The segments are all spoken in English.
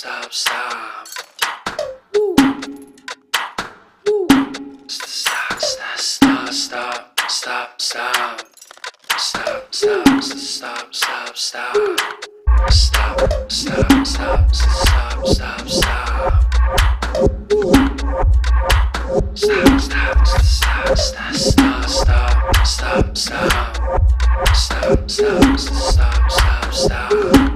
stop, stop. Stop, stop, stop, stop, stop, stop. Stop, stop, stop, stop, stop. Stop, stop, stop, stop, stop, stop. Stop, stop, stop, stop, stop, stop, stop, stop. Stop, stop, stop, stop, stop.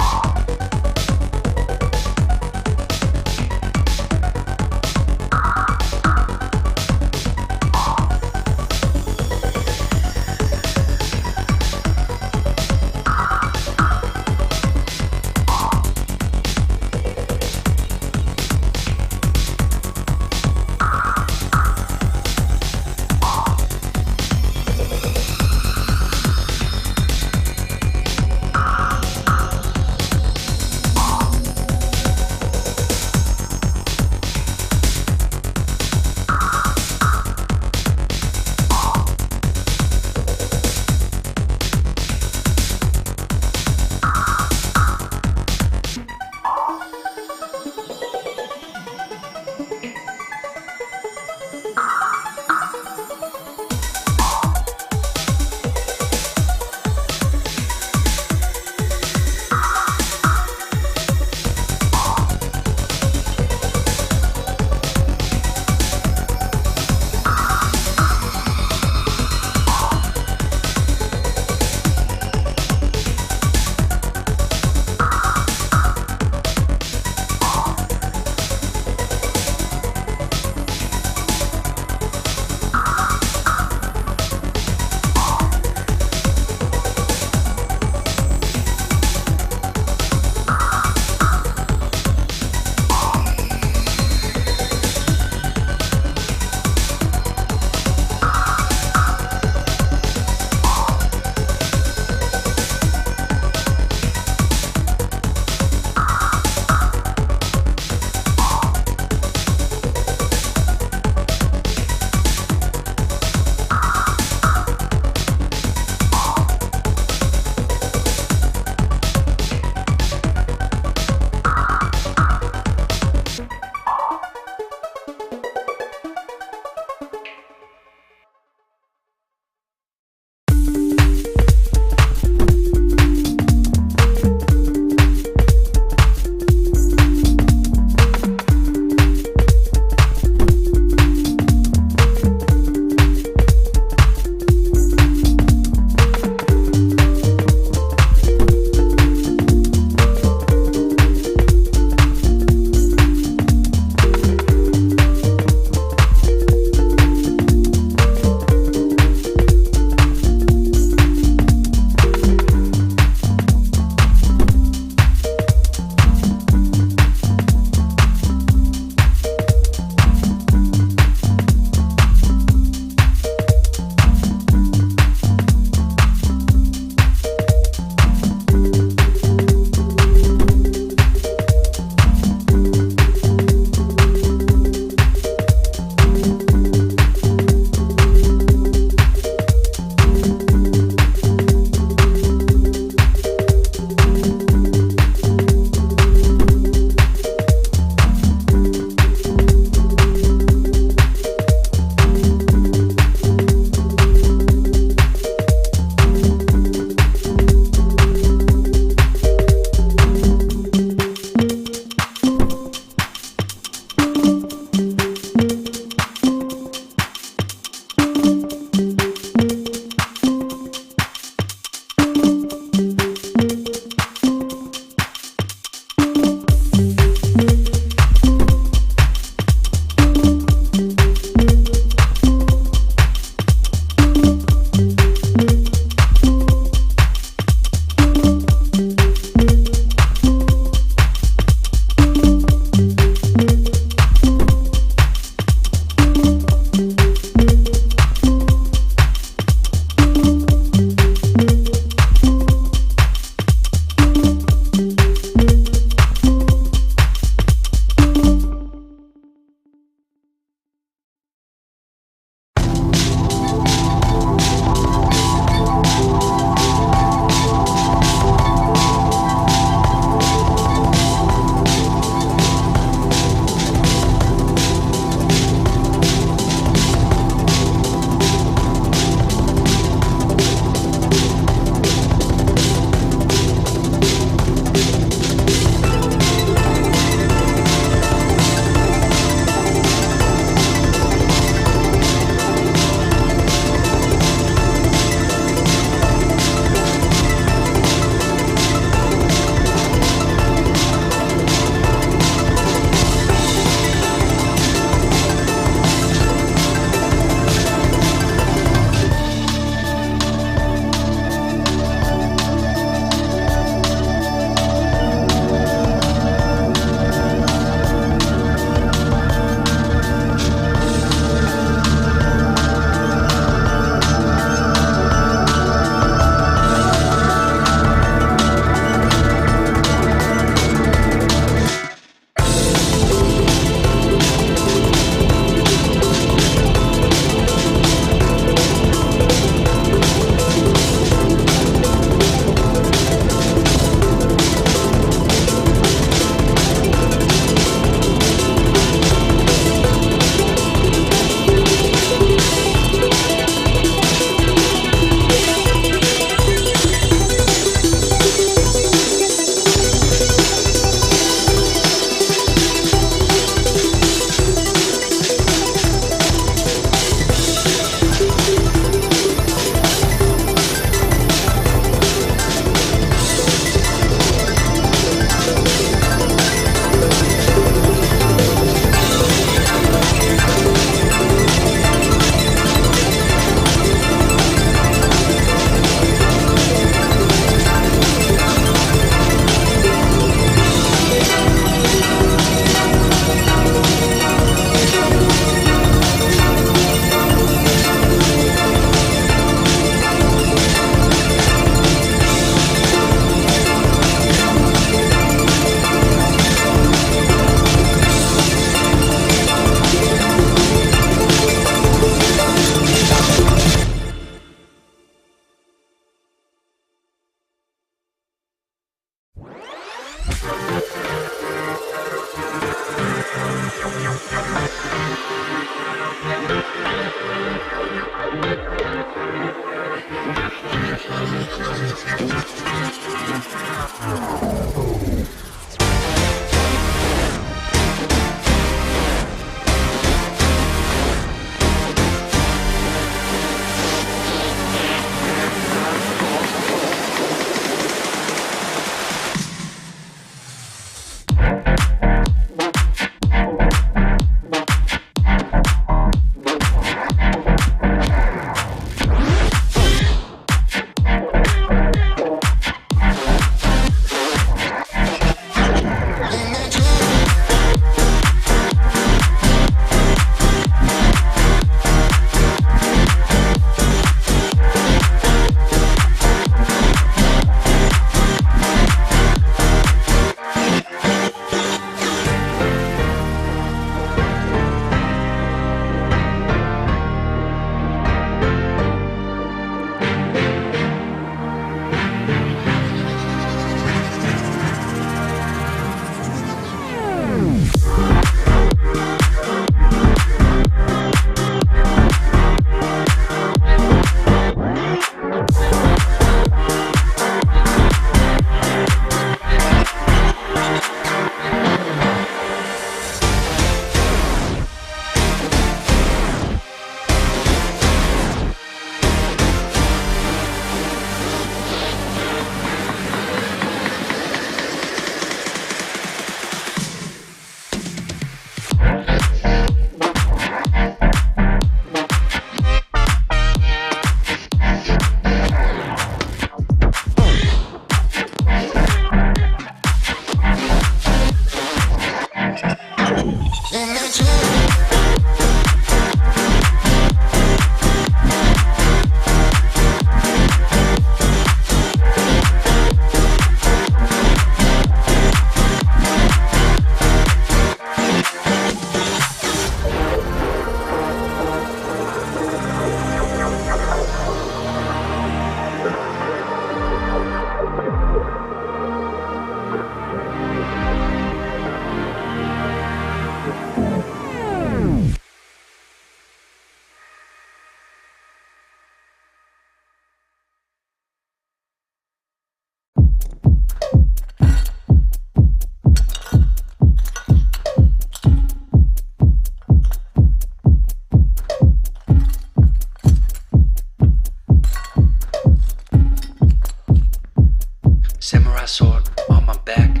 Samurai sword on my back.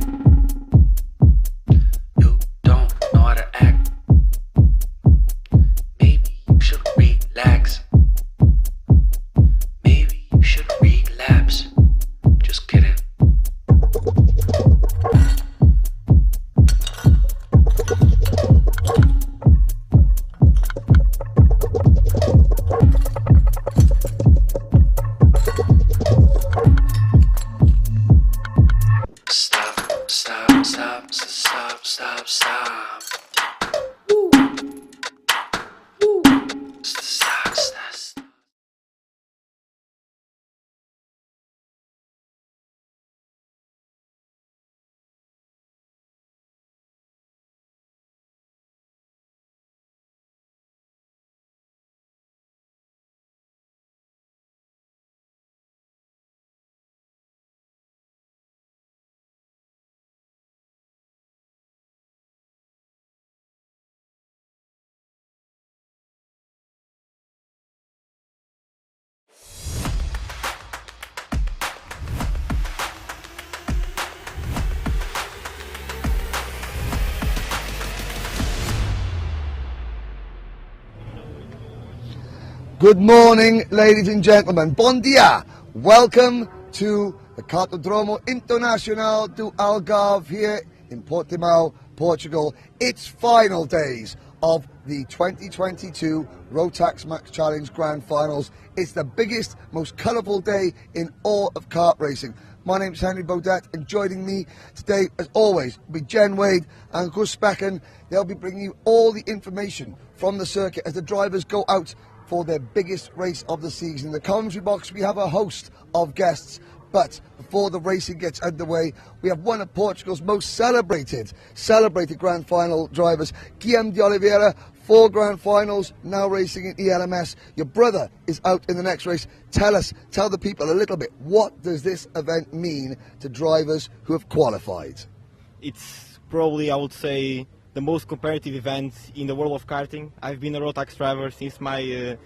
You don't know how to act. Maybe you should relax. Maybe you should relapse. Just kidding. Stop. Woo. Woo. Stop. Good morning, ladies and gentlemen. Bon dia. Welcome to the Cartódromo Internacional do Algarve here in Portimão, Portugal. It's final days of the 2022 Rotax MAX Challenge Grand Finals. It's the biggest, most colourful day in all of kart racing. My name's Henry Baudet, and joining me today, as always, will be Jen Wade and Gus Becken. They'll be bringing you all the information from the circuit as the drivers go out for their biggest race of the season. In the commentary box, we have a host of guests, but before the racing gets underway, we have one of Portugal's most celebrated Grand Final drivers, Guilherme de Oliveira, 4 Grand Finals, now racing in ELMS. Your brother is out in the next race. Tell the people a little bit, what does this event mean to drivers who have qualified? It's probably, I would say, the most competitive event in the world of karting. I've been a Rotax driver since my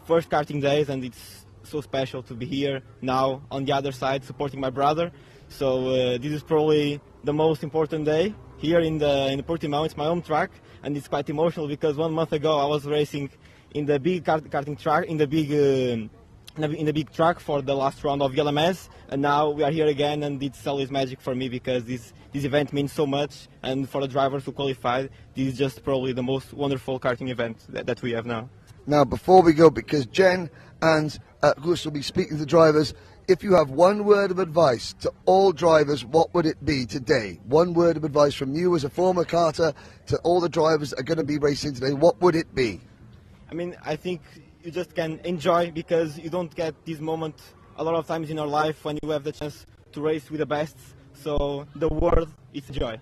first karting days, and it's so special to be here now on the other side supporting my brother. So this is probably the most important day here in the Portimão. It's my home track, and it's quite emotional because 1 month ago I was racing in the big karting track, in the big track for the last round of ELMS, and now we are here again, and it's always magic for me because this event means so much, and for the drivers who qualified, this is just probably the most wonderful karting event that we have now. Now, before we go, because Jen and Gus will be speaking to the drivers, if you have one word of advice to all drivers, what would it be today? One word of advice from you as a former karter to all the drivers that are going to be racing today, what would it be? I mean, I think you just can enjoy, because you don't get this moment a lot of times in your life when you have the chance to race with the best. So the word is joy.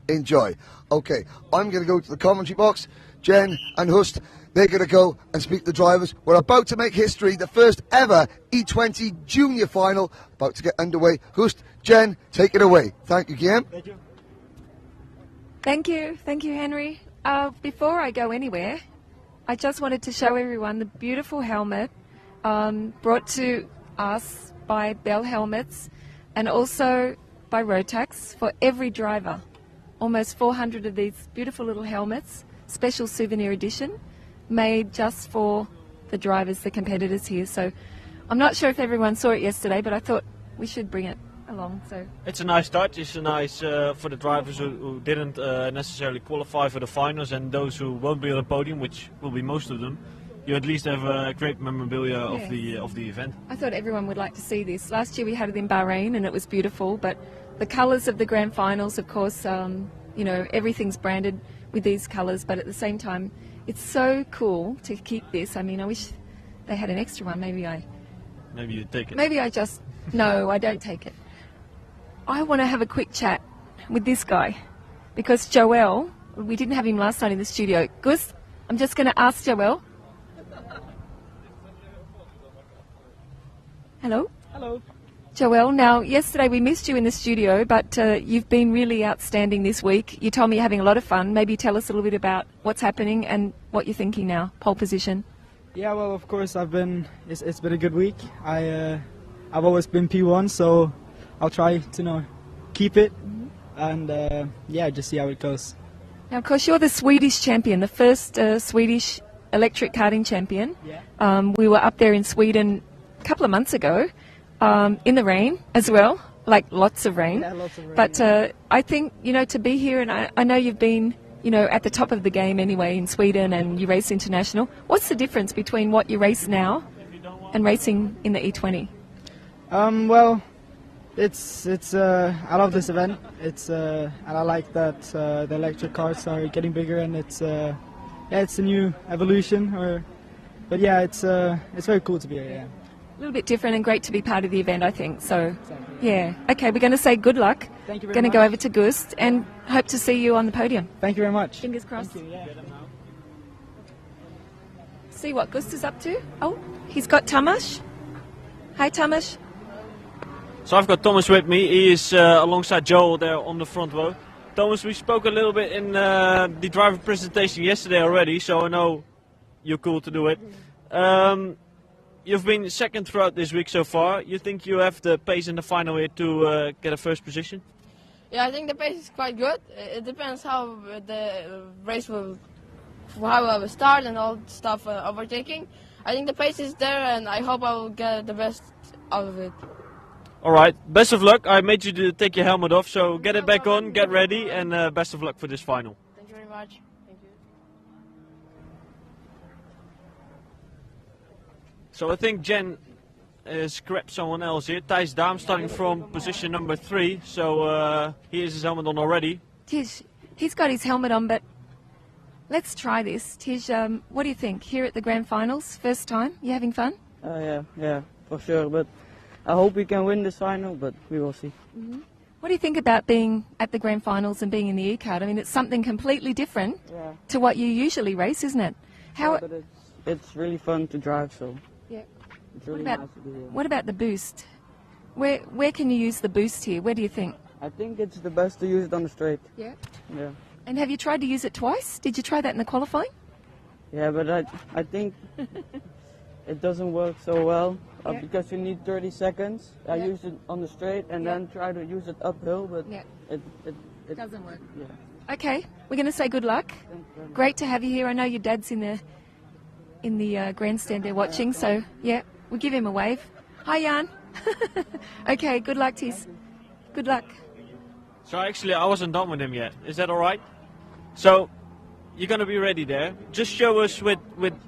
Enjoy. Okay, I'm going to go to the commentary box. Jen and Hust, they're going to go and speak to the drivers. We're about to make history, the first ever E20 Junior Final, about to get underway. Hust, Jen, take it away. Thank you, Guillaume. Thank you. Thank you, Henry. Before I go anywhere, I just wanted to show everyone the beautiful helmet brought to us by Bell Helmets and also by Rotax for every driver. Almost 400 of these beautiful little helmets, special souvenir edition, made just for the drivers, the competitors here. So I'm not sure if everyone saw it yesterday, but I thought we should bring it along. So it's a nice touch. It's a nice for the drivers who didn't necessarily qualify for the finals, and those who won't be on the podium, which will be most of them. You at least have a great memorabilia of the event. I thought everyone would like to see this. Last year we had it in Bahrain and it was beautiful, but the colours of the Grand Finals, of course, you know, everything's branded with these colours, but at the same time, it's so cool to keep this. I mean, I wish they had an extra one. Maybe you take it. Maybe I just... No, I don't take it. I want to have a quick chat with this guy, because Joel, we didn't have him last night in the studio. Gus, I'm just going to ask Joel. Hello? Hello. Joel, now, yesterday we missed you in the studio, but you've been really outstanding this week. You told me you're having a lot of fun. Maybe tell us a little bit about what's happening and what you're thinking now, pole position. Yeah, well, of course, it's been a good week. I've always been P1, so I'll try to keep it, and just see how it goes. Now, of course, you're the Swedish champion, the first Swedish electric karting champion. Yeah. We were up there in Sweden a couple of months ago. In the rain as well, like lots of rain. Yeah, lots of rain. But I think, to be here, and I know you've been, at the top of the game anyway in Sweden, and you race international. What's the difference between what you race now and racing in the E20? Well, it's I love this event. And I like that the electric cars are getting bigger, and it's a new evolution. But yeah, it's very cool to be here. Yeah. A little bit different and great to be part of the event, I think. So, yeah. Okay, we're going to say good luck. Thank you very much. Going to go over to Gust and hope to see you on the podium. Thank you very much. Fingers crossed. Thank you, yeah. See what Gust is up to. Oh, he's got Tamas. Hi, Tamas. So I've got Thomas with me. He is alongside Joel there on the front row. Thomas, we spoke a little bit in the driver presentation yesterday already, so I know you're cool to do it. You've been second throughout this week so far. You think you have the pace in the final here to get a first position? Yeah, I think the pace is quite good. It depends how the race will, how I will start and all stuff overtaking. I think the pace is there, and I hope I will get the best out of it. All right, best of luck. I made you to take your helmet off, so get it back on, get ready, and best of luck for this final. Thank you very much. Thank you. So I think Jen has grabbed someone else here. Thijs Daam starting from position number 3. So he has his helmet on already. Tish, he's got his helmet on, but let's try this. Tish, what do you think? Here at the Grand Finals, first time, you having fun? Yeah, for sure. But I hope we can win this final, but we will see. What do you think about being at the Grand Finals and being in the E-Kart? I mean, it's something completely different to what you usually race, isn't it? How? Yeah, but it's really fun to drive, so Yeah. it's really What about- nice to be here. What about the boost? Where can you use the boost here? Where do you think? I think it's the best to use it on the straight. Yeah. Yeah. And have you tried to use it twice? Did you try that in the qualifying? Yeah, but I think it doesn't work so well Yeah. because you need 30 seconds. I Yeah. use it on the straight and Yeah. then try to use it uphill, but Yeah. it doesn't work. Yeah. Okay, we're going to say good luck. Great to have you here. I know your dad's in the grandstand there watching, so yeah, we'll give him a wave. Hi, Jan. Okay, good luck, Tis. Good luck. So actually, I wasn't done with him yet. Is that all right? So you're gonna be ready there. Just show us with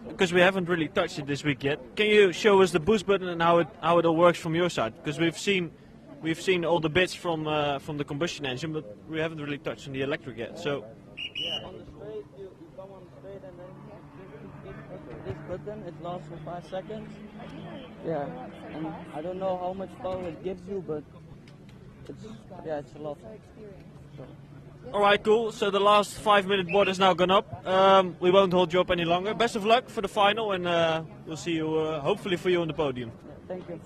because we haven't really touched it this week yet. Can you show us the boost button and how it all works from your side? Because we've seen all the bits from the combustion engine, but we haven't really touched on the electric yet. So Yeah, on the straight, you come on the straight and then you this button, it lasts for 5 seconds. Yeah, and I don't know how much power it gives you, but it's a lot. all right, cool. So the last 5-minute board has now gone up. We won't hold you up any longer. Best of luck for the final, and we'll see you hopefully for you on the podium. Yeah, thank you.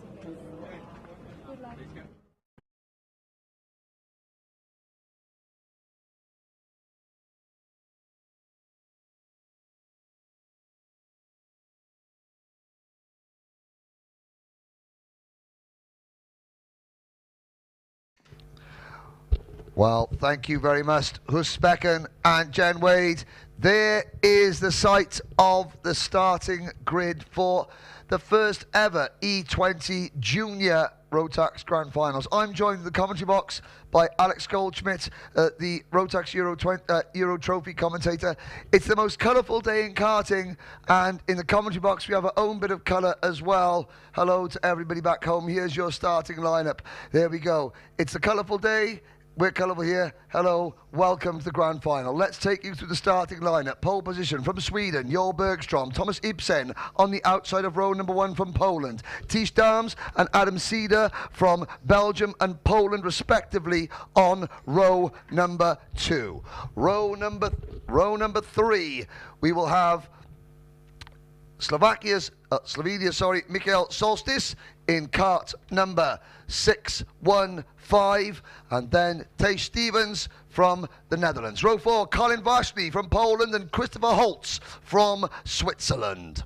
Well, thank you very much, Husbecken and Jen Wade. There is the site of the starting grid for the first ever E20 Junior Rotax Grand Finals. I'm joined in the commentary box by Alex Goldschmidt, the Rotax Euro Trophy commentator. It's the most colourful day in karting, and in the commentary box we have our own bit of colour as well. Hello to everybody back home. Here's your starting lineup. There we go. It's a colourful day. We're colourful here. Hello, welcome to the Grand Final. Let's take you through the starting lineup. Pole position from Sweden, Joel Bergstrom, Thomas Ibsen on the outside of row number 1 from Poland. Tish Dams and Adam Cedar from Belgium and Poland respectively on row number 2. Row number 3, we will have Slovenia's Mikhail Solstis in kart number 615, and then Tej Stevens from the Netherlands. Row 4, Colin Vashny from Poland and Christopher Holtz from Switzerland.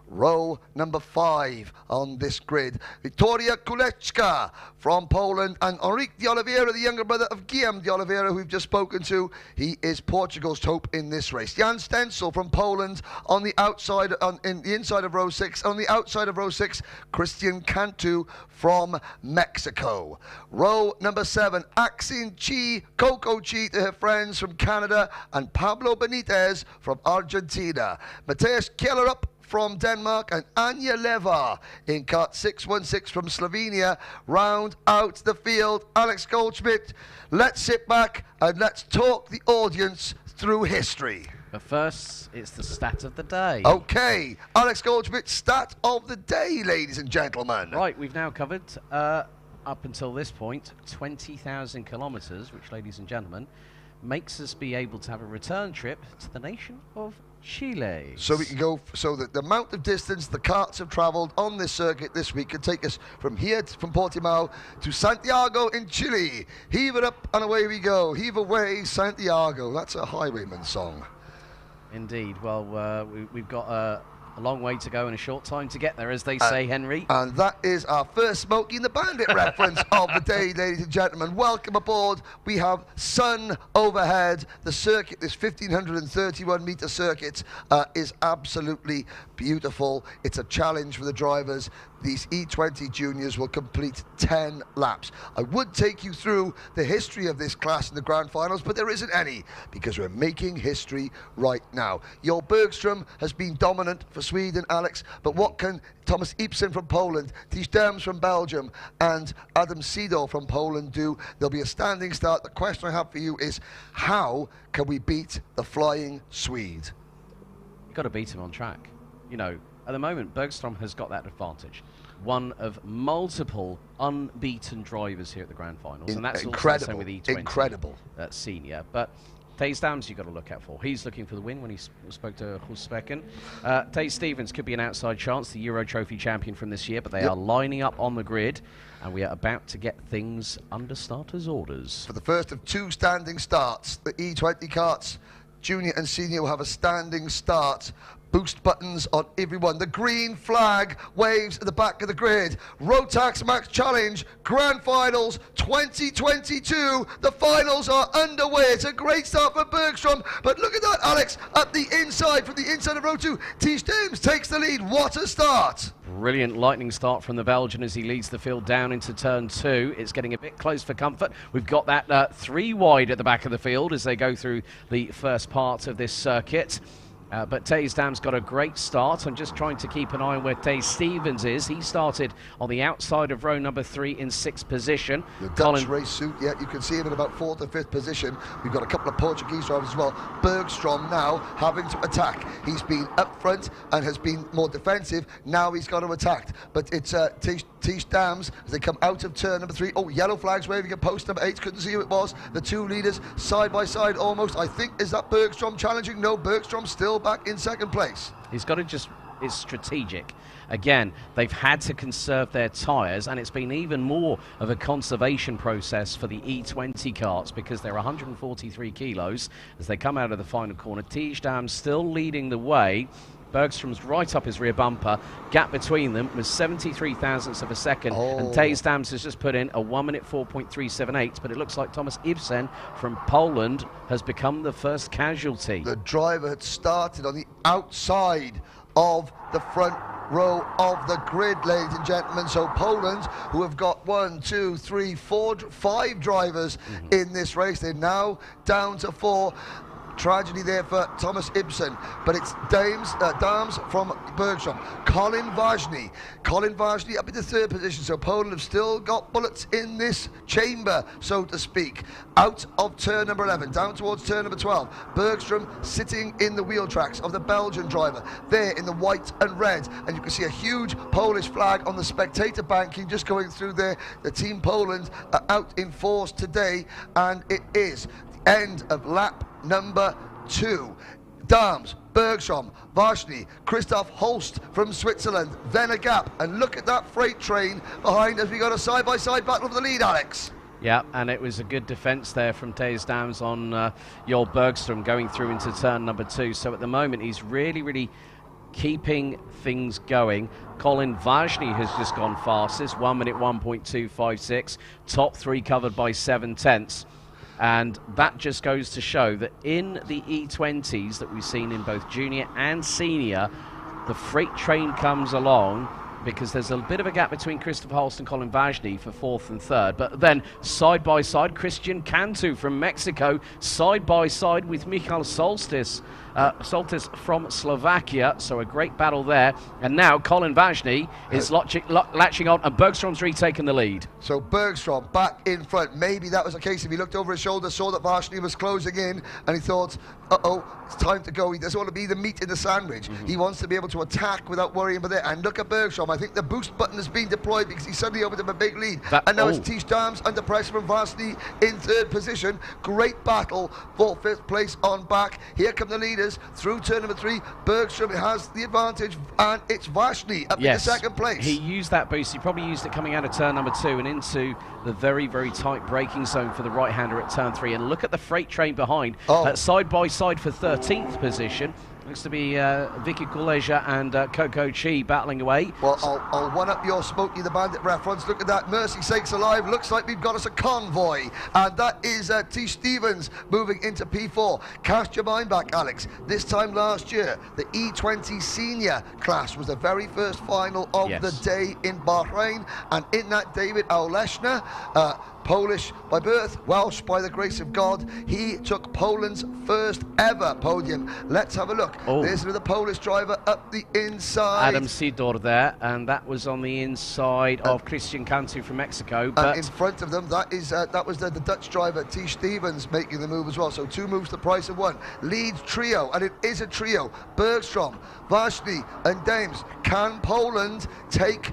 Row number 5 on this grid, Victoria Kuleczka from Poland and Enrique de Oliveira, the younger brother of Guillaume de Oliveira, who we've just spoken to. He is Portugal's hope in this race. Jan Stencil from Poland on the outside, in the inside of row 6. On the outside of row 6, Christian Cantu from Mexico. Row number 7, Axin Chi, Coco Chi to her friends from Canada, and Pablo Benitez from Argentina. Mateus Kellerup from Denmark and Anja Leva in kart 616 from Slovenia round out the field. Alex Goldschmidt, let's sit back and let's talk the audience through history. But first, it's the stat of the day. Okay, Alex Goldschmidt, stat of the day, ladies and gentlemen. Right, we've now covered, up until this point, 20,000 kilometres, which, ladies and gentlemen, makes us be able to have a return trip to the nation of Chile. So we can go, so that the amount of distance the karts have travelled on this circuit this week can take us from here, from Portimão to Santiago in Chile. Heave it up and away we go. Heave away, Santiago. That's a highwayman song. Indeed. Well, we've got a long way to go and a short time to get there, as they say, Henry. And that is our first Smokey and the Bandit reference of the day, ladies and gentlemen. Welcome aboard. We have sun overhead. The circuit, this 1,531-metre circuit, is absolutely beautiful. It's a challenge for the drivers. These E20 juniors will complete 10 laps. I would take you through the history of this class in the Grand Finals, but there isn't any, because we're making history right now. Joel Bergstrom has been dominant for Sweden, Alex, but what can Thomas Ibsen from Poland, Tish Dams from Belgium, and Adam Cedar from Poland do? There'll be a standing start. The question I have for you is, how can we beat the flying Swede? You've got to beat him on track. You know, at the moment, Bergstrom has got that advantage. one of multiple unbeaten drivers here at the Grand Finals, and that's incredible. Also the same with E20 Incredible. Senior. But Taze Dams you've got to look out for. He's looking for the win when he spoke to Husbecken. Taze Stevens could be an outside chance, the Euro Trophy champion from this year, but they are lining up on the grid, and we are about to get things under starters' orders. For the first of 2 standing starts, the E20 karts, junior and senior, will have a standing start. Boost buttons on everyone. The green flag waves at the back of the grid. Rotax Max Challenge Grand Finals 2022. The finals are underway. It's a great start for Bergstrom, but look at that, Alex, at the inside, from the inside of row 2. Tish Dames takes the lead. What a start. Brilliant lightning start from the Belgian as he leads the field down into turn 2. It's getting a bit close for comfort. We've got that 3 wide at the back of the field as they go through the first part of this circuit. But Taze Dam's got a great start. I'm just trying to keep an eye on where Taze Stevens is. He started on the outside of row number 3 in 6th position. The Dutch race suit, yeah, you can see him in about 4th or 5th position. We've got a couple of Portuguese drivers as well. Bergstrom now having to attack. He's been up front and has been more defensive. Now he's got to attack. But it's Tish Dams as they come out of turn number 3. Oh, yellow flags waving at post number 8. Couldn't see who it was. The 2 leaders side by side almost. I think, is that Bergstrom challenging? No, Bergstrom still back in 2nd place. He's got to it's strategic. Again, they've had to conserve their tyres, and it's been even more of a conservation process for the E20 karts because they're 143 kilos as they come out of the final corner. Tish Dam still leading the way. Bergstrom's right up his rear bumper. Gap between them was 73 thousandths of a second. And Taze Dams has just put in a 1 minute 4.378. But it looks like Thomas Ibsen from Poland has become the first casualty. The driver had started on the outside of the front row of the grid, ladies and gentlemen. So Poland, who have got 1, 2, 3, 4, 5 drivers in this race, they're now down to 4. Tragedy there for Thomas Ibsen, but it's Dams from Bergstrom. Colin Vajny up in the 3rd position, so Poland have still got bullets in this chamber, so to speak. Out of turn number 11, down towards turn number 12. Bergstrom sitting in the wheel tracks of the Belgian driver, there in the white and red, and you can see a huge Polish flag on the spectator banking just going through there. The Team Poland are out in force today, and it is the end of lap number 2. Dams, Bergstrom, Vajny, Christoph Holst from Switzerland, then a gap, and look at that freight train behind us. We got a side-by-side battle for the lead, Alex. Yeah, and it was a good defence there from Taze Dams on Joel Bergstrom going through into turn number 2. So at the moment, he's really keeping things going. Colin Vajny has just gone fastest, 1 minute 1.256. Top 3 covered by 7/10. And that just goes to show that in the E20s that we've seen in both junior and senior, the freight train comes along because there's a bit of a gap between Christopher Holst and Colin Vajny for 4th and 3rd. But then side by side, Christian Cantu from Mexico, side by side with Michal Soltis from Slovakia. So a great battle there. And now Colin Vajny is latching on, and Bergstrom's retaken the lead. So Bergstrom back in front. Maybe that was the case if he looked over his shoulder, saw that Vajny was closing in, and he thought, uh-oh, it's time to go. He doesn't want to be the meat in the sandwich. He wants to be able to attack without worrying about it. And look at Bergstrom. I think the boost button has been deployed because he suddenly opened up a big lead. And now it's Tish Dams under pressure from Vajny in 3rd position. Great battle for 5th place on back. Here come the leaders through turn number 3. Bergstrom has the advantage, and it's Vajny up in the 2nd place. He used that boost. He probably used it coming out of turn number 2 and into the very tight braking zone for the right-hander at turn 3. And look at the freight train behind, side by side for 13th position. Looks to be Vicky Kuleja and Coco Chi battling away. Well, I'll one-up your Smokey the Bandit reference. Look at that. Mercy sakes alive. Looks like we've got us a convoy. And that is Tish Stevens moving into P4. Cast your mind back, Alex. This time last year, the E20 senior class was the very first final of the day in Bahrain. And in that, David Auleshner, Polish by birth, Welsh by the grace of God. He took Poland's first ever podium. Let's have a look. There's another Polish driver up the inside. Adam Sidor there, and that was on the inside of Christian Cantu from Mexico. But in front of them, that was the Dutch driver, T. Stevens, making the move as well. So 2 moves the price of 1. Leads trio, and it is a trio. Bergstrom, Ważny, and Dames. Can Poland take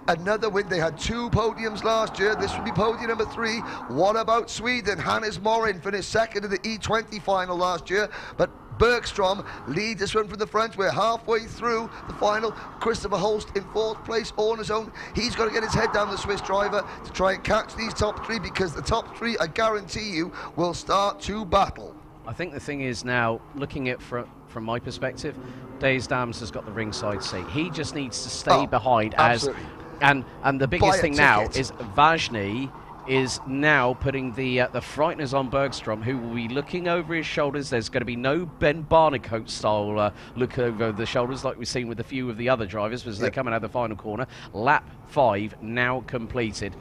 another win? They had 2 podiums last year. This would be podium number 3. What about Sweden? Hannes Morin finished second in the E20 final last year, but Bergstrom leads this one from the front. We're halfway through the final. Christopher Holst in 4th place, all on his own. He's got to get his head down, the Swiss driver, to try and catch these top 3, because the top 3, I guarantee you, will start to battle. I think the thing is now, looking at from my perspective, Days Dams has got the ringside seat. He just needs to stay behind absolutely. and the biggest thing now is Ważny is now putting the frighteners on Bergstrom, who will be looking over his shoulders. There's going to be no Ben Barnicoat style look over the shoulders like we've seen with a few of the other drivers as they're coming out of the final corner. Lap 5 now completed,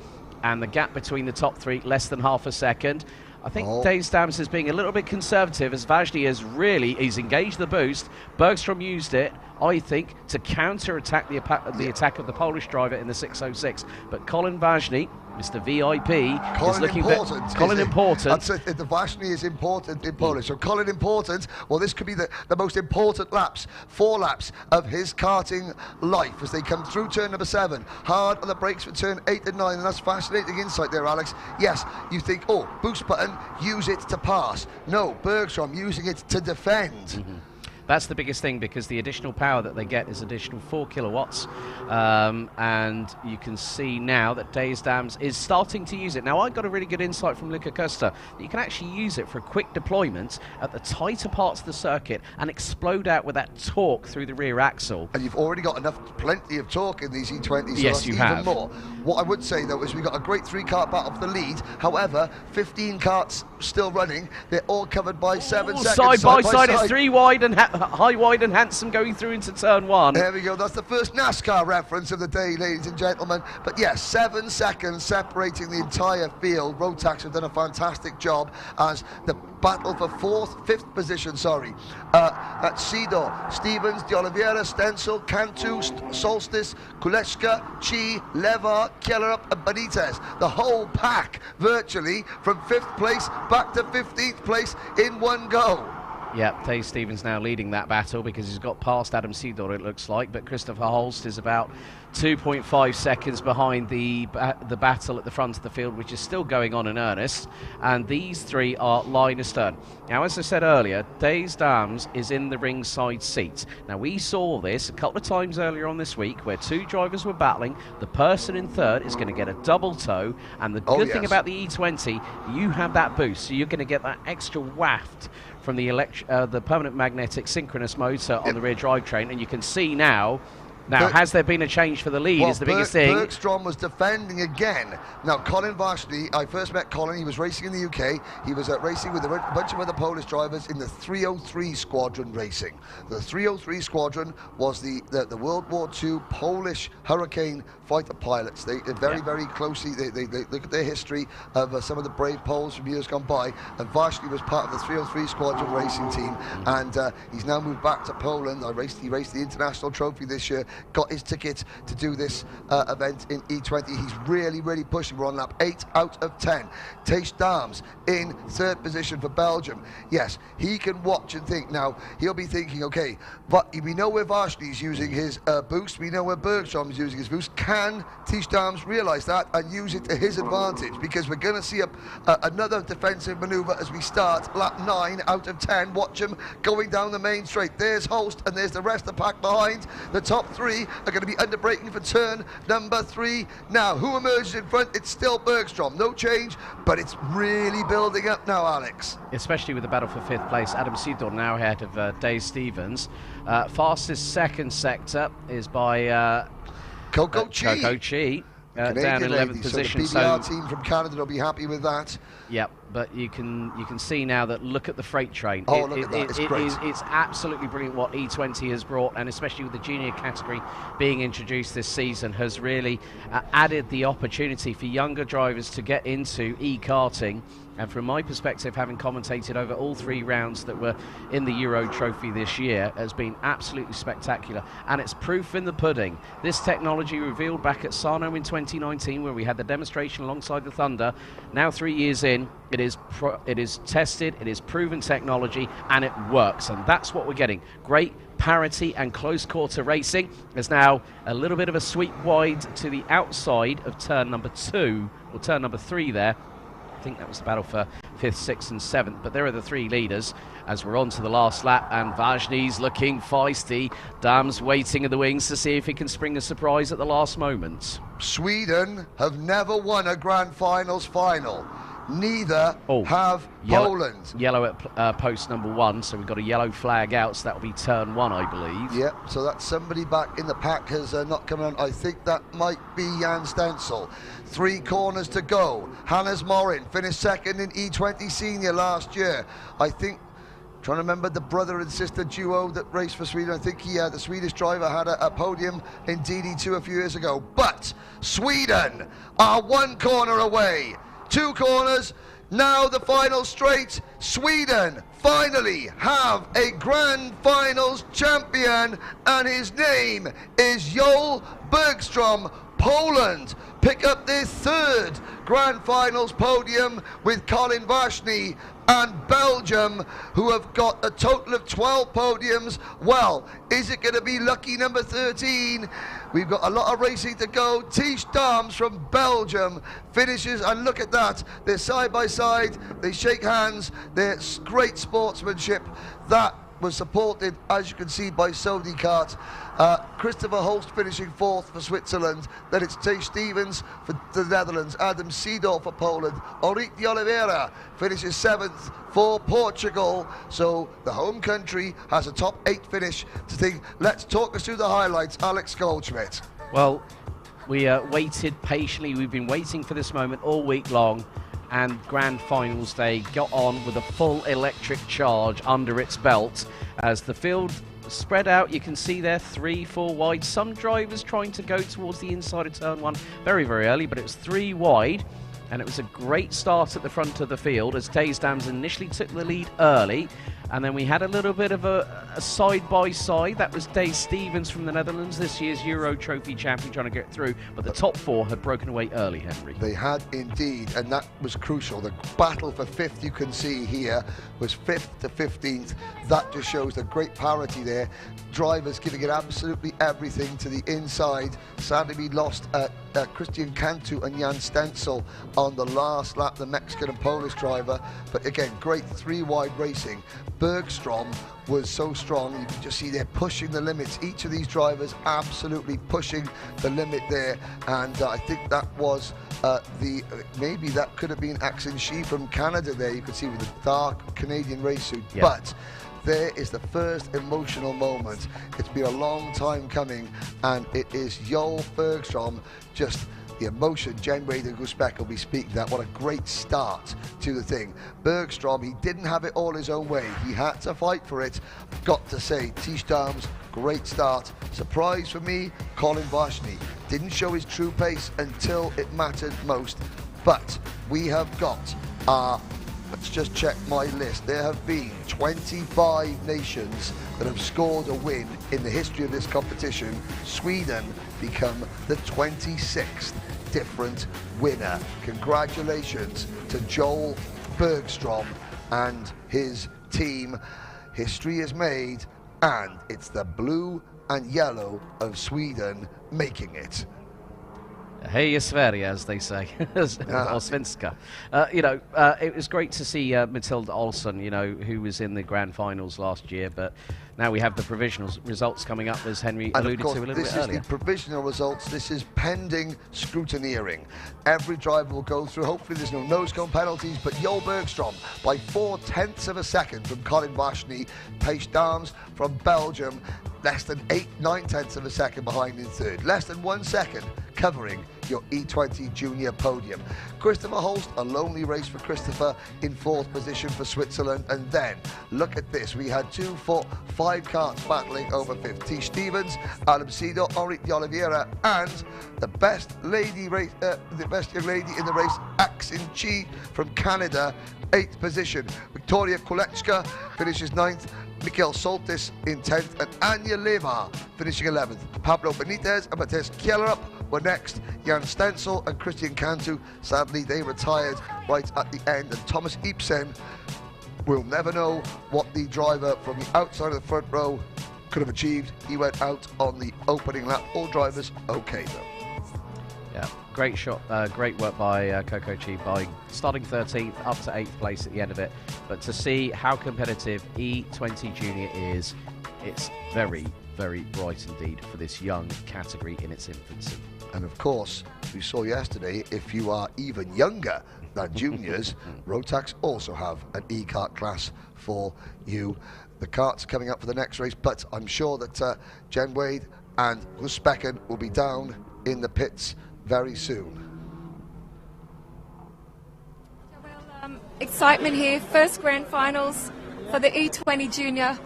and the gap between the top 3 less than half a second. I think Days Dams is being a little bit conservative, as Ważny he's engaged the boost. Bergstrom used it, I think, to counter-attack the attack of the Polish driver in the 606. But Colin Ważny, Mr. VIP, is looking important. Colin Important. The Ważny is important in Polish. So Colin Important, well, this could be the most important laps, 4 laps of his karting life as they come through turn number 7. Hard on the brakes for turn 8 and 9, and that's fascinating insight there, Alex. Yes, you think, boost button, use it to pass. No, Bergstrom using it to defend. That's the biggest thing, because the additional power that they get is additional 4 kilowatts, and you can see now that Days Dams is starting to use it. Now, I got a really good insight from Luca Costa that you can actually use it for a quick deployment at the tighter parts of the circuit and explode out with that torque through the rear axle. And you've already got plenty of torque in these E20s, so yes, you even have. More. What I would say, though, is we've got a great 3-kart battle for the lead. However, 15 karts still running. They're all covered by 7 seconds. Side by side, it's 3 wide and high, wide and handsome going through into turn 1. There we go. That's the first NASCAR reference of the day, ladies and gentlemen. But yes, 7 seconds separating the entire field. Rotax have done a fantastic job as the battle for 5th position, that's Sidor, Stevens, De Oliveira, Stencil, Cantu, Solstice, Kuleshka, Chi, Levar, Kellerup and Benitez. The whole pack virtually from 5th place back to 15th place in one go. Yeah, Dave Stevens now leading that battle because he's got past Adam Sidor, it looks like, but Christopher Holst is about 2.5 seconds behind the battle at the front of the field, which is still going on in earnest, and these 3 are line astern. Now, as I said earlier, Days Dams is in the ringside seat. Now, we saw this a couple of times earlier on this week where 2 drivers were battling. The person in 3rd is going to get a double toe, and the good thing about the E20, you have that boost, so you're going to get that extra waft from the permanent magnetic synchronous motor on the rear drivetrain, and you can see now has there been a change for the lead is the biggest thing. Bergstrom was defending again. Now, Colin Ważny, I first met Colin, he was racing in the UK. He was racing with a bunch of other Polish drivers in the 303 squadron racing. The 303 squadron was the World War II Polish Hurricane fighter pilots. They very closely, they look at their history of some of the brave Poles from years gone by, and Ważny was part of the 303 squadron racing team, and he's now moved back to Poland. He raced the International Trophy this year, got his ticket to do this event in E20. He's really pushing. We're on lap 8 out of 10. Days Dams in 3rd position for Belgium. Yes, he can watch and think. Now, he'll be thinking, okay, but we know where Ważny's using his boost, we know where Bergstrom's using his boost. Can Days Dams realise that and use it to his advantage? Because we're going to see another defensive manoeuvre as we start lap 9 out of 10. Watch him going down the main straight. There's Holst and there's the rest of the pack behind. The top 3 are going to be under braking for turn number 3. Now, who emerges in front? It's still Bergstrom. No change, but it's really building up now, Alex. Especially with the battle for 5th place. Adam Sidor now ahead of Dave Stevens. Fastest 2nd sector is by Coco Chi. down in 11th position. So the PBR team from Canada will be happy with that. Yep, but you can see now that look at the freight train. Oh, look at that, it's great. It's absolutely brilliant what E20 has brought, and especially with the junior category being introduced this season, has really added the opportunity for younger drivers to get into e-karting. And from my perspective, having commentated over all 3 rounds that were in the Euro Trophy this year, has been absolutely spectacular. And it's proof in the pudding. This technology revealed back at Sarno in 2019, where we had the demonstration alongside the Thunder. Now 3 years in, it is tested, it is proven technology, and it works. And that's what we're getting. Great parity and close quarter racing. There's now a little bit of a sweep wide to the outside of turn number 2, or turn number 3 there. I think that was the battle for 5th, 6th and 7th, but there are the 3 leaders as we're on to the last lap, and Vajni's looking feisty. Dam's waiting in the wings to see if he can spring a surprise at the last moment. Sweden have never won a Grand Finals final. Neither have Poland. Yellow at post number 1, so we've got a yellow flag out, so that'll be turn 1, I believe. Yep, so that's somebody back in the pack has not come on. I think that might be Jan Stencil. 3 corners to go. Hannes Morin finished 2nd in E20 Senior last year. I think, trying to remember the brother and sister duo that raced for Sweden. I think the Swedish driver had a podium in DD2 a few years ago. But Sweden are 1 corner away. 2 corners, now the final straight. Sweden finally have a Grand Finals champion, and his name is Joel Bergstrom. Poland pick up their 3rd Grand Finals podium with Colin Vashni, and Belgium, who have got a total of 12 podiums. Well, is it going to be lucky number 13? We've got a lot of racing to go. Tish Dams from Belgium finishes, and look at that. They're side by side, they shake hands, they're great sportsmanship. That was supported, as you can see, by Sodi Kart. Christopher Holst finishing 4th for Switzerland. Then it's Tish Stevens for the Netherlands, Adam Seedorf for Poland. Ulrich de Oliveira finishes 7th for Portugal. So the home country has a top 8 finish to think. Let's talk us through the highlights, Alex Goldschmidt. Well, we waited patiently. We've been waiting for this moment all week long. And Grand Finals Day got on with a full electric charge under its belt as the field spread out. You can see there 3, 4 wide. Some drivers trying to go towards the inside of turn 1 very, very early, but it was 3 wide. And it was a great start at the front of the field as Taze Dams initially took the lead early. And then we had a little bit of a side-by-side. That was Dave Stevens from the Netherlands, this year's Euro Trophy champion, trying to get through. But the top 4 had broken away early, Henry. They had indeed, and that was crucial. The battle for 5th, you can see here, was 5th to 15th. That just shows the great parity there. Drivers giving it absolutely everything to the inside. Sadly, we lost Christian Cantu and Jan Stencil on the last lap, the Mexican and Polish driver. But again, great 3-wide racing. Bergstrom was so strong. You can just see they're pushing the limits. Each of these drivers absolutely pushing the limit there. And I think that was maybe that could have been Axel Shee from Canada there. You could see with the dark Canadian race suit. Yeah. But there is the first emotional moment. It's been a long time coming, and it is Joel Bergstrom. Just the emotion. Jen Wade and Gusbeck will be speaking that. What a great start to the thing. Bergstrom, he didn't have it all his own way. He had to fight for it. Got to say, Tish Dams, great start. Surprise for me, Colin Vashni. Didn't show his true pace until it mattered most. But we have got our, let's just check my list. There have been 25 nations that have scored a win in the history of this competition. Sweden become the 26th different winner. Congratulations to Joel Bergstrom and his team. History is made, and it's the blue and yellow of Sweden making it. Hej Sverige, as they say, or Svenska. It was great to see Matilda Olsson, who was in the Grand Finals last year, but now we have the provisional results coming up, as Henry alluded to a little bit earlier. This is the provisional results. This is pending scrutineering. Every driver will go through. Hopefully there's no nose-cone penalties, but Joel Bergstrom by 0.4 of a second from Colin Vashni. Tish Dams from Belgium, less than 9/10 of a second behind in 3rd. Less than 1 second, covering your E20 Junior podium. Christopher Holst, a lonely race for Christopher in 4th position for Switzerland. And then, look at this, we had 2, 4, 5 carts battling over 5th. T. Stevens, RMC Henri de Oliveira, and the best lady race, the best young lady in the race, Axin Chi from Canada, 8th position. Victoria Kolechka finishes 9th. Mikhail Soltis in 10th, and Anya Leva finishing 11th. Pablo Benitez and Matthias Kjellerup were next. Jan Stenzel and Christian Cantu, sadly they retired right at the end, and Thomas Ibsen, we'll never know what the driver from the outside of the front row could have achieved. He went out on the opening lap. All drivers okay though. Yeah, great shot, great work by Coco Chi by starting 13th up to 8th place at the end of it. But to see how competitive E20 Junior is, it's very, very bright indeed for this young category in its infancy. And of course, we saw yesterday, if you are even younger than juniors, Rotax also have an e-kart class for you. The karts coming up for the next race, but I'm sure that Jen Wade and Gus Becken will be down in the pits very soon. Well, excitement here. First Grand Finals for the E20 Junior.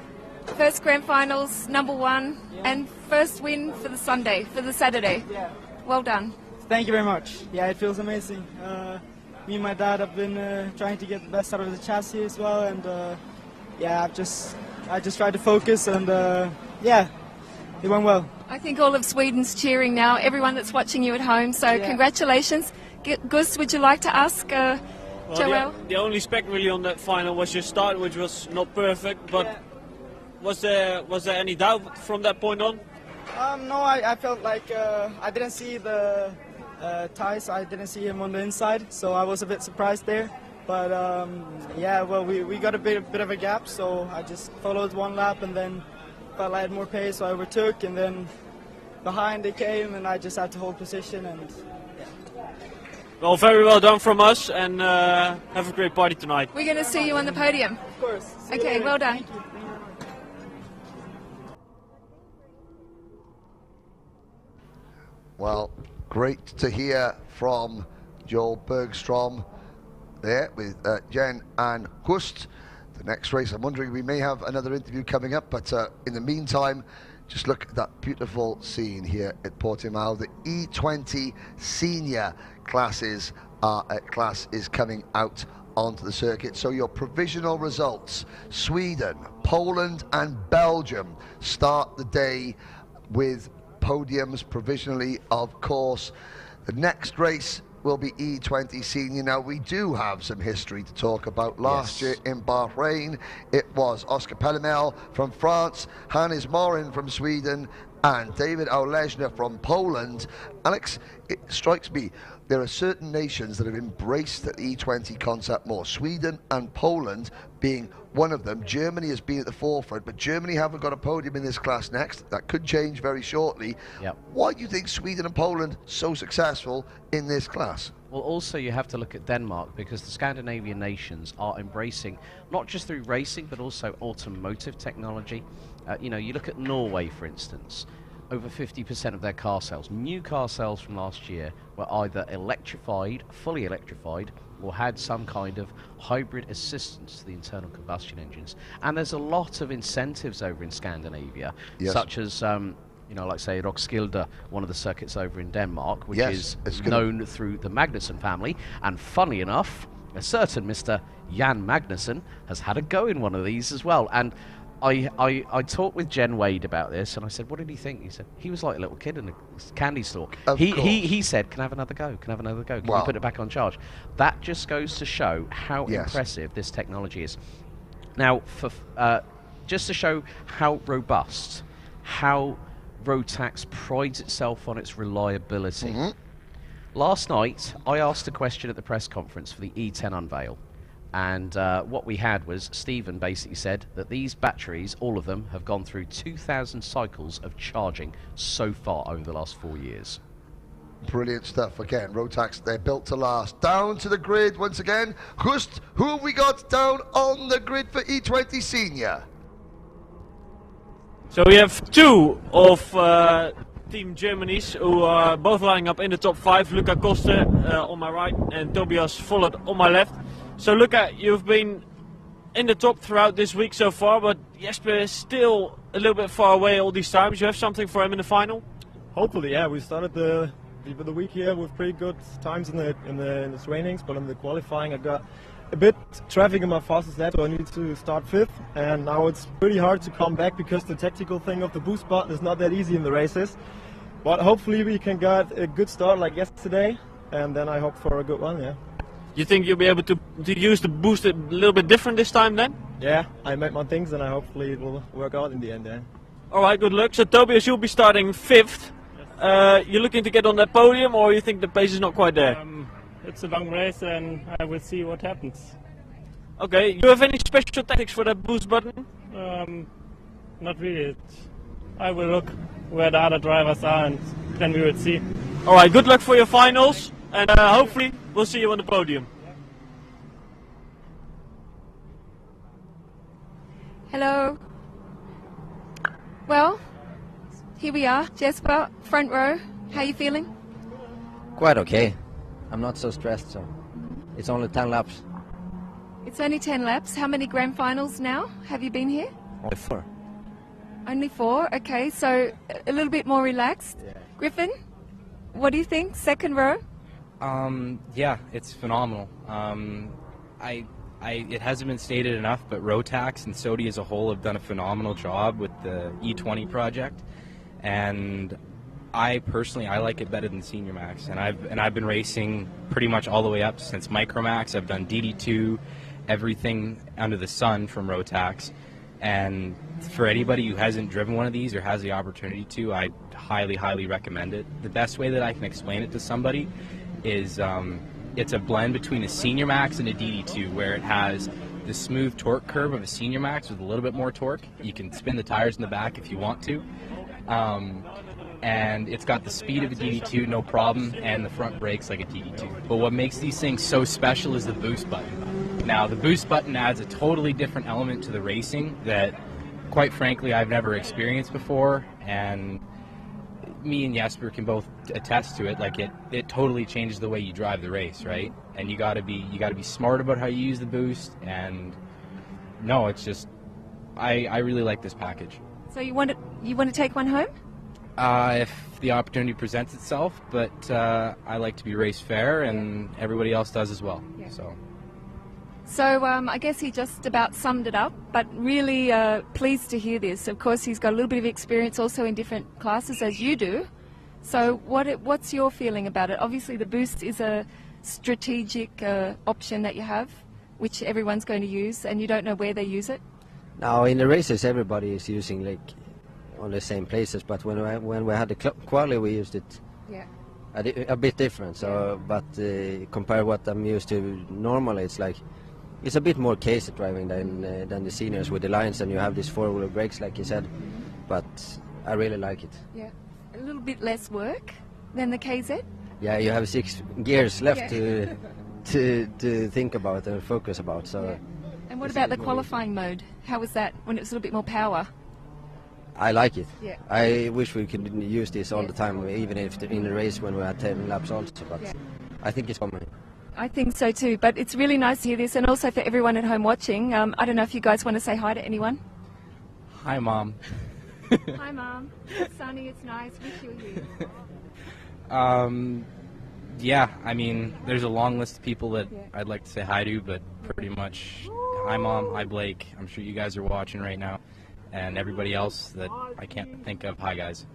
First Grand Finals, #1, and first win for the Saturday. Yeah. Well done. Thank you very much. Yeah, it feels amazing. Me and my dad have been trying to get the best out of the chassis as well, and yeah, I just tried to focus, and yeah, it went well. I think all of Sweden's cheering now, everyone that's watching you at home, so Yeah. Congratulations. Gus, would you like to ask Joel? The only spec really on that final was your start, which was not perfect, but Yeah. was there any doubt from that point on? No, I felt like I didn't see the Thijs, I didn't see him on the inside, so I was a bit surprised there. But yeah, well, we got a bit of a gap, so I just followed one lap and then felt I had more pace, so I overtook, and then behind they came, and I just had to hold position, and yeah. Well, very well done from us, and have a great party tonight. We're going to see you on the podium. Of course. See you Okay, later. well done. Thank you. Well, great to hear from Joel Bergstrom there with Jen and Hust. The next race, I'm wondering, we may have another interview coming up, but in the meantime, just look at that beautiful scene here at Portimão. The E20 senior class is coming out onto the circuit. So your provisional results: Sweden, Poland and Belgium start the day with podiums provisionally, of course. The next race will be E20 Senior. Now, we do have some history to talk about. Last year in Bahrain, it was Oscar Pellemel from France, Hannes Morin from Sweden, and David Olejna from Poland. Alex, it strikes me, there are certain nations that have embraced the E20 concept more. Sweden and Poland being one of them. Germany has been at the forefront, but Germany haven't got a podium in this class next. That could change very shortly. Yep. Why do you think Sweden and Poland so successful in this class? Well, also you have to look at Denmark, because the Scandinavian nations are embracing, not just through racing, but also automotive technology. You know, you look at Norway, for instance. Over 50% of their car sales, new car sales from last year, were either electrified, fully electrified, or had some kind of hybrid assistance to the internal combustion engines. And there's a lot of incentives over in Scandinavia, Yes. such as you know, like say Roskilde, one of the circuits over in Denmark, which Yes, it's is good. known through the Magnussen family. And funny enough, a certain Mr. Jan Magnussen has had a go in one of these as well. And I talked with Jen Wade about this, and I said, what did he think? He said, he was like a little kid in a candy store. Of course. He said, can I have another go? Can I have another go? Can Wow. you put it back on charge? That just goes to show how Yes. impressive this technology is. Now, for just to show how robust, how Rotax prides itself on its reliability. Last night, I asked a question at the press conference for the E10 unveil. And what we had was Stephen basically said that these batteries, all of them, have gone through 2,000 cycles of charging so far over the last 4 years. Brilliant stuff. Again, Rotax, they're built to last. Down to the grid once again. Hust, who have we got down on the grid for E20 Senior? So we have two of Team Germany's, who are both lining up in the top 5. Luca Costa on my right and Tobias Vollert on my left. So Luca, you've been in the top throughout this week so far, but Jesper is still a little bit far away all these times. You have something for him in the final? Hopefully, yeah. We started the week here with pretty good times in the trainings, but in the qualifying I got a bit traffic in my fastest lap, so I need to start 5th, and now it's pretty hard to come back because the tactical thing of the boost button is not that easy in the races. But hopefully we can get a good start like yesterday, and then I hope for a good one, yeah. You think you'll be able to use the boost a little bit different this time then? Yeah, I made my things and hopefully it will work out in the end, yeah. Alright, good luck. So Tobias, you'll be starting 5th. You're looking to get on that podium, or you think the pace is not quite there? It's a long race and I will see what happens. Okay, you have any special tactics for that boost button? Not really. I will look where the other drivers are and then we will see. Alright, good luck for your finals, and hopefully we'll see you on the podium. Hello. Well, here we are, Jesper, front row. How are you feeling? Quite okay. I'm not so stressed, so it's only 10 laps. It's only 10 laps. How many grand finals now have you been here? Only 4. Only 4, okay, so a little bit more relaxed. Yeah. Griffin, what do you think? Second row? Yeah, it's phenomenal. It hasn't been stated enough, but Rotax and Sodi as a whole have done a phenomenal job with the E20 project, and I personally like it better than Senior Max, and I've been racing pretty much all the way up since Micromax. I've done DD2, everything under the sun from Rotax, and for anybody who hasn't driven one of these or has the opportunity to, I highly recommend it. The best way that I can explain it to somebody is it's a blend between a Senior Max and a DD2, where it has the smooth torque curve of a Senior Max with a little bit more torque. You can spin the tires in the back if you want to. And it's got the speed of a DD2, no problem, and the front brakes like a DD2. But what makes these things so special is the boost button. Now, the boost button adds a totally different element to the racing that, quite frankly, I've never experienced before, and me and Jesper can both attest to it. Like, it totally changes the way you drive the race, right? And you gotta be smart about how you use the boost, and no, it's just, I really like this package. So you want to take one home? If the opportunity presents itself, but I like to be race fair, and everybody else does as well. Yeah. So I guess he just about summed it up, but really pleased to hear this. Of course, he's got a little bit of experience also in different classes, as you do. So what's your feeling about it? Obviously, the boost is a strategic option that you have, which everyone's going to use, and you don't know where they use it. Now, in the races, everybody is using like on the same places, but when we had the quali, we used it a bit different. So, but compared what I'm used to normally, it's a bit more case driving than the seniors with the lines, and you have these four-wheel brakes, like you said. But I really like it. Yeah, a little bit less work than the KZ. Yeah, you have 6 gears left to think about and focus about. So. Yeah. And what about the qualifying mode? How was that when it was a little bit more power? I like it. Yeah. I wish we could use this all the time, even if in the race when we had 10 laps also, but I think it's coming. I think so too, but it's really nice to hear this, and also for everyone at home watching. I don't know if you guys want to say hi to anyone. Hi, Mom. Hi, Mom. It's sunny, it's nice. Wish you were here. Yeah, I mean, there's a long list of people that I'd like to say hi to, but pretty much, hi Mom, hi Blake, I'm sure you guys are watching right now, and everybody else that I can't think of, hi guys.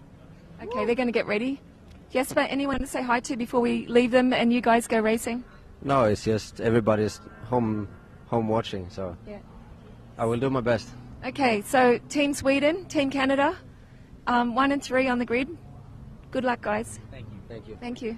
Okay, they're going to get ready. Jesper, anyone to say hi to before we leave them and you guys go racing? No, it's just everybody's home watching, so I will do my best. Okay, so Team Sweden, Team Canada, 1 and 3 on the grid. Good luck, guys. Thank you. Thank you. Thank you.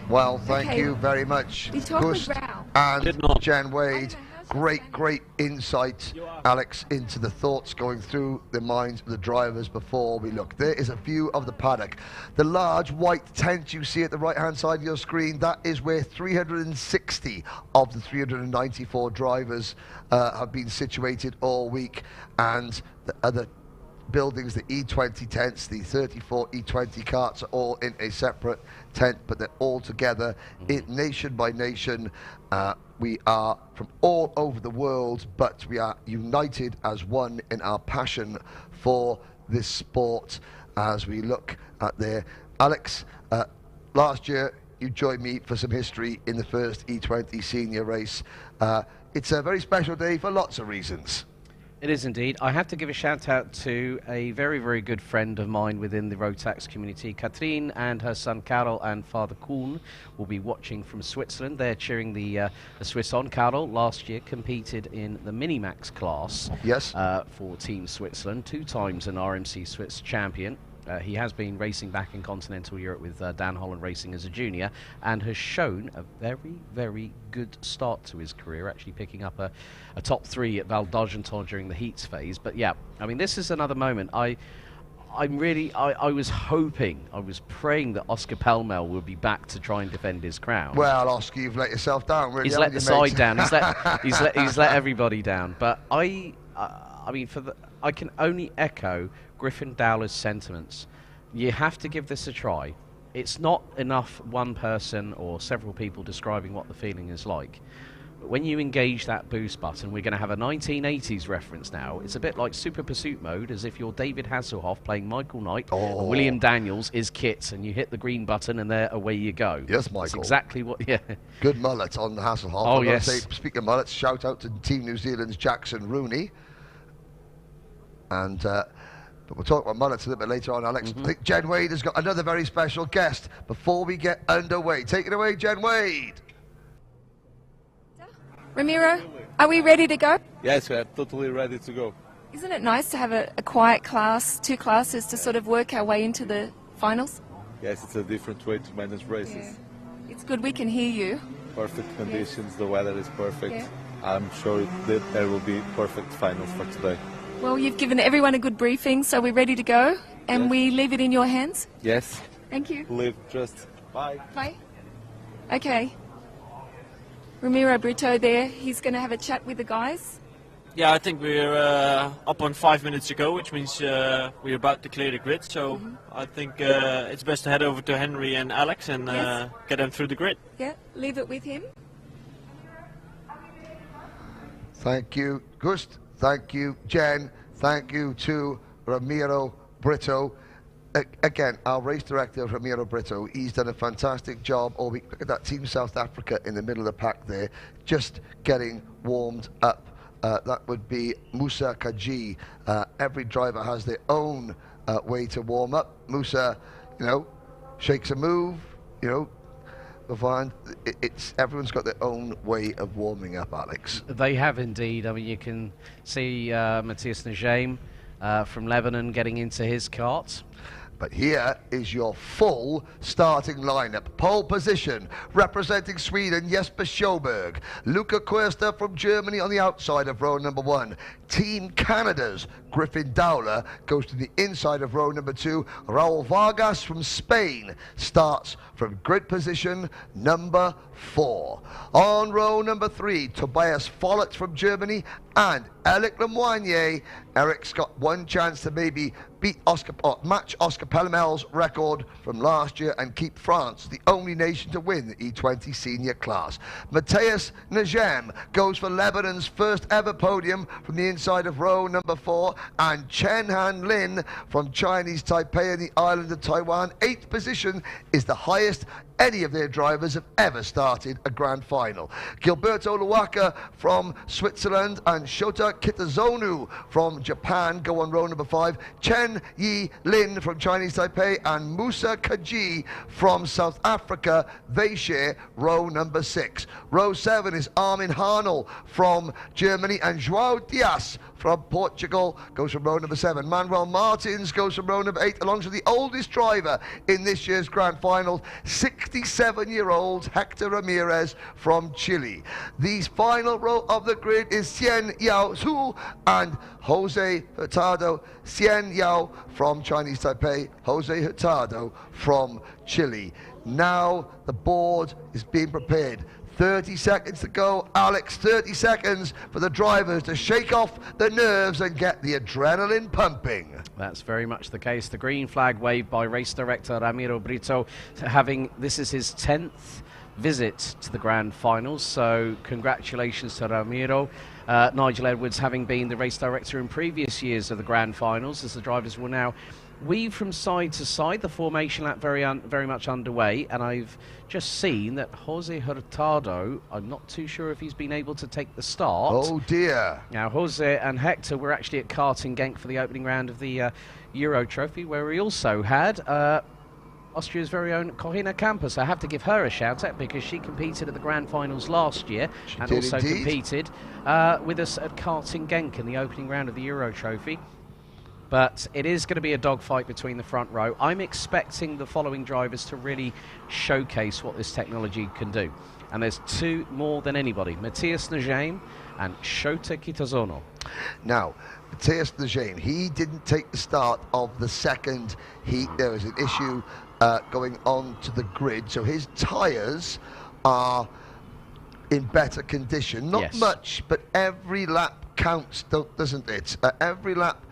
Well, thank you very much, Gust and Jen Wade. Great insight, Alex, into the thoughts going through the minds of the drivers before we look. There is a view of the paddock. The large white tent you see at the right-hand side of your screen, that is where 360 of the 394 drivers have been situated all week. And the other buildings, the E20 tents, the 34 E20 carts are all in a separate tent, but they're all together nation by nation. We are from all over the world, but we are united as one in our passion for this sport. As we look at there, Alex, last year you joined me for some history in the first E20 senior race. It's a very special day for lots of reasons. It is indeed. I have to give a shout out to a very, very good friend of mine within the Rotax community. Katrine and her son Karel and father Kuhn will be watching from Switzerland. They're cheering the Swiss on. Karel last year competed in the Mini-Max class for Team Switzerland, 2 times an RMC Swiss champion. He has been racing back in continental Europe with Dan Holland Racing as a junior, and has shown a very, very good start to his career, actually picking up a top 3 at Val d'Argenton during the heats phase. But yeah, I mean, this is another moment. I was hoping, I was praying that Oscar Pelmel would be back to try and defend his crown. Well, Oscar, you've let yourself down, really. He's let the side down. He's let everybody down. But I mean, I can only echo Griffin Dowler's sentiments. You have to give this a try. It's not enough one person or several people describing what the feeling is like. But when you engage that boost button, we're going to have a 1980s reference now. It's a bit like Super Pursuit mode, as if you're David Hasselhoff playing Michael Knight, and William Daniels is Kit, and you hit the green button and there away you go. Yes, Michael. That's exactly what, yeah. Good mullet on the Hasselhoff. Oh, yes. Speaking of mullets, shout out to Team New Zealand's Jackson Rooney. And but we'll talk about mullets a little bit later on, Alex. I think Jen Wade has got another very special guest before we get underway. Take it away, Jen Wade. Ramiro, are we ready to go? Yes, we are totally ready to go. Isn't it nice to have a quiet class, 2 classes to sort of work our way into the finals? Yes, it's a different way to manage races. Yeah. It's good we can hear you. Perfect conditions, the weather is perfect. Yeah. I'm sure that there will be perfect finals for today. Well, you've given everyone a good briefing, so we're ready to go, and we leave it in your hands. Yes. Thank you. Leave just. Bye. Bye. Okay. Ramiro Brito there, he's going to have a chat with the guys. Yeah, I think we're up on 5 minutes to go, which means we're about to clear the grid. So I think it's best to head over to Henry and Alex and get them through the grid. Yeah, leave it with him. Thank you, Gust. Thank you, Jen. Thank you to Ramiro Brito. Again, our race director, Ramiro Brito, he's done a fantastic job all week. Look at that, Team South Africa in the middle of the pack there, just getting warmed up. That would be Musa Kaji. Every driver has their own way to warm up. Musa, shakes a move, everyone's got their own way of warming up, Alex. They have indeed. I mean, you can see Matthias Najem from Lebanon getting into his kart. But here is your full starting lineup. Pole position, representing Sweden, Jesper Sjöberg. Luca Cuesta from Germany on the outside of row number 1. Team Canada's Griffin Dowler goes to the inside of row number 2. Raul Vargas from Spain starts from grid position number 4. On row number 3, Tobias Follett from Germany and Eric Lemoynier. Eric's got one chance to maybe match Oscar Pellemel's record from last year and keep France the only nation to win the E20 senior class. Matthias Najem goes for Lebanon's first ever podium from the inside of row number 4, and Chen Han Lin from Chinese Taipei in the island of Taiwan. 8th position is the highest any of their drivers have ever started a grand final. Gilberto Luaka from Switzerland and Shota Kitazonu from Japan go on row number 5. Chen Yi Lin from Chinese Taipei and Musa Kaji from South Africa, they share row number 6. Row 7 is Armin Harnell from Germany and João Dias from Portugal goes from row number 7. Manuel Martins goes from row number 8 alongside the oldest driver in this year's grand final, 67-year-old Hector Ramirez from Chile. The final row of the grid is Xian Yao Zhu and Jose Hurtado. Xian Yao from Chinese Taipei, Jose Hurtado from Chile. Now the board is being prepared. 30 seconds to go. Alex, 30 seconds for the drivers to shake off the nerves and get the adrenaline pumping. That's very much the case. The green flag waved by race director Ramiro Brito, this is his 10th visit to the Grand Finals, so congratulations to Ramiro. Nigel Edwards having been the race director in previous years of the Grand Finals, as the drivers will now weave from side to side. The formation lap very much underway, and I've just seen that Jose Hurtado, I'm not too sure if he's been able to take the start. Oh dear. Now Jose and Hector were actually at karting Genk for the opening round of the Euro Trophy, where we also had Austria's very own Corina Campos. I have to give her a shout out because she competed at the Grand Finals last year and also competed with us at karting Genk in the opening round of the Euro Trophy. But it is going to be a dogfight between the front row. I'm expecting the following drivers to really showcase what this technology can do. And there's two more than anybody, Matthias Najim and Shota Kitazono. Now, Matthias Najim, he didn't take the start of the second heat. There was an issue going on to the grid, so his tyres are in better condition. Not much, but every lap counts, doesn't it? Every lap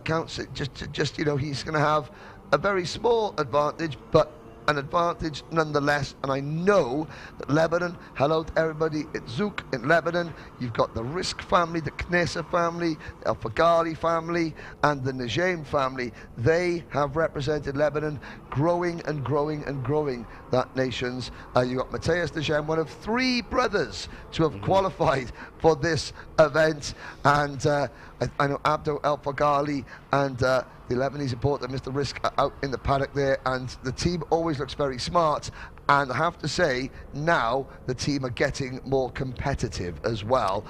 counts. It just you know, he's going to have a very small advantage, but an advantage nonetheless. And I know that Lebanon, hello to everybody at Zouk in Lebanon, you've got the Risk family, the Knessa family, the Al Faghali family, and the Najim family. They have represented Lebanon, growing and growing and growing that nations. You got Matthias Najim, one of 3 brothers to have qualified for this event, and I know Abdo Al Faghali and the Lebanese importer, Mr. Risk, are out in the paddock there, and the team always looks very smart. And I have to say, now the team are getting more competitive as well.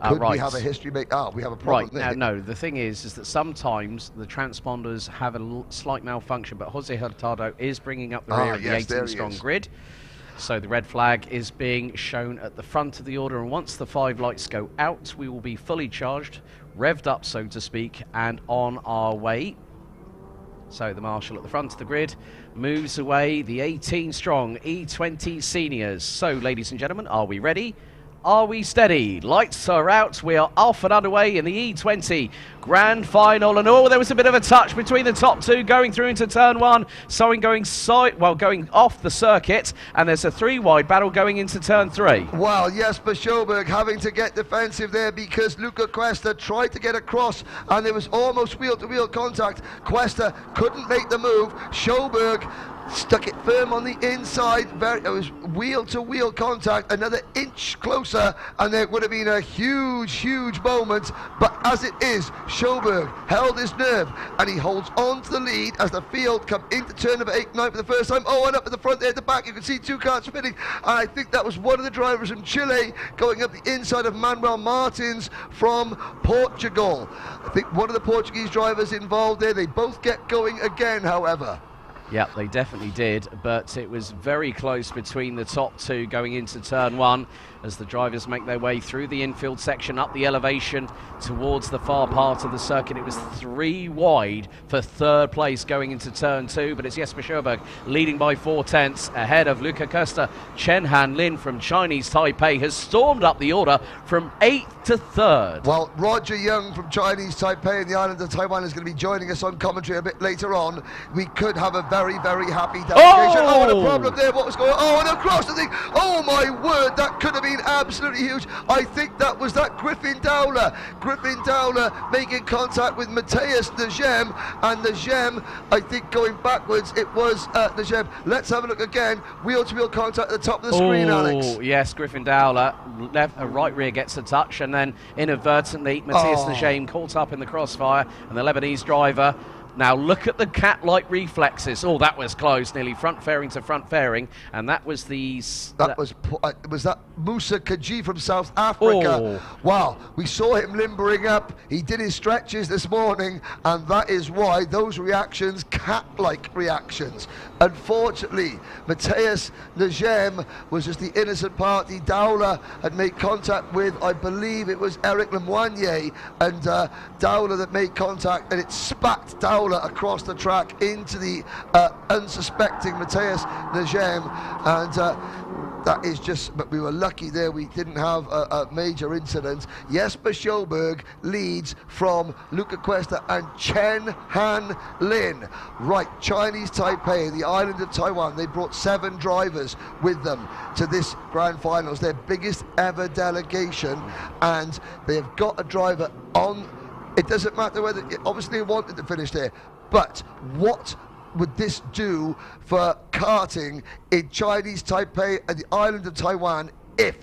Could we have a history make? We have a problem there. No, the thing is that sometimes the transponders have a slight malfunction, but Jose Hurtado is bringing up the rear of the 18-strong grid. So the red flag is being shown at the front of the order, and once the 5 lights go out, we will be fully charged, revved up, so to speak, and on our way. So the marshal at the front of the grid moves away the 18-strong E20 seniors. So, ladies and gentlemen, are we ready? Are we steady? Lights are out. We are off and underway in the E20 Grand Final. And there was a bit of a touch between the top 2 going through into turn 1. Someone going going off the circuit. And there's a 3-wide battle going into turn 3. Well, Jesper Sjoberg having to get defensive there because Luca Cuesta tried to get across and there was almost wheel-to-wheel contact. Cuesta couldn't make the move. Sjoberg stuck it firm on the inside. It was wheel-to-wheel contact, another inch closer, and there would have been a huge moment. But as it is, Sjoberg held his nerve, and he holds on to the lead as the field come into turn number 8, 9 for the first time. Oh, and up at the front there at the back, you can see 2 cars spinning. And I think that was one of the drivers from Chile going up the inside of Manuel Martins from Portugal. I think one of the Portuguese drivers involved there. They both get going again, however. Yeah, they definitely did, but it was very close between the top 2 going into turn 1 as the drivers make their way through the infield section, up the elevation towards the far part of the circuit. It was 3 wide for 3rd place going into turn 2, but it's Jesper Sjoberg leading by 4/10 ahead of Luca Cuesta. Chen Han Lin from Chinese Taipei has stormed up the order from 8th to 3rd. Well, Roger Young from Chinese Taipei in the island of Taiwan is going to be joining us on commentary a bit later on. We could have a very, very happy delegation. Oh, what a problem there. What was going on? Oh, and across the thing. Oh, my word. That could have been absolutely huge. I think that was Griffin Dowler. Griffin Dowler making contact with Matthias Najim. And Najim, I think, going backwards, it was Najim. Let's have a look again. Wheel-to-wheel contact at the top of the screen, Alex. Oh, yes, Griffin Dowler. Right rear gets a touch, and then inadvertently, Matthias Najim caught up in the crossfire, and the Lebanese driver. Now look at the cat-like reflexes. Oh, that was close, nearly front fairing to front fairing, and that was the... was that Musa Kaji from South Africa. Oh. Wow, we saw him limbering up. He did his stretches this morning, and that is why those reactions, cat-like reactions. Unfortunately, Matthias Najim was just the innocent party. Dowler had made contact with, I believe it was Eric Lemoynier, and Dowler that made contact, and it spat Dowler across the track into the unsuspecting Matthias Najim, and That is just, but we were lucky there we didn't have a major incident. Jesper Sjöberg leads from Luca Cuesta and Chen Han Lin. Right, Chinese Taipei, the island of Taiwan, they brought 7 drivers with them to this Grand Finals, their biggest ever delegation, and they've got a driver on. It doesn't matter whether, obviously they wanted to finish there, but what would this do for karting in Chinese Taipei and the island of Taiwan if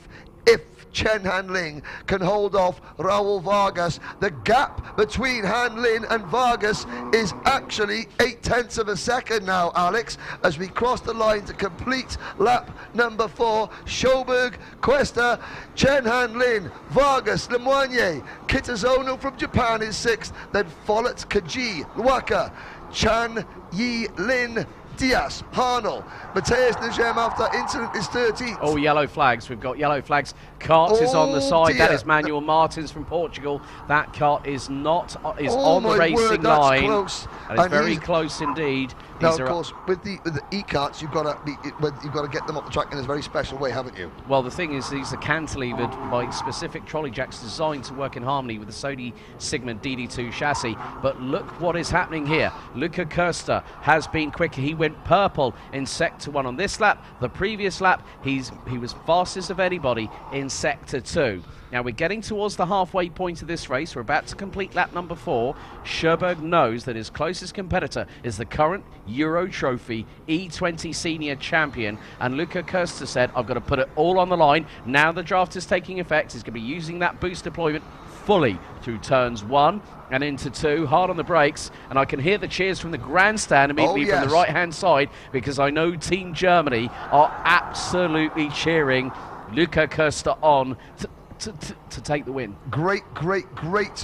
Chen Hanling can hold off Raul Vargas? The gap between Hanlin and Vargas is actually 0.8 of a second now, Alex, as we cross the line to complete lap number 4. Sjöberg, Cuesta, Chen Hanlin, Vargas, Lemoyne, Kitazono from Japan is 6th, then Follett, Kaji, Waka, Chan, Yi, Lin, Diaz, Harnell, Matthias Nagem after incident is 13th. Oh, yellow flags. We've got yellow flags. Kart is on the side. That is Manuel Martins from Portugal. That kart is not on the racing line. Close. And it's very close indeed. Now, of course, with the e-karts, you've got to get them up the track in a very special way, haven't you? Well, the thing is, these are cantilevered by specific trolley jacks designed to work in harmony with the Sony Sigma DD2 chassis. But look what is happening here. Luca Cuesta has been quicker. He went purple in Sector 1 on this lap. The previous lap, he was fastest of anybody in Sector 2. Now we're getting towards the halfway point of this race. We're about to complete lap number 4. Sjöberg knows that his closest competitor is the current Euro Trophy E20 Senior Champion. And Luca Cuesta said, I've got to put it all on the line. Now the draft is taking effect. He's going to be using that boost deployment fully through turns 1 and into 2, hard on the brakes, and I can hear the cheers from the grandstand immediately from the right-hand side, because I know Team Germany are absolutely cheering Luca Cuesta on to take the win. Great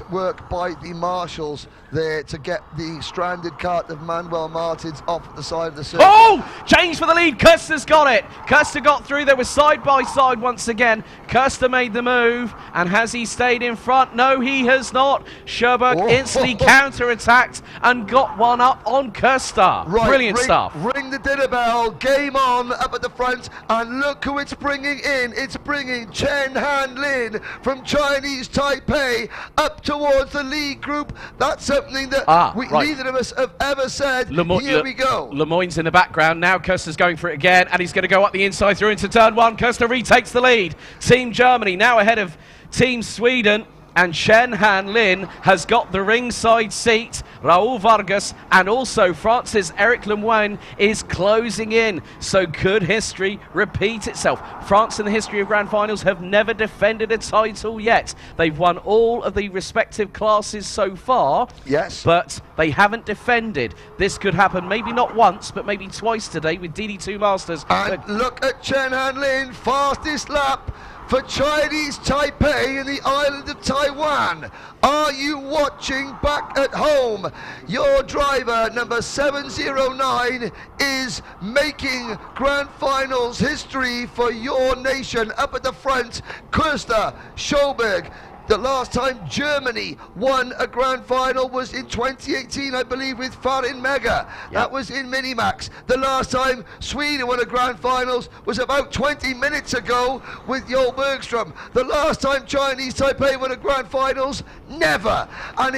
work by the marshals there to get the stranded kart of Manuel Martins off the side of the circuit. Oh! Change for the lead. Cuesta's got it. Cuesta got through. They were side by side once again. Cuesta made the move, and has he stayed in front? No, he has not. Sjöberg instantly counter-attacked and got one up on Cuesta. Right, brilliant stuff. Ring the dinner bell. Game on up at the front, and look who it's bringing in. It's bringing Chen Han Lin from Chinese Taipei up towards the lead group. That's something that neither of us have ever said. Here we go. Lemoyne's in the background. Now Cuesta's going for it again, and he's going to go up the inside through into turn 1. Cuesta retakes the lead. Team Germany now ahead of Team Sweden. And Chen Han Lin has got the ringside seat. Raul Vargas and also France's Eric Lemoyne is closing in. So could history repeat itself? France in the history of Grand Finals have never defended a title yet. They've won all of the respective classes so far. Yes. But they haven't defended. This could happen maybe not once, but maybe twice today with DD2 Masters. And look at Chen Han Lin, fastest lap for Chinese Taipei in the island of Taiwan. Are you watching back at home? Your driver, number 709, is making Grand Finals history for your nation. Up at the front, Cuesta, Sjöberg. The last time Germany won a Grand Final was in 2018, I believe, with Farin Mega. Yep. That was in Minimax. The last time Sweden won a Grand Finals was about 20 minutes ago with Jo Bergström. The last time Chinese Taipei won a Grand Finals, never. And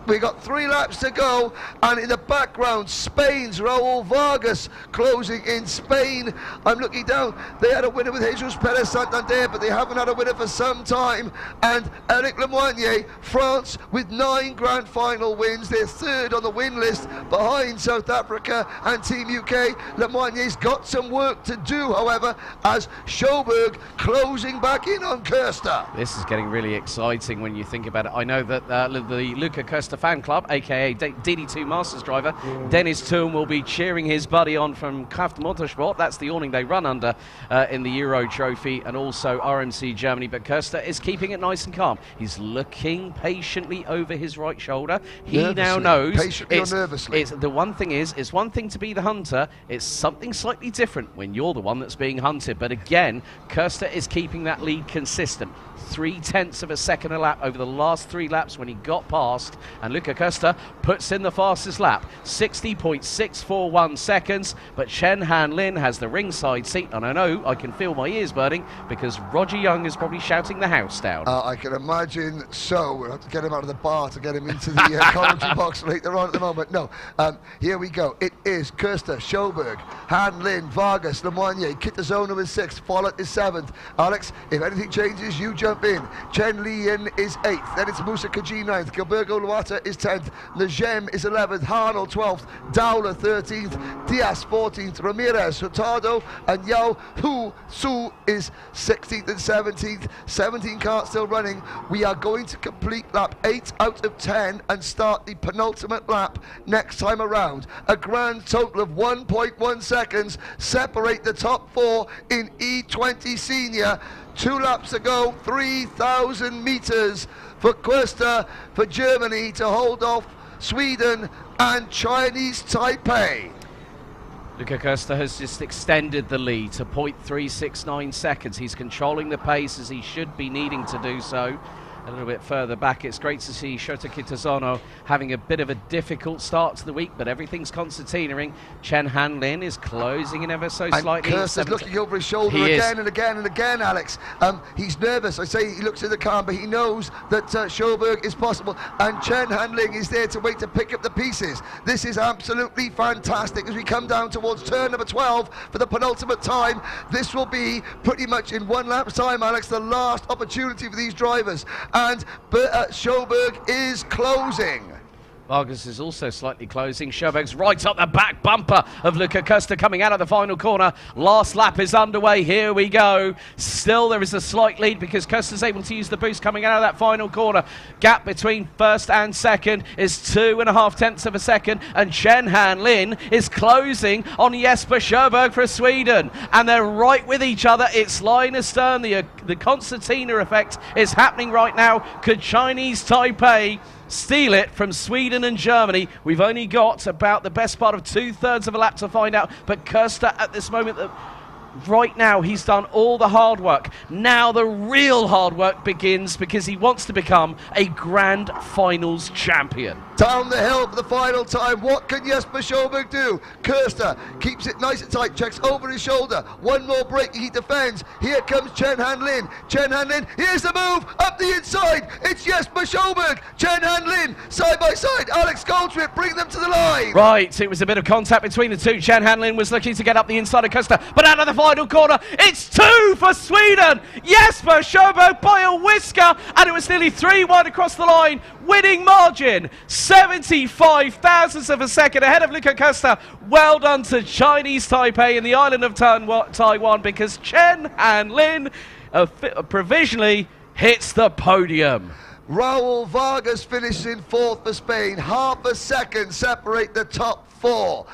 we got 3 laps to go, and in the background, Spain's Raul Vargas closing in Spain. I'm looking down. They had a winner with Jesus Perez Santander, but they haven't had a winner for some time. And Eric Lemoyne, France, with 9 Grand Final wins. They're 3rd on the win list behind South Africa and Team UK. Lemoyne's got some work to do, however, as Sjöberg closing back in on Cuesta. This is getting really exciting when you think about it. I know that the Luca Cuesta fan club, aka DD2 Masters driver Dennis Thun, will be cheering his buddy on from Kraft Motorsport. That's the awning they run under in the Euro Trophy, and also RMC Germany. But Cuesta is keeping it nice and calm. He's looking patiently over his right shoulder. He now knows. Patiently or nervously? The one thing is, it's one thing to be the hunter. It's something slightly different when you're the one that's being hunted. But again, Cuesta is keeping that lead consistent. 0.3 of a second a lap over the last 3 laps when he got past and Luca Costa puts in the fastest lap, 60.641 seconds, but Chen Han Lin has the ringside seat, and I know I can feel my ears burning because Roger Young is probably shouting the house down. I can imagine so. We'll have to get him out of the bar to get him into the commentary box later on at the moment. No, here we go. It is Kirsta, Schoberg, Han Lin, Vargas, Lemoyne, Kitazona is 6th, Follett is 7th. Alex, if anything changes, you jump in. Chen Lian is 8th, then it's Musa Kaji 9th, Gilberto Luata is 10th, Najem is 11th, Harnell 12th, Dowler 13th, Diaz 14th, Ramirez, Hurtado, and Yao Hu Su is 16th and 17th. 17 cars still running. We are going to complete lap 8 out of 10 and start the penultimate lap next time around. A grand total of 1.1 seconds separate the top 4 in E20 Senior. 2 laps to go, 3,000 meters for Questa for Germany to hold off Sweden and Chinese Taipei. Luca Costa has just extended the lead to 0.369 seconds. He's controlling the pace as he should be needing to do so. A little bit further back, it's great to see Shota Kitazono having a bit of a difficult start to the week, but everything's concertinaing. Chen Han Lin is closing in ever so slightly. And Kirst is looking over his shoulder again and again and again, Alex. He's nervous. I say he looks in the car, but he knows that Schoberg is possible. And Chen Han Lin is there to wait to pick up the pieces. This is absolutely fantastic as we come down towards turn number 12 for the penultimate time. This will be pretty much in 1 lap's time, Alex, the last opportunity for these drivers. And Schoberg is closing. Vargas is also slightly closing. Schoberg's right up the back bumper of Luca Costa coming out of the final corner. Last lap is underway. Here we go. Still there is a slight lead because Costa's able to use the boost coming out of that final corner. Gap between first and second is 2.5 tenths of a second, and Chen Han Lin is closing on Jesper Schoberg for Sweden, and they're right with each other. It's line astern. The concertina effect is happening right now. Could Chinese Taipei steal it from Sweden and Germany? We've only got about the best part of 2/3 of a lap to find out, but Kirsta at this moment, right now, he's done all the hard work. Now the real hard work begins because he wants to become a Grand Finals champion. Down the hill for the final time. What can Jesper Schoberg do? Kirsta keeps it nice and tight, checks over his shoulder. One more break, he defends. Here comes Chen Han Lin. Chen Han Lin, here's the move, up the inside. It's Jesper Schoberg. Chen Han Lin, side by side. Alex Goldschmidt, bring them to the line. Right, it was a bit of contact between the two. Chen Han Lin was looking to get up the inside of Kirsta, but out of the final corner, it's 2 for Sweden. Jesper Schoberg by a whisker, and it was nearly 3 wide across the line. Winning margin, 75 thousandths of a second ahead of Luca Costa. Well done to Chinese Taipei in the island of Taiwan, because Chen Han Lin provisionally hits the podium. Raul Vargas finishes in 4th for Spain. Half a second separate the top 4.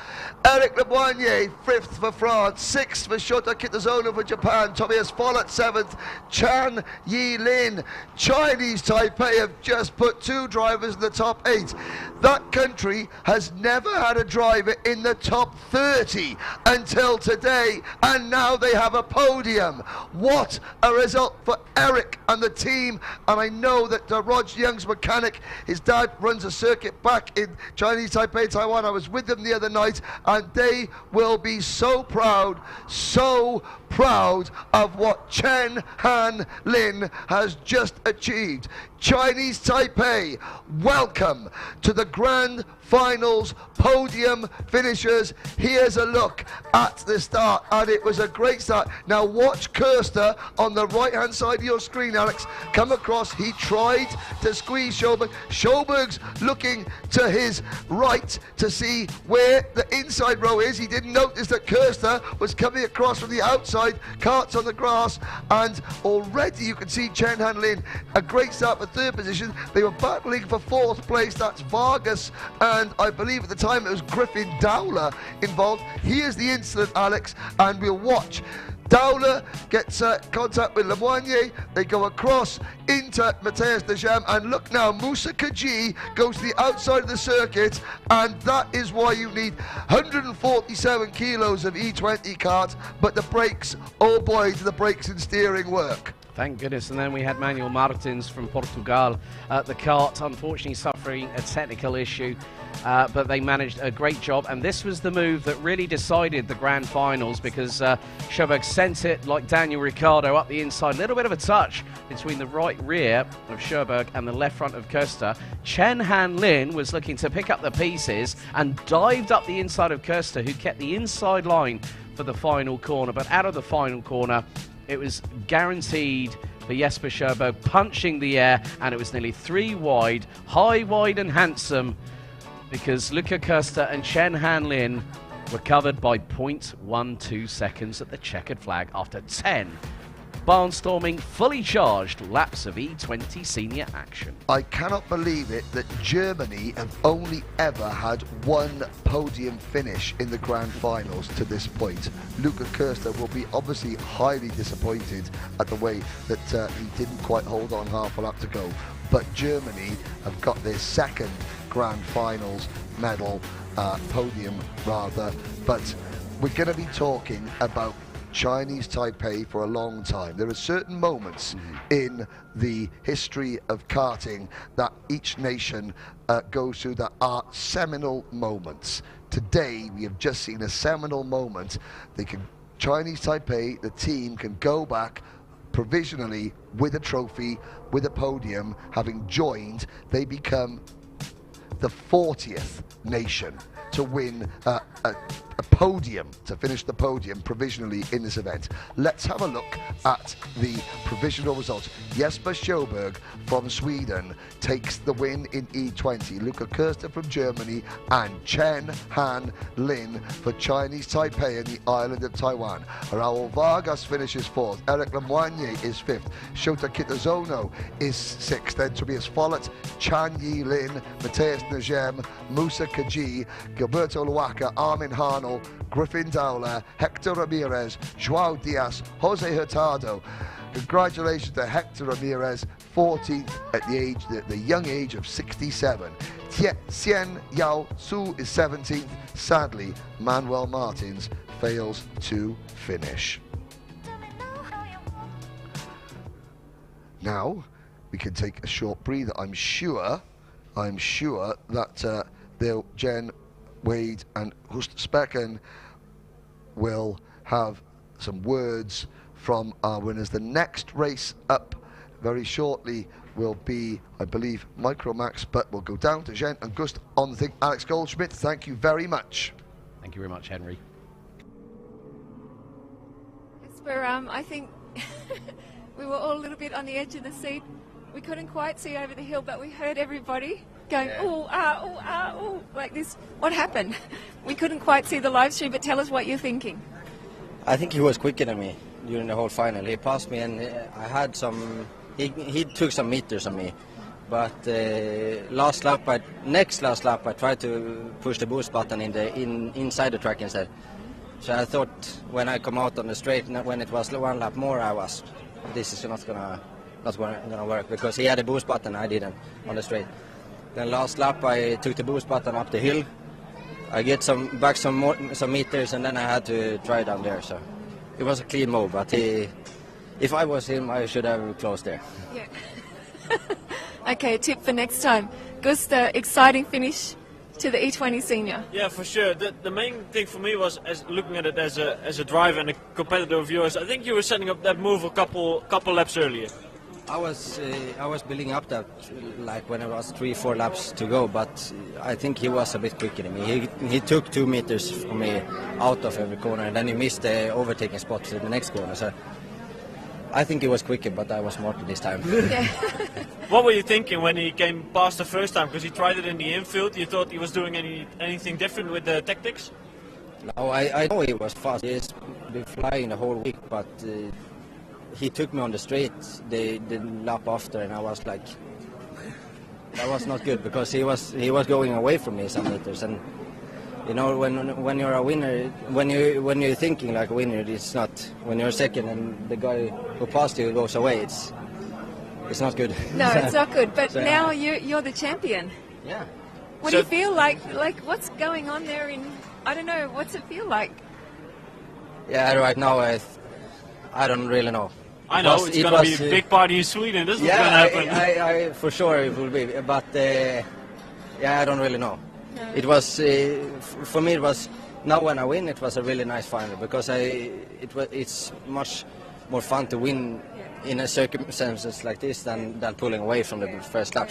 Eric Lemoyne, 5th for France. 6th for Shota Kitazono for Japan. Tobias Follett, 7th. Chan Yi Lin. Chinese Taipei have just put 2 drivers in the top 8. That country has never had a driver in the top 30 until today, and now they have a podium. What a result for Eric and the team. And I know that Rog Young's mechanic, his dad runs a circuit back in Chinese Taipei, Taiwan. I was with them the other night, and they will be so proud of what Chen Han Lin has just achieved. Chinese Taipei, welcome to the Grand Finals podium finishers. Here's a look at the start, and it was a great start. Now watch Kirsta on the right hand side of your screen, Alex, come across. He tried to squeeze Schoberg. Schoberg's looking to his right to see where the inside row is. He didn't notice that Kirsta was coming across from the outside. Karts on the grass, and already you can see Chen Han Lin, a great start for 3rd position. They were battling for 4th place. That's Vargas, and I believe at the time it was Griffin Dowler involved. Here's the incident, Alex, and we'll watch. Dowler gets contact with Lemoyne. They go across into Matthias Dejam, and look now, Musa Kaji goes to the outside of the circuit, and that is why you need 147 kilos of E20 kart. But the brakes, oh boy, do the brakes and steering work. Thank goodness. And then we had Manuel Martins from Portugal at the kart, unfortunately suffering a technical issue, but they managed a great job. And this was the move that really decided the Grand Finals, because Sjöberg sent it like Daniel Ricciardo up the inside. A little bit of a touch between the right rear of Sjöberg and the left front of Köster. Chen Han Lin was looking to pick up the pieces and dived up the inside of Köster, who kept the inside line for the final corner. But out of the final corner, it was guaranteed for Jesper Sjöberg, punching the air, and it was nearly 3 wide, high, wide and handsome, because Luca Köster and Chen Han Lin were covered by 0.12 seconds at the checkered flag after 10 barnstorming, fully charged laps of E20 senior action. I cannot believe it that Germany have only ever had one podium finish in the Grand Finals to this point. Luca Köster will be obviously highly disappointed at the way that he didn't quite hold on half a lap to go. But Germany have got their second Grand Finals medal, podium rather. But we're going to be talking about Chinese Taipei for a long time. There are certain moments in the history of karting that each nation goes through that are seminal moments. Today we have just seen a seminal moment. Chinese Taipei, the team, can go back provisionally with a trophy, with a podium, having joined. They become the 40th nation to win a podium, to finish the podium provisionally in this event. Let's have a look at the provisional results. Jesper Sjöberg from Sweden takes the win in E20. Luca Köster from Germany and Chen Han Lin for Chinese Taipei and the island of Taiwan. Raul Vargas finishes 4th. Eric Lemoyne is 5th. Shota Kitazono is 6th. Then Tobias Follett, Chan Yi Lin, Matthias Najem, Musa Kaji, Gilberto Luaca, Armin Harnell, Griffin Dowler, Hector Ramirez, Joao Diaz, Jose Hurtado. Congratulations to Hector Ramirez, 14th at the young age of 67. Xian Yao Su is 17th. Sadly, Manuel Martins fails to finish. Now we can take a short breather. I'm sure that Jen Wade and Hust Specken will have some words from our winners. The next race up very shortly will be, I believe, Micro Max, but we'll go down to Jen and Gust on the thing. Alex Goldschmidt, thank you very much. Thank you very much, Henry. Jesper, I think we were all a little bit on the edge of the seat. We couldn't quite see over the hill, but we heard everybody going, ooh, ah, ooh, ah, ooh, like this. What happened? We couldn't quite see the live stream, but tell us what you're thinking. I think he was quicker than me during the whole final. He passed me, and I had some. He took some meters on me, but next last lap, I tried to push the boost button inside the track instead. So I thought when I come out on the straight, when it was 1 lap more, this is not gonna work, because he had a boost button, I didn't on the straight. Then last lap I took the boost button up the hill. I get some meters, and then I had to try down there. So it was a clean move, but if I was him, I should have closed there. Yeah. Okay, tip for next time. Gusta, exciting finish to the E20 Senior. Yeah, for sure. The main thing for me was, as looking at it as a driver and a competitor of yours, I think you were setting up that move a couple laps earlier. I was building up that, like when it was 3-4 laps to go, but I think he was a bit quicker than me. He took 2 meters from me out of every corner, and then he missed the overtaking spot to the next corner. So I think he was quicker, but I was smarter this time. Yeah. What were you thinking when he came past the first time? Because he tried it in the infield. You thought he was doing anything different with the tactics? No, I know he was fast. He's been flying the whole week, but he took me on the straight the lap after, and I was like, that was not good, because he was going away from me some meters. And you know, when you're a winner, when you're thinking like a winner, it's not. When you're second and the guy who passed you goes away, it's not good. No, it's not good. But so, now you're the champion. Yeah. What do you feel like? Like, what's going on there? I don't know. What's it feel like? Yeah, right now I don't really know. I know, it's going to be a big party in Sweden. This is going to happen. I for sure it will be, but yeah, I don't really know. No. It was for me. It was now when I win. It was a really nice final because it's much more fun to win in a circumstances like this than pulling away from the first lap.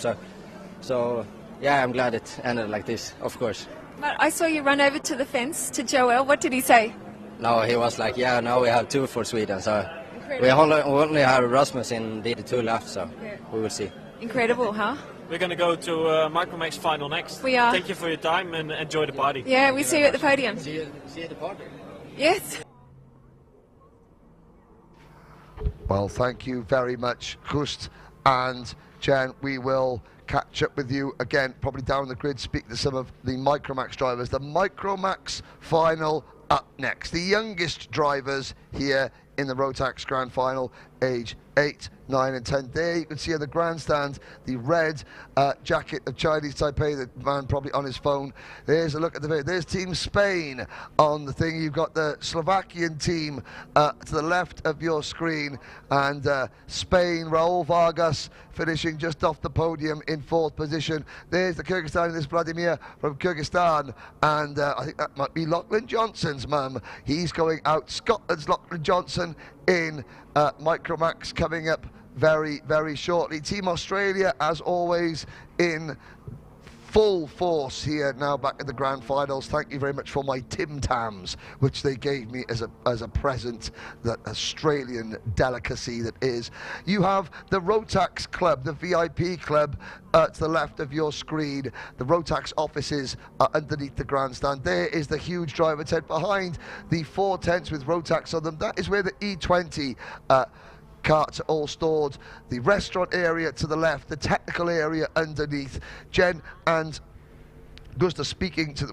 So yeah, I'm glad it ended like this. Of course. But I saw you run over to the fence to Joel. What did he say? No, he was like, yeah, now we have 2 for Sweden. So we only have Rasmus in DD2 left. So we will see. Incredible, huh? We're going to go to MicroMax final next. We are. Thank you for your time and enjoy the party. Yeah, we see you at the podium. See you at the party. Yes. Well, thank you very much, Gust and Jen. We will catch up with you again, probably down the grid, speak to some of the MicroMax drivers. The MicroMax final up next. The youngest drivers here in the Rotax Grand Final, age 8, 9 and 10. There you can see on the grandstand the red jacket of Chinese Taipei, the man probably on his phone. There's a look at the video. There's Team Spain on the thing. You've got the Slovakian team to the left of your screen, and Spain, Raul Vargas finishing just off the podium in 4th position. There's the Kyrgyzstan, this Vladimir from Kyrgyzstan, and I think that might be Lachlan Johnson's mum. He's going out. Scotland's Lachlan Johnson in MicroMax coming up very, very shortly. Team Australia, as always, in full force here now back at the Grand Finals. Thank you very much for my Tim Tams, which they gave me as a present, that Australian delicacy that is. You have the Rotax Club, the VIP Club, to the left of your screen. The Rotax offices are underneath the grandstand. There is the huge driver tent behind the 4 tents with Rotax on them. That is where the E20 carts are all stored. The restaurant area to the left, the technical area underneath. Jen and Gustav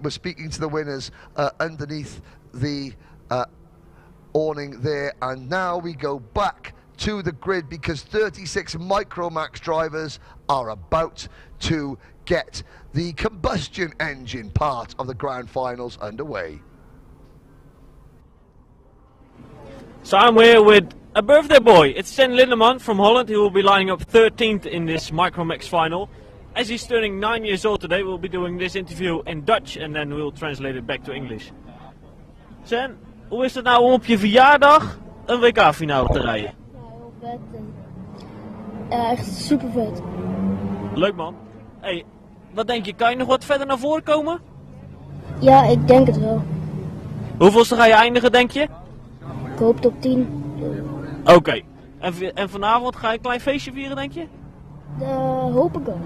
were speaking to the winners underneath the awning there, and now we go back to the grid because 36 MicroMax drivers are about to get the combustion engine part of the Grand Finals underway. So I'm here with a birthday boy. It's Sven Lindeman from Holland. He will be lining up 13th in this MicroMax final. As he's turning 9 years old today, we'll be doing this interview in Dutch and then we'll translate it back to English. Sven, hoe is het nou om op je verjaardag een WK-finale te rijden? Ja, heel vet. Ja, echt super vet. Leuk man. Hey, wat denk je? Kan je nog wat verder naar voren komen? Ja, ik denk het wel. Hoeveelste ga je eindigen, denk je? Ik hoop top 10. Oké. En vanavond ga je een klein feestje vieren, denk je? Hoop ik wel.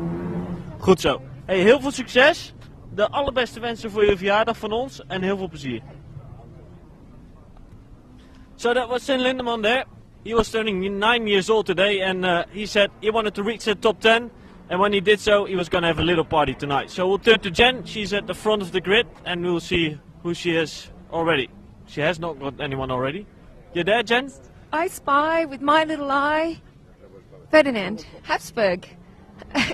Goed zo. Hey, heel veel succes. De allerbeste wensen voor je verjaardag van ons en heel veel plezier. So that was Sven Lindeman there. He was turning 9 years old today and he said he wanted to reach the top 10. And when he did so, he was going to have a little party tonight. So we'll turn to Jen. She's at the front of the grid and we'll see who she is already. She has not got anyone already. You there, Jen? I spy with my little eye Ferdinand Habsburg.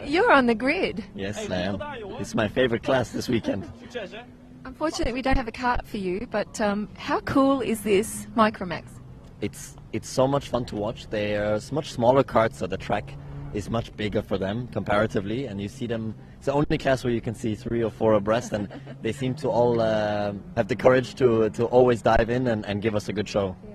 You're on the grid. Yes, I am. It's my favorite class this weekend. Unfortunately, we don't have a kart for you, but how cool is this MicroMax? It's so much fun to watch. There's much smaller karts, so the track is much bigger for them comparatively, and you see them. It's the only class where you can see 3 or 4 abreast, and they seem to all have the courage to always dive in and give us a good show. Yeah.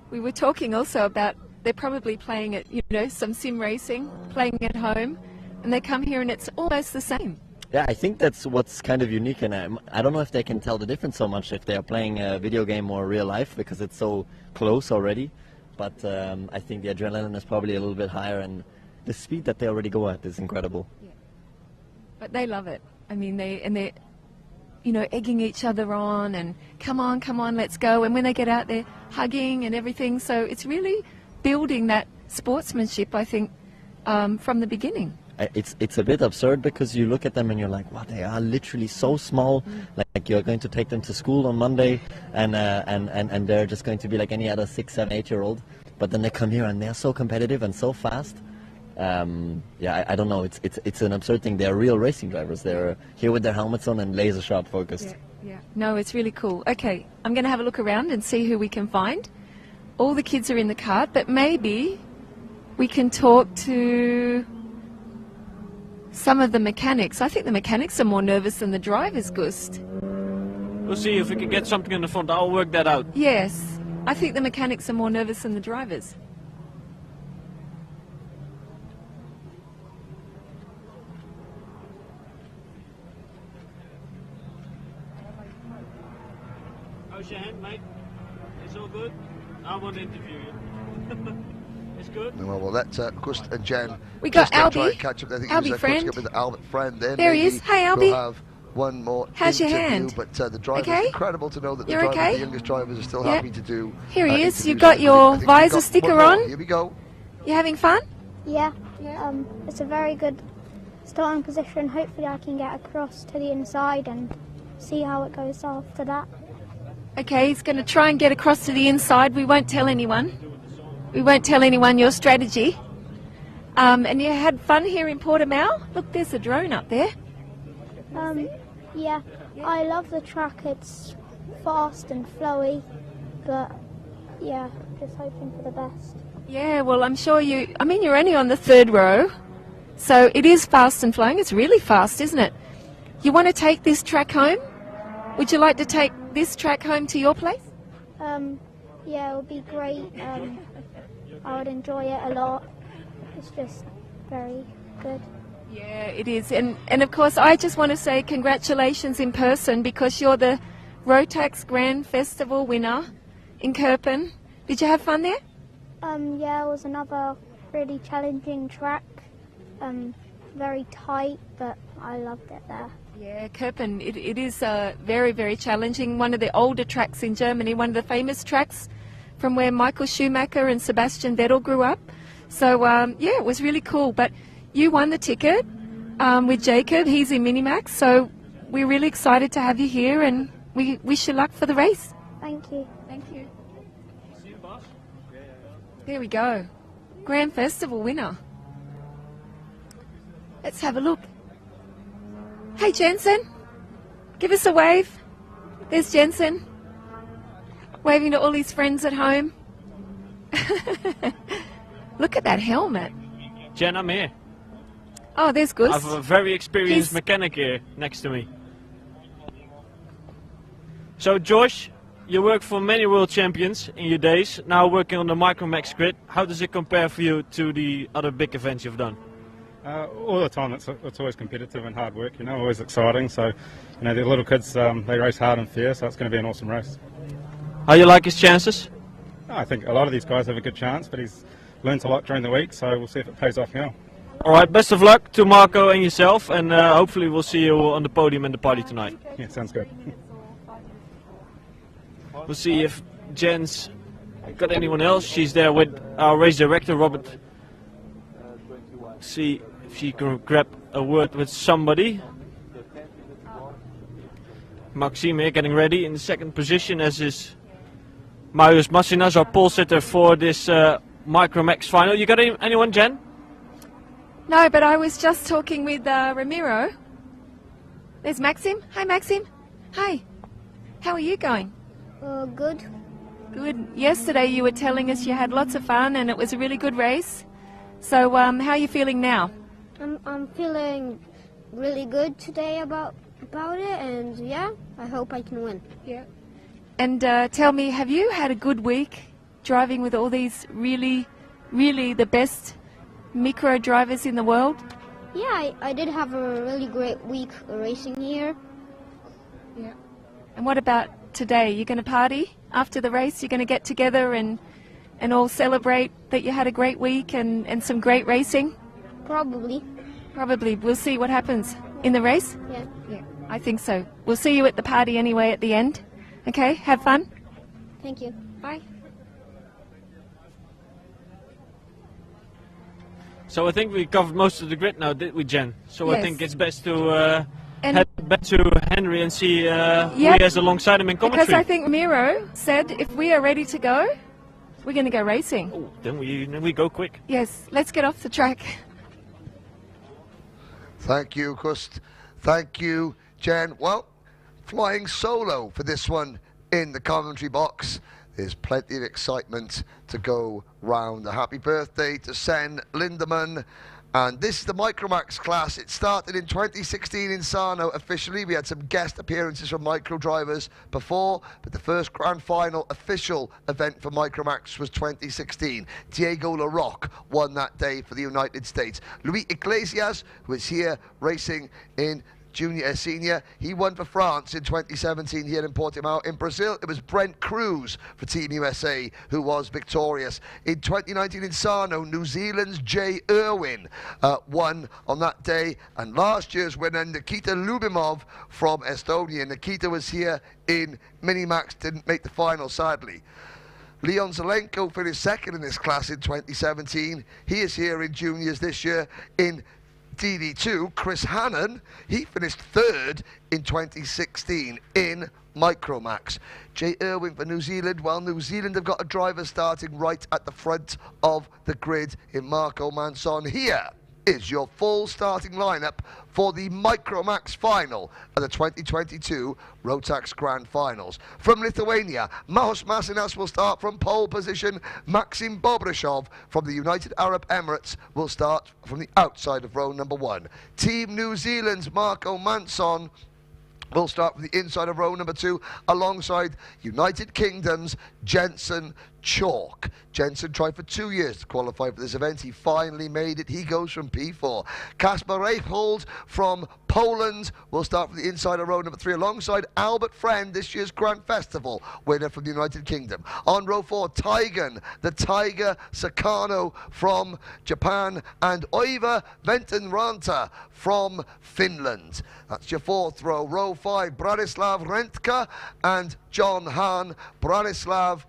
We were talking also about they're probably playing at, you know, some sim racing, playing at home, and they come here and it's almost the same. Yeah, I think that's what's kind of unique, and I don't know if they can tell the difference so much if they are playing a video game or real life, because it's so close already. But I think the adrenaline is probably a little bit higher, and the speed that they already go at is incredible. Yeah. But they love it. I mean, they're, you know, egging each other on and come on, let's go. And when they get out, they're hugging and everything. So it's really building that sportsmanship, I think, from the beginning. It's a bit absurd because you look at them and you're like, wow, they are literally so small. Like you're going to take them to school on Monday, and they're just going to be like any other 6, 7, 8-year-old. But then they come here and they're so competitive and so fast. Yeah, I don't know. It's an absurd thing. They're real racing drivers. They're here with their helmets on and laser sharp focused. Yeah. No, it's really cool. Okay, I'm going to have a look around and see who we can find. all the kids are in the cart, but maybe we can talk to some of the mechanics. I think the mechanics are more nervous than the drivers, Gust. We'll see if we can get something in the front. I'll work that out. Yes, I think the mechanics are more nervous than the drivers. How's your hand, mate? It's all good? I want to interview you. It's good? Well, let's Gust and Jen. We got just, Albie. try and catch up. I think Albie he was friend. catching up with Albert friend. There he is. Hey, Albie. We'll have one more How's your interview, hand? but the drivers, Okay? incredible to know that the, You're drivers, okay? the youngest drivers are still Yeah. happy to do. Here he is. interviews. You've got I think your we've visor got sticker one more. on. Here we go. You having fun? Yeah, it's a very good starting position. Hopefully I can get across to the inside and see how it goes after that. Okay, he's going to try and get across to the inside. We won't tell anyone. We won't tell anyone your strategy. And you had fun here in Portimão? Look, there's a drone up there. Yeah, I love the track. It's fast and flowy, but yeah, just hoping for the best. Yeah, well, I'm sure you're only on the third row, so it is fast and flowing. It's really fast, isn't it? You want to take this track home? Would you like to take this track home to your place? Yeah, it would be great. I would enjoy it a lot. It's just very good. Yeah, it is. And of course, I just want to say congratulations in person because you're the Rotax Grand Festival winner in Kerpen. Did you have fun there? Yeah, it was another really challenging track. Very tight, but I loved it there. Yeah, Kerpen, it is very, very challenging. One of the older tracks in Germany, one of the famous tracks from where Michael Schumacher and Sebastian Vettel grew up. So, yeah, it was really cool. But you won the ticket with Jacob. He's in Minimax. So we're really excited to have you here and we wish you luck for the race. Thank you. Thank you. There we go. Grand Festival winner. Let's have a look. Hey, Jensen. Give us a wave. There's Jensen. Waving to all his friends at home. Look at that helmet. Jen, I'm here. Oh, there's Gus. I have a very experienced He's- mechanic here next to me. So, Josh, you worked for many world champions in your days, now working on the MicroMax grid. How does it compare for you to the other big events you've done? All the time, it's always competitive and hard work, always exciting. So, the little kids, they race hard and fair, so it's going to be an awesome race. How you like his chances? I think a lot of these guys have a good chance, but he's learnt a lot during the week, so we'll see if it pays off now. All right, best of luck to Marco and yourself, and hopefully we'll see you on the podium and the party tonight. Yeah, sounds good. We'll see if Jen's got anyone else. She's there with our race director, Robert. See if she can grab a word with somebody. Maxime here getting ready in the second position, as is Marius Massinas, our pole sitter for this MicroMax final. You got anyone, Jen? No, but I was just talking with Ramiro. There's Maxim. Hi, Maxim. Hi. How are you going? Good. Good. Yesterday you were telling us you had lots of fun and it was a really good race. So how are you feeling now? I'm feeling really good today about it, and yeah, I hope I can win. Yeah. And tell me, have you had a good week driving with all these really, really the best micro drivers in the world? Yeah, I did have a really great week racing here. Yeah. And what about today? You're going to party after the race? You're going to get together and all celebrate that you had a great week and some great racing? Probably. Probably. We'll see what happens in the race? Yeah. Yeah, I think so. We'll see you at the party anyway at the end. Okay, have fun. Thank you. Bye. So I think we covered most of the grid now, did we, Jen? So I Yes. think it's best to And- head back to Henry and see who he has alongside him in commentary. Because I think Miro said if we are ready to go, we're going to go racing. Oh, then we go quick. Yes, let's get off the track. Thank you, Gust. Thank you, Jen. Well, flying solo for this one in the commentary box. There's plenty of excitement to go round. A happy birthday to Sen Lindemann. And this is the Micromax class. It started in 2016 in Sarno officially. We had some guest appearances from micro drivers before, but the first Grand Final official event for Micromax was 2016. Diego Larocque won that day for the United States. Luis Iglesias, who is here racing in Senior, he won for France in 2017 here in Portimão. In Brazil, it was Brent Cruz for Team USA who was victorious. In 2019 in Sarno, New Zealand's Jay Irwin won on that day. And last year's winner, Nikita Lubimov from Estonia. Nikita was here in Minimax, didn't make the final, sadly. Leon Zelenko finished second in this class in 2017. He is here in juniors this year in DD2. Chris Hannon, he finished third in 2016 in Micromax. Jay Irwin for New Zealand. Well, New Zealand have got a driver starting right at the front of the grid in Marco Manson. Here is your full starting lineup for the Micromax final of the 2022 Rotax Grand Finals. From Lithuania, Mahos Masinas will start from pole position. Maxim Bobrishov from the United Arab Emirates will start from the outside of row number 1. Team New Zealand's Marco Manson will start from the inside of row number 2 alongside United Kingdom's Jensen Chalk. Jensen tried for 2 years to qualify for this event. He finally made it. He goes from P4. Kasper Reichhold from Poland will start from the inside of row number 3 alongside Albert Friend, this year's Grand Festival winner from the United Kingdom. On row 4, Taigen, the Tiger Sakano from Japan, and Oiva Ventenranta from Finland. That's your 4th row. Row 5, Branislav Rentka and John Hahn. Branislav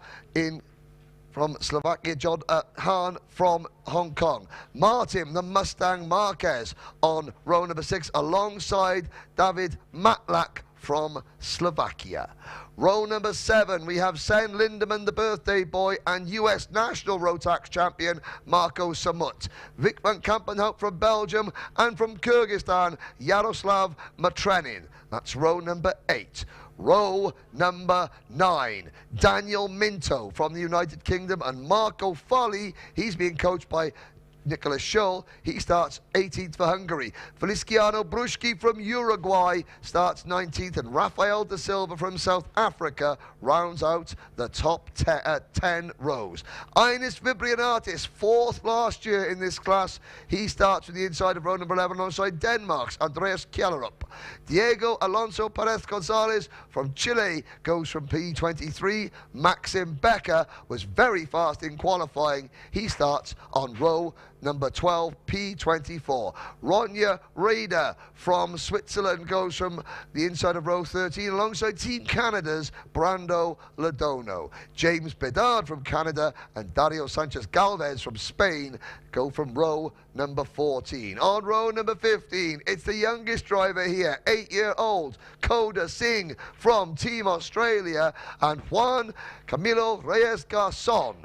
from Slovakia, John Hahn from Hong Kong. Martin, the Mustang Marquez, on row number 6 alongside David Matlak from Slovakia. Row number 7, we have Sen Lindemann, the birthday boy, and US national Rotax champion Marco Samut. Vic van Kampenhout from Belgium, and from Kyrgyzstan, Yaroslav Matrenin. That's row number 8. Row number 9, Daniel Minto from the United Kingdom, and Marco Folli, he's being coached by Nicholas Scholl. He starts 18th for Hungary. Feliciano Bruschki from Uruguay starts 19th, and Rafael da Silva from South Africa rounds out the top 10 rows. Ines Vibrianatis, 4th last year in this class. He starts from the inside of row number 11 alongside Denmark's Andreas Kjellerup. Diego Alonso Perez Gonzalez from Chile goes from P23. Maxim Becker was very fast in qualifying. He starts on row number 12, P24. Ronja Rader from Switzerland goes from the inside of row 13 alongside Team Canada's Brando Lodono. James Bedard from Canada and Dario Sanchez Galvez from Spain go from row number 14. On row number 15, it's the youngest driver here, 8-year-old Koda Singh from Team Australia, and Juan Camilo Reyes Garcon.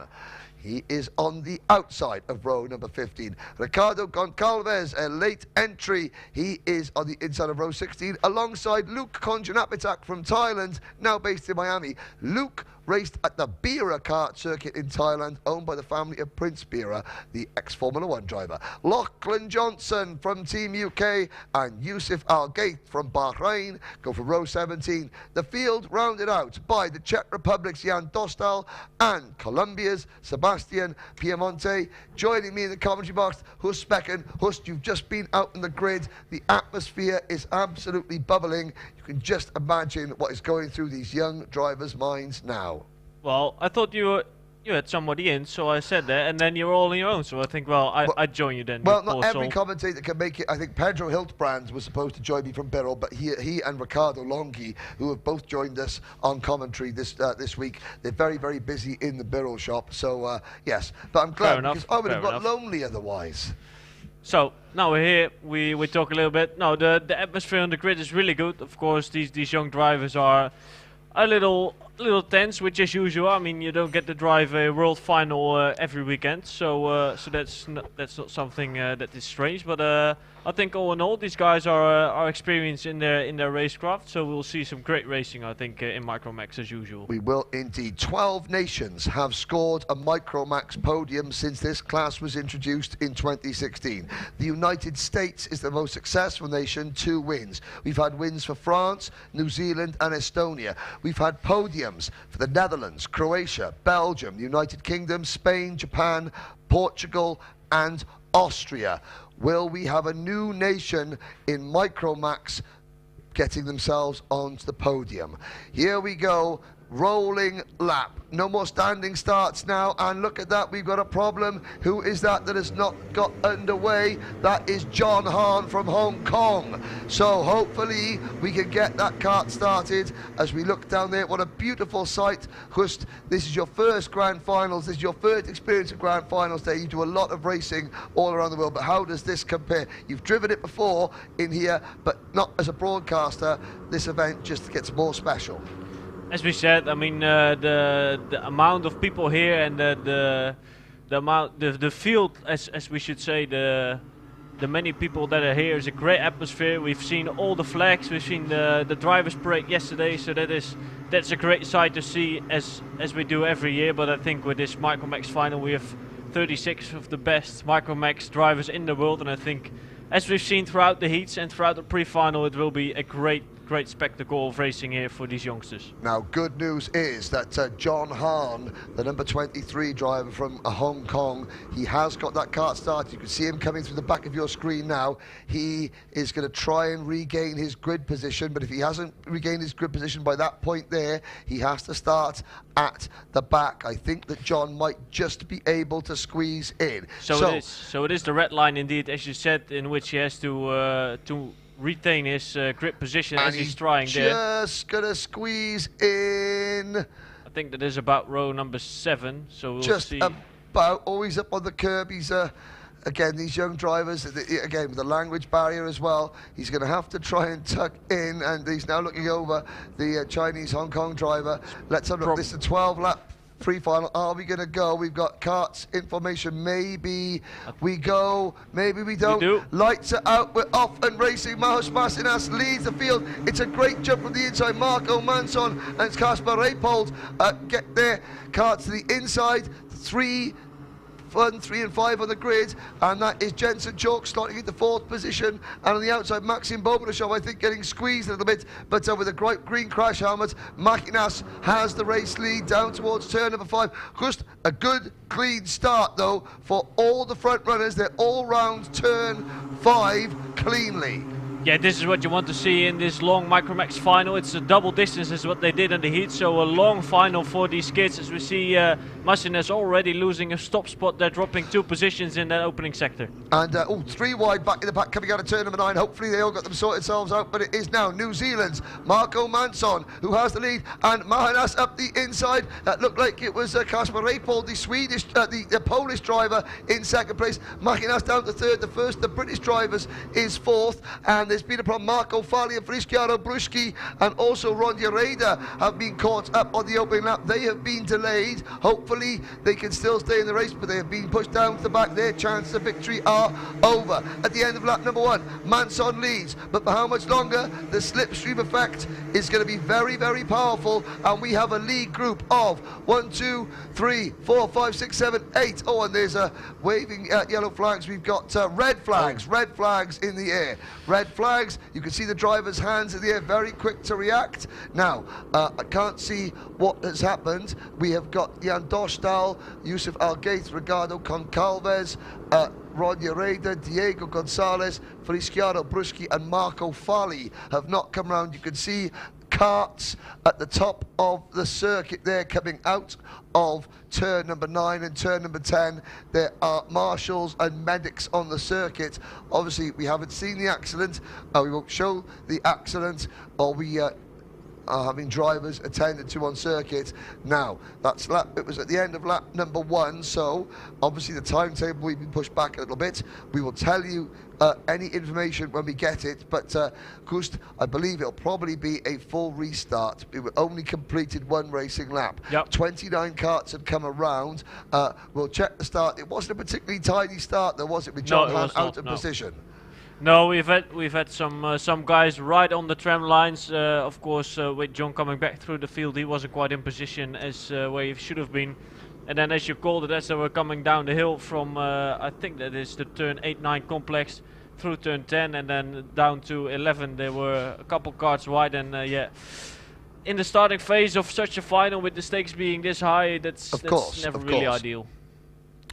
He is on the outside of row number 15. Ricardo Goncalves, a late entry. He is on the inside of row 16 alongside Luke Konjanapitak from Thailand, now based in Miami. Luke raced at the Bira kart circuit in Thailand, owned by the family of Prince Bira, the ex-Formula 1 driver. Lachlan Johnson from Team UK and Yusuf Al-Gaith from Bahrain go for row 17. The field rounded out by the Czech Republic's Jan Dostal and Colombia's Sebastian Piemonte. Joining me in the commentary box, Hust Becken. Hust, you've just been out in the grid. The atmosphere is absolutely bubbling. You can just imagine what is going through these young drivers' minds now. Well, I thought you had somebody in, so I said that, and then you were all on your own, so I think, well, I'd join you then. Well, not every commentator can make it. I think Pedro Hiltbrand was supposed to join me from Birrell, but he and Ricardo Longhi, who have both joined us on commentary this week, they're very, very busy in the Birrell shop, so yes. But I'm glad, because I would have got lonely otherwise. So, now we're here, we talk a little bit. No, the atmosphere on the grid is really good. Of course, these young drivers are a little little tense, which as usual. I mean, you don't get to drive a world final every weekend, so that's not something that is strange. But I think all in all, these guys are experienced in their racecraft, so we'll see some great racing, I think, in Micromax as usual. We will indeed. 12 nations have scored a Micromax podium since this class was introduced in 2016. The United States is the most successful nation, 2 wins. We've had wins for France, New Zealand and Estonia. We've had podiums for the Netherlands, Croatia, Belgium, the United Kingdom, Spain, Japan, Portugal and Austria. Will we have a new nation in Micromax getting themselves onto the podium? Here we go. Rolling lap. No more standing starts now, and look at that, we've got a problem. Who is that has not got underway? That is John Hahn from Hong Kong. So hopefully we can get that kart started as we look down there. What a beautiful sight. Just, this is your first Grand Finals, this is your first experience of Grand Finals Day. You do a lot of racing all around the world, but how does this compare? You've driven it before in here, but not as a broadcaster. This event just gets more special. As we said, I mean, the amount of people here and the field, as we should say, the many people that are here is a great atmosphere. We've seen all the flags, we've seen the drivers' parade yesterday, so that's a great sight to see as we do every year. But I think with this Micromax final, we have 36 of the best Micromax drivers in the world, and I think, as we've seen throughout the heats and throughout the pre-final, it will be a great spectacle of racing here for these youngsters. Now, good news is that John Hahn, the number 23 driver from Hong Kong, he has got that kart started. You can see him coming through the back of your screen now. He is going to try and regain his grid position, but if he hasn't regained his grid position by that point there, he has to start at the back. I think that John might just be able to squeeze in. So it is the red line indeed, as you said, in which he has to retain his grip position as he's trying there. Just gonna squeeze in. I think that is about row number 7, so we'll just see. About always up on the curb. He's again, these young drivers, again with the language barrier as well, he's going to have to try and tuck in, and he's now looking over the Chinese Hong Kong driver. Let's have a look. This is a 12-lap pre-final. Are we going to go? We've got karts information. Maybe we go, maybe we don't. We do. Lights are out, we're off and racing. Maus Masinas leads the field. It's a great jump from the inside. Marco Manson and Kasper Reipold get their karts to the inside. 3 and 5 on the grid, and that is Jensen Chalk starting into 4th position, and on the outside Maxim Bobrashov, I think, getting squeezed a little bit, but with a green crash helmet, Makinas has the race lead down towards turn number 5. Just a good clean start though for all the front runners. They're all round turn 5 cleanly. Yeah, this is what you want to see in this long Micromax final. It's a double distance is what they did in the heat, so a long final for these kids, as we see Masinas already losing a stop spot. They're dropping 2 positions in that opening sector. And 3 wide back in the back coming out of turn number 9. Hopefully they all got them sorted themselves out, but it is now New Zealand's Marco Manson who has the lead, and Mahanas up the inside. That looked like it was Kasper Reipold, the Swedish, the Polish driver, in 2nd place. Makinas down to 3rd. The British drivers is 4th, and there's been a problem. Marco Fali and Frischiaro Bruski and also Ron Yereda have been caught up on the opening lap. They have been delayed. Hopefully they can still stay in the race, but they have been pushed down to the back. Their chances of victory are over. At the end of lap number 1, Manson leads, but for how much longer? The slipstream effect is going to be very, very powerful, and we have a lead group of 1, 2, 3, 4, 5, 6, 7, 8. Oh, and there's a waving yellow flags. We've got red flags in the air. Red flags. You can see the driver's hands in the air, very quick to react. Now, I can't see what has happened. We have got Jan Dostal, Yusuf Algate, Ricardo Concalves, Ron Yereda, Diego Gonzalez, Frischiaro Bruski and Marco Fali have not come round. You can see karts at the top of the circuit there coming out of turn number 9 and turn number 10. There are marshals and medics on the circuit. Obviously we haven't seen the accident. We won't show the accident, or we having drivers attended to on circuit. Now, it was at the end of lap number 1, so obviously the timetable will be pushed back a little bit. We will tell you any information when we get it, but Gust, I believe it'll probably be a full restart. We only completed 1 racing lap. 29 karts had come around. We'll check the start. It wasn't a particularly tidy start, though, was it, with John Hunt out of position? No, we've had some guys right on the tram lines. Of course, with John coming back through the field, he wasn't quite in position as where he should have been. And then, as you called it, as they were coming down the hill from I think that is the turn 8-9 complex through turn 10 and then down to 11, there were a couple cars wide. And yeah, in the starting phase of such a final with the stakes being this high, that's never really ideal.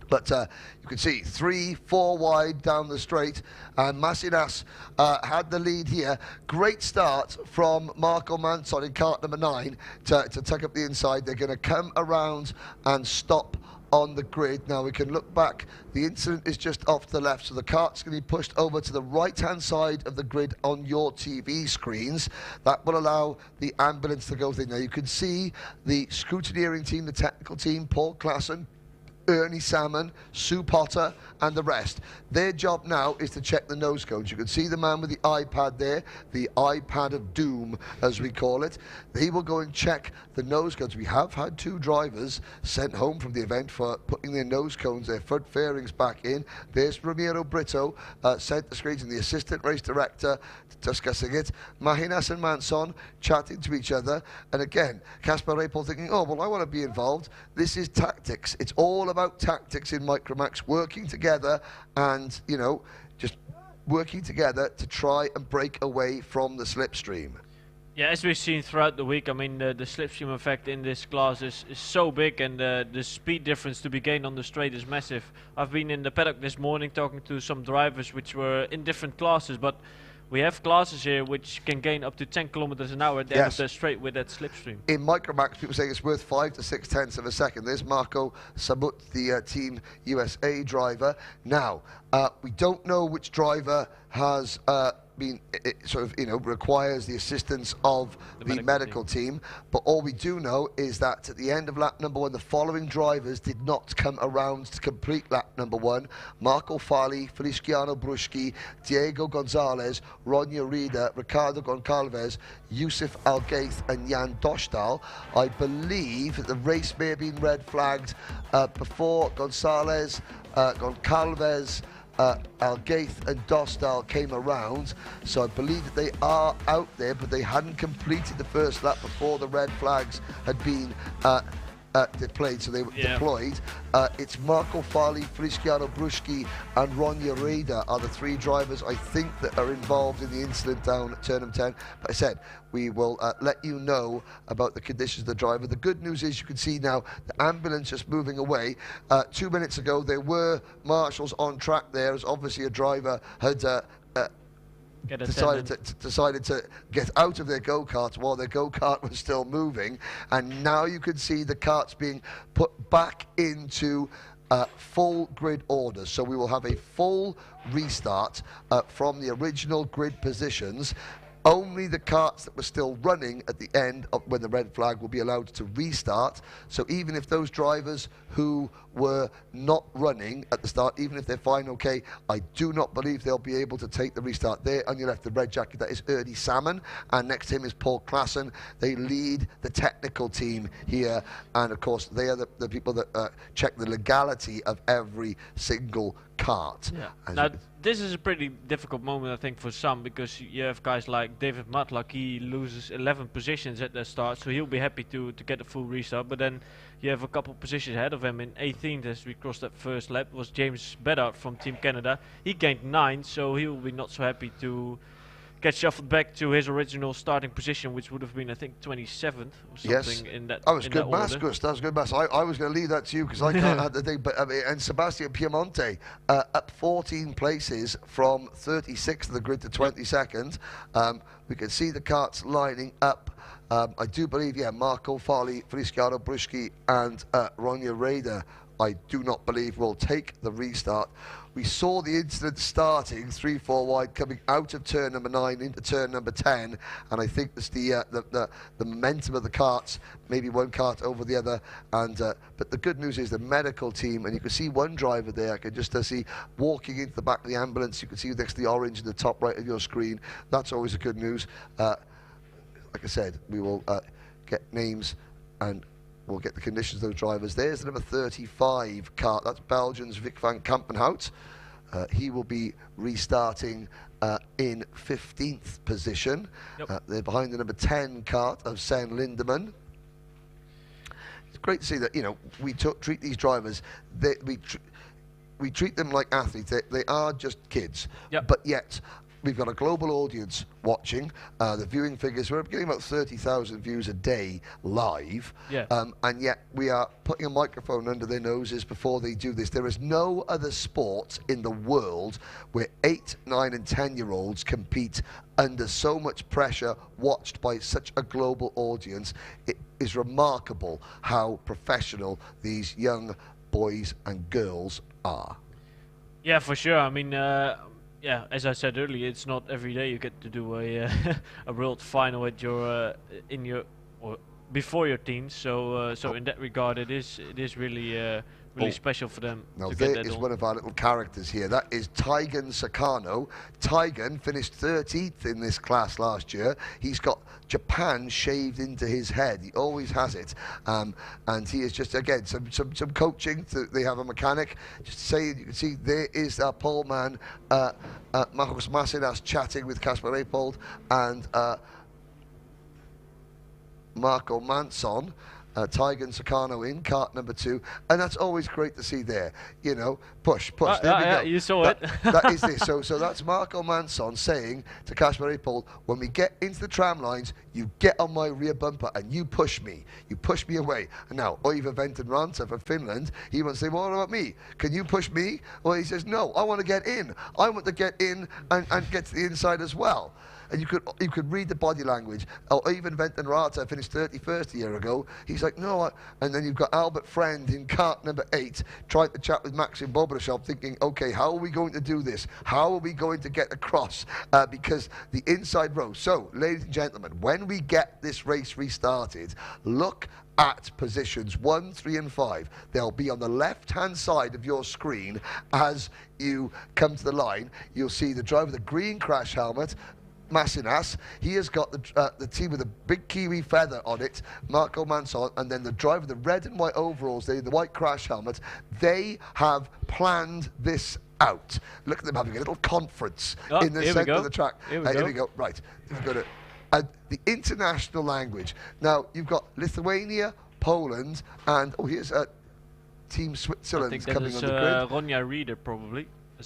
But you can see 3-4 wide down the straight, and Massinas had the lead here. Great start from Marco Manson in kart number 9 to tuck up the inside. They're going to come around and stop on the grid. Now we can look back. The incident is just off to the left, so the kart's going to be pushed over to the right-hand side of the grid on your TV screens. That will allow the ambulance to go through. Now you can see the scrutineering team, the technical team, Paul Klassen, Ernie Salmon, Sue Potter and the rest. Their job now is to check the nose cones. You can see the man with the iPad there, the iPad of doom as we call it. They will go and check the nose cones. We have had 2 drivers sent home from the event for putting their nose cones, their front fairings back in. There's Ramiro Brito, centre screens, and the assistant race director discussing it. Mahinas and Manson chatting to each other. And again, Casper Rapel thinking, oh, well, I want to be involved. This is tactics. It's all about tactics in Micromax, working together and, you know, just working together to try and break away from the slipstream. Yeah, as we've seen throughout the week, I mean, the slipstream effect in this class is so big, and the speed difference to be gained on the straight is massive. I've been in the paddock this morning talking to some drivers which were in different classes, but we have classes here which can gain up to 10 kilometers an hour at the end of the straight with that slipstream. In Micromax, people say it's worth 5 to 6 tenths of a second. There's Marco Samut, the Team USA driver. Now, we don't know which driver has been sort of, you know, requires the assistance of the medical team, but all we do know is that at the end of lap number 1, the following drivers did not come around to complete lap number 1: Marco Fali, Feliciano Bruschi, Diego Gonzalez, Ronja Rida, Ricardo Goncalves, Yusuf Algaith and Jan Dostal. I believe that the race may have been red flagged before Gonzalez, Goncalves, Algaith and Dostal came around, so I believe that they are out there, but they hadn't completed the first lap before the red flags had been deployed, so they were deployed. It's Marco Fali, Feliciano Bruschi and Ronja Rida are the 3 drivers I think that are involved in the incident down at Turnham 10. But I said we will let you know about the conditions of the driver. The good news is you can see now the ambulance just moving away. 2 minutes ago there were marshals on track there, as obviously a driver had decided to get out of their go-kart while their go-kart was still moving, and now you can see the karts being put back into full grid order. So we will have a full restart from the original grid positions. Only the karts that were still running at the end of when the red flag will be allowed to restart. So even if those drivers who were not running at the start, even if they're fine, okay, I do not believe they'll be able to take the restart. There on your left, the red jacket, that is Ernie Salmon, and next to him is Paul Klassen. They lead the technical team here, and of course they are the people that check the legality of every single kart. Yeah. Now this is a pretty difficult moment, I think, for some, because you have guys like David Matlock. He loses 11 positions at the start, so he'll be happy to get a full restart. But then you have a couple positions ahead of him. In 18th, as we crossed that first lap, was James Bedard from Team Canada. He gained 9, so he will be not so happy to get shuffled back to his original starting position, which would have been, I think, 27th or something in that. Oh, it's good mass, Gus. That was good mass. I was going to leave that to you because I can't have the thing. But I mean, and Sebastian Piemonte up 14 places from 36th of the grid to 22nd. We can see the karts lining up. I do believe, Marco Fali, Feliciano Bruschi and Ronja Rida I do not believe will take the restart. We saw the incident starting 3-4 wide, coming out of turn number 9 into turn number 10, and I think it's the momentum of the carts, maybe one cart over the other, and but the good news is the medical team, and you can see one driver there. I can just see walking into the back of the ambulance. You can see next to the orange in the top right of your screen. That's always a good news. Like I said, we will get names and we'll get the conditions of those drivers. There's the number 35 cart. That's Belgian's Vic van Kampenhout. He will be restarting in 15th position. Yep. They're behind the number 10 cart of Sen Lindemann. It's great to see that, you know, we treat these drivers, we treat them like athletes. They are just kids. Yep. But yet, we've got a global audience watching. The viewing figures, we're getting about 30,000 views a day live. Yeah. And yet we are putting a microphone under their noses before they do this. There is no other sport in the world where 8, 9 and 10-year-olds compete under so much pressure, watched by such a global audience. It is remarkable how professional these young boys and girls are. Yeah, for sure. I mean, yeah, as I said earlier, it's not every day you get to do a a world final at your before your teens. So so in that regard, it is really really special for them. Now to there get that is on. one of our little characters here. That is Tygan Sakano. Tygan finished 13th in this class last year. He's got Japan shaved into his head. He always has it. And he is just, again, some coaching. They have a mechanic. Just saying, you can see there is our pole man, Marcos Macedas, chatting with Kasper Reipold and Marco Manson. Tygan Sakano in cart number 2, and that's always great to see there. You know, push. There we go. You saw it. That is this. So that's Marco Manson saying to Kasper Reipold, when we get into the tram lines, you get on my rear bumper and you push me. You push me away. And now, Oiva Ventenranta from Finland, he wants to say, well, what about me? Can you push me? Well, he says, no, I want to get in. I want to get in and get to the inside as well. And you could read the body language. Or even Ventenrata finished 31st a year ago. He's like, no. And then you've got Albert Friend in cart number 8 trying to chat with Maxim Bobrashov, thinking, okay, how are we going to do this? How are we going to get across? Because the inside row. So, ladies and gentlemen, when we get this race restarted, look at positions 1, 3 and 5. They'll be on the left-hand side of your screen as you come to the line. You'll see the driver with the green crash helmet, Massinas. He has got the team with a big kiwi feather on it, Marco Manson, and then the driver with the red and white overalls, the white crash helmet. They have planned this out. Look at them having a little conference in the centre of the track. Here we go. Right. We've got the international language. Now, you've got Lithuania, Poland, and here's Team Switzerland coming on the grid. Ronja Reeder, probably.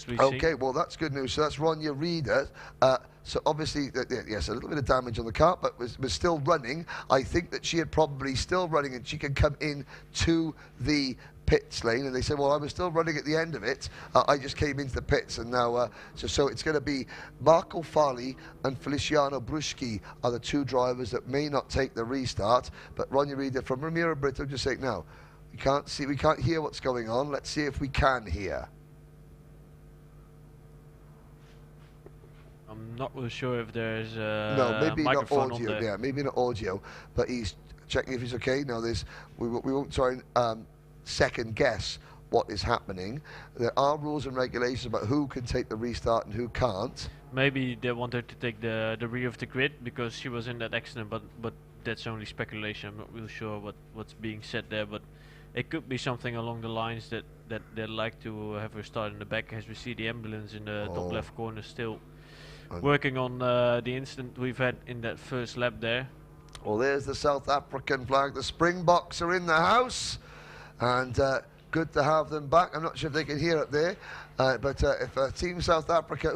Okay, well, that's good news. So that's Ronja Reeder. So obviously, yes, a little bit of damage on the car, but was still running. I think that she had probably still running, and she can come in to the pits lane. And they said, well, I was still running at the end of it. I just came into the pits, and now so it's going to be Marco Fali and Feliciano Bruschi are the 2 drivers that may not take the restart. But Ronja Reeder from Ramiro Brito just saying, no, we can't hear what's going on. Let's see if we can hear. I'm not really sure if there's no, maybe not audio. Yeah, maybe not audio. But he's checking if he's okay. No, we won't try and second guess what is happening. There are rules and regulations about who can take the restart and who can't. Maybe they want her to take the rear of the grid because she was in that accident, but that's only speculation. I'm not really sure what's being said there, but it could be something along the lines that they'd like to have her start in the back, as we see the ambulance in the top left corner still working on the incident we've had in that first lap there. Well, there's the South African flag. The Springboks are in the house, and good to have them back. I'm not sure if they can hear up there, but if Team South Africa,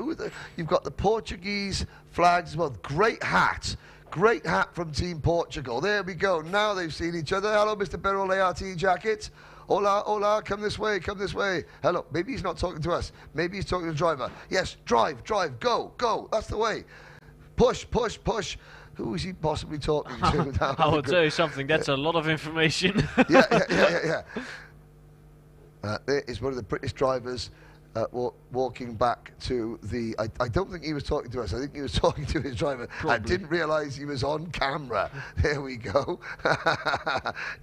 you've got the Portuguese flags as well. Great hat from Team Portugal. There we go. Now they've seen each other. Hello, Mr. Berole RT Jacket. Hola, hola, come this way, come this way. Hello, maybe he's not talking to us. Maybe he's talking to the driver. Yes, drive, go, that's the way. Push. Who is he possibly talking to? I will tell you something, that's a lot of information. Yeah. There is one of the British drivers walking back to the... I don't think he was talking to us. I think he was talking to his driver. Probably. I didn't realise he was on camera. There we go.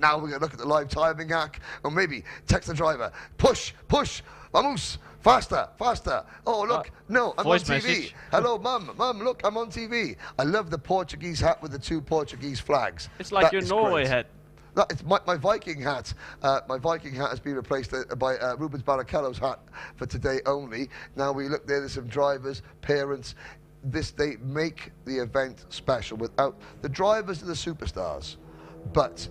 Now we're going to look at the live timing hack. Or maybe text the driver. Push, push. Vamos. Faster, faster. Oh, look. No, I'm on TV. Message. Hello, Mum. Mum, look, I'm on TV. I love the Portuguese hat with the 2 Portuguese flags. It's like your Norway great. hat. That, it's my Viking hat. My Viking hat has been replaced by Rubens Barrichello's hat for today only. Now we look there, there's some drivers, parents. They make the event special. Without the drivers are the superstars, but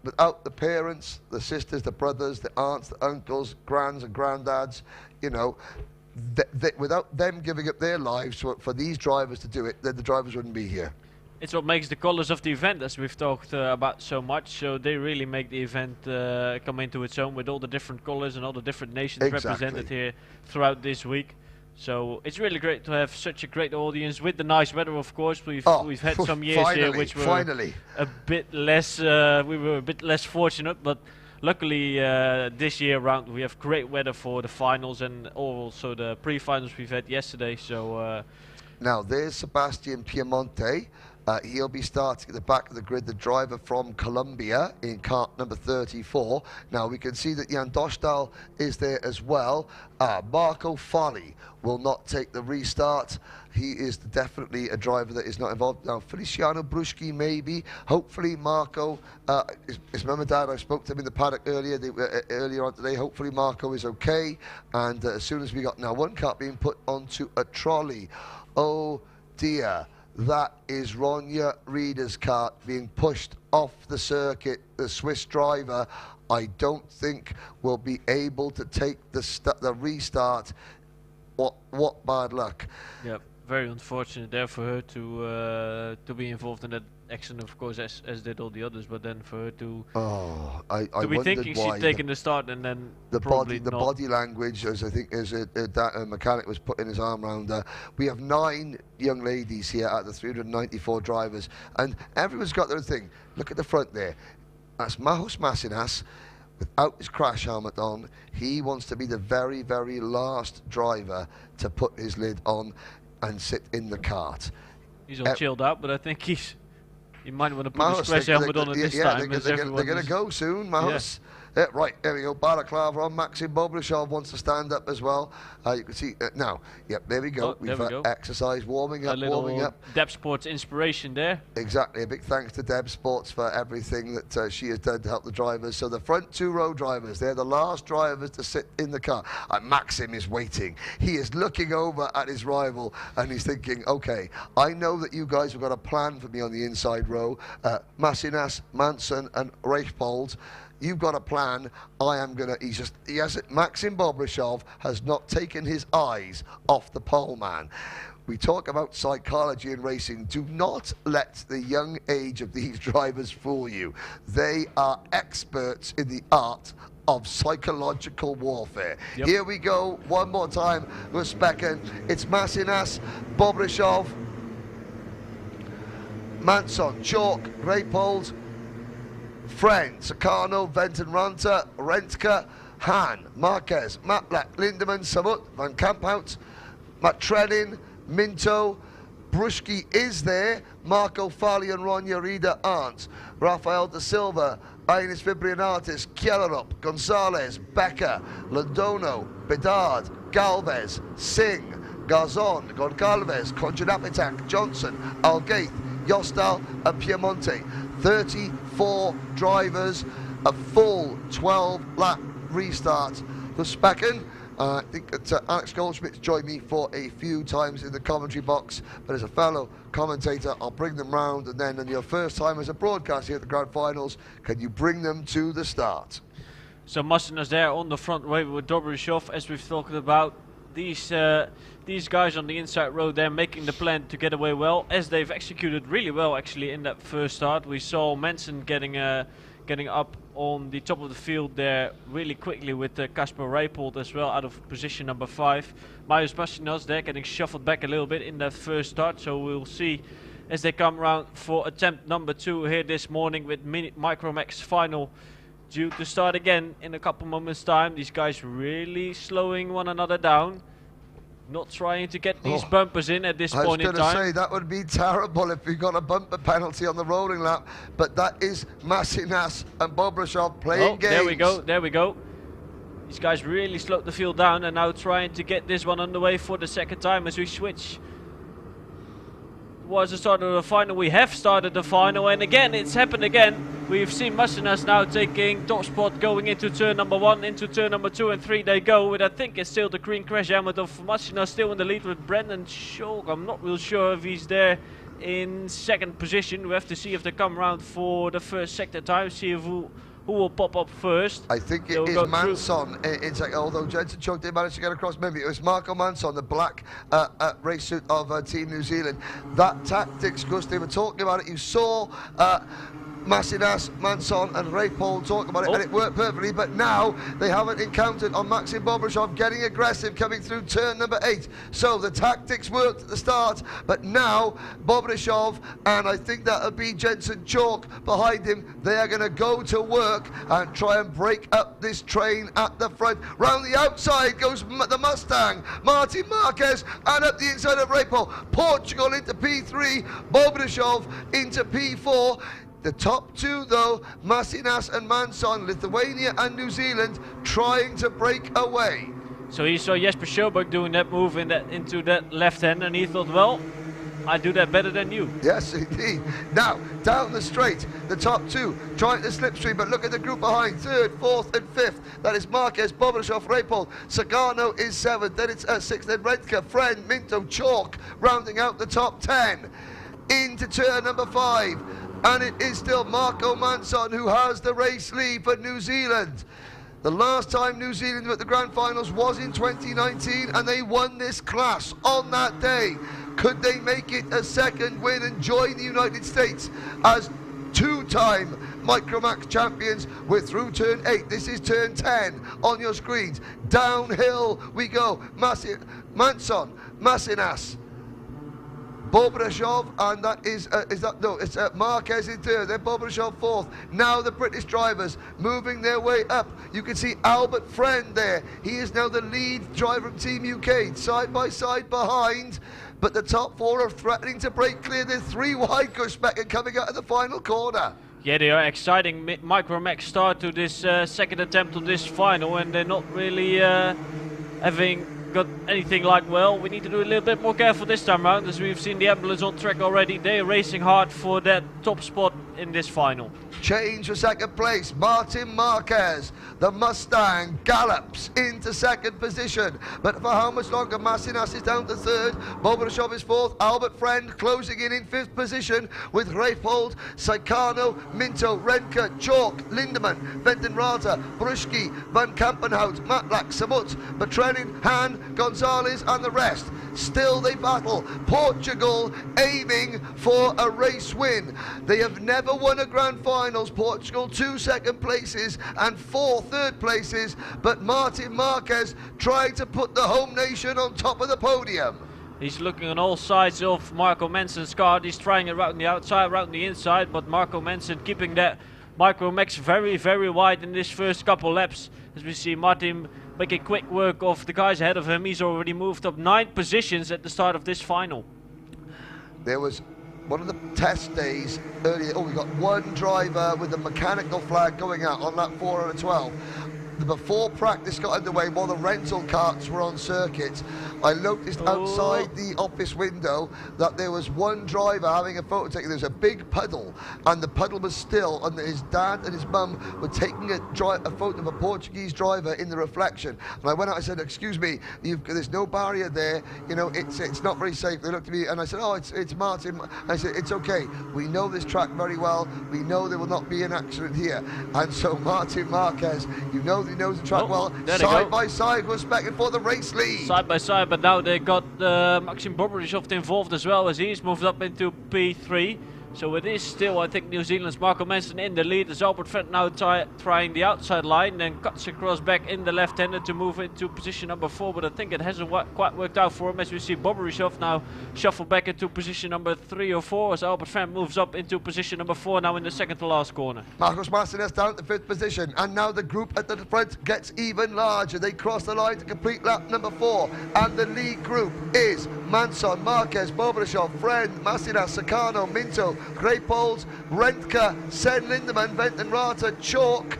without the parents, the sisters, the brothers, the aunts, the uncles, grands and granddads, you know, without them giving up their lives for these drivers to do it, then the drivers wouldn't be here. It's what makes the colors of the event, as we've talked about so much. So they really make the event come into its own with all the different colors and all the different nations represented here throughout this week. So it's really great to have such a great audience with the nice weather. Of course, we've had some years here which were a bit less. We were a bit less fortunate, but luckily this year around we have great weather for the finals and also the pre-finals we've had yesterday. So now there's Sebastian Piemonte. He'll be starting at the back of the grid, the driver from Colombia in kart number 34. Now we can see that Jan Dostal is there as well. Marco Fali will not take the restart. He is definitely a driver that is not involved. Now Feliciano Bruschi maybe. Hopefully Marco, his mum and dad, I spoke to him in the paddock earlier on today. Hopefully Marco is okay. And as soon as we got now one kart being put onto a trolley. Oh dear. That is Ronja Rieder's kart being pushed off the circuit. The Swiss driver, I don't think, will be able to take the restart. What bad luck. Yep, very unfortunate there for her to be involved in that accident, of course, as did all the others. But then for her to be thinking she's taking the start and then the body language, as I think as that mechanic was putting his arm around her. We have 9 young ladies here out of the 394 drivers, and everyone's got their thing. Look at the front there. That's Majos Masinas. Without his crash helmet on, he wants to be the very, very last driver to put his lid on and sit in the kart. He's all chilled out, but I think he might want to put his crash helmet on at this time. They're going to go soon, Majos. Yeah, right, there we go. Balaclava on. Maxim Bobrishov wants to stand up as well. You can see now. Yep, there we go. We've exercise, warming up, warming up. Deb Sports inspiration there. Exactly. A big thanks to Deb Sports for everything that she has done to help the drivers. So the front 2 row drivers, they're the last drivers to sit in the car. Maxim is waiting. He is looking over at his rival and he's thinking, okay, I know that you guys have got a plan for me on the inside row. Masinas, Manson and Reichpold. You've got a plan. I am going to... Maxim Bobrishov has not taken his eyes off the pole man. We talk about psychology in racing. Do not let the young age of these drivers fool you. They are experts in the art of psychological warfare. Yep. Here we go. One more time with Specken. It's Masinas, Bobrishov, Manson, Chalk, Reipold, Friend, Sakano, Venton Ranta, Rentke, Hahn, Marquez, Matlak, Lindemann, Samut, Van Kamphout, Matrenin, Minto, Bruschi is there, Marco Fali and Ronja Rieder aren't. Rafael da Silva, Ines Fibrianatis, Kielerop, Gonzalez, Becker, Londono, Bedard, Galvez, Singh, Garzon, Goncalves, Conjanapitak, Johnson, Algaith, Yostal and Piemonte. 34 drivers, a full 12-lap restart for Specken. I think that Alex Goldschmidt's joined me for a few times in the commentary box, but as a fellow commentator, I'll bring them round, and then on your first time as a broadcaster here at the Grand Finals, can you bring them to the start? So Masinas there on the front row with Dobrishov, as we've talked about. These guys on the inside row, they're making the plan to get away well, as they've executed really well actually in that first start. We saw Manson getting up on the top of the field there really quickly with Kasper Reipold as well out of position number 5. Majos Masinas there getting shuffled back a little bit in that first start, so we'll see as they come around for attempt number 2 here this morning with Micromax final due to start again in a couple moments time. These guys really slowing one another down. Not trying to get these bumpers in at this point in time. I was going to say, that would be terrible if we got a bumper penalty on the rolling lap. But that is Masinas and Bobrashov playing games. There we go. These guys really slowed the field down and now trying to get this one underway for the second time as we switch. Was the start of the final. We have started the final, and again it's happened again. We've seen Masinas now taking top spot going into turn number 1, into turn number 2 and 3 they go, with I think it's still the green crash helmet of Masinas still in the lead with Brendan Schalk. I'm not real sure if he's there in second position. We have to see if they come around for the first sector time, see if who will pop up first. I think it is Manson in second, although Jensen Choke did manage to get across. Maybe it was Marco Manson, the black race suit of Team New Zealand. That tactics, Gus, they were talking about it. You saw Masinas, Manson and Ray Paul talk about it, and it worked perfectly, but now they haven't encountered on Maxim Bobrashov getting aggressive coming through turn number 8. So the tactics worked at the start, but now Bobrashov, and I think that'll be Jensen Chalk behind him, they are going to go to work and try and break up this train at the front. Round the outside goes the Mustang, Martin Marquez, and up the inside of Ray Paul. Portugal into P3, Bobrashov into P4. The top two, though, Masinas and Manson, Lithuania and New Zealand, trying to break away. So he saw Jesper Sjöberg doing that move into that left hand, and he thought, well, I do that better than you. Yes, indeed. Now, down the straight, the top two trying to slipstream, but look at the group behind. 3rd, 4th and 5th. That is Marquez, Bobrashov, Rapol. Sagano is 7th, then it's 6th, then Redka, Friend, Minto, Chalk, rounding out the top 10. Into turn number 5. And it is still Marco Manson who has the race lead for New Zealand. The last time New Zealand were at the Grand Finals was in 2019, and they won this class on that day. Could they make it a second win and join the United States as two-time Micromax champions? We're through turn 8. This is turn 10 on your screens. Downhill we go. Manson, Masinas, Bobrashov, and that is it's Marquez in 3rd, then Bobrashov 4th. Now the British drivers moving their way up. You can see Albert Friend there. He is now the lead driver of Team UK, side by side behind. But the top 4 are threatening to break clear. They're 3 wide, Gushbeck, and coming out of the final corner. Yeah, they are exciting Micromax start to this second attempt on this final, and they're not really having got anything like, well, we need to do a little bit more careful this time around, as we've seen the ambulance on track already. They're racing hard for that top spot in this final. Change for second place. Martin Marquez, the Mustang, gallops into second position. But for how much longer? Masinas is down to 3rd. Bobrashov is 4th. Albert Friend closing in 5th position with Reifold, Saikano, Minto, Renke, Chalk, Lindemann, Vendenrata, Bruschke, Van Kampenhout, Matlak, Samut, Betrenin, Han, Gonzalez and the rest. Still they battle. Portugal aiming for a race win. They have never won a Grand Finals. Portugal 2 second places and 4 third places, but Martin Marquez trying to put the home nation on top of the podium. He's looking on all sides of Marco Manson's car. He's trying it around the outside, around the inside, but Marco Manson keeping that Micromax very, very wide in this first couple laps. As we see Martin making quick work of the guys ahead of him. He's already moved up 9 positions at the start of this final. There was one of the test days earlier. Oh, we got one driver with a mechanical flag going out on lap 4 out of 12. Before practice got underway, while the rental carts were on circuit, I noticed outside the office window that there was one driver having a photo taken. There was a big puddle, and the puddle was still, and his dad and his mum were taking a photo of a Portuguese driver in the reflection. And I went out, I said, excuse me, there's no barrier there, you know, it's not very safe. They looked at me and I said, oh, it's Martin. I said, it's okay, we know this track very well, we know there will not be an accident here. And so Martin Marquez, you know, he knows the track well. Side by side, we're specking for the race lead. Side by side, but now they got Maxim Bobrashov involved as well, as he's moved up into P3. So it is still, I think, New Zealand's Marco Manson in the lead as Albert Friend now trying the outside line, then cuts across back in the left-hander to move into position number 4, but I think it hasn't quite worked out for him, as we see Bobrishov now shuffle back into position number 3 or 4 as Albert Friend moves up into position number 4 now in the second to last corner. Marcos Martinez down at the 5th position, and now the group at the front gets even larger. They cross the line to complete lap number 4, and the lead group is Manson, Marquez, Bobrishov, Friend, Masinas, Sakano, Minto, Greypols, Rentke, Sen Lindemann, Ventenrata, Chalk,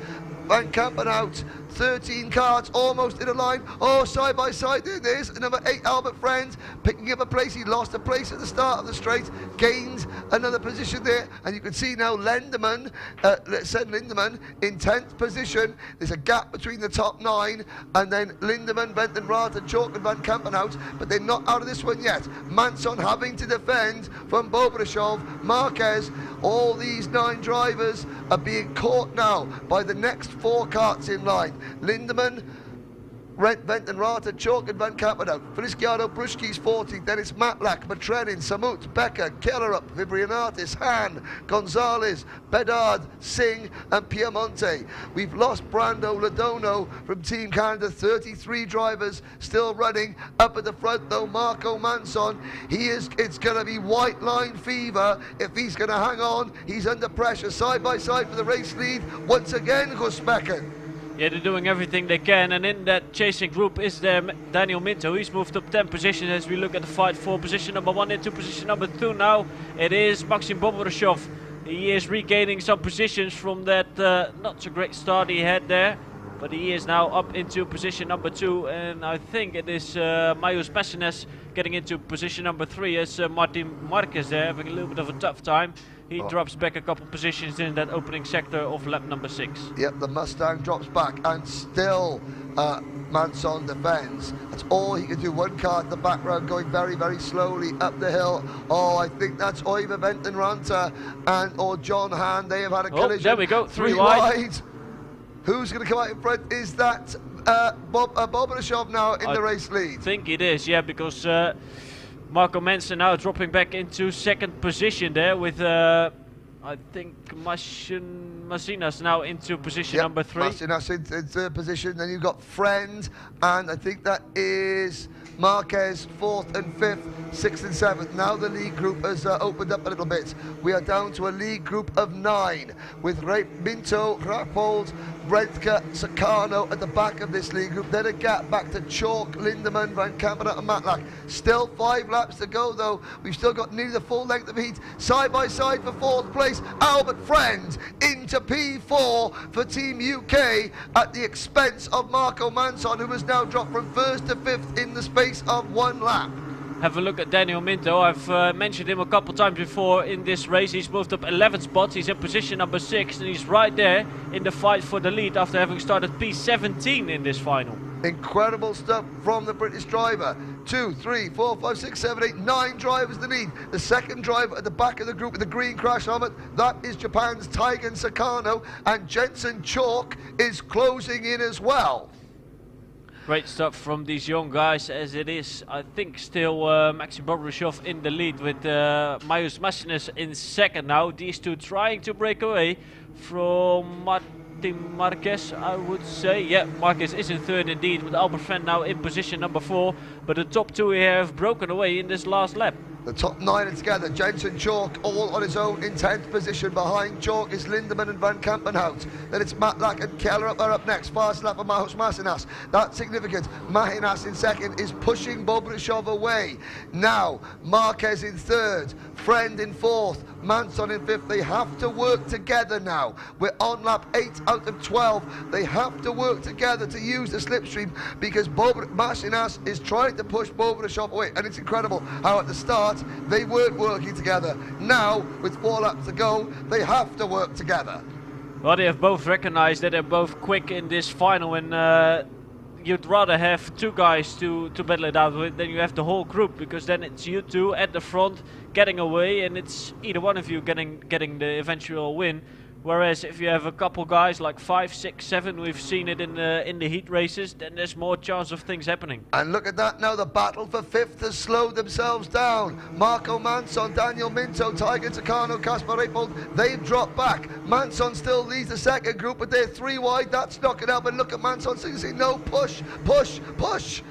Van Kampenhout. 13 carts almost in a line. Oh, side by side there it is. Number 8, Albert Friend, picking up a place. He lost a place at the start of the straight, gains another position there, and you can see now Lindemann, Sen Lindemann in 10th position. There's a gap between the top 9, and then Lindemann, Ventenrata, Chalk and Van Kampenhout, but they're not out of this one yet. Manson having to defend from Bobrishov, Marquez. All these 9 drivers are being caught now by the next 4 carts in line. Lindemann, Ventenrata, Chalk and Van Kampenhout. Frisciano, Bruschki's 40. Then it's Matlack, Matrenin, Samut, Becker, Kellerup, Vibrianatis, Han, Gonzalez, Bedard, Singh and Piemonte. We've lost Brando Ladono from Team Canada. 33 drivers still running. Up at the front though, Marco Manson. It's going to be white line fever if he's going to hang on. He's under pressure side by side for the race lead. Once again, Gusbecken. Yeah, they're doing everything they can, and in that chasing group is there Daniel Minto. He's moved up 10 positions as we look at the fight for position number 1 into position number 2 now. It is Maxim Bobrishov. He is regaining some positions from that not so great start he had there, but he is now up into position number 2, and I think it is Majus Messines getting into position number 3 as Martin Marquez there having a little bit of a tough time. He drops back a couple positions in that opening sector of lap number 6. Yep, the Mustang drops back, and still Manson defends. That's all he can do. 1 car at the background going very, very slowly up the hill. Oh, I think that's Oiva Ventenranta or John Han. They have had a collision. There we go, 3 wide. Who's going to come out in front? Is that Bobrishov now in the race lead? I think it is, yeah, because Marco Manson now dropping back into 2nd position there with, I think, Masinas now into position number 3. Masinas in 3rd position. Then you've got Friend, and I think that is Marquez 4th and 5th, 6th and 7th. Now the league group has opened up a little bit. We are down to a league group of 9 with Minto, Grappold, Rentke, Sakano at the back of this league group. Then a gap back to Chalk, Lindemann, Van Kampenhout and Matlack. Still 5 laps to go though. We've still got nearly the full length of heat. Side by side for 4th place, Albert Friend into P4 for Team UK at the expense of Marco Manson, who has now dropped from 1st to 5th in the space of 1 lap. Have a look at Daniel Minto. I've mentioned him a couple times before in this race. He's moved up 11 spots. He's in position number 6, and he's right there in the fight for the lead after having started P17 in this final. Incredible stuff from the British driver. 2, 3, 4, 5, 6, 7, 8, 9 drivers the lead. The second driver at the back of the group with the green crash helmet, that is Japan's Taigen Sakano, and Jensen Chalk is closing in as well. Great stuff from these young guys, as it is, I think, still Maxim Bobrishov in the lead with Majus Messines in 2nd now. These 2 trying to break away from Martin Marquez, I would say. Yeah, Marquez is in 3rd indeed, with Albert Friend now in position number 4. But the top 2 here have broken away in this last lap. The top 9 are together. Jensen Chalk all on his own in 10th position. Behind Chalk is Lindemann and Van Kampenhout. Then it's Matlack and Keller are up next. Fast lap of Majus Masinas. That's significant. Mahinas in 2nd is pushing Bobrishov away. Now Marquez in 3rd. Friend in 4th. Manson in 5th. They have to work together now. We're on lap 8 out of 12. They have to work together to use the slipstream because Masinas is trying to push Bobrishov away. And it's incredible how at the start they weren't working together. Now, with 4 laps to go, they have to work together. Well, they have both recognized that they're both quick in this final, and you'd rather have 2 guys to battle it out with than you have the whole group, because then it's you 2 at the front getting away, and it's either one of you getting the eventual win. Whereas if you have a couple guys like 5, 6, 7, we've seen it in the heat races, then there's more chance of things happening. And look at that now, the battle for 5th has slowed themselves down. Marco Manson, Daniel Minto, Tiger Takano, Kaspar Reipold, they've dropped back. Manson still leads the second group, but they're 3 wide. That's not going to help. And look at Manson saying, no, push, push, push.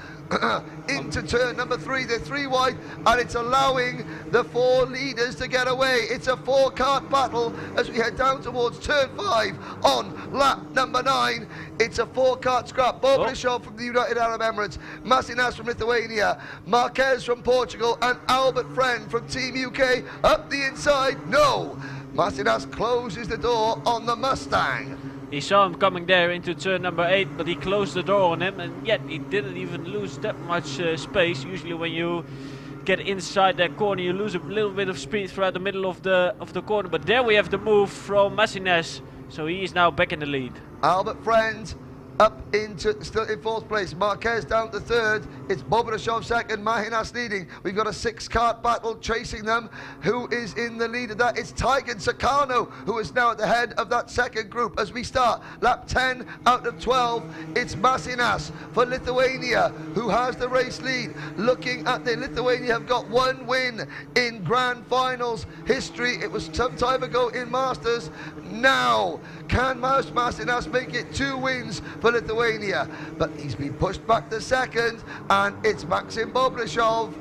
Into turn number 3, they're 3 wide, and it's allowing the 4 leaders to get away. It's a 4-kart battle as we head down towards turn 5 on lap number 9. It's a 4-kart scrap. Bobrishov from the United Arab Emirates, Masinas from Lithuania, Marquez from Portugal, and Albert Friend from Team UK up the inside. No, Masinas closes the door on the Mustang. He saw him coming there into turn number 8, but he closed the door on him, and yet he didn't even lose that much space. Usually when you get inside that corner, you lose a little bit of speed throughout the middle of the corner. But there we have the move from Masinas, so he is now back in the lead. Albert Friend up into, still in 4th place. Marquez down to 3rd. It's Bobrishov 2nd, Mahinas leading. We've got a 6-kart battle chasing them. Who is in the lead of that? It's Tiger Sakano, who is now at the head of that second group as we start. Lap 10 out of 12. It's Masinas for Lithuania, who has the race lead. Looking at the Lithuania have got 1 win in Grand Finals history. It was some time ago in Masters. Now, can Masinas make it 2 wins for Lithuania? But he's been pushed back to 2nd, and it's Maxim Bobrishov.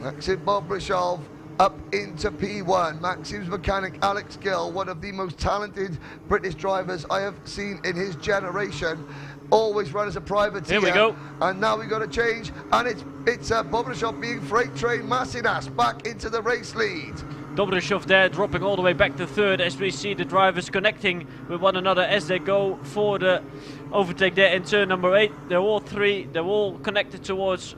Maxim Bobrishov up into P1. Maxim's mechanic, Alex Gill, one of the most talented British drivers I have seen in his generation. Always run as a privateer. Here we go. And now we've got to change, and it's Bobrishov being freight train Masinas back into the race lead. Dobrishov there dropping all the way back to 3rd as we see the drivers connecting with one another as they go for the overtake there in turn number 8. They're all 3, they're all connected towards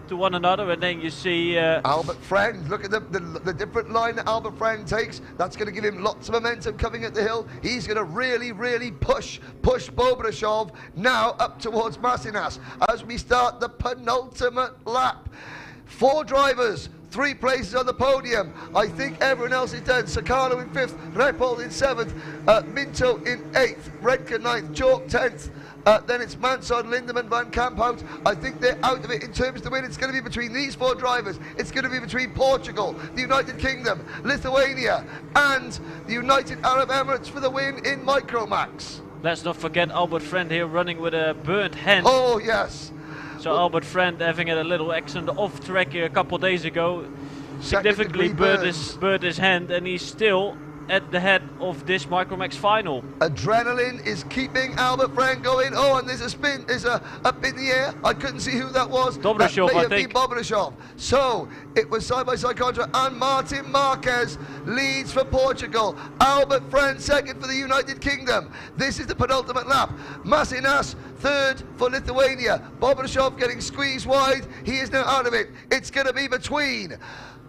to one another, and then you see Albert Friend. Look at the different line that Albert Friend takes. That's going to give him lots of momentum coming at the hill. He's going to really push Bobrishov now up towards Masinas as we start the penultimate lap. 4 drivers, 3 places on the podium. I think everyone else is done. Sakano in 5th, Reipold in 7th, Minto in 8th, Redke 9th, Chalk 10th. Then it's Manson, Lindemann, Van Kamp out. I think they're out of it in terms of the win. It's going to be between these 4 drivers. It's going to be between Portugal, the United Kingdom, Lithuania, and the United Arab Emirates for the win in Micromax. let's not forget Albert Friend here running with a burnt hand. Oh yes. So Albert Friend having had a little accident off track here a couple of days ago, significantly burnt his hand, and he's still at the head of this Micromax final. Adrenaline is keeping Albert Friend going. Oh, and there's a spin, up in the air. I couldn't see who that was. Dobrishov, I think. Bobrishov. So it was side-by-side contract, and Martin Marquez leads for Portugal. Albert Friend second for the United Kingdom. This is the penultimate lap. Masinas third for Lithuania. Bobrishov getting squeezed wide. He is now out of it. It's going to be between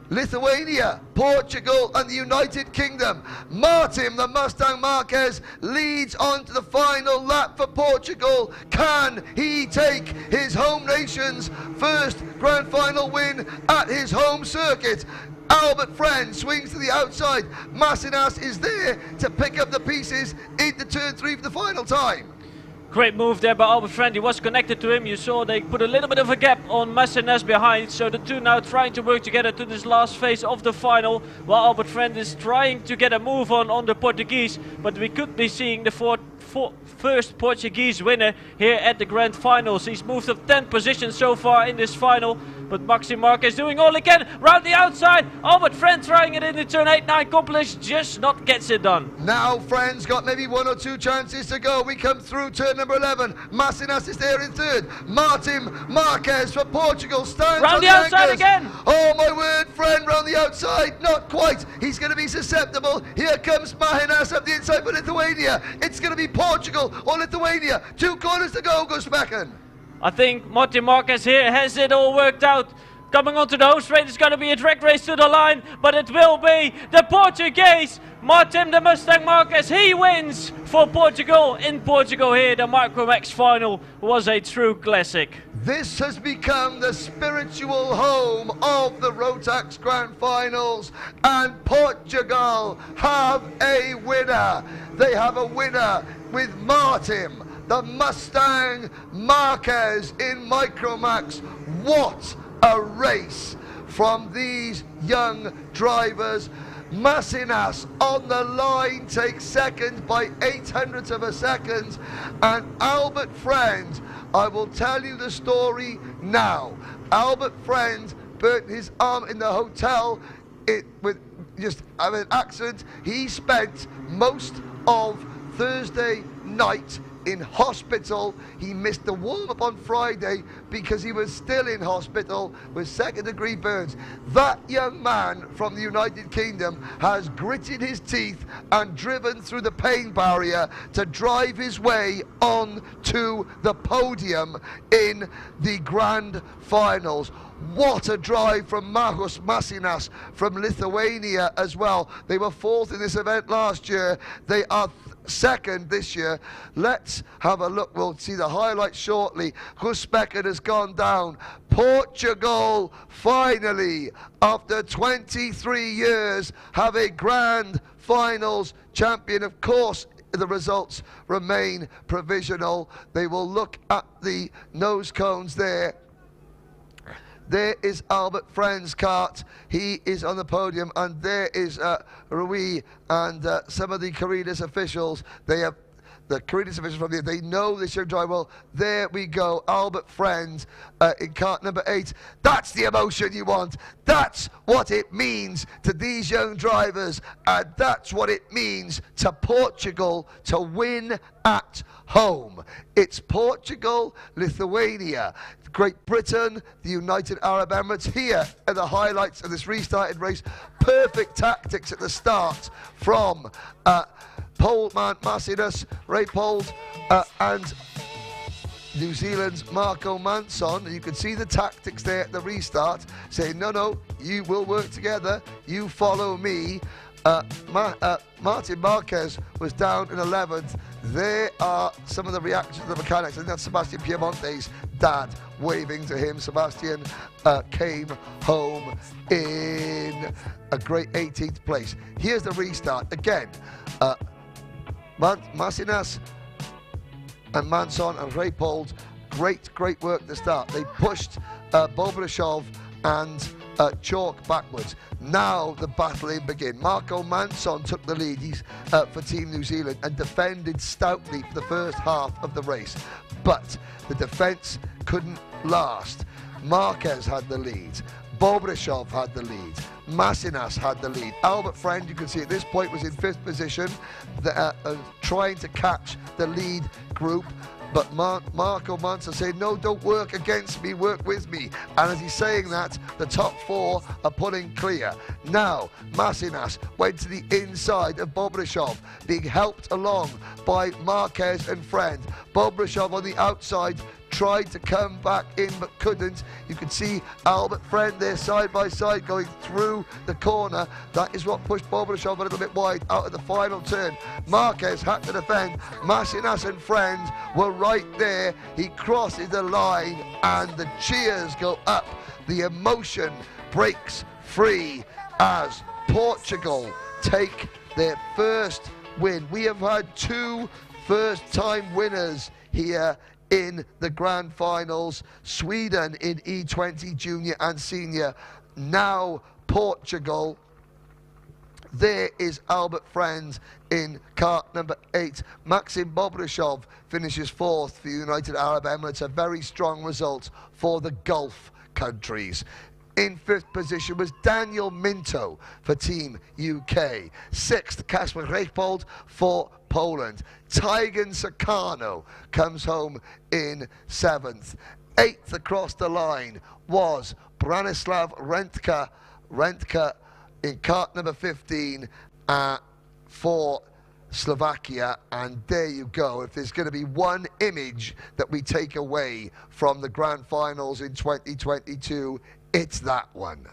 Lithuania, Portugal and the United Kingdom. Martin, the Mustang Marquez, leads on to the final lap for Portugal. Can he take his home nation's first Grand Final win at his home circuit? Albert Friend swings to the outside. Masinas is there to pick up the pieces into turn 3 for the final time. Great move there by Albert Friend. He was connected to him. You saw they put a little bit of a gap on Masinas behind. So the two now trying to work together to this last phase of the final, while Albert Friend is trying to get a move on the Portuguese. But we could be seeing the first Portuguese winner here at the Grand Finals. He's moved up 10 positions so far in this final. But Maxim Marquez doing all he can round the outside. Albert Friend trying it in the turn 8-9 complex, just not gets it done. Now Friend's got maybe 1 or 2 chances to go. We come through turn number 11. Masinas is there in third. Martin Marquez for Portugal stands round the outside again. Oh my word, Friend round the outside. Not quite. He's going to be susceptible. Here comes Masinas up the inside for Lithuania. It's going to be Portugal or Lithuania. 2 corners to go, Gustbecken. I think Martin Marquez here has it all worked out. Coming onto the home straight, it's going to be a drag race to the line, but it will be the Portuguese Martin the Mustang Marquez. He wins for Portugal in Portugal here. The Micro Max final was a true classic. This has become the spiritual home of the Rotax Grand Finals, and Portugal have a winner. They have a winner with Martin the Mustang Marquez in Micromax. What a race from these young drivers. Massinas on the line takes second by 0.08 of a second, and Albert Friend, I will tell you the story now. Albert Friend burnt his arm in the hotel with just an accident. He spent most of Thursday night in hospital. He missed the warm-up on Friday because he was still in hospital with second-degree burns. That young man from the United Kingdom has gritted his teeth and driven through the pain barrier to drive his way on to the podium in the Grand Finals. What a drive from Mahus Massinas from Lithuania as well. They were fourth in this event last year. They are second this year. Let's have a look. We'll see the highlights shortly. Husbecker has gone down. Portugal finally, after 23 years, have a Grand Finals champion. Of course, the results remain provisional. They will look at the nose cones there. There is Albert Friend's kart. He is on the podium, and there is Rui and some of the Caritas officials. They have the Caritas officials from there. They know this young driver well. There we go, Albert Friend in kart number 8. That's the emotion you want. That's what it means to these young drivers, and that's what it means to Portugal to win at home. It's Portugal, Lithuania, Great Britain, the United Arab Emirates. Here are the highlights of this restarted race. Perfect tactics at the start from Poleman Massinas, Ray Pold, and New Zealand's Marco Manson. You can see the tactics there at the restart, saying, no, you will work together, you follow me. Martin Marquez was down in 11th. There are some of the reactions of the mechanics, and that's Sebastian Piemonte's dad waving to him. Sebastian came home in a great 18th place. Here's the restart again. Massinas and Manson and Raypold, great work to start. They pushed Bobrashov and Chalk backwards. Now the battling begin. Marco Manson took the lead for Team New Zealand and defended stoutly for the first half of the race, but the defence couldn't last. Marquez had the lead. Bobrashov had the lead. Massinas had the lead. Albert Friend, you can see at this point, was in 5th position, trying to catch the lead group. But Marco Manson said, no, don't work against me, work with me. And as he's saying that, the top 4 are pulling clear. Now, Massinas went to the inside of Bobrashov, being helped along by Marquez and Friend. Bobrashov on the outside tried to come back in but couldn't. You can see Albert Friend there side by side going through the corner. That is what pushed Bobrashov a little bit wide out of the final turn. Marquez had to defend. Massinas and Friend were right there. He crosses the line and the cheers go up. The emotion breaks free as Portugal take their first win. We have had 2 first-time winners here in the Grand Finals. Sweden in E20 Junior and Senior. Now Portugal. There is Albert Friend in kart number 8. Maxim Bobrashov finishes 4th for the United Arab Emirates. A very strong result for the Gulf countries. In 5th position was Daniel Minto for Team UK. 6th, Kasper Reichbold for Poland. Tygan Sakano comes home in 7th. 8th across the line was Branislav Rentka in kart number 15 for Slovakia. And there you go. If there's going to be one image that we take away from the Grand Finals in 2022, It's that one.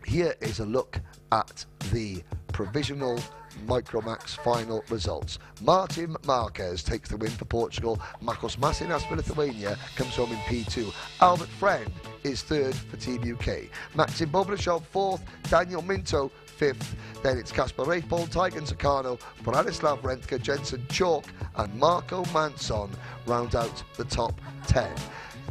Here is a look at the provisional Micromax final results. Martin Marquez takes the win for Portugal. Marcos Masinas for Lithuania comes home in P2. Albert Friend is third for Team UK. Maxim Bobrishov fourth. Daniel Minto fifth. Then it's Kasper Reichbold, Tygan Sakano, Branislav Rentke, Jensen Chalk and Marco Manson round out the top 10.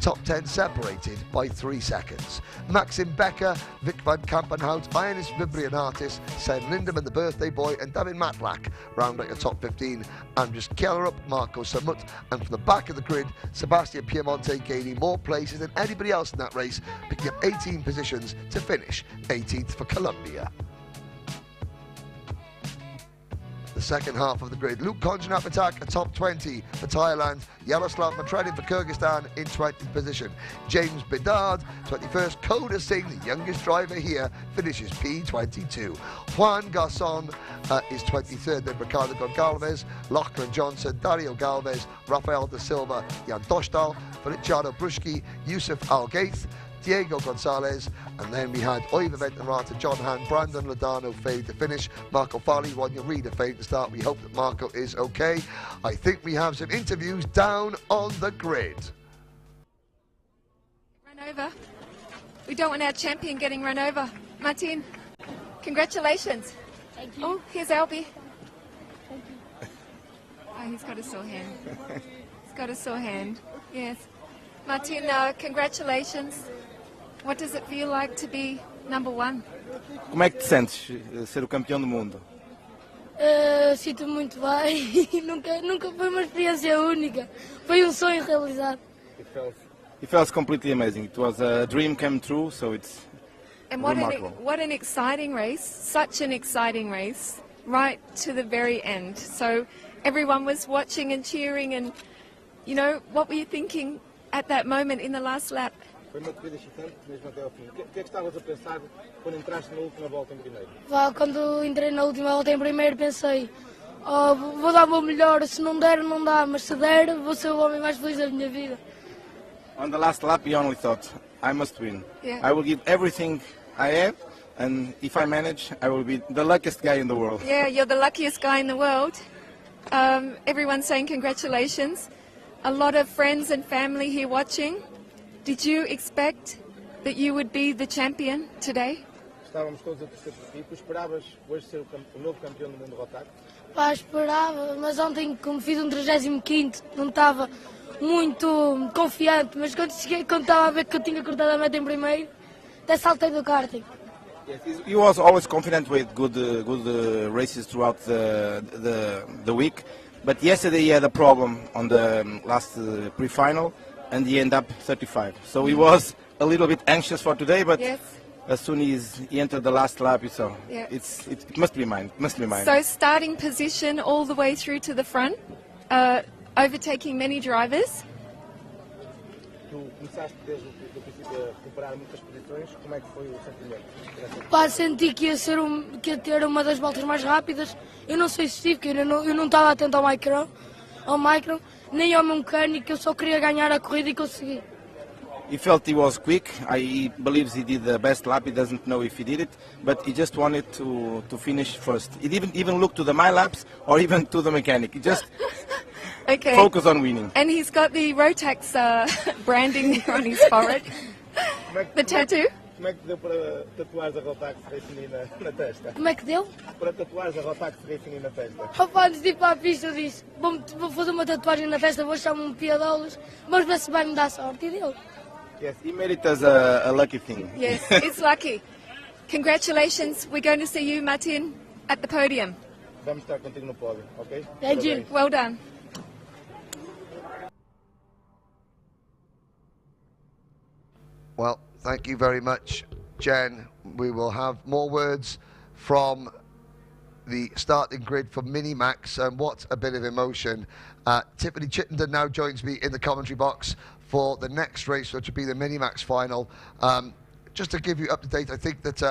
Top 10 separated by 3 seconds. Maxim Becker, Vic van Kampenhout, Ionis Vibrianatis, Sen Lindemann, the birthday boy, and David Matlack round out your top 15. Andres Kellerup, Marco Samut, and from the back of the grid, Sebastian Piemonte gaining more places than anybody else in that race, picking up 18 positions to finish 18th for Colombia. The second half of the grid, Luke Konjanapatak at top 20 for Thailand, Yaroslav Matredin for Kyrgyzstan in 20th position. James Bedard, 21st, Koda Singh, the youngest driver here, finishes P22. Juan Garçon is 23rd, then Ricardo Gonçalves, Lachlan Johnson, Dario Galvez, Rafael da Silva, Jan Dostal, Feliciano Bruschke, Yusuf Al-Gaith, Diego Gonzalez, and then we had Oiva Venturata, John Han, Brandon Lodano failing to finish, Marco Farley, Ronja Reeder failing to start. We hope that Marco is okay. I think we have some interviews down on the grid. Run over. We don't want our champion getting run over. Martin, congratulations. Thank you. Oh, here's Albie. Thank you. Oh, he's got a sore hand. He's got a sore hand. Yes. Martin, congratulations. What does it feel like to be number one? Como é que te sentes ser o campeão do mundo? Sinto muito bem. nunca foi uma experiência única. Foi sonho realizado. It felt completely amazing. It was a dream come true, so it's And remarkable. what an exciting race. Such an exciting race. Right to the very end. So everyone was watching and cheering and, you know, what were you thinking at that moment in the last lap? Foi uma corrida excitante mesmo até ao fim. O que é que estavas a pensar quando entraste na última volta em primeiro? Quando entrei na última volta em primeiro pensei, vou dar o meu melhor, se não der, não dá, mas se der, vou ser o homem mais feliz da minha vida. On the last lap, you only thought, I must win. Yeah. I will give everything I have, and if I manage, I will be the luckiest guy in the world. Yeah, you're the luckiest guy in the world. Everyone's saying congratulations. A lot of friends and family here watching. Did you expect that you would be the champion today? Estávamos todos a torcer por ti. Tu esperavas hoje ser o novo campeão do mundo Rotax? Esperava, mas ontem, como fiz 35º, não estava muito confiante, mas quando estava a ver que eu tinha cortado a meta em primeiro, até saltei do karting. Yes, he was always confident with good races throughout the week, but yesterday he had a problem on the last pre-final, and he ended up 35. So he was a little bit anxious for today, but yes. As soon as he entered the last lap, he saw Yeah. it must be mine. It must be mine. So starting position all the way through to the front, overtaking many drivers. Tu começaste desde o princípio a recuperar muitas posições. Como é que foi o sentimento? Senti que ia ter uma das voltas mais rápidas. Eu não sei se estive, porque eu não estava atento ao micro, nem ao meu mecânico. Eu só queria ganhar a corrida e consegui. He felt he was quick. He believes he did the best lap. He doesn't know if he did it, but he just wanted to finish first. He didn't even look to the my laps or even to the mechanic. He just Okay. focused on winning. And he's got the Rotax branding on his forehead. The tattoo. Como é que deu para tatuares a Rotax Racing na testa? Como é que deu? Para tatuares a Rotax Racing na testa. Antes de ir para a pista, eu disse: vou fazer uma tatuagem na testa, vou chamar piadolas, vamos ver se vai me dar sorte. E deu. Yes, he made it as a lucky thing. Yes, it's lucky. Congratulations. We're going to see you, Martin, at the podium. Vamos estar contigo no pódio, ok? Thank you. Well done. Well, thank you very much, Jen. We will have more words from the starting grid for Mini-Max, and what a bit of emotion. Tiffany Chittenden now joins me in the commentary box for the next race, which will be the Mini-Max final. Just to give you up to date, I think that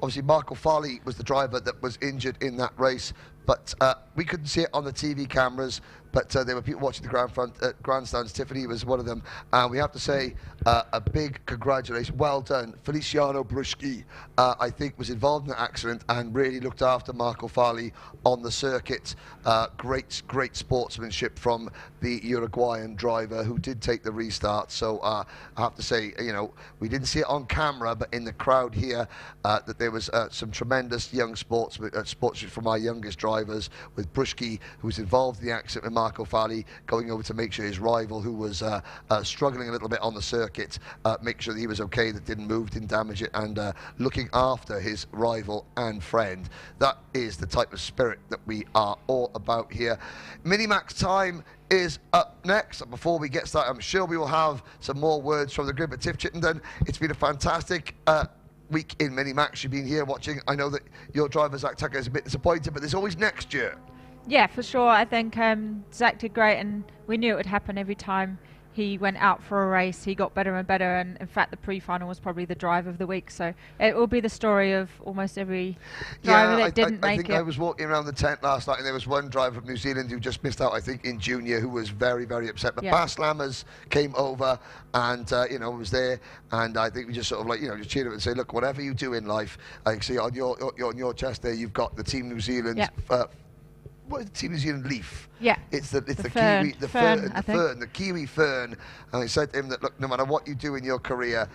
obviously Marco Farley was the driver that was injured in that race, but we we couldn't see it on the TV cameras, but there were people watching the grandstands. Tiffany was one of them. And we have to say a big congratulations. Well done. Feliciano Bruschi, I think, was involved in the accident and really looked after Marco Fali on the circuit. Great sportsmanship from the Uruguayan driver who did take the restart. So I have to say, you know, we didn't see it on camera, but in the crowd here, that there was some tremendous young sportsmen from our youngest drivers, with Bruschi, who was involved in the accident with Marco Fali, going over to make sure his rival, who was struggling a little bit on the circuit, make sure that he was okay, that didn't move, didn't damage it, and looking after his rival and friend. That is the type of spirit that we are all about here. Minimax time is up next. Before we get started, I'm sure we will have some more words from the grid. But Tiff Chittenden, it's been a fantastic week in Minimax. You've been here watching. I know that your driver, Zach Tucker, is a bit disappointed, but there's always next year. Yeah, for sure. I think Zach did great, and we knew it would happen every time he went out for a race. He got better and better, and in fact the pre-final was probably the drive of the week, so it will be the story of almost every driver that didn't make it. I think I was walking around the tent last night, and there was one driver from New Zealand who just missed out, I think, in junior, who was very, very upset. But Bas Lammers came over and you know, was there, and I think we just sort of, like, you know, just cheered him and say, look, whatever you do in life, I see on your chest there, you've got the Team New Zealand. What is the Team New Zealand leaf? Yeah. It's the fern, kiwi, the kiwi fern. And I said to him that, look, no matter what you do in your career,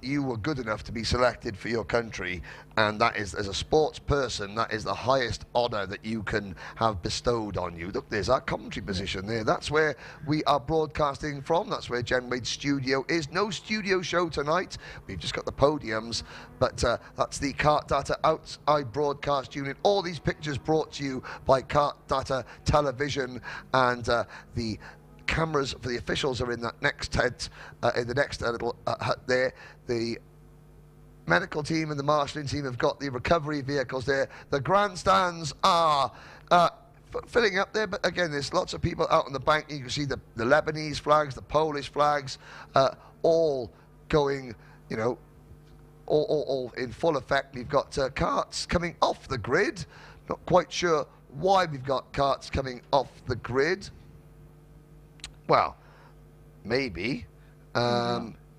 you were good enough to be selected for your country, and that is, as a sports person, that is the highest honour that you can have bestowed on you. Look, there's our commentary position there. That's where we are broadcasting from. That's where Jen Wade's studio is. No studio show tonight. We've just got the podiums, but that's the Kart Data Outside Broadcast Unit. All these pictures brought to you by Kart Data Television, and the cameras for the officials are in that next tent, in the next little hut there. The medical team and the marshalling team have got the recovery vehicles there. The grandstands are filling up there, but again, there's lots of people out on the bank. You can see the Lebanese flags, the Polish flags, all going, you know, all in full effect. We've got karts coming off the grid. Not quite sure why we've got karts coming off the grid. Well, maybe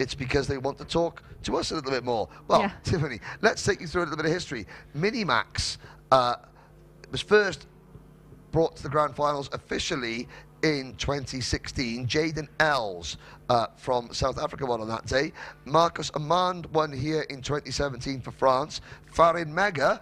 it's because they want to talk to us a little bit more. Well, Tiffany, let's take you through a little bit of history. Minimax was first brought to the Grand Finals officially in 2016. Jaden Els from South Africa won on that day. Marcus Amand won here in 2017 for France. Farin Mega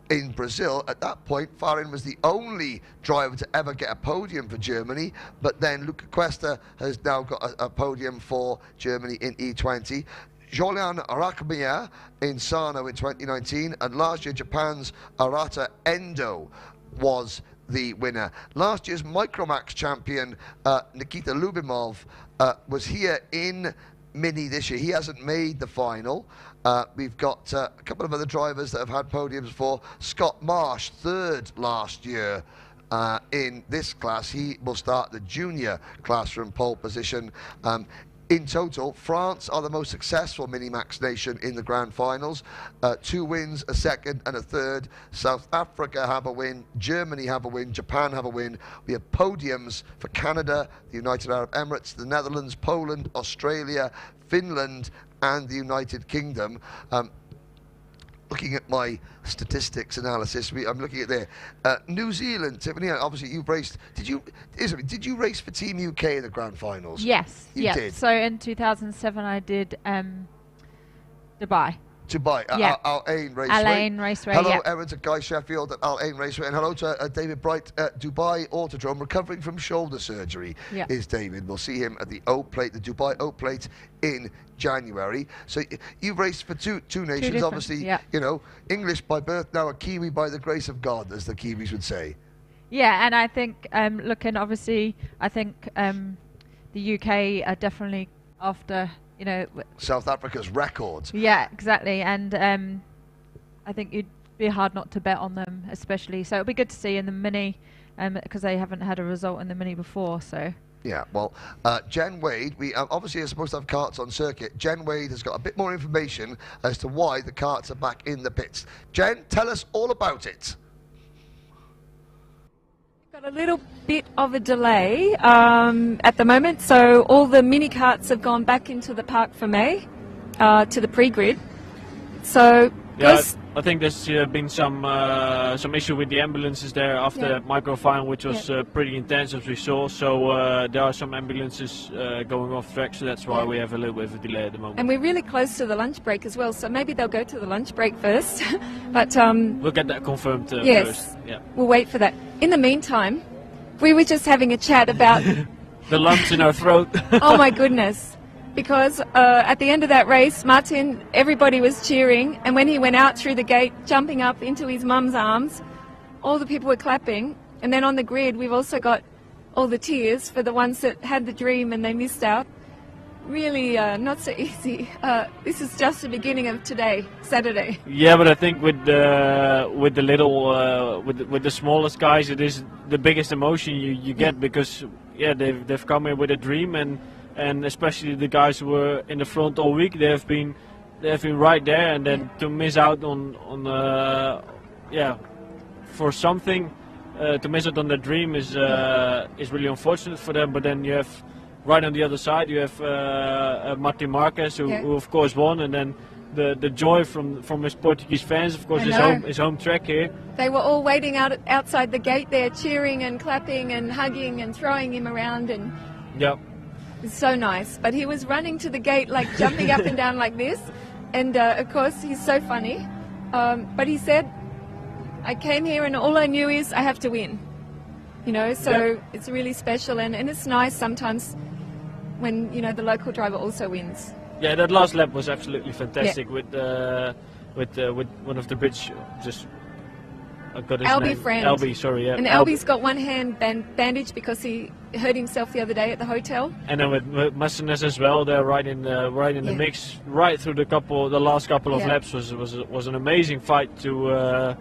in Brazil. At that point, Farin was the only driver to ever get a podium for Germany, but then Luca Cuesta has now got a podium for Germany in E20. Julian Rakmia in Sano in 2019, and last year Japan's Arata Endo was the winner. Last year's Micromax champion Nikita Lubimov was here in Mini this year. He hasn't made the final. We've got a couple of other drivers that have had podiums before. Scott Marsh, third last year in this class. He will start the junior class from pole position. In total, France are the most successful Minimax nation in the Grand Finals. 2 wins, a second and a third. South Africa have a win, Germany have a win, Japan have a win. We have podiums for Canada, the United Arab Emirates, the Netherlands, Poland, Australia, Finland, and the United Kingdom. Looking at my statistics analysis, I'm looking at there. New Zealand, Tiffany, obviously you've raced. Did you race for Team UK in the Grand Finals? Yes, you did. So in 2007 I did Dubai. Al Ain Raceway. Hello, Erin, to Guy Sheffield at Al Ain Raceway, and hello to David Bright at Dubai Autodrome, recovering from shoulder surgery. Is David? We'll see him at the Oak Plate, the Dubai Oak Plate in January. So you've raced for two nations, obviously. You know, English by birth, now a Kiwi by the grace of God, as the Kiwis would say. Yeah, and I think looking, obviously, I think the UK are definitely after, you know, South Africa's record. Yeah, exactly, and I think it'd be hard not to bet on them, especially. So it'll be good to see in the Mini, because they haven't had a result in the Mini before. So. Yeah, well, Jen Wade, we obviously are supposed to have karts on circuit. Jen Wade has got a bit more information as to why the karts are back in the pits. Jen, tell us all about it. got a little bit of a delay at the moment, so all the mini carts have gone back into the Parc Fermé to the pre-grid. So yeah, I think there's been some issue with the ambulances there after that micro final, which was pretty intense as we saw. So there are some ambulances going off track, so that's why we have a little bit of a delay at the moment. And we're really close to the lunch break as well, so maybe they'll go to the lunch break first. But we'll get that confirmed first. Yeah. We'll wait for that. In the meantime, we were just having a chat about the lumps in our throat. Oh my goodness. Because at the end of that race, Martin, everybody was cheering, and when he went out through the gate, jumping up into his mum's arms, all the people were clapping. And then on the grid, we've also got all the tears for the ones that had the dream and they missed out. Really not so easy. This is just the beginning of today, Saturday. Yeah, but I think with the with the smallest guys, it is the biggest emotion you get because they've come here with a dream, and especially the guys who were in the front all week, they have been right there, and then to miss out on for something, to miss out on their dream is really unfortunate for them. But then you have right on the other side, you have Martin Marquez, who of course won, and then the joy from his Portuguese fans, of course, his home track here. They were all waiting outside the gate there, cheering and clapping and hugging and throwing him around, and it's so nice. But he was running to the gate, like jumping up and down like this, and of course he's so funny. But he said, "I came here and all I knew is I have to win." You know, so it's really special, and it's nice sometimes when, you know, the local driver also wins. Yeah, that last lap was absolutely fantastic with one of the British, just I got his name. Friend. Albie, sorry, yeah. And Albie's got one hand bandaged because he hurt himself the other day at the hotel. And then with Massenes as well, they're right in the mix, right through the last couple of laps was an amazing fight to.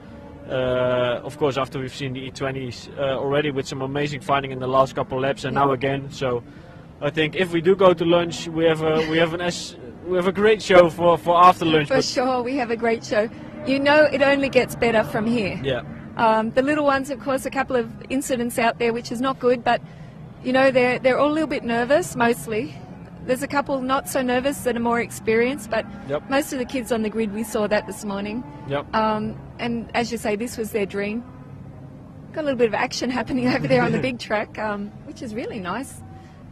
Of course, after we've seen the E20s already with some amazing fighting in the last couple of laps, and now again. So, I think if we do go to lunch, we have a great show for after lunch. For sure, we have a great show. You know, it only gets better from here. Yeah. The little ones, of course, a couple of incidents out there, which is not good, but you know, they're all a little bit nervous, mostly. There's a couple not so nervous that are more experienced, but most of the kids on the grid, we saw that this morning. Yep. And as you say, this was their dream. Got a little bit of action happening over there on the big track, which is really nice.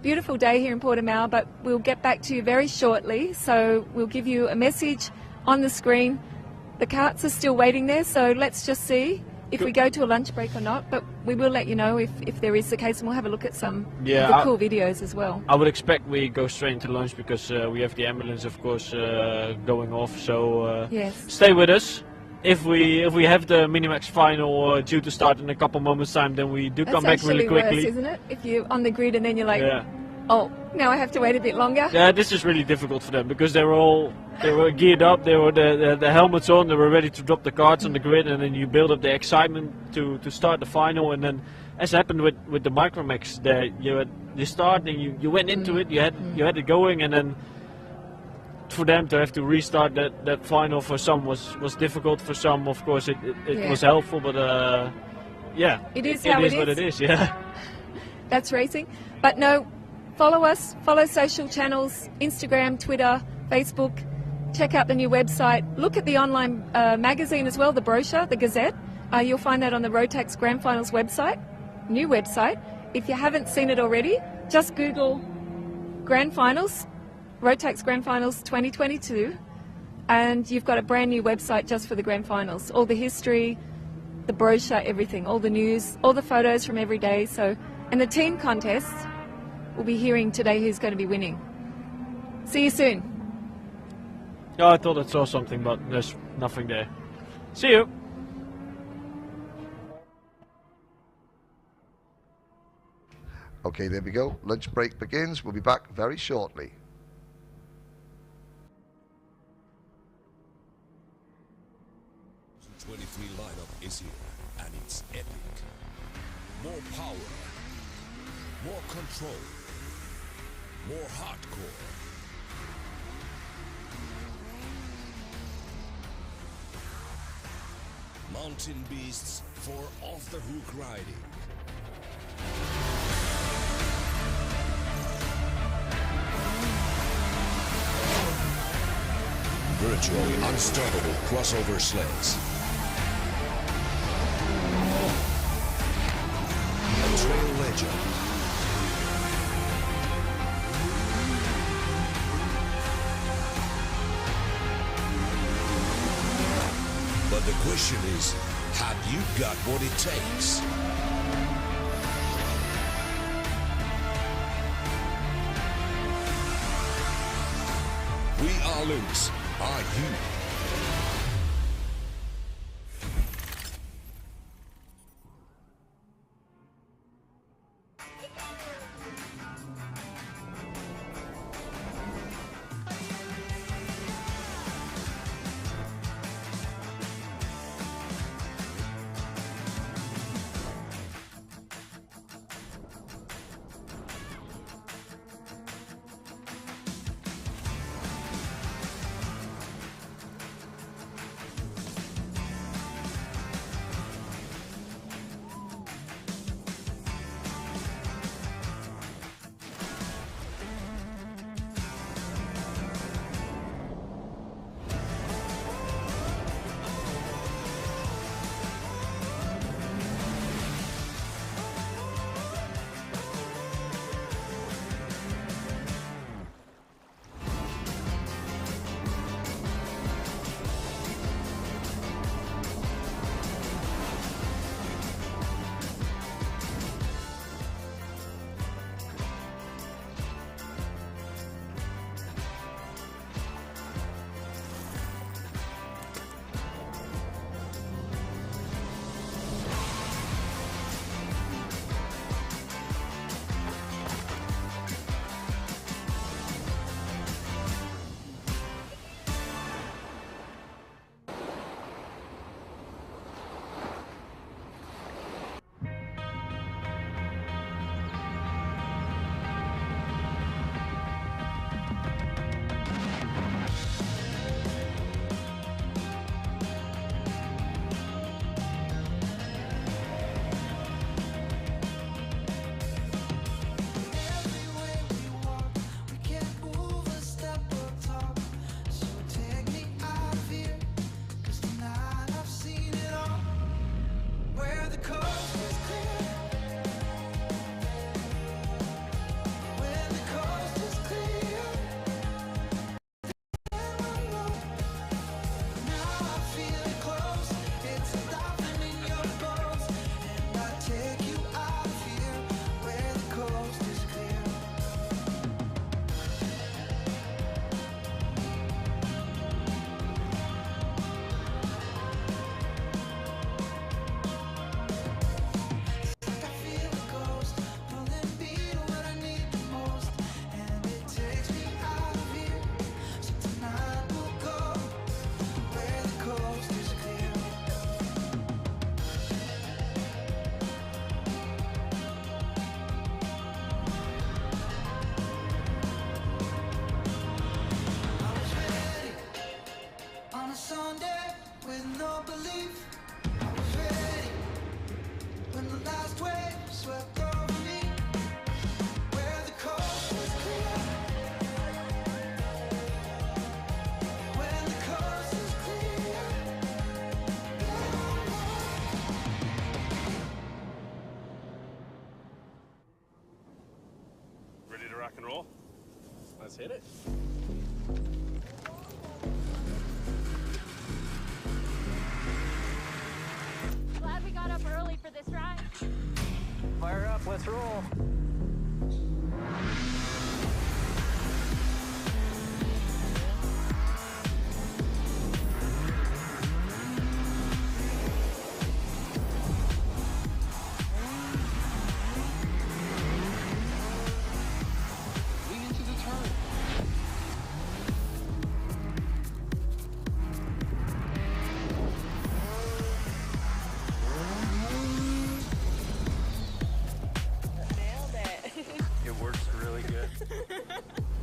Beautiful day here in Portimão, but we'll get back to you very shortly. So we'll give you a message on the screen. The carts are still waiting there, so let's just see if we go to a lunch break or not, but we will let you know if there is the case, and we'll have a look at some of the cool videos as well. I would expect we go straight into lunch because we have the ambulance, of course, going off. So stay with us. If we have the Minimax final due to start in a couple moments time, then we do come back really quickly. That's actually worse, isn't it? If you're on the grid and then you're like, oh, now I have to wait a bit longer. Yeah, this is really difficult for them because they were geared up, they were the helmets on, they were ready to drop the cards on the grid, and then you build up the excitement to start the final, and then as happened with the Micromax, there you start and you went into it, you had it going, and then for them to have to restart that final for some was difficult. For some, of course, it was helpful, but it is what it is. Yeah, that's racing. But no, follow us, follow social channels, Instagram, Twitter, Facebook. Check out the new website. Look at the online magazine as well, the brochure, the Gazette. You'll find that on the Rotax Grand Finals website, new website. If you haven't seen it already, just Google Grand Finals, Rotax Grand Finals 2022, and you've got a brand new website just for the Grand Finals. All the history, the brochure, everything, all the news, all the photos from every day. So, and the team contest, we'll be hearing today who's going to be winning. See you soon. Yeah, I thought I saw something, but there's nothing there. See you. Okay, there we go. Lunch break begins. We'll be back very shortly. Lineup is here, and it's epic. More power, more control, more hardcore. Mountain beasts for off-the-hook riding. virtually unstoppable crossover sleds. A trail legend. But the question is, have you got what it takes? We are loose. Are you? rock and roll. Let's hit it. Glad we got up early for this ride. Fire up, let's roll.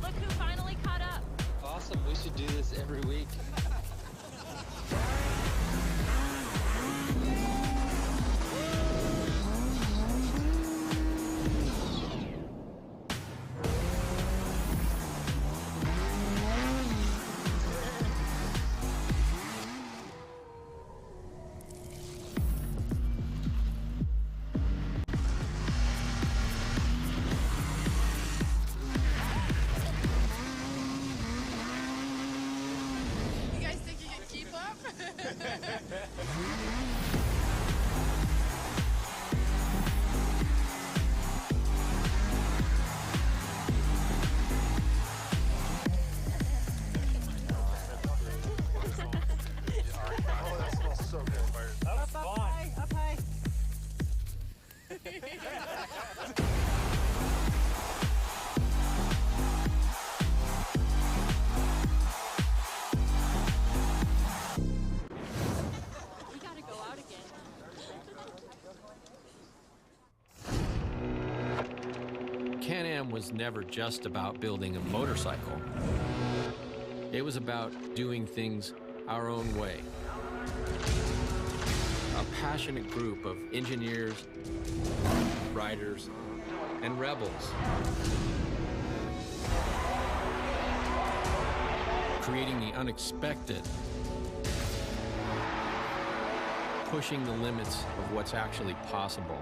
Look who finally caught up. Awesome, we should do this every week. Can-Am was never just about building a motorcycle. It was about doing things our own way. A passionate group of engineers, riders, and rebels, creating the unexpected, pushing the limits of what's actually possible.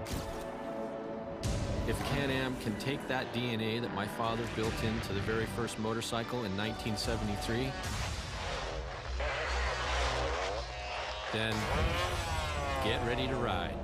If Can-Am can take that DNA that my father built into the very first motorcycle in 1973, then get ready to ride.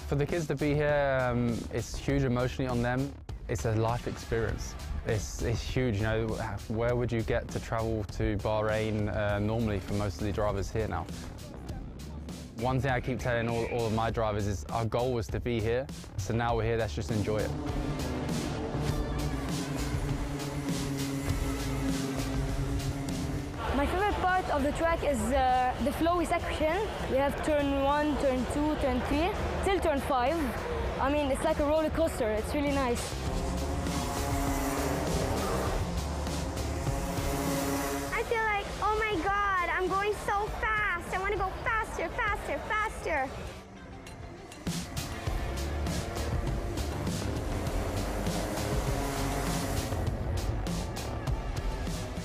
For the kids to be here, it's huge emotionally on them. It's a life experience. It's huge, you know. Where would you get to travel to Bahrain normally for most of the drivers here now? One thing I keep telling all of my drivers is our goal was to be here, so now we're here, let's just enjoy it. My favorite part of the track is the flowy section. We have turn 1, turn 2, turn 3, till turn 5. I mean, it's like a roller coaster. It's really nice. I feel like, oh my God, I'm going so fast. I want to go faster, faster, faster.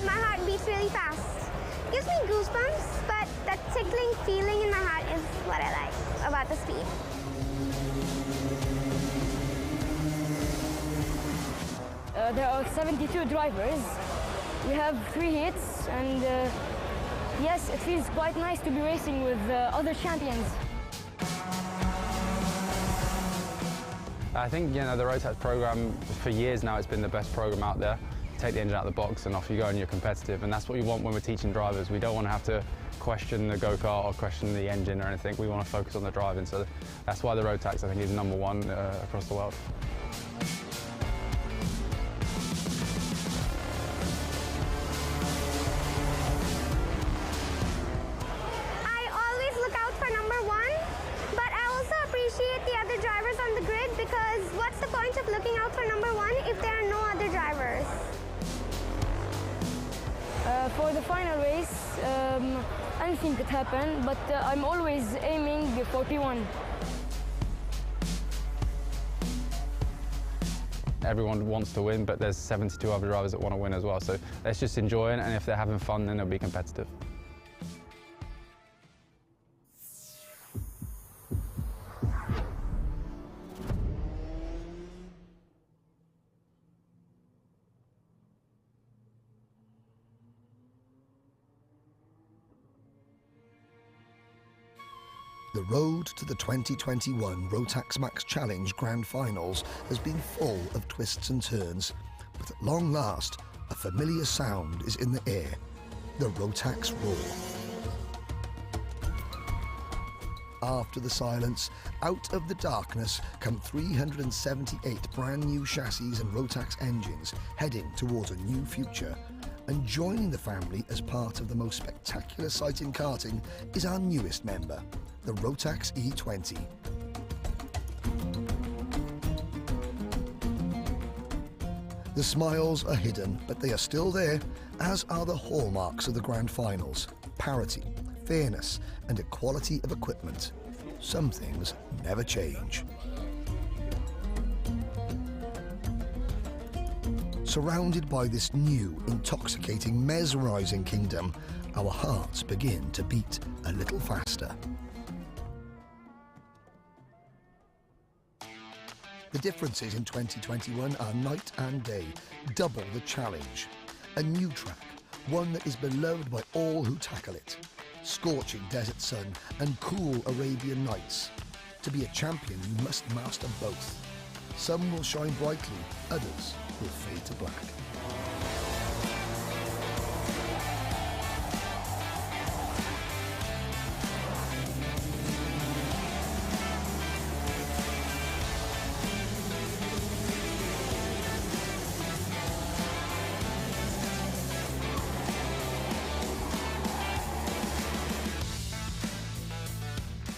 My heart beats really fast. It gives me goosebumps, but that tickling feeling in my heart is what I like about the speed. There are 72 drivers. We have 3 heats, and yes, it feels quite nice to be racing with other champions. I think, you know, the Rotax program, for years now, it's been the best program out there. Take the engine out of the box and off you go and you're competitive, and that's what we want when we're teaching drivers. We don't want to have to question the go-kart or question the engine or anything. We want to focus on the driving, so that's why the Rotax, I think, is #1 across the world. I always look out for #1, but I also appreciate the other drivers on the grid, because what's the point of looking out for #1 if there are no other drivers? For the final race, anything could happen, but I'm always aiming for P1. Everyone wants to win, but there's 72 other drivers that want to win as well, so let's just enjoy it, and if they're having fun, then they'll be competitive. The road to the 2021 Rotax MAX Challenge Grand Finals has been full of twists and turns, but at long last, a familiar sound is in the air, the Rotax roar. After the silence, out of the darkness come 378 brand new chassis and Rotax engines heading towards a new future. And joining the family as part of the most spectacular sight in karting is our newest member, the Rotax E20. The smiles are hidden, but they are still there, as are the hallmarks of the Grand Finals: parity, fairness, and equality of equipment. Some things never change. Surrounded by this new, intoxicating, mesmerizing kingdom, our hearts begin to beat a little faster. The differences in 2021 are night and day, double the challenge. A new track, one that is beloved by all who tackle it. Scorching desert sun and cool Arabian nights. To be a champion, you must master both. Some will shine brightly, others will fade to black.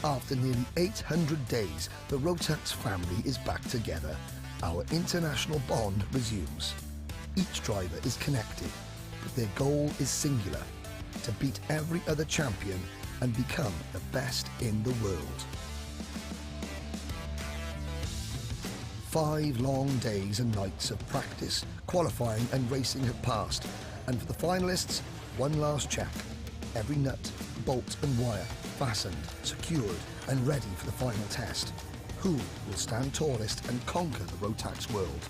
After nearly 800 days, the Rotax family is back together. Our international bond resumes. Each driver is connected, but their goal is singular: to beat every other champion and become the best in the world. 5 long days and nights of practice, qualifying and racing have passed, and for the finalists, one last check. Every nut, bolt and wire fastened, secured and ready for the final test. Who will stand tallest and conquer the Rotax world?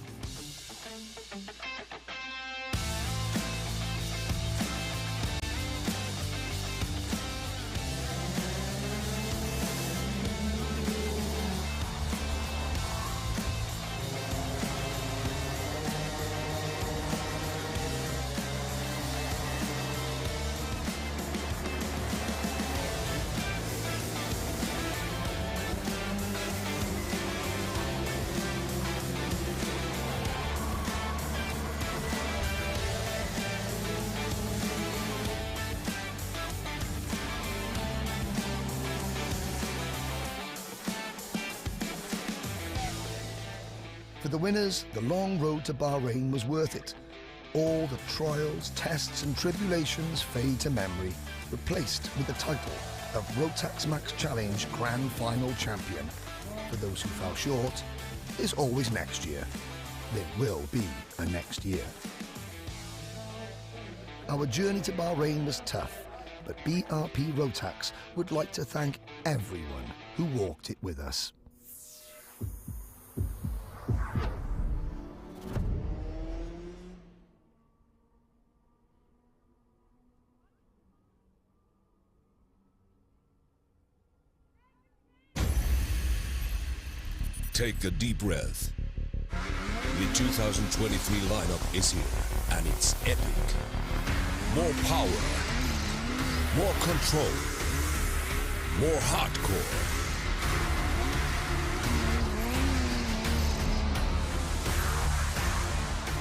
For the winners, the long road to Bahrain was worth it. All the trials, tests and tribulations fade to memory, replaced with the title of Rotax MAX Challenge Grand Final Champion. For those who fell short, there's always next year. There will be a next year. Our journey to Bahrain was tough, but BRP Rotax would like to thank everyone who walked it with us. Take a deep breath. The 2023 lineup is here, and it's epic. More power, more control, more hardcore.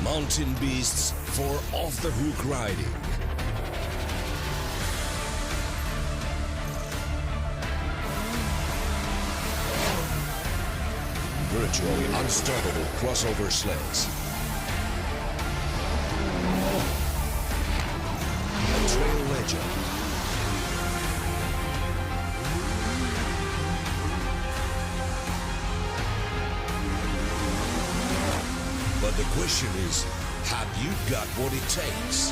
Mountain beasts for off-the-hook riding. Virtually unstoppable crossover sleds. A trail legend. But the question is, have you got what it takes?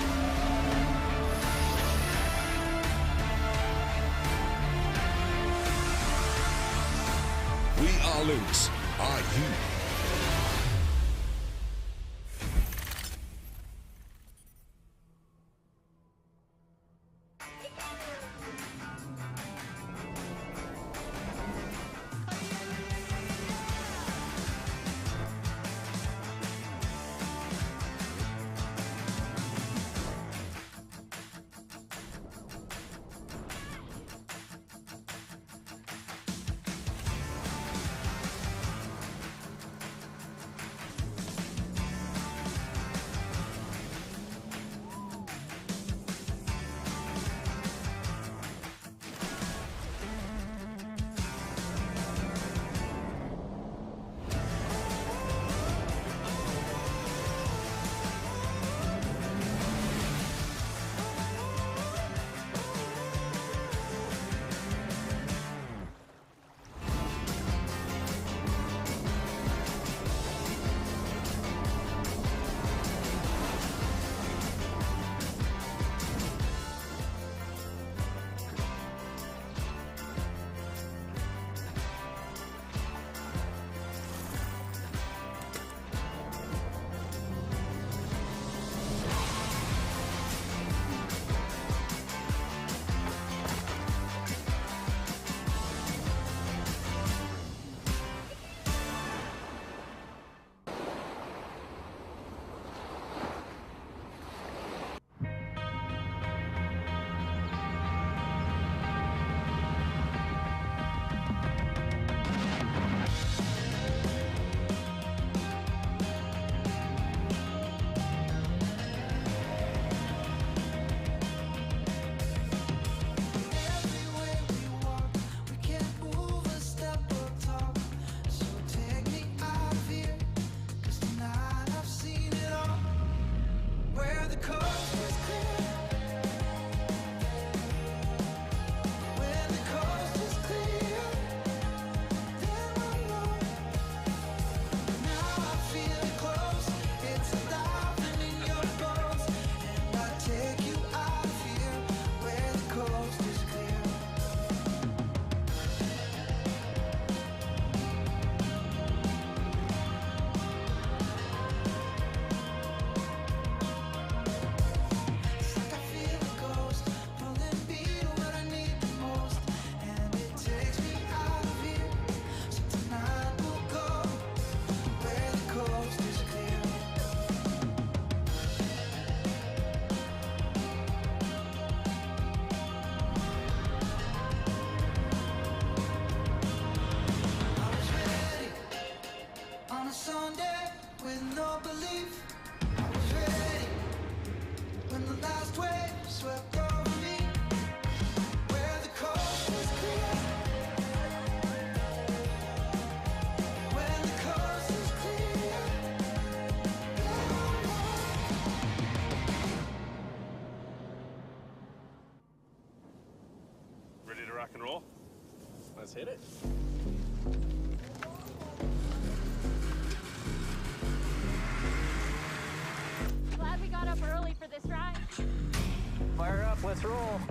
We are Luke's. Are you? Let's hit it. Glad we got up early for this ride. Fire up, let's roll.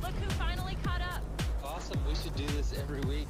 Look who finally caught up. Awesome, we should do this every week.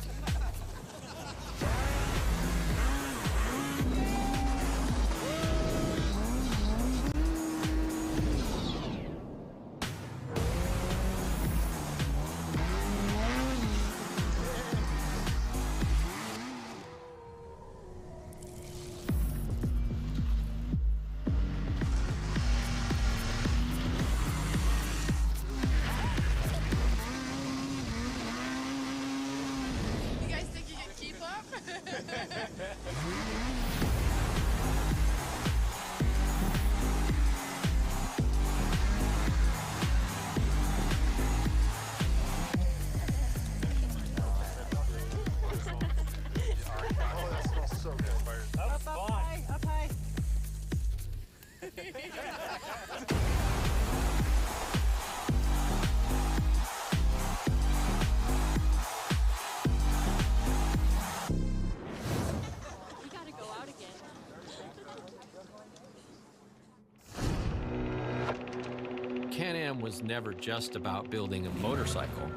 Can-Am was never just about building a motorcycle.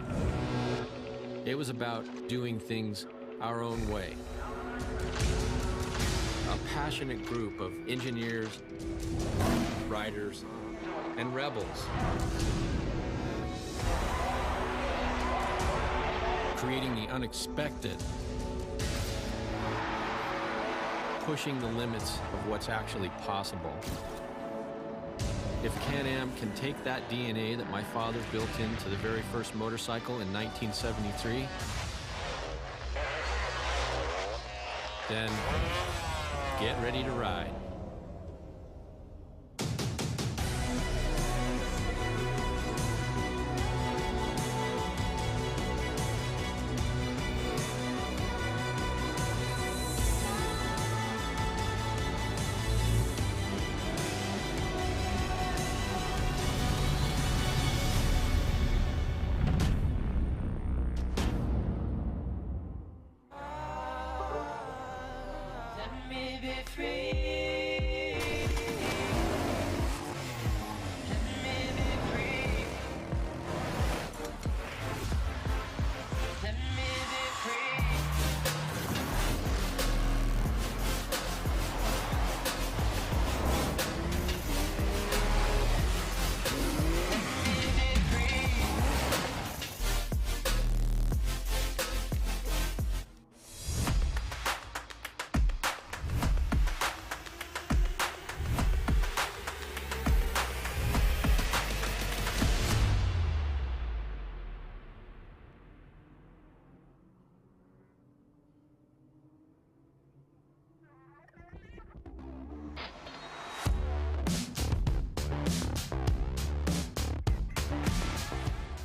It was about doing things our own way. A passionate group of engineers, riders, and rebels, creating the unexpected, pushing the limits of what's actually possible. If Can-Am can take that DNA that my father built into the very first motorcycle in 1973, then get ready to ride.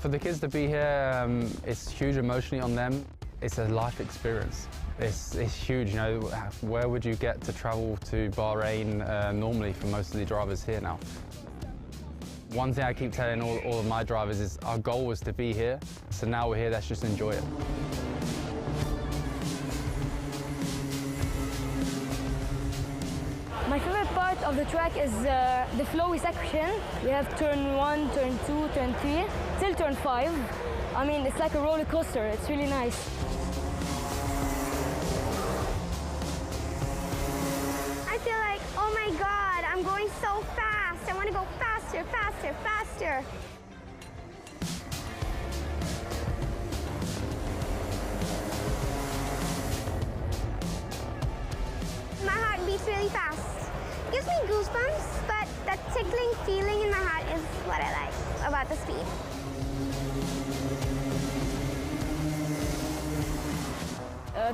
For the kids to be here, it's huge emotionally on them. It's a life experience. It's huge, you know, where would you get to travel to Bahrain normally for most of the drivers here now? One thing I keep telling all of my drivers is our goal was to be here, so now we're here, let's just enjoy it. My favorite part of the track is the flowy section. We have turn 1, turn 2, turn 3, till turn 5. I mean, it's like a roller coaster. It's really nice. I feel like, oh my God, I'm going so fast. I want to go faster, faster, faster. My heart beats really fast. Gives me goosebumps, but that tickling feeling in my heart is what I like about the speed.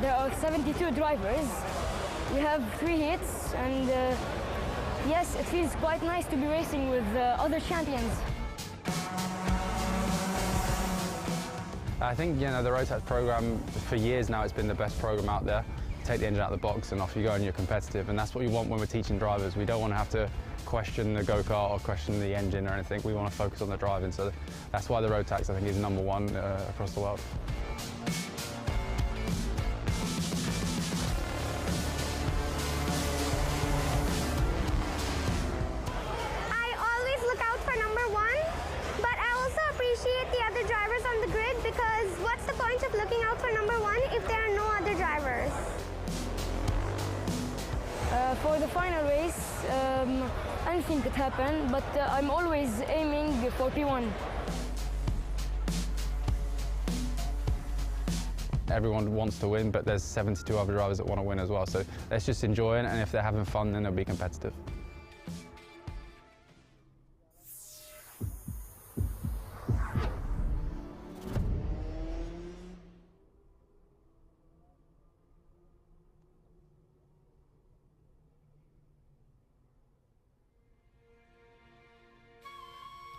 there are 72 drivers. We have 3 heats, and yes, it feels quite nice to be racing with other champions. I think, you know, the Rotax program for years now, it's been the best program out there. Take the engine out of the box and off you go and you're competitive, and that's what we want when we're teaching drivers. We don't want to have to question the go-kart or question the engine or anything. We want to focus on the driving, so that's why the Rotax, I think, is #1 across the world. I always look out for #1, but I also appreciate the other drivers on the grid, because what's the point of looking out for #1 if there are no other drivers? For the final race, anything could happen, but I'm always aiming for P1. Everyone wants to win, but there's 72 other drivers that want to win as well, so let's just enjoy it, and if they're having fun, then they'll be competitive.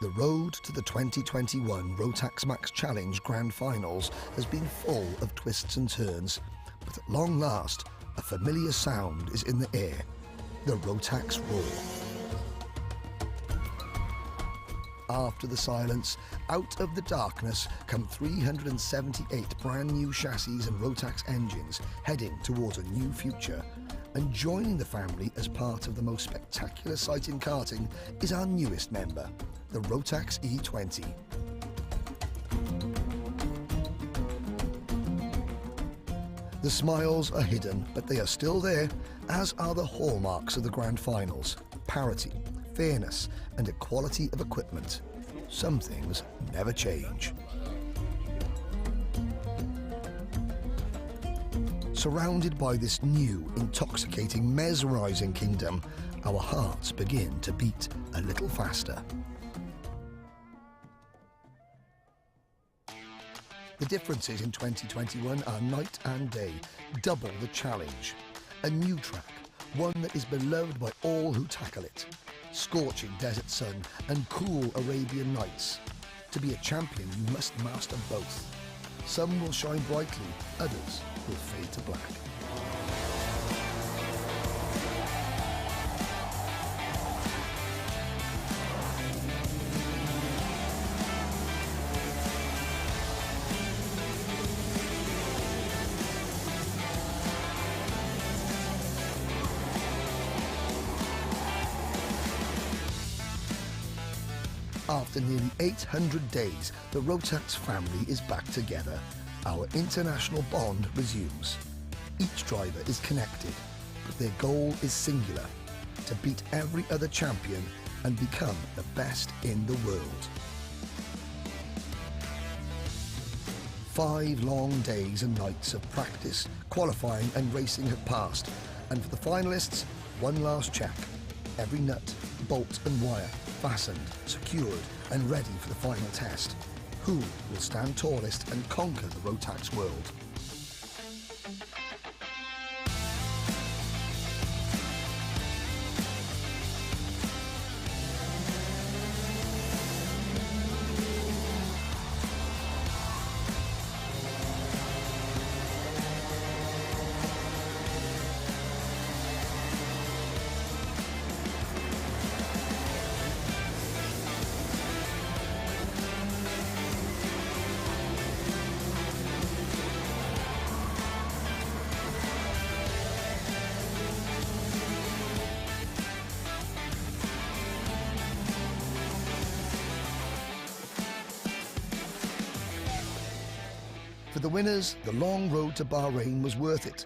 The road to the 2021 Rotax MAX Challenge Grand Finals has been full of twists and turns, but at long last, a familiar sound is in the air, the Rotax roar. After the silence, out of the darkness come 378 brand new chassis and Rotax engines heading towards a new future. And joining the family as part of the most spectacular sight in karting is our newest member, the Rotax E20. The smiles are hidden, but they are still there, as are the hallmarks of the Grand Finals: parity, fairness, and equality of equipment. Some things never change. Surrounded by this new, intoxicating, mesmerizing kingdom, our hearts begin to beat a little faster. The differences in 2021 are night and day, double the challenge. A new track, one that is beloved by all who tackle it. Scorching desert sun and cool Arabian nights. To be a champion, you must master both. Some will shine brightly, others will fade to black. After nearly 800 days, the Rotax family is back together. Our international bond resumes. Each driver is connected, but their goal is singular: to beat every other champion and become the best in the world. 5 long days and nights of practice, qualifying and racing have passed, and for the finalists, one last check. Every nut, bolt and wire fastened, secured and ready for the final test. Who will stand tallest and conquer the Rotax world? For the winners, the long road to Bahrain was worth it.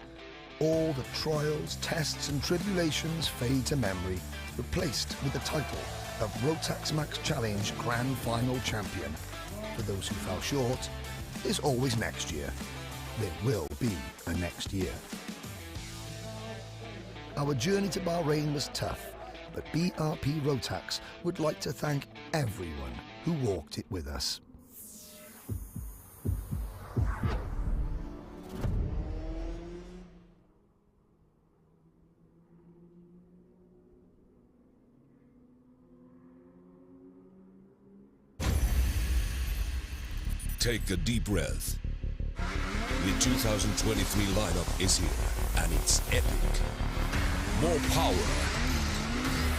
All the trials, tests and tribulations fade to memory, replaced with the title of Rotax MAX Challenge Grand Final Champion. For those who fell short, there's always next year. There will be a next year. Our journey to Bahrain was tough, but BRP Rotax would like to thank everyone who walked it with us. Take a deep breath. The 2023 lineup is here, and it's epic. More power,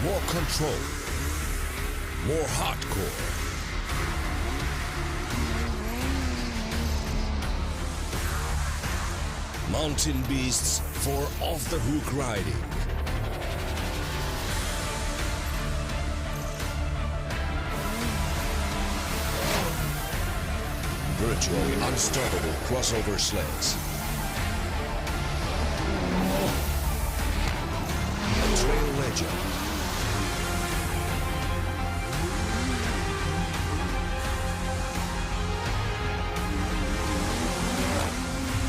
more control, more hardcore. Mountain beasts for off-the-hook riding. Virtually unstoppable crossover sleds. A trail legend.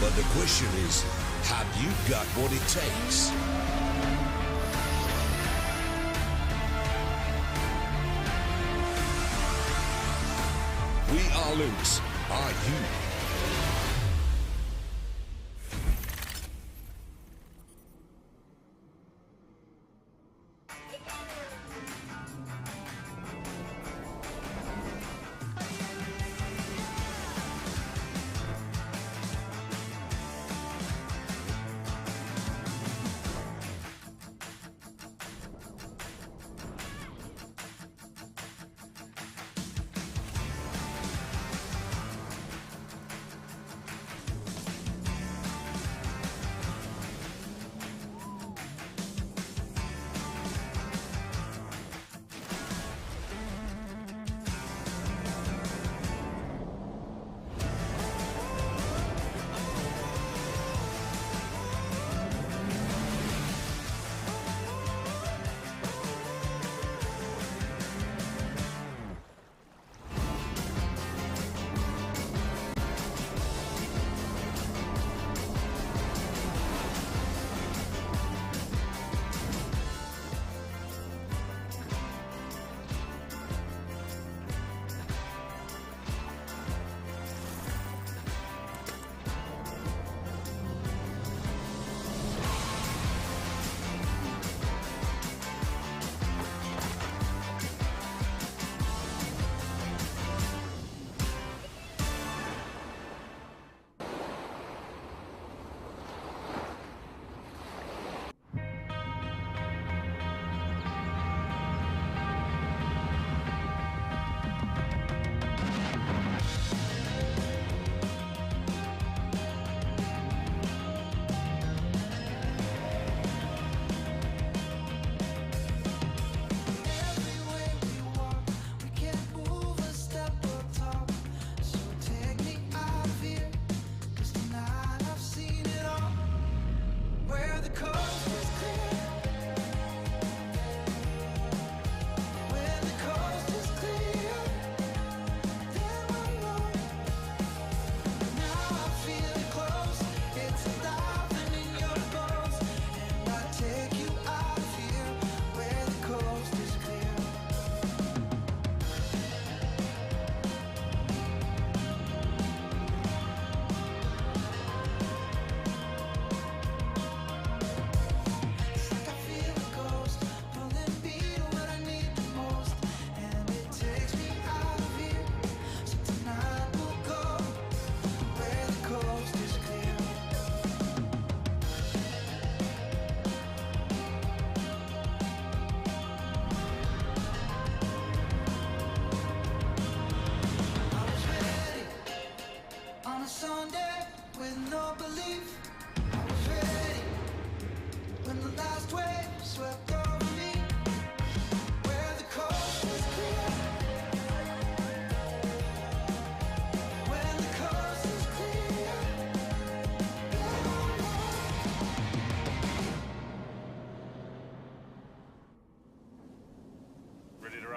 But the question is, have you got what it takes? We are Lynx. Are you?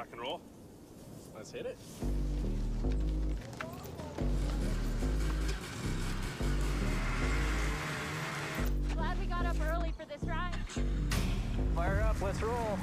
rock and roll. Let's hit it. Glad we got up early for this ride. Fire up, let's roll.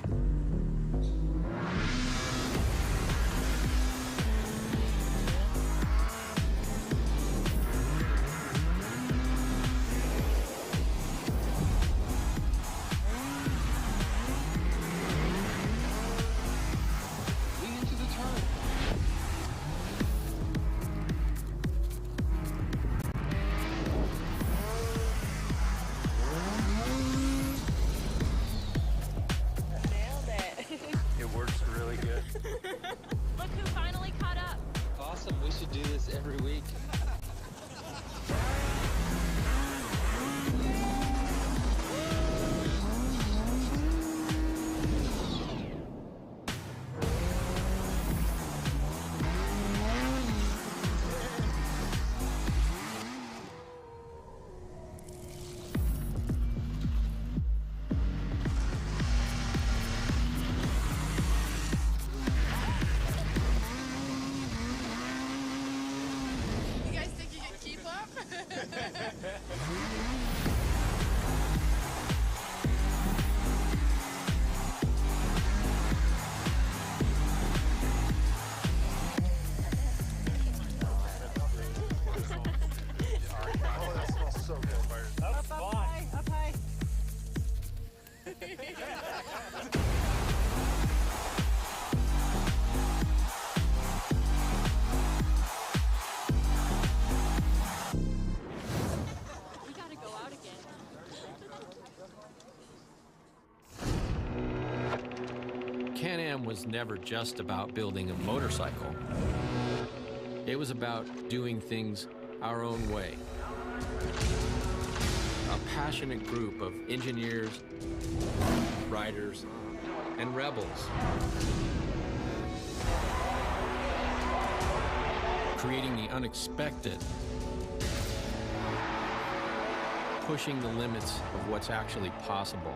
Can-Am was never just about building a motorcycle. It was about doing things our own way. A passionate group of engineers, riders, and rebels. Creating the unexpected. Pushing the limits of what's actually possible.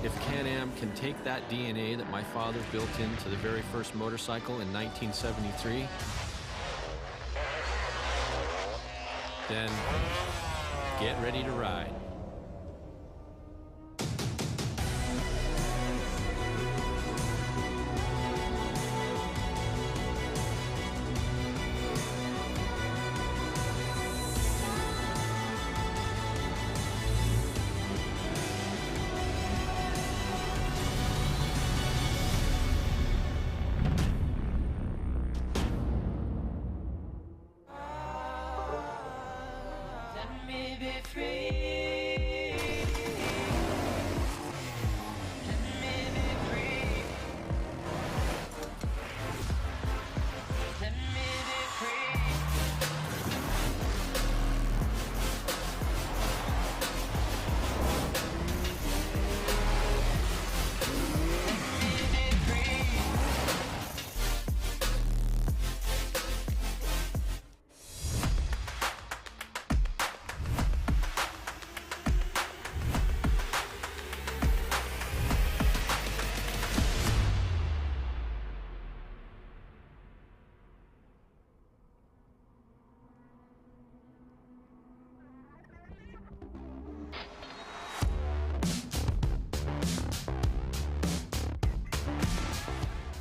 If Can-Am can take that DNA that my father built into the very first motorcycle in 1973, then get ready to ride.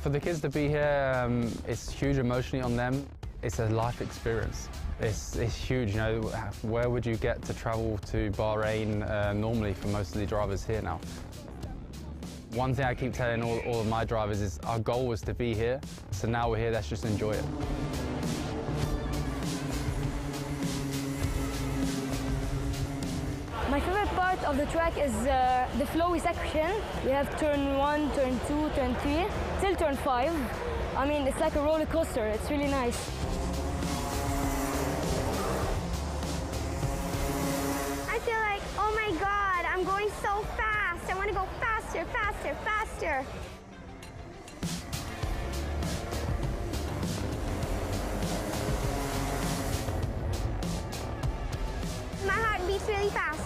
For the kids to be here, it's huge emotionally on them. It's a life experience. It's huge, you know, where would you get to travel to Bahrain normally for most of the drivers here now? One thing I keep telling all of my drivers is our goal was to be here, so now we're here, let's just enjoy it. My favorite part of the track is the flowy section. We have turn 1, turn 2, turn 3, till turn 5. I mean, it's like a roller coaster. It's really nice. I feel like, oh my God, I'm going so fast. I want to go faster, faster, faster. My heart beats really fast.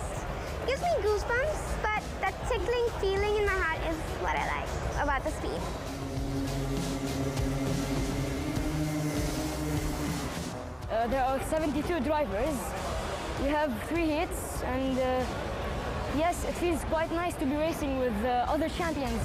It gives me goosebumps, but that tickling feeling in my heart is what I like about the speed. There are 72 drivers. We have 3 heats, and yes, it feels quite nice to be racing with other champions.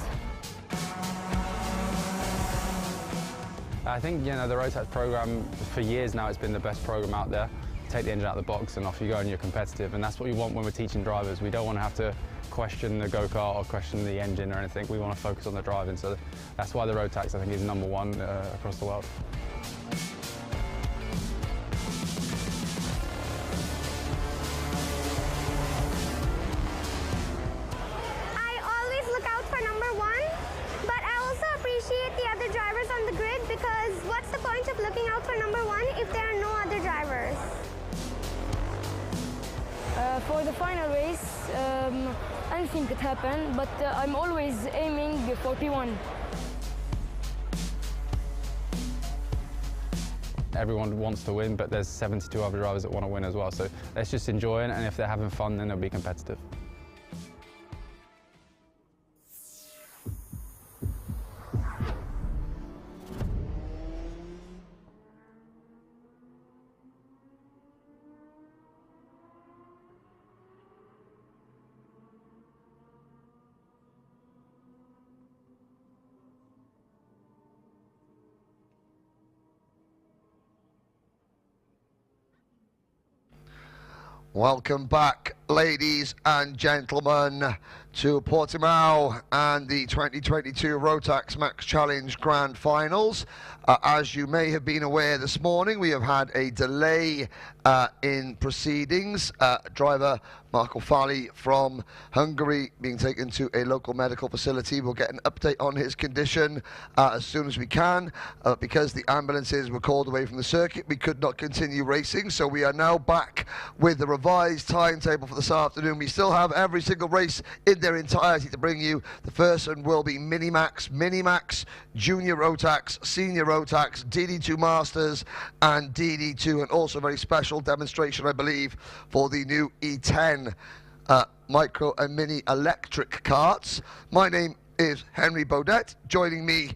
I think, you know, the Rotax program, for years now, it's been the best program out there. Take the engine out of the box and off you go and you're competitive, and that's what we want when we're teaching drivers. We don't want to have to question the go-kart or question the engine or anything. We want to focus on the driving, so that's why the Rotax, I think, is #1 across the world. I always look out for #1, but I also appreciate the other drivers on the grid, because what's the point of looking out for #1 if there are no other drivers? For the final race, anything could happen, but I'm always aiming for P1. Everyone wants to win, but there's 72 other drivers that want to win as well. So let's just enjoy it, and if they're having fun, then they'll be competitive. Welcome back, ladies and gentlemen, to Portimão and the 2022 Rotax MAX Challenge Grand Finals. As you may have been aware this morning, we have had a delay in proceedings. Driver Marco Fali from Hungary being taken to a local medical facility. We'll get an update on his condition as soon as we can. Because the ambulances were called away from the circuit, we could not continue racing, so we are now back with the revised timetable for this afternoon. We still have every single race in their entirety to bring you. The first one will be Mini-Max, Junior Rotax, Senior Rotax, DD2 Masters and DD2, and also a very special demonstration, I believe, for the new E10 micro and mini electric carts. My name is Henry Baudet. Joining me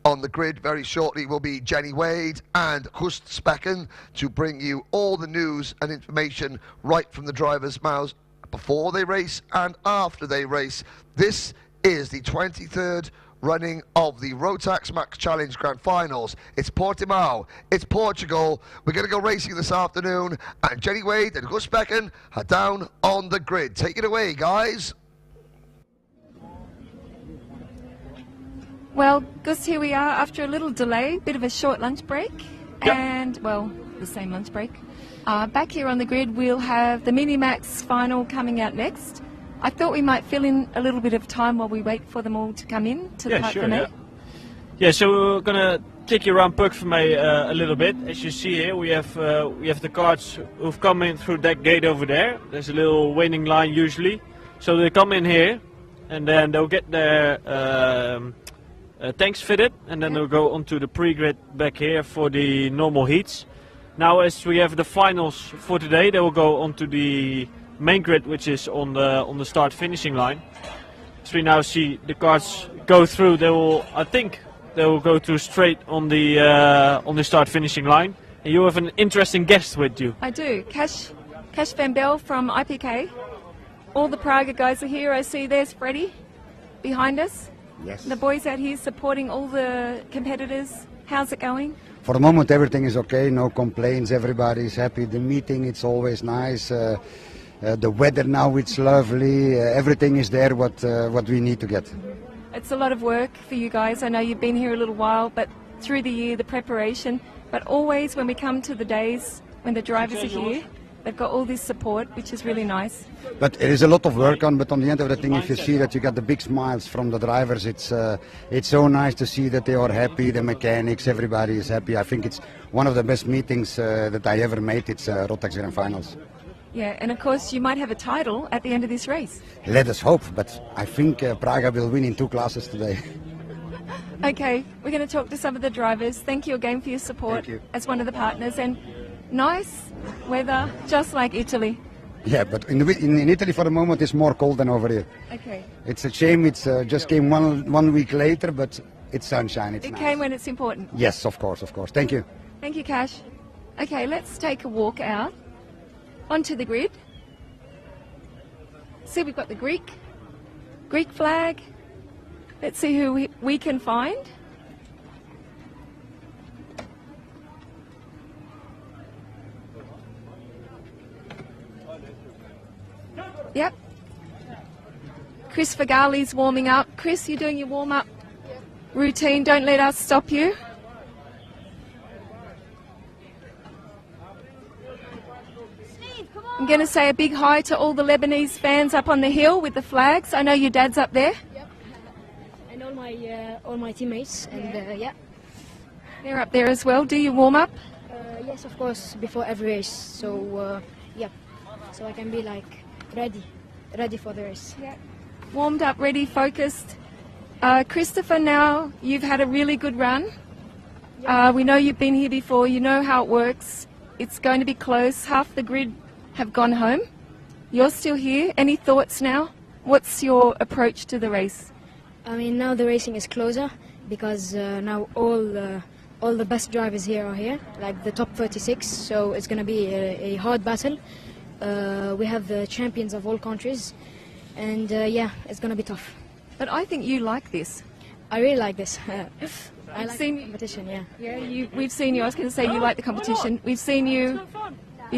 on the grid very shortly will be Jenny Wade and Gust Specken to bring you all the news and information right from the drivers' mouths before they race and after they race. This is the 23rd running of the Rotax MAX Challenge Grand Finals. It's Portimão, it's Portugal. We're going to go racing this afternoon, and Jenny Wade and Gust Specken are down on the grid. Take it away, guys. Well, Gus, here we are after a little delay, bit of a short lunch break, and, well, the same lunch break. Back here on the grid, we'll have the Mini-Max final coming out next. I thought we might fill in a little bit of time while we wait for them all to come in to the park for me. Yeah, so we're gonna take you around Puck for me a little bit. As you see here, we have the carts who've come in through that gate over there. There's a little waiting line usually, so they come in here, and then they'll get their tanks fitted, and then they'll go onto the pre-grid back here for the normal heats. Now, as we have the finals for today, they will go onto the main grid, which is on the start finishing line. As we now see the cars go through, I think they will go through straight on the start finishing line. And you have an interesting guest with you. I do. Cash Van Bell from IPK. All the Praga guys are here. I see there's Freddie behind us. Yes. The boys out here supporting all the competitors. How's it going? For the moment everything is okay, no complaints, everybody is happy. The meeting, it's always nice. The weather now, it's lovely. Everything is there what we need to get. It's a lot of work for you guys. I know you've been here a little while, but through the year, the preparation. But always when we come to the days when the drivers are here, they've got all this support, which is really nice. But it is a lot of work on, but on the end of the thing, if you see that you got the big smiles from the drivers, it's so nice to see that they are happy, the mechanics, everybody is happy. I think it's one of the best meetings that I ever made. It's Rotax Grand Finals. Yeah, and of course you might have a title at the end of this race. Let us hope, but I think Praga will win in 2 classes today. Okay, we're going to talk to some of the drivers. Thank you again for your support as one of the partners, and nice weather, just like Italy. Yeah, but in Italy for the moment it's more cold than over here. Okay. It's a shame it's just came one week later, but it's sunshine. It's It nice. came when it's important. Yes, of course, of course. Thank you. Thank you, Cash. Okay, let's take a walk out onto the grid. See, we've got the Greek flag. Let's see who we can find. Yep. Chris Fagali's warming up. Chris, you're doing your warm-up routine. Don't let us stop you. I'm going to say a big hi to all the Lebanese fans up on the hill with the flags. I know your dad's up there. Yep. And all my teammates, and yeah. They're up there as well. Do you warm up? Yes, of course, before every race. So yeah, so I can be like ready for the race. Yeah. Warmed up, ready, focused. Christopher, now you've had a really good run. We know you've been here before. You know how it works. It's going to be close. Half the grid have gone home. You're still here. Any thoughts now? What's your approach to the race? I mean, now the racing is closer because now all the best drivers here are here, like the top 36. So it's going to be a hard battle. We have the champions of all countries, and yeah, it's going to be tough. But I think you like this. I really like this. I like seen the competition, yeah. Yeah, we've seen you. I was going to say you like the competition. We've seen you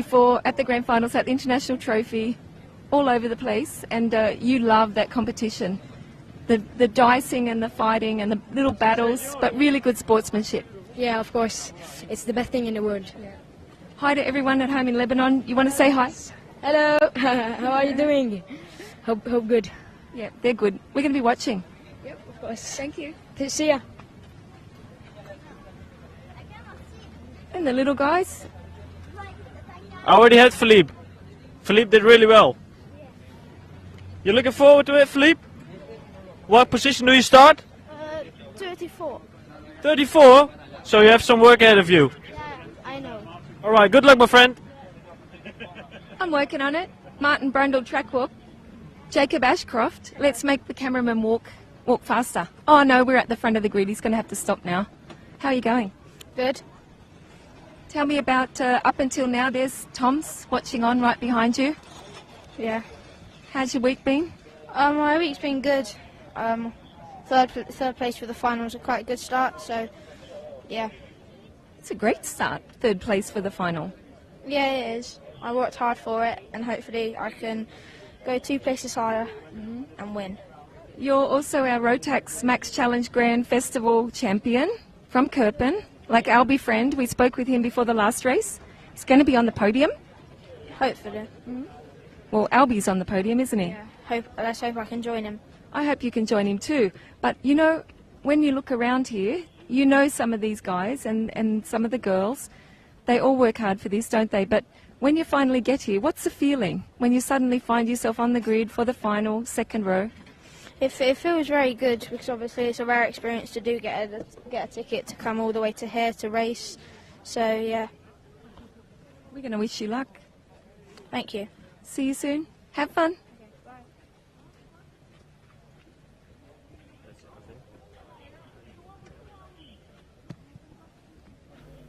before at the Grand Finals, at the International Trophy, all over the place, and you love that competition. The dicing and the fighting and the little battles, but really good sportsmanship. Yeah, of course. It's the best thing in the world. Hi to everyone at home in Lebanon. You want to say hi? Hello. How are you doing? Hope good. Yeah, they're good. We're going to be watching. Yep, of course. Thank you. See ya. And the little guys. I already had Philippe. Philippe did really well. You looking forward to it, Philippe? What position do you start? 34. 34? So you have some work ahead of you. Yeah, I know. Alright, good luck, my friend. I'm working on it. Martin Brundle track walk. Jacob Ashcroft. Let's make the cameraman walk faster. Oh no, we're at the front of the grid. He's going to have to stop now. How are you going? Good. Tell me about up until now. There's Tom's watching on right behind you. Yeah. How's your week been? My week's been good. Third place for the finals, a quite good start, so yeah. It's a great start, third place for the final. Yeah, it is. I worked hard for it, and hopefully I can go 2 places higher and win. You're also our Rotax Max Challenge Grand Festival champion from Kirpin, like Albie friend. We spoke with him before the last race. He's going to be on the podium. Hopefully. Well, Albie's on the podium, isn't he? Yeah. Let's hope I can join him. I hope you can join him too. But you know, when you look around here, you know some of these guys and some of the girls, they all work hard for this, don't they? But when you finally get here, what's the feeling when you suddenly find yourself on the grid for the final, second row? It feels very good because obviously it's a rare experience to get a ticket to come all the way to here to race. So yeah. We're going to wish you luck. Thank you. See you soon. Have fun.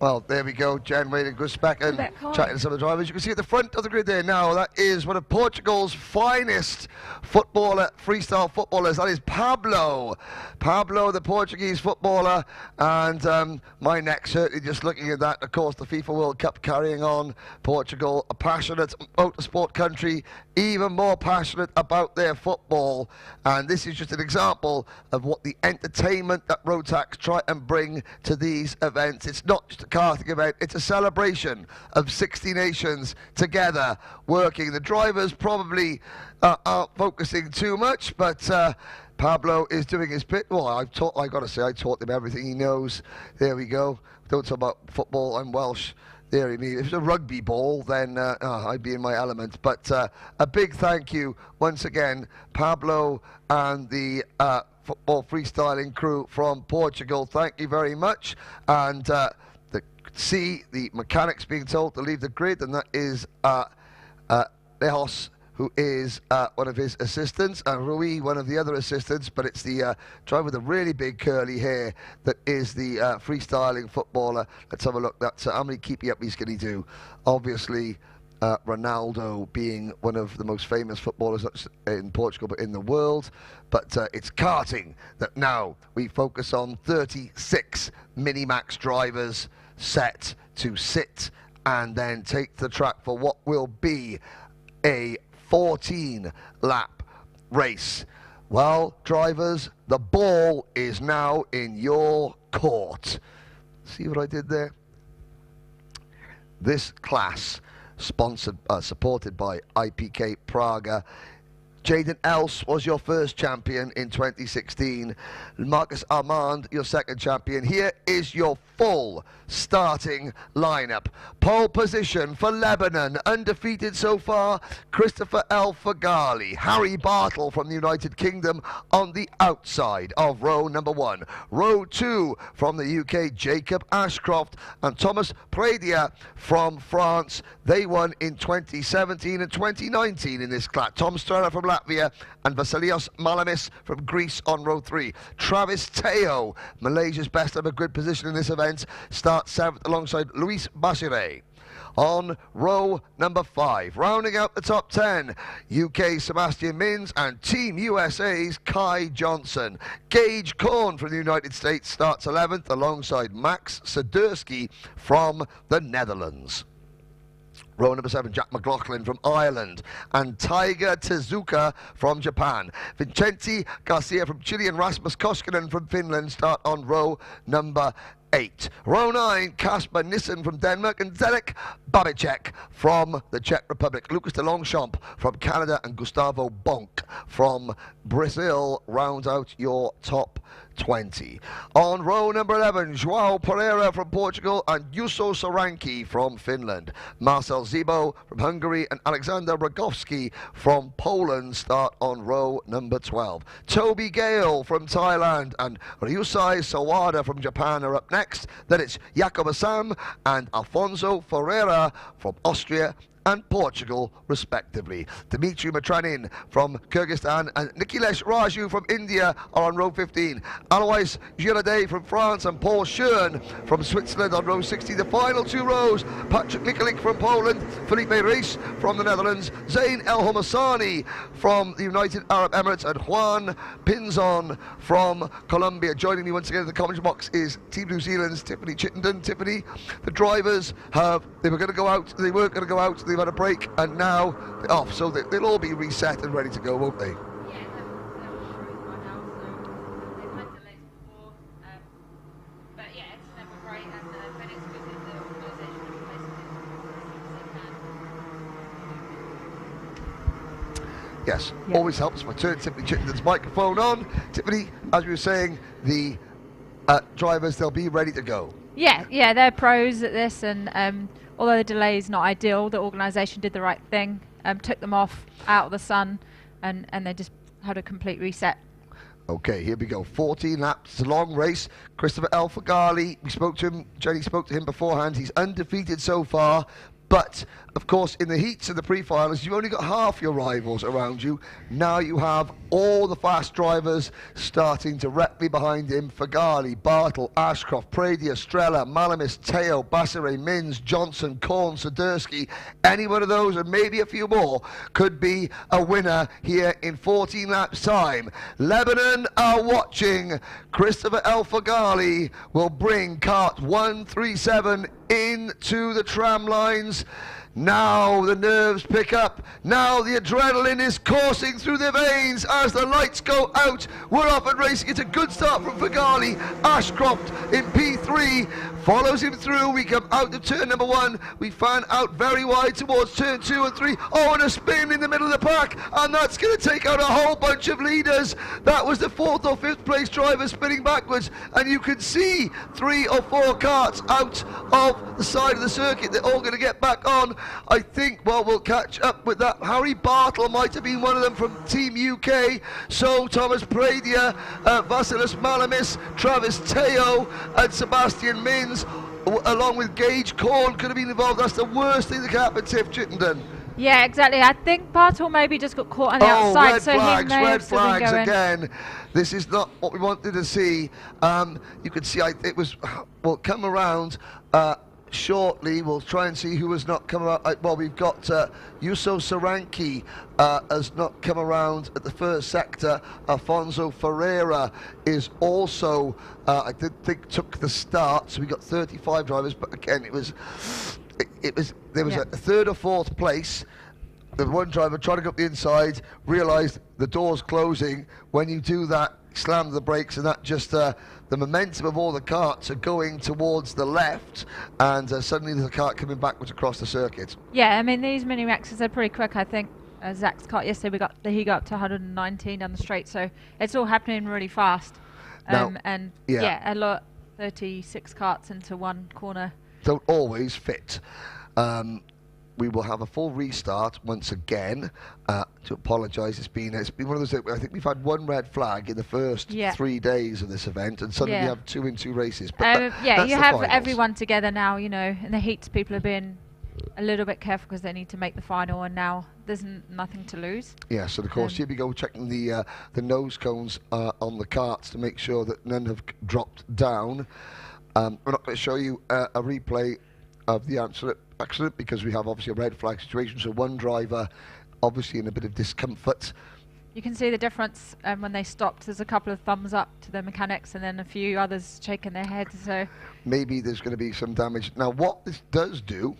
Well, there we go. Jen Wade and Gus back and chatting to some of the drivers. You can see at the front of the grid there now, that is one of Portugal's finest freestyle footballers. That is Pablo. Pablo, the Portuguese footballer. And my neck, certainly just looking at that. Of course, the FIFA World Cup carrying on. Portugal, a passionate motorsport country, even more passionate about their football. And this is just an example of what the entertainment that Rotax try and bring to these events. It's not just a karting event, it's a celebration of 60 nations together working. The drivers probably aren't focusing too much, but Pablo is doing his bit. Well, I got to say, I taught him everything he knows. There we go. Don't talk about football, I'm Welsh. There, if it's a rugby ball, then I'd be in my element. But a big thank you once again, Pablo and the football freestyling crew from Portugal. Thank you very much. And the mechanics being told to leave the grid, and that is Lejos, who is one of his assistants, and Rui, one of the other assistants, but it's the driver with the really big curly hair that is the freestyling footballer. Let's have a look. That's how many keepy uppies can he do? Obviously, Ronaldo being one of the most famous footballers not just in Portugal but in the world. But it's karting that now we focus on. 36 Mini-Max drivers set to sit and then take the track for what will be a 14-lap race. Well, drivers, the ball is now in your court. See what I did there? This class, supported by IPK Praga. Jaden Else was your first champion in 2016. Marcus Armand, your second champion. Here is your full starting lineup. Pole position for Lebanon, undefeated so far, Christopher El Fagali. Harry Bartle from the United Kingdom on the outside of row number 1. Row 2 from the UK, Jacob Ashcroft and Thomas Predia from France. They won in 2017 and 2019 in this class. Tom Sterner from Latvia and Vasilios Malamis from Greece on row 3. Travis Teo, Malaysia's best ever grid position in this event, starts 7th alongside Luis Basire. On row number 5, rounding out the top 10, UK Sebastian Mins and Team USA's Kai Johnson. Gage Korn from the United States starts 11th alongside Max Sadursky from the Netherlands. Row number 7, Jack McLaughlin from Ireland, and Tiger Tezuka from Japan. Vincenti Garcia from Chile and Rasmus Koskinen from Finland start on row number 8. Row 9, Kasper Nissen from Denmark and Zdeněk Babicek from the Czech Republic. Lucas de Longchamp from Canada and Gustavo Bonk from Brazil round out your top 20. On row number 11, João Pereira from Portugal and Juuso Soranki from Finland. Marcel Zibo from Hungary and Alexander Rogowski from Poland start on row number 12. Toby Gale from Thailand and Ryusai Sawada from Japan are up next. Then it's Jakob Assam and Alfonso Ferreira from Austria and Portugal, respectively. Dmitry Matranin from Kyrgyzstan and Nikhilesh Raju from India are on row 15. Alois Girardet from France and Paul Schön from Switzerland on row 60. The final 2 rows, Patrick Nikolic from Poland, Felipe Reis from the Netherlands, Zain El Homassani from the United Arab Emirates, and Juan Pinzon from Colombia. Joining me once again in the commentary box is Team New Zealand's Tiffany Chittenden. Tiffany, the drivers they were going to go out, they weren't going to go out, they've had a break, and now they're off, so they'll all be reset and ready to go, won't they? Yes, always helps if I turn Tiffany Chittenden's microphone on. Tiffany, as we were saying, the drivers, they'll be ready to go. Yeah, they're pros at this, and although the delay is not ideal, the organisation did the right thing, took them off out of the sun, and they just had a complete reset. Okay, here we go. 14 laps, it's a long race. Christopher El Fagali, we spoke to him, Jenny spoke to him beforehand. He's undefeated so far. But, of course, in the heats and the pre-finals, you've only got half your rivals around you. Now you have all the fast drivers starting directly behind him. Fagali, Bartle, Ashcroft, Prady, Estrella, Malamis, Teo, Bassere, Mins, Johnson, Korn, Swiderski. Any one of those, and maybe a few more, could be a winner here in 14 laps' time. Lebanon are watching. Christopher El Fagali will bring kart 137 into the tram lines. Now the nerves pick up. Now the adrenaline is coursing through their veins as the lights go out. We're off and racing. It's a good start from Fagali. Ashcroft in P3 follows him through. We come out of turn number 1. We fan out very wide towards turn 2 and 3. Oh, and a spin in the middle of the pack, and that's going to take out a whole bunch of leaders. That was the 4th or 5th place driver spinning backwards, and you can see 3 or 4 karts out of the side of the circuit. They're all going to get back on. I think, well, we'll catch up with that. Harry Bartle might have been one of them from Team UK. So Thomas Pradia, Vasilis Malamis, Travis Teo, and Sebastian Mins, along with Gage Korn, could have been involved. That's the worst thing that can happen, Tiff Chittenden. Yeah, exactly. I think Bartle maybe just got caught on the outside, red so flags, he may red have still been flags going. again. This is not what we wanted to see. You could see it was, we'll come around shortly. We'll try and see who has not come around. Well, we've got Juuso Soranki has not come around at the first sector. Alfonso Ferreira is also, I did think, took the start. So we got 35 drivers, but again, there was a 3rd or 4th place. The one driver trying to go up the inside, realised the door's closing. When you do that, slam the brakes, and that just the momentum of all the karts are going towards the left, and suddenly there's a kart coming backwards across the circuit. Yeah, I mean, these mini maxes are pretty quick. I think Zach's kart yesterday, he got up to 119 down the straight, so it's all happening really fast. And a lot, 36 karts into one corner. Don't always fit. We will have a full restart once again. To apologise, it's been one of those. I think we've had 1 red flag in the first 3 days of this event, and suddenly we have 2 in 2 races. But you have everyone together now. You know, in the heats, people are being a little bit careful because they need to make the final, and now there's nothing to lose. Yes, and of course here we go, checking the nose cones on the karts to make sure that none have dropped down. We're not going to show you a replay of the accident because we have obviously a red flag situation, so one driver obviously in a bit of discomfort You can see the difference when they stopped. There's a couple of thumbs up to the mechanics and then a few others shaking their heads. So maybe there's going to be some damage. Now, what this does do,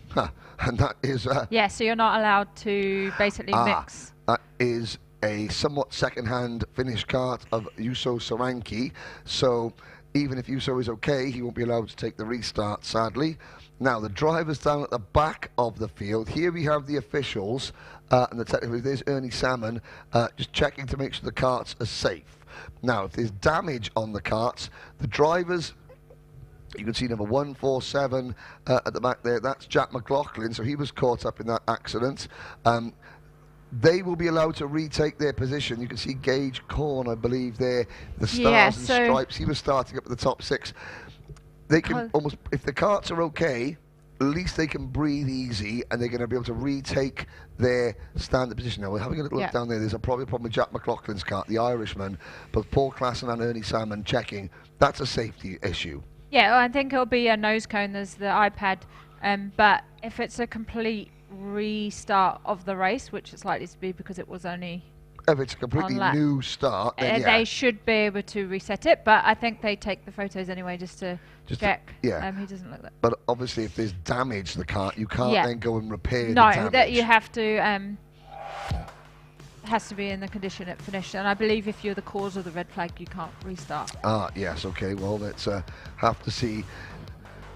and that is... yeah, so you're not allowed to basically mix. That is a somewhat second-hand finished kart of Juuso Soranki. So even if Juuso is okay, he won't be allowed to take the restart, sadly. Now, the drivers down at the back of the field. Here we have the officials and the technical. There's Ernie Salmon just checking to make sure the karts are safe. Now, if there's damage on the karts, the drivers, you can see number 147 at the back there. That's Jack McLaughlin, so he was caught up in that accident. They will be allowed to retake their position. You can see Gage Korn, I believe, there, the stars and stripes. He was starting up at the top 6. They can almost, if the karts are okay, at least they can breathe easy, and they're going to be able to retake their standard position. Now, we're having a little look down there. There's probably a problem with Jack McLaughlin's kart, the Irishman, but Paul Klassen and Ernie Salmon checking. That's a safety issue. Yeah, well, I think it'll be a nose cone. There's the iPad, but if it's a complete restart of the race, which it's likely to be because it was only... If it's a completely new start, then they should be able to reset it, but I think they take the photos anyway just to check. He doesn't look that. But obviously, if there's damage to the kart, you can't then go and repair the damage. No, that you have to. Has to be in the condition it finished, and I believe if you're the cause of the red flag, you can't restart. Ah, yes, okay. Well, let's have to see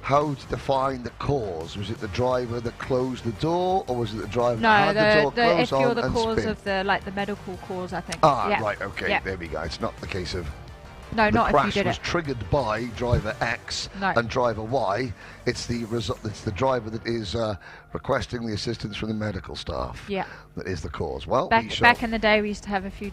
how to define the cause. Was it the driver that closed the door, or was it the driver that had the door closed if you're on the and cause spin? of the medical cause, I think. Ah, right, okay, there we go. It's not the case of no, the not crash if you did was it. triggered by driver X and driver Y. It's the result. It's the driver that is requesting the assistance from the medical staff. Yeah, that is the cause. Well, back in the day, we used to have a few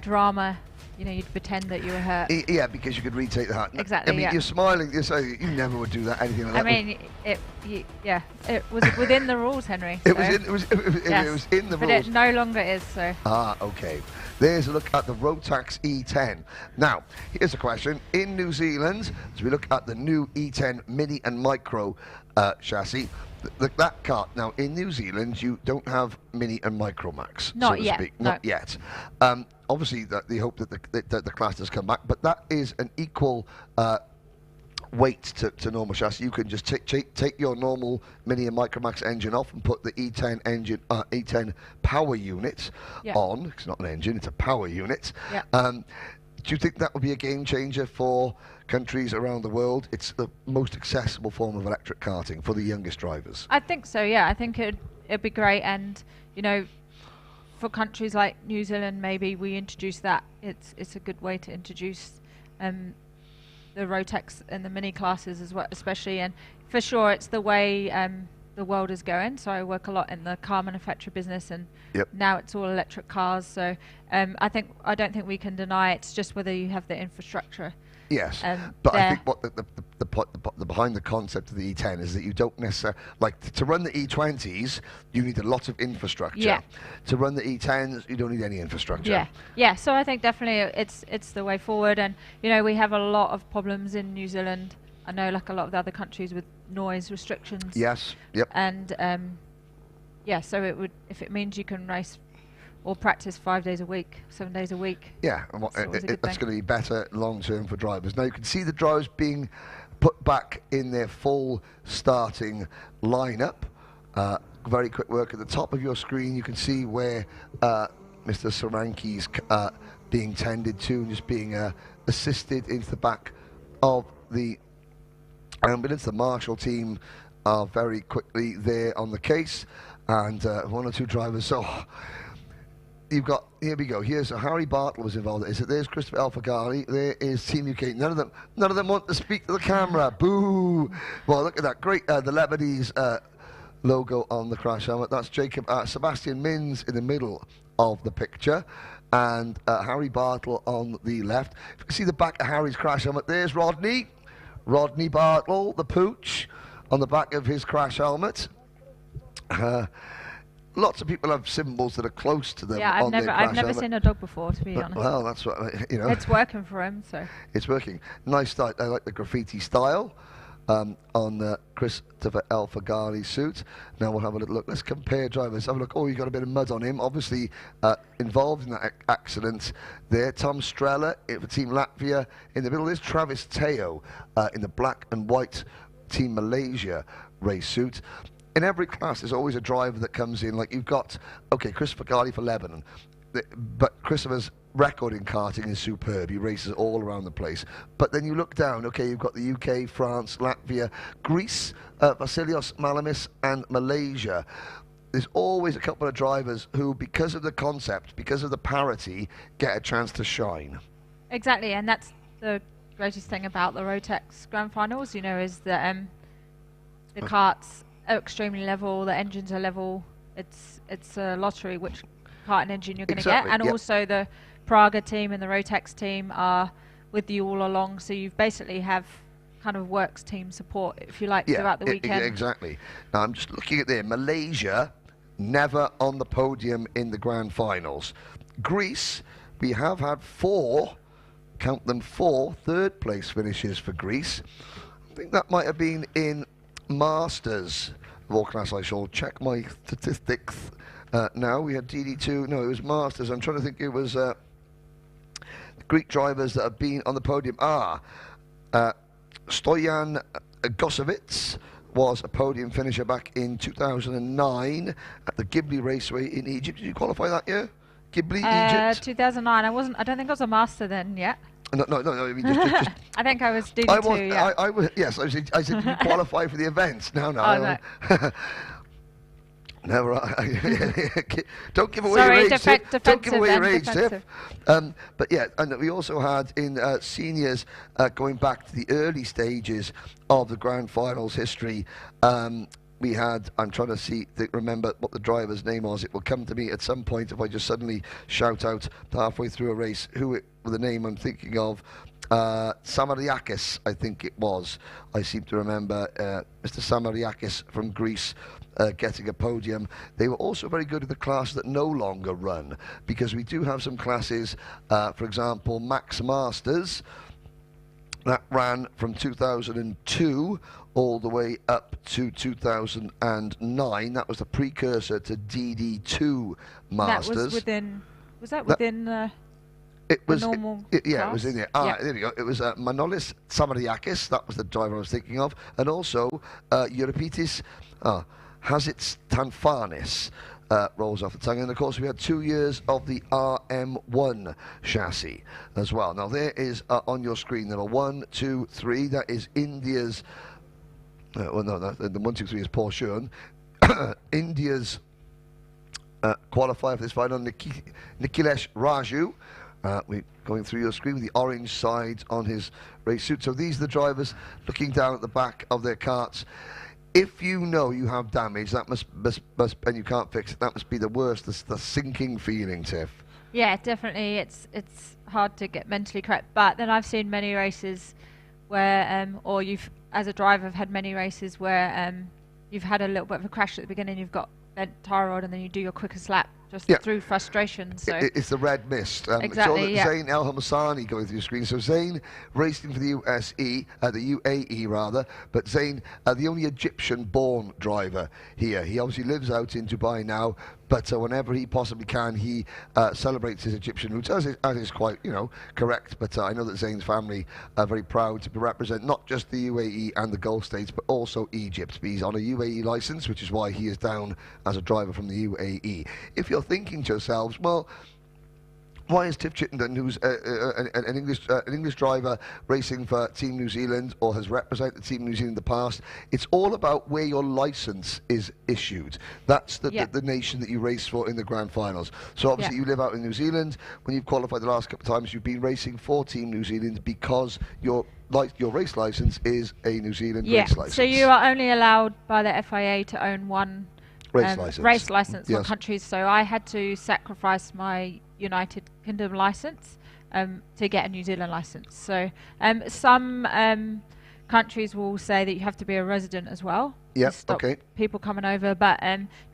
drama. You know, you'd pretend that you were hurt. Yeah, because you could retake the heart. Exactly. I mean, you're smiling. You're saying you never would do that. Anything like that. I mean, it was within the rules, Henry. It was in the rules. But it no longer is. So. Ah, okay. There's a look at the Rotax E10. Now, here's a question. In New Zealand, as we look at the new E10 Mini and Micro chassis, that kart. Now, in New Zealand, you don't have Mini and Micro Max, Not so yet. to speak. No. Not yet. Obviously, they hope that the clusters come back, but that is an equal weight to normal chassis. You can just take your normal Mini and Micro Max engine off and put the E10 engine, E10 power unit on. It's not an engine; it's a power unit. Yeah. Do you think that would be a game changer for countries around the world? It's the most accessible form of electric karting for the youngest drivers. I think so. Yeah, I think it'd be great, and you know, for countries like New Zealand, maybe we introduce that. It's a good way to introduce the Rotax and the mini classes as well, especially, and for sure it's the way the world is going. So I work a lot in the car manufacturer business, and now it's all electric cars. So I don't think we can deny it's just whether you have the infrastructure. Yes, but I think what the behind the concept of the E10 is that you don't necessarily to run the E20s. You need a lot of infrastructure. Yeah. To run the E10s, you don't need any infrastructure. Yeah, yeah. So I think definitely it's the way forward, and you know, we have a lot of problems in New Zealand. I know, like a lot of the other countries, with noise restrictions. Yes. Yep. And yeah, so it would, if it means you can race or practice 5 days a week, 7 days a week. Yeah, and that's going to be better long term for drivers. Now you can see the drivers being put back in their full starting lineup. Very quick work at the top of your screen. You can see where Mr. Soranki's being tended to, and just being assisted into the back of the ambulance. The Marshall team are very quickly there on the case, and one or two drivers. So you've got, here we go. Here's Harry Bartle was involved. There's Christopher Alfagari. There is Team UK. None of them want to speak to the camera. Boo! Well, look at that. Great. The Lebanese logo on the crash helmet. That's Sebastian Mins in the middle of the picture, and Harry Bartle on the left. If you can see the back of Harry's crash helmet, there's Rodney Bartle, the pooch, on the back of his crash helmet. Lots of people have symbols that are close to them. Yeah, I've never seen a dog before, to be honest. Well, that's what, you know. It's working for him, so. It's working. Nice style. I like the graffiti style. on Christopher Alfagari's suit. Now we'll have a little look. Let's compare drivers. Have a look. Oh, you got a bit of mud on him. Obviously involved in that accident there. Tom Strella for Team Latvia. In the middle is Travis Teo in the black and white Team Malaysia race suit. In every class, there's always a driver that comes in. Like you've got, okay, Christopher Garley for Lebanon. But Christopher's record in karting is superb. He races all around the place. But then you look down, okay, you've got the UK, France, Latvia, Greece, Vasilios Malamis, and Malaysia. There's always a couple of drivers who, because of the concept, because of the parity, get a chance to shine. Exactly, and that's the greatest thing about the Rotax Grand Finals, you know, is that the karts are extremely level, the engines are level. It's a lottery which kart and engine you're going to get, and also the Praga team and the Rotax team are with you all along, so you basically have kind of works team support, if you like, throughout the weekend. Exactly. Now I'm just looking at there. Malaysia, never on the podium in the Grand Finals. Greece, we have had 4, count them 4, third-place finishes for Greece. I think that might have been in Masters of all class. I shall check my statistics. Now we had DD2, no, it was Masters. I'm trying to think, it was the Greek drivers that have been on the podium. Stoyan Gosovic was a podium finisher back in 2009 at the Ghibli Raceway in Egypt. Did you qualify that year? Ghibli, Egypt? 2009. I don't think I was a master then yet. No. I mean, just I think I was DD2. I was. Yes, I said. Did you qualify for the events? No. No. Never. Don't give away your age, Tiff. Don't give away your age, Tiff. But yeah, and we also had in seniors going back to the early stages of the Grand Finals history. We had, I'm trying to remember what the driver's name was. It will come to me at some point if I just suddenly shout out halfway through a race the name I'm thinking of. Samariakis, I think it was. I seem to remember Mr. Samariakis from Greece getting a podium. They were also very good at the class that no longer run, because we do have some classes, for example, MAX Masters, that ran from 2002 all the way up to 2009. That was the precursor to DD2 Masters. That was within. Was that within? It was normal it was in there. There we go. It was Manolis Samariakis. That was the driver I was thinking of, and also Euripitis Hazits Tanfanis. Rolls off the tongue. And of course we had 2 years of the RM1 chassis as well. Now there is on your screen, there are 1, 2, 3. That is India's the 1, 2, 3 is Porsche. India's qualifier for this final, Nikhilesh Raju. We're going through your screen with the orange sides on his race suit. So these are the drivers looking down at the back of their karts. If you know you have damage, that must and you can't fix it, that must be the worst, the sinking feeling, Tiff. Yeah, definitely. It's hard to get mentally correct. But then I've seen many races where, or you've, as a driver, have had many races where you've had a little bit of a crash at the beginning, you've got bent tyre rod, and then you do your quickest lap just through frustration. So it's the red mist. Exactly. Zayn El Hamasani going through your screen. So Zayn racing for the the UAE rather, but Zayn, the only Egyptian-born driver here. He obviously lives out in Dubai now, but whenever he possibly can, he celebrates his Egyptian roots, as is quite, correct. But I know that Zayn's family are very proud to represent not just the UAE and the Gulf states, but also Egypt. He's on a UAE license, which is why he is down as a driver from the UAE. If you're thinking to yourselves, well, why is Tiff Chittenden, who's an English driver racing for Team New Zealand or has represented Team New Zealand in the past? It's all about where your license is issued. That's the nation that you race for in the Grand Finals. So obviously you live out in New Zealand. When you've qualified the last couple of times, you've been racing for Team New Zealand because your race license is a New Zealand race license. So you are only allowed by the FIA to own one race license, yes. One country. So I had to sacrifice my United Kingdom license to get a New Zealand license. So some countries will say that you have to be a resident as well. Yeah, okay. People coming over, but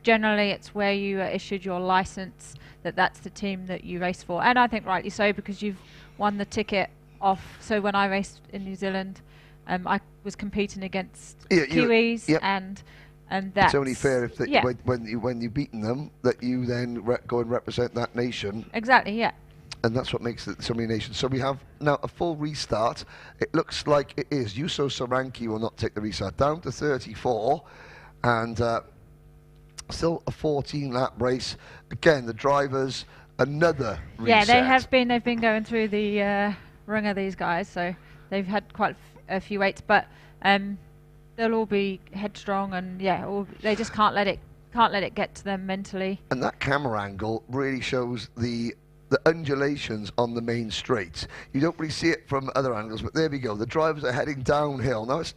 generally it's where you are issued your license that's the team that you race for, and I think rightly so, because you've won the ticket off. So when I raced in New Zealand, I was competing against Yeah, Kiwis yep. and that's... It's only fair if yeah. when you've beaten them, that you then go and represent that nation. Exactly, yeah. And that's what makes it so many nations. So we have now a full restart. It looks like it is. Yuso Soranki will not take the restart. Down to 34. And still a 14-lap race. Again, the drivers, another reset. Yeah, they've been going through the ringer, these guys. So they've had quite a few weights. But they'll all be headstrong. And, yeah, they just can't let it get to them mentally. And that camera angle really shows the undulations on the main straight. You don't really see it from other angles, but there we go. The drivers are heading downhill. Now it's,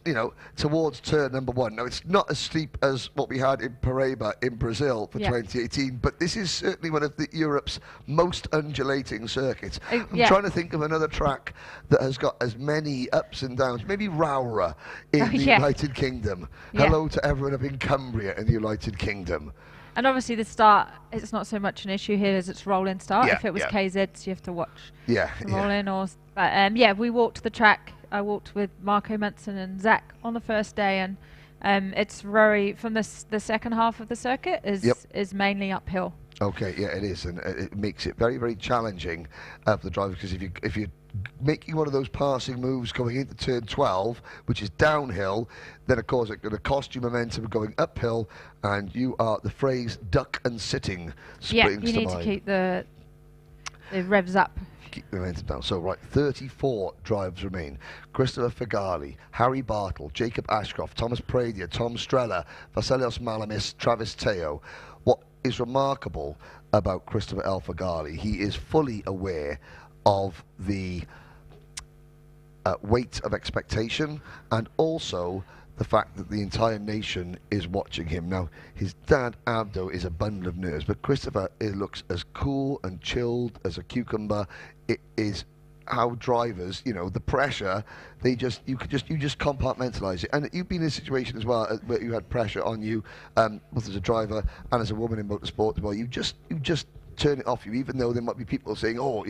towards turn number 1. Now it's not as steep as what we had in Paraíba in Brazil for 2018, but this is certainly one of Europe's most undulating circuits. I'm trying to think of another track that has got as many ups and downs. Maybe Raura in the United Kingdom. Hello to everyone up in Cumbria in the United Kingdom. And obviously the start, it's not so much an issue here as it's rolling start. If it was KZ, you have to watch rolling. But we walked the track. I walked with Marco Manson and Zach on the first day, and it's very, from the second half of the circuit is mainly uphill. Okay, yeah, it is, and it makes it very, very challenging for the drivers, because if you're making one of those passing moves going into turn 12, which is downhill, then of course it's going to cost you momentum going uphill, and you are, the phrase duck and sitting springs you need to keep the revs up. Keep the momentum down. So right, 34 drivers remain. Christopher Figali, Harry Bartle, Jacob Ashcroft, Thomas Pradia, Tom Strella, Vasilios Malamis, Travis Teo. What is remarkable about Christopher El Figali, he is fully aware of the weight of expectation, and also the fact that the entire nation is watching him. Now, his dad, Abdo, is a bundle of nerves, but Christopher looks as cool and chilled as a cucumber. It is how drivers, the pressure, you just compartmentalize it. And you've been in a situation as well where you had pressure on you, both as a driver and as a woman in motorsport as well. You just turn it off you, even though there might be people saying, oh,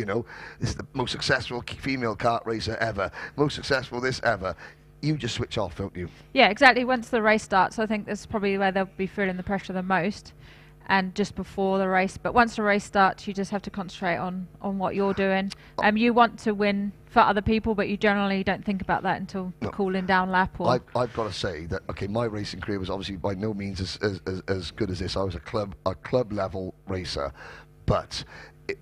this is the most successful female kart racer ever, most successful this ever. You just switch off, don't you? Yeah, exactly. Once the race starts, I think that's probably where they'll be feeling the pressure the most, and just before the race. But once the race starts, you just have to concentrate on what you're doing. You want to win for other people, but you generally don't think about that until the cooling down lap. Or I've got to say that, okay, my racing career was obviously by no means as good as this. I was a club level racer. But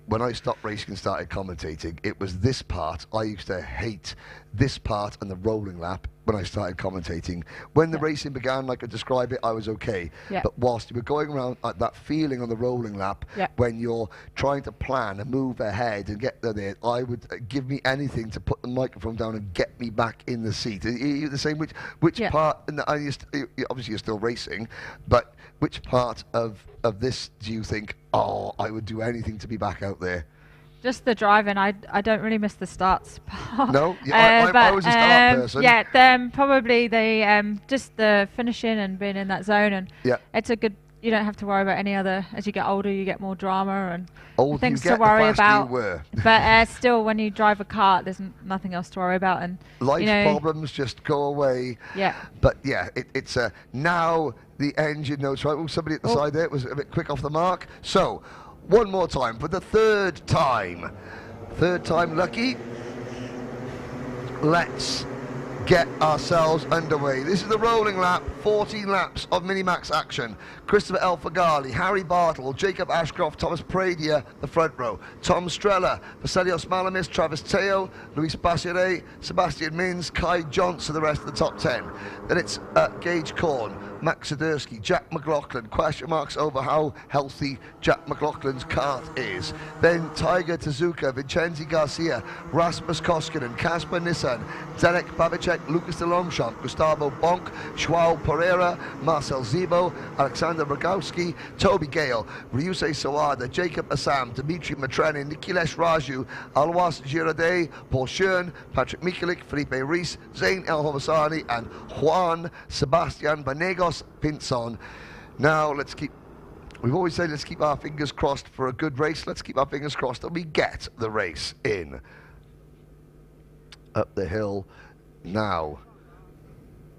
when I stopped racing and started commentating, it was this part. I used to hate this part and the rolling lap when I started commentating. When the racing began, like I describe it, I was okay. But whilst you were going around that feeling on the rolling lap, when you're trying to plan and move ahead and get there, I would give me anything to put the microphone down and get me back in the seat. Are you the same? Which part, and obviously you're still racing, but which part of this do you think, oh, I would do anything to be back out there? Just the driving. I don't really miss the starts part. No, I was a start person. Yeah, probably just the finishing and being in that zone, and it's a good. You don't have to worry about any other. As you get older, you get more drama and things to worry about. But still, when you drive a kart, there's nothing else to worry about, and life problems just go away. Yeah. But yeah, it's now the engine notes. Right, well, somebody at the side there was a bit quick off the mark. So. One more time for the third time. Third time lucky. Let's get ourselves underway. This is the rolling lap, 14 laps of Minimax action. Christopher El Figali, Harry Bartle, Jacob Ashcroft, Thomas Pradia, the front row. Tom Strella, Vasilios Malamis, Travis Teo, Luis Bassire, Sebastian Mins, Kai Johnson, the rest of the top 10. Then it's Gage Korn, Max Sidursky, Jack McLaughlin. Question marks over how healthy Jack McLaughlin's kart is. Then Tiger Tezuka, Vincenzi Garcia, Rasmus Koskinen, Kasper Nissan, Zdenek Babicek, Lucas de Longchamp, Gustavo Bonk, Joao Pereira, Marcel Zibo, Alexander Rogowski, Toby Gale, Ryusei Sawada, Jacob Assam, Dmitry Matrenin, Nikilesh Raju, Alwas Girardet, Paul Schoen, Patrick Mikulik, Felipe Reis, Zain El Hovasani, and Juan Sebastian Banegos Pinson. Now we've always said let's keep our fingers crossed for a good race. Let's keep our fingers crossed that we get the race in. Up the hill now.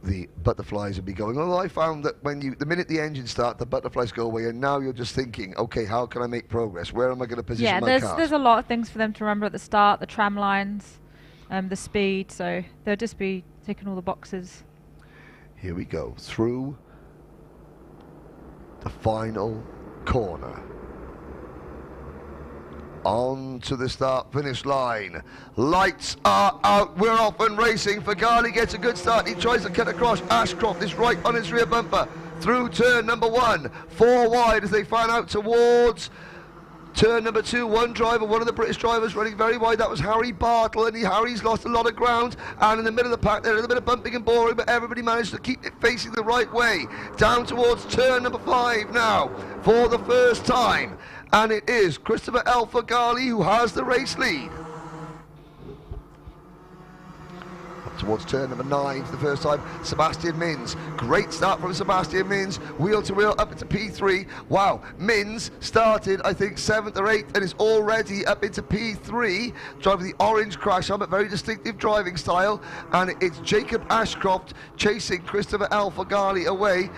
the butterflies would be going. Although I found that the minute the engines start, the butterflies go away, and now you're just thinking, okay, how can I make progress? Where am I going to position my car? Yeah, there's a lot of things for them to remember at the start, the tram lines, the speed, so they'll just be ticking all the boxes. Here we go, through the final corner. On to the start-finish line. Lights are out. We're off and racing. Fagali gets a good start. He tries to cut across. Ashcroft is right on his rear bumper. Through turn number 1. 4 wide as they fan out towards turn number 2. One driver, one of the British drivers running very wide. That was Harry Bartle, and Harry's lost a lot of ground. And in the middle of the pack, there a little bit of bumping and boring, but everybody managed to keep it facing the right way. Down towards turn number 5 now for the first time. And it is Christopher El Fagali who has the race lead. Up towards turn number 9 for the first time, Sebastian Mins. Great start from Sebastian Mins, wheel to wheel up into P3. Wow, Mins started, I think, 7th or 8th and is already up into P3, driving the orange crash helmet, very distinctive driving style. And it's Jacob Ashcroft chasing Christopher El Fagali away.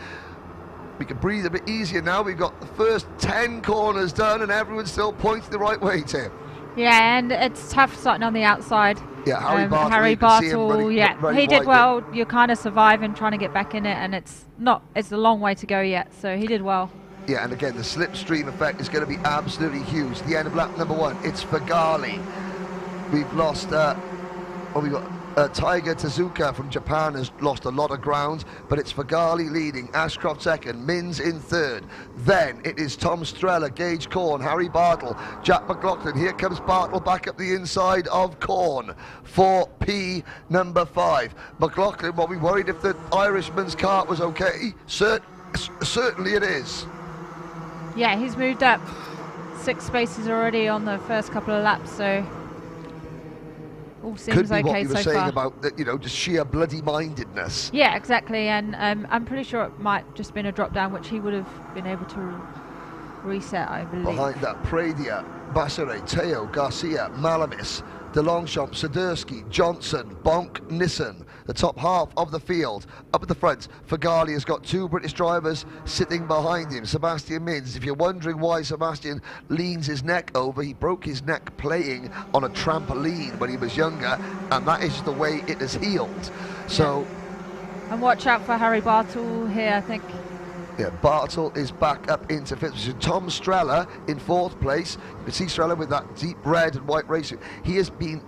We can breathe a bit easier now. We've got the first 10 corners done and everyone's still pointing the right way, Tim. Yeah, and it's tough starting on the outside. Yeah, Harry Bartle, he did well. You're kind of surviving, trying to get back in it, and it's a long way to go yet, so he did well. Yeah, and again, the slipstream effect is going to be absolutely huge. The end of lap number 1, it's Fagali. We've lost, we've got Tiger Tezuka from Japan has lost a lot of ground, but it's Fagali leading, Ashcroft second, Mins in third. Then it is Tom Strella, Gage Corn, Harry Bartle, Jack McLaughlin. Here comes Bartle back up the inside of Corn for P number 5. McLaughlin, well, we worried if the Irishman's kart was okay. Certainly it is. Yeah, he's moved up 6 spaces already on the first couple of laps, so all seems could be okay what you were so saying far. about that, just sheer bloody-mindedness. Yeah, exactly, and I'm pretty sure it might just been a drop down, which he would have been able to reset, I believe. Behind that, Pradia, Basseret, Teo, Garcia, Malamis, DeLongchamp, Sadursky, Johnson, Bonk, Nissen, the top half of the field. Up at the front, Fagali has got 2 British drivers sitting behind him. Sebastian Mins, if you're wondering why Sebastian leans his neck over, he broke his neck playing on a trampoline when he was younger, and that is the way it has healed. So, and watch out for Harry Bartle here, I think. Yeah, Bartle is back up into 5th position. Tom Strella in 4th place. You can see Strella with that deep red and white racing. He has been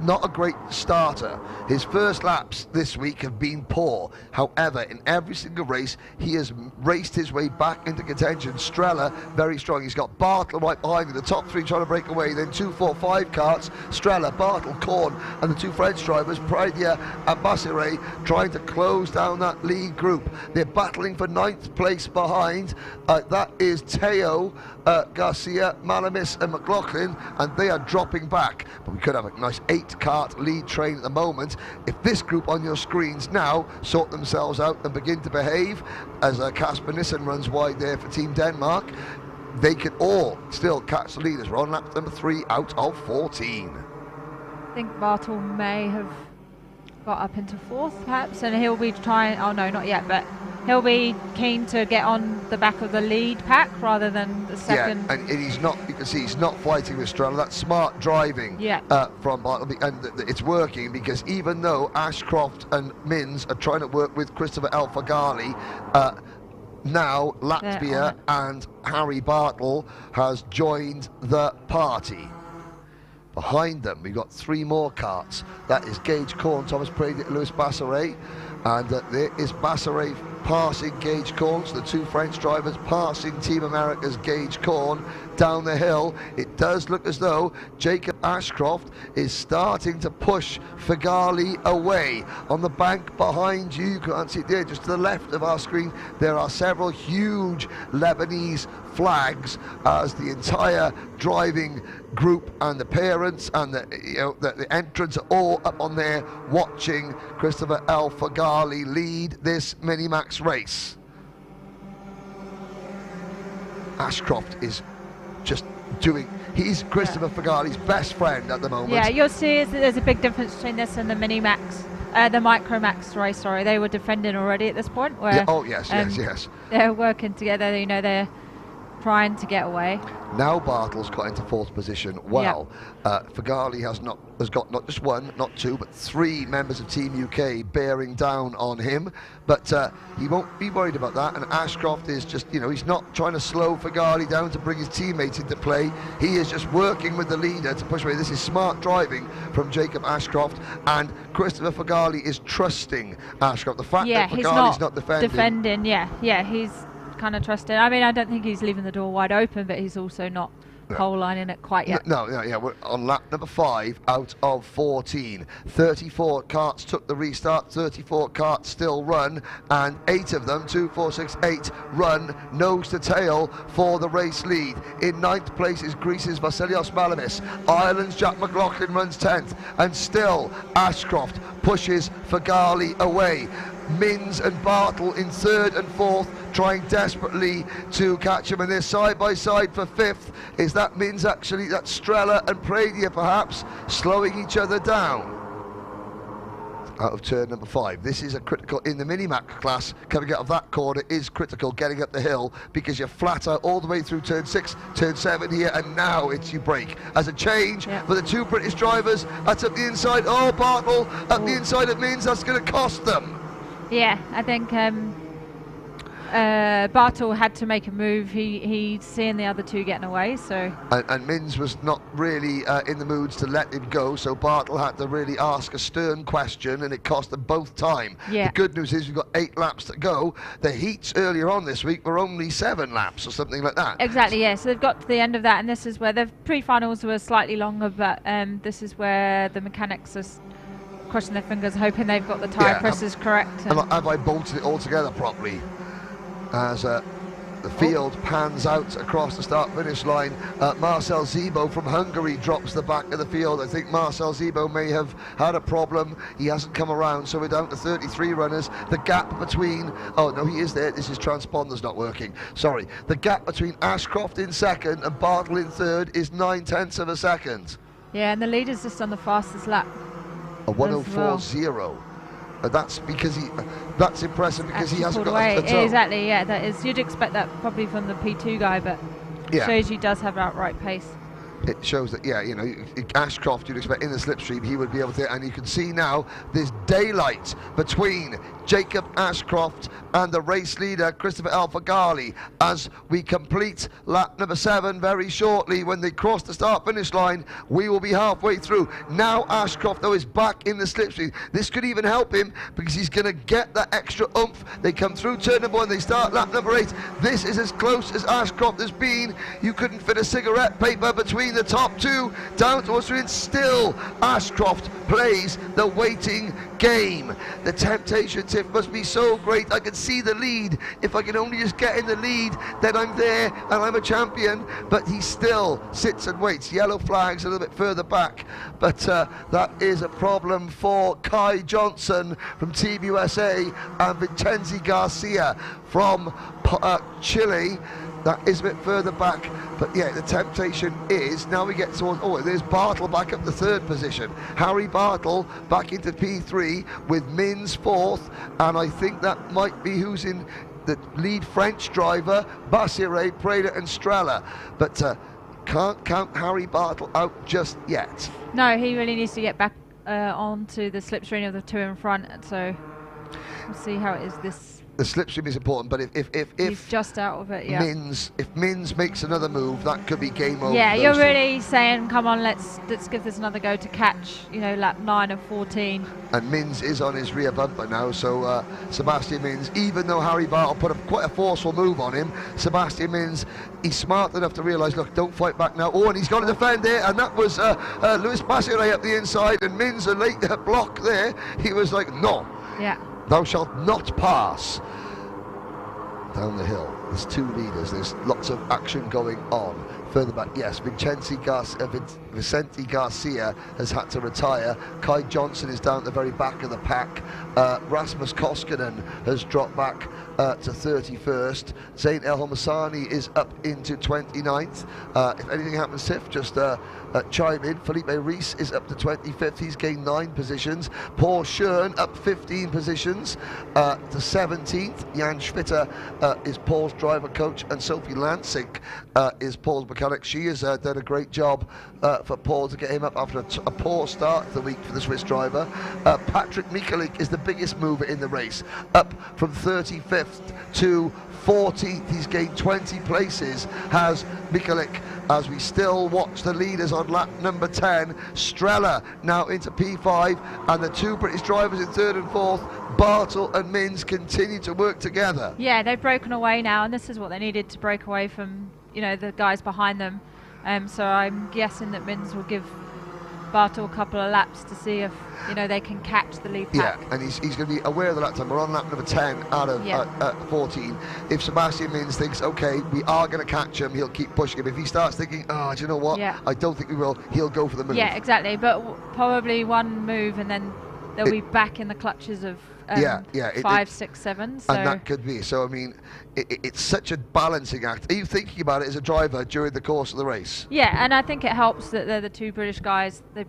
not a great starter. His first laps this week have been poor. However, in every single race, he has raced his way back into contention. Strella, very strong. He's got Bartle right behind him. The top 3 trying to break away. Then 2, 4, 5 karts. Strella, Bartle, Korn, and the 2 French drivers, Pradia and Basseret, trying to close down that lead group. They're battling for 9th place behind. That is Teo, Garcia, Malamis, and McLaughlin, and they are dropping back. But we could have a nice 8-kart lead train at the moment. If this group on your screens now sort themselves out and begin to behave, as Casper Nissen runs wide there for Team Denmark, they can all still catch the leaders. We're on lap number 3 out of 14. I think Bartle may have got up into 4th perhaps, and he'll be trying, oh no, not yet, but he'll be keen to get on the back of the lead pack rather than the second. Yeah, and he's not, you can see he's not fighting with Strella. That's smart driving from Bartleby, and it's working, because even though Ashcroft and Mins are trying to work with Christopher El Fagali, now Latvia and Harry Bartle has joined the party. Behind them, we've got 3 more karts. That is Gage Corn, Thomas Pradia, Louis Basseret. And there is Basseret passing Gage Corn, so the 2 French drivers passing Team America's Gage Corn down the hill. It does look as though Jacob Ashcroft is starting to push Fagali away. On the bank behind you, you can't see it there, just to the left of our screen, there are several huge Lebanese flags as the entire driving group and the parents and the entrants are all up on there watching Christopher El Fagali lead this Mini-Max race. Ashcroft is just he's Christopher Fagali's best friend at the moment. Yeah, you'll see there's a big difference between this and the Mini-Max. The MAX race, sorry. They were defending already at this point. Where, yeah, oh, yes, yes. They're working together, you know, they're trying to get away. Now Bartle's got into 4th position. Well, Fagali has got not just 1, not 2, but 3 members of Team UK bearing down on him. But he won't be worried about that. And Ashcroft is just, you know, he's not trying to slow Fagali down to bring his teammates into play. He is just working with the leader to push away. This is smart driving from Jacob Ashcroft, and Christopher Fagali is trusting Ashcroft. The fact that Fagali's not defending. He's kind of trusted. I mean, I don't think he's leaving the door wide open, but he's also not pole lining it quite yet. No, we're on lap number 5 out of 14. 34 karts took the restart, 34 karts still run, and 8 of them, 2, 4, 6, 8, run nose to tail for the race lead. In 9th place is Greece's Vasilios Malamis. Ireland's Jack McLaughlin runs 10th, and still Ashcroft pushes Fagali away. Mins and Bartle in 3rd and 4th, trying desperately to catch him, and they're side by side for 5th. Is that Mins actually, that's Strella and Pradia perhaps, slowing each other down? Out of turn number 5. This is a critical, in the mini-mac class, coming out of that corner is critical, getting up the hill, because you're flat out all the way through turn 6, turn 7 here, and now it's you brake. As a change for the 2 British drivers, that's up the inside. Oh, Bartle up the inside of Mins, that's going to cost them. Yeah, I think Bartle had to make a move. He's seeing the other 2 getting away, so. And Mins was not really in the moods to let him go, so Bartle had to really ask a stern question, and it cost them both time. Yeah. The good news is we've got 8 laps to go. The heats earlier on this week were only 7 laps or something like that. Exactly, yeah. So they've got to the end of that, and this is where the pre-finals were slightly longer, but this is where the mechanics are crossing their fingers, hoping they've got the tyre presses correct. Have I bolted it all together properly? As the field pans out across the start-finish line, Marcel Zebo from Hungary drops the back of the field. I think Marcel Zebo may have had a problem. He hasn't come around, so we're down to 33 runners. The gap between, oh no, he is there. This is transponder's not working. Sorry. The gap between Ashcroft in 2nd and Bartle in 3rd is 9/10 of a second. Yeah, and the leader's just on the fastest lap. A 1:04.0. That's because that's impressive because he hasn't got a toe. Exactly, yeah, that is. You'd expect that probably from the P2 guy, but it shows he does have outright pace. It shows that, yeah, you know, Ashcroft, you'd expect in the slipstream he would be able to, and you can see now there's daylight between Jacob Ashcroft and the race leader Christopher Fagali as we complete lap number 7 very shortly. When they cross the start-finish line, we will be halfway through. Now Ashcroft, though, is back in the slipstream. This could even help him because he's going to get that extra oomph. They come through turn number 1, they start lap number 8. This is as close as Ashcroft has been. You couldn't fit a cigarette paper between the top 2 down towards the end. Still Ashcroft plays the waiting game. The temptation, Tiff, must be so great. I can see the lead. If I can only just get in the lead, then I'm there and I'm a champion. But he still sits and waits. Yellow flags a little bit further back, but that is a problem for Kai Johnson from Team USA and Vincenzi Garcia from Chile. That is a bit further back, but yeah, the temptation is, now we get towards, oh, there's Bartle back up the 3rd position. Harry Bartle back into P3 with Mins 4th, and I think that might be who's in the lead French driver, Bassire, Preda and Strella, but can't count Harry Bartle out just yet. No, he really needs to get back onto the slipstream of the 2 in front, so we'll see how it is this. The slipstream is important, but if he's just out of it, if Mins makes another move, that could be game over. Yeah, you're really saying, come on, let's give this another go to catch, you know, lap 9 of 14. And Mins is on his rear bumper now, so Sebastian Mins, even though Harry Bartle put quite a forceful move on him, Sebastian Mins, he's smart enough to realise, look, don't fight back now. Oh, and he's got to defend there, and that was Luis Bassire up the inside, and Mins a late block there. He was like, no. Yeah. Thou shalt not pass down the hill. There's two leaders. There's lots of action going on. Further back, yes, Vicente Garcia has had to retire. Kai Johnson is down at the very back of the pack. Rasmus Koskinen has dropped back to 31st. Zayn El Homassani is up into 29th. If anything happens, Sif, just chime in. Felipe Reis is up to 25th. He's gained 9 positions. Paul Schurn up 15 positions to 17th. Jan Schwitter is Paul's driver coach, and Sophie Lansing is Paul's mechanic. She has done a great job for Paul to get him up after a poor start to the week for the Swiss driver. Patrick Mikulik is the biggest mover in the race, up from 35th to 14th. He's gained 20 places, has Mikulik, as we still watch the leaders on lap number 10. Strella now into P5, and the two British drivers in 3rd and 4th, Bartel and Mins, continue to work together. Yeah, they've broken away now, and this is what they needed to break away from, you know, the guys behind them. So I'm guessing that Mins will give Bartel a couple of laps to see if, you know, they can catch the lead pack. Yeah, and he's going to be aware of the lap time. We're on lap number 10 out of 14. If Sebastian Mins thinks, okay, we are going to catch him, he'll keep pushing him. If he starts thinking, oh, do you know what, I don't think we will, he'll go for the move. Yeah, exactly, but probably one move and then they'll be back in the clutches of 5, 6, 7. So. And that could be. So, I mean, it's such a balancing act. Are you thinking about it as a driver during the course of the race? Yeah, and I think it helps that they're the two British guys. They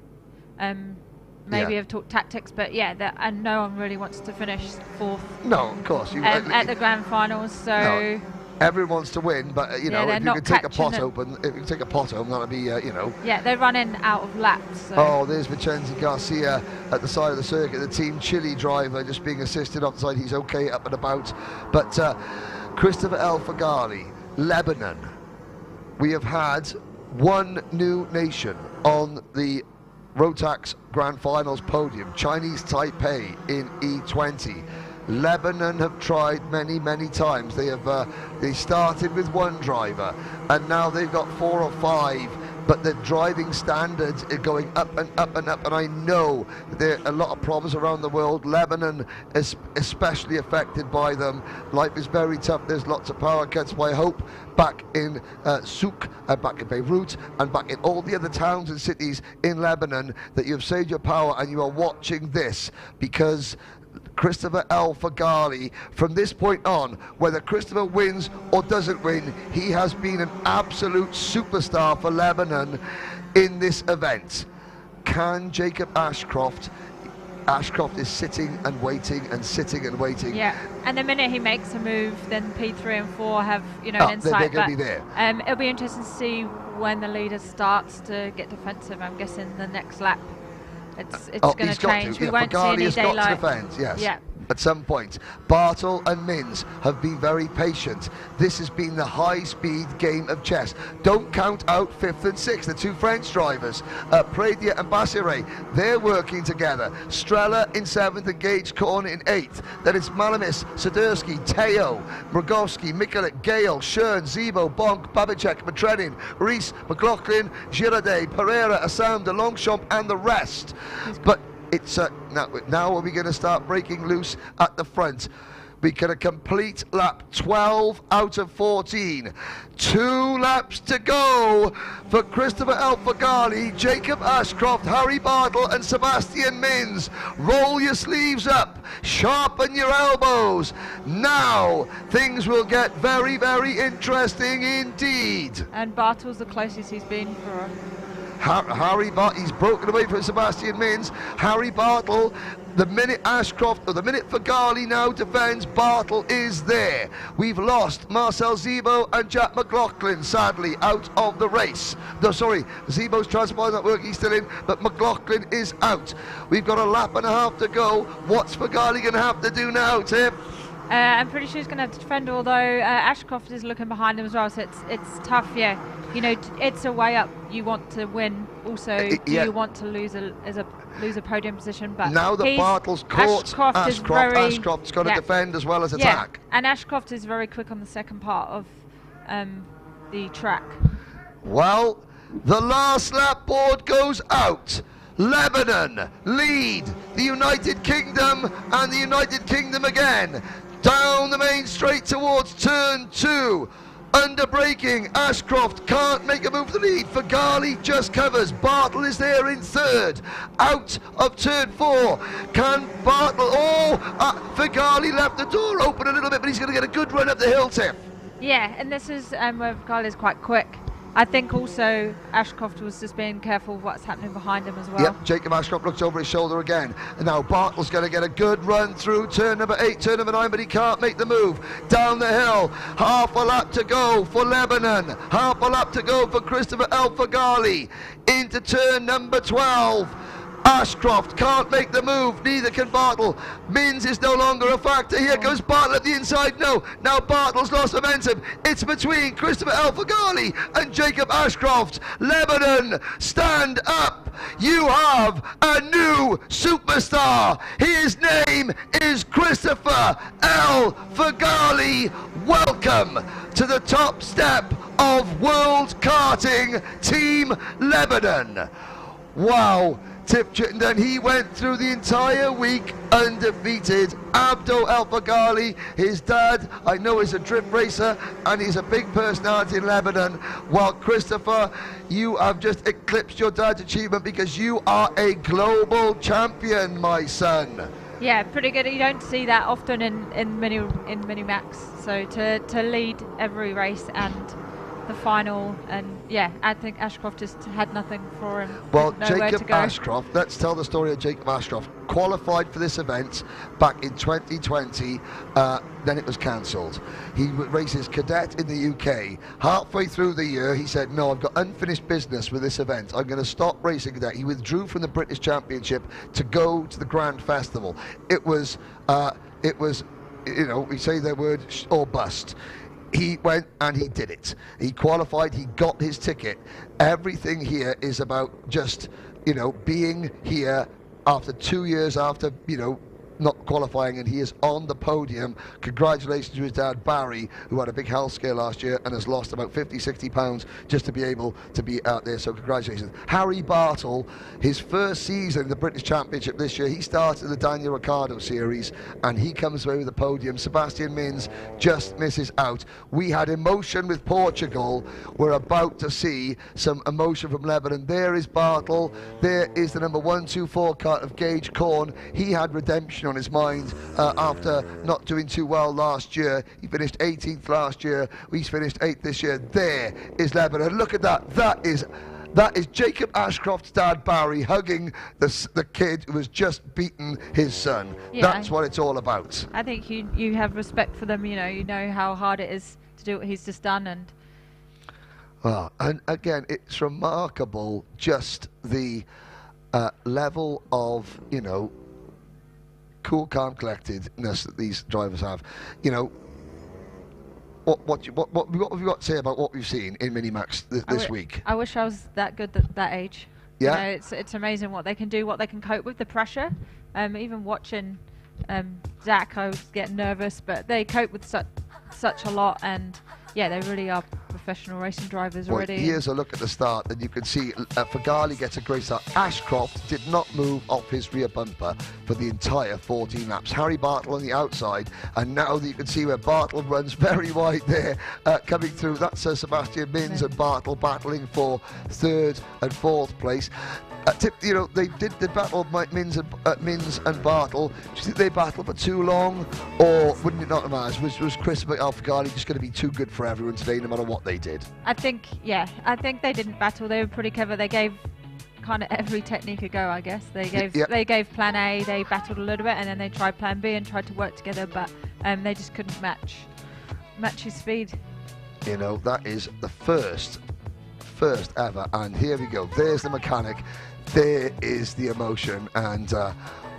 maybe have talked tactics, but and no one really wants to finish 4th. No, of course. At the Grand Finals, so... No. Everyone wants to win, but you know, if you can take a pot open, if you can take a pot home, that'll be, you know. Yeah, they're running out of laps. So. Oh, there's Vicente Garcia at the side of the circuit, the Team Chile driver, just being assisted off the side. He's okay up and about. But Christopher El Faghali, Lebanon. We have had one new nation on the Rotax Grand Finals podium, Chinese Taipei in E20. Lebanon have tried many, many times. They have they started with one driver, and now they've got 4 or 5. But the driving standards are going up and up and up, and I know there are a lot of problems around the world. Lebanon is especially affected by them. Life is very tough. There's lots of power cuts. But I hope back in Souk and back in Beirut and back in all the other towns and cities in Lebanon that you have saved your power and you are watching this, because Christopher El Faghali, from this point on, whether Christopher wins or doesn't win, he has been an absolute superstar for Lebanon in this event. Can Jacob Ashcroft is sitting and waiting and sitting and waiting. Yeah, and the minute he makes a move, then P3 and 4 have, you know, an insight. They're going to be there. It'll be interesting to see when the leader starts to get defensive. I'm guessing the next lap. It's going to change. We won't see any daylight. Got to defend, yes. Yeah. At some point, Bartel and Mins have been very patient. This has been the high-speed game of chess. Don't count out 5th and 6th, the two French drivers, Pradier and Bassire. They're working together. Strella in 7th and Gage Corn in 8th. Then it's Malamis, Sidursky, Teo, Mrogowski, Mikulik, Gale, Schurn, Zibo, Bonk, Babicek, Matrenin, Rees, McLaughlin, Girardet, Pereira, Assam, De Longchamp, and the rest. But it's now are we going to start breaking loose at the front? We can complete lap 12 out of 14. 2 laps to go for Christopher El Faghali, Jacob Ashcroft, Harry Bartel and Sebastian Mins. Roll your sleeves up, sharpen your elbows. Now things will get very, very interesting indeed. And Bartel's the closest he's been for Harry Bartel, he's broken away from Sebastian Mins. Harry Bartel, the minute Ashcroft, or the minute Faghali now defends, Bartel is there. We've lost Marcel Zibo and Jack McLaughlin, sadly, out of the race. No, sorry, Zibo's transponder not working, he's still in, but McLaughlin is out. We've got a lap and a half to go. What's Faghali going to have to do now, Tim? I'm pretty sure he's going to have to defend, although Ashcroft is looking behind him as well, so it's tough, yeah. You know, it's a way up. You want to win. Also, do you want to lose a podium position? But now that Bartel's caught Ashcroft's got to defend as well as attack. And Ashcroft is very quick on the second part of the track. Well, the last lap board goes out. Lebanon lead the United Kingdom and the United Kingdom again. down the main straight towards turn 2. Under braking, Ashcroft can't make a move for the lead. Fagali just covers. Bartle is there in 3rd. Out of turn 4. Can Bartle... Fagali left the door open a little bit, but he's going to get a good run up the hill, Tiff. Yeah, and this is where Fagali's quite quick. I think also Ashcroft was just being careful of what's happening behind him as well. Yep, Jacob Ashcroft looks over his shoulder again. And now Bartle's going to get a good run through turn number 8, turn number 9, but he can't make the move. Down the hill, half a lap to go for Lebanon. Half a lap to go for Christopher El Fagali. Into turn number 12. Ashcroft can't make the move, neither can Bartle. Mins is no longer a factor. Here goes Bartle at the inside. No, now Bartle's lost momentum. It's between Christopher El Fagali and Jacob Ashcroft. Lebanon, stand up. You have a new superstar. His name is Christopher El Fagali. Welcome to the top step of World Karting Team Lebanon. Wow. Tip Chittenden, he went through the entire week undefeated. Abdo El Fagali, his dad, I know, is a drift racer and he's a big personality in Lebanon. While Christopher, you have just eclipsed your dad's achievement because you are a global champion, my son. Yeah, pretty good. You don't see that often in mini Max. So to lead every race and the final, and yeah, I think Ashcroft just had nothing for him. Well, Jacob Ashcroft, let's tell the story of Jacob Ashcroft. Qualified for this event back in 2020, then it was cancelled. He races cadet in the UK. Halfway through the year, he said, no, I've got unfinished business with this event. I'm going to stop racing cadet. He withdrew from the British Championship to go to the Grand Festival. It was, you know, we say the word or bust. He went and he did it. He qualified, he got his ticket. Everything here is about just, you know, being here after 2 years after, you know, not qualifying, and he is on the podium. Congratulations to his dad Barry, who had a big health scare last year and has lost about 50-60 pounds just to be able to be out there, so congratulations. Harry Bartle, his first season in the British Championship this year, he started the Daniel Ricciardo series and he comes away with the podium. Sebastian Mins just misses out. We had emotion with Portugal. We're about to see some emotion from Lebanon. There is Bartle, there is the number 124 car of Gage Corn. He had redemption on his mind after not doing too well last year. He finished 18th last year. He's finished 8th this year. There is Lebanon. Look at that. That is Jacob Ashcroft's dad Barry hugging the kid who has just beaten his son. Yeah, that's what it's all about. I think you have respect for them. You know how hard it is to do what he's just done, and again, it's remarkable just the level of, you know, cool, calm, collectedness that these drivers have. You know, what have you got to say about what we've seen in Mini Max this week? I wish I was that good at that age. Yeah, you know, it's amazing what they can do, what they can cope with, the pressure. Even watching Zach, I was getting nervous, but they cope with such a lot, and yeah, they really are professional racing drivers already. Here's a look at the start, and you can see Fagali gets a great start. Ashcroft did not move off his rear bumper for the entire 14 laps. Harry Bartle on the outside, and now that you can see where Bartle runs very wide there, coming through. That's Sebastian Mins and Bartle battling for 3rd and 4th place. You know, they did the battle of Mins and Bartle. Do you think they battled for too long, or wouldn't it not have mattered? Was Christopher El Fagali just going to be too good for everyone today, no matter what they did? I think they didn't battle. They were pretty clever. They gave kind of every technique a go, I guess. They gave plan A, they battled a little bit, and then they tried plan B and tried to work together, but they just couldn't match his speed. You know, that is the first ever, and here we go. There's the mechanic. There is the emotion, and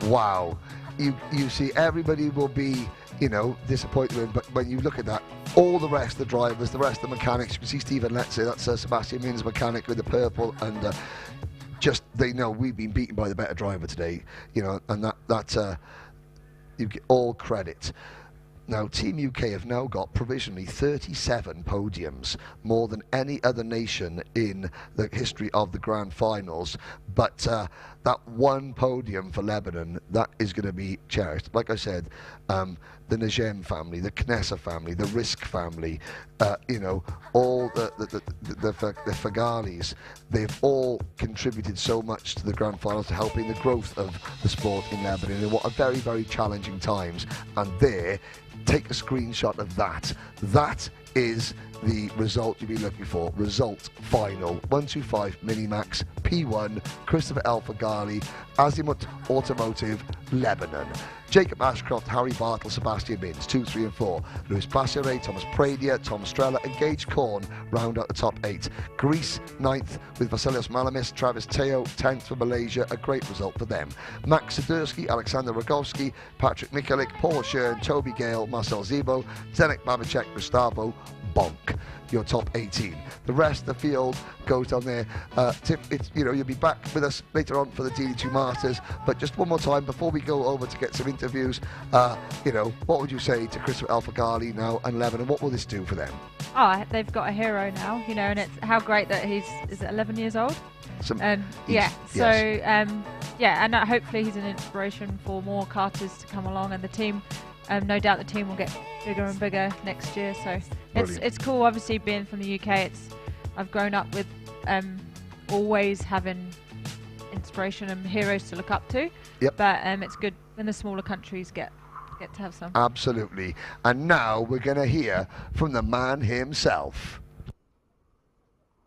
wow, you see everybody will be, you know, disappointed, but when you look at that, all the rest of the drivers, the rest of the mechanics, you can see Stephen Letze, that's Sebastian Mins' mechanic with the purple, and just they know we've been beaten by the better driver today, you know, and that you get all credit. Now, Team UK have now got provisionally 37 podiums, more than any other nation in the history of the Grand Finals. But that one podium for Lebanon, that is going to be cherished. Like I said, the Najem family, the Knessa family, the Risk family, you know, all the Fagalis, they've all contributed so much to the Grand Finals, to helping the growth of the sport in Lebanon in what are very, very challenging times. And there, take a screenshot of that. That is the result you'll be looking for. Result final 125 Minimax P1 Christopher El Fagali, Azimut Automotive, Lebanon. Jacob Ashcroft, Harry Bartle, Sebastian Mins, 2, 3 and 4. Luis Bassiere, Thomas Pradia, Tom Strella and Gage Korn round out the top 8. Greece 9th with Vasilios Malamis, Travis Teo 10th for Malaysia, a great result for them. Max Sidursky, Alexander Rogowski, Patrick Mikulik, Paul Shern, Toby Gale, Marcel Zebo, Zdenek Babicek, Gustavo Bonk, your top 18. The rest of the field goes down there. You know, you'll be back with us later on for the DD2 Masters, but just one more time before we go over to get some interviews, you know, what would you say to Christopher El Fagali now and Lebanon? What will this do for them? Oh, they've got a hero now, you know, and it's how great that he's, is it 11 years old? Yeah, so yeah, and hopefully he's an inspiration for more karters to come along, and the team, no doubt the team will get bigger and bigger next year. So it's cool. Obviously, being from the UK, I've grown up with always having inspiration and heroes to look up to. Yep. But it's good when the smaller countries get to have some. Absolutely. And now we're going to hear from the man himself.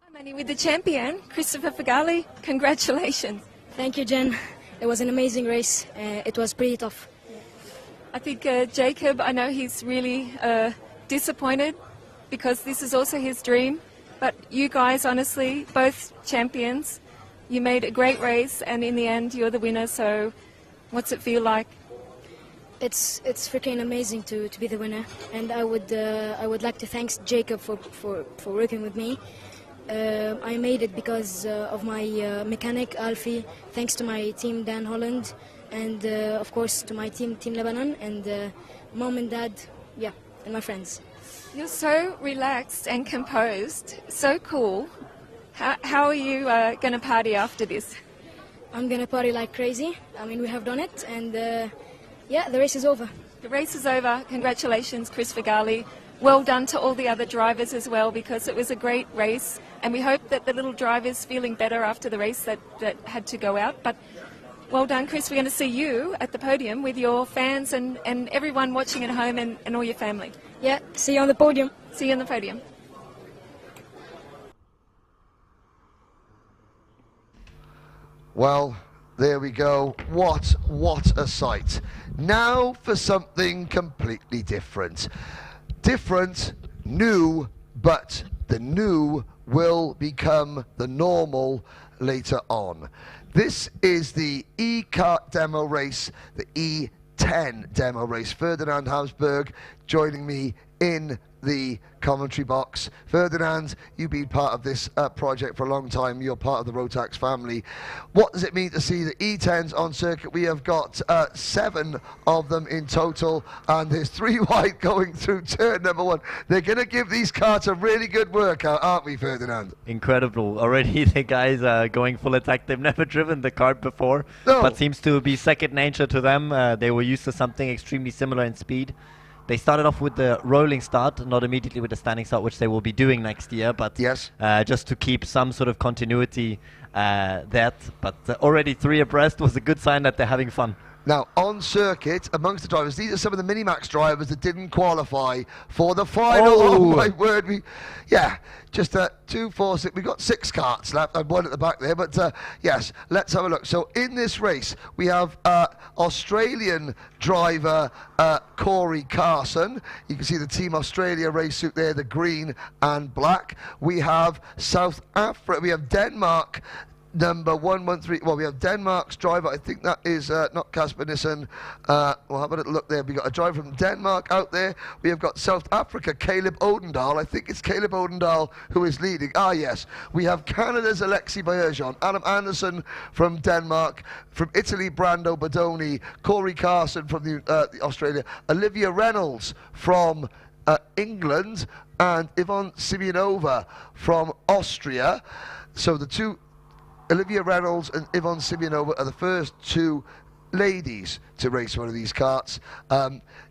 I'm Annie with the champion, Christopher Fagali. Congratulations. Thank you, Jen. It was an amazing race. It was pretty tough. I think Jacob, I know he's really disappointed because this is also his dream. But you guys, honestly, both champions, you made a great race, and in the end, you're the winner. So, what's it feel like? It's freaking amazing to be the winner, and I would like to thank Jacob for working with me. I made it because of my mechanic Alfie. Thanks to my team Dan Holland. And of course to my team Lebanon, and mom and dad, yeah, and my friends. You're so relaxed and composed, so cool. How are you going to party after this? I'm going to party like crazy. I mean, we have done it, and yeah, the race is over. The race is over. Congratulations, Chris Fagali. Well done to all the other drivers as well, because it was a great race, and we hope that the little driver's feeling better after the race that had to go out. But well done, Chris. We're going to see you at the podium with your fans and everyone watching at home and all your family. Yeah, see you on the podium. See you on the podium. Well, there we go. What a sight. Now for something completely different. Different, new, but the new will become the normal later on. This is the E-Kart Demo Race, the E10 Demo Race. Ferdinand Habsburg joining me in the commentary box. Ferdinand, you've been part of this project for a long time. You're part of the Rotax family. What does it mean to see the E10s on circuit? We have got 7 of them in total, and there's 3 wide going through turn number 1. They're going to give these karts a really good workout, aren't we, Ferdinand? Incredible. Already the guys are going full attack. They've never driven the kart before, but seems to be second nature to them. They were used to something extremely similar in speed. They started off with the rolling start, not immediately with the standing start, which they will be doing next year, but just to keep some sort of continuity but already 3 abreast was a good sign that they're having fun. Now, on circuit, amongst the drivers, these are some of the Minimax drivers that didn't qualify for the final. Oh my word. Just 2, 4, 6. We've got 6 karts left and 1 at the back there. But yes, let's have a look. So in this race, we have Australian driver Corey Carson. You can see the Team Australia race suit there, the green and black. We have South Africa. We have Denmark. Number 113. Well, we have Denmark's driver. I think that is not Casper Nissen. Well, how about a look there? We got a driver from Denmark out there. We have got South Africa, Caleb Odendahl. I think it's Caleb Odendahl who is leading. Ah, yes. We have Canada's Alexi Baerjon, Adam Anderson from Denmark, from Italy, Brando Badoni, Corey Carson from the Australia, Olivia Reynolds from England, and Yvonne Simeonova from Austria. So the two. Olivia Reynolds and Yvonne Simeonova are the first 2 ladies to race one of these karts.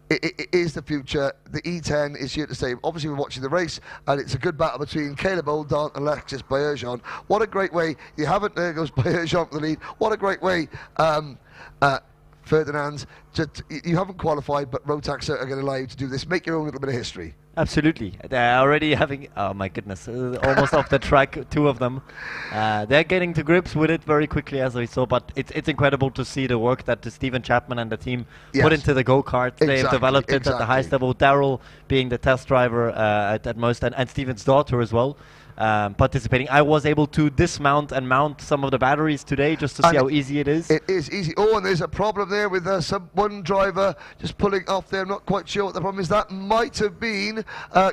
it is the future. The E10 is here to stay. Obviously, we're watching the race, and it's a good battle between Caleb Oldal and Alexis Baerjean. What a great way. You haven't, there goes Baerjean for the lead. What a great way. Ferdinand, you haven't qualified, but Rotax are going to allow you to do this. Make your own little bit of history. Absolutely. They're already having, oh my goodness, almost off the track, two of them. They're getting to grips with it very quickly, as we saw, but it's incredible to see the work that Stephen Chapman and the team put into the go-kart. They've developed it at the highest level. Daryl being the test driver at most, and Stephen's daughter as well. Participating. I was able to dismount and mount some of the batteries today just to see how easy it is. It is easy. Oh, and there's a problem there with one driver just pulling off there. I'm not quite sure what the problem is. That might have been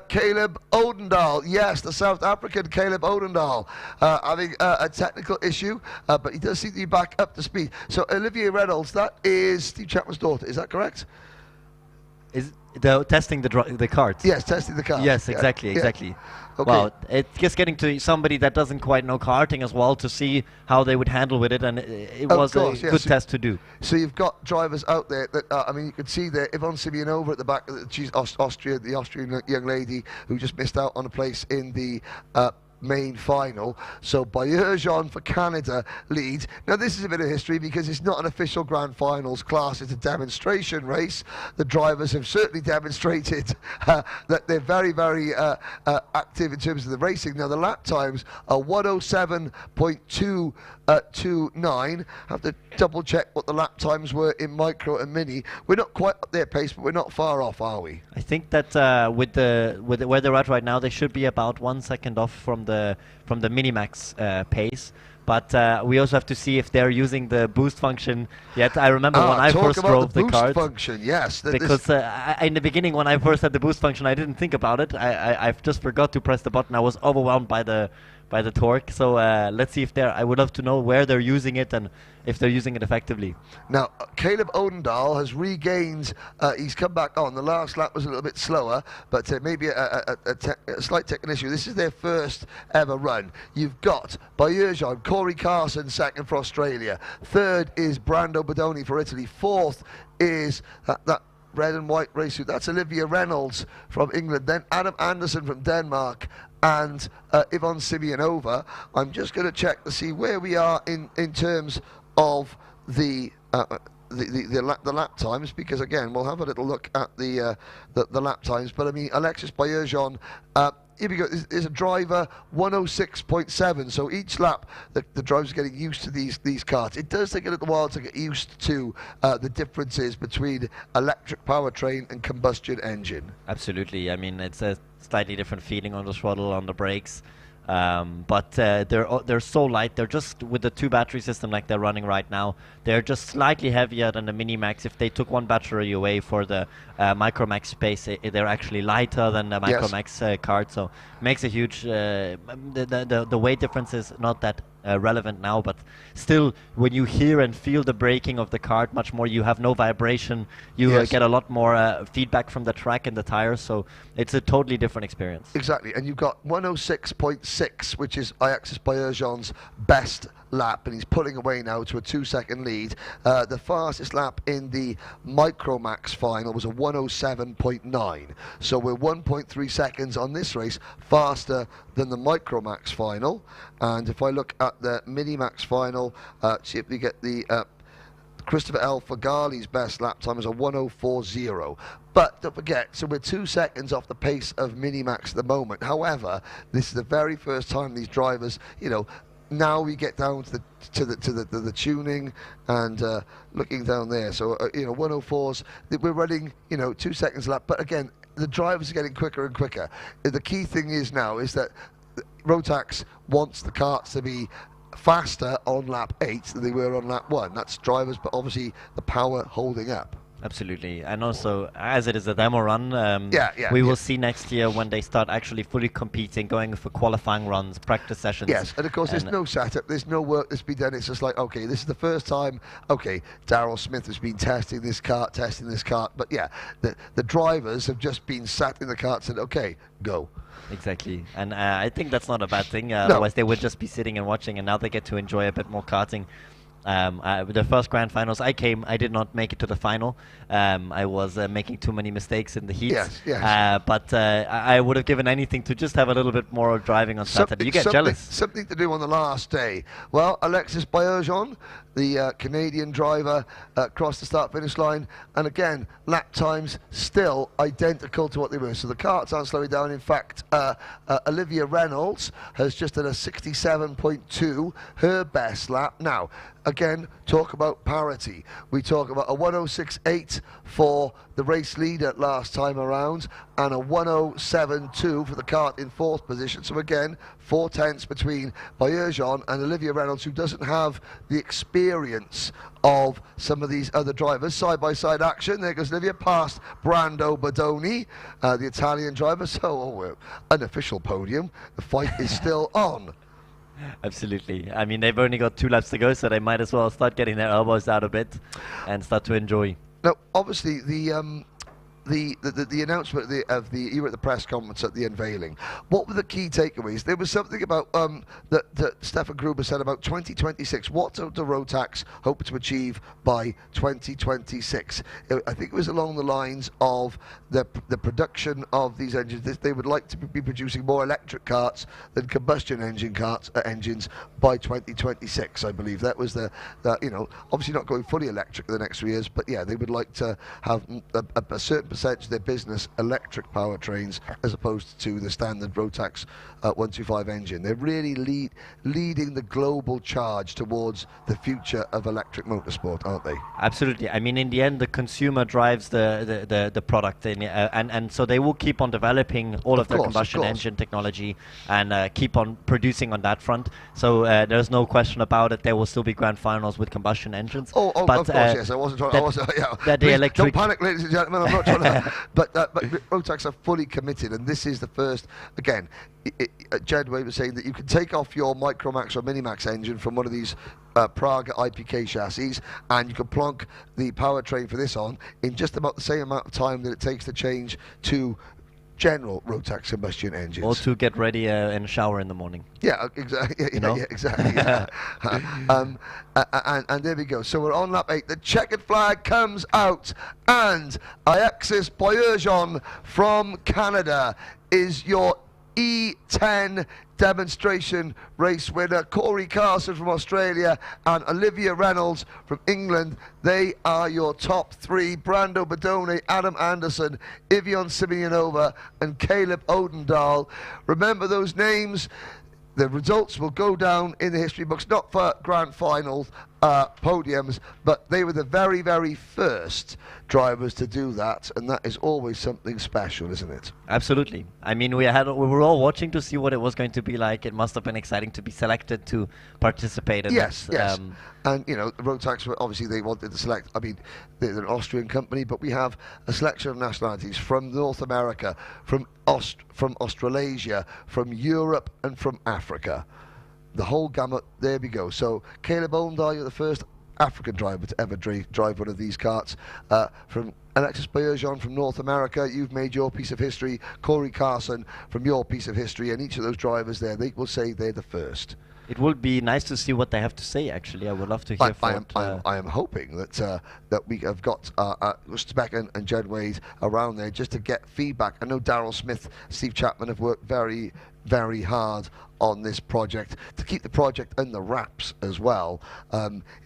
Caleb Odendaal. Yes, the South African Caleb Odendaal having a technical issue, but he does seem to be back up to speed. So Olivia Reynolds, that is Steve Chapman's daughter. Is that correct? Is testing the cart? Yes, testing the cart. Yes, exactly, exactly. Okay. Well, it's just getting to somebody that doesn't quite know karting as well to see how they would handle with it, and it was a good test to do. So you've got drivers out there that, I mean, you can see there, Yvonne Simeonova at the back, she's Austria, the Austrian young lady who just missed out on a place in the main final. So Baerjean for Canada leads. Now this is a bit of history because it's not an official Grand Finals class, it's a demonstration race. The drivers have certainly demonstrated that they're very, very active in terms of the racing. Now the lap times are 107.229. Have to double check what the lap times were in micro and mini. We're not quite at their pace, but we're not far off, are we? I think that with where they're at right now, they should be about 1 second off from the Minimax pace. But we also have to see if they're using the boost function yet. I remember when I first drove the kart. Function, yes. Because in the beginning, when I first had the boost function, I didn't think about it. I just forgot to press the button. I was overwhelmed by the torque. So let's see if I would love to know where they're using it and if they're using it effectively. Now, Caleb Odendaal has regained, he's come back on. The last lap was a little bit slower, but maybe a slight technical issue. This is their first ever run. You've got Baerjean, Corey Carson second for Australia. Third is Brando Bodoni for Italy. Fourth is that red and white race suit. That's Olivia Reynolds from England. Then Adam Anderson from Denmark. And Yvonne Simeonova. I'm just going to check to see where we are in terms of the lap times, because again we'll have a little look at the lap times. But I mean, Alexis Baerjean, here we go. There's a driver 106.7. So each lap the driver's getting used to these karts. It does take a little while to get used to the differences between electric powertrain and combustion engine. Absolutely. I mean, it's a slightly different feeling on the throttle, on the brakes. But they're so light. They're just, with the 2 battery system like they're running right now, they're just slightly heavier than the Minimax. If they took 1 battery away for the Micromax space, they're actually lighter than the Micromax card. So makes a huge the weight difference is not that relevant now, but still, when you hear and feel the braking of the kart much more, you have no vibration. You get a lot more feedback from the track and the tires. So it's a totally different experience. Exactly, and you've got 106.6, which is Alexis Baerjean's best lap, and he's pulling away now to a 2-second lead. The fastest lap in the Micromax final was a 107.9, so we're 1.3 seconds on this race faster than the Micromax final. And if I look at the Minimax final, see if we get the Christopher L. Fagali's best lap time is a 104.0. But don't forget, so we're 2 seconds off the pace of Minimax at the moment. However, this is the very first time these drivers, you know, now we get down to the tuning and looking down there. So you know, 104s. We're running, you know, 2 seconds lap. But again, the drivers are getting quicker and quicker. The key thing is now is that Rotax wants the karts to be faster on lap 8 than they were on lap 1. That's drivers, but obviously the power holding up. Absolutely, and also as it is a demo run, we will see next year when they start actually fully competing, going for qualifying runs, practice sessions. Yes, and of course there's no setup, there's no work that's been done. It's just like, okay, this is the first time. Okay, Daryl Smith has been testing this kart, but yeah, the drivers have just been sat in the kart and said, okay, go. Exactly, and I think that's not a bad thing. Otherwise, they would just be sitting and watching, and now they get to enjoy a bit more karting. The first Grand Finals I came, I did not make it to the final. I was making too many mistakes in the heat. But I would have given anything to just have a little bit more driving on Saturday. You get jealous. Something to do on the last day. Well, Alexis Baerjean, the Canadian driver, crossed the start-finish line, and again, lap times still identical to what they were. So the karts aren't slowing down. In fact, Olivia Reynolds has just done a 67.2, her best lap. Now, again, talk about parity. We talk about a 106.8 for the race leader last time around, and a 107.2 for the kart in 4th position. So again, 4 tenths between Baerjean and Olivia Reynolds, who doesn't have the experience of some of these other drivers. Side-by-side action. There goes Olivia past Brando Bodoni, the Italian driver. So, unofficial podium. The fight is still on. Absolutely. I mean, they've only got 2 laps to go, so they might as well start getting their elbows out a bit and start to enjoy. Now, obviously, the announcement you were at the press conference at the unveiling. What were the key takeaways? There was something about that Stefan Gruber said about 2026. What do the Rotax hope to achieve by 2026? I think it was along the lines of the production of these engines. They would like to be producing more electric karts than combustion engine engines by 2026. I believe that was the obviously not going fully electric in the next 3 years, but yeah, they would like to have a certain percentage of their business electric powertrains as opposed to the standard Rotax 125 engine. They're really leading the global charge towards the future of electric motorsport, aren't they? Absolutely. I mean, in the end, the consumer drives the product, and so they will keep on developing all of their combustion engine technology and keep on producing on that front. So there's no question about it. There will still be Grand Finals with combustion engines. But, of course, yes. I wasn't trying. Don't panic, ladies and gentlemen. I'm not trying to. But Rotax are fully committed, and this is the first. Again, Jedway was saying that you can take off your Micromax or Minimax engine from one of these Praga IPK chassis, and you can plonk the powertrain for this on in just about the same amount of time that it takes to change to general Rotax combustion engines. Or to get ready in a shower in the morning. Yeah, exactly. Yeah, exactly. Yeah. And there we go. So we're on lap 8. The checkered flag comes out, and Alexis Baerjean from Canada is your E10 demonstration race winner. Corey Carson from Australia and Olivia Reynolds from England. They are your top 3. Brando Bodoni, Adam Anderson, Ivion Simeonova and Caleb Odendahl. Remember those names. The results will go down in the history books, not for Grand Final podiums, but they were the very, very first drivers to do that, and that is always something special, isn't it? Absolutely. I mean, we were all watching to see what it was going to be like. It must have been exciting to be selected to participate in this. Yes. And, Rotax, obviously, they wanted to select, I mean, they're an Austrian company, but we have a selection of nationalities from North America, from Australasia, from Europe, and from Africa. The whole gamut, there we go. So, Caleb Odendahl, you're the first African driver to ever drive one of these karts. From Alexis Baerjean from North America, you've made your piece of history. Corey Carson from your piece of history, and each of those drivers there, they will say they're the first. It would be nice to see what they have to say, actually. I would love to hear I am hoping that we have got Speck and Jed Wade around there just to get feedback. I know Daryl Smith, Steve Chapman have worked very, very hard on this project to keep the project under wraps as well.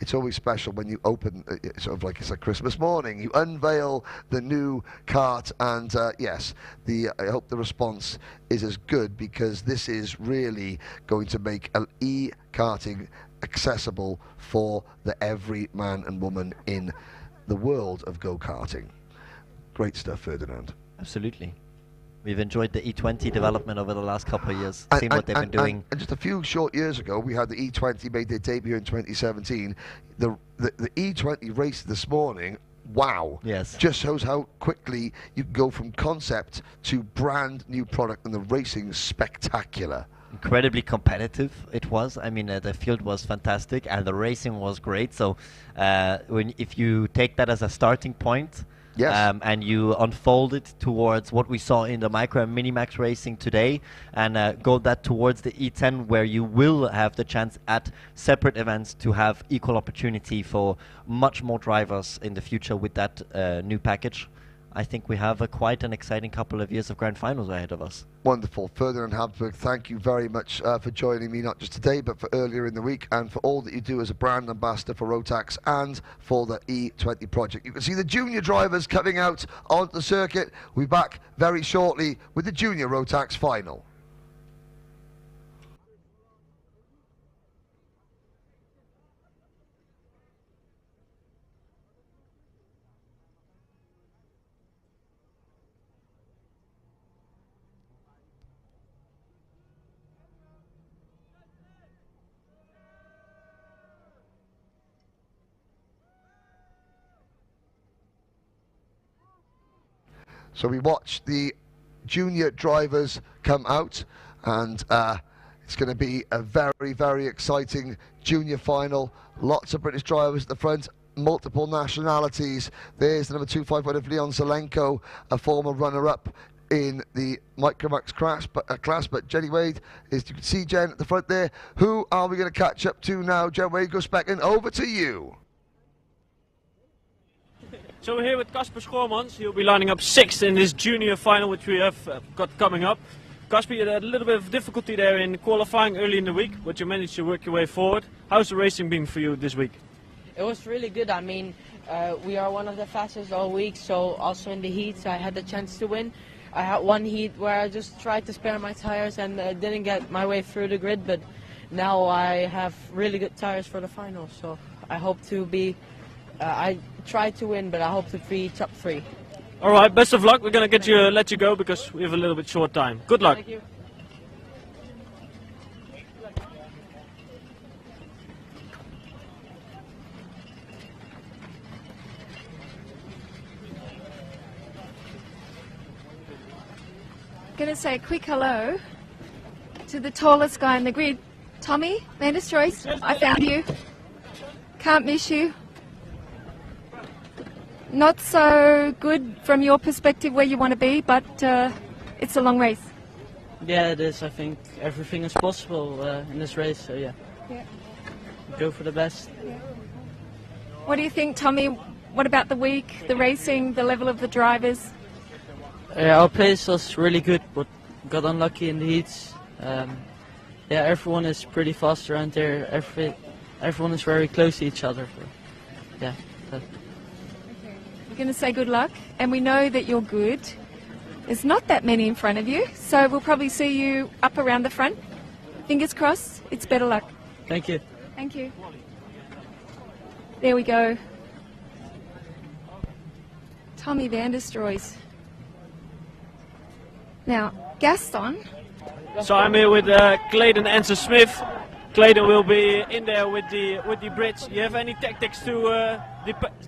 It's always special when you open, sort of like it's a Christmas morning, you unveil the new kart, and yes, I hope the response is as good, because this is really going to make e-karting accessible for the every man and woman in the world of go-karting. Great stuff, Ferdinand. Absolutely. We've enjoyed the E20 development over the last couple of years, seen what they've been doing. And just a few short years ago, we had the E20 made their debut in 2017. The E20 race this morning, wow. Yes. Just shows how quickly you can go from concept to brand new product, and the racing's spectacular. Incredibly competitive it was. I mean, the field was fantastic and the racing was great. So if you take that as a starting point, Yes. And you unfold it towards what we saw in the micro and mini max racing today, and go that towards the E10, where you will have the chance at separate events to have equal opportunity for much more drivers in the future with that new package. I think we have quite an exciting couple of years of Grand Finals ahead of us. Wonderful. Further in Habsburg, thank you very much for joining me, not just today, but for earlier in the week, and for all that you do as a brand ambassador for Rotax and for the E20 project. You can see the junior drivers coming out onto the circuit. We'll be back very shortly with the junior Rotax final. So we watch the junior drivers come out, and it's going to be a very, very exciting junior final. Lots of British drivers at the front, multiple nationalities. There's the number 255 of Leon Zelenko, a former runner-up in the Micromax class, but Jenny Wade is, you can see Jen at the front there. Who are we going to catch up to now? Jen Wade goes back in, over to you. So we're here with Casper Schoormans. He'll be lining up 6th in this junior final, which we have got coming up. Casper, you had a little bit of difficulty there in qualifying early in the week, but you managed to work your way forward. How's the racing been for you this week? It was really good. I mean, we are one of the fastest all week, so also in the heats I had the chance to win. I had one heat where I just tried to spare my tires and didn't get my way through the grid, but now I have really good tires for the final, so I hope to be... I tried to win, but I hope to be top 3. All right, best of luck. We're going to let you go because we have a little bit short time. Good luck. Thank you. I'm going to say a quick hello to the tallest guy in the grid. Tommy Vanderstroys, I found you. Can't miss you. Not so good from your perspective where you want to be, but it's a long race. Yeah, it is. I think everything is possible in this race, so yeah. Go for the best. Yeah. What do you think, Tommy? What about the week, the racing, the level of the drivers? Our pace was really good, but got unlucky in the heats. Yeah, everyone is pretty fast around there. Everyone is very close to each other. So, yeah. We're going to say good luck, and we know that you're good. There's not that many in front of you, so we'll probably see you up around the front. Fingers crossed, it's better luck. Thank you. Thank you. There we go. Tommy Vanderstroys. Now, Gaston. So I'm here with Clayton Enser-Smith. Clayton will be in there with the Brits. You have any tactics to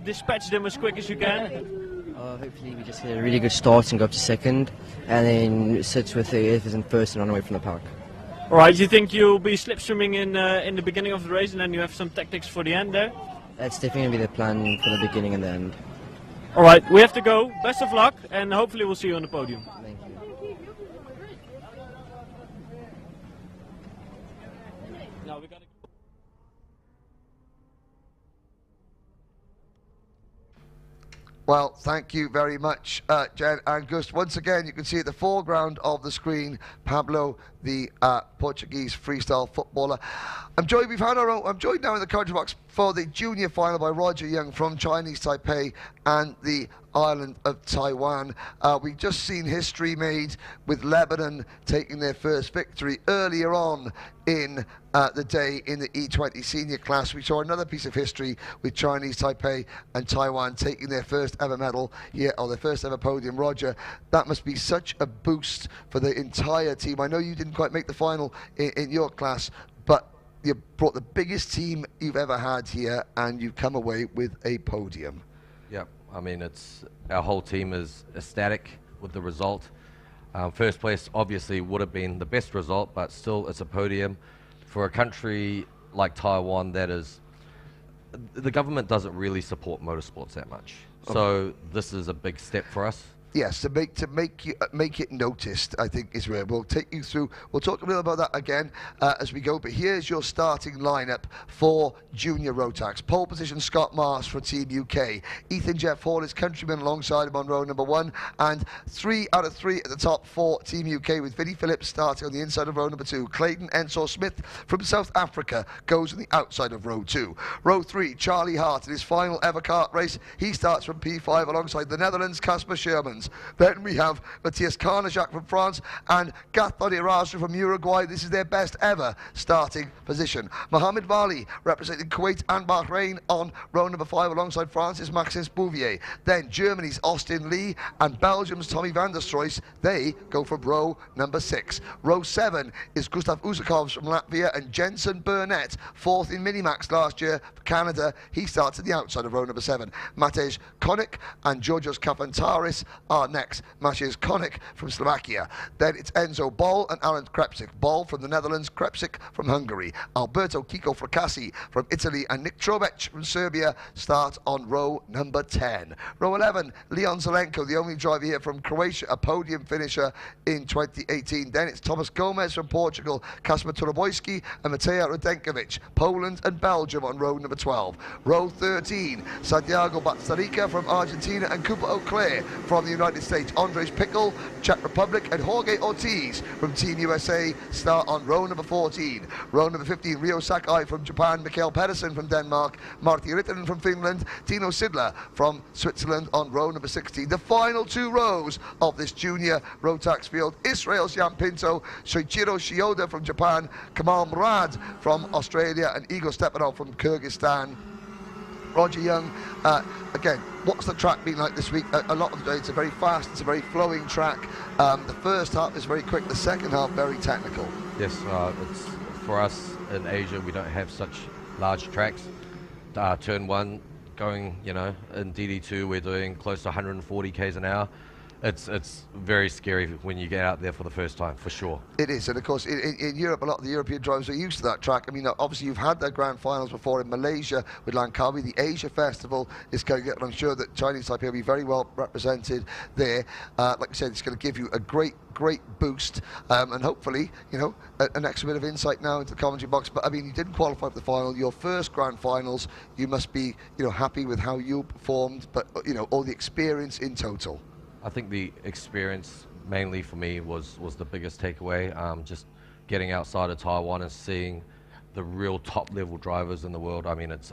dispatch them as quick as you can? Hopefully we just get a really good start and go up to second, and then sit with the others in first and run away from the park. All right, you think you'll be slipstreaming in the beginning of the race, and then you have some tactics for the end there? That's definitely going to be the plan for the beginning and the end. All right, we have to go. Best of luck, and hopefully we'll see you on the podium. Thank you. Now we gotta... Well, thank you very much, Jen and Gus. Once again, you can see at the foreground of the screen, Pablo, the Portuguese freestyle footballer. I'm joined now in the commentary box for the junior final by Roger Young from Chinese Taipei and the island of Taiwan. We've just seen history made with Lebanon taking their first victory earlier on in the day in the E20 senior class. We saw another piece of history with Chinese Taipei and Taiwan taking their first ever medal here, or their first ever podium. Roger, that must be such a boost for the entire team. I know you didn't quite make the final in your class, but you brought the biggest team you've ever had here, and you've come away with a podium. Yeah, I mean, our whole team is ecstatic with the result. First place obviously would have been the best result, but still it's a podium. For a country like Taiwan, the government doesn't really support motorsports that much. So this is a big step for us. Yes, to make it noticed, I think is where we'll take you through. We'll talk a little about that again as we go. But here's your starting lineup for Junior Rotax. Pole position Scott Marsh for Team UK. Ethan Jeff Hall is countryman alongside him on row number 1, and 3 out of 3 at the top for Team UK, with Vinnie Phillips starting on the inside of row number 2. Clayton Ensor Smith from South Africa goes on the outside of row 2. Row 3, Charlie Hart in his final ever kart race. He starts from P5 alongside the Netherlands' Casper Shermans. Then we have Matthias Karnajak from France and Gathon Irasha from Uruguay. This is their best ever starting position. Mohamed Vali representing Kuwait and Bahrain on row number 5 alongside France's Maxence Bouvier. Then Germany's Austin Lee and Belgium's Tommy van der Stroys. They go from row number 6. Row 7 is Gustav Uzakovs from Latvia and Jensen Burnett, 4th in Minimax last year for Canada. He starts at the outside of row number 7. Matej Konik and Georgios Kafantaris are next. Matej Konik from Slovakia. Then it's Enzo Bol and Alan Krepsik. Bol from the Netherlands, Krepsik from Hungary. Alberto Kiko Fracassi from Italy and Nick Trobec from Serbia start on row number 10. Row 11, Leon Zelenko, the only driver here from Croatia, a podium finisher in 2018. Then it's Thomas Gomez from Portugal, Kasper Turobojski and Matej Radenkovic, Poland and Belgium on row number 12. Row 13, Santiago Batsarica from Argentina and Cooper O'Clair from the United States. Andres Pickle, Czech Republic, and Jorge Ortiz from Team USA start on row number 14. Row number 15, Rio Sakai from Japan, Mikael Pedersen from Denmark, Martti Rittinen from Finland, Tino Sidler from Switzerland on row number 16. The final 2 rows of this junior Rotax field, Israel's Jan Pinto, Soichiro Shioda from Japan, Kamal Murad from Australia, and Igor Stepanov from Kyrgyzstan. Roger Young, again, what's the track been like this week? A lot of the day, it's a very fast, it's a very flowing track. The first half is very quick, the second half very technical. Yes, it's for us in Asia, we don't have such large tracks. Turn 1 going, you know, in DD2 we're doing close to 140 k's an hour. It's very scary when you get out there for the first time, for sure. It is, and of course in Europe, a lot of the European drivers are used to that track. I mean, obviously you've had their grand finals before in Malaysia with Langkawi. The Asia Festival is going to get, and I'm sure that Chinese Taipei will be very well represented there. Like I said, it's going to give you a great boost, and hopefully, you know, an extra bit of insight now into the commentary box. But I mean, you didn't qualify for the final, your first grand finals. You must be, you know, happy with how you performed, but you know, all the experience in total. I think the experience mainly for me was the biggest takeaway. Just getting outside of Taiwan and seeing the real top level drivers in the world. I mean, it's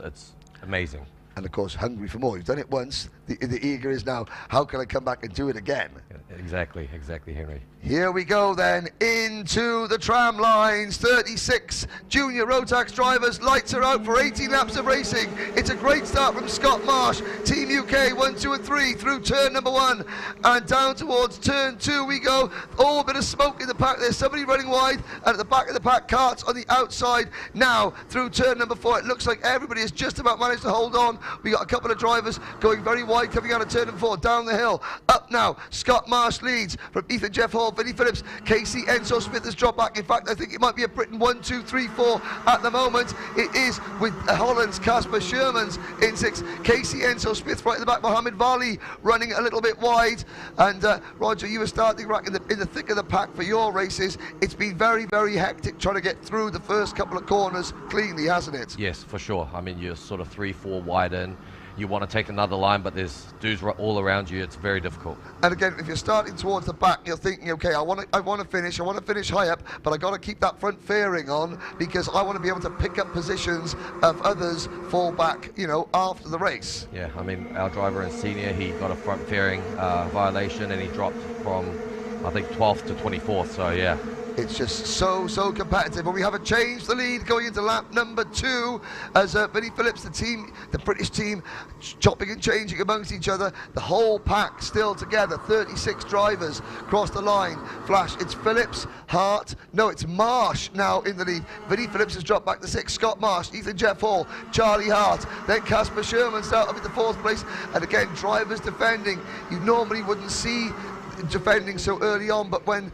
amazing. And of course, hungry for more. You've done it once. The eager is now, how can I come back and do it again? Exactly, Henry. Here we go then, into the tram lines. 36 junior Rotax drivers. Lights are out for 18 laps of racing. It's a great start from Scott Marsh. Team UK 1, 2 and 3 through turn number 1 and down towards turn 2 we go. Oh, a bit of smoke in the pack. There's somebody running wide, and at the back of the pack, carts on the outside. Now through turn number 4, it looks like everybody has just about managed to hold on. We got a couple of drivers going very wide coming out of turn number 4, down the hill. Up now, Scott Marsh leads from Ethan Jeff Hall, Vinnie Phillips, Casey Enzo Smith has dropped back. In fact, I think it might be a Britain 1, 2, 3, 4 at the moment. It is with Holland's Casper Shermans in 6. Casey Enzo Smith right at the back. Mohamed Vali running a little bit wide. And Roger, you were starting right in the thick of the pack for your races. It's been very, very hectic trying to get through the first couple of corners cleanly, hasn't it? Yes, for sure. I mean, you're sort of 3, 4 wide in. You want to take another line, but there's dudes all around you. It's very difficult. And again, if you're starting towards the back, you're thinking, okay, I want to finish high up, but I got to keep that front fairing on because I want to be able to pick up positions of others fall back, you know, after the race. Yeah, I mean, our driver in senior, he got a front fairing violation and he dropped from, I think, 12th to 24th. So yeah. It's just so competitive, and we haven't changed the lead going into lap number 2 as Vinnie Phillips, the British team, chopping and changing amongst each other. The whole pack still together, 36 drivers cross the line. Flash, it's Phillips, Hart, no, it's Marsh now in the lead. Vinnie Phillips has dropped back to 6, Scott Marsh, Ethan Jeff Hall, Charlie Hart, then Casper Sherman start up in the 4th place, and again, drivers defending. You normally wouldn't see defending so early on, but when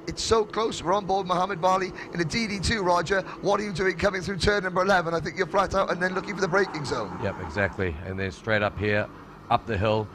it's so close, we're on board Mohamed Vali in a DD2. Roger, what are you doing coming through turn number 11? I think you're flat out and then looking for the braking zone. Yep, exactly. And then straight up here, up the hill,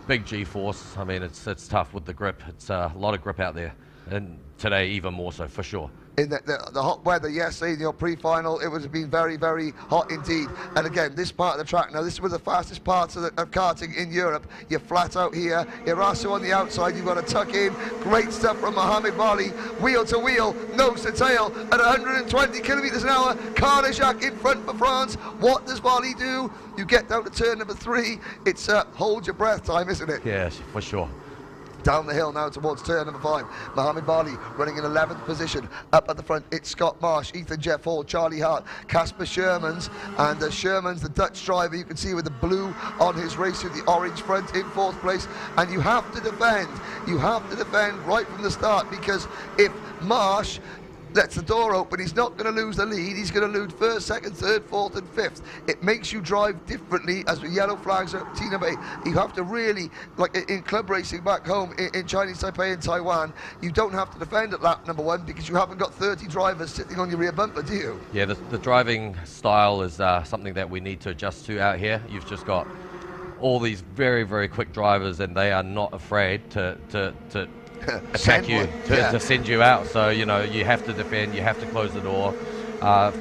big G-force. I mean, it's tough with the grip. It's a lot of grip out there, and today even more so, for sure. In the hot weather yesterday in your pre-final, it was been very, very hot indeed. And again, this part of the track, now this was the fastest parts of karting in Europe. You're flat out here, Irasu on the outside, you've got to tuck in. Great stuff from Mohamed Bali, wheel to wheel, nose to tail at 120 kilometers an hour. Karnajak in front for France. What does Bali do? You get down to turn number 3. It's hold your breath time, isn't it? Yes, for sure. Down the hill now towards turn number 5. Mohamed Bali running in 11th position. Up at the front, it's Scott Marsh, Ethan Jeff Hall, Charlie Hart, Casper Shermans. And Shermans, the Dutch driver, you can see with the blue on his race with the orange front in 4th place. And you have to defend. You have to defend right from the start, because if Marsh lets the door open, he's not going to lose the lead. He's going to lose 1st, 2nd, 3rd, 4th and 5th. It makes you drive differently as the yellow flags are team number 8. You have to really, like in club racing back home in Chinese Taipei and Taiwan, you don't have to defend at lap number 1 because you haven't got 30 drivers sitting on your rear bumper, do you? Yeah, the driving style is something that we need to adjust to out here. You've just got all these very, very quick drivers, and they are not afraid to attack you, to send you out. So, you know, you have to defend, you have to close the door.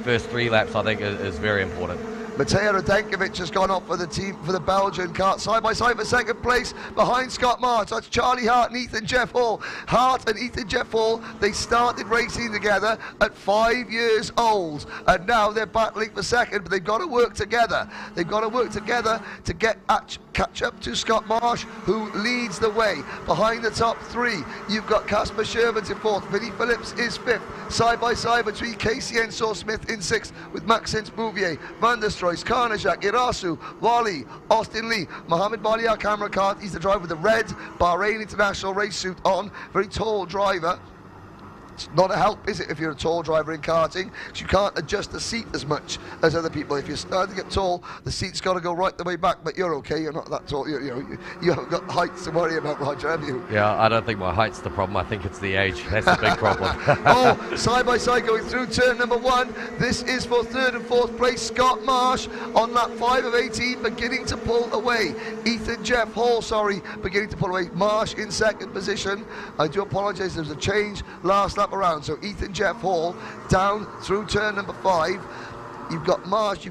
First 3 laps, I think, is very important. Matej Radenkovic has gone off for the team, for the Belgian kart, side by side for 2nd place behind Scott Marsh. That's Charlie Hart and Ethan Jeff Hall. Hart and Ethan Jeff Hall, they started racing together at 5 years old, and now they're battling for 2nd, but they've got to work together. They've got to work together to catch up to Scott Marsh, who leads the way. Behind the top 3, you've got Casper Shermans in 4th, Vinnie Phillips is 5th, side by side between Casey Ensor-Smith in 6th, with Maxence Bouvier, Van der Stroy, Karnajak, Irasu, Wally, Austin Lee, Mohamed Bali, our camera card. He's the driver with the red Bahrain International race suit on. Very tall driver. It's not a help, is it, if you're a tall driver in karting? Because you can't adjust the seat as much as other people. If you're starting to get tall, the seat's got to go right the way back, but you're okay, you're not that tall. You haven't got heights to worry about, Roger, have you? Yeah, I don't think my height's the problem. I think it's the age. That's the big problem. Oh, side by side going through turn number 1. This is for 3rd and 4th place. Scott Marsh on lap 5 of 18, beginning to pull away. Ethan Jeff Hall, beginning to pull away. Marsh in 2nd position. I do apologise, there was a change last lap around. So Ethan Jeff Hall down through turn number 5. You've got Marsh,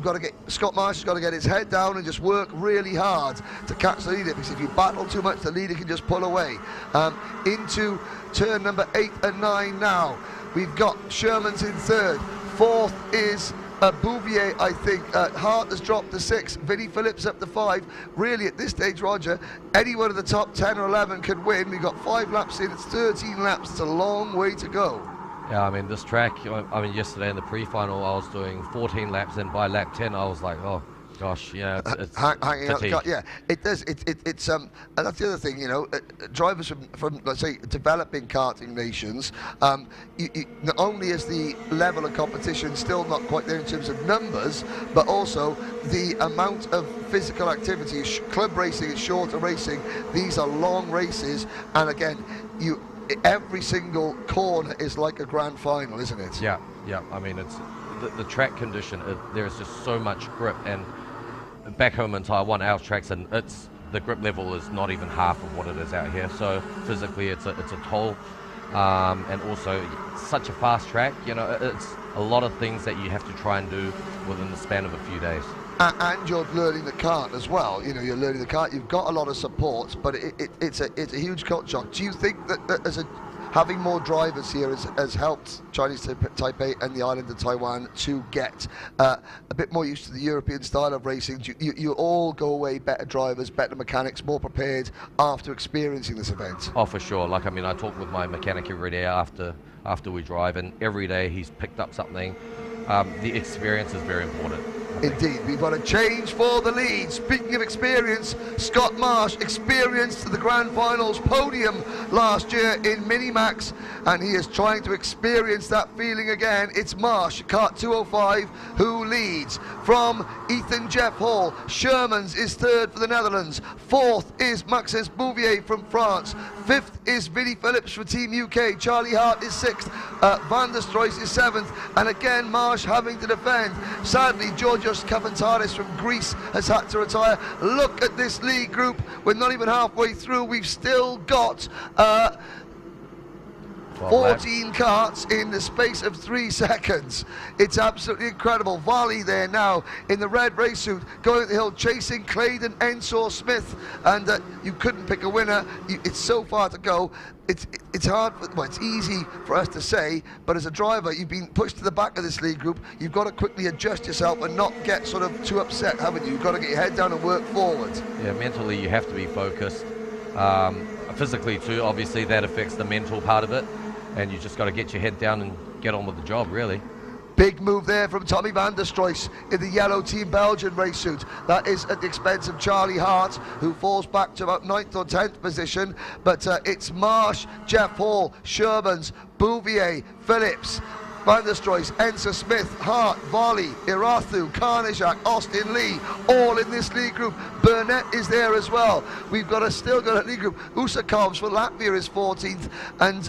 Scott Marsh has got to get his head down and just work really hard to catch the leader, because if you battle too much, the leader can just pull away. Into turn number 8 and 9 now. We've got Sherman's in 3rd. 4th is Bouvier, I think. Hart has dropped to 6. Vinnie Phillips up to 5. Really, at this stage, Roger, anyone of the top 10 or 11 could win. We've got 5 laps in. It's 13 laps. It's a long way to go. Yeah, I mean, this track, I mean, yesterday in the pre-final, I was doing 14 laps, and by lap 10, I was like, oh, gosh, yeah, it's hanging out the car. Yeah, it does. It's and that's the other thing, you know, drivers from let's say developing karting nations. Not only is the level of competition still not quite there in terms of numbers, but also the amount of physical activity. Club racing is shorter racing. These are long races, and again, every single corner is like a grand final, isn't it? Yeah. I mean, it's the track condition. There is just so much grip, and back home in Taiwan, our tracks, and the grip level is not even half of what it is out here. So physically, it's a toll, and also such a fast track. You know, it's a lot of things that you have to try and do within the span of a few days. And you're learning the kart as well. You know, you're learning the kart. You've got a lot of support, but it's a huge culture shock. Do you think that having more drivers here has helped Chinese Taipei and the island of Taiwan to get a bit more used to the European style of racing? You all go away better drivers, better mechanics, more prepared after experiencing this event? Oh, for sure. Like, I mean, I talk with my mechanic every day after we drive, and every day he's picked up something. The experience is very important. Indeed, we've got a change for the lead. Speaking of experience, Scott Marsh experienced the Grand Finals podium last year in Mini-Max, and he is trying to experience that feeling again. It's Marsh, kart 205, who leads. From Ethan Jeff Hall, Shermans is 3rd for the Netherlands. 4th is Maxence Bouvier from France. 5th is Vinnie Phillips for Team UK. Charlie Hart is 6th. Van der Stroy is 7th. And again, Marsh having to defend. Sadly, George Georgios Kavantaris from Greece has had to retire. Look at this lead group. We're not even halfway through. We've still got 14 carts in the space of 3 seconds. It's absolutely incredible. Vali there now in the red race suit, going up the hill, chasing Claydon Ensor Smith, and you couldn't pick a winner. It's so far to go. It's hard, well, it's easy for us to say, but as a driver, you've been pushed to the back of this lead group. You've got to quickly adjust yourself and not get sort of too upset, haven't you? You've got to get your head down and work forward. Yeah, mentally you have to be focused. Physically too, obviously that affects the mental part of it. And you just got to get your head down and get on with the job, really. Big move there from Tommy van der Stroys in the yellow Team Belgian race suit. That is at the expense of Charlie Hart, who falls back to about 9th or 10th position. But it's Marsh, Jeff Hall, Shermans, Bouvier, Phillips, Van der Stroys, Enser Smith, Hart, Varley, Irathu, Carnijak, Austin Lee, all in this league group. Burnett is there as well. We've still got a league group. Usakovs for Latvia is 14th, and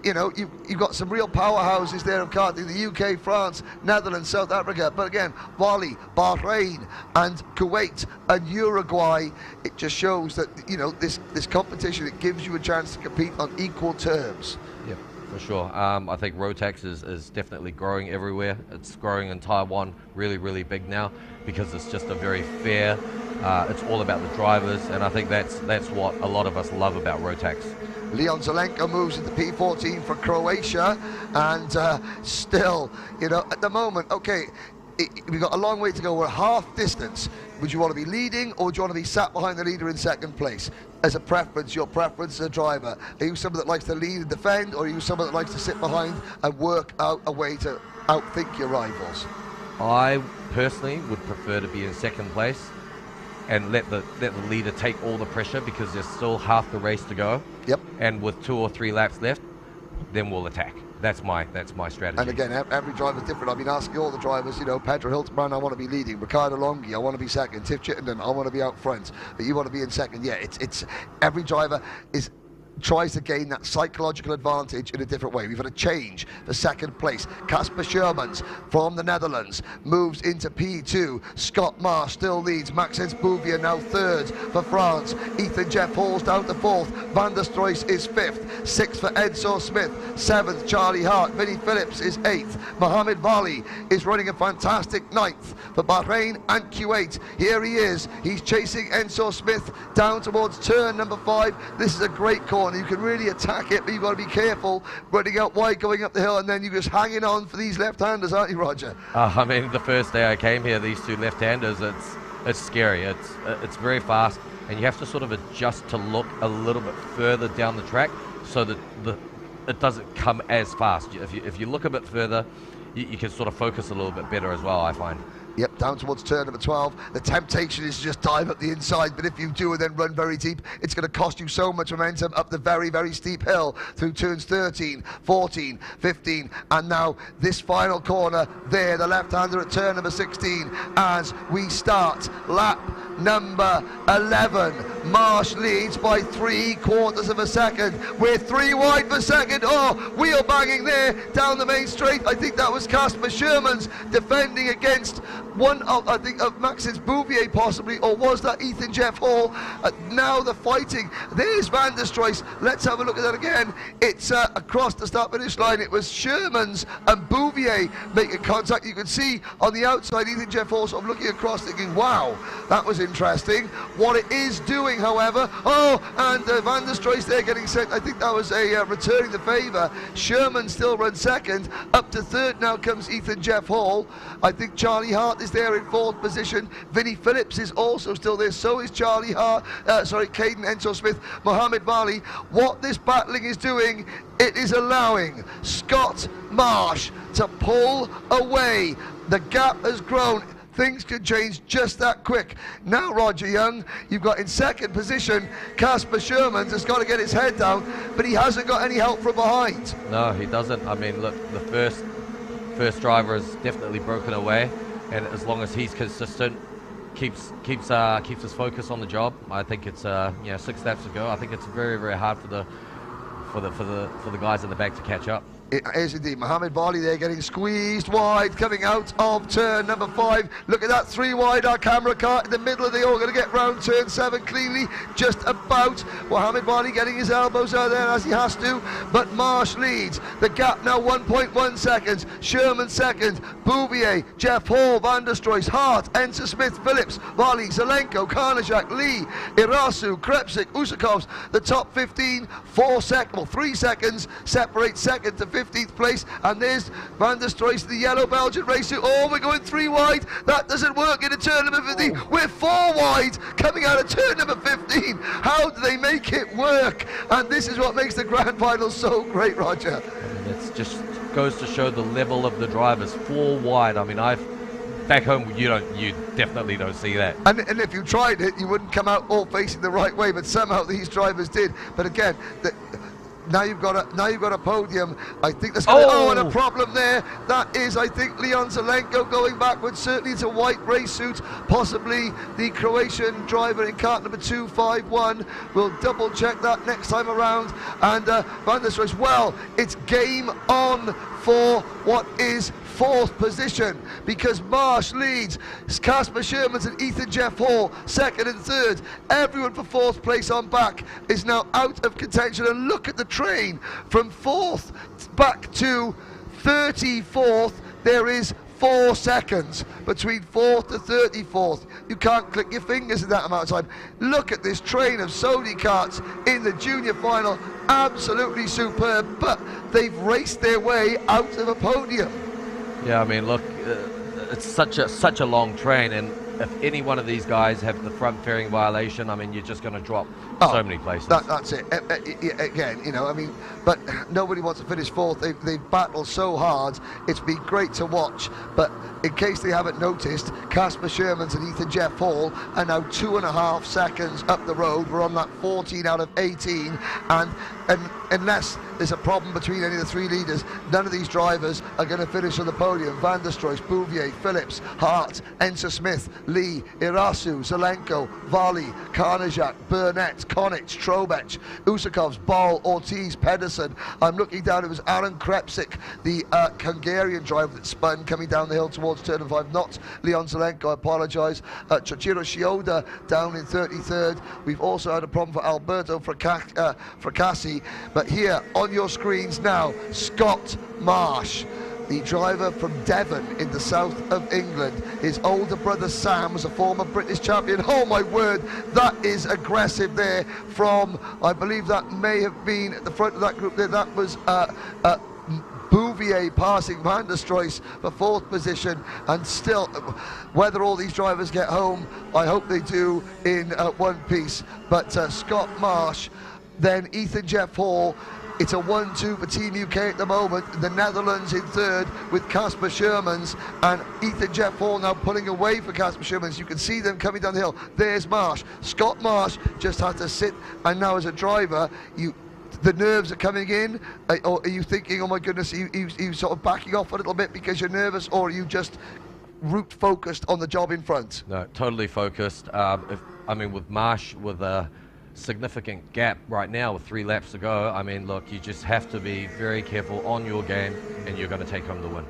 you know, you've got some real powerhouses there of karting, the UK, France, Netherlands, South Africa, but again, Mali, Bahrain and Kuwait and Uruguay. It just shows that, you know, this competition, it gives you a chance to compete on equal terms. Yeah, for sure. I think Rotax is definitely growing everywhere. It's growing in Taiwan really, really big now because it's just a very fair, it's all about the drivers, and I think that's what a lot of us love about Rotax. Leon Zelenko moves into P14 for Croatia, and still, you know, at the moment, okay, we've got a long way to go. We're half distance. Would you want to be leading, or would you want to be sat behind the leader in second place? As a preference, your preference as a driver. Are you someone that likes to lead and defend, or are you someone that likes to sit behind and work out a way to outthink your rivals? I personally would prefer to be in second place and let the leader take all the pressure, because there's still half the race to go. Yep. And with 2 or 3 laps left, then we'll attack. That's my strategy. And again, every driver's different. I've been asking all the drivers, you know, Pedro Hiltbrand, I want to be leading. Ricardo Longhi, I want to be second. Tiff Chittenden, I want to be out front. But you want to be in second. Yeah, it's every driver tries to gain that psychological advantage in a different way. We've had a change for second place. Casper Shermans from the Netherlands moves into P2. Scott Marsh still leads. Maxence Bouvier now third for France. Ethan Jeff Hall's down to fourth. Van der Stroys is fifth. Sixth for Ensor Smith. Seventh, Charlie Hart. Vinnie Phillips is eighth. Mohamed Vali is running a fantastic ninth for Bahrain and Kuwait. Here he is. He's chasing Ensor Smith down towards turn number 5. This is a great corner. You can really attack it, but you've got to be careful running out wide, going up the hill, and then you're just hanging on for these left-handers, aren't you, Roger? I mean, the first day I came here, these 2 left-handers, it's scary. It's very fast, and you have to sort of adjust to look a little bit further down the track so that it doesn't come as fast. If you look a bit further, you can sort of focus a little bit better as well, I find. Yep, down towards turn number 12. The temptation is to just dive up the inside, but if you do and then run very deep, it's going to cost you so much momentum up the very, very steep hill through turns 13, 14, 15, and now this final corner there, the left-hander at turn number 16, as we start lap number 11. Marsh leads by 3/4 of a second. We're 3 wide for second. Oh, wheel banging there down the main straight. I think that was Casper Shermans defending against one of, I think, of Maxence Bouvier possibly, or was that Ethan Jeff Hall? Now the fighting. There's Van der Stroys. Let's have a look at that again. It's across the start-finish line. It was Shermans and Bouvier making contact. You can see on the outside Ethan Jeff Hall sort of looking across thinking, wow, that was interesting. What it is doing, however, and Van der Stroys there getting sent. I think that was a returning the favour. Sherman still runs second. Up to third now comes Ethan Jeff Hall. I think Charlie Hart is there in 4th position. Vinnie Phillips is also still there. So is Charlie Hart. Caden Ensor Smith, Mohamed Vali. What this battling is doing, it is allowing Scott Marsh to pull away. The gap has grown. Things can change just that quick. Now, Roger Young, you've got in second position Casper Shermans has got to get his head down, but he hasn't got any help from behind. No, he doesn't. I mean, look, the first driver has definitely broken away, and as long as he's consistent, keeps his focus on the job. I think it's 6 laps to go. I think it's very, very hard for the guys in the back to catch up. It is indeed. Mohamed Bali there getting squeezed wide, coming out of turn number 5. Look at that 3 wide, our camera car in the middle of the all, going to get round turn 7 cleanly, just about. Mohamed Bali getting his elbows out there as he has to, but Marsh leads. The gap now 1.1 seconds. Sherman second, Bouvier, Jeff Hall, Van der Stroys, Hart, Enser Smith, Phillips, Bali, Zelenko, Karnajak, Lee, Irasu, Krepsik, Usakovs, the top 15, 3 seconds separate second to 15th place, and there's Van der Stroys, the yellow Belgian racer. Oh, we're going 3 wide. That doesn't work in a turn number 15. We're 4 wide coming out of turn number 15. How do they make it work? And this is what makes the Grand Finals so great, Roger. It just goes to show the level of the drivers. 4 wide. I mean, back home, you definitely don't see that. And if you tried it, you wouldn't come out all facing the right way, but somehow these drivers did. But again, now you've got a podium. I think there's and a problem there. That is, I think, Leon Zelenko going backwards. Certainly it's a white race suit. Possibly the Croatian driver in cart number 251. We'll double check that next time around. And Van der Stroys, well, it's game on for what is 4th position, because Marsh leads. Casper Shermans and Ethan Jeff Hall 2nd and 3rd. Everyone for 4th place on back is now out of contention, and look at the train from 4th back to 34th. There is 4 seconds between 4th to 34th. You can't click your fingers in that amount of time. Look at this train of Sony karts in the junior final. Absolutely superb, but they've raced their way out of a podium. Yeah, I mean, look, it's such a long train, and if any one of these guys have the front fairing violation, I mean, you're just going to drop so many places. That's it. Again, you know, I mean, but nobody wants to finish 4th. They've battled so hard. It's been great to watch. But in case they haven't noticed, Casper Shermans and Ethan Jeff Hall are now 2.5 seconds up the road. We're on that 14 out of 18, and unless there's a problem between any of the 3 leaders, none of these drivers are going to finish on the podium. Van der Stroys, Bouvier, Phillips, Hart, Enser Smith, Lee, Irasu, Zelenko, Vali, Karnajak, Burnett, Konich, Trobech, Usakovs, Ball, Ortiz, Pedersen. I'm looking down, it was Aaron Krepsik, the Hungarian driver that spun coming down the hill towards turn 5, not Leon Zelenko, I apologise. Chojiro Shioda down in 33rd. We've also had a problem for Alberto Fracassi, but here on your screens now, Scott Marsh, the driver from Devon in the south of England. His older brother Sam was a former British champion. Oh my word, that is aggressive there from, I believe that may have been at the front of that group there. That was Bouvier passing Van der Stroys for 4th position, and still, whether all these drivers get home, I hope they do in one piece. But Scott Marsh, then Ethan Jeff Hall. It's a 1-2 for Team UK at the moment. The Netherlands in 3rd with Casper Shermans, and Ethan Jeff Hall now pulling away for Casper Shermans. You can see them coming down the hill. There's Marsh. Scott Marsh just had to sit, and now as a driver, the nerves are coming in. Or are you thinking, oh my goodness, you sort of backing off a little bit because you're nervous, or are you just route focused on the job in front? No, totally focused. With Marsh, with a significant gap right now with 3 laps to go, I mean, look, you just have to be very careful on your game, and you're going to take home the win.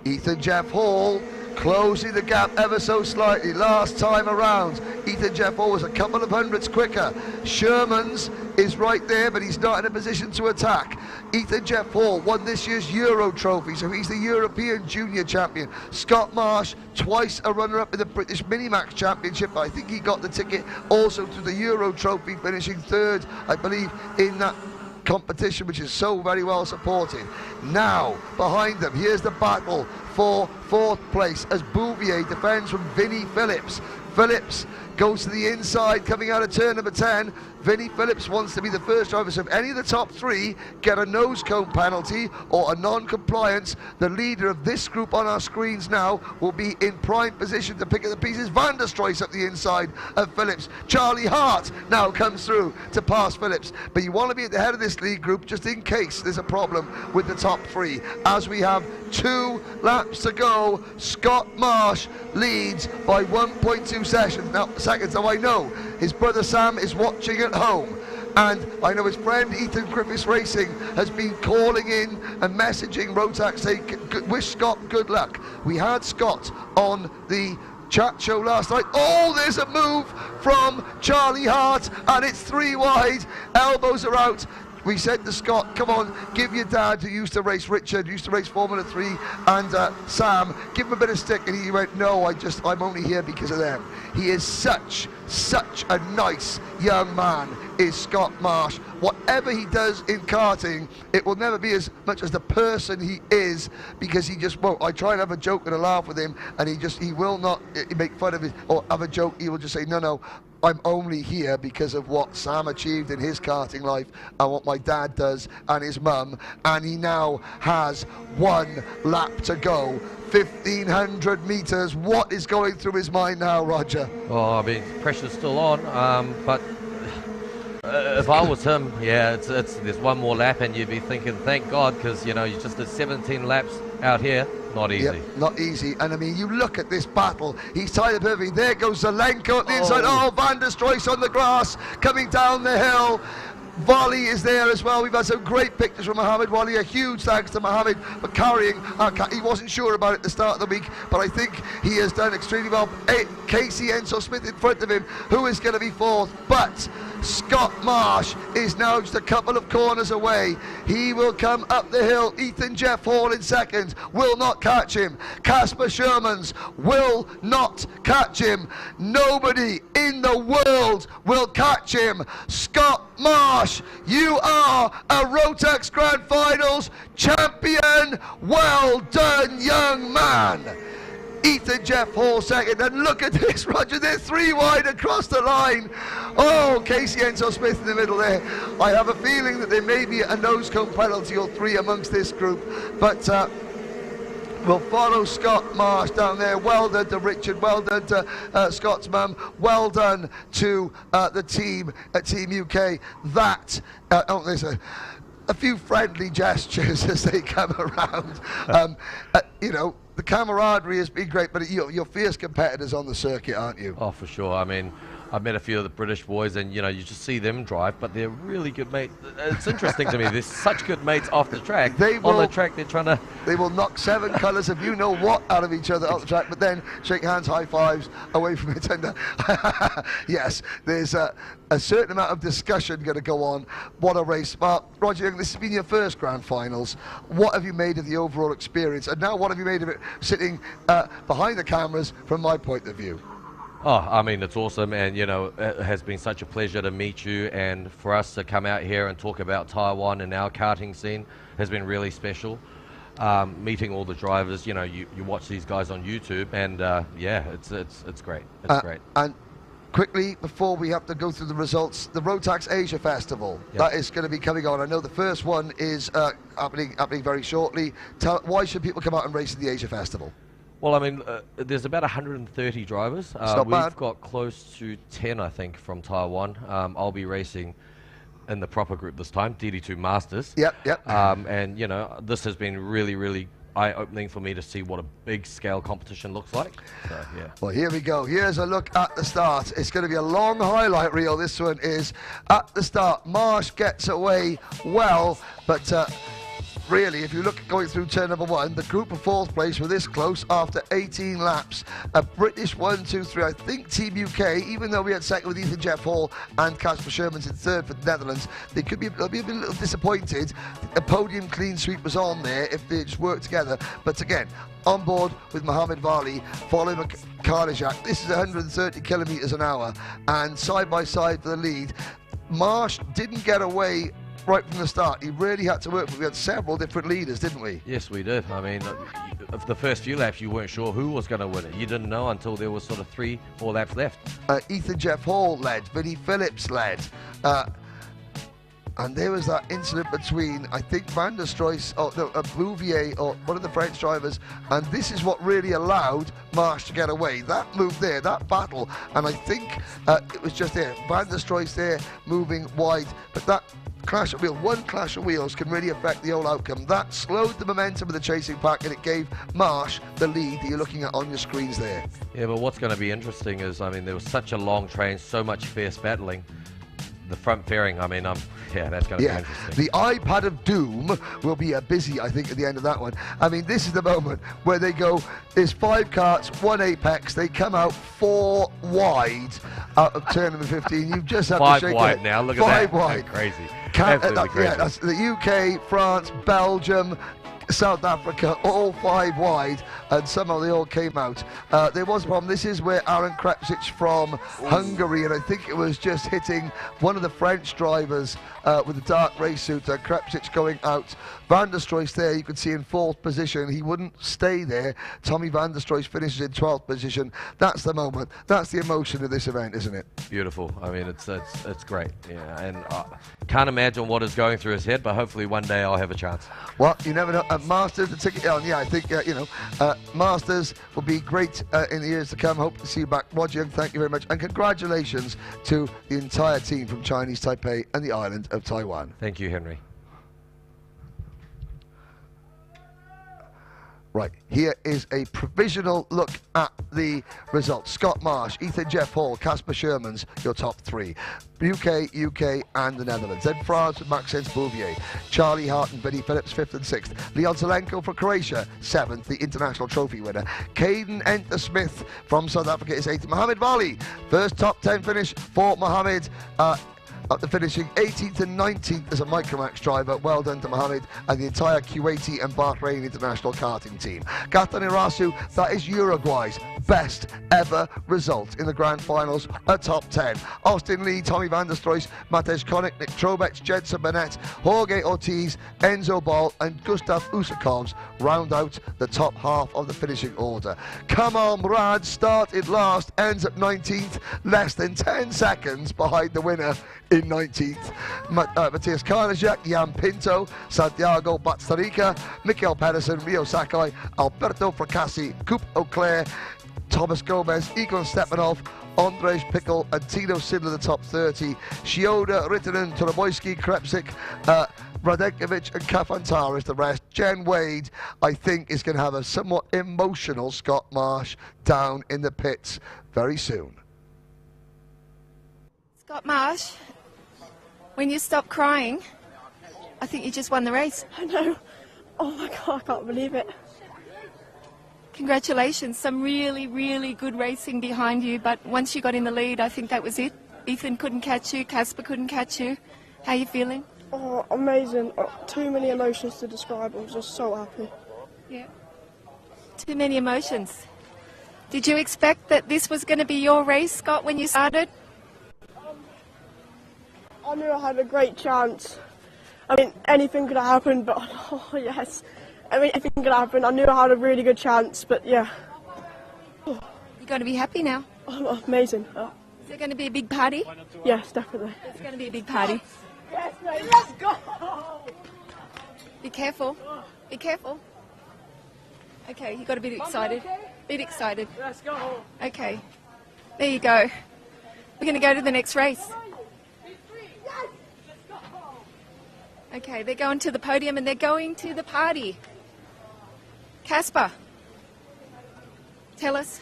Ethan Jeff Hall closing the gap ever so slightly last time around. Ethan Jeff Hall was a couple of hundredths quicker. Shermans is right there, but he's not in a position to attack. Ethan Jeff Hall won this year's Euro trophy, so he's the European Junior Champion. Scott Marsh, twice a runner-up in the British Mini-Max Championship. I think he got the ticket also to the Euro trophy, finishing 3rd, I believe, in that competition, which is so very well supported. Now, behind them, here's the battle for 4th place as Bouvier defends from Vinnie Phillips. Phillips goes to the inside coming out of turn number 10. Vinnie Phillips wants to be the first driver, so if any of the top 3 get a nose cone penalty or a non-compliance, the leader of this group on our screens now will be in prime position to pick up the pieces. Van der Stroys up the inside of Phillips. Charlie Hart now comes through to pass Phillips, but you want to be at the head of this lead group just in case there's a problem with the top 3. As we have 2 laps to go, Scott Marsh leads by 1.2 seconds. Now I know his brother Sam is watching at home. And I know his friend Ethan Griffiths Racing has been calling in and messaging Rotax saying, wish Scott good luck. We had Scott on the chat show last night. Oh, there's a move from Charlie Hart, and it's 3 wide. Elbows are out. We said to Scott, come on, give your dad, who used to race Richard, used to race Formula 3, and Sam, give him a bit of stick. And he went, no, I'm only here because of them. He is such a nice young man, is Scott Marsh. Whatever he does in karting, it will never be as much as the person he is, because he just won't. I try and have a joke and a laugh with him, and he will not make fun of it or have a joke. He will just say, no, I'm only here because of what Sam achieved in his karting life and what my dad does and his mum. And he now has 1 lap to go. 1,500 meters. What is going through his mind now, Roger? Oh, I mean, pressure's still on, but if I was him, yeah, there's 1 more lap, and you'd be thinking, thank God, because you just did 17 laps out here. Not easy. Yep, not easy. And I mean, you look at this battle. He's tied up perfectly. There goes Zelenko at the inside. Oh, Van der Stroys on the grass, coming down the hill. Volley is there as well. We've had some great pictures from Mohammed Wali. A huge thanks to Mohammed for carrying. He wasn't sure about it at the start of the week, but I think he has done extremely well. Casey Enzo Smith in front of him, who is going to be 4th. But Scott Marsh is now just a couple of corners away. He will come up the hill. Ethan Jeff Hall in 2nd, will not catch him. Casper Shermans will not catch him. Nobody in the world will catch him. Scott Marsh, you are a Rotax Grand Finals champion. Well done, young man. Ethan Jeff Hall 2nd, and look at this, Roger, they're 3 wide across the line. Oh, Casey Enzo Smith in the middle there. I have a feeling that there may be a nose cone penalty or 3 amongst this group, but we'll follow Scott Marsh down there. Well done to Richard, well done to Scott's mum, well done to the team at Team UK. That, there's a few friendly gestures as they come around. The camaraderie has been great, but you're fierce competitors on the circuit, aren't you? Oh, for sure. I mean, I've met a few of the British boys, and you just see them drive, but they're really good mates. It's interesting to me. They're such good mates off the track. On the track, they're trying to. They will knock 7 colours of you know what out of each other off the track, but then shake hands, high fives away from it. And yes, there's a certain amount of discussion going to go on. What a race! Roger, this has been your first Grand Finals. What have you made of the overall experience? And now, what have you made of it sitting behind the cameras from my point of view? Oh, I mean, it's awesome, and it has been such a pleasure to meet you, and for us to come out here and talk about Taiwan and our karting scene has been really special. Meeting all the drivers, you watch these guys on YouTube, and yeah, it's great. It's great. And quickly, before we have to go through the results, the Rotax Asia Festival, that is going to be coming on. I know the first one is happening very shortly. Why should people come out and race at the Asia Festival? Well, I mean, there's about 130 drivers. We've got close to 10, I think, from Taiwan. I'll be racing in the proper group this time, DD2 Masters. Yep. And, this has been really, really eye-opening for me to see what a big-scale competition looks like. So, yeah. Well, here we go. Here's a look at the start. It's going to be a long highlight reel. This one is at the start. Marsh gets away well, but really, if you look at going through turn number 1, the group of 4th place were this close after 18 laps. A British 1, 2, 3. I think Team UK, even though we had 2nd with Ethan Jeff Hall and Casper Shermans in 3rd for the Netherlands, they'll be a little disappointed. A podium clean sweep was on there if they just worked together. But again, on board with Mohammed Vali, following Karnijak. This is 130 kilometres an hour, and side by side for the lead. Marsh didn't get away right from the start. He really had to work, but we had several different leaders, didn't we? Yes, we did. I mean, of the first few laps, you weren't sure who was going to win it. You didn't know until there was sort of 3-4 laps left. Ethan Jeff Hall led, Vinnie Phillips led. And there was that incident between, I think, Van der Stroys, Bouvier, or one of the French drivers, and this is what really allowed Marsh to get away. That move there, that battle, and I think it was just there. Van der Stroys there moving wide, but that clash of wheels, one clash of wheels can really affect the whole outcome. That slowed the momentum of the chasing pack, and it gave Marsh the lead that you're looking at on your screens there. Yeah, but what's going to be interesting is, I mean, there was such a long train, so much fierce battling. the front fairing, I mean, yeah, that's going to be interesting. The iPad of Doom will be busy, I think, at the end of that one. I mean, this is the moment where they go, there's 5 karts, 1 apex, they come out 4 wide out of turn number 15. You've just had to 5 shake wide it. now, look 5 at that. wide. Crazy. Absolutely crazy. Yeah, that's the UK, France, Belgium, South Africa, all 5 wide, and somehow they all came out. There was a problem. This is where Aaron Krepsic from Hungary, and I think it was just hitting one of the French drivers with the dark race suit. Krepsic going out. Van der Stroys there, you can see in 4th position. He wouldn't stay there. Tommy Van der Stroys finishes in 12th position. That's the moment. That's the emotion of this event, isn't it? Beautiful. I mean, it's great. Yeah, and can't imagine what is going through his head, but hopefully one day I'll have a chance. Well, you never know. Masters, the ticket on. Yeah, I think Masters will be great in the years to come. Hope to see you back, Roger. Thank you very much, and congratulations to the entire team from Chinese Taipei and the island of Taiwan. Thank you, Henry. Right, here is a provisional look at the results. Scott Marsh, Ethan Jeff Hall, Casper Shermans, your top 3. UK, and the Netherlands. Then France with Maxence Bouvier, Charlie Hart and Vinnie Phillips, 5th and 6th. Leon Zelenko for Croatia, 7th, the international trophy winner. Caden Enter Smith from South Africa is 8th. Mohamed Vali, first top 10 finish for Mohamed. After finishing 18th and 19th as a Micromax driver. Well done to Mohamed and the entire Kuwaiti and Bahrain international karting team. Gatan Irasu, that is Uruguay's best ever result in the Grand Finals, a top 10. Austin Lee, Tommy Van der Stroys, Matej Konik, Nick Trobeck, Jedson Burnett, Jorge Ortiz, Enzo Ball and Gustav Usakovs round out the top half of the finishing order. Kamal Murad started last, ends at 19th, less than 10 seconds behind the winner in 19th. Matthias Karnajak, Jan Pinto, Santiago Batstarika, Mikael Pedersen, Rio Sakai, Alberto Fracassi, Coop Auclair, Thomas Gomez, Igor Stepanov, Andrzej Pickle and Tino Sidler, the top 30. Shioda, Rittinen, Toloboyski, Krepsic, Radenkovic and Kafantara is the rest. Jen Wade, I think, is going to have a somewhat emotional Scott Marsh down in the pits very soon. Scott Marsh, when you stop crying, I think you just won the race. I know. Oh my God, I can't believe it. Congratulations, some really, really good racing behind you, but once you got in the lead, I think that was it. Ethan couldn't catch you, Casper couldn't catch you. How are you feeling? Oh, amazing. Too many emotions to describe. I'm just so happy. Yeah. Too many emotions. Did you expect that this was going to be your race, Scott, when you started? I knew I had a great chance. I mean, anything could have happened, but oh yes. I mean, anything could happen. I knew I had a really good chance, but yeah. You're going to be happy now? Oh, amazing. Is there going to be a big party? Yes, definitely. There's going to be a big party. Yes, mate, let's go! Be careful. Be careful. Okay, you've got to be excited. Be excited. Let's go. Okay. There you go. We're going to go to the next race. Okay, they're going to the podium and they're going to the party. Casper, tell us,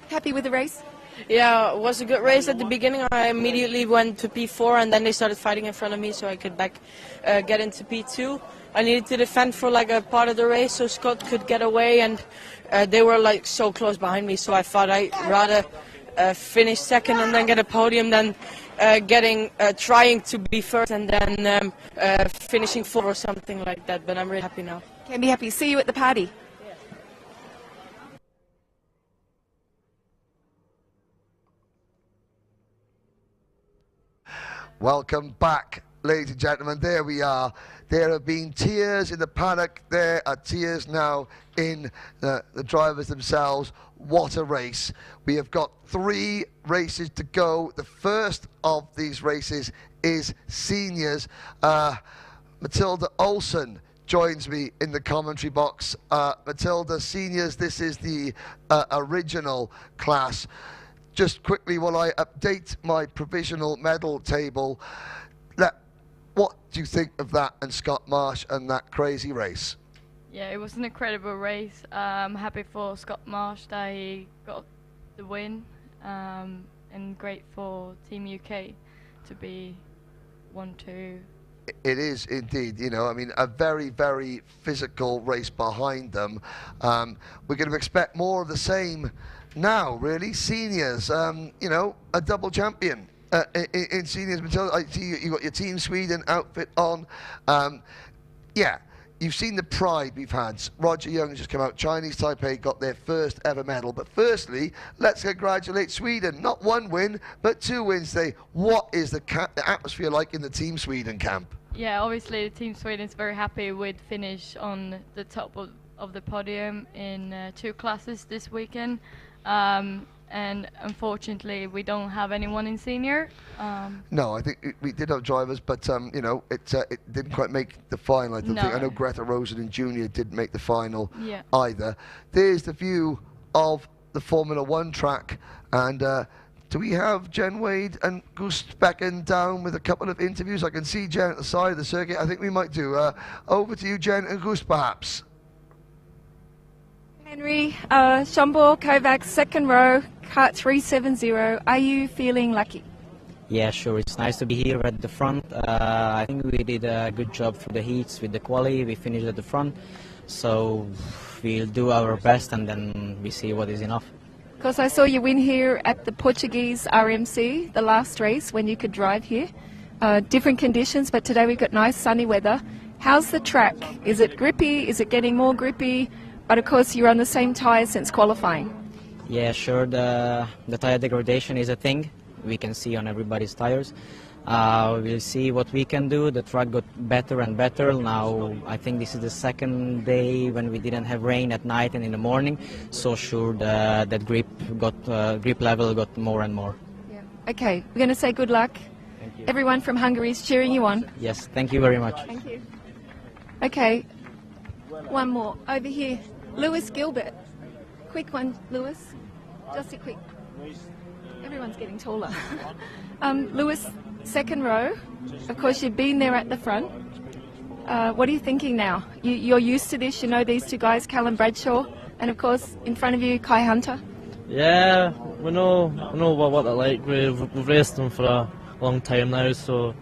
happy with the race? Yeah, it was a good race at the beginning. I immediately went to P4 and then they started fighting in front of me so I could get into P2. I needed to defend for like a part of the race so Scott could get away, and they were like so close behind me, so I thought I'd rather finish second and then get a podium than trying to be first and then finishing fourth or something like that. But I'm really happy now. Can be happy. See you at the party. Welcome back, ladies and gentlemen. There we are. There have been tears in the paddock. There are tears now in the drivers themselves. What a race. We have got 3 races to go. The first of these races is seniors. Matilda Olsen joins me in the commentary box. Matilda, seniors, this is the original class. Just quickly, while I update my provisional medal table, what do you think of that and Scott Marsh and that crazy race? Yeah, it was an incredible race. I'm happy for Scott Marsh that he got the win, and great for Team UK to be 1-2. It is indeed, you know, I mean, a very, very physical race behind them. We're going to expect more of the same now, really. Seniors, you know, a double champion in seniors. I see you got your Team Sweden outfit on. Yeah, you've seen the pride we've had. Roger Young just come out. Chinese Taipei got their first ever medal. But firstly, let's congratulate Sweden. Not one win, but 2 wins today. What is the atmosphere like in the Team Sweden camp? Yeah, obviously the Team Sweden is very happy with finish on the top of the podium in 2 classes this weekend. And unfortunately, we don't have anyone in senior. No, I think we did have drivers, but you know, it didn't quite make the final. I don't think. I know Greta Rosen Jr. didn't make the final either. There's the view of the Formula 1 track, and do we have Jen Wade and Gus Becken down with a couple of interviews? I can see Jen at the side of the circuit. I think we might do. Over to you, Jen and Gus, perhaps. Henry, Schomburg, Kovacs, second row, kart 370. Are you feeling lucky? Yeah, sure. It's nice to be here at the front. I think we did a good job through the heats with the quali. We finished at the front. So we'll do our best and then we see what is enough. Because I saw you win here at the Portuguese RMC, the last race when you could drive here. Different conditions, but today we've got nice sunny weather. How's the track? Is it grippy? Is it getting more grippy? But of course you're on the same tyres since qualifying. Yeah, sure. The tyre degradation is a thing we can see on everybody's tyres. We'll see what we can do. The track got better and better. Now I think this is the second day when we didn't have rain at night and in the morning. So sure that grip level got more and more. Yeah. Okay, we're going to say good luck. Thank you. Everyone from Hungary is cheering you on. Yes, thank you very much. Thank you. Okay, one more over here. Lewis Gilbert. Quick one, Lewis. Just a quick. Everyone's getting taller. Lewis, second row. Of course, you've been there at the front. What are you thinking now? You're used to this. You know these 2 guys, Callum Bradshaw, and of course, in front of you, Kai Hunter. Yeah, we know what they're like. We've raced them for a long time now, so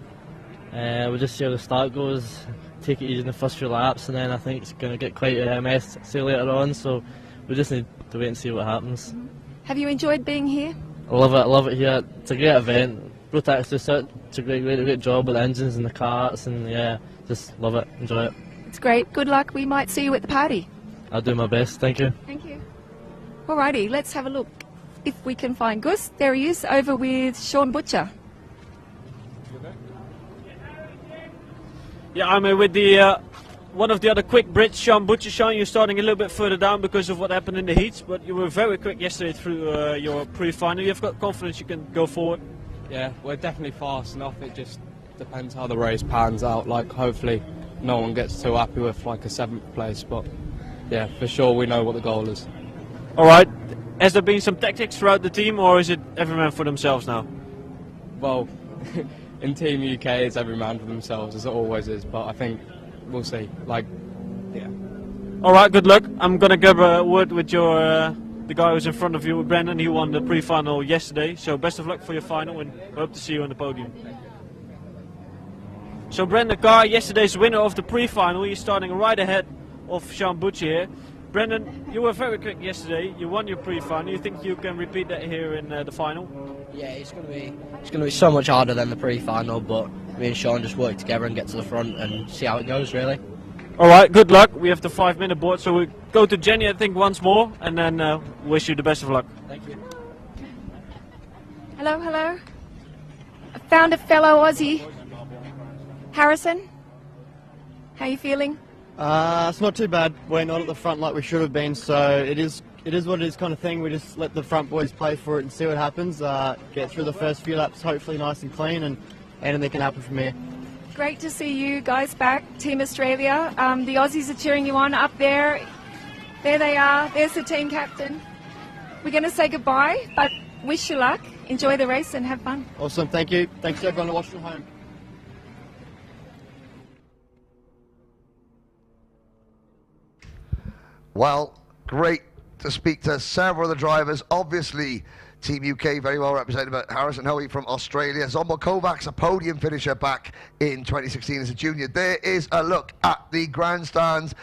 we'll just see how the start goes. Take it easy in the first few laps, and then I think it's going to get quite messy later on, so we just need to wait and see what happens. Have you enjoyed being here? I love it here. It's a great event. Rotax does such a great job with the engines and the karts, and yeah, just love it, enjoy it. It's great. Good luck. We might see you at the party. I'll do my best, thank you. Thank you. Alrighty, let's have a look if we can find Gus. There he is, over with Sean Butcher. Yeah, I'm with the one of the other quick Brits, Sean Butcher. Sean, you're starting a little bit further down because of what happened in the heats, but you were very quick yesterday through your pre-final. You've got confidence you can go forward? Yeah, we're definitely fast enough. It just depends how the race pans out. Like, hopefully no one gets too happy with like a 7th place, but yeah, for sure we know what the goal is. All right. Has there been some tactics throughout the team, or is it every man for themselves now? Well, in Team UK, it's every man for themselves, as it always is, but I think we'll see. Like, yeah. All right, good luck. I'm going to grab a word with your the guy who's in front of you, Brendan. He won the pre-final yesterday, so best of luck for your final, and hope to see you on the podium. So Brendan Carr, yesterday's winner of the pre-final. He's starting right ahead of Sean Butcher here. Brendan, you were very quick yesterday. You won your pre-final. You think you can repeat that here in the final? Yeah, it's going to be so much harder than the pre-final, but me and Sean just work together and get to the front and see how it goes, really. All right, good luck. We have the 5-minute board, so we go to Jenny, I think, once more, and then wish you the best of luck. Thank you. Hello, hello. I found a fellow Aussie. Harrison, how are you feeling? It's not too bad. We're not at the front like we should have been, so it is what it is kind of thing. We just let the front boys play for it and see what happens. Get through the first few laps hopefully nice and clean, and anything can happen from here. Great to see you guys back, Team Australia. The Aussies are cheering you on up there. There they are. There's the team captain. We're going to say goodbye, but wish you luck. Enjoy the race and have fun. Awesome, thank you. Thanks to everyone watching at home. Well, great to speak to several of the drivers. Obviously, Team UK very well represented by Harrison Hoey from Australia. Zombo Kovacs, a podium finisher back in 2016 as a junior. There is a look at the grandstands.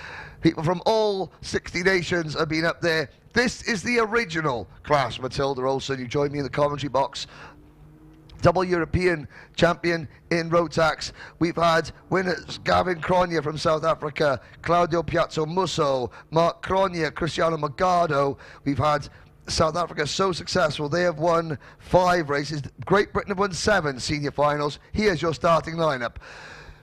People from all 60 nations have been up there. This is the original class. Matilda Olsen, you join me in the commentary box. Double European champion in Rotax. We've had winners Gavin Cronje from South Africa, Claudio Piazzo Musso, Mark Cronje, Cristiano Magado. We've had South Africa so successful, they have won 5 races. Great Britain have won 7 senior finals. Here's your starting lineup.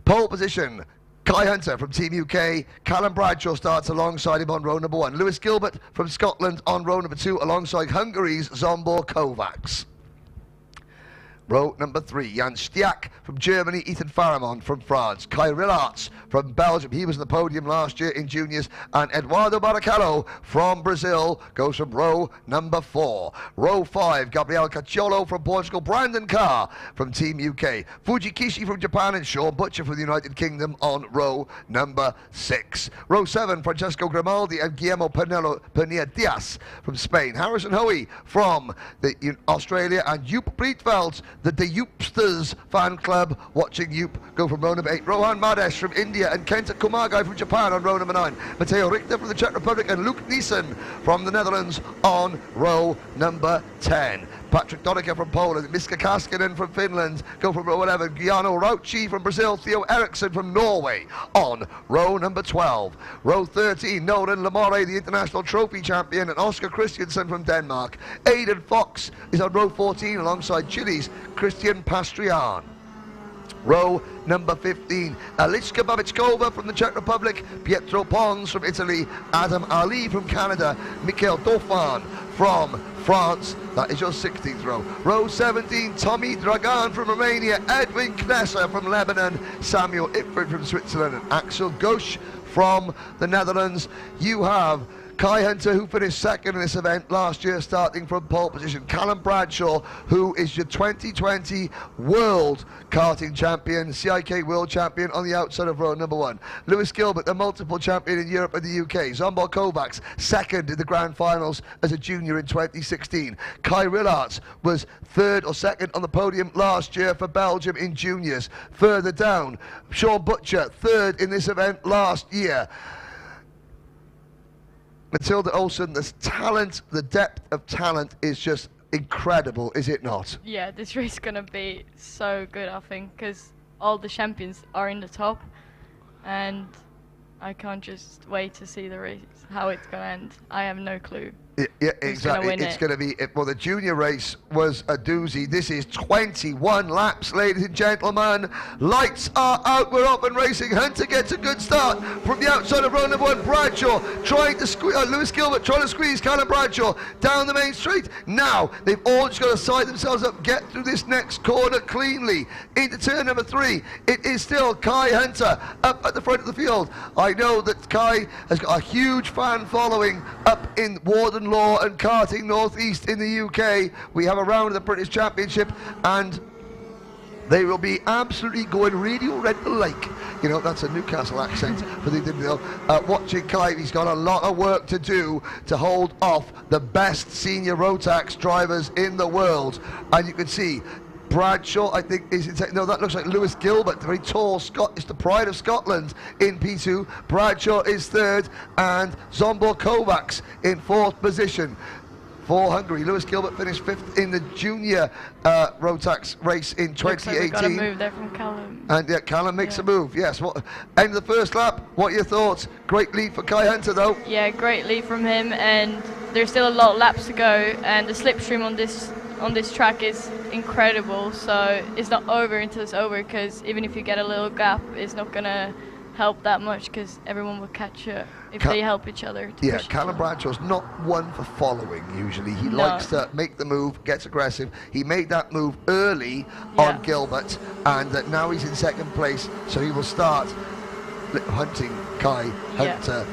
Pole position, Kai Hunter from Team UK. Callum Bradshaw starts alongside him on row number 1. Lewis Gilbert from Scotland on row number 2 alongside Hungary's Zombo Kovacs. Row number 3, Jan Stiak from Germany, Ethan Faramond from France, Kai Rillarts from Belgium, he was on the podium last year in juniors, and Eduardo Barrichello from Brazil goes from row number 4. Row 5, Gabriel Cacciolo from Portugal, Brandon Carr from Team UK, Fuji Kishi from Japan, and Sean Butcher from the United Kingdom on row number 6. Row 7, Francesco Grimaldi and Guillermo Pernilla Diaz from Spain, Harrison Hoey from Australia, and Joop Breedveld, the Youpsters fan club, watching Joop go from row number 8. Rohan Madesh from India and Kenta Kumagai from Japan on row number 9. Matteo Richter from the Czech Republic and Luke Neeson from the Netherlands on row number 10. Patrick Donica from Poland, Miska Kaskinen from Finland go from row 11. Giano Rauchi from Brazil, Theo Eriksson from Norway on row number 12. Row 13, Nolan Lamore, the international trophy champion, and Oscar Christiansen from Denmark. Aidan Fox is on row 14 alongside Chile's Christian Pastrian. Row number 15, Alichka Babichkova from the Czech Republic, Pietro Pons from Italy, Adam Ali from Canada, Mikhail Dauphin from France. That is your 16th row. Row 17, Tommy Dragan from Romania, Edwin Knesser from Lebanon, Samuel Ipford from Switzerland, and Axel Ghosh from the Netherlands. You have Kai Hunter, who finished second in this event last year, starting from pole position. Callum Bradshaw, who is your 2020 World Karting Champion, CIK World Champion on the outside of row number 1. Lewis Gilbert, the multiple champion in Europe and the UK. Zombo Kovacs, second in the Grand Finals as a junior in 2016. Kai Rillarts was third or second on the podium last year for Belgium in juniors. Further down, Sean Butcher, third in this event last year. Matilda Olsen, the talent, the depth of talent is just incredible, is it not? Yeah, this race is going to be so good, I think, because all the champions are in the top, and I can't just wait to see the race, how it's going to end. I have no clue. Yeah, exactly. It's going to be, well, the junior race was a doozy. This is 21 laps, ladies and gentlemen. Lights are out. We're off and racing. Hunter gets a good start from the outside of row number 1. Bradshaw trying to squeeze, Lewis Gilbert trying to squeeze Callum Bradshaw down the main straight. Now they've all just got to side themselves up, get through this next corner cleanly. Into turn number 3, it is still Kai Hunter up at the front of the field. I know that Kai has got a huge fan following up in Warden Law and Karting Northeast in the UK. We have a round of the British Championship, and they will be absolutely going Radio Red Lake. You know, that's a Newcastle accent for the watching Kai. He's got a lot of work to do to hold off the best senior Rotax drivers in the world. And you can see Bradshaw, I think, is no, that looks like Lewis Gilbert, the very tall Scot, is the pride of Scotland in P2. Bradshaw is third, and Zombo Kovacs in 4th position for Hungary. Lewis Gilbert finished 5th in the junior Rotax race in 2018. Looks like we got a move there from Callum. And yeah, Callum makes a move, yes. End of the first lap, what are your thoughts? Great lead for Kai Hunter, though. Yeah, great lead from him, and there's still a lot of laps to go, and the slipstream on this track is incredible, so it's not over until it's over, because even if you get a little gap, it's not going to help that much, because everyone will catch up if they help each other. Yeah, Callum Bradshaw's not one for following usually. He likes to make the move, gets aggressive. He made that move early on Gilbert, and now he's in 2nd place, so he will start hunting Kai Hunter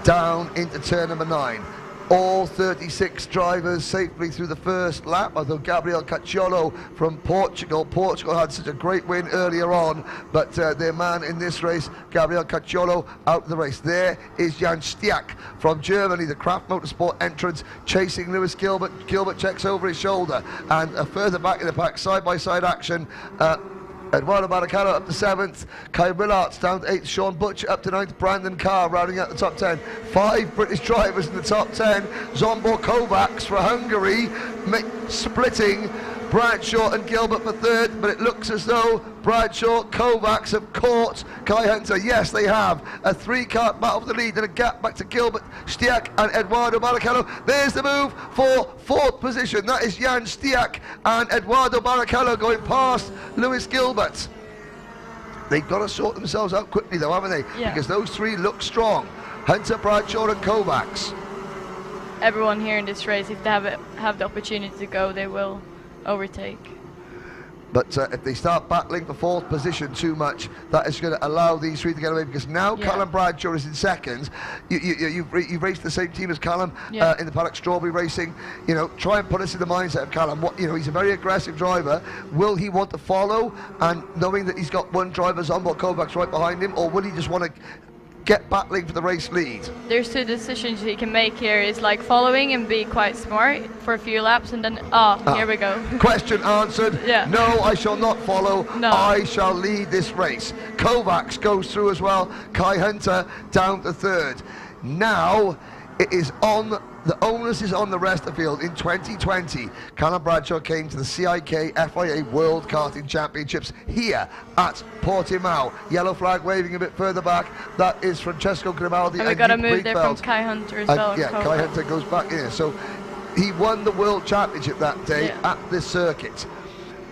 down into turn number 9. all 36 drivers safely through the first lap, although Gabriel Cacciolo from Portugal had such a great win earlier on, but their man in this race, Gabriel Cacciolo, out of the race. There is Jan Stiak from Germany, the Kraft Motorsport entrant, chasing Lewis Gilbert. Gilbert checks over his shoulder, and further back in the pack, side-by-side action, Eduardo Barrichello up to 7th, Kai Willards down to 8th, Sean Butcher up to 9th, Brandon Carr rounding out the top 10. 5 British drivers in the top 10. Zsombor Kovacs for Hungary, splitting Bradshaw and Gilbert for 3rd, but it looks as though Bradshaw, Kovacs have caught Kai Hunter. Yes, they have. A 3-car battle for the lead and a gap back to Gilbert, Stiak and Eduardo Barrichello. There's the move for 4th position. That is Jan Stiak and Eduardo Barrichello going past Lewis Gilbert. They've got to sort themselves out quickly though, haven't they? Yeah. Because those 3 look strong. Hunter, Bradshaw and Kovacs. Everyone here in this race, if they have the opportunity to go, they will overtake. But if they start battling for 4th position too much, that is going to allow these 3 to get away, because now Callum Bradshaw is in 2nd. You've raced the same team as Callum in the paddock Strawberry Racing. You know, try and put us in the mindset of Callum. He's a very aggressive driver. Will he want to follow, and knowing that he's got 1 driver, Zsombor Kovacs, right behind him, or will he just want to get battling for the race lead? There's 2 decisions he can make here. Is like following and be quite smart for a few laps, and then here we go. Question answered. Yeah. No, I shall not follow. No. I shall lead this race. Kovacs goes through as well. Kai Hunter down to 3rd. Now it is on. The onus is on the rest of the field. In 2020, Callum Bradshaw came to the CIK FIA World Karting Championships here at Portimão. Yellow flag waving a bit further back. That is Francesco Grimaldi. And we got a move there from Kai Hunter as well. Yeah, Kai Hunter goes back in. So he won the World Championship that day at this circuit.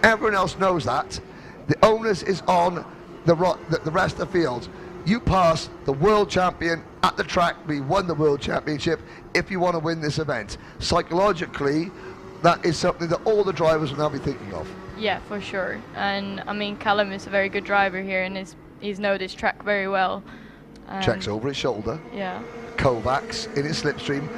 Everyone else knows that. The onus is on the rest of the field. You pass the world champion at the track, we won the world championship if you want to win this event. Psychologically, that is something that all the drivers will now be thinking of. Yeah, for sure. And I mean, Callum is a very good driver here, and he's known this track very well. Checks over his shoulder. Yeah. Kovacs in his slipstream.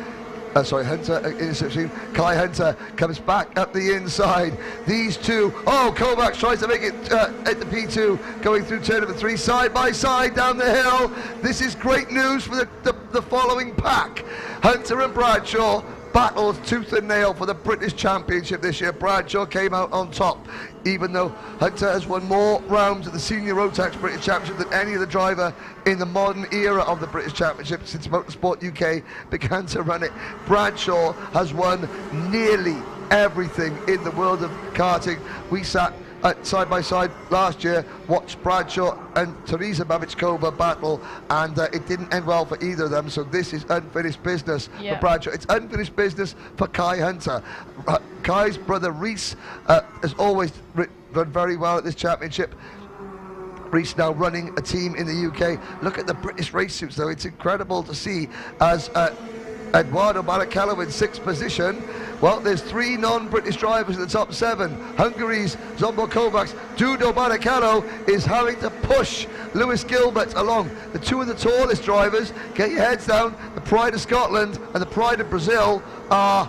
Hunter in his slipstream. Kai Hunter comes back up the inside. These 2. Oh, Kovacs tries to make it at the P2, going through turn number 3, side by side down the hill. This is great news for the following pack. Hunter and Bradshaw battled tooth and nail for the British Championship this year. Bradshaw came out on top, even though Hunter has won more rounds at the Senior Rotax British Championship than any other driver in the modern era of the British Championship since Motorsport UK began to run it. Bradshaw has won nearly everything in the world of karting. We sat side by side last year, watched Bradshaw and Teresa Babičková battle, and it didn't end well for either of them, so this is unfinished business for Bradshaw. It's unfinished business for Kai Hunter. Kai's brother Reese has always run very well at this championship. Reese now running a team in the UK. Look at the British race suits though, it's incredible to see as Eduardo Barrichello in 6th position. Well, there's 3 non-British drivers in the top 7. Hungary's Zsombor Kovacs. Dudo Barrichello is having to push Lewis Gilbert along. The 2 of the tallest drivers, get your heads down, the pride of Scotland and the pride of Brazil are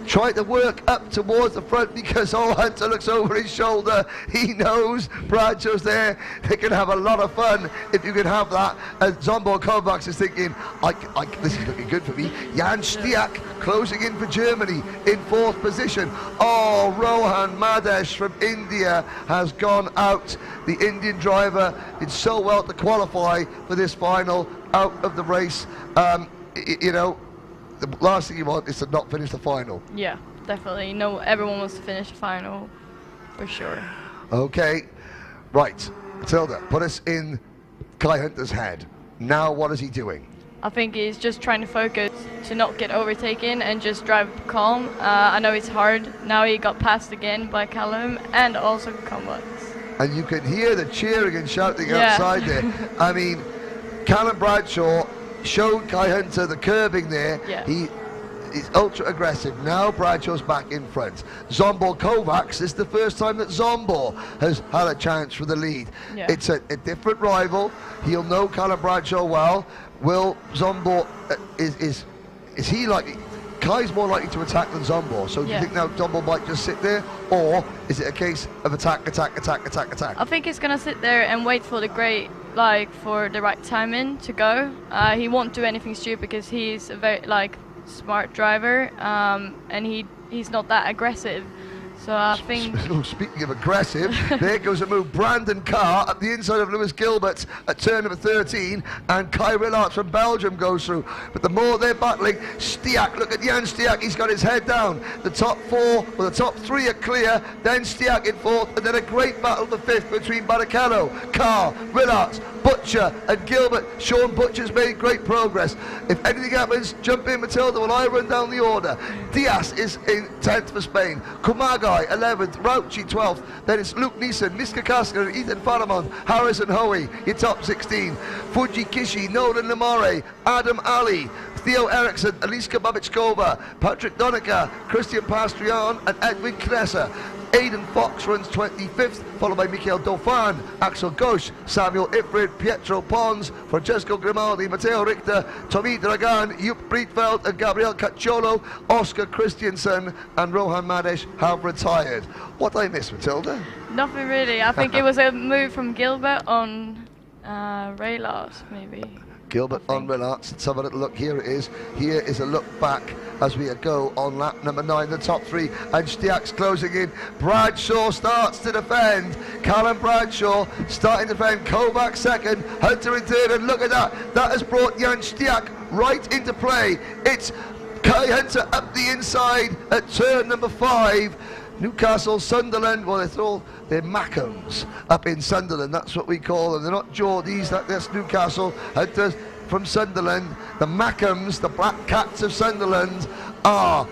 trying to work up towards the front, because all Hunter looks over his shoulder. He knows Bradshaw's there. They can have a lot of fun if you can have that. And Zsombor Kovacs is thinking, this is looking good for me. Jan Stiak closing in for Germany in 4th position. Oh, Rohan Madesh from India has gone out. The Indian driver did so well to qualify for this final, out of the race. You know, the last thing you want is to not finish the final. Yeah, definitely. No, everyone wants to finish the final, for sure. Okay, right. Matilda, put us in Kai Hunter's head. Now what is he doing? I think he's just trying to focus to not get overtaken and just drive calm. I know it's hard. Now he got passed again by Callum and also Kovacs. And you can hear the cheering and shouting outside there. I mean, Callum Bradshaw showed Kai Hunter the curbing there. Yeah. He's ultra aggressive. Now Bradshaw's back in front. Zsombor Kovacs, this is the first time that Zsombor has had a chance for the lead. Yeah. It's a different rival. He'll know Callum Bradshaw well. Will Zsombor, is he like, Kai's more likely to attack than Zombo, so do you think now Zombo might just sit there, or is it a case of attack? I think he's gonna sit there and wait for the for the right timing to go. He won't do anything stupid because he's a very smart driver, and he's not that aggressive. So I think... Speaking of aggressive, there goes a move. Brandon Carr at the inside of Lewis Gilbert at turn number 13, and Kai Rillarts from Belgium goes through. But the more they're battling, Stiak, look at Jan Stiak, he's got his head down. The top four, well, the top three are clear, then Stiak in fourth, and then a great battle for fifth between Barrichello, Carr, Rillarts, Butcher and Gilbert. Sean Butcher's made great progress. If anything happens, jump in, Matilda, while I run down the order. Diaz is in 10th for Spain. Kumagai 11th, Rauchi 12th. Then it's Luke Neeson, Miska Kasker, Ethan Faramond, Harrison Hoey, your top 16. Fuji Kishi, Nolan Lamare, Adam Ali, Theo Eriksson, Aliska Babichkova, Patrick Donica, Christian Pastrian and Edwin Kresser. Aidan Fox runs 25th, followed by Michael Dauphin, Axel Gauche, Samuel Ifrid, Pietro Pons, Francesco Grimaldi, Matteo Richter, Tommy Dragan, Jupp Breitfeld and Gabriel Cacciolo. Oscar Christiansen and Rohan Madesh have retired. What did I miss, Matilda? Nothing really. I think it was a move from Gilbert on Rillarts, maybe. Gilbert on Rillarts. Let's have a little look. Here it is. Here is a look back as we go on lap number 9, the top three, and Stiak's closing in. Bradshaw starts to defend. Callum Bradshaw starting to defend. Kovac second, Hunter in third, and look at that. That has brought Jan Stiak right into play. It's Kai Hunter up the inside at turn number 5. Newcastle, Sunderland, well, they're Mackhams up in Sunderland, that's what we call them. They're not Geordies, that's Newcastle. Hunters from Sunderland. The Mackhams, the Black Cats of Sunderland, are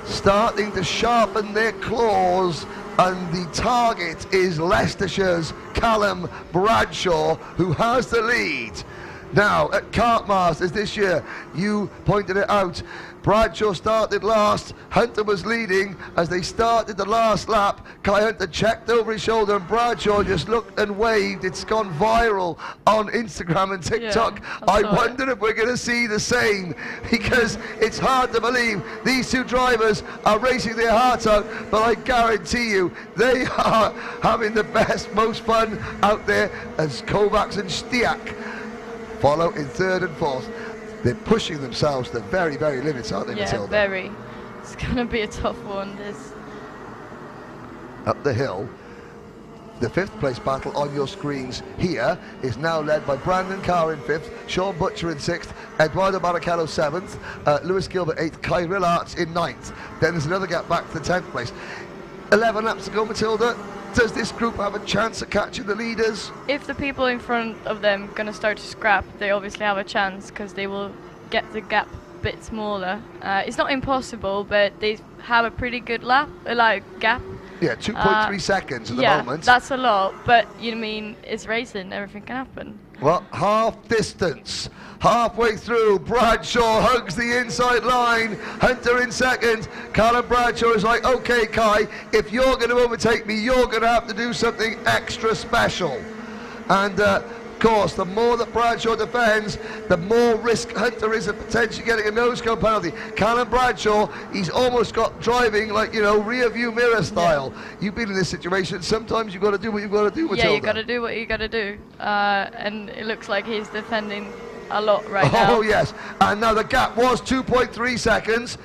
starting to sharpen their claws, and the target is Leicestershire's Callum Bradshaw, who has the lead. Now, at Kart Masters this year, you pointed it out, Bradshaw started last, Hunter was leading. As they started the last lap, Kai Hunter checked over his shoulder and Bradshaw just looked and waved. It's gone viral on Instagram and TikTok. I wonder if we're going to see the same, because it's hard to believe these two drivers are racing their hearts out, but I guarantee you they are having the best, most fun out there as Kovacs and Stiak follow in third and fourth. They're pushing themselves to the very, very limits, aren't they, Matilda? Yeah, very. It's going to be a tough one, this. Up the hill, the 5th place battle on your screens here is now led by Brandon Carr in 5th, Sean Butcher in 6th, Eduardo Barrichello 7th, Lewis Gilbert 8th, Kai Rillarts in 9th. Then there's another gap back to the 10th place. 11 laps to go, Matilda. Does this group have a chance of catching the leaders? If the people in front of them are going to start to scrap, they obviously have a chance because they will get the gap a bit smaller. It's not impossible, but they have a pretty good gap. Yeah, 2.3 seconds at the moment. Yeah, that's a lot, but you mean it's racing, everything can happen. Well, half distance. Halfway through, Bradshaw hugs the inside line. Hunter in second. Callum Bradshaw is like, okay, Kai, if you're going to overtake me, you're going to have to do something extra special. And of course, the more that Bradshaw defends, the more risk Hunter is of potentially getting a no-scope penalty. Callum Bradshaw, he's almost got driving like, you know, rear view mirror style. Yeah. You've been in this situation. Sometimes you've got to do what you've got to do, Matilda. Yeah, you've got to do what you got to do. And it looks like he's defending a lot right now. Oh, yes. And now the gap was 2.3 seconds.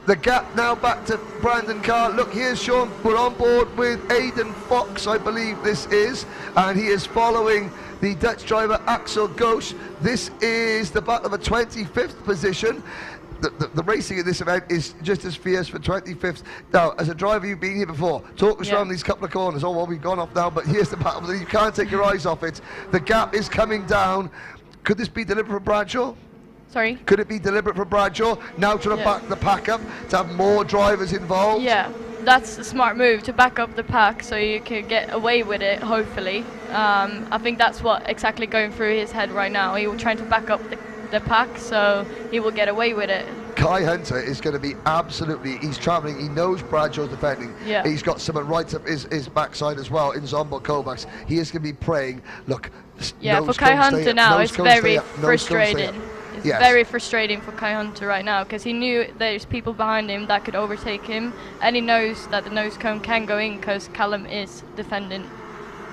The gap now back to Brandon Carr. Look, here's Sean. We're on board with Aidan Fox, I believe this is. And he is following the Dutch driver Axel Gauche. This is the battle of a 25th position. The racing in this event is just as fierce for 25th. Now, as a driver, you've been here before. Talk us around these couple of corners. Oh, well, we've gone off now, but here's the battle. You can't take your eyes off it. The gap is coming down. Could this be deliberate from Bradshaw? Sorry? Could it be deliberate from Bradshaw? Now trying to back the pack up, to have more drivers involved? Yeah, that's a smart move, to back up the pack so you can get away with it, hopefully. I think that's what exactly going through his head right now. He was trying to back up the pack so he will get away with it. Kai Hunter is going to be absolutely, he's travelling, he knows Bradshaw's defending. Yeah. He's got someone right up his backside as well in Zombo Kovacs. He is going to be praying, look. Yeah, for Kai Hunter now, it's very frustrating. It's Yes. very frustrating for Kai Hunter right now because he knew there's people behind him that could overtake him, and he knows that the nose cone can go in because Callum is defending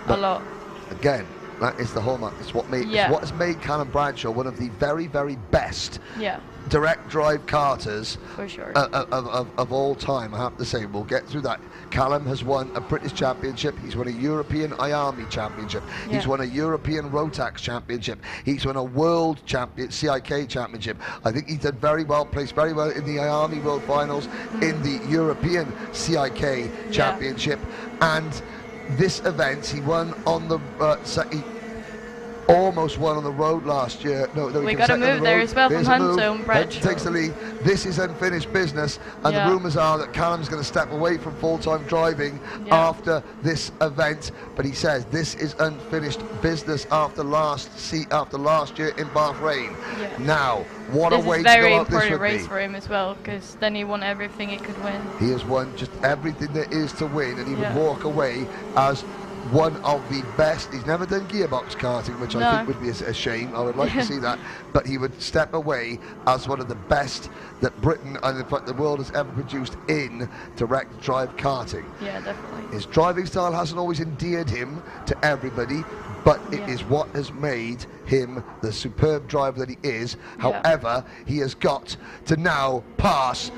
a lot. Again, that is the hallmark. It's what made Yeah. it's what has made Callum Bradshaw one of the very, very best Yeah, direct drive karters for sure. of all time. I have to say, we'll get through that. Callum has won a British Championship. He's won a European Army Championship. He's Yeah. won a European Rotax Championship. He's won a World CIK Championship. I think he's done very well, placed very well in the Army World Finals, in the European CIK Championship, and this event he won on the he almost won on the road last year. No, We came got a second on move the there road. as well from There's a Hunter move. and Bradshaw. Hunter takes the lead. This is unfinished business, and Yeah. the rumours are that Callum's going to step away from full-time driving after this event. But he says this is unfinished business after last year in Bahrain. Yeah. Now, what This a way is to very go out this important would race be. for him as well because then he won everything he could win. He has won just everything there is to win, and he Yeah. would walk away as one of the best. He's never done gearbox karting, which I No. think would be a shame. I would like to see that, but he would step away as one of the best that Britain and in fact the world has ever produced in direct drive karting. Yeah, definitely. His driving style hasn't always endeared him to everybody, but it is what has made him the superb driver that he is. Yeah. However, he has got to now pass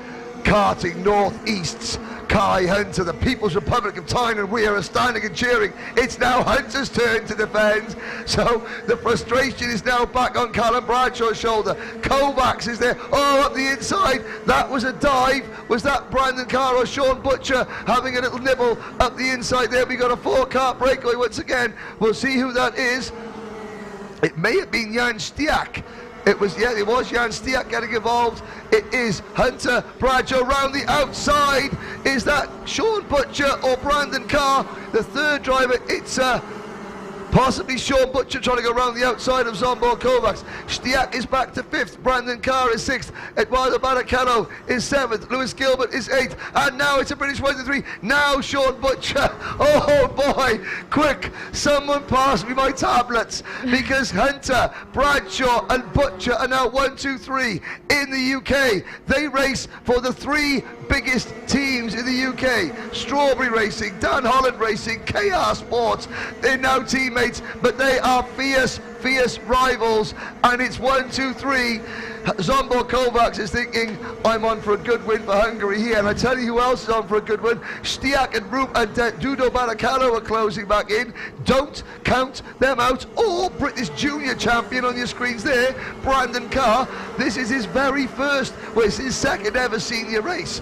karting Northeast's Kai Hunter, the People's Republic of Thailand. We are standing and cheering. It's now Hunter's turn to defend. So the frustration is now back on Callum Bradshaw's shoulder. Kovacs is there. Oh, up the inside. That was a dive. Was that Brandon Carr or Sean Butcher having a little nibble up the inside there? We got a 4-car breakaway once again. We'll see who that is. It may have been Jan Stiak. It was Jan Stiak getting involved. It is Hunter Bradshaw round the outside. Is that Sean Butcher or Brandon Carr? The third driver, it's possibly Sean Butcher trying to go around the outside of Zsombor Kovacs. Stiak is back to 5th. Brandon Carr is 6th. Eduardo Barrichello is 7th. Lewis Gilbert is 8th. And now it's a British 1-3. Now Sean Butcher. Oh boy. Quick. Someone pass me my tablets. Because Hunter, Bradshaw and Butcher are now 1, 2, 3 in the UK. They race for the 3 biggest teams in the UK. Strawberry Racing, Dan Holland Racing, KR Sports. They're now teammates, but they are fierce rivals, and it's 1, 2, 3. Zsombor Kovacs is thinking, I'm on for a good win for Hungary here, and I tell you who else is on for a good win. Stiak and Dudo Barrichello are closing back in. Don't count them out. Or British Junior Champion on your screens there, Brandon Carr. This is his very first, well, it's his second ever senior race.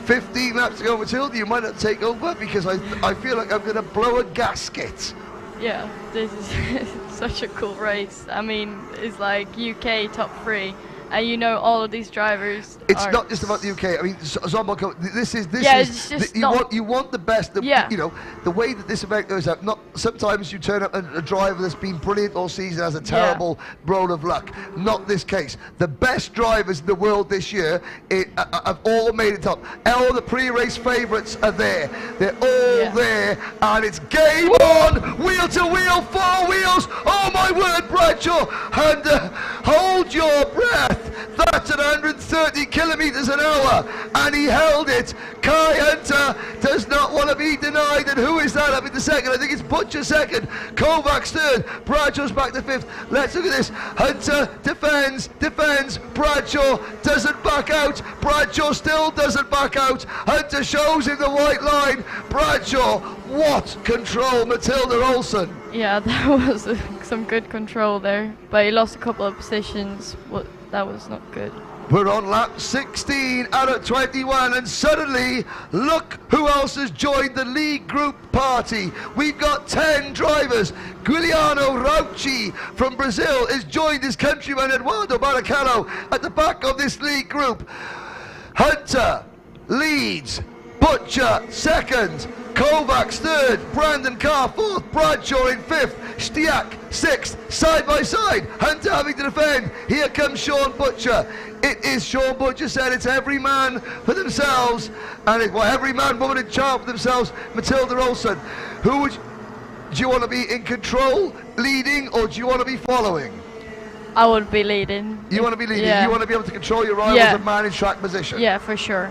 15 laps to go, Matilda. You might not take over because I feel like I'm going to blow a gasket. Yeah, this is such a cool race. I mean, it's like UK top 3, and you know all of these drivers. It's not just about the UK. I mean, Zsombor, this is it's just you want the best. You know, the way that this event goes out. Not sometimes you turn up and a driver that's been brilliant all season has a terrible roll of luck. Not this case. The best drivers in the world this year have all made it top. All the pre-race favourites are there. They're all there, and it's game on. Wheel to wheel, 4 wheels. Oh my word, Bradshaw! And hold your breath. That's at 130 kilometres an hour, and he held it. Kai Hunter does not want to be denied. And who is that up in the second? I think it's Butcher second, Kovacs third, Bradshaw's back to 5th. Let's look at this. Hunter defends. Bradshaw doesn't back out. Bradshaw still doesn't back out. Hunter shows him the white line. Bradshaw, what control, Matilda Olsen. Yeah, that was some good control there, but he lost a couple of positions. That was not good. We're on lap 16 out of 21, and suddenly, look who else has joined the league group party. We've got 10 drivers. Guiliano Rauchi from Brazil has joined his countryman Eduardo Barrichello at the back of this league group. Hunter leads, Butcher second, Kovacs third, Brandon Carr fourth, Bradshaw in 5th, Stiak 6th, side by side, Hunter having to defend. Here comes Sean Butcher. It is Sean Butcher said it's every man for themselves, and every man, woman and child for themselves. Matilda Olsen, do you want to be in control, leading, or do you want to be following? I would be leading. You want to be leading. Yeah. You want to be able to control your rivals Yeah. and manage track position. Yeah, for sure.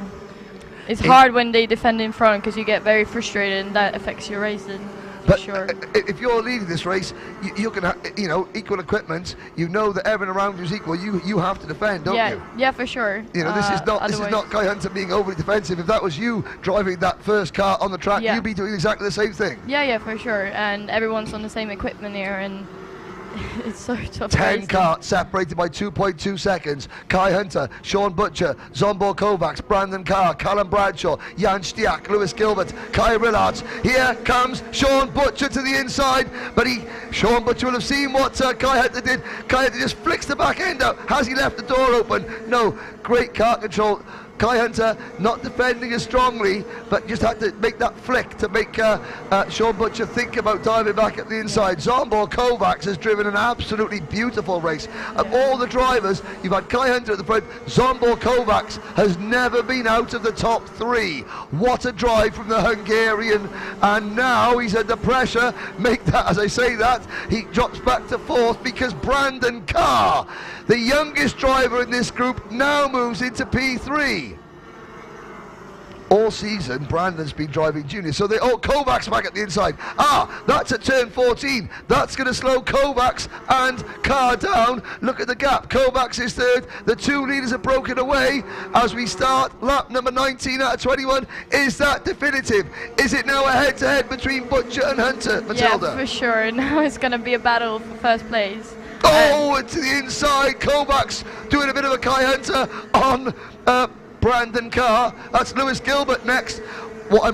It's hard when they defend in front because you get very frustrated and that affects your racing. But sure. If you're leading this race, you can, you know, equal equipment. You know that everyone around you is equal. You have to defend, don't you? Yeah, for sure. You know, this is not Kai Hunter being overly defensive. If that was you driving that first car on the track, you'd be doing exactly the same thing. Yeah, for sure. And everyone's on the same equipment here, and it's so tough. 10 cars separated by 2.2 seconds. Kai Hunter, Sean Butcher, Zsombor Kovacs, Brandon Carr, Callum Bradshaw, Jan Stiak, Lewis Gilbert, Kai Rillards. Here comes Sean Butcher to the inside, but Sean Butcher will have seen what Kai Hunter did. Kai Hunter just flicks the back end out. Has he left the door open? No. Great car control. Kai Hunter not defending as strongly, but just had to make that flick to make Sean Butcher think about diving back at the inside. Zsombor Kovacs has driven an absolutely beautiful race. Of all the drivers, you've had Kai Hunter at the front. Zsombor Kovacs has never been out of the top 3. What a drive from the Hungarian, and now he's under pressure. Make that, as I say that, he drops back to 4th because Brandon Carr, the youngest driver in this group, now moves into P3. All season, Brandon's been driving junior. So Kovacs back at the inside. That's at turn 14. That's going to slow Kovacs and Carr down. Look at the gap. Kovacs is 3rd. The 2 leaders are broken away as we start lap number 19 out of 21. Is that definitive? Is it now a head-to-head between Butcher and Hunter, Matilda? Yeah, for sure. Now it's going to be a battle for first place. And to the inside, Kovacs doing a bit of a Kai Hunter on Brandon Carr. That's Lewis Gilbert next. You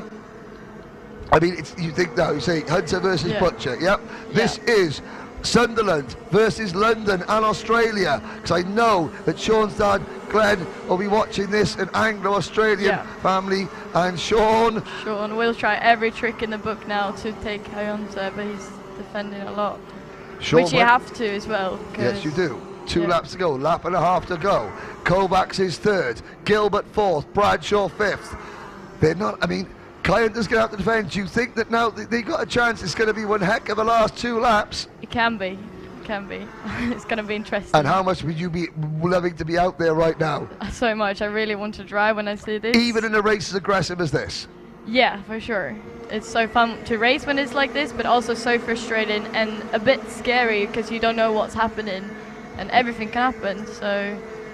think now, you say Hunter versus Butcher. Yep. This is Sunderland versus London and Australia, because I know that Sean's dad Glenn will be watching this, an Anglo-Australian family, and Sean will try every trick in the book now to take Kai Hunter, but he's defending a lot. Which you have to as well. Yes, you do. 2 laps to go, lap and a half to go. Kovacs is 3rd, Gilbert 4th, Bradshaw 5th. They're not, Kai Hunter's going to have to defend. Do you think that now they've got a chance? It's going to be one heck of a last 2 laps. It can be. It's going to be interesting. And how much would you be loving to be out there right now? So much. I really want to drive when I see this. Even in a race as aggressive as this? Yeah, for sure. It's so fun to race when it's like this, but also so frustrating and a bit scary because you don't know what's happening and everything can happen.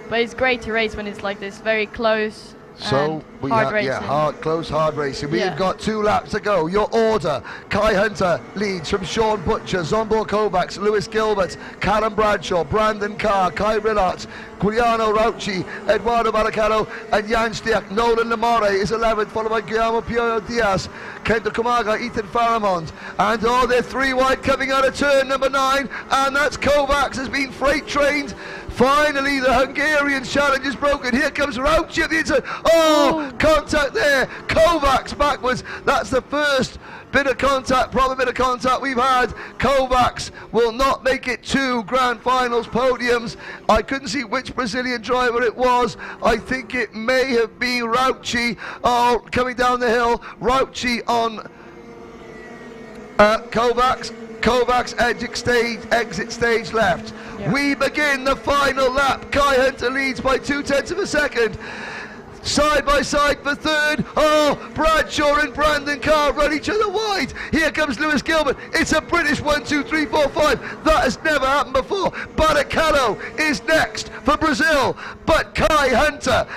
But it's great to race when it's like this, very close. So we hard have, racing. close, hard racing. We've got 2 laps to go. Your order: Kai Hunter leads from Sean Butcher, Zsombor Kovacs, Lewis Gilbert, Callum Bradshaw, Brandon Carr, Kai Rillards, Giuliano Raucci, Eduardo Barrichello, and Jan Stiak. Nolan Lamare is 11th, followed by Guillermo Pio Diaz, Kento Kumaga, Ethan Faramond, and they're 3 wide coming out of turn number 9, and that's Kovacs has been freight trained. Finally, the Hungarian challenge is broken. Here comes Raucci at the inside. Contact there. Kovacs backwards. That's the first proper bit of contact we've had. Kovacs will not make it 2 Grand Finals podiums. I couldn't see which Brazilian driver it was. I think it may have been Raucci. Coming down the hill. Raucci on Kovacs. Kovacs exit stage left. We begin the final lap. Kai Hunter leads by 0.2 of a second. Side by side for 3rd. Bradshaw and Brandon Carr run each other wide. Here comes Lewis Gilbert. It's a British 1, 2, 3, 4, 5. That has never happened before. Barrichello is next for Brazil. But Kai Hunter,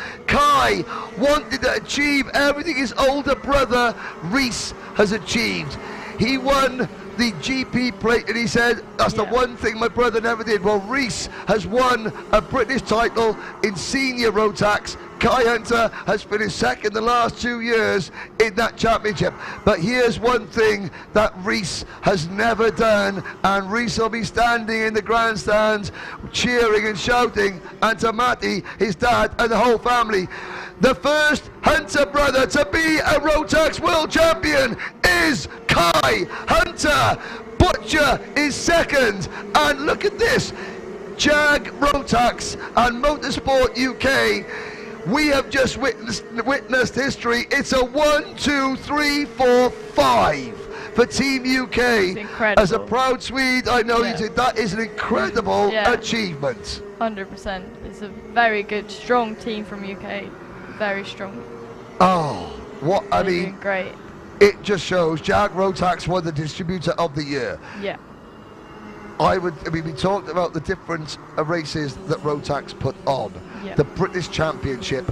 wanted to achieve everything his older brother Reese has achieved. He won the GP plate, and he said, that's the one thing my brother never did. Well, Reese has won a British title in senior Rotax. Kai Hunter has finished 2nd the last 2 years in that championship. But here's one thing that Reese has never done, and Reese will be standing in the grandstands cheering and shouting, and to Matty, his dad, and the whole family, the first Hunter brother to be a Rotax world champion is Kai Hunter. Butcher is 2nd, and look at this, Jag Rotax and Motorsport UK. We have just witnessed history. It's a 1, 2, 3, 4, 5 for Team UK. Incredible. As a proud Swede, I know you did. That is an incredible achievement. 100%. It's a very good, strong team from UK. Very strong. Oh, what I They're mean. doing great. It just shows Jack Rotax won the Distributor of the Year. Yeah. I mean, we talked about the different races that Rotax put on. Yeah. The British Championship,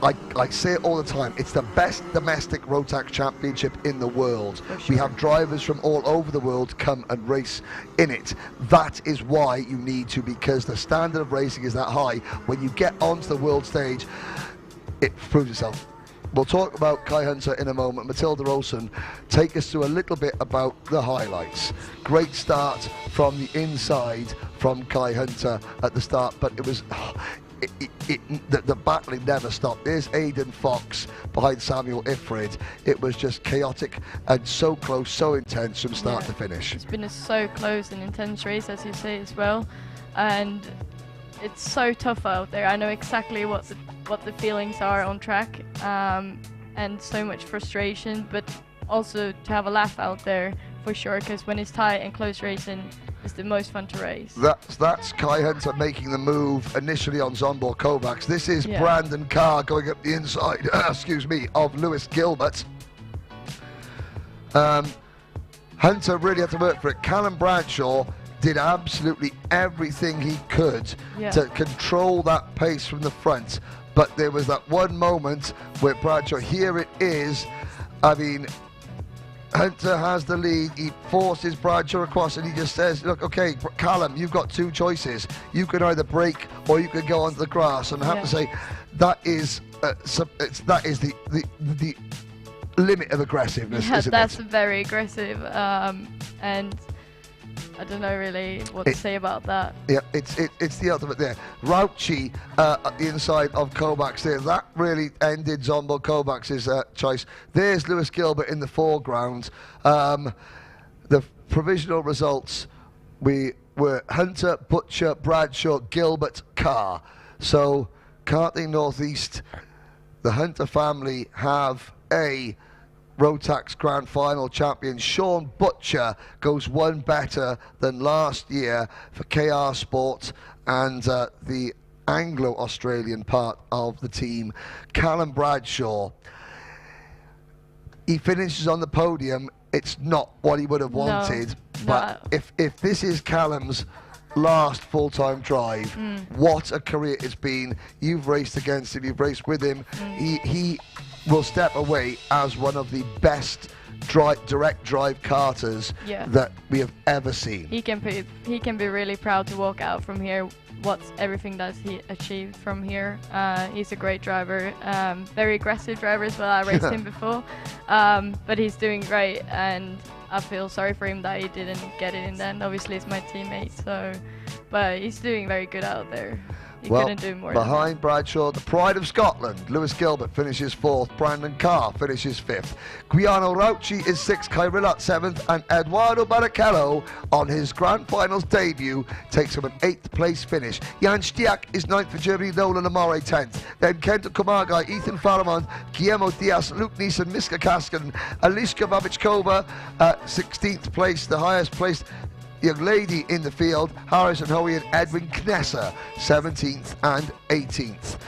I say it all the time, it's the best domestic Rotax Championship in the world. We have drivers from all over the world come and race in it. That is why you need to, because the standard of racing is that high. When you get onto the world stage, it proves itself. We'll talk about Kai Hunter in a moment. Matilda Olsen, take us through a little bit about the highlights. Great start from the inside from Kai Hunter at the start, but it was the battling never stopped. There's Aidan Fox behind Samuel Ifrid. It was just chaotic and so close, so intense from start to finish. It's been a so close and intense race, as you say as well, and it's so tough out there. I know exactly what the feelings are on track, and so much frustration, but also to have a laugh out there for sure, because when it's tight and close racing, it's the most fun to race. That's Kai Hunter making the move initially on Zsombor Kovacs. This is Brandon Carr going up the inside, excuse me, of Lewis Gilbert. Hunter really had to work for it. Callum Bradshaw did absolutely everything he could to control that pace from the front, but there was that one moment where Bradshaw, here it is, I mean, Hunter has the lead, he forces Bradshaw across and he just says, look, okay, Callum, you've got two choices. You can either brake or you can go onto the grass. And I have to say, that is the limit of aggressiveness, isn't that's it? very aggressive, and I don't know really what to say about that. Yeah, it's the ultimate there. Rauchi at the inside of Kovacs there. That really ended Zsombor Kovacs' choice. There's Lewis Gilbert in the foreground. The provisional results were Hunter, Butcher, Bradshaw, Gilbert, Carr. So karting Northeast, the Hunter family have a Rotax Grand Final champion. Sean Butcher goes one better than last year for KR Sport and the Anglo-Australian part of the team. Callum Bradshaw, he finishes on the podium. It's not what he would have wanted, but if this is Callum's last full-time drive, what a career it's been. You've raced against him, you've raced with him. He will step away as one of the best direct drive karters that we have ever seen. He can be really proud to walk out from here. Everything that he achieved from here. He's a great driver, very aggressive driver as well. I raced him before, but he's doing great, and I feel sorry for him that he didn't get it in the end. Obviously, it's my teammate, but he's doing very good out there. He couldn't do more. Behind Bradshaw, the pride of Scotland, Lewis Gilbert finishes 4th, Brandon Carr finishes 5th. Guiano Rauchi is 6th, Kairillat 7th, and Eduardo Barrichello, on his Grand Finals debut, takes him an 8th place finish. Jan Stiak is 9th for Germany, Nolan Amore 10th. Then Kento Kumagai, Ethan Faramond, Guillermo Diaz, Luke Neeson, Miska Kaskin, Aliska Babichkova, 16th place, the highest placed young lady in the field, Harrison Hoey and Edwin Knesser, 17th and 18th.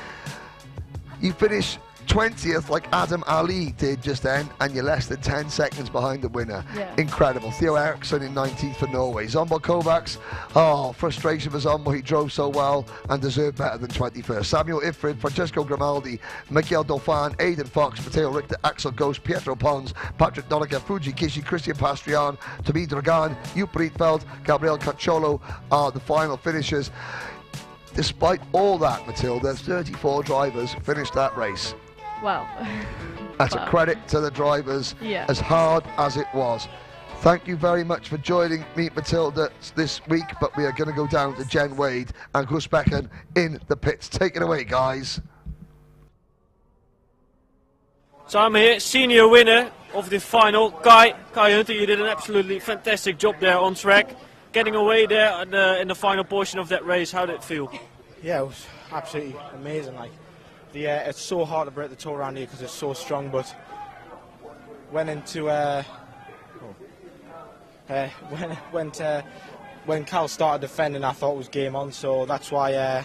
You finish 20th like Adam Ali did just then, and you're less than 10 seconds behind the winner. Incredible. Theo Eriksson in 19th for Norway. Zsombor Kovacs, frustration for Zsombor. He drove so well and deserved better than 21st. Samuel Ifrid, Francesco Grimaldi, Miguel Dauphin, Aidan Fox, Matteo Richter, Axel Ghost, Pietro Pons, Patrick Donecker, Fuji Kishi, Christian Pastrian, Tomi Dragan, Jupp Rietveld, Gabriel Cacciolo are the final finishers. Despite all that, Matilda, 34 drivers finished that race. Wow. That's a credit to the drivers, as hard as it was. Thank you very much for joining me, Matilda, this week, but we are going to go down to Jen Wade and Gus Becken in the pits. Take it away, guys. So I'm here, senior winner of the final, Kai Hunter. You did an absolutely fantastic job there on track. Getting away there in the final portion of that race, how did it feel? Yeah, it was absolutely amazing. It's so hard to break the toe around here because it's so strong, but went into when Cal started defending, I thought it was game on, so that's why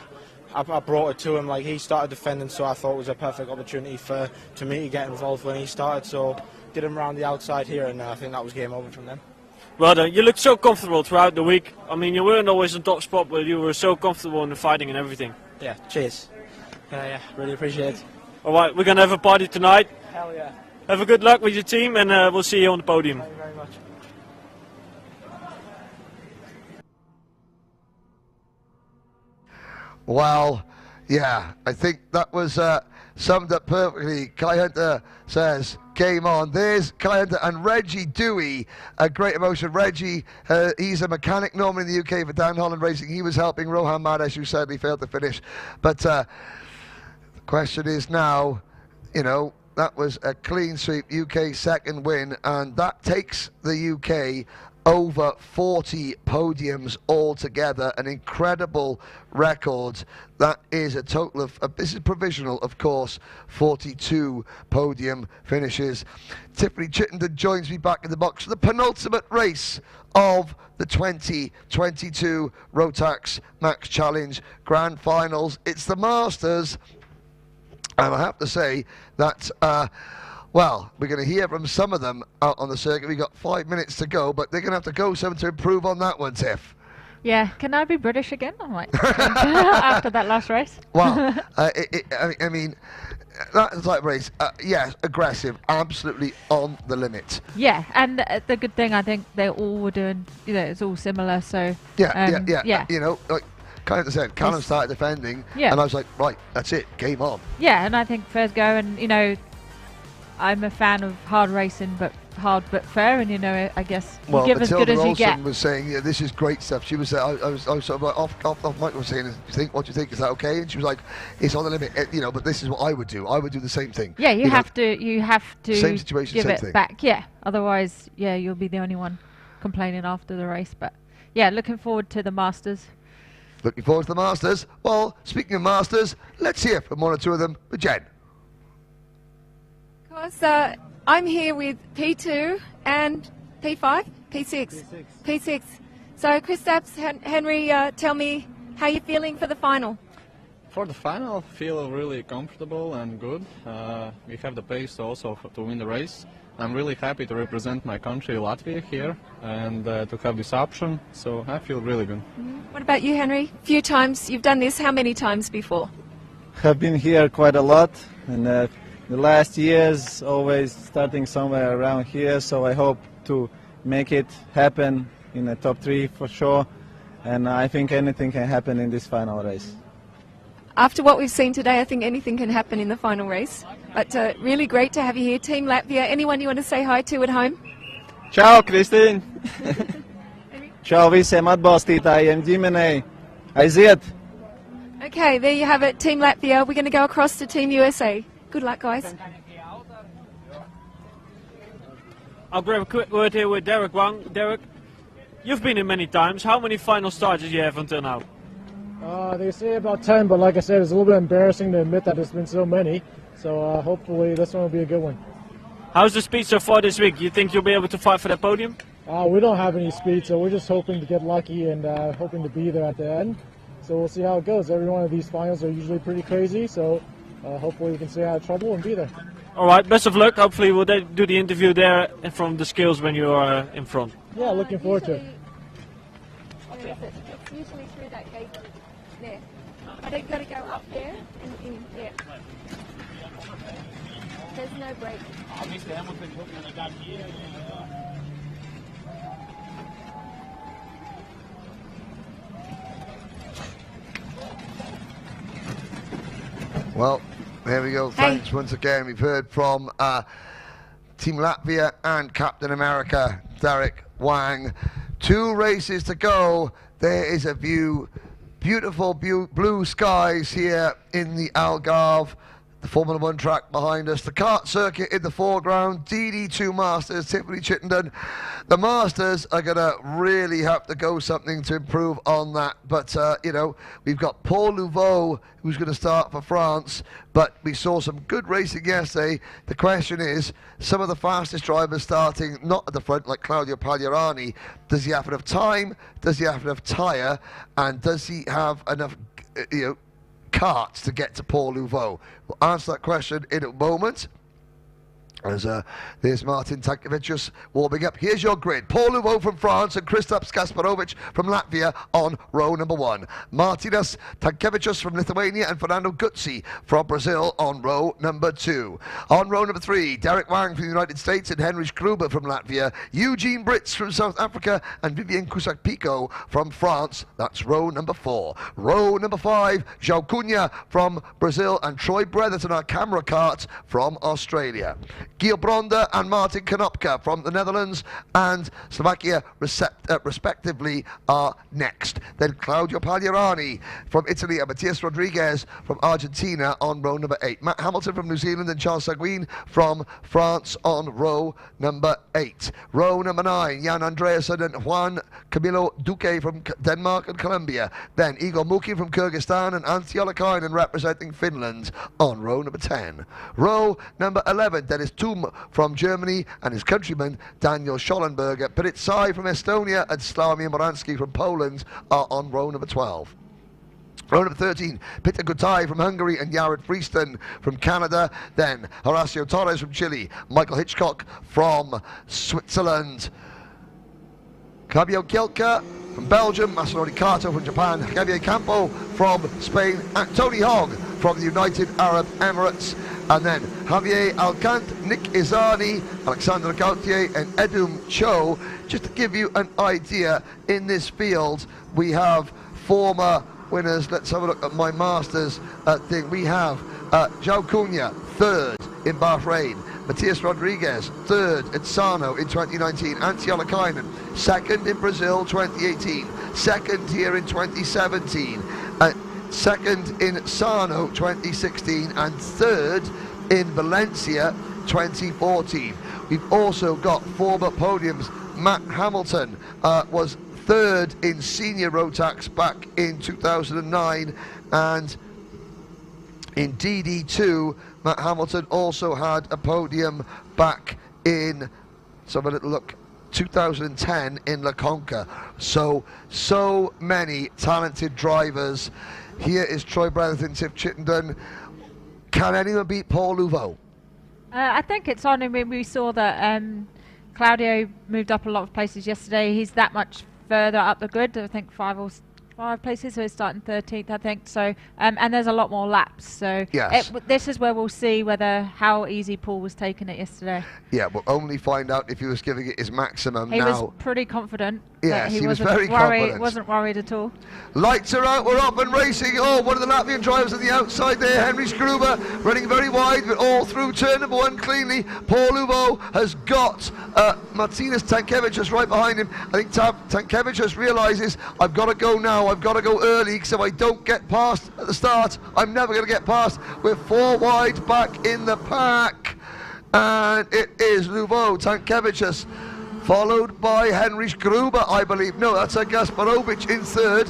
I brought it to him. Like, he started defending, so I thought it was a perfect opportunity to me to get involved when he started. So did him around the outside here, and I think that was game over from then. Well done. You looked so comfortable throughout the week. I mean, you weren't always on top spot, but you were so comfortable in the fighting and everything. Yeah, cheers. Yeah, really appreciate it. All right, we're going to have a party tonight. Hell yeah. Have a good luck with your team, and we'll see you on the podium. Thank you very much. Well, yeah, I think that was summed up perfectly. Kai Hunter says, game on. There's Kai Hunter and Reggie Dewey, a great emotion. Reggie, he's a mechanic normally in the UK for Dan Holland Racing. He was helping Rohan Madesh, who sadly failed to finish. But the question is now, you know, that was a clean sweep, UK second win, and that takes the UK over 40 podiums altogether, an incredible record. That is a total of, this is provisional of course, 42 podium finishes. Tiffany Chittenden joins me back in the box for the penultimate race of the 2022 Rotax Max Challenge Grand Finals. It's the Masters, and I have to say that well, we're going to hear from some of them out on the circuit. We've got 5 minutes to go, but they're going to have to go some to improve on that one, Tiff. Yeah, can I be British again? I might after that last race. Well, I mean, that type of race, yes, aggressive, absolutely on the limit. Yeah, and the good thing, I think they all were doing, you know, it's all similar, so... Yeah. You know, like kind of said, Callum started defending, and I was like, right, that's it, game on. Yeah, and I think fair's go, and, you know, I'm a fan of hard racing, but hard but fair, and you know, I guess you give as good as you get. Was saying, yeah, this is great stuff. She was, I was sort of like off mic. Was saying, what do you think? Is that okay? And she was like, it's on the limit, you know. But this is what I would do. I would do the same thing. Yeah, you have to same situation, give same it thing. back. Yeah, otherwise, yeah, you'll be the only one complaining after the race. But yeah, looking forward to the Masters. Looking forward to the Masters. Well, speaking of Masters, let's hear from one or two of them. But Jen. I'm here with P2 and P5, P6. P6. So, Kristaps, Henry, tell me how you're feeling for the final. For the final, I feel really comfortable and good. We have the pace also to win the race. I'm really happy to represent my country, Latvia, here, and to have this option, so I feel really good. What about you, Henry? A few times you've done this. How many times before? I've been here quite a lot, and the last years always starting somewhere around here, so I hope to make it happen in the top 3 for sure, and I think anything can happen in this final race. After what we've seen today, I think anything can happen in the final race, but really great to have you here. Team Latvia, anyone you want to say hi to at home? Ciao, Kristīne! Ciao visiem atbalstītājiem, ģimenei! Aiziet! Okay, there you have it, Team Latvia. We're going to go across to Team USA. Good luck, guys. I'll grab a quick word here with Derek Wang. Derek, you've been in many times. How many final starts did you have until now? They say about 10, but like I said, it's a little bit embarrassing to admit that there's been so many. So hopefully this one will be a good one. How's the speed so far this week? You think you'll be able to fight for that podium? We don't have any speed, so we're just hoping to get lucky and hoping to be there at the end. So we'll see how it goes. Every one of these finals are usually pretty crazy, so hopefully we can stay out of trouble and be there. All right, best of luck. Hopefully we'll do the interview there and from the skills when you are in front. Yeah, looking forward to it. It's usually through that gate there. But they've got to go up there and in there. There's no break. Well, there we go. Thanks once again. We've heard from Team Latvia and Captain America, Derek Wang. 2 races to go. There is a view, beautiful blue skies here in the Algarve. the Formula 1 track behind us, the kart circuit in the foreground, DD2 Masters, Tiffany Chittenden. The Masters are going to really have to go something to improve on that. But, you know, we've got Paul Louveau, who's going to start for France, but we saw some good racing yesterday. The question is, some of the fastest drivers starting not at the front, like Claudio Pagliarani, does he have enough time? Does he have enough tyre? And does he have enough, you know, carts to get to Paul Louveau? We'll answer that question in a moment. As there's Martin Tankevicius warming up. Here's your grid. Paul Louveau from France and Kristaps Kasparovic from Latvia on row number 1. Martinas Tankevicius from Lithuania and Fernando Guzzi from Brazil on row number 2. On row number 3, Derek Wang from the United States and Henry Gruber from Latvia. Eugene Brits from South Africa and Vivien Cusack-Pico from France. That's row number 4. Row number 5, João Cunha from Brazil and Troy Bretherton, our camera cart, from Australia. Giel Bronda and Martin Konopka from the Netherlands and Slovakia respectively are next. Then Claudio Pagliarani from Italy and Matias Rodriguez from Argentina on row number 8. Matt Hamilton from New Zealand and Charles Seguin from France on row number 8. Row number 9, Jan Andreasen and Juan Camilo Duque from Denmark and Colombia. Then Igor Mukin from Kyrgyzstan and Antti Ollikainen representing Finland on row number 10. Row number 11, Dennis Thum from Germany and his countryman Daniel Schollenberger. Pirit Sai from Estonia and Slavomir Moransky from Poland are on row number 12. Row number 13, Peter Gutai from Hungary and Jared Frieston from Canada. Then Horacio Torres from Chile, Michael Hitchcock from Switzerland, Fabio Kielka from Belgium, Masanori Kato from Japan, Javier Campo from Spain, and Tony Hogg from the United Arab Emirates. And then Javier Alcant, Nick Izani, Alexander Gautier and Edum Cho. Just to give you an idea, in this field we have former winners. Let's have a look at my Masters thing. We have João Cunha, 3rd in Bahrain. Matias Rodriguez, 3rd at Sano in 2019. Antti Ollikainen, 2nd in Brazil 2018. 2nd here in 2017. 2nd in Sano 2016 and 3rd in Valencia 2014. We've also got former podiums. Matt Hamilton was 3rd in senior Rotax back in 2009, and in DD2 Matt Hamilton also had a podium back in, let's have a little look, 2010 in La Conca. So many talented drivers. Here is Troy Bretherton, Tiff Chittenden. Can anyone beat Paul Louveau? I think it's on. I mean, we saw that Claudio moved up a lot of places yesterday. He's that much further up the grid. I think 5 places, so he's starting 13th, I think. So, and there's a lot more laps. So yes. This is where we'll see how easy Paul was taking it yesterday. Yeah, we'll only find out if he was giving it his maximum. He was pretty confident. Yes, he was wasn't very confident. Wasn't worried at all. Lights are out, we're off and racing. Oh, one of the Latvian drivers on the outside there, Henry Gruber, running very wide, but all through turn number 1 cleanly. Paul Louveau has got Martinas Tankevicius right behind him. I think Tankevicius realises, I've got to go now, I've got to go early, because if I don't get past at the start, I'm never going to get past. We're 4 wide back in the pack. And it is Louveau, Tankevicius, followed by Henry Gruber, I believe. No, that's Gasparovic in 3rd.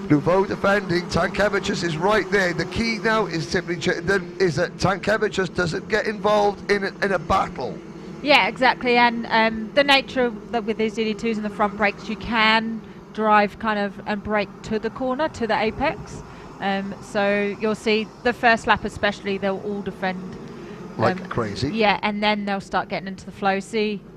Louveau defending. Tankevicius is right there. The key now is simply is that Tankevicius doesn't get involved in a battle. Yeah, exactly. And the nature of with these DD2s and the front brakes, you can drive kind of and brake to the corner, to the apex. So you'll see the first lap especially, they'll all defend like crazy. Yeah, and then they'll start getting into the flow.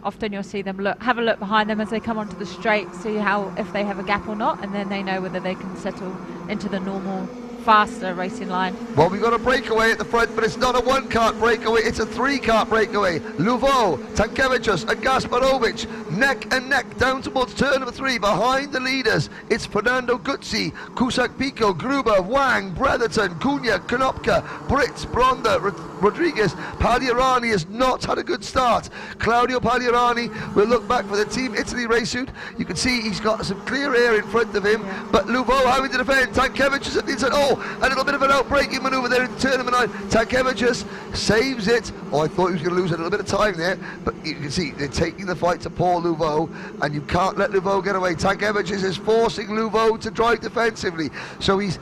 Often you'll see them have a look behind them as they come onto the straight, see if they have a gap or not, and then they know whether they can settle into the normal, faster racing line. Well, we've got a breakaway at the front, but it's not a 1-kart breakaway, it's a 3-kart breakaway. Louveau, Tankevicius and Gasparovic neck and neck down towards turn number 3. Behind the leaders, it's Fernando Guzzi, Cusack-Pico, Gruber, Wang, Bretherton, Cunha, Konopka, Brits, Bronda, Rodriguez. Pagliarani has not had a good start. Claudio Pagliarani will look back for the Team Italy race suit. You can see he's got some clear air in front of him, but Louveau having to defend. Tankevicius at the inside. Oh, A little bit of an outbreaking manoeuvre there in turn number 9. Tankevicius saves it. Oh, I thought he was going to lose a little bit of time there, but you can see they're taking the fight to Paul Louveau, and you can't let Louveau get away. Tankevicius is forcing Louveau to drive defensively, so he's...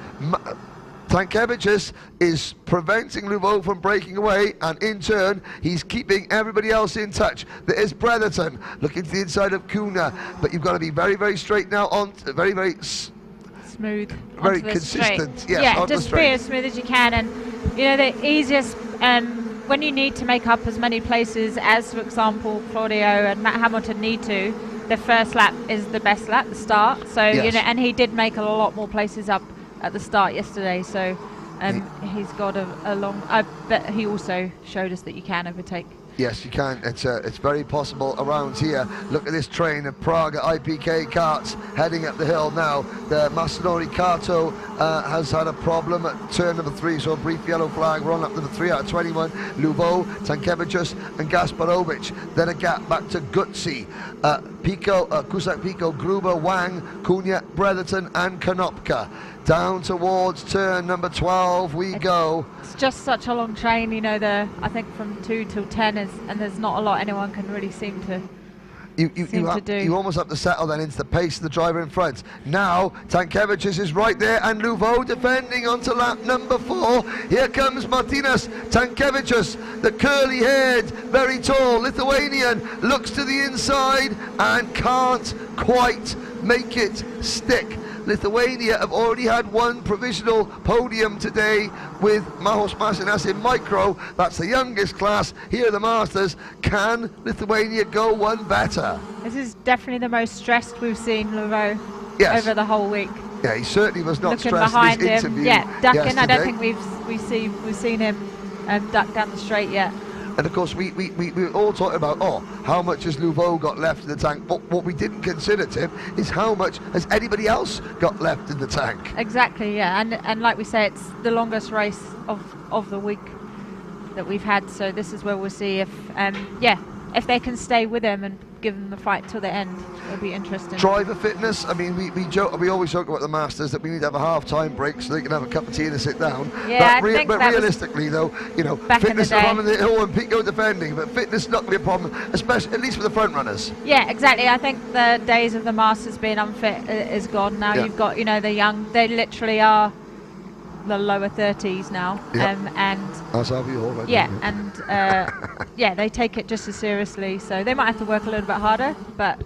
Tankevicius is preventing Louveau from breaking away, and in turn he's keeping everybody else in touch. There is Bretherton looking to the inside of Cunha, but you've got to be very, very straight now, on very, very smooth, very consistent. Yes, yeah, just be as smooth as you can, and you know the easiest when you need to make up as many places as, for example, Claudio and Matt Hamilton need to. The first lap is the best lap, the start. So you know, and he did make a lot more places up at the start yesterday, so he's got a long... but he also showed us that you can overtake. Yes, you can. It's very possible around here. Look at this train of Praga IPK carts heading up the hill now. The Macedoni Kato has had a problem at turn number 3, so a brief yellow flag. We're on lap number 3 out of 21. Louveau, Tankevicius and Gasparovic. Then a gap back to Gutsi. Pico, Kusak Pico, Gruber, Wang, Cunha, Bretherton and Konopka. Down towards turn number 12 we go. It's just such a long train, you know, I think from 2 till 10 is, and there's not a lot anyone can really seem to do. You almost have to settle then into the pace of the driver in front. Now Tankevicius is right there, and Louveau defending onto lap number 4. Here comes Martinas. Tankevicius, the curly-haired, very tall Lithuanian, looks to the inside and can't quite make it stick. Lithuania have already had one provisional podium today with Mahos Masinas in micro. That's the youngest class here at the Masters. Can Lithuania go one better? This is definitely the most stressed we've seen Louveau over the whole week. Yeah, he certainly was not looking stressed behind in his him. interview. Yeah, ducking. Yesterday. I don't think we've seen him duck down the straight yet. And of course, we were all talking about, how much has Louveau got left in the tank? But what we didn't consider, Tim, is how much has anybody else got left in the tank? Exactly, yeah. And like we say, it's the longest race of the week that we've had. So this is where we'll see if they can stay with him and give them the fight till the end. It'll be interesting. Driver fitness. I mean, we always joke about the Masters that we need to have a half-time break so they can have a cup of tea and sit down. Yeah, but realistically, though, you know, fitness is on the hill and Pico defending, but fitness not going to be a problem, especially at least for the front runners. Yeah, exactly. I think the days of the Masters being unfit is gone now. You've got, you know, the young. They literally are the lower 30s now, and that's how we all right. And they take it just as seriously, so they might have to work a little bit harder, but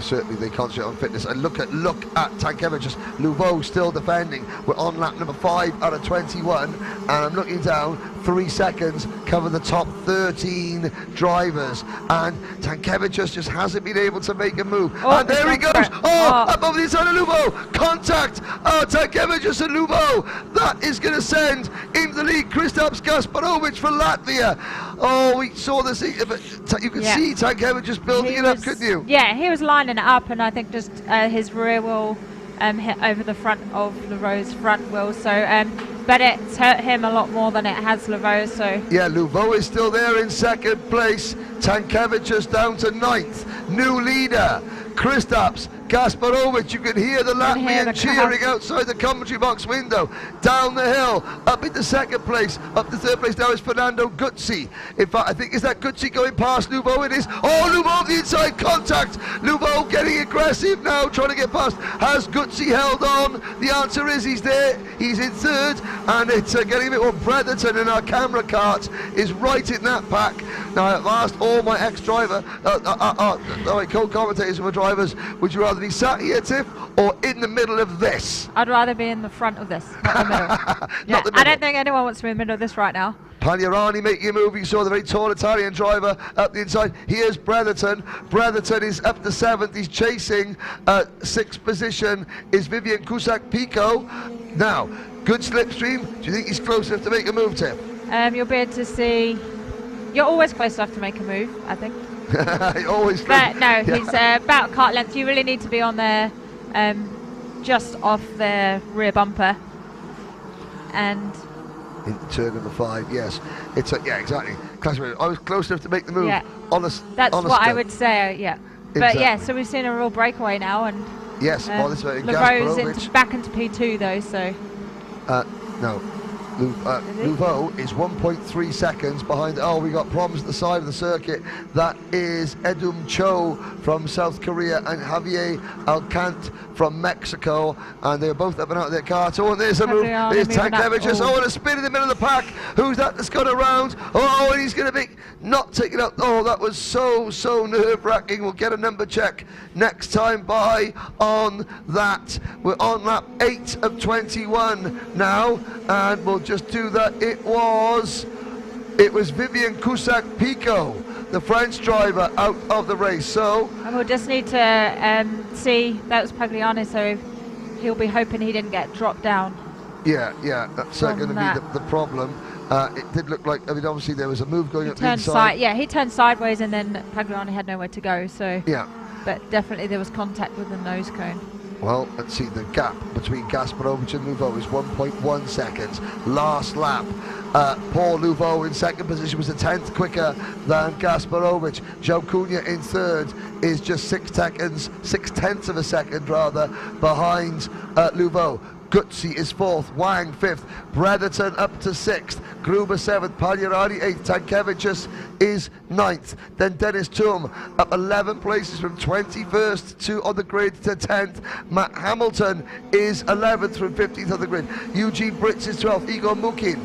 certainly they concentrate on fitness. And look at Tankevicius. Louveau still defending. We're on lap number 5 out of 21, and I'm looking down. 3 seconds cover the top 13 drivers, and Tankevicius just hasn't been able to make a move. And there he goes. Up over the inside of Louveau. Contact. Tankevicius and Louveau. That is going to send into the lead Kristaps Gasparovic for Latvia. Oh, we saw this. You could see Tankevicius building it up, couldn't you? Yeah, he was lining it up, and I think just his rear wheel hit over the front of Louvo's front wheel. So, but it's hurt him a lot more than it has Louveau. So yeah, Louveau is still there in second place. Tankevicius down to 9th. New leader, Kristaps Gasparovic. You can hear the Latvian cheering outside the commentary box window. Down the hill, up into second place. Up to third place now is Fernando Gutsi. In fact, I think, is that Gutsi going past Louveau? It is. Oh, Louveau, the inside contact. Louveau getting aggressive now, trying to get past. Has Gutsi held on? The answer is he's there. He's in third, and it's getting a bit more. Bretherton in our camera cart is right in that pack. Now, I've asked all my ex-driver, my co-commentators who are drivers, would you rather be sat here, Tiff, or in the middle of this? I'd rather be in the front of this, not the middle. Not the middle. I don't think anyone wants to be in the middle of this right now. Pagliarani making a move. You saw the very tall Italian driver up the inside. Here's Bretherton. Bretherton is up to 7th. He's chasing 6th position is Vivian Cusack-Pico. Now, good slipstream. Do you think he's close enough to make a move, Tiff? You'll be able to see. You're always close enough to make a move, I think. Always. But no, he's about cart length. You really need to be on there, just off the rear bumper. And in turn number 5, yes, it's exactly. I was close enough to make the move. Yeah, that's what I would say. Yeah, but yeah, so we've seen a real breakaway now, and yes, this is Louvo's back into P2 though, so No. Louveau is 1.3 seconds behind. Oh, we got problems at the side of the circuit. That is Edum Cho from South Korea and Javier Alcant from Mexico, and they're both up and out of their car. So there's a move. There's Tankevicius. Oh, and a spin in the middle of the pack. Who's that that's gone around? Oh, and he's going to be not taken out. Oh, that was so nerve-wracking. We'll get a number check next time by on that. We're on lap 8 of 21 now, and we'll just do that. It was Vivian Cusack-Pico, the French driver, out of the race. So and we'll just need to see. That was Pagliani, so he'll be hoping he didn't get dropped down. Yeah, that's going to be the problem. It did look like, I mean, obviously there was a move going up the inside. He turned sideways, and then Pagliani had nowhere to go. So yeah, but definitely there was contact with the nose cone. Well, let's see, the gap between Gasparovic and Louveau is 1.1 seconds. Last lap, Paul Louveau in second position was a tenth quicker than Gasparovic. Joe Cunha in third is just 6 tenths of a second rather, behind Louveau. Guzzi is fourth, Wang fifth, Bretherton up to sixth, Gruber seventh, Pagliarani eighth, Tankevicius is ninth. Then Dennis Thum up 11 places from 21st to on the grid to 10th. Matt Hamilton is 11th from 15th on the grid. Eugene Britz is 12th. Igor Mukin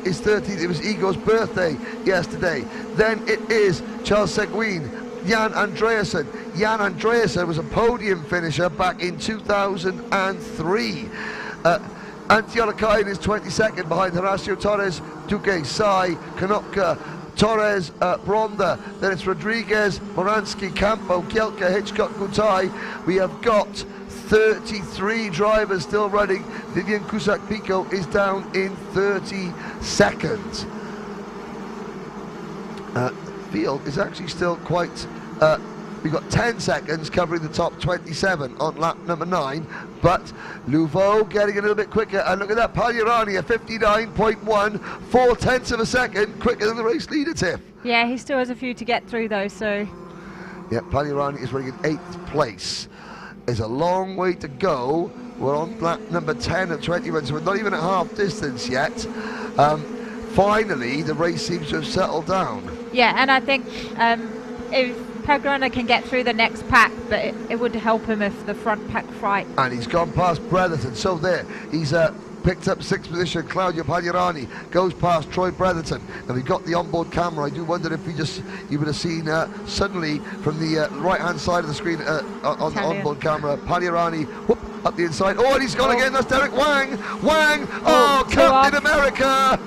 is 13th. It was Igor's birthday yesterday. Then it is Charles Seguin, Jan Andreasen. Jan Andreasen was a podium finisher back in 2003. Antiola Kain is 22nd behind Horacio Torres, Duque, Sai, Konopka, Torres, Bronda. Then it's Rodriguez, Moransky, Campo, Kielka, Hitchcock, Gutai. We have got 33 drivers still running. Vivian Cusack-Pico is down in 32nd. Field is actually still quite... we've got 10 seconds covering the top 27 on lap number 9, but Louveau getting a little bit quicker, and look at that, Pagliarani at 59.1, 4 tenths of a second quicker than the race leader, Tiff. Yeah, he still has a few to get through though, so... Yeah, Pagliarani is running in 8th place. There's a long way to go. We're on lap number 10 of 21, so we're not even at half distance yet. Finally, the race seems to have settled down. Yeah, and I think if Pagliarani can get through the next pack, but it would help him if the front pack fight. And he's gone past Bretherton, so there, he's picked up 6th position. Claudio Pagliarani goes past Troy Bretherton, and we've got the onboard camera. I do wonder if you would have seen suddenly from the right-hand side of the screen on the onboard camera, Pagliarani whoop, up the inside. Oh, and he's gone again. That's Derek Wang. Captain America.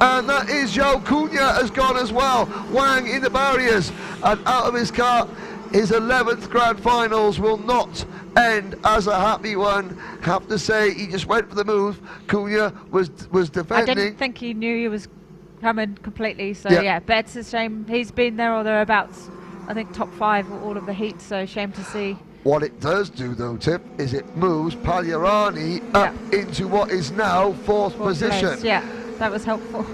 And that is Joe Cunha has gone as well. Wang in the barriers and out of his car. His 11th Grand Finals will not end as a happy one. Have to say, he just went for the move. Cunha was defending. I didn't think he knew he was coming completely, so yeah, but it's a shame. He's been there or thereabouts, I think top 5 all of the heats, so shame to see. What it does do though, Tip, is it moves Pagliarani up into what is now 4th position. Place. Yeah, that was helpful.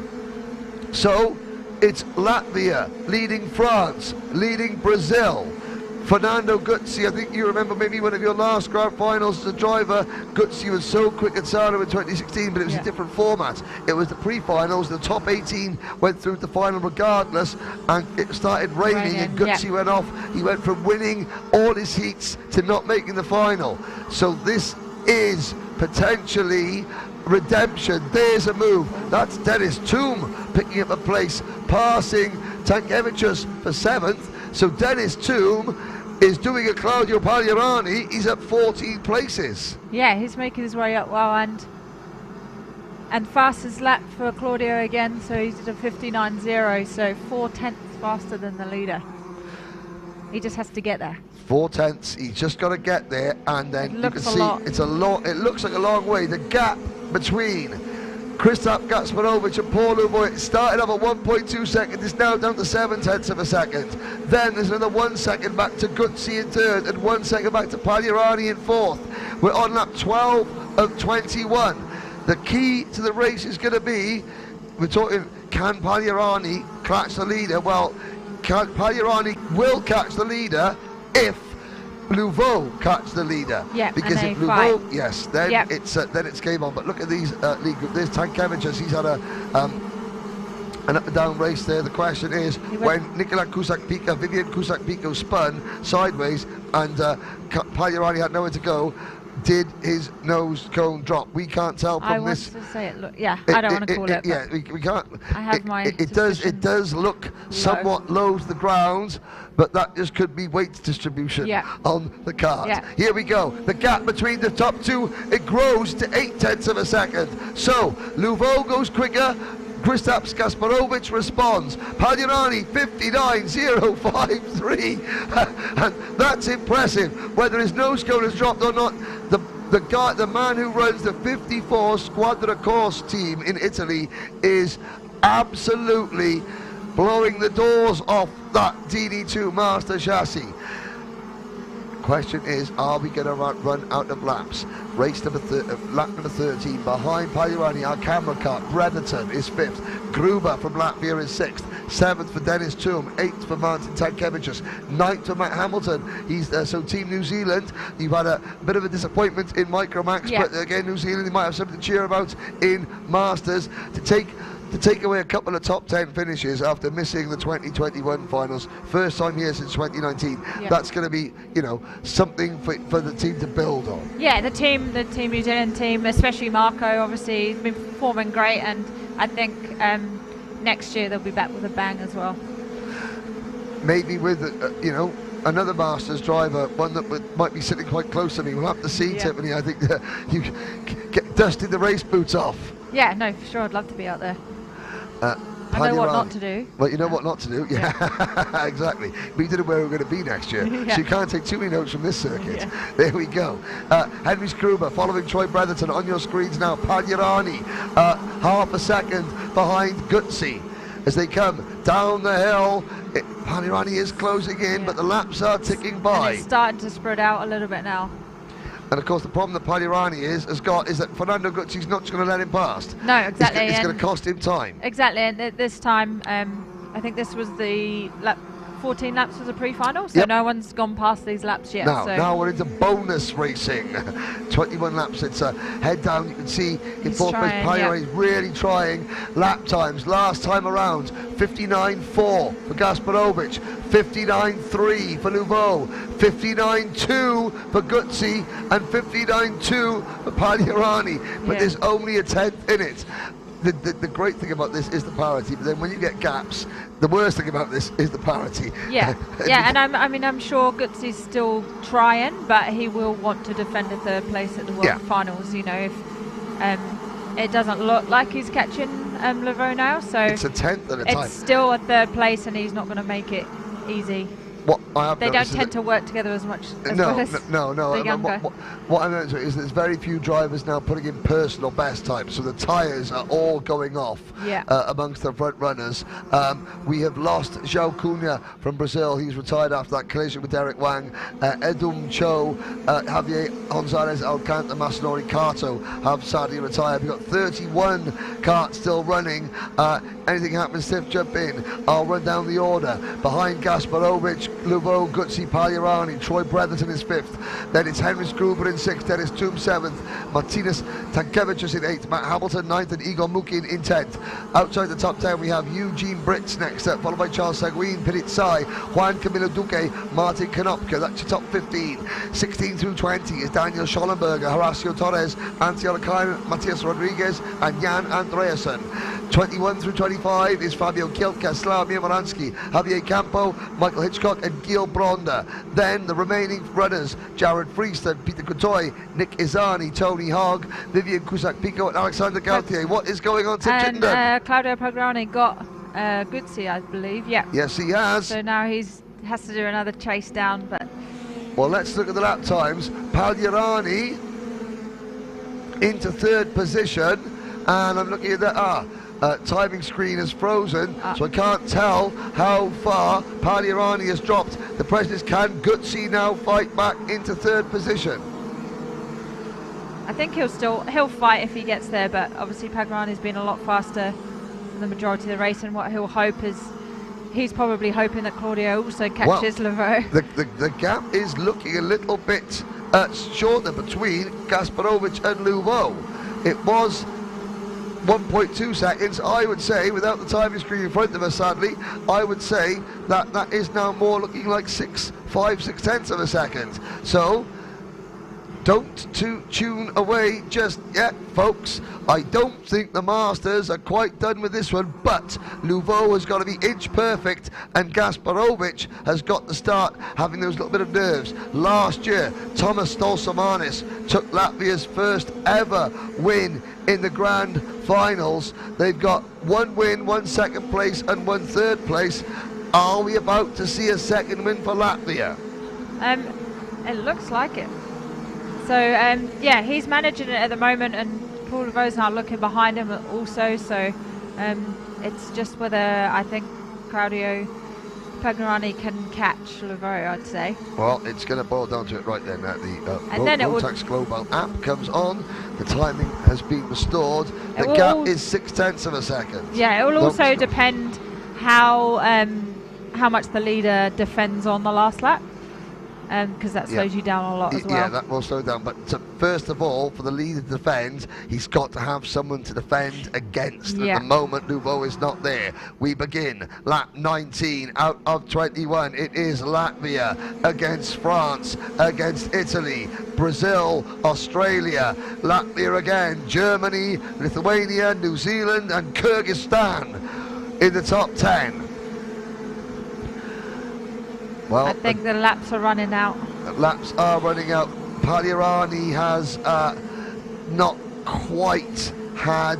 So it's Latvia leading France, leading Brazil. Fernando Guzzi, I think you remember maybe one of your last Grand Finals as a driver. Guzzi was so quick at Sano in 2016, but it was a different format. It was the pre-finals, the top 18 went through the final regardless, and it started raining and Guzzi went off. He went from winning all his heats to not making the final. So this is potentially redemption. There's a move. That's Dennis Thum picking up a place, passing Tankevicius for 7th. So Dennis Thum is doing a Claudio Pagliarani. He's at 14 places. Yeah, he's making his way up well, and fastest lap for Claudio again, so he's at a 59.0, so 4 tenths faster than the leader. He just has to get there. 4 tenths, he's just got to get there, and then you can see it's a long, it looks like a long way. The gap between Krzysztof Gasparovic and Paul Louveau started off at 1.2 seconds, it's now down to 7 tenths of a second. Then there's another 1 second back to Guzzi in 3rd, and 1 second back to Pagliarani in 4th. We're on lap 12 of 21. The key to the race is going to be, we're talking, can Pagliarani catch the leader? Well, Pagliarani will catch the leader if Louveau catch the leader. Yeah, because and if they Louveau, fight. yes, then Yep. it's game on. But look at these league group. There's Tankevicius. He's had an up and down race there. The question is, when Nicola Cusack-Pico, Vivian Cusack-Pico spun sideways and Pagliarani had nowhere to go, did his nose cone drop? We can't tell from I want this. to say it. Look, yeah, I don't want to call it. Yeah, we can't. I have my It does look somewhat low to the ground, but that just could be weight distribution on the cart. Yeah. Here we go. The gap between the top two, it grows to 0.8 of a second. So Louveau goes quicker. Kristaps Kasparovich responds. Pagliarani 59.053, and that's impressive. Whether his nose cone has dropped or not, the man who runs the 54 Squadra Corse team in Italy is absolutely blowing the doors off that DD2 Master chassis. Question is, are we going to run out of laps? Race number lap number 13, behind Pagliarani, our camera car. Bredetton is 5th. Gruber from Latvia is 6th. 7th for Dennis Toom. 8th for Martin Tankevicius. 9th for Matt Hamilton. He's so Team New Zealand. You've had a bit of a disappointment in Micromax, but again, New Zealand, they might have something to cheer about in Masters to take away a couple of top 10 finishes after missing the 2021 finals. First time here since 2019. That's going to be, something for the team to build on. Yeah, the Team New Zealand team, especially Marco, obviously, he's been performing great, and I think next year they'll be back with a bang as well. Maybe with, another Masters driver, one that might be sitting quite close to me. We'll have to see, Tiffany. I think you get dusting the race boots off. Yeah, no, for sure. I'd love to be out there. I know what not to do. Well, you know what not to do? Yeah, exactly. We didn't know where we were going to be next year, so you can't take too many notes from this circuit. There we go. Henry Skruber following Troy Bretherton on your screens now. Pagliarani, half a second behind Gutsy as they come down the hill. Pagliarani is closing in, but the laps are ticking by. And it's starting to spread out a little bit now. And of course, the problem that Pagliarani is that Fernando Guzzi's not just going to let him past. No, exactly. It's going to cost him time. Exactly, and this time, I think this was the 14 laps was a pre-final, so no one's gone past these laps yet. Now we're into bonus racing. 21 laps. It's a head down. You can see in fourth place, Pagliarani is really trying. Lap times last time around: 59.4 for Gasparovich, 59.3 for Louveau, 59.2 for Guzzi, and 59.2 for Pagliarani. But there's only a 10th in it. The great thing about this is the parity, but then when you get gaps, the worst thing about this is the parity. Yeah, and I'm sure Guzzi's still trying, but he will want to defend a third place at the World Finals. If it doesn't look like he's catching Louveau now, so it's a 10th at a time. It's still a third place, and he's not going to make it easy. They don't tend to work together as much as no. the younger. What I'm noticing is there's very few drivers now putting in personal best times, so the tyres are all going off amongst the front runners. We have lost João Cunha from Brazil. He's retired after that collision with Derek Wang. Edum Cho, Javier Gonzalez, Alcantara, Masanori Kato have sadly retired. We've got 31 karts still running. Anything happens, Tiff, jump in. I'll run down the order. Behind Gasparovich, Louveau, Guzzi, Pagliarani, Troy Bretherton is 5th. Then it's Henry Skruber in 6th, Dennis Toom 7th, Martinez Tankevicius in 8th, Matt Hamilton 9th, and Igor Mukin in 10th. Outside the top 10 we have Eugene Brits next up, followed by Charles Seguin, Pirit Sai, Juan Camilo Duque, Martin Konopka. That's your top 15. 16 through 20 is Daniel Schollenberger, Horacio Torres, Antti Alakainen, Matias Rodriguez, and Jan Andreasen. 21 through 25 is Fabio Kielka, Slavomir Moransky, Javier Campo, Michael Hitchcock, and Gil Bronda. Then the remaining runners: Jared Freeston, Peter Cotoy, Nick Izani, Tony Hogg, Vivian Cusack-Pico, and Alexander Gauthier. What is going on, Tim Chittenden? Claudio Pagliarani got Guzzi, I believe. Yes, he has. So now he has to do another chase down. But well, let's look at the lap times. Pagliarani into 3rd position, and I'm looking at that. Timing screen is frozen, so I can't tell how far Pagliarani has dropped. The question is, can Guzzi now fight back into 3rd position? I think he'll fight if he gets there, but obviously Pagliarani's been a lot faster than the majority of the race, and what he'll hope is he's probably hoping that Claudio also catches Laveau. The gap is looking a little bit shorter between Gasparovic and Laveau. It was 1.2 seconds, I would say, without the timing screen in front of us, sadly, I would say that that is now more looking like 5/6 of a second. So, don't tune away just yet, folks. I don't think the Masters are quite done with this one, but Laveau has got to be inch perfect, and Gasparovic has got to start having those little bit of nerves. Last year, Thomas Stolsomanis took Latvia's first ever win in the Grand Finals. They've got 1 win, 1 second place, and 1 third place. Are we about to see a second win for Latvia? It looks like it. So yeah, he's managing it at the moment, and Paul Laveau's now looking behind him also. So it's just whether I think Claudio Pagnarani can catch Laveau, I'd say. Well, it's going to boil down to it right then. That the Rotax Global app comes on, the timing has been restored. The gap is 0.6 of a second. Yeah, it will also depend how much the leader defends on the last lap. Because that slows you down a lot as well. Yeah, that will slow down. But first of all, for the leader to defend, he's got to have someone to defend against. At the moment, Laveau is not there. We begin lap 19 out of 21. It is Latvia against France, against Italy, Brazil, Australia, Latvia again, Germany, Lithuania, New Zealand, and Kyrgyzstan in the top 10. Well, I think the laps are running out. Laps are running out. Pagliarani has not quite had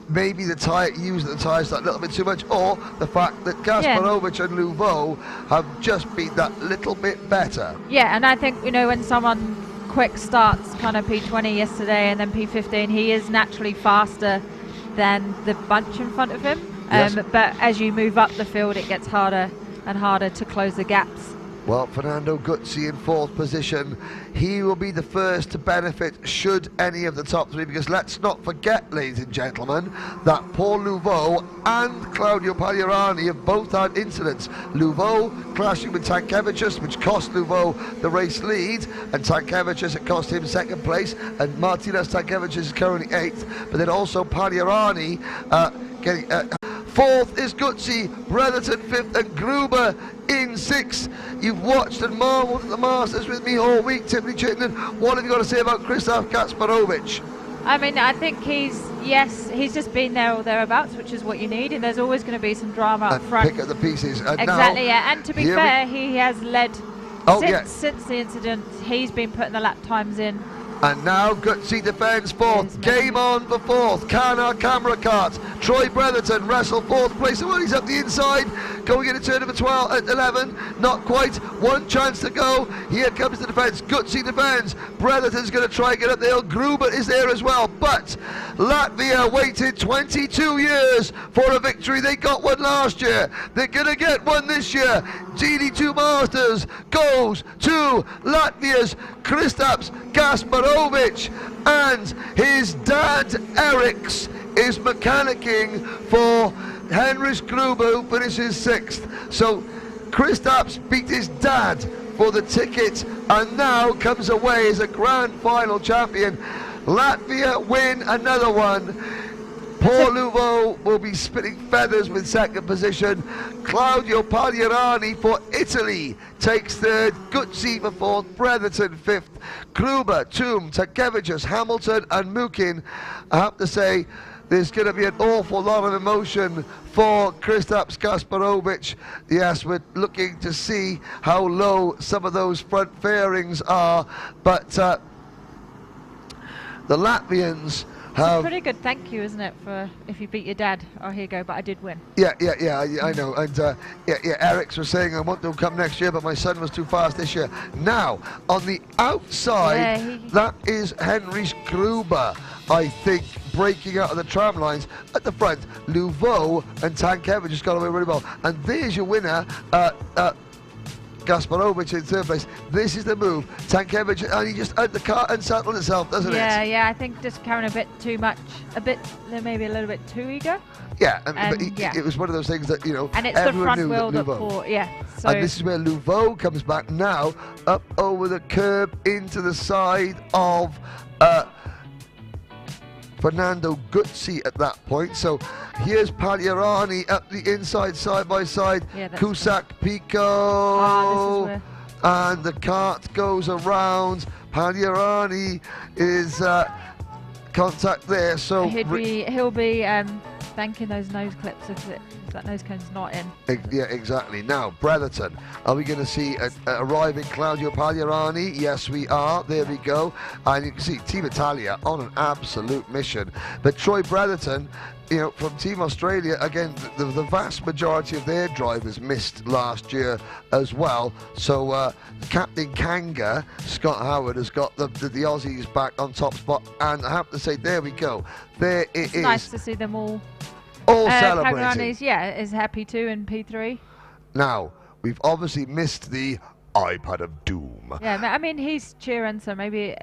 maybe the tyre, used the tyres a little bit too much, or the fact that Gasparovic and Laveau have just been that little bit better. Yeah, and I think, you know, when someone quick starts kind of P20 yesterday and then P15, he is naturally faster than the bunch in front of him. But as you move up the field, it gets harder and harder to close the gaps. Well, Fernando Guzzi in 4th position. He will be the first to benefit should any of the top 3, because let's not forget, ladies and gentlemen, that Paul Laveau and Claudio Pagliarani have both had incidents. Laveau clashing with Tankevicius, which cost Laveau the race lead, and Tankevicius, it cost him 2nd place, and Martinas Tankevicius is currently 8th, but then also Pagliarani getting 4th is Guzzi, Bretherton 5th, and Gruber in 6th. You've watched and marvelled at the Masters with me all week, Tiffany Chittenden. What have you got to say about Krzysztof Gasparovic? I mean, I think he's just been there or thereabouts, which is what you need, and there's always going to be some drama up front. Pick up the pieces. And exactly, now, yeah. And to be fair, he has led since the incident. He's been putting the lap times in. And now Guzzi defends 4th. Game on for 4th. Kana Kamrakat. Troy Bretherton wrestle 4th place. Well, he's up the inside. Going into turn number 12 at 11. Not quite. 1 chance to go. Here comes the defence. Guzzi defends. Bretherton's going to try and get up there. Gruber is there as well. But Latvia waited 22 years for a victory. They got one last year. They're going to get one this year. DD2 Masters goes to Latvia's Kristaps Gasparovic, and his dad Eriks is mechanicking for Henris Gruber, who finishes 6th. So Kristaps beat his dad for the ticket and now comes away as a Grand Final champion. Latvia win another one. Paul Laveau will be spitting feathers with 2nd position. Claudio Pagliarani for Italy takes 3rd. Guzzi for 4th. Bretherton 5th. Gruber, Toom, Tankevicius, Hamilton and Mukin. I have to say, there's going to be an awful lot of emotion for Kristaps Gasparovic. Yes, we're looking to see how low some of those front fairings are. But the Latvians it's a pretty good thank you, isn't it, for if you beat your dad? Oh, here you go, but I did win. Yeah, I know. And Eriks was saying, I want to come next year, but my son was too fast this year. Now, on the outside, that is Henris Gruber, I think, breaking out of the tram lines. At the front, Laveau and Tankevicius just got away really well. And there's your winner, Gasparovic in 3rd place. This is the move. Tankevicius, and he just the car unsettled itself, doesn't it? Yeah, I think just carrying a bit too much, maybe a little bit too eager. Yeah, but it was one of those things that, you know, and it's the everyone front knew wheel that that Louveau. So And this is where Louveau comes back now, up over the curb into the side of Fernando Guzzi at that point. So here's Pagliarani up the inside, side by side. Yeah, that's Cusack, Pico, and the cart goes around. Pagliarani is contact there. So he'll be thanking those nose clips if that nose cone's not in. Yeah, exactly. Now, Bretherton, are we going to see arriving Claudio Pagliarani? Yes, we are. There we go. And you can see Team Italia on an absolute mission. But Troy Bretherton, you know, from Team Australia, again, the vast majority of their drivers missed last year as well. So Captain Kanga, Scott Howard, has got the Aussies back on top spot. And I have to say, there we go. There it is. It's nice to see them all celebrating. Pagliarani's, is happy too in P3. Now, we've obviously missed the iPad of Doom. Yeah, I mean, he's cheering, so maybe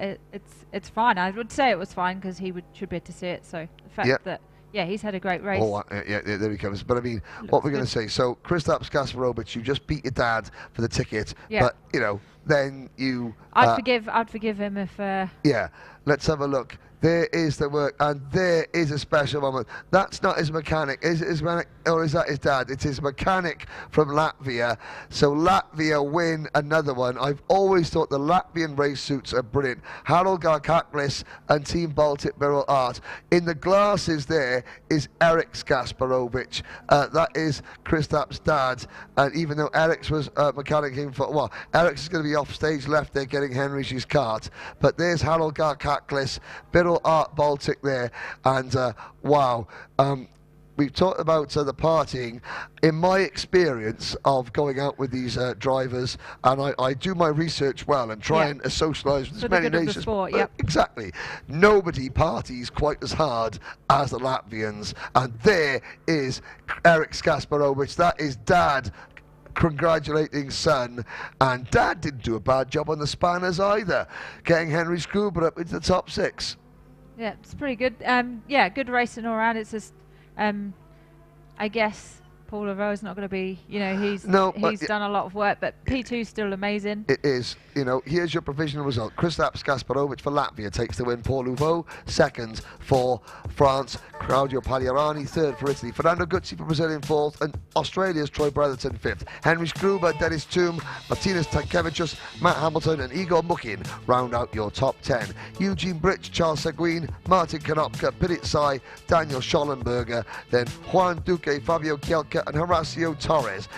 it's fine. I would say it was fine because he should be able to see it. So the fact that, yeah, he's had a great race. Oh, yeah, there he comes. But I mean, what we're going to say, so Kristaps Kasparovich, you just beat your dad for the ticket, but, you know, then you... I'd forgive him if... Yeah, let's have a look. There is the work, and there is a special moment. That's not his mechanic. Is it his mechanic, or is that his dad? It's his mechanic from Latvia. So Latvia win another one. I've always thought the Latvian race suits are brilliant. Harold Garkaklis and Team Baltic Birol Art. In the glasses there is Eric Kasparovich. That is Kristaps' dad. And even though Eric's was mechanicking for, well, Eric's is going to be off stage left there getting Henry's cart. But there's Harold Garkaklis, Birol Art Baltic there, and wow, we've talked about the partying. In my experience of going out with these drivers, and I do my research well and try and socialise with as many nations. Exactly. Nobody parties quite as hard as the Latvians, and there is Eric Kasparovich. That is Dad congratulating son, and Dad didn't do a bad job on the spanners either, getting Henry Gruber up into the top 6. Yeah, it's pretty good. Yeah, good racing all around. It's just, I guess Paul Louveau is not going to be, you know, he's done a lot of work, but P2's still amazing. It is. You know, here's your provisional result. Kristaps Kasparovich for Latvia takes the win. Paul Louveau, second for France. Claudio Pagliarani, third for Italy. Fernando Guzzi for Brazil in fourth, and Australia's Troy Bretherton fifth. Henry Gruber, Dennis Toom, Martinez Tankevicius, Matt Hamilton and Igor Mukin round out your top 10. Eugene Britch, Charles Seguin, Martin Konopka, Pirit Sai, Daniel Schollenberger, then Juan Duque, Fabio Chielka and Horacio Torres.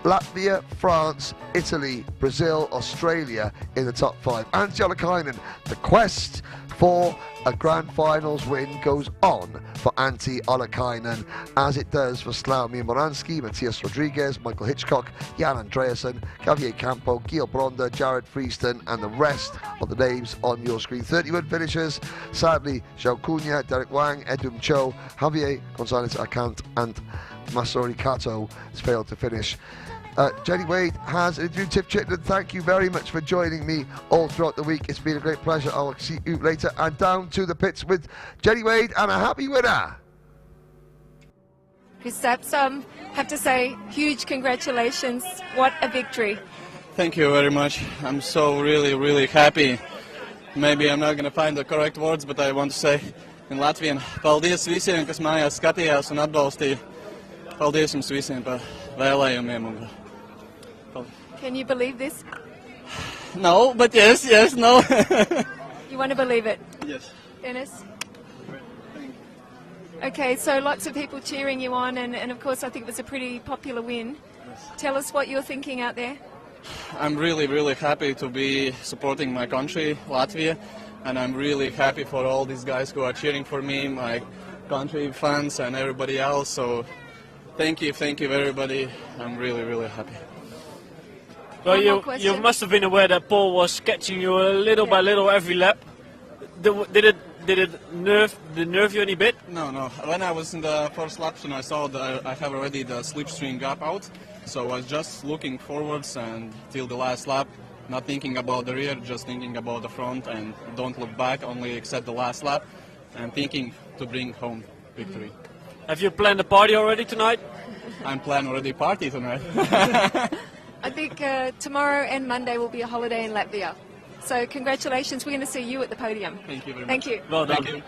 Latvia, France, Italy, Brazil, Australia in the top 5. Antti Ollikainen, the quest for a Grand Finals win goes on for Antti Ollikainen, as it does for Slawomir Moransky, Matthias Rodriguez, Michael Hitchcock, Jan Andreasen, Javier Campo, Gil Bronda, Jared Freeston, and the rest of the names on your screen. 31 finishers. Sadly, Zhao Cunha, Derek Wang, Edum Cho, Javier Gonzalez Acant, and Masori Kato has failed to finish. Jenny Wade has an interview. Tiff Chittenden, thank you very much for joining me all throughout the week. It's been a great pleasure. I'll see you later. And down to the pits with Jenny Wade and a happy winner. Kristaps, have to say, huge congratulations. What a victory. Thank you very much. I'm so really happy. Maybe I'm not going to find the correct words, but I want to say in Latvian, paldies visiem, kas mājās skatījās un atbalstīja. Paldies jums visiem par vēlējumiem. Can you believe this? No, but yes, no. You want to believe it? Yes. Dennis? Okay, so lots of people cheering you on, and of course I think it was a pretty popular win. Yes. Tell us what you're thinking out there. I'm really happy to be supporting my country, Latvia, and I'm really happy for all these guys who are cheering for me, my country fans and everybody else. So thank you everybody. I'm really happy. Well, you must have been aware that Paul was sketching you a little by little every lap. Did it nerve you any bit? No. When I was in the first lap, and I saw that I have already the slipstream gap out, so I was just looking forwards and till the last lap, not thinking about the rear, just thinking about the front, and don't look back, only accept the last lap, and thinking to bring home victory. Have you planned a party already tonight? I'm planning already party tonight. I think tomorrow and Monday will be a holiday in Latvia. So congratulations, we're going to see you at the podium. Thank you very much. Thank you. Well done. Thank you.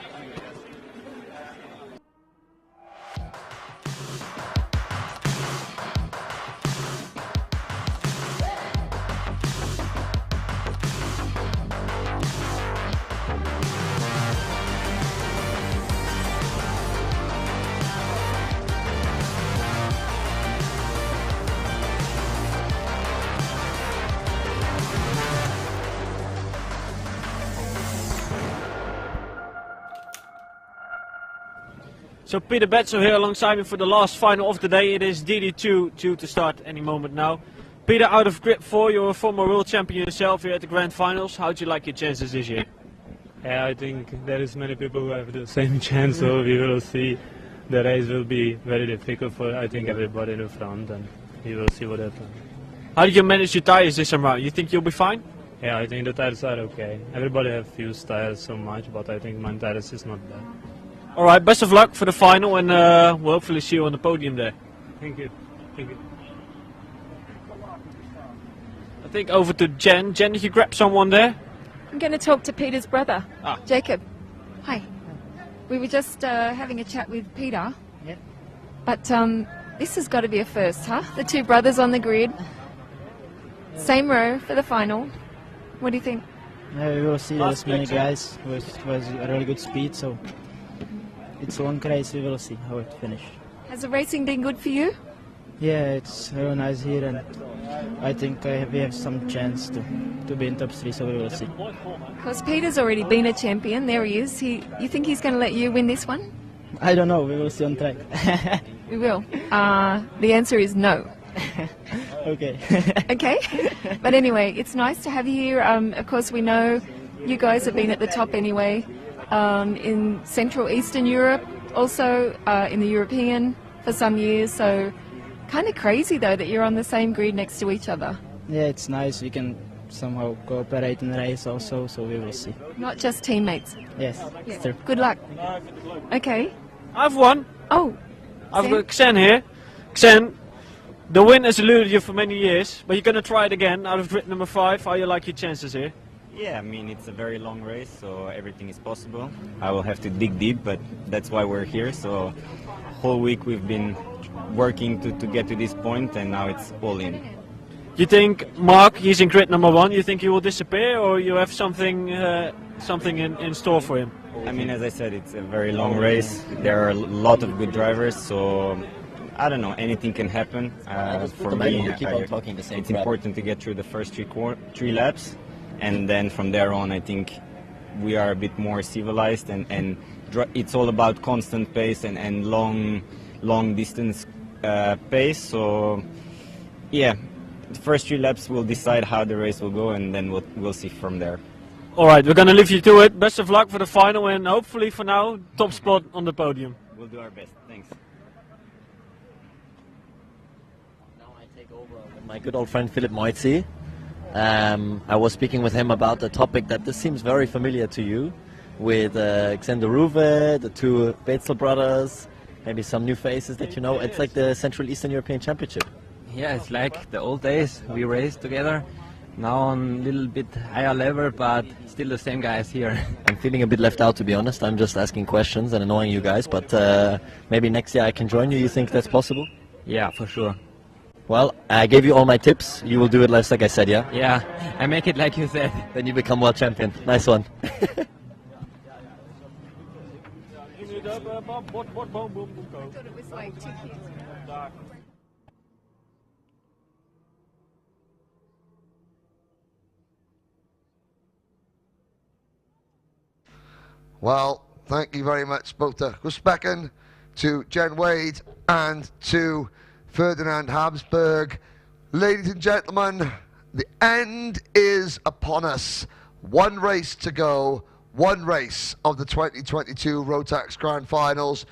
So Peter Betzel here alongside me for the last final of the day. It is DD2 due to start any moment now. Peter, out of grid 4, you're a former world champion yourself here at the Grand Finals. How do you like your chances this year? Yeah, I think there is many people who have the same chance, so we will see. The race will be very difficult for, I think, everybody in the front, and we will see what happens. How did you manage your tires this time around? You think you'll be fine? Yeah, I think the tires are okay. Everybody have used tires so much, but I think my tires is not bad. Alright, best of luck for the final, and we'll hopefully see you on the podium there. Thank you. Thank you. I think over to Jen. Jen, did you grab someone there? I'm going to talk to Peter's brother, Ah. Jacob. Hi. We were just having a chat with Peter. Yeah. But this has got to be a first, huh? The two brothers on the grid. Same row for the final. What do you think? Yeah, we will see there's many guys. It was a really good speed, so it's a long race. We will see how it finishes. Has the racing been good for you? Yeah, it's really nice here, and I think we have some chance to be in top 3, so we will see. Because Peter's already been a champion. There he is. You think he's going to let you win this one? I don't know. We will see on track. We will. The answer is no. Okay. Okay. But anyway, it's nice to have you here. Of course, we know you guys have been at the top anyway in Central Eastern Europe, also in the European for some years. So kind of crazy though that you're on the same grid next to each other. Yeah, it's nice. We can somehow cooperate in the race also, so we will see. Not just teammates. Yes, Yeah. it's true. Good luck. Okay. I've won. Oh. I've Sam? got Xen here. Xen, the win has eluded you for many years, but you're going to try it again out of grid number 5. How you like your chances here? Yeah, I mean, it's a very long race, so everything is possible. I will have to dig deep, but that's why we're here. So whole week we've been working to get to this point, and now it's all in. You think Mark, he's in grid number 1, you think he will disappear, or you have something in store for him? I mean, as I said, it's a very long race. There are a lot of good drivers, so I don't know, anything can happen. For me, it's important to get through the first three laps, and then from there on, I think we are a bit more civilized, and it's all about constant pace and long distance pace. So yeah, the first 3 laps will decide how the race will go, and then we'll see from there. Alright, we're going to leave you to it. Best of luck for the final, and hopefully for now, top spot on the podium. We'll do our best. Thanks. My good old friend Philip Moitzi. I was speaking with him about a topic that this seems very familiar to you, with Xander Ruve, the 2 Betzel brothers, maybe some new faces that you know. It's like the Central Eastern European Championship. Yeah, it's like the old days. We raced together. Now on a little bit higher level, but still the same guys here. I'm feeling a bit left out, to be honest. I'm just asking questions and annoying you guys, but maybe next year I can join you. You think that's possible? Yeah, for sure. Well, I gave you all my tips. You will do it like I said, yeah? Yeah, I make it like you said. Then you become world champion. Nice one. Well, thank you very much both to Gusbecken, to Jen Wade, and to Ferdinand Habsburg. Ladies and gentlemen, the end is upon us. 1 race to go, 1 race of the 2022 Rotax Grand Finals.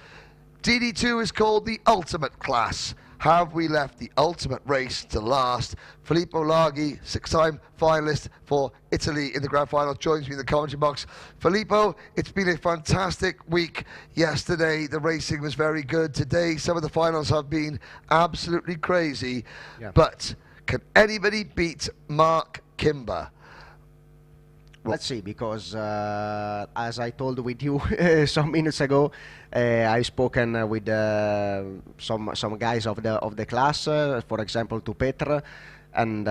DD2 is called the ultimate class. have we left the ultimate race to last? Filippo Laghi, 6-time finalist for Italy in the Grand Final, joins me in the commentary box. Filippo, it's been a fantastic week. Yesterday, the racing was very good. Today, some of the finals have been absolutely crazy. Yeah. But can anybody beat Mark Kimber? Let's see, because as I told with you some minutes ago, I've spoken with some guys of the class, for example, to Petr, and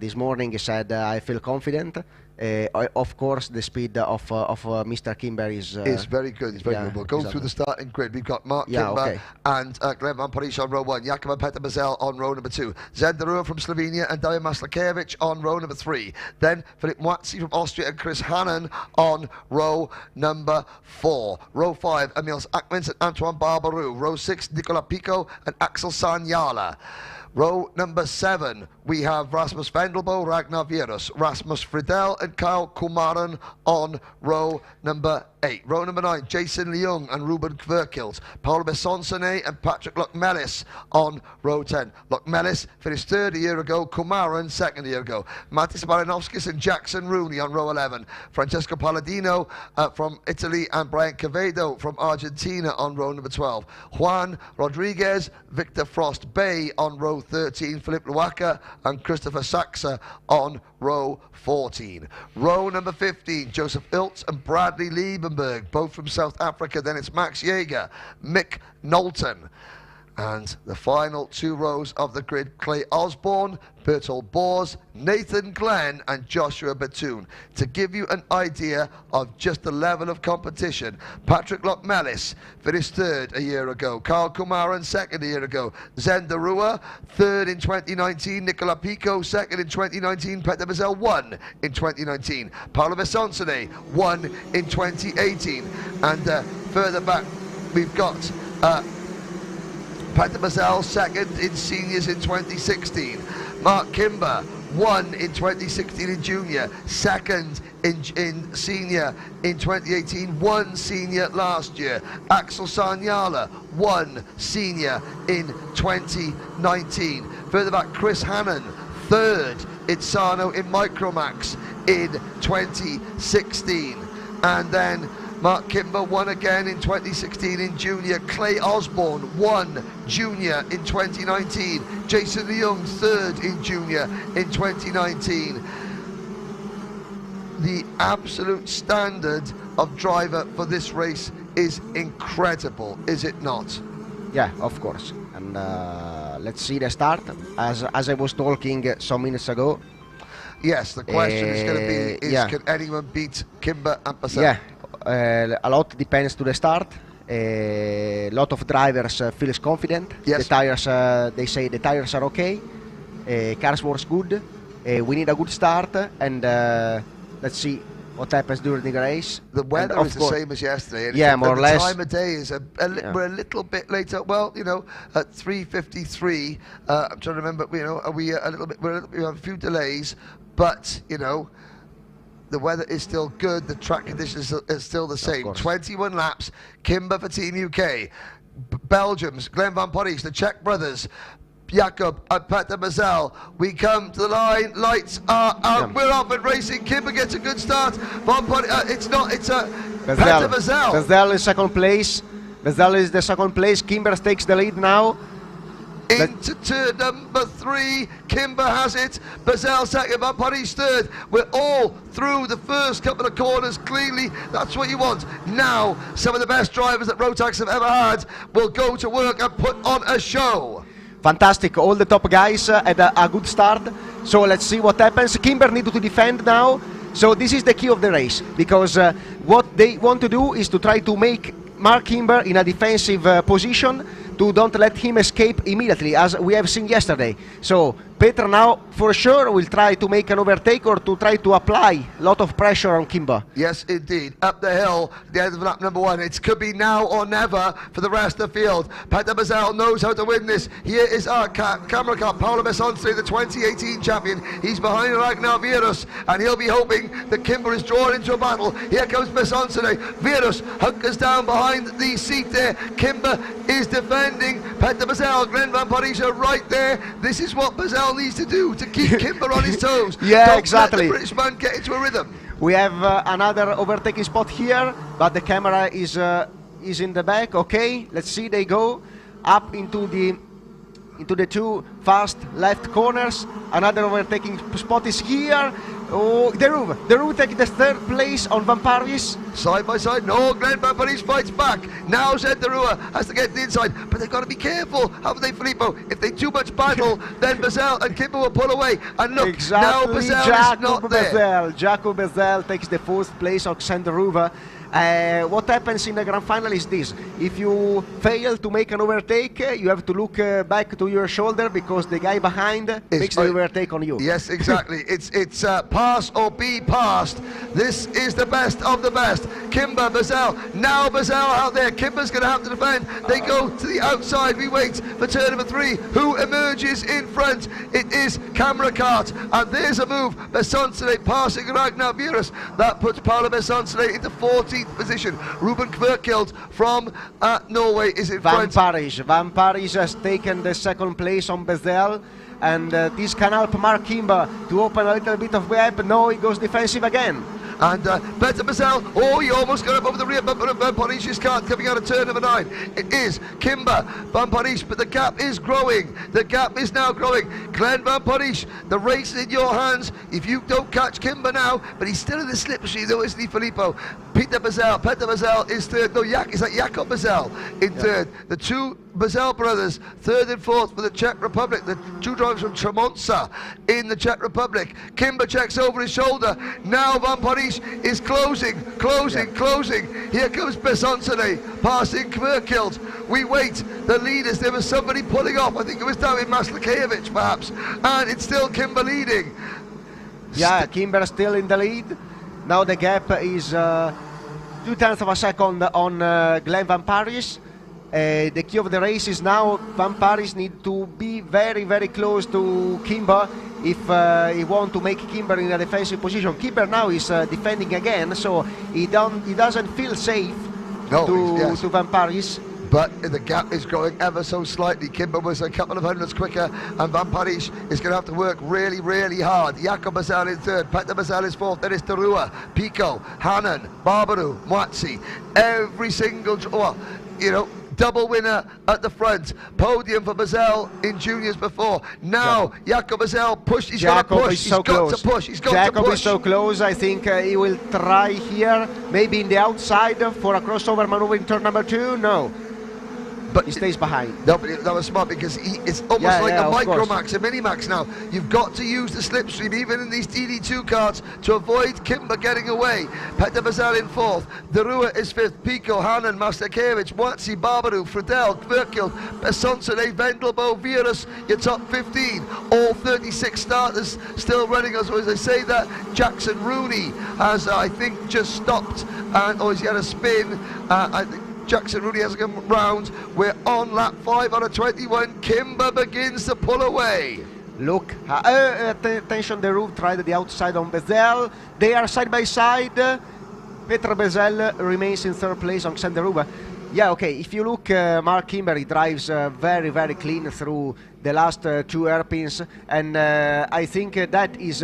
this morning he said I feel confident. Of course, the speed of Mr. Kimber is very good. It's very good. We'll go through the starting grid. We've got Mark Kimber and Glenn Van Parijs on row 1, Jakob and Peter Mazel on row number 2, Zed de Roer from Slovenia and Dario Maslakevich on row number 3. Then Filip Moazzi from Austria and Chris Hannon on row number 4. Row 5, Emils Akmens and Antoine Barbarou. Row 6, Nicola Pico and Axel Sanyala. Row number 7, we have Rasmus Vendelbo, Ragnar Virus, Rasmus Friedel and Kyle Kumaran on row number 8. Row number 9, Jason Leung and Ruben Kverkilt, Paolo Bessonsone and Patrick Lockmellis on row 10. Lockmellis finished 3rd a year ago, Kumaran 2nd a year ago. Matis Marinovskis and Jackson Rooney on row 11. Francesco Palladino from Italy and Brian Cavedo from Argentina on row number 12. Juan Rodriguez, Victor Frost Bay on row 13, Philip Luaka and Christopher Saxa on row 14. Row number 15, Joseph Iltz and Bradley Liebenberg, both from South Africa. Then it's Max Jaeger, Mick Knowlton. And the final 2 rows of the grid, Clay Osborne, Bertold Bors, Nathan Glenn and Joshua Batoon. To give you an idea of just the level of competition, Patrick Lockmellis finished 3rd a year ago, Carl Kumaran 2nd a year ago, Zen de Roer 3rd in 2019, Nicola Pico 2nd in 2019, Peter Mazel 1 in 2019, Paolo Bessonsone 1 in 2018, and further back we've got Peter Mazel 2nd in seniors in 2016. Mark Kimber 1 in 2016 in junior, 2nd in senior in 2018, 1 senior last year. Axel Sanyala 1 senior in 2019. Further back, Chris Hannon 3rd in Sano in Micromax in 2016. And then Mark Kimber 1 again in 2016 in junior. Clay Osborne 1 junior in 2019. Jason Leung 3rd in junior in 2019. The absolute standard of driver for this race is incredible, is it not? Yeah, of course. And let's see the start. As I was talking some minutes ago. Yes, the question is going to be, can anyone beat Kimber and Pascal? Yeah. A lot depends to the start. A lot of drivers feels confident. Yes. The tires, they say the tires are okay. Cars works good. We need a good start, and let's see what happens during the race. The weather is the same as yesterday. And yeah, more or less. The time of day is we're a little bit later. Well, you know, at 3:53. I'm trying to remember. You know, we have a few delays, but you know, the weather is still good. The track conditions are still the same. 21 laps. Kimber for Team UK. Belgium's Glenn Van Parijs, the Czech brothers, Jakob and Peter Mazel. We come to the line. Lights are out. We're off and racing. Kimber gets a good start. Van Parijs, it's Peter Mazel. Mazel is second place. Mazel is the second place. Kimber takes the lead now. Into turn number 3, Kimber has it, Mazel second, Van Parijs 3rd. We're all through the first couple of corners cleanly. That's what you want. Now, some of the best drivers that Rotax have ever had will go to work and put on a show. Fantastic, all the top guys had a good start. So let's see what happens. Kimber needs to defend now. So this is the key of the race, because what they want to do is to try to make Mark Kimber in a defensive position, to don't let him escape immediately, as we have seen yesterday. So Peter now for sure will try to make an overtake or to try to apply a lot of pressure on Kimber. Yes, indeed. Up the hill, the end of lap number 1. It could be now or never for the rest of the field. Peter Bazzel knows how to win this. Here is our camera car, Paolo Besonce, the 2018 champion. He's behind Ragnar Virus, and he'll be hoping that Kimber is drawn into a battle. Here comes Besonce. Virus hunkers down behind the seat there. Kimber is defending. Peter Bazzel, Glenn Van Parijs are right there. This is what Bazzel needs to do to keep Kimber on his toes. Yeah, Don't exactly. let the British man get into a rhythm. We have another overtaking spot here, but the camera is in the back. Okay, let's see. They go up into the two fast left corners. Another overtaking spot is here. Oh, Deroux taking the third place on Van Parijs. Side by side, no, Glenn Van Parijs fights back. Now Zed Deroux has to get the inside, but they've got to be careful, haven't they, Filippo? If they too much battle, then Bazzel and Kimber will pull away. And look, exactly, now Bazzel is not there. Jacob Bazzel takes the fourth place of Deroux. What happens in the Grand Final is this: if you fail to make an overtake, you have to look back to your shoulder because the guy behind makes the overtake on you. Yes, exactly. it's pass or be passed. This is the best of the best. Kimber, Bazzel. Now Bazell out there. Kimber's going to have to defend. They go to the outside. We wait for turn number 3. Who emerges in front? It is Camera Cart. And there's a move. Besonce passing Ragnar Virus. That puts Paolo Besonce into 14th position. Ruben Kverkild from Norway is in front. Van Parijs has taken the second place on Bazell, and this can help Mark Kimber to open a little bit of gap. No, he goes defensive again. And Peter Bazell, oh, he almost got up over the rear bumper of Van Parijs' car coming out of turn number 9. It is Kimber, Van Parijs, but the gap is growing. The gap is now growing. Glenn Van Parijs, the race is in your hands. If you don't catch Kimber now, but he's still in the slipstream though, isn't he, Filippo? Peter Bazell is third. No, is that Jakob Bazell in third? The two Bazell brothers, third and fourth for the Czech Republic. The two drivers from Tremonsa in the Czech Republic. Kimber checks over his shoulder. Now Van Parijs is closing. Here comes Besonce passing Kverkild. We wait. The leaders, there was somebody pulling off. I think it was David Maslakevich perhaps. And it's still Kimber leading. Yeah, Kimber still in the lead. Now the gap is 0.2 of a second on Glenn Van Parijs. The key of the race is now Van Parijs need to be very, very close to Kimber if he want to make Kimber in a defensive position. Kimber now is defending again, so he doesn't feel safe to Van Parijs. But the gap is growing ever so slightly. Kimber was a couple of hundredths quicker, and Van Parijs is going to have to work really, really hard. Jakob Bazell in third, Peter Bazell is fourth, then it's Deroux, Pico, Hannon, Barbaru, Moatsi. Every single, double winner at the front. Podium for Bazell in juniors before. Now, Jakob Bazell pushed. He's got to push. He's got to push. Jakob is so close. I think he will try here, maybe in the outside for a crossover maneuver in turn number 2. No. But he stays behind. No, but that was smart because it's almost like a Micro-Max, a Mini-Max now. You've got to use the slipstream, even in these DD2 carts, to avoid Kimber getting away. Peter Bazell in fourth. Deroux is fifth. Pico, Hannon, Maslakevich, Moatsi, Barbaru, Friedel, Kverkild, Besonce, Vendelbo, Virus, your top 15. All 36 starters still running. As I say that, Jackson Rooney has, I think, just stopped, or he's had a spin. I think Jackson Rooney has come round. We're on lap 5 out of 21. Kimber begins to pull away. Look, attention, Deroux tried the outside on Bazell. They are side by side. Peter Bazell remains in third place on Deroux. Yeah, okay, if you look, Mark Kimber, he drives very, very clean through the last 2 hairpins, and I think that is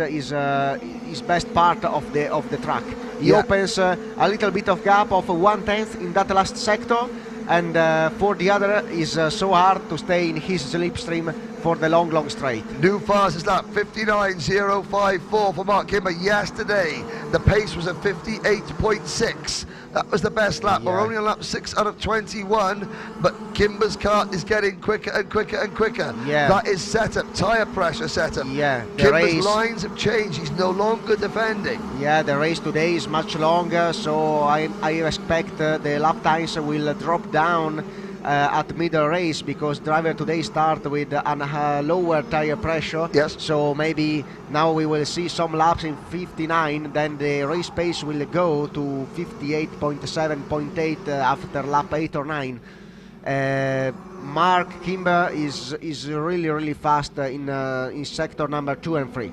best part of the track. He opens a little bit of gap of 1/10 in that last sector, and for the other is so hard to stay in his slipstream for the long straight. New fastest lap, 59.054 for Mark Kimber. Yesterday, the pace was at 58.6. That was the best lap. We're only on lap 6 out of 21, but Kimber's kart is getting quicker and quicker and quicker. Yeah. That is setup, tyre pressure setup. Yeah. Kimber's lines have changed. He's no longer defending. Yeah, the race today is much longer, so I expect the lap times will drop down at middle race, because driver today start with a lower tire pressure. Yes. So maybe now we will see some laps in 59, then the race pace will go to 58.7.8 after lap 8 or 9. Mark Kimber is really fast in sector number 2 and 3.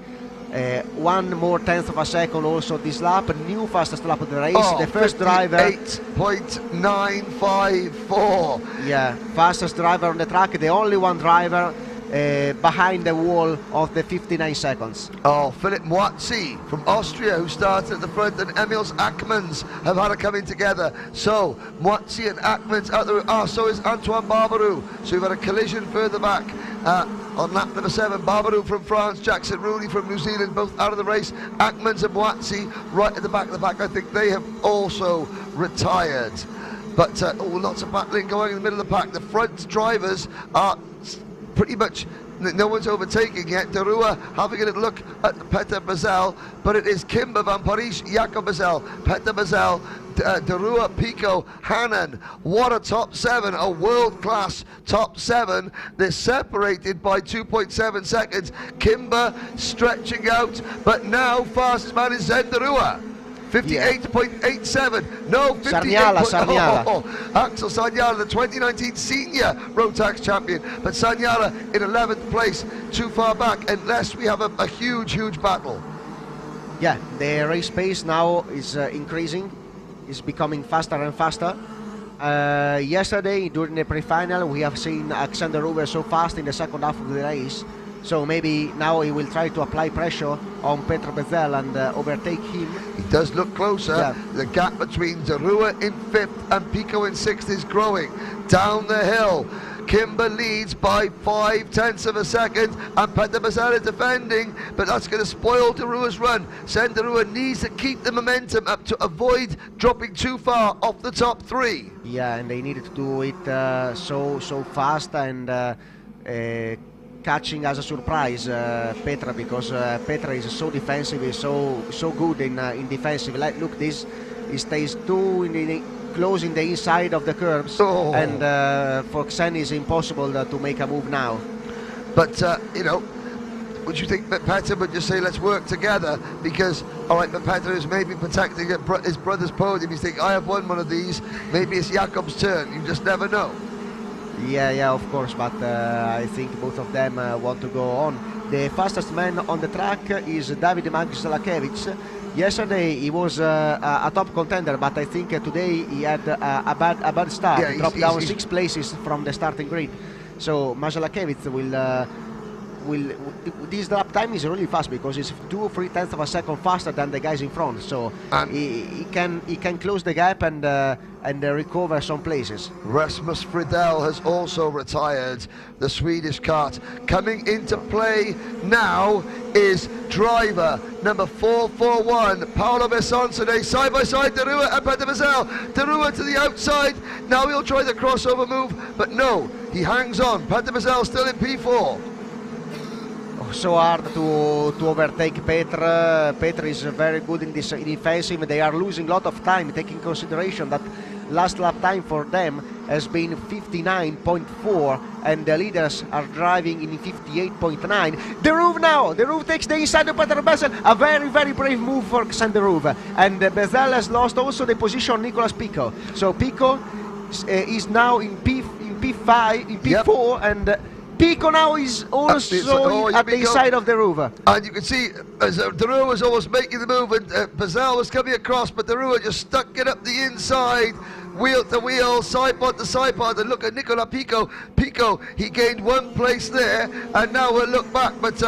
1 more tenth of a second also this lap, new fastest lap of the race. The first driver 8.954. Yeah, fastest driver on the track, the only one driver behind the wall of the 59 seconds. Oh, Philip Moazzi from Austria, who started at the front, and Emils Akmans have had a coming together. So Moazzi and Akmans out there. So is Antoine Barbarou. So we've had a collision further back on lap number 7. Barbarou from France, Jackson Rooney from New Zealand, both out of the race. Akmans and Moazzi right at the back of the pack. I think they have also retired. But lots of battling going in the middle of the pack. The front drivers are pretty much, no one's overtaking yet. De Rua having a little look at Peter Bazell, but it is Kimber, Van Parijs, Jacob Bazell, Peter Bazell, De Rua, Pico, Hannan. What a top 7, a world-class top 7. They're separated by 2.7 seconds. Kimber stretching out, but now fastest man is Zen De Rua. 58.87. No, 58. Saniala. Axel Saniala, the 2019 senior Rotax champion, but Saniala in 11th place, too far back, unless we have a huge battle. Yeah, the race pace now is increasing, is becoming faster and faster. Yesterday, during the pre-final, we have seen Alexander Ruber so fast in the second half of the race. So maybe now he will try to apply pressure on Petr Bezel and overtake him. He does look closer. Yeah. The gap between De Rua in 5th and Pico in 6th is growing. Down the hill, Kimber leads by 0.5 of a second, and Petr Bezel is defending, but that's going to spoil De Rua's run. Sen De Rua needs to keep the momentum up to avoid dropping too far off the top 3. Yeah, and they needed to do it so fast and catching as a surprise Petra, because Petra is so defensive, is so good in defensive. Look, this he stays close in the inside of the curves, and for Xen is impossible to make a move now. But you know, would you think that Petra would just say, let's work together? Because all right, but Petra is maybe protecting his brother's podium. He's thinking, I have won one of these, maybe it's Jakob's turn. You just never know. Yeah, of course, but I think both of them want to go on. The fastest man on the track is David Mazalakevich. Yesterday he was a top contender, but I think today he had a bad start. Yeah, he dropped down 6 places from the starting grid. So Mazalakevich will this lap time is really fast, because it's 2 or 3 tenths of a second faster than the guys in front. So he can close the gap and recover some places. Rasmus Fridell has also retired, the Swedish kart. Coming into play now is driver number 441, Paolo Besson, side by side, De Rua and Peter Bezel. De Rua to the outside, now he'll try the crossover move, but no, he hangs on. Peter Bezel still in P4. So hard to overtake Petr. Petr is very good in this defensive. They are losing a lot of time, taking consideration that last lap time for them has been 59.4, and the leaders are driving in 58.9. De Roof now. De Roof takes the inside of Peter Bezel. A very brave move for Xen De Roof. And Bezel has lost also the position on Nicolas Pico. So Pico is now in P4, and Pico now is also at the side of De Rua. And you can see as De Rua was almost making the move, and Bezel was coming across, but De Rua just stuck it up the inside, wheel to wheel, side pod to side pod, and look at Nicola Pico. Pico, he gained 1 place there, and now we'll look back, but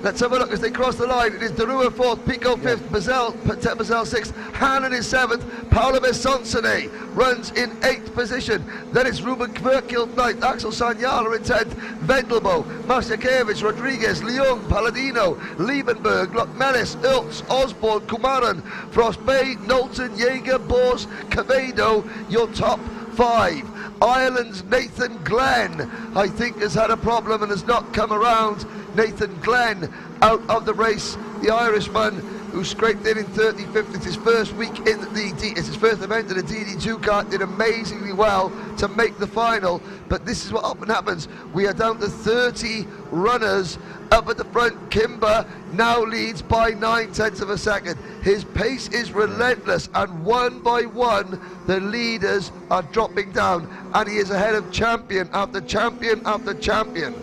let's have a look as they cross the line. It is De Rua 4th, Pico 5th, Bezel 6th, Hannan is 7th, Paolo Bessonsone runs in 8th position. Then it's Ruben Kverkild 9th, Axel Sanyala in 10th, Vendelbo, Masakevich, Rodriguez, Leung, Palladino, Liebenberg, Melis, Ilks, Osborne, Kumaran, Frost Bay, Knowlton, Jaeger, Bors, Cavedo, your top 5. Ireland's Nathan Glenn, I think, has had a problem and has not come around. Nathan Glenn out of the race, the Irishman. who scraped in 35th. It's his first week in it's his first event in the DD2 kart. Did amazingly well to make the final. But this is what often happens. We are down to 30 runners up at the front. Kimber now leads by 9/10 of a second. His pace is relentless, and one by one the leaders are dropping down, and he is ahead of champion after champion after champion.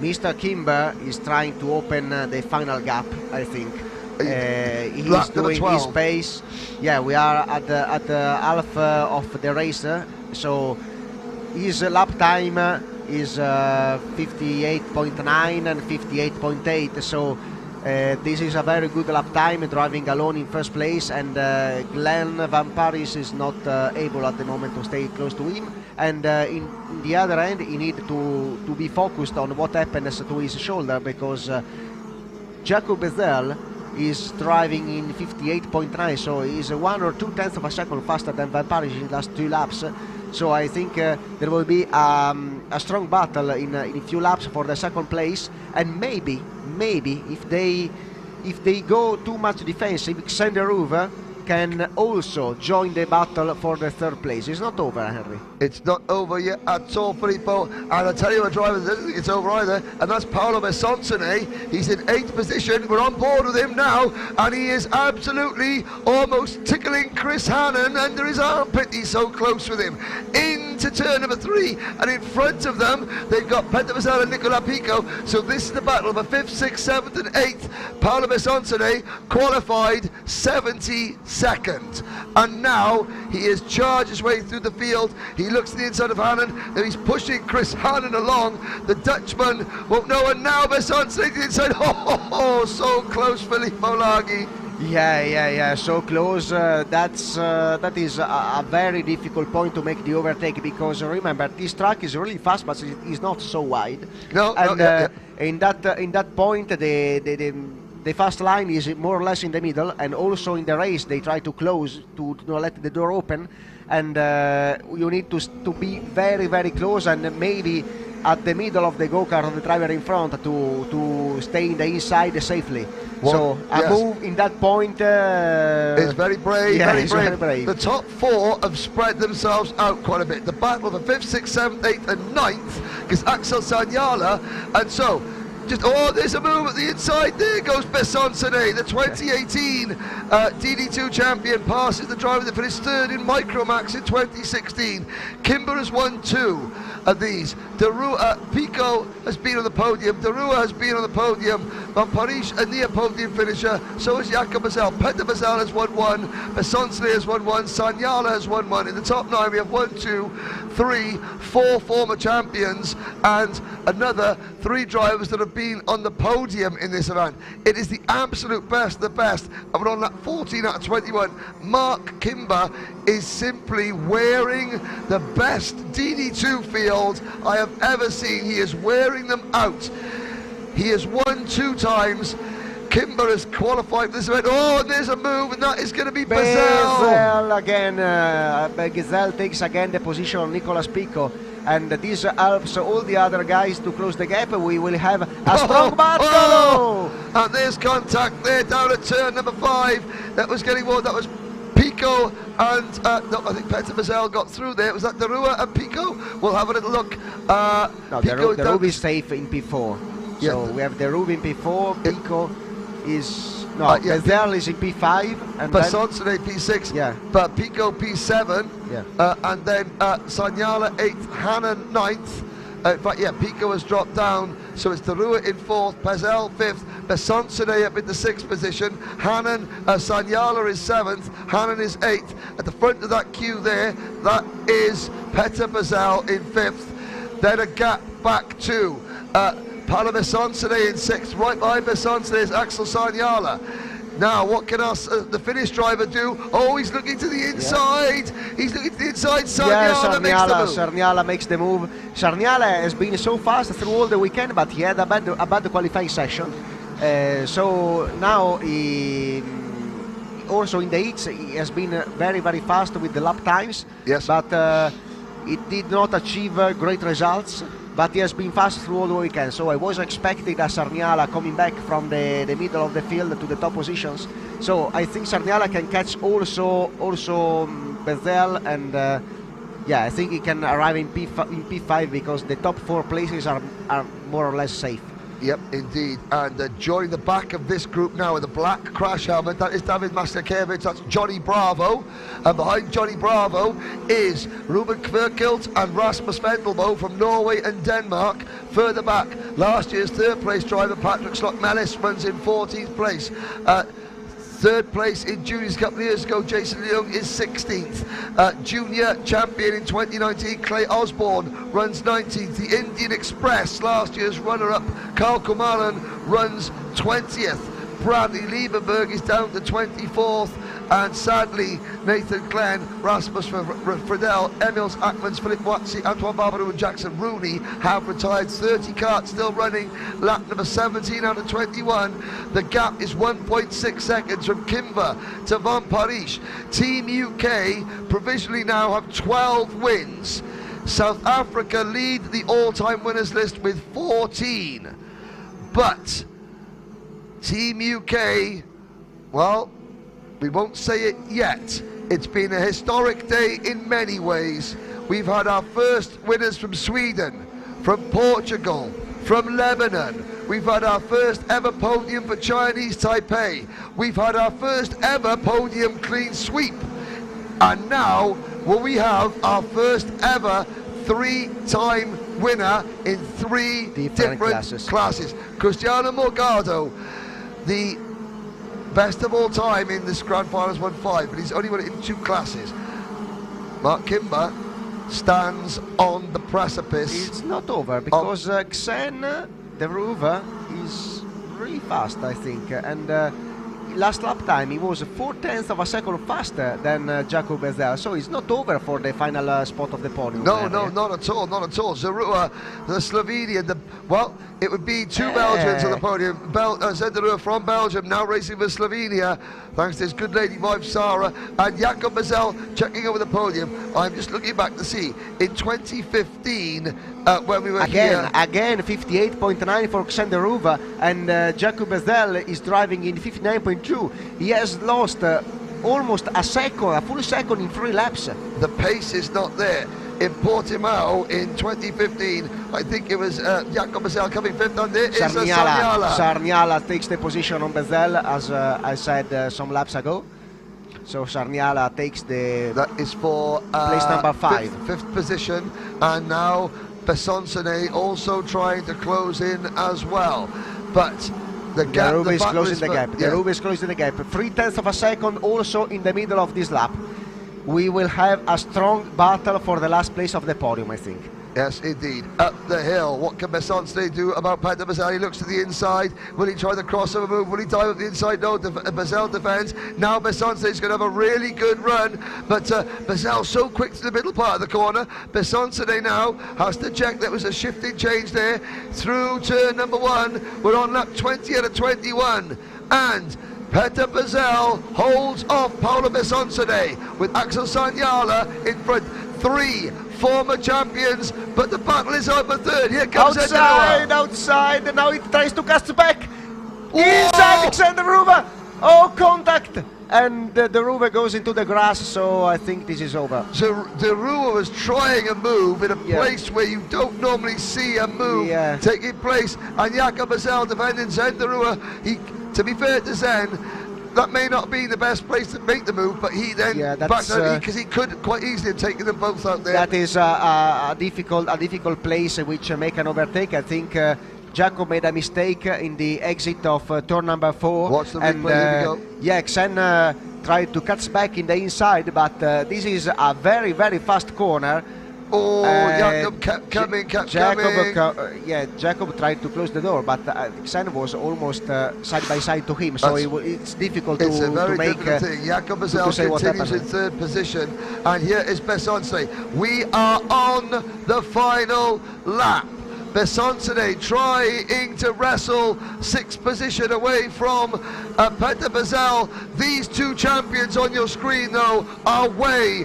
Mr. Kimber is trying to open the final gap, I think. He's doing his pace. Yeah, we are at the half of the race, so his lap time is 58.9 and 58.8. So this is a very good lap time, driving alone in first place, and Glenn Van Paris is not able at the moment to stay close to him. And in the other end, he needs to be focused on what happens to his shoulder, because Jacob Bezel is driving in 58.9, so he's 1 or 2 tenths of a second faster than Van Paris in the last 2 laps. So I think there will be a strong battle in a few laps for the second place, and maybe if they go too much defensive, Xanderuve can also join the battle for the third place. It's not over, Henry. It's not over yet at all, Filippo. And I tell you, a driver that doesn't think it's over either, and that's Paolo Besonsone. He's in 8th position. We're on board with him now, and he is absolutely almost tickling Chris Hannon under his armpit. He's so close with him. Into turn number 3, and in front of them, they've got Peter Bezel and Nicola Pico. So this is the battle of a 5th, 6th, 7th, and 8th. Paolo Besonsone qualified 72nd, and now he has charged his way through the field. He looks to the inside of Hannon, and he's pushing Chris Hannon along. The Dutchman won't know, and now Besonsone to the inside. Oh, so close, Filippo Laghi. Yeah, so close. That is a very difficult point to make the overtake, because remember, this track is really fast, but it's not so wide. In that point, the fast line is more or less in the middle, and also in the race they try to close to not let the door open, and you need to be very, very close, and maybe at the middle of the go-kart, the driver in front, to stay in the inside safely. Well, so a move in that point is very brave, very brave. The top 4 have spread themselves out quite a bit. The battle of the 5th, 6th, 7th, 8th and 9th is Axel Sanyala, and so there's a move at the inside. There goes Besonsone, the 2018 DD2 champion, passes the driver that finished 3rd in Micromax in 2016. Kimber has won 2 of these. Pico has been on the podium. Darua has been on the podium. Van Parijs, a near podium finisher. So is Jacob Bezel. Peter Bezel has won 1. Besonsone has won 1. Sanyala has won 1. In the top 9 we have 1, 2, 3, 4 former champions, and another 3 drivers that have been on the podium in this event. It is the absolute best of the best, and we're on that 14 out of 21. Mark Kimber is simply wearing the best DD2 field I have ever seen. He is wearing them out. He has won 2 times. Kimber has qualified for this event. Oh, and there's a move, and that is going to be Bezel. Bezel again. Bezel takes again the position of Nicolas Pico, and this helps all the other guys to close the gap. We will have a strong battle. And there's contact there down at turn number 5. That was getting more. That was Pico and no, I think Peter Bezel got through there. Was that Darua and Pico? We'll have a little look. No, Darua is safe in P4. Yeah. So we have Darua in P4. Pico is Bezel is in P5, and Besonsone P6. Yeah. But Pico P7. Yeah. And then Sanyala 8th, Hannon 9th. In fact, Pico has dropped down, so it's Darua in 4th, Bezel 5th, Besonsone up in the 6th position, Hannon, Sanyala is 7th, Hannon is 8th. At the front of that queue there, that is Peter Bezel in 5th. Then a gap back to Paolo Besonsone in 6th. Right behind Besonsone is Axel Sanyala. Now, what can the Finnish driver do? Oh, he's looking to the inside. Yeah. He's looking to the inside. Sanyala makes the move. Sanyala makes the move. Sanyala has been so fast through all the weekend, but he had a bad qualifying session. So now he also in the heats he has been very, very fast with the lap times. Yes. But it did not achieve great results. but he has been fast through all the weekend. So I was expecting a Sarniala coming back from the middle of the field to the top positions. So I think Sarniala can catch also Bezel, and yeah, I think he can arrive in P5 because the top 4 places are more or less safe. Yep, indeed. And joining the back of this group now with a black crash helmet, that is David Masterkiewicz, that's Johnny Bravo. And behind Johnny Bravo is Ruben Kverkilt and Rasmus Vendelbo from Norway and Denmark. Further back, last year's 3rd place driver Patrick Slot-Mellis runs in 14th place. 3rd place in Juniors a couple of years ago, Jason Leung is 16th. Junior champion in 2019, Clay Osborne runs 19th. The Indian Express, last year's runner-up, Carl Kumaran runs 20th. Bradley Liebenberg is down to 24th. And sadly, Nathan Glenn, Rasmus Friedel, Emils Ackmans, Philip Watsi, Antoine Barbarou and Jackson Rooney have retired. 30 karts still running, lap number 17 out of 21. The gap is 1.6 seconds from Kimber to Van Parijs. Team UK provisionally now have 12 wins. South Africa lead the all-time winners list with 14. But Team UK, well, we won't say it yet. It's been a historic day in many ways. We've had our first winners from Sweden, from Portugal, from Lebanon. We've had our first ever podium for Chinese Taipei. We've had our first ever podium clean sweep. And now, will we have our first ever 3-time winner in 3 different classes. Cristiano Morgado, the best of all time in this Grand Finals, won 5, but he's only won it in 2 classes. Mark Kimber stands on the precipice. It's not over because Xen de Rouve is really fast, I think, and last lap time he was 4/10 of a second faster than Jacob Bezel, so it's not over for the final spot of the podium. No, not at all, not at all. Zarua, the Slovenian, well, it would be 2 Belgians on the podium. Zenderoor from Belgium, now racing for Slovenia, thanks to his good lady wife Sarah, and Jacob Bezel checking over the podium. I'm just looking back to see, in 2015, when we were again 58.9 for Xen de Rouve, and Jacob Bezel is driving in 59.2. He has lost almost a full second in 3 laps. The pace is not there. In Portimão in 2015, I think it was Jacob Bezel coming 5th, and there is Sarniala. Sarniala takes the position on Bezel, as I said some laps ago. So Sarniala takes that is for place number 5. 5th position, and now Bessoncenet also trying to close in as well. But the gap, the Rouve is closing the gap. The Rouve is closing the gap. 3/10 of a second also in the middle of this lap. We will have a strong battle for the last place of the podium, I think. Yes, indeed. Up the hill. What can Bessoncenet do about Peter Bezel? He looks to the inside. Will he try the crossover move? Will he dive up the inside? No, Bezel defends. Now Bessoncenet's going to have a really good run, but Bezel's so quick to the middle part of the corner. Bessoncenet now has to check. There was a shifting change there through turn number 1. We're on lap 20 out of 21. And Peter Bezel holds off Paolo Bessoncenet with Axel Sarniala in front. 3 former champions, but the battle is over 3rd. Here comes outside, and now he tries to cast back. Inside Xen de Rouve. Oh, contact. And de Rouve goes into the grass, so I think this is over. So de Rouve was trying a move in a place where you don't normally see a move taking place, and Jacob Bezel defending Xen de Rouve. To be fair to Xen, that may not be the best place to make the move, but he then backed out because he could quite easily have taken them both out there. That is a difficult place which make an overtake. I think Jacob made a mistake in the exit of turn number 4. Watch the replay, here we go. Yeah, Xen tried to cut back in the inside, but this is a very, very fast corner. Oh, Jacob kept coming. Jacob tried to close the door, but Xen was almost side by side to him, so it's difficult to make. It's a very difficult thing. Jacob Bezel continues in 3rd position, and here is Bessoncenet. We are on the final lap. Besonsone trying to wrestle 6th position away from Peter Bazel. These two champions on your screen, though, are way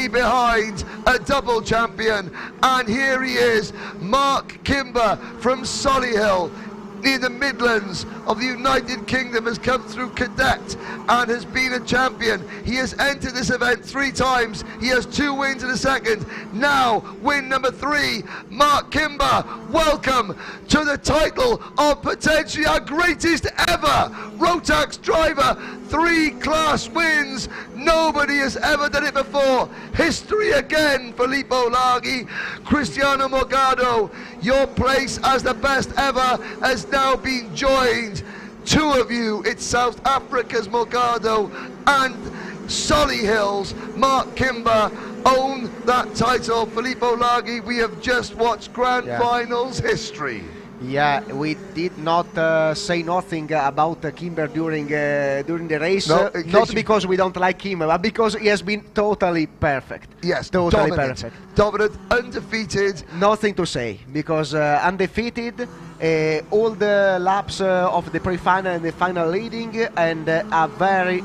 behind a double champion. And here he is, Mark Kimber from Solihull, in the Midlands of the United Kingdom, has come through cadet and has been a champion. He has entered this event 3 times. He has 2 wins in a second. Now, win number 3, Mark Kimber. Welcome to the title of potentially our greatest ever Rotax driver. 3 class wins. Nobody has ever done it before. History again, Filippo Laghi. Cristiano Morgado, your place as the best ever has now been joined. 2 of you, it's South Africa's Morgado and Solihull's Mark Kimber own that title. Filippo Laghi, we have just watched Grand Finals history. Yeah, we did not say nothing about Kimber during the race. No, not because we don't like him, but because he has been totally perfect. Yes, totally dominant, perfect. Dominant, undefeated. Nothing to say, because undefeated, all the laps of the pre-final and the final leading, and a very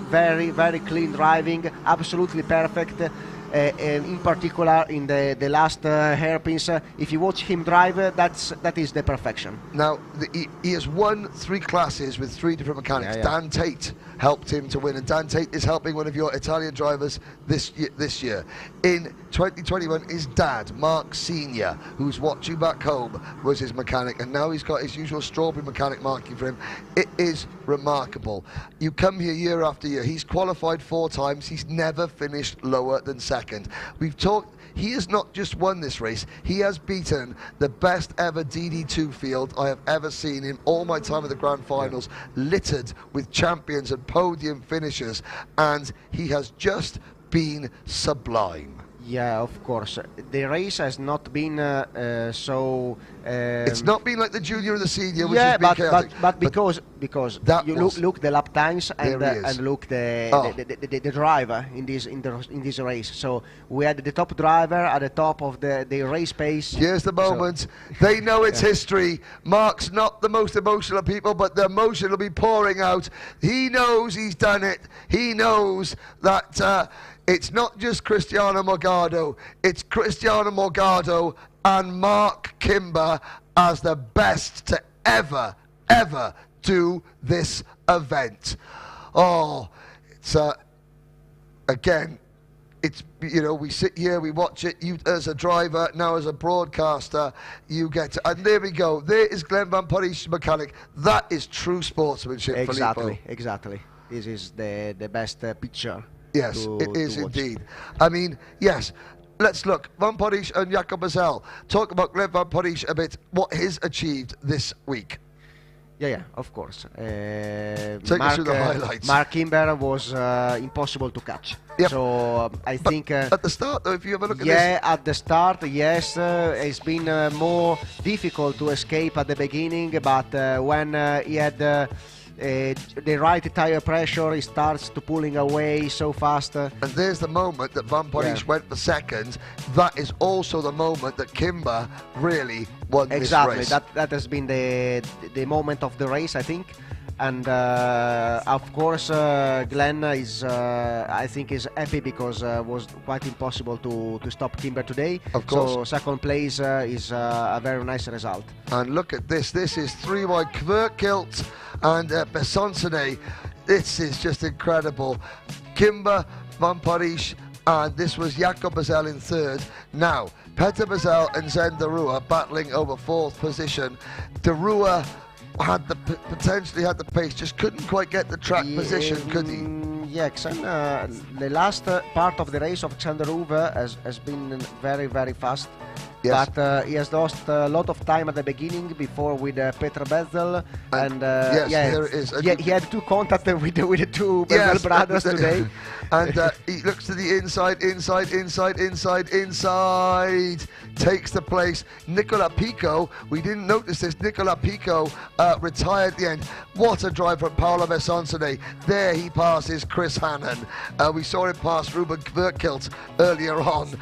clean driving, absolutely perfect. In particular in the last hairpins, if you watch him drive, that is the perfection. Now he has won 3 classes with 3 different mechanics. Dan Tate helped him to win, and Dan Tate is helping one of your Italian drivers this year. In 2021, his dad, Mark Senior, who's watching back home, was his mechanic, and now he's got his usual strawberry mechanic marking for him. It is remarkable. You come here year after year. He's qualified 4 times. He's never finished lower than second. We've talked. He has not just won this race, he has beaten the best ever DD2 field I have ever seen in all my time at the Grand Finals, littered with champions and podium finishers, and he has just been sublime. Yeah, of course. The race has not been so... it's not been like the junior and the senior, which yeah, has been chaotic. but because you look the lap times and look the driver in this race. So we had the top driver at the top of the race pace. Here's the moment. So, they know it's history. Mark's not the most emotional of people, but the emotion will be pouring out. He knows he's done it. He knows that it's not just Cristiano Morgado. It's Cristiano Morgado and Mark Kimber as the best to ever do this event. Oh, it's again, it's, you know, we sit here, we watch it. You as a driver, now as a broadcaster, you get to, and there we go. There is Glenn Van Poppel's mechanic. That is true sportsmanship. Exactly. This is the best picture. Yes, it is indeed. I mean, yes. Let's look. Van Poppel and Jacob Bazel. Talk about Glenn Van Poppel a bit. What he's achieved this week. Yeah, of course. Take us through the highlights. Mark Kimber was impossible to catch. Yep. So I think at the start, though, if you have a look at this. Yeah, at the start, yes, it's been more difficult to escape at the beginning, but when he had the right tire pressure, he starts to pulling away so fast. And there's the moment that Van Poppel went for second. That is also the moment that Kimber really won this race. That has been the moment of the race, I think. And of course, Glenn is, I think, is happy because was quite impossible to stop Kimber today. Of course. So second place is a very nice result. And look at this. This is 3 wide Kverkilt and Besonsone. This is just incredible. Kimber, Van Poppel, and this was Jacob Bazel in 3rd. Now, Peter Bazel and Zen de Rua battling over 4th position. De Rua had potentially had the pace, just couldn't quite get the track position, could he? Yeah, the last part of the race of Xander Uwe has been very fast. Yes. But he has lost a lot of time at the beginning before with Peter Bezel, and here it is. He had 2 contact with the 2 Bezel brothers today. And he looks to the inside. Takes the place. Nicola Pico, we didn't notice this. Nicola Pico retired at the end. What a drive from Paolo Besonsone. There he passes Chris Hannon. We saw him pass Ruben Kverkilt earlier on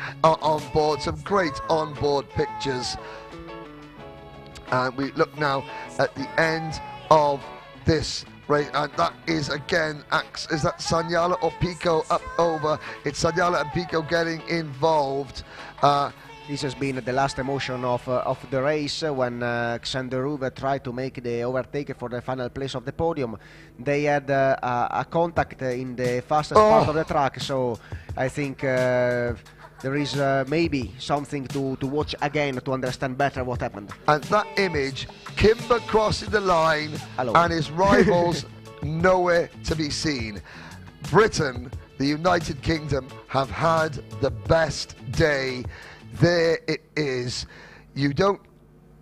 board. Some great on-board pictures. And we look now at the end of this race, and that is again, is that Sanyala or Pico up over? It's Sanyala and Pico getting involved. This has been the last emotion of the race when Xander Ruve tried to make the overtake for the final place of the podium. They had a contact in the fastest part of the track, so I think there is maybe something to watch again to understand better what happened. And that image, Kimber crossing the line and his rivals nowhere to be seen. Britain, the United Kingdom, have had the best day. There it is.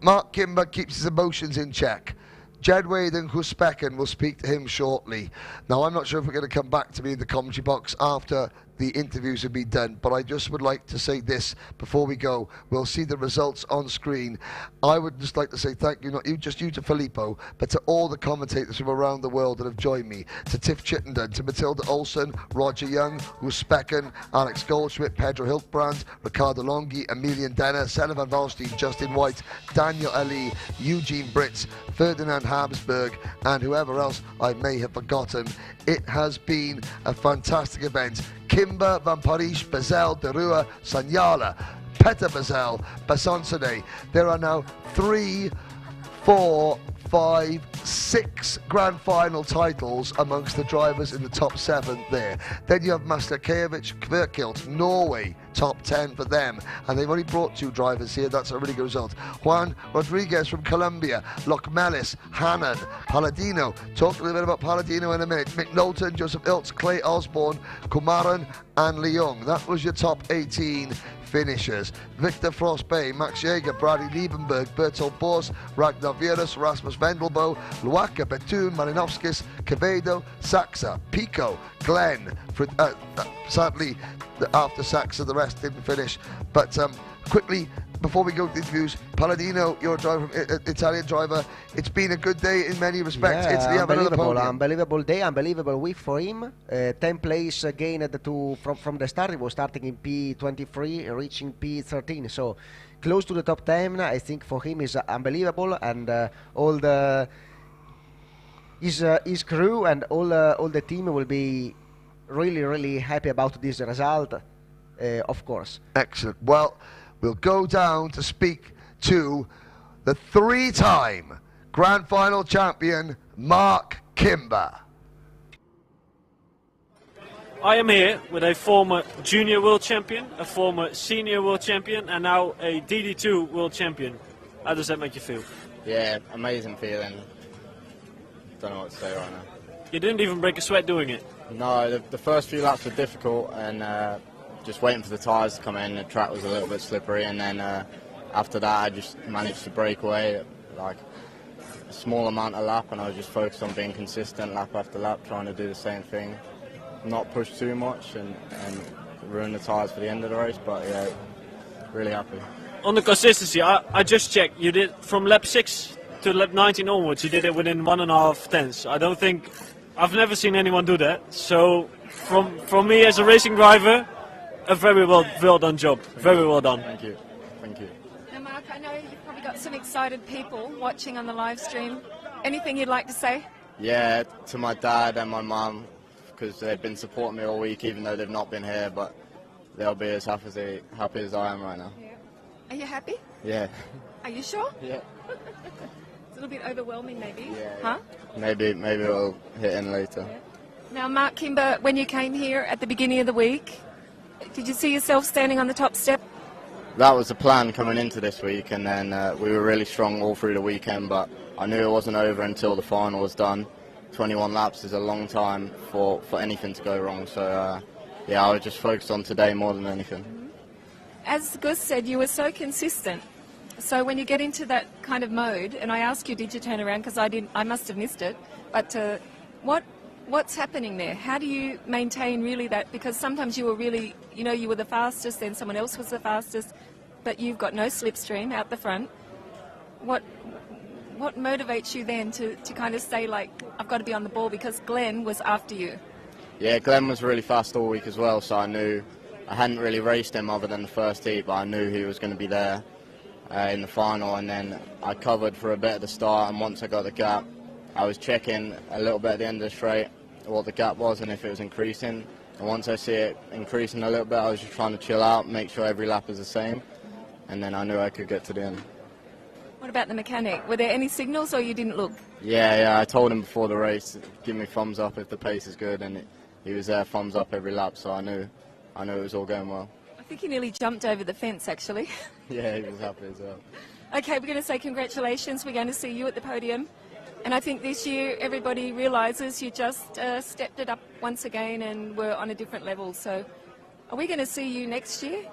Mark Kimber keeps his emotions in check. Jedwade and Husbecken will speak to him shortly. Now, I'm not sure if we're going to come back to me in the commentary box after the interviews have been done, but I just would like to say this before we go. We'll see the results on screen. I would just like to say thank you, not just you to Filippo, but to all the commentators from around the world that have joined me, to Tiff Chittenden, to Matilda Olsen, Roger Young, Husbecken, Alex Goldschmidt, Pedro Hiltbrand, Ricardo Longhi, Emilian Denner, Senna van Valstein, Justin White, Daniel Ali, Eugene Britz, Ferdinand Habsburg, and whoever else I may have forgotten. It has been a fantastic event. Kimber, Van Parijs, Bezel, De Rua, Sanyala, Petter Bezel, Bassansone. There are now 3, 4, 5, 6 Grand Final titles amongst the drivers in the top 7 there. Then you have Masterkevich, Kverkilt, Norway, top 10 for them. And they've only brought 2 drivers here. That's a really good result. Juan Rodriguez from Colombia, Lochmelis, Hannan, Palladino. Talk a little bit about Palladino in a minute. Mick Knowlton, Joseph Iltz, Clay Osborne, Kumaran, and Leung. That was your top 18 finishers. Victor Frostbay, Max Jaeger, Bradley Liebenberg, Bertolt Bos, Ragnar Vieras, Rasmus Vendelbo, Luaka, Bethune, Marinovskis, Quevedo, Saxa, Pico, Glenn. Sadly, after Saxa, the rest didn't finish. But quickly, before we go to the interviews, Palladino, you're a driver, Italian driver. It's been a good day in many respects. Yeah, Italy have another podium. Unbelievable day, unbelievable week for him. 10 place gained from the start. He was starting in P23, reaching P13. So close to the top 10, I think for him is unbelievable. And all his crew and all the team will be really, really happy about this result, of course. Excellent. Well, we'll go down to speak to the 3-time Grand Final champion, Mark Kimber. I am here with a former junior world champion, a former senior world champion, and now a DD2 world champion. How does that make you feel? Yeah, amazing feeling. Don't know what to say right now. You didn't even break a sweat doing it? No, the first few laps were difficult, and just waiting for the tyres to come in. The track was a little bit slippery, and then after that I just managed to break away like a small amount of lap, and I was just focused on being consistent lap after lap, trying to do the same thing, not push too much and ruin the tyres for the end of the race. But yeah, really happy. On the consistency, I just checked. You did from lap 6 to lap 19 onwards. You did it within 1.5 tenths. I've never seen anyone do that. So from me as a racing driver, a very well done job. Very well done. Thank you. Thank you. Now, Mark, I know you've probably got some excited people watching on the live stream. Anything you'd like to say? Yeah, to my dad and my mum, because they've been supporting me all week, even though they've not been here, but they'll be as happy as I am right now. Yeah. Are you happy? Yeah. Are you sure? Yeah. It's a little bit overwhelming, maybe. Yeah. Huh? Maybe we'll hit in later. Yeah. Now, Mark Kimber, when you came here at the beginning of the week, did you see yourself standing on the top step? That was the plan coming into this week, and then we were really strong all through the weekend, but I knew it wasn't over until the final was done. 21 laps is a long time for anything to go wrong, so yeah, I was just focused on today more than anything. As Gus said, you were so consistent. So when you get into that kind of mode, and I asked you, did you turn around, because I must have missed it, but what's happening there? How do you maintain really that? Because sometimes you were really, you were the fastest, then someone else was the fastest, but you've got no slipstream out the front. What motivates you then to kind of say, like, I've got to be on the ball, because Glenn was after you? Yeah, Glenn was really fast all week as well, so I knew I hadn't really raced him other than the first heat, but I knew he was going to be there. in the final, and then I covered for a bit at the start, and once I got the gap, I was checking a little bit at the end of the straight what the gap was and if it was increasing. And once I see it increasing a little bit, I was just trying to chill out, make sure every lap is the same, and then I knew I could get to the end. What about the mechanic? Were there any signals or you didn't look? Yeah, I told him before the race, give me thumbs up if the pace is good, and he was there, thumbs up every lap, so I knew it was all going well. I think he nearly jumped over the fence, actually. Yeah, he was happy as well. Okay, we're going to say congratulations. We're going to see you at the podium. And I think this year everybody realises you just stepped it up once again and were on a different level. So are we going to see you next year?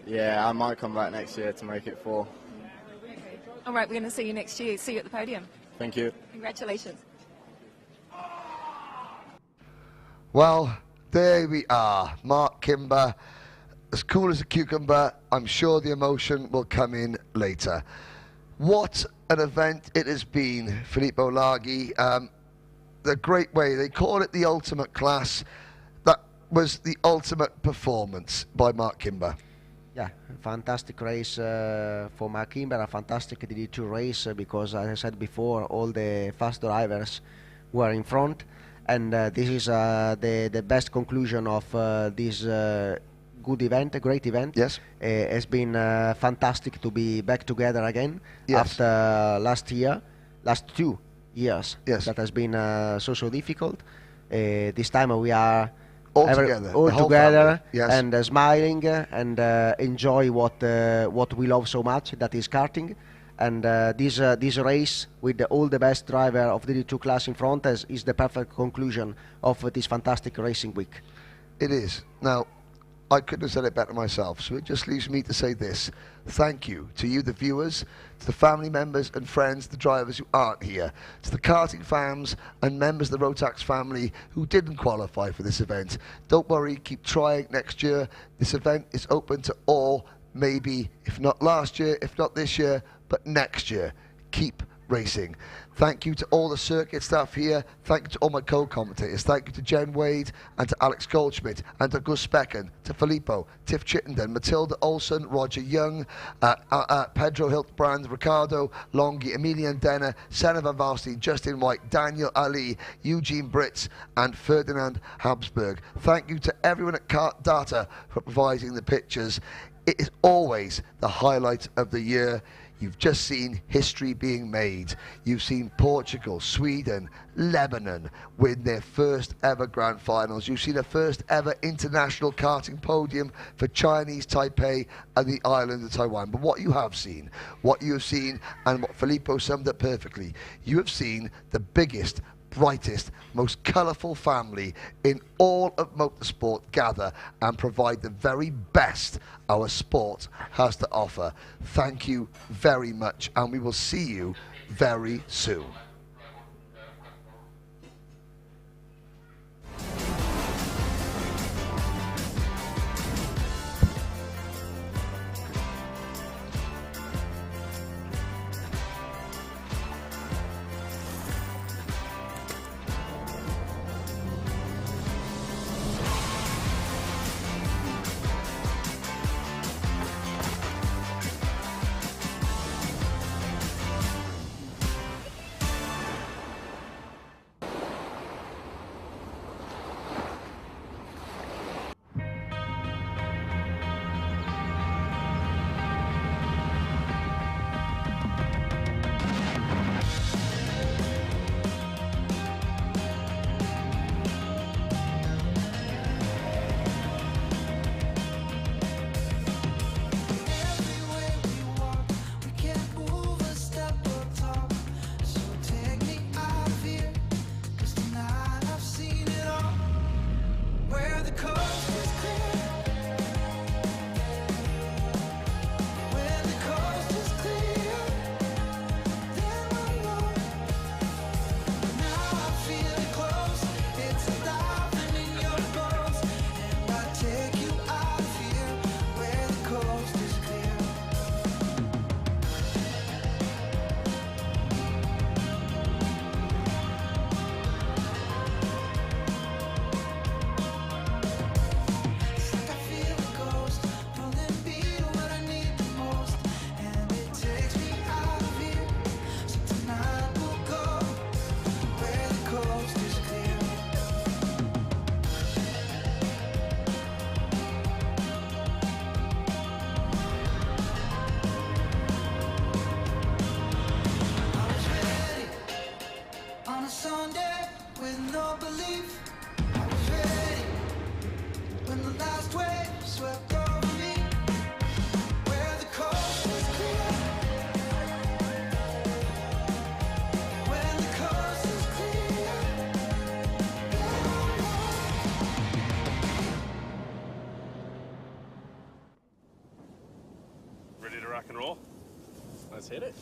Yeah, I might come back next year to make it 4. All right, we're going to see you next year. See you at the podium. Thank you. Congratulations. Well, there we are. Mark Kimber, as cool as a cucumber. I'm sure the emotion will come in later. What an event it has been, Filippo Laghi. The great way, they call it the ultimate class. That was the ultimate performance by Mark Kimber. Yeah, fantastic race for Mark Kimber, a fantastic DD2 race because, as I said before, all the fast drivers were in front, and this is the best conclusion of this good event, a great event. Yes. It's been fantastic to be back together again Yes. after last 2 years. Yes. That has been so difficult. This time we are all together, all the whole together, family. Yes. and smiling and enjoy what we love so much, that is karting. And this race with all the best driver of the D2 class in front is the perfect conclusion of this fantastic racing week. It is. Now, I couldn't have said it better myself, so it just leaves me to say this. Thank you to you, the viewers, to the family members and friends, the drivers who aren't here, to the karting fans and members of the Rotax family who didn't qualify for this event. Don't worry, keep trying next year. This event is open to all, maybe, if not last year, if not this year, but next year. Keep racing. Thank you to all the circuit staff here. Thank you to all my co-commentators. Thank you to Jen Wade and to Alex Goldschmidt and to Gus Becken, to Filippo, Tiff Chittenden, Matilda Olsen, Roger Young, Pedro Hiltbrand, Ricardo Longhi, Emilian Denner, Senna Van Valstein, Justin White, Daniel Ali, Eugene Britz and Ferdinand Habsburg. Thank you to everyone at Kart Data for providing the pictures. It is always the highlight of the year. You've just seen history being made. You've seen Portugal, Sweden, Lebanon win their first ever Grand Finals. You've seen a first ever international karting podium for Chinese Taipei and the island of Taiwan. But what you have seen, and what Filippo summed up perfectly, you have seen the biggest, brightest, most colourful family in all of motorsport gather and provide the very best our sport has to offer. Thank you very much, and we will see you very soon. Let's hit it.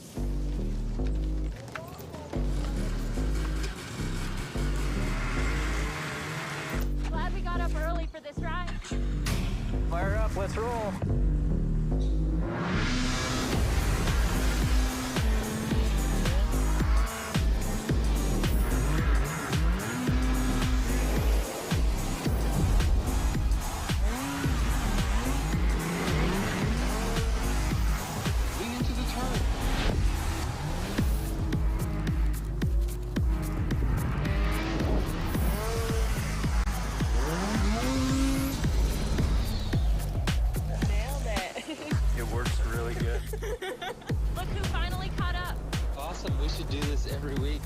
Glad we got up early for this ride. Fire up, let's roll. Look who finally caught up. Awesome, we should do this every week.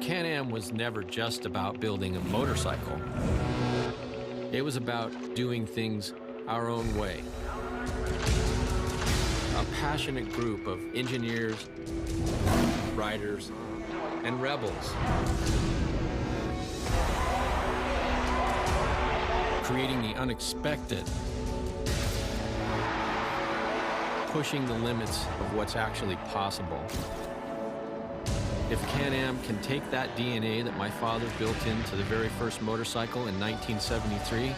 Can-Am was never just about building a motorcycle. It was about doing things our own way. A passionate group of engineers, riders, and rebels, creating the unexpected, pushing the limits of what's actually possible. If Can-Am can take that DNA that my father built into the very first motorcycle in 1973,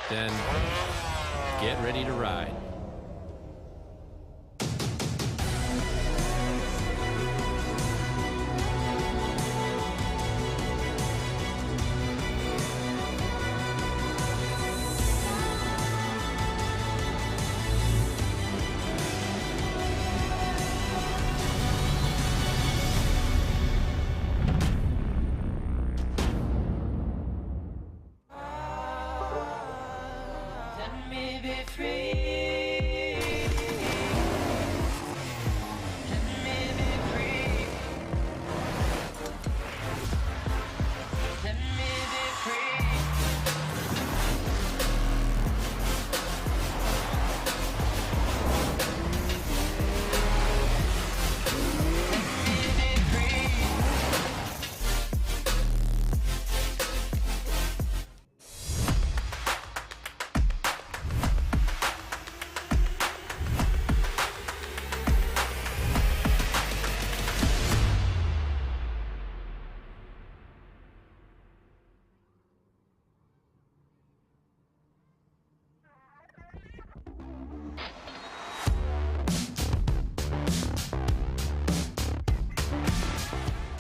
then get ready to ride.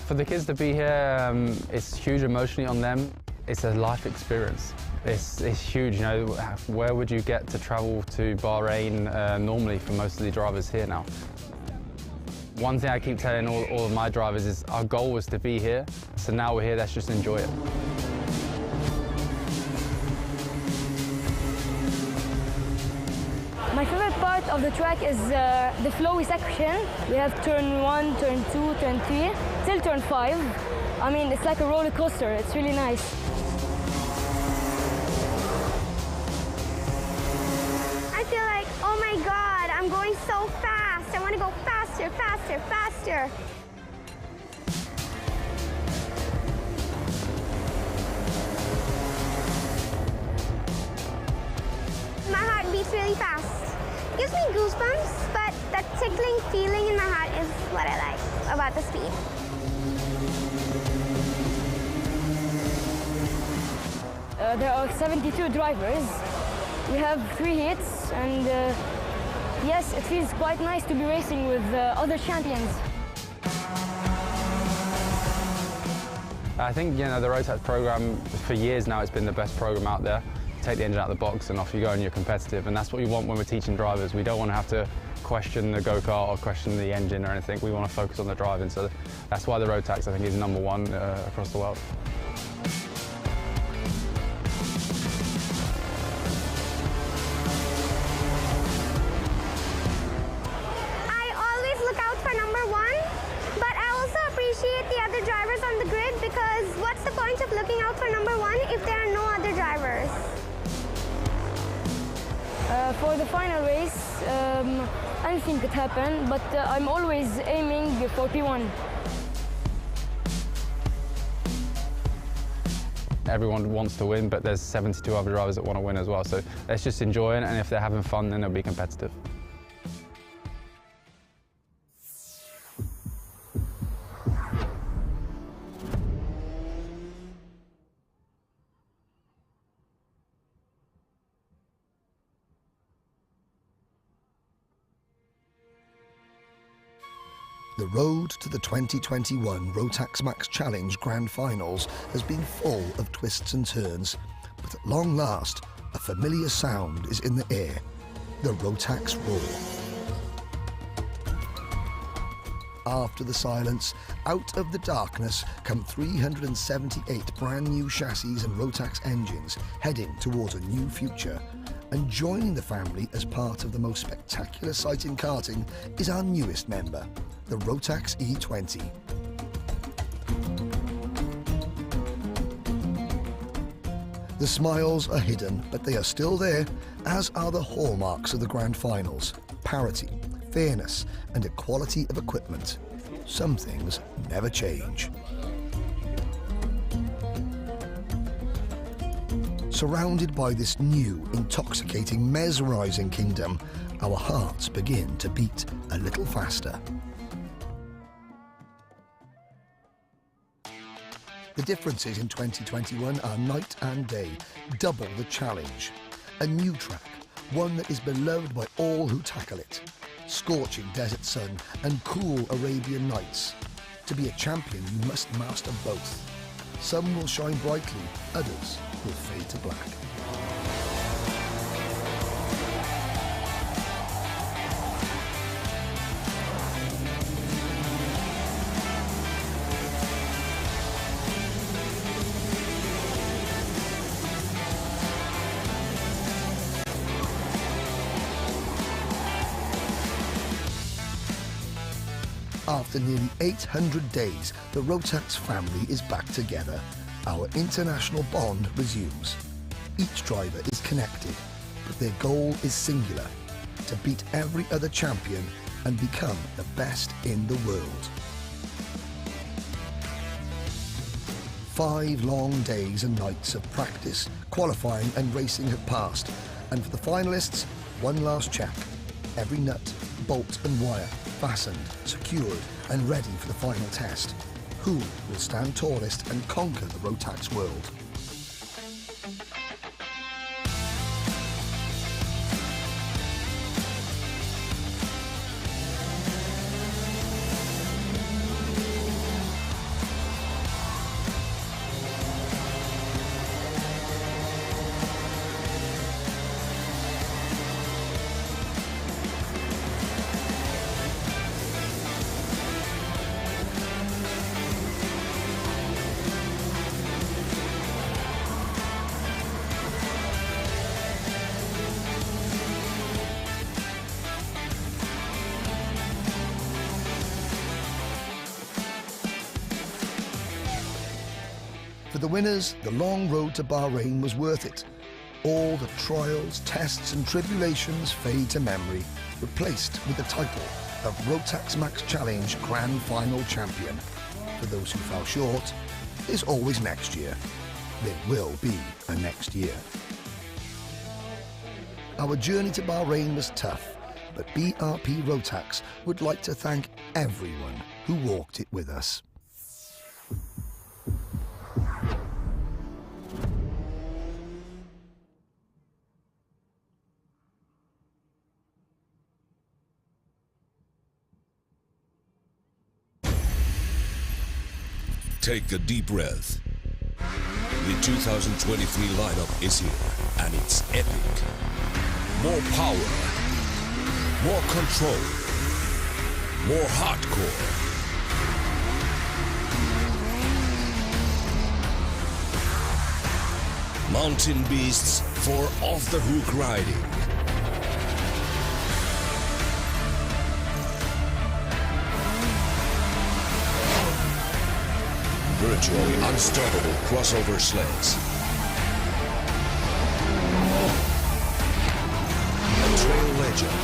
For the kids to be here, it's huge emotionally on them. It's a life experience. It's huge, you know, where would you get to travel to Bahrain normally for most of the drivers here now? One thing I keep telling all of my drivers is our goal was to be here, so now we're here, let's just enjoy it. My favorite part of the track is the flowy section. We have turn 1, turn 2, turn 3, till turn 5. I mean, it's like a roller coaster. It's really nice. I feel like, oh my God, I'm going so fast. I want to go faster, faster, faster. My heart beats really fast. It gives me goosebumps, but that tickling feeling in my heart is what I like about the speed. there are 72 drivers. We have 3 heats, and yes, it feels quite nice to be racing with other champions. I think, you know, the Rotax program, for years now, it's been the best program out there. Take the engine out of the box and off you go and you're competitive, and that's what we want when we're teaching drivers. We don't want to have to question the go-kart or question the engine or anything. We want to focus on the driving, so that's why the Rotax, I think, is #1 across the world. I always look out for #1, but I also appreciate the other drivers on the grid, because what's the point of looking out for #1 if there are no other drivers? For the final race, anything could happen, but I'm always aiming for P1. Everyone wants to win, but there's 72 other drivers that want to win as well, so let's just enjoy it, and if they're having fun, then they'll be competitive. The road to the 2021 Rotax MAX Challenge Grand Finals has been full of twists and turns, but at long last, a familiar sound is in the air, the Rotax roar. After the silence, out of the darkness come 378 brand new chassis and Rotax engines heading towards a new future. And joining the family as part of the most spectacular sight in karting is our newest member, the Rotax E20. The smiles are hidden, but they are still there, as are the hallmarks of the Grand Finals: parity, fairness, and equality of equipment. Some things never change. Surrounded by this new, intoxicating, mesmerizing kingdom, our hearts begin to beat a little faster. The differences in 2021 are night and day, double the challenge. A new track, one that is beloved by all who tackle it. Scorching desert sun and cool Arabian nights. To be a champion, you must master both. Some will shine brightly, others will fade to black. After nearly 800 days, the Rotax family is back together. Our international bond resumes. Each driver is connected, but their goal is singular: to beat every other champion and become the best in the world. 5 long days and nights of practice, qualifying and racing have passed, and for the finalists, one last check. Every nut, bolt and wire fastened, secured and ready for the final test. Who will stand tallest and conquer the Rotax world? For the winners, the long road to Bahrain was worth it. All the trials, tests and tribulations fade to memory, replaced with the title of Rotax MAX Challenge Grand Final Champion. For those who fell short, there's always next year. There will be a next year. Our journey to Bahrain was tough, but BRP Rotax would like to thank everyone who walked it with us. Take a deep breath. The 2023 lineup is here, and it's epic. More power, more control, more hardcore. Mountain beasts for off-the-hook riding. Virtually unstoppable crossover sleds. A trail legend.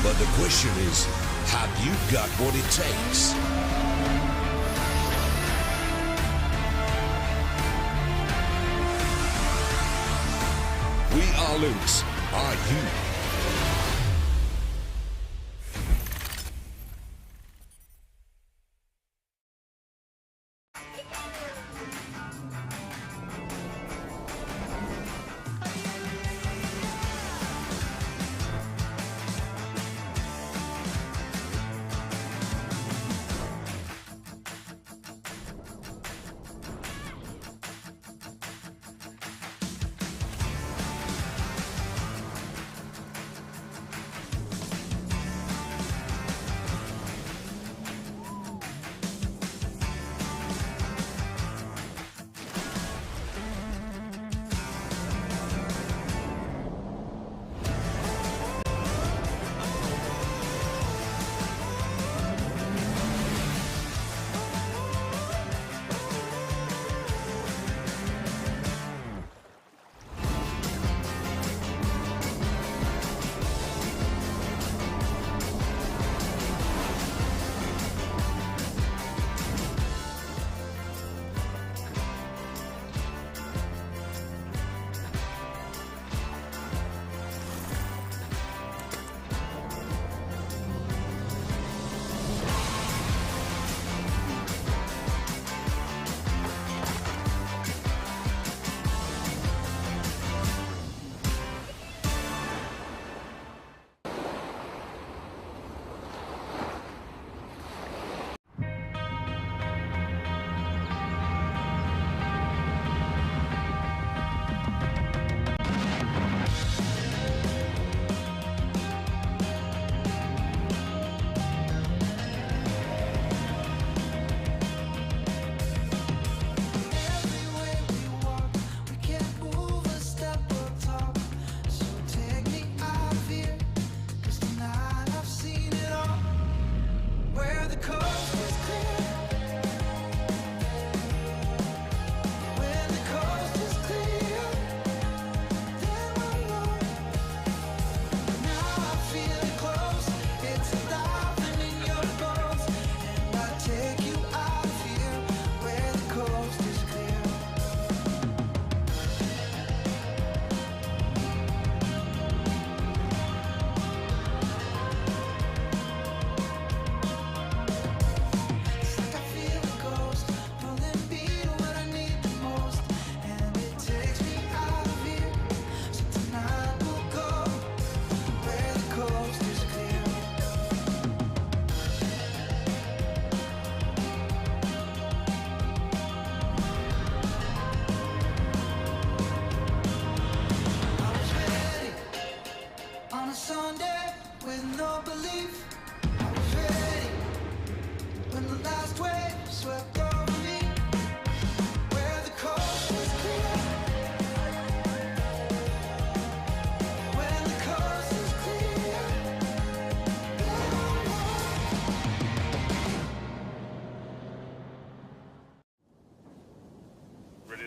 But the question is, have you got what it takes? We are Lynx. Are you?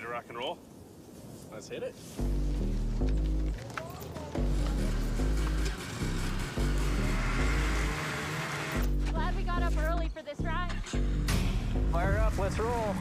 Rock and roll. Let's hit it. Glad we got up early for this ride. Fire up, let's roll.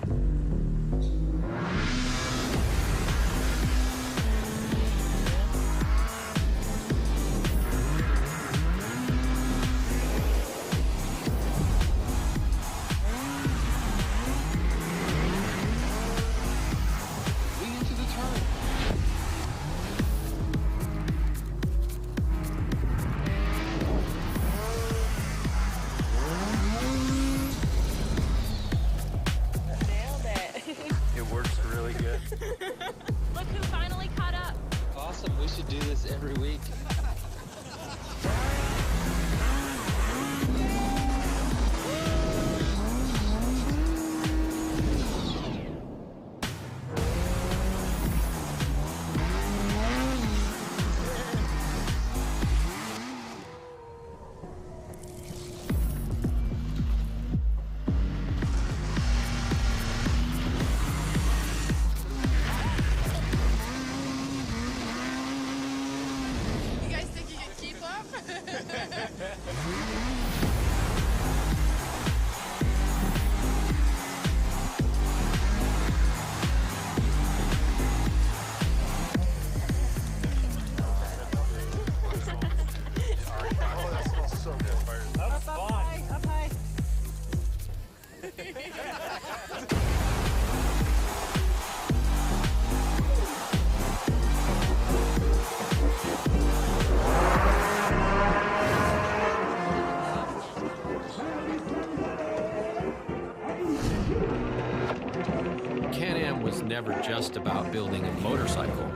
never just about building a motorcycle.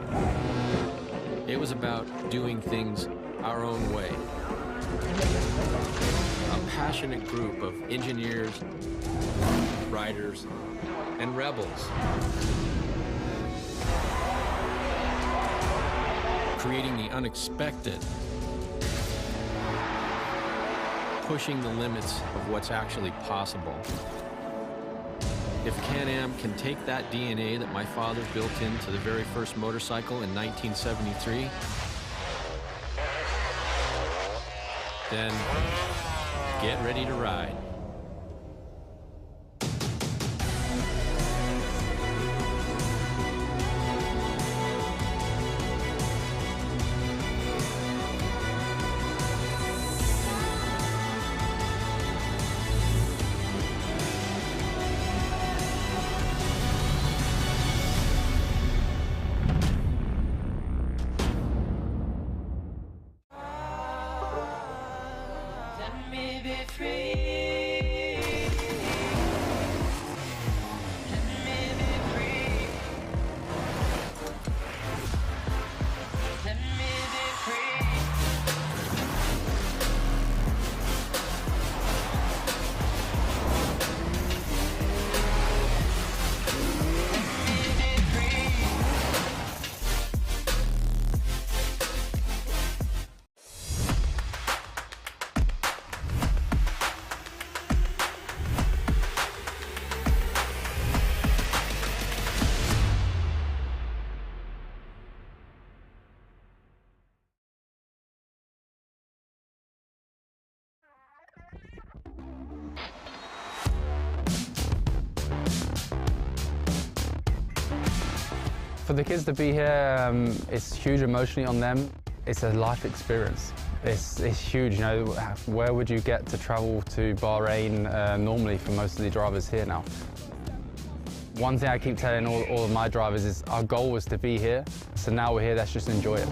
It was about doing things our own way. A passionate group of engineers, riders, and rebels, creating the unexpected, pushing the limits of what's actually possible. If Can-Am can take that DNA that my father built into the very first motorcycle in 1973, then get ready to ride. For the kids to be here, it's huge emotionally on them. It's a life experience. It's huge, you know, where would you get to travel to Bahrain normally for most of the drivers here now? One thing I keep telling all of my drivers is our goal was to be here, so now we're here, let's just enjoy it.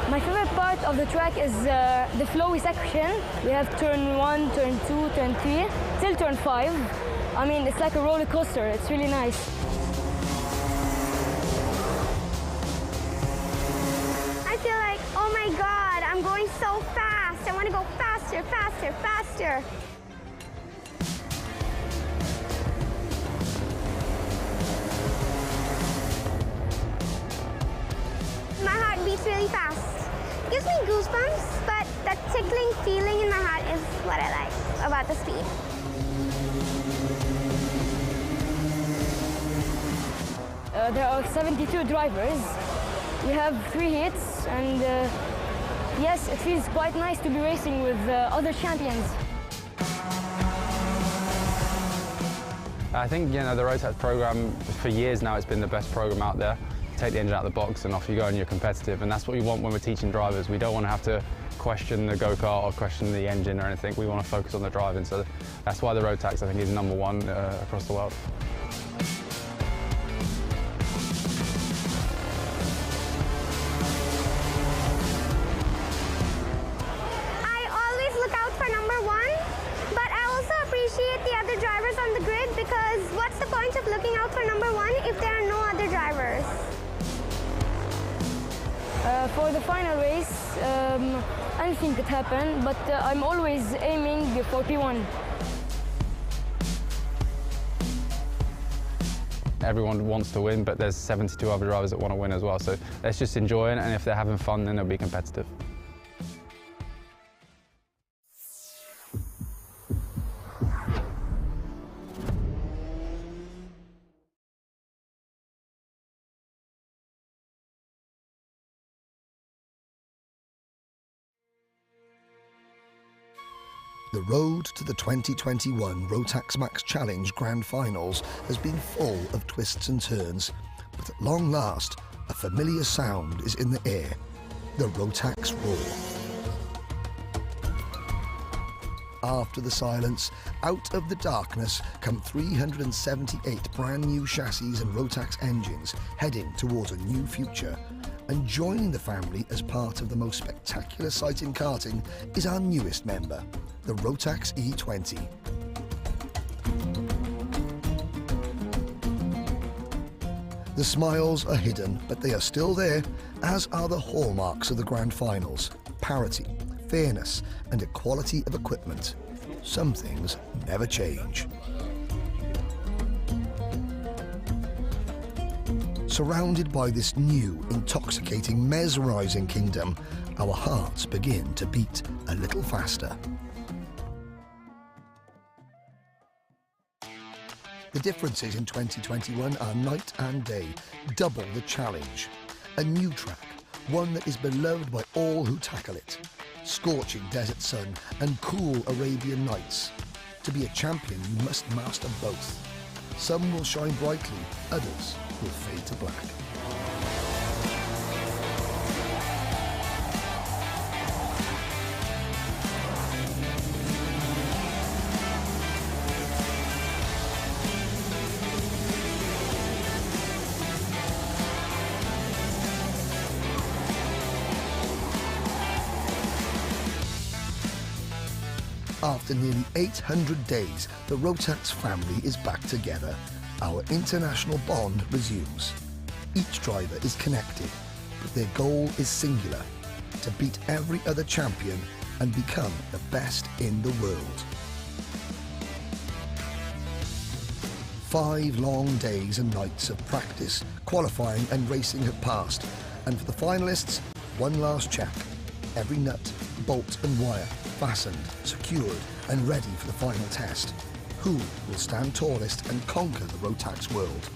My favorite part of the track is the flowy section. We have turn 1, turn 2, turn 3, till turn 5. I mean, it's like a roller coaster. It's really nice. I feel like, oh my God, I'm going so fast. I want to go faster, faster, faster. My heart beats really fast. It gives me goosebumps, but that tickling feeling in my heart is what I like about the speed. There are 72 drivers. We have 3 heats, and yes, it feels quite nice to be racing with other champions. I think, you know, the Rotax program, for years now, it's been the best program out there. Take the engine out of the box and off you go and you're competitive, and that's what we want when we're teaching drivers. We don't want to have to question the go-kart or question the engine or anything. We want to focus on the driving, so that's why the Rotax, I think, is #1 across the world. I always look out for #1, but I also appreciate the other drivers on the grid, because what's the point of looking out for #1 if there are no other drivers? For the final race, anything could happen, but I'm always aiming for P1. Everyone wants to win, but there's 72 other drivers that want to win as well, so let's just enjoy it, and if they're having fun, then they'll be competitive. The road to the 2021 Rotax MAX Challenge Grand Finals has been full of twists and turns, but at long last, a familiar sound is in the air, the Rotax roar. After the silence, out of the darkness come 378 brand new chassis and Rotax engines heading towards a new future. And joining the family as part of the most spectacular sight in karting is our newest member, the Rotax E20. The smiles are hidden, but they are still there, as are the hallmarks of the Grand Finals: parity, fairness, and equality of equipment. Some things never change. Surrounded by this new, intoxicating, mesmerizing kingdom, our hearts begin to beat a little faster. The differences in 2021 are night and day, double the challenge. A new track, one that is beloved by all who tackle it. Scorching desert sun and cool Arabian nights. To be a champion, you must master both. Some will shine brightly, others will fade to black. After nearly 800 days, the Rotax family is back together. Our international bond resumes. Each driver is connected, but their goal is singular: to beat every other champion and become the best in the world. 5 long days and nights of practice, qualifying and racing have passed, and for the finalists, one last check. Every nut, bolt and wire fastened, secured and ready for the final test. Who will stand tallest and conquer the Rotax world?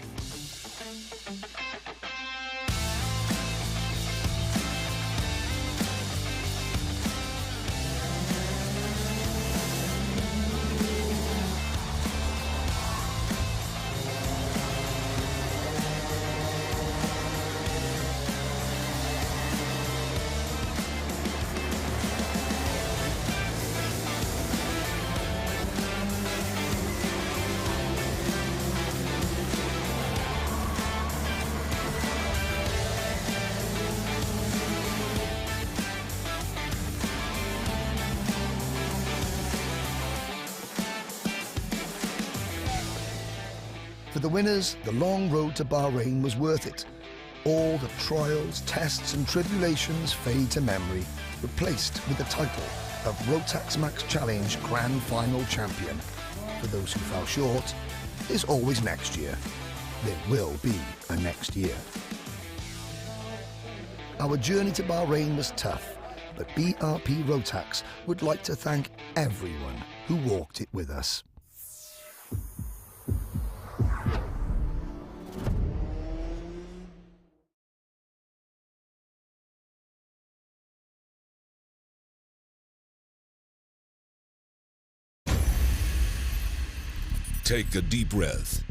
For the winners, the long road to Bahrain was worth it. All the trials, tests and tribulations fade to memory, replaced with the title of Rotax Max Challenge Grand Final Champion. For those who fell short, there's always next year. There will be a next year. Our journey to Bahrain was tough, but BRP Rotax would like to thank everyone who walked it with us. Take a deep breath.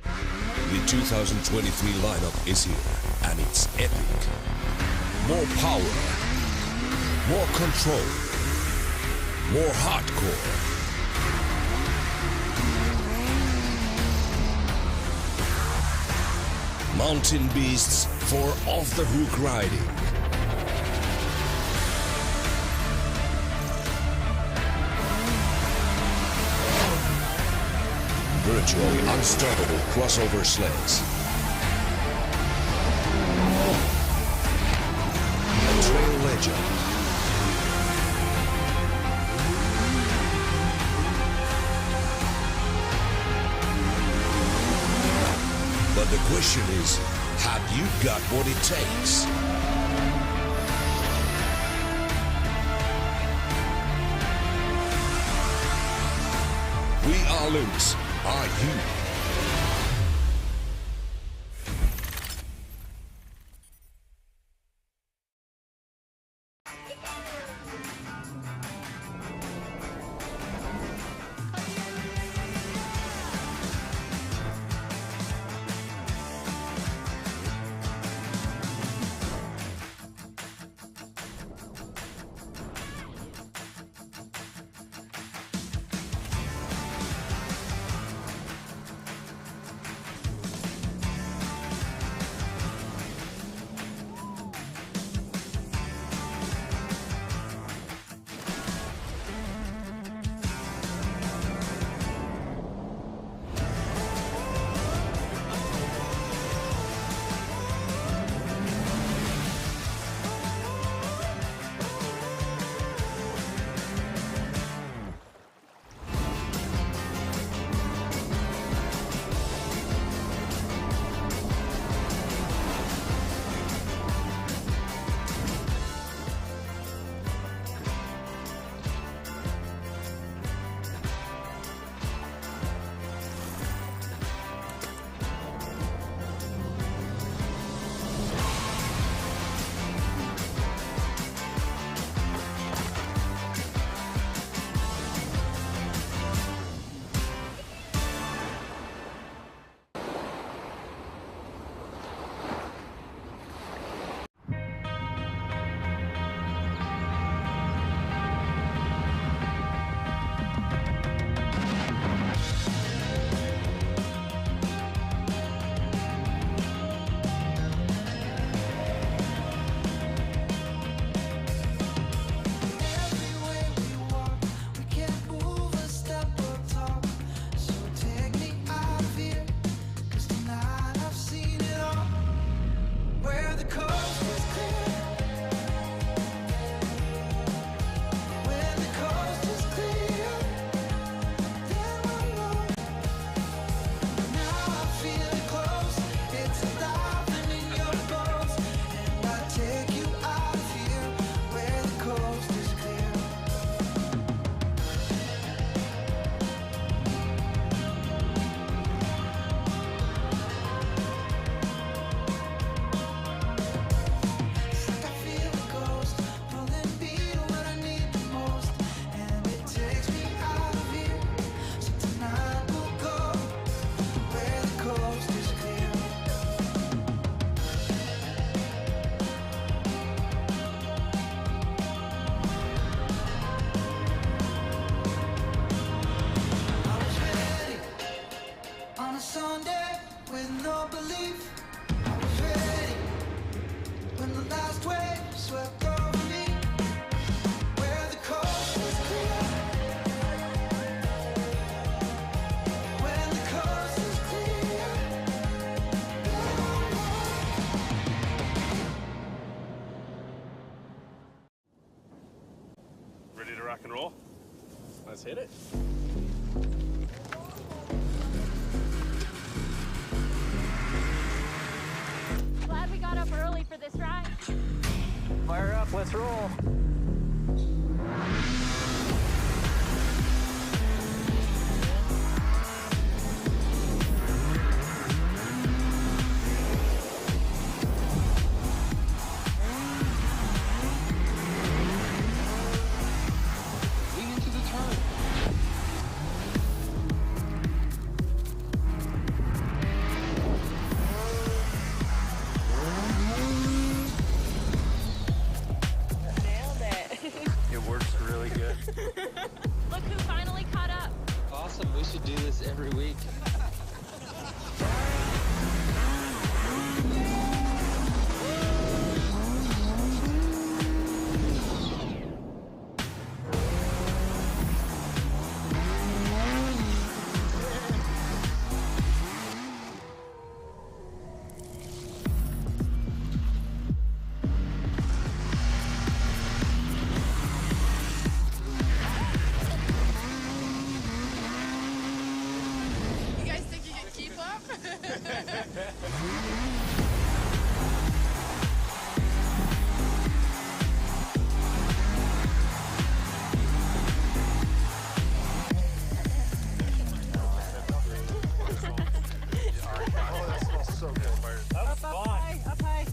The 2023 lineup is here, and it's epic. More power, more control, more hardcore. Mountain beasts for off-the-hook riding. Virtually unstoppable crossover sleds. A trail legend. But the question is, have you got what it takes? We are loose. Are you? swept over me, where the coast was clear. When the coast is clear. Ready to rock and roll? Let's hit it. Glad we got up early for this ride. Fire up, let's roll. Lean into the turn. It works really good. Look who finally caught up. Awesome, we should do this every week. You guys think you can keep up? Up high, up high.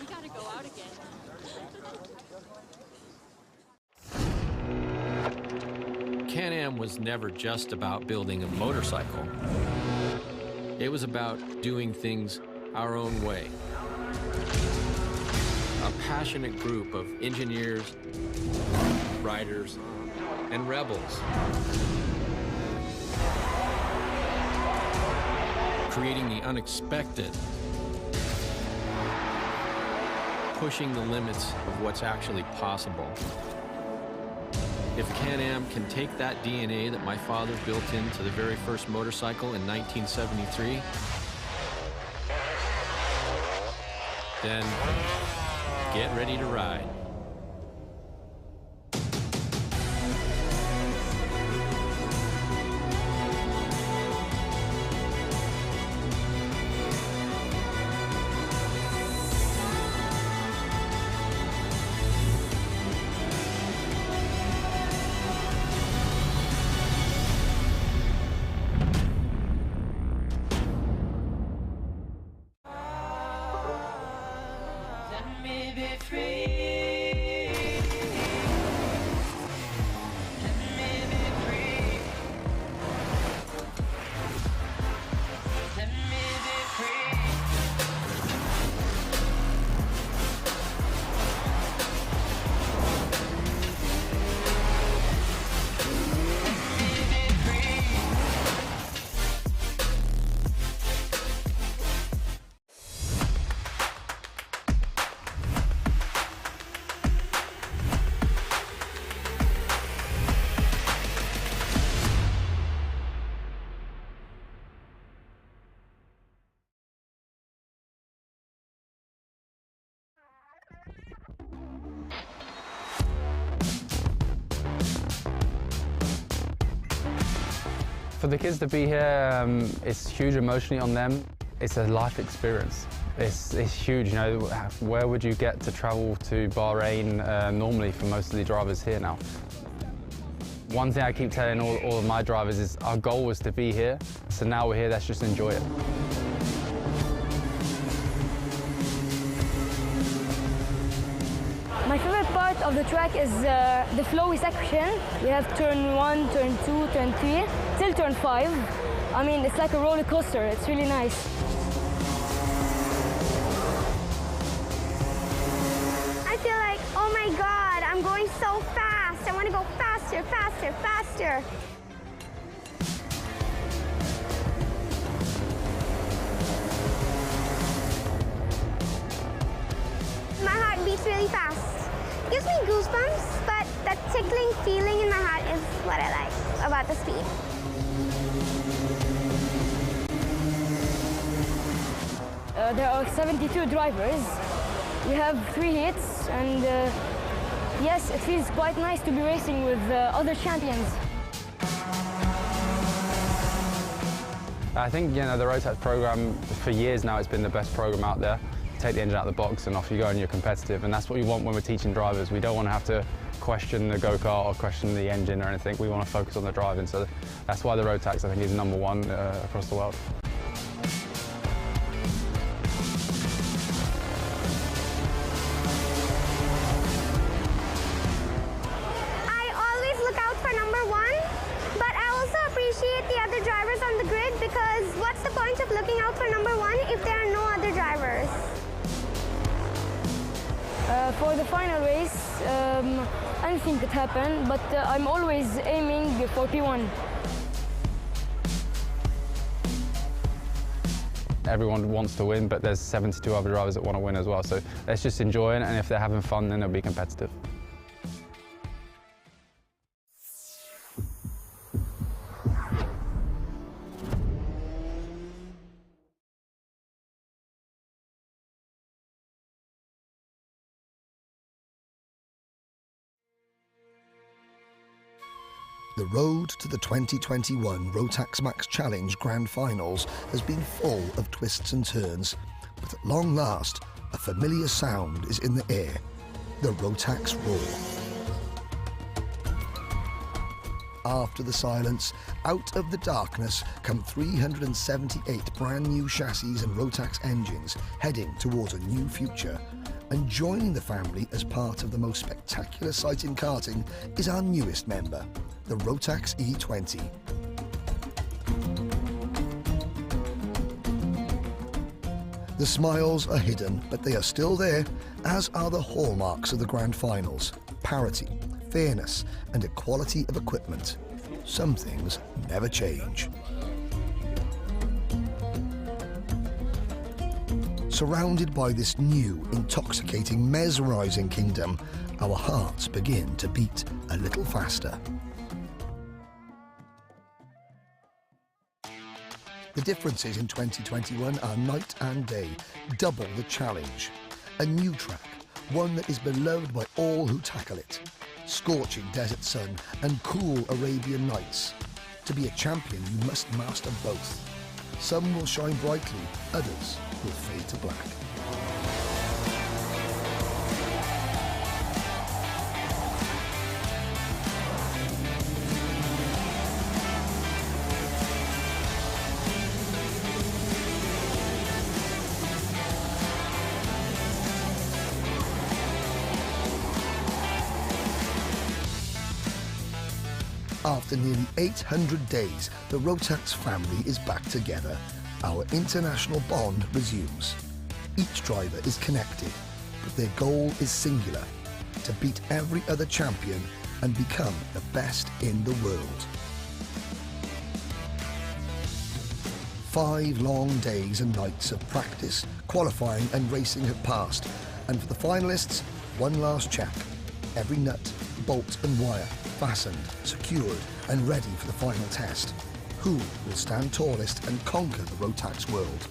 We gotta go out again. Can-Am was never just about building a motorcycle. It was about doing things our own way. A passionate group of engineers, riders, and rebels. Creating the unexpected. Pushing the limits of what's actually possible. If Can-Am can take that DNA that my father built into the very first motorcycle in 1973, then get ready to ride. Let me be free. Let me be free. Let me be free. For the kids to be here, it's huge emotionally on them. It's a life experience. It's huge, you know, where would you get to travel to Bahrain normally for most of the drivers here now? One thing I keep telling all of my drivers is our goal was to be here, so now we're here, let's just enjoy it. My favorite part of the track is the flowy section. We have turn 1, turn 2, turn 3, till turn 5. I mean, it's like a roller coaster. It's really nice. I feel like, oh my god, I'm going so fast. want to go faster, faster, faster. My heart beats really fast. Gives me goosebumps, but that tickling feeling in my heart is what I like about the speed. There are 72 drivers. We have 3 heats, and yes, it feels quite nice to be racing with other champions. I think, the Rotax program, for years now, it's been the best program out there. Take the engine out of the box and off you go and you're competitive, and that's what we want when we're teaching drivers. We don't want to have to question the go-kart or question the engine or anything. We want to focus on the driving, so that's why the Rotax, I think, is #1 across the world. I always look out for #1, but I also appreciate the other drivers on the grid, because what's the point of looking out for #1 if there are no other drivers? For the final race, anything could happen, but I'm always aiming for P1. Everyone wants to win, but there's 72 other drivers that want to win as well, so let's just enjoy it, and if they're having fun, then they'll be competitive. The road to the 2021 Rotax MAX Challenge Grand Finals has been full of twists and turns, but at long last, a familiar sound is in the air, the Rotax roar. After the silence, out of the darkness come 378 brand new chassis and Rotax engines heading towards a new future. And joining the family as part of the most spectacular sight in karting is our newest member, the Rotax E20. The smiles are hidden, but they are still there, as are the hallmarks of the Grand Finals: parity, fairness, and equality of equipment. Some things never change. Surrounded by this new, intoxicating, mesmerizing kingdom, our hearts begin to beat a little faster. The differences in 2021 are night and day, double the challenge. A new track, one that is beloved by all who tackle it. Scorching desert sun and cool Arabian nights. To be a champion, you must master both. Some will shine brightly, others will fade to black. After nearly 800 days, the Rotax family is back together. Our international bond resumes. Each driver is connected, but their goal is singular: to beat every other champion and become the best in the world. 5 long days and nights of practice, qualifying and racing have passed, and for the finalists, one last check. Every nut, bolt and wire fastened, secured and ready for the final test. Who will stand tallest and conquer the Rotax world?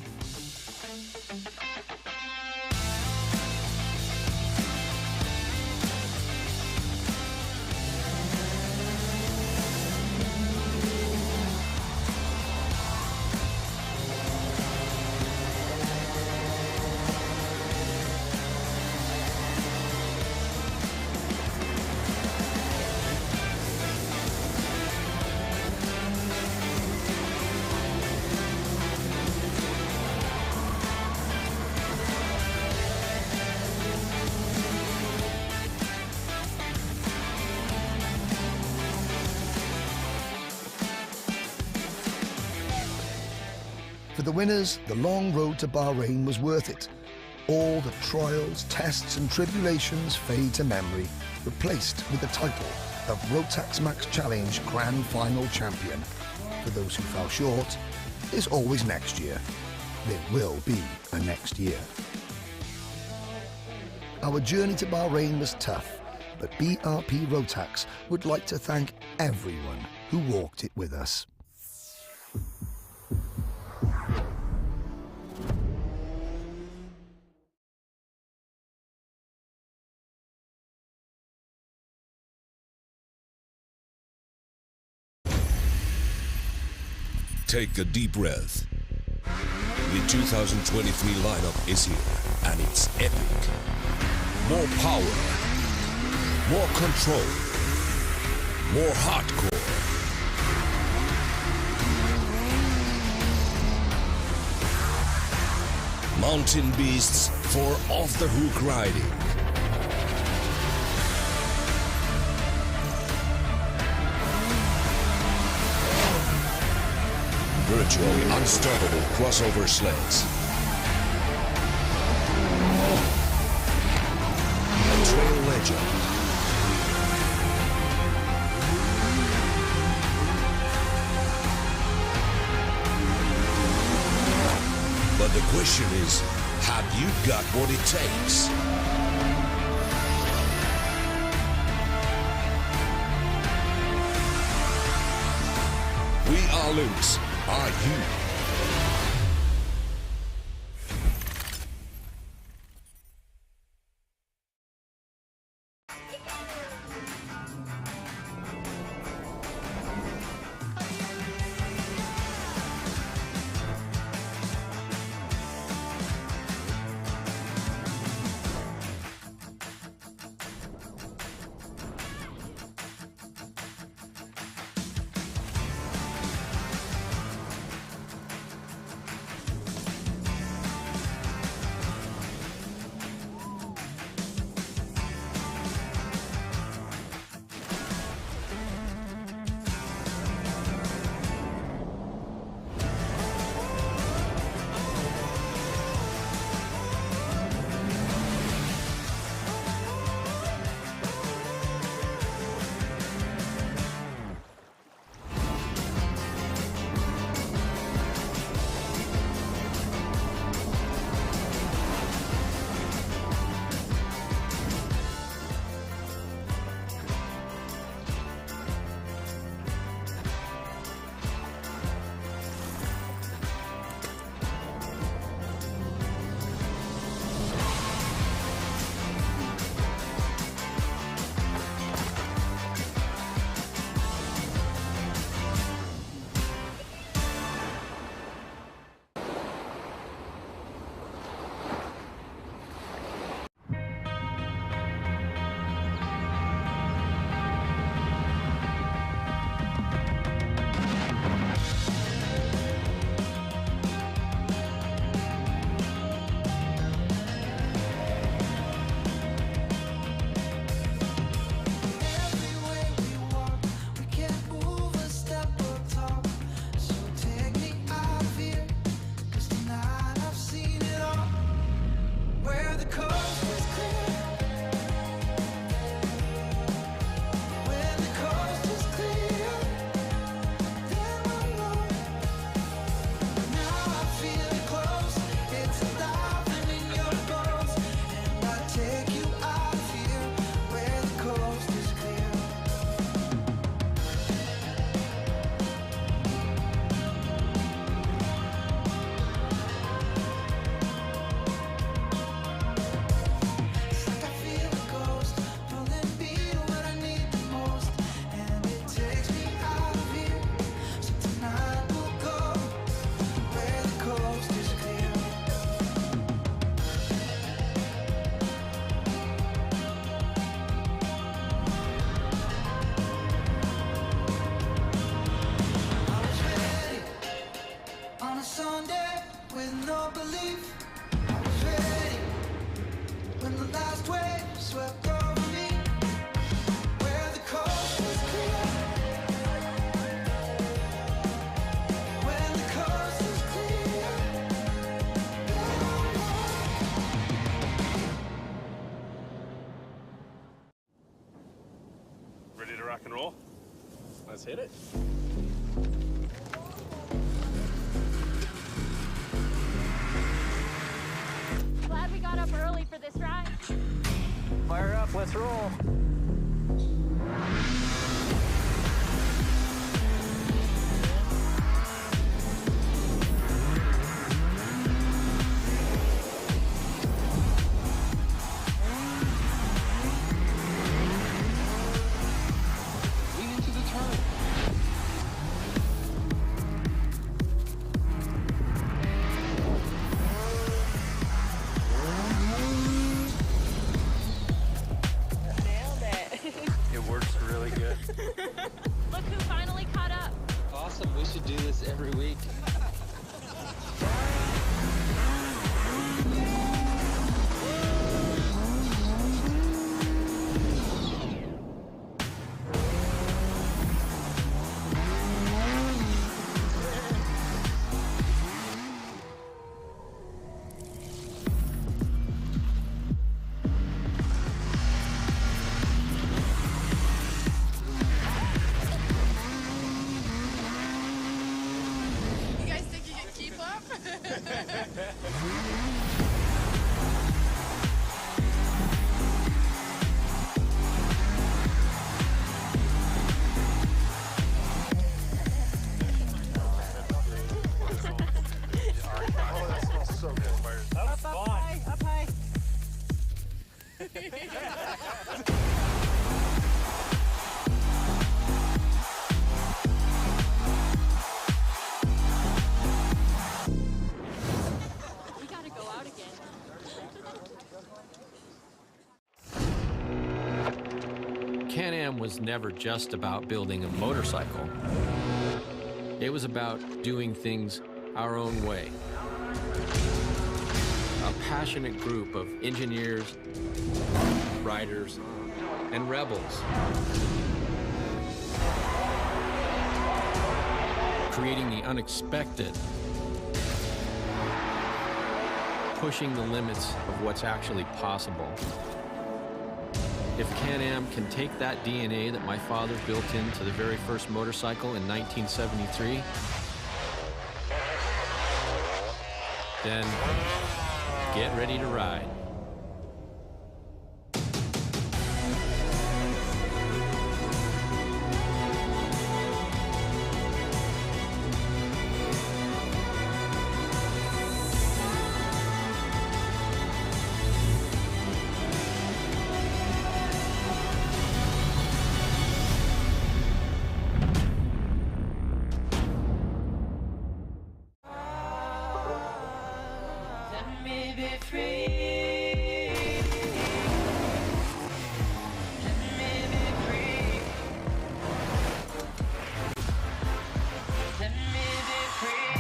For the winners, the long road to Bahrain was worth it. All the trials, tests and tribulations fade to memory, replaced with the title of Rotax Max Challenge Grand Final champion. For those who fell short, there's always next year. There will be a next year. Our journey to Bahrain was tough, but BRP Rotax would like to thank everyone who walked it with us. Take a deep breath. The 2023 lineup is here, and it's epic. More power, more control, more hardcore. Mountain beasts for off-the-hook riding. Virtually unstoppable crossover sleds. A trail legend. But the question is, have you got what it takes? We are Lynx. Are you? Ready to rock and roll? Let's hit it. Glad we got up early for this ride. Fire up, let's roll. It works really good. Look who finally caught up. Awesome, we should do this every week. You guys think you can keep up? Oh, that smells so good. That was fun. Up high. We gotta go out again. Can-Am was never just about building a motorcycle. It was about doing things our own way. A passionate group of engineers, riders, and rebels. Creating the unexpected. Pushing the limits of what's actually possible. If Can-Am can take that DNA that my father built into the very first motorcycle in 1973, then get ready to ride. Let me be free. Let me be free. Let me be free.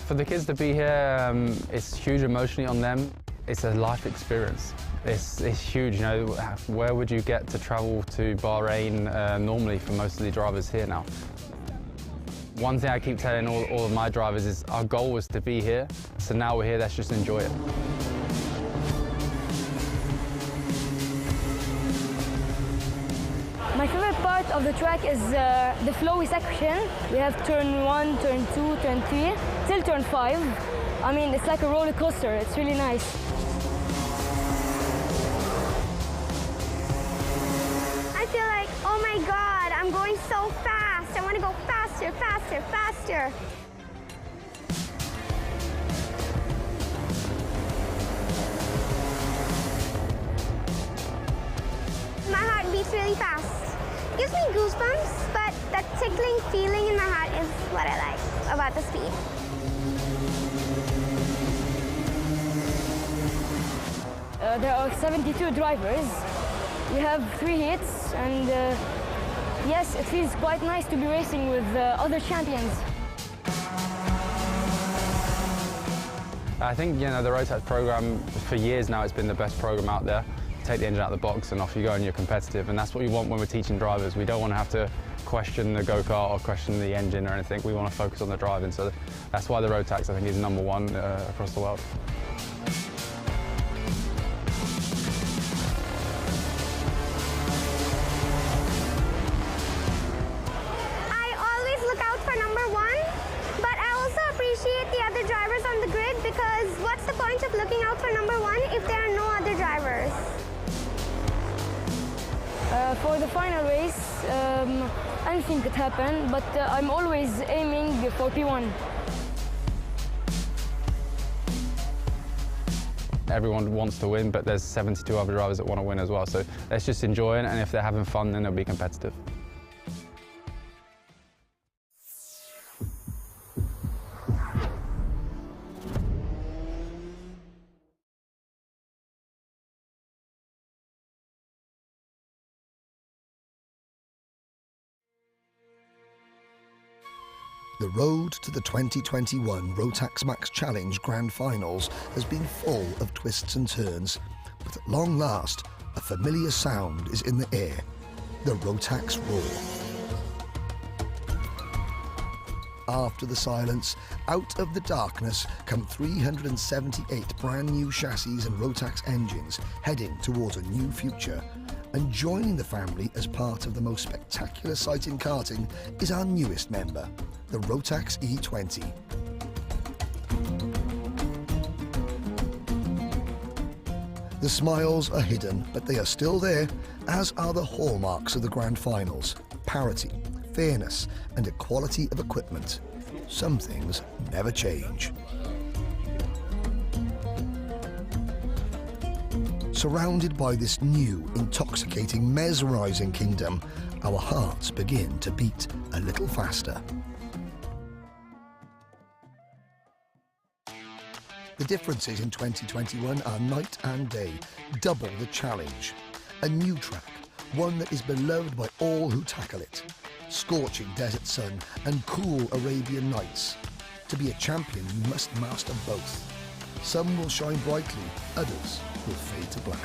For the kids to be here, it's huge emotionally on them. It's a life experience. It's huge, you know, where would you get to travel to Bahrain normally for most of the drivers here now? One thing I keep telling all of my drivers is our goal was to be here, so now we're here, let's just enjoy it. My favorite part of the track is the flowy section. We have turn 1, turn 2, turn 3, till turn 5. I mean, it's like a roller coaster. It's really nice. I feel like, oh my God, I'm going so fast. I want to go faster, faster, faster. My heart beats really fast. Gives me goosebumps, but that tickling feeling in my heart is what I like. about the speed. There are 72 drivers. We have 3 heats, and yes, it feels quite nice to be racing with other champions. I think, you know, the Rotax program, for years now, it's been the best program out there. Take the engine out of the box and off you go and you're competitive, and that's what we want when we're teaching drivers. We don't want to have to question the go-kart or question the engine or anything. We want to focus on the driving, so that's why the Rotax, I think, is #1 across the world. I always look out for #1, but I also appreciate the other drivers on the grid, because what's the point of looking out for #1 if there are no other drivers? For the final race, anything could happen, but I'm always aiming for P1. Everyone wants to win, but there's 72 other drivers that want to win as well, so let's just enjoy it, and if they're having fun, then they'll be competitive. The road to the 2021 Rotax MAX Challenge Grand Finals has been full of twists and turns, but at long last, a familiar sound is in the air, the Rotax roar. After the silence, out of the darkness come 378 brand new chassis and Rotax engines heading towards a new future. And joining the family as part of the most spectacular sight in karting is our newest member, the Rotax E20. The smiles are hidden, but they are still there, as are the hallmarks of the Grand Finals: parity, fairness, and equality of equipment. Some things never change. Surrounded by this new, intoxicating, mesmerizing kingdom, our hearts begin to beat a little faster. The differences in 2021 are night and day, double the challenge. A new track, one that is beloved by all who tackle it. Scorching desert sun and cool Arabian nights. To be a champion, you must master both. Some will shine brightly, others will fade to black.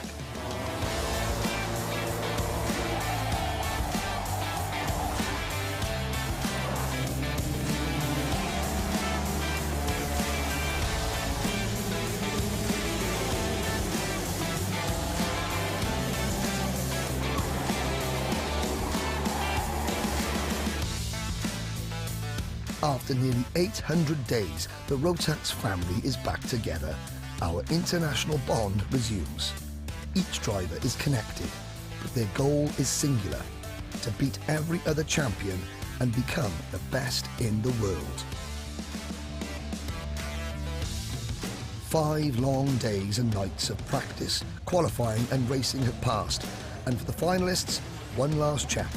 After nearly 800 days, the Rotax family is back together. Our international bond resumes. Each driver is connected, but their goal is singular: to beat every other champion and become the best in the world. 5 long days and nights of practice, qualifying and racing have passed, and for the finalists, one last check.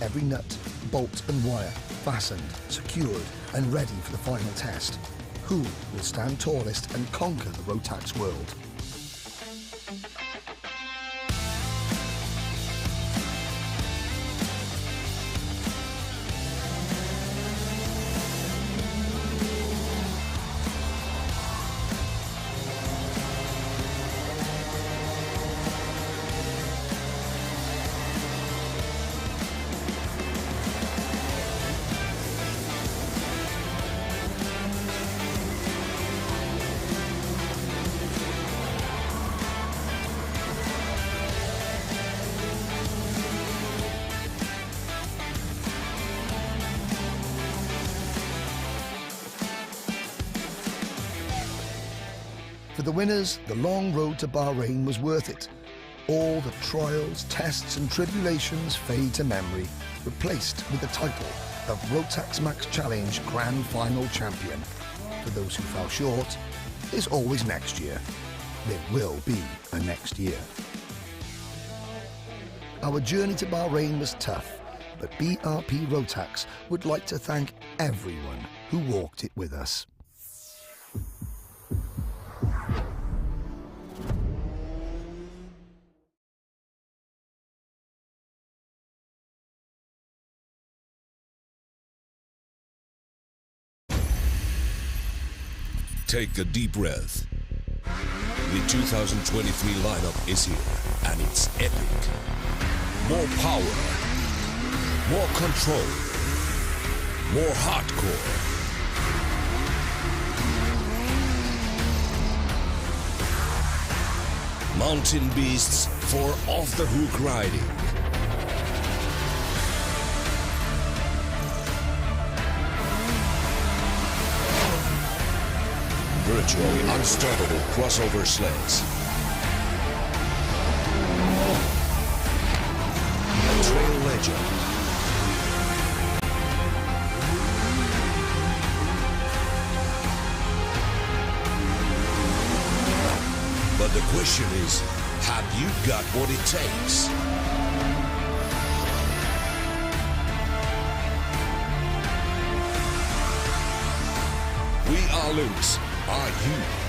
Every nut, bolt and wire fastened, secured and ready for the final test. Who will stand tallest and conquer the Rotax world? For the winners, the long road to Bahrain was worth it. All the trials, tests and tribulations fade to memory, replaced with the title of Rotax MAX Challenge Grand Final Champion. For those who fell short, there's always next year. There will be a next year. Our journey to Bahrain was tough, but BRP Rotax would like to thank everyone who walked it with us. Take a deep breath. The 2023 lineup is here, and it's epic. More power, more control, more hardcore. Mountain beasts for off-the-hook riding. Virtually unstoppable crossover sleds. A trail legend. But the question is, have you got what it takes? We are Lynx. Are you?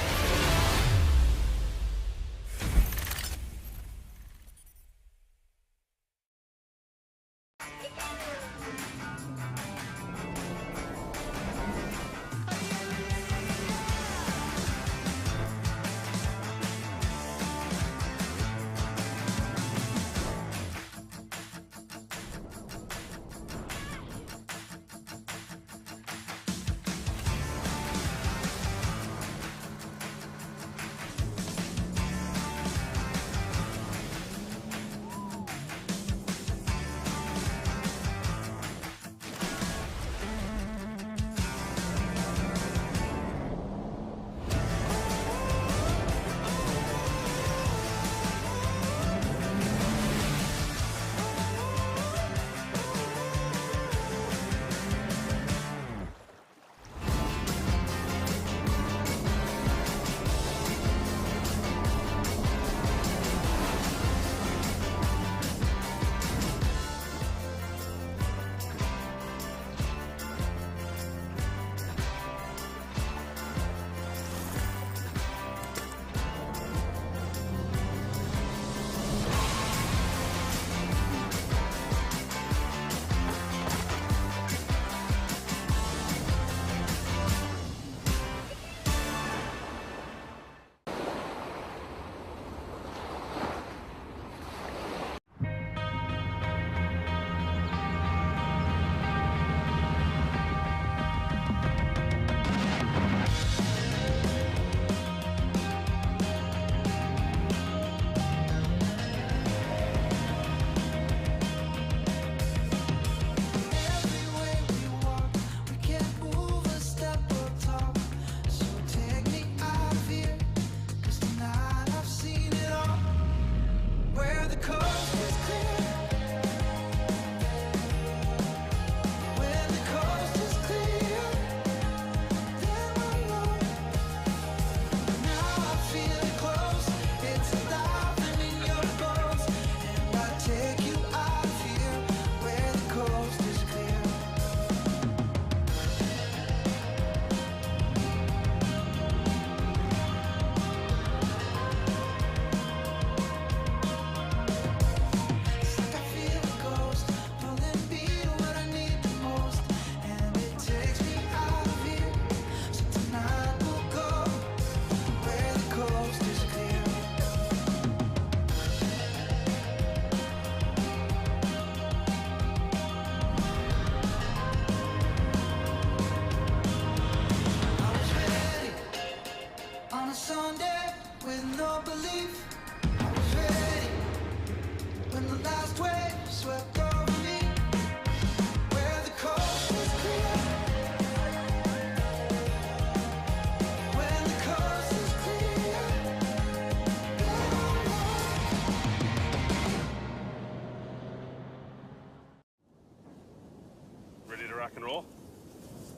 rock and roll.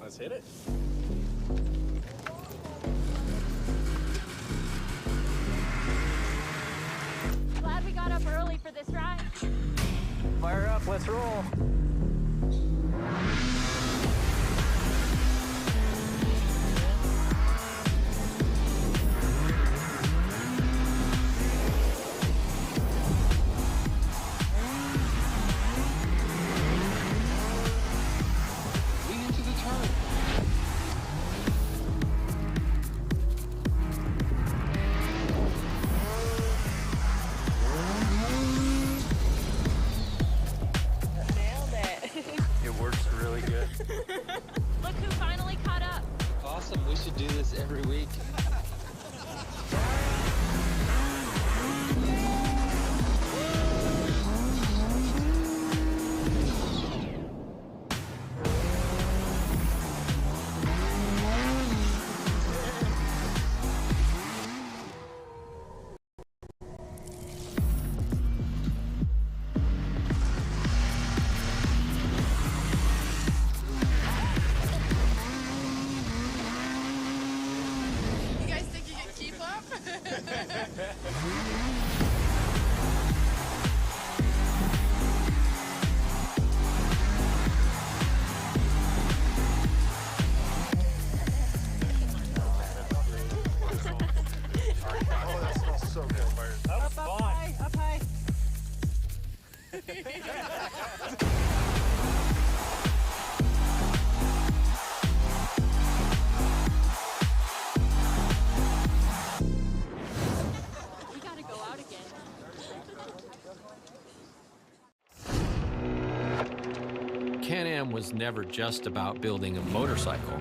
Let's hit it. Glad we got up early for this ride. Fire up, let's roll. should do this every week. You guys think you can keep up? Oh, that smells so good. That was fun. Up high. We gotta go out again. Can-Am was never just about building a motorcycle.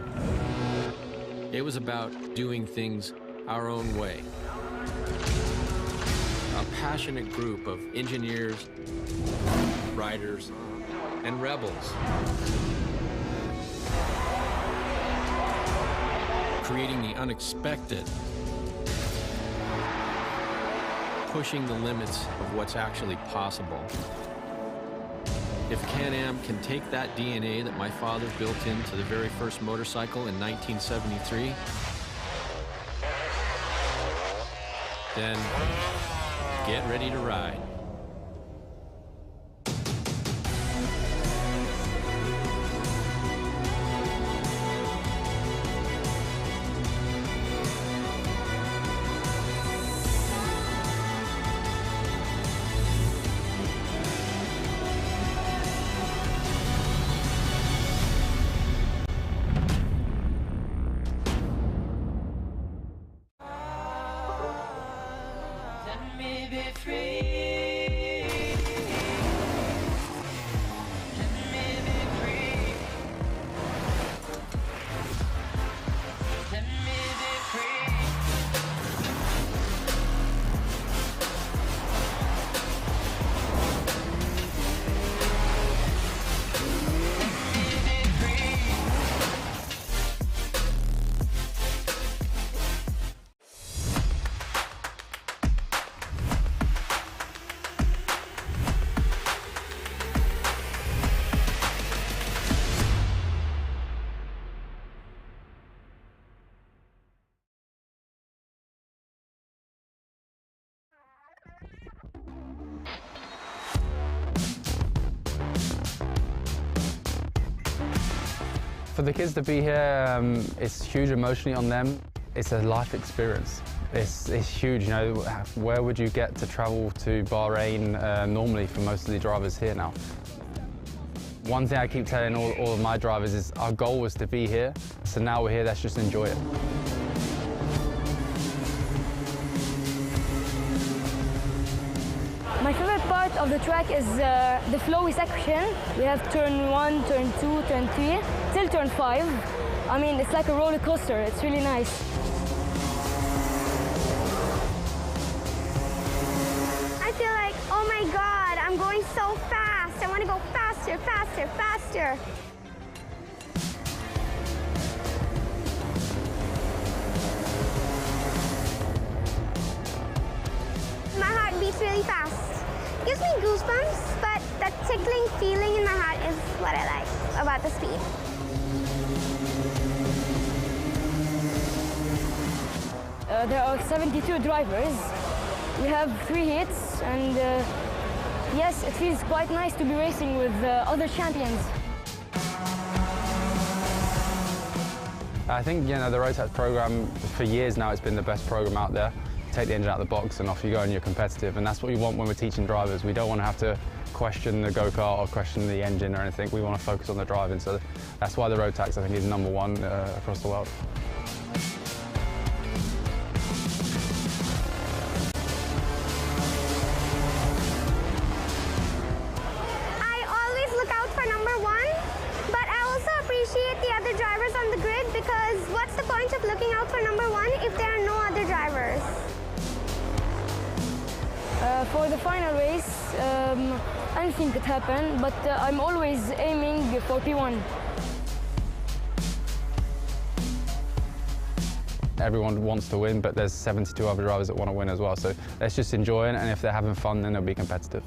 It was about doing things our own way. A passionate group of engineers, riders, and rebels. Creating the unexpected. Pushing the limits of what's actually possible. If Can-Am can take that DNA that my father built into the very first motorcycle in 1973, then get ready to ride. For the kids to be here, it's huge emotionally on them. It's a life experience. It's huge, you know, where would you get to travel to Bahrain normally for most of the drivers here now? One thing I keep telling all of my drivers is our goal was to be here, so now we're here, let's just enjoy it. My favorite part of the track is the flowy section. We have turn 1, turn 2, turn 3, till turn 5. I mean, it's like a roller coaster. It's really nice. I feel like, oh my God, I'm going so fast. I want to go faster, faster, faster. My heart beats really fast. It gives me goosebumps, but that tickling feeling in my heart is what I like about the speed. There are 72 drivers. We have 3 heats, and yes, it feels quite nice to be racing with other champions. I think, you know, the Rotax program, for years now, it's been the best program out there. Take the engine out of the box and off you go and you're competitive, and that's what we want when we're teaching drivers. We don't want to have to question the go-kart or question the engine or anything. We want to focus on the driving, so that's why the Rotax, I think, is #1 across the world. I always look out for #1, but I also appreciate the other drivers on the grid, because what's the point of looking out for number one if there are no other drivers? For the final race, anything could happen, but I'm always aiming for P1. Everyone wants to win, but there's 72 other drivers that want to win as well. So let's just enjoy it, and if they're having fun, then they'll be competitive.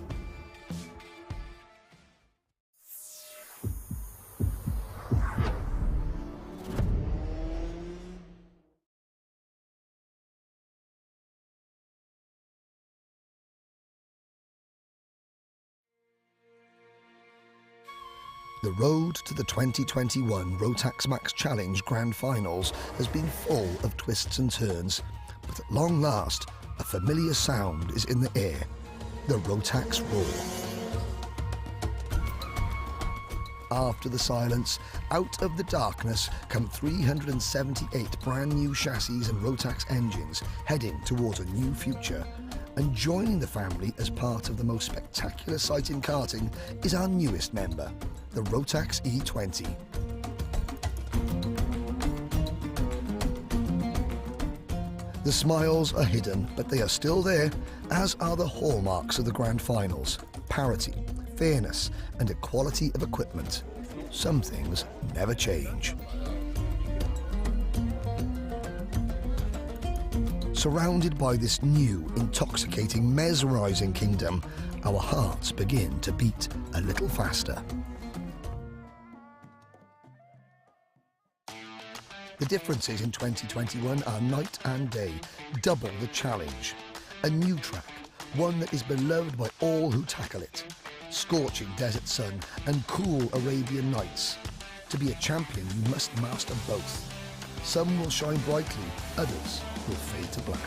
The road to the 2021 Rotax MAX Challenge Grand Finals has been full of twists and turns, but at long last, a familiar sound is in the air, the Rotax roar. After the silence, out of the darkness come 378 brand new chassis and Rotax engines heading towards a new future. And joining the family as part of the most spectacular sight in karting is our newest member, the Rotax E20. The smiles are hidden, but they are still there, as are the hallmarks of the Grand Finals: parity, fairness, and equality of equipment. Some things never change. Surrounded by this new, intoxicating, mesmerizing kingdom, our hearts begin to beat a little faster. The differences in 2021 are night and day, double the challenge. A new track, one that is beloved by all who tackle it. Scorching desert sun and cool Arabian nights. To be a champion, you must master both. Some will shine brightly, others will fade to black.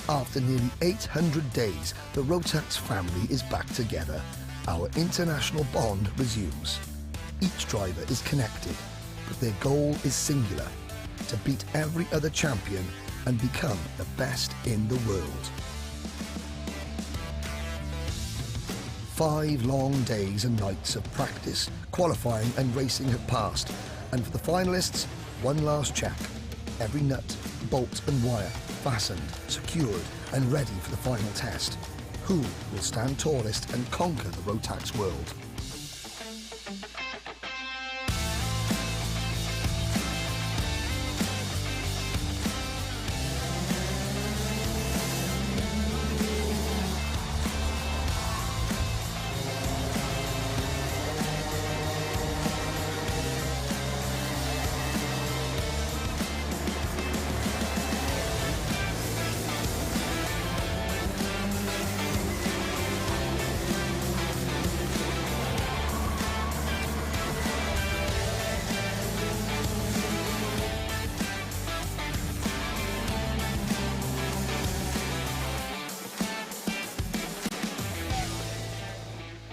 After nearly 800 days, the Rotax family is back together. Our international bond resumes. Each driver is connected, but their goal is singular: to beat every other champion and become the best in the world. 5 long days and nights of practice, qualifying and racing have passed, and for the finalists, one last check. Every nut, bolt and wire fastened, secured and ready for the final test. Who will stand tallest and conquer the Rotax world?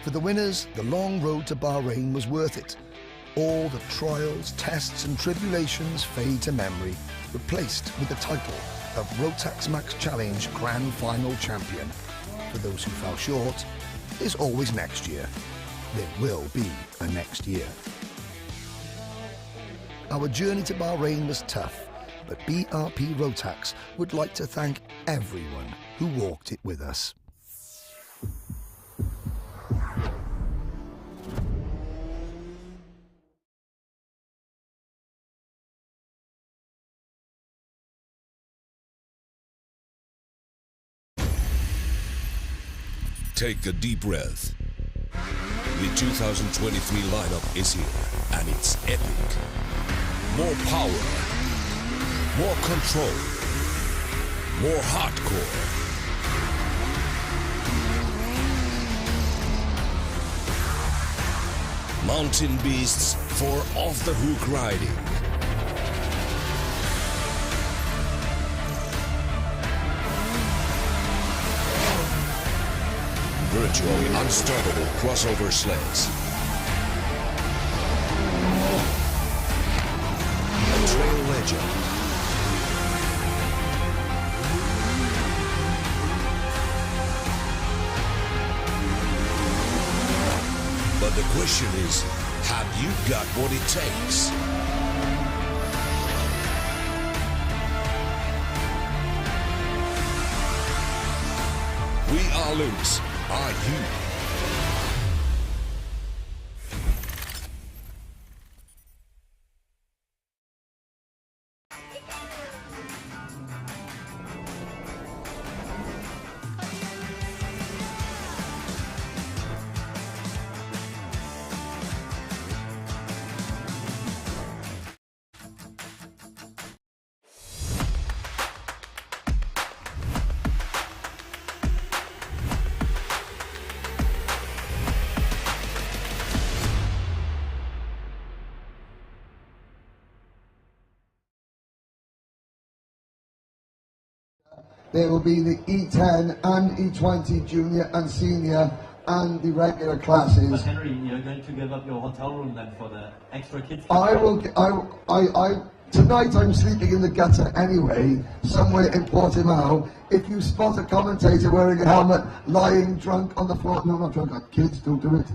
For the winners, the long road to Bahrain was worth it. All the trials, tests and tribulations fade to memory, replaced with the title of Rotax MAX Challenge Grand Final Champion. For those who fell short, there's always next year. There will be a next year. Our journey to Bahrain was tough, but BRP Rotax would like to thank everyone who walked it with us. Take a deep breath. The 2023 lineup is here, and it's epic. More power, more control, more hardcore. Mountain beasts for off-the-hook riding. virtually unstoppable crossover sleds. A trail legend. But the question is, have you got what it takes? We are loose. Are you? There will be the E10 and E20 junior and senior and the regular classes. But Henry, you're going to give up your hotel room then for the extra kids? Tonight I'm sleeping in the gutter anyway, somewhere in Portimão. If you spot a commentator wearing a helmet, lying drunk on the floor, no, not drunk, kids, don't do it.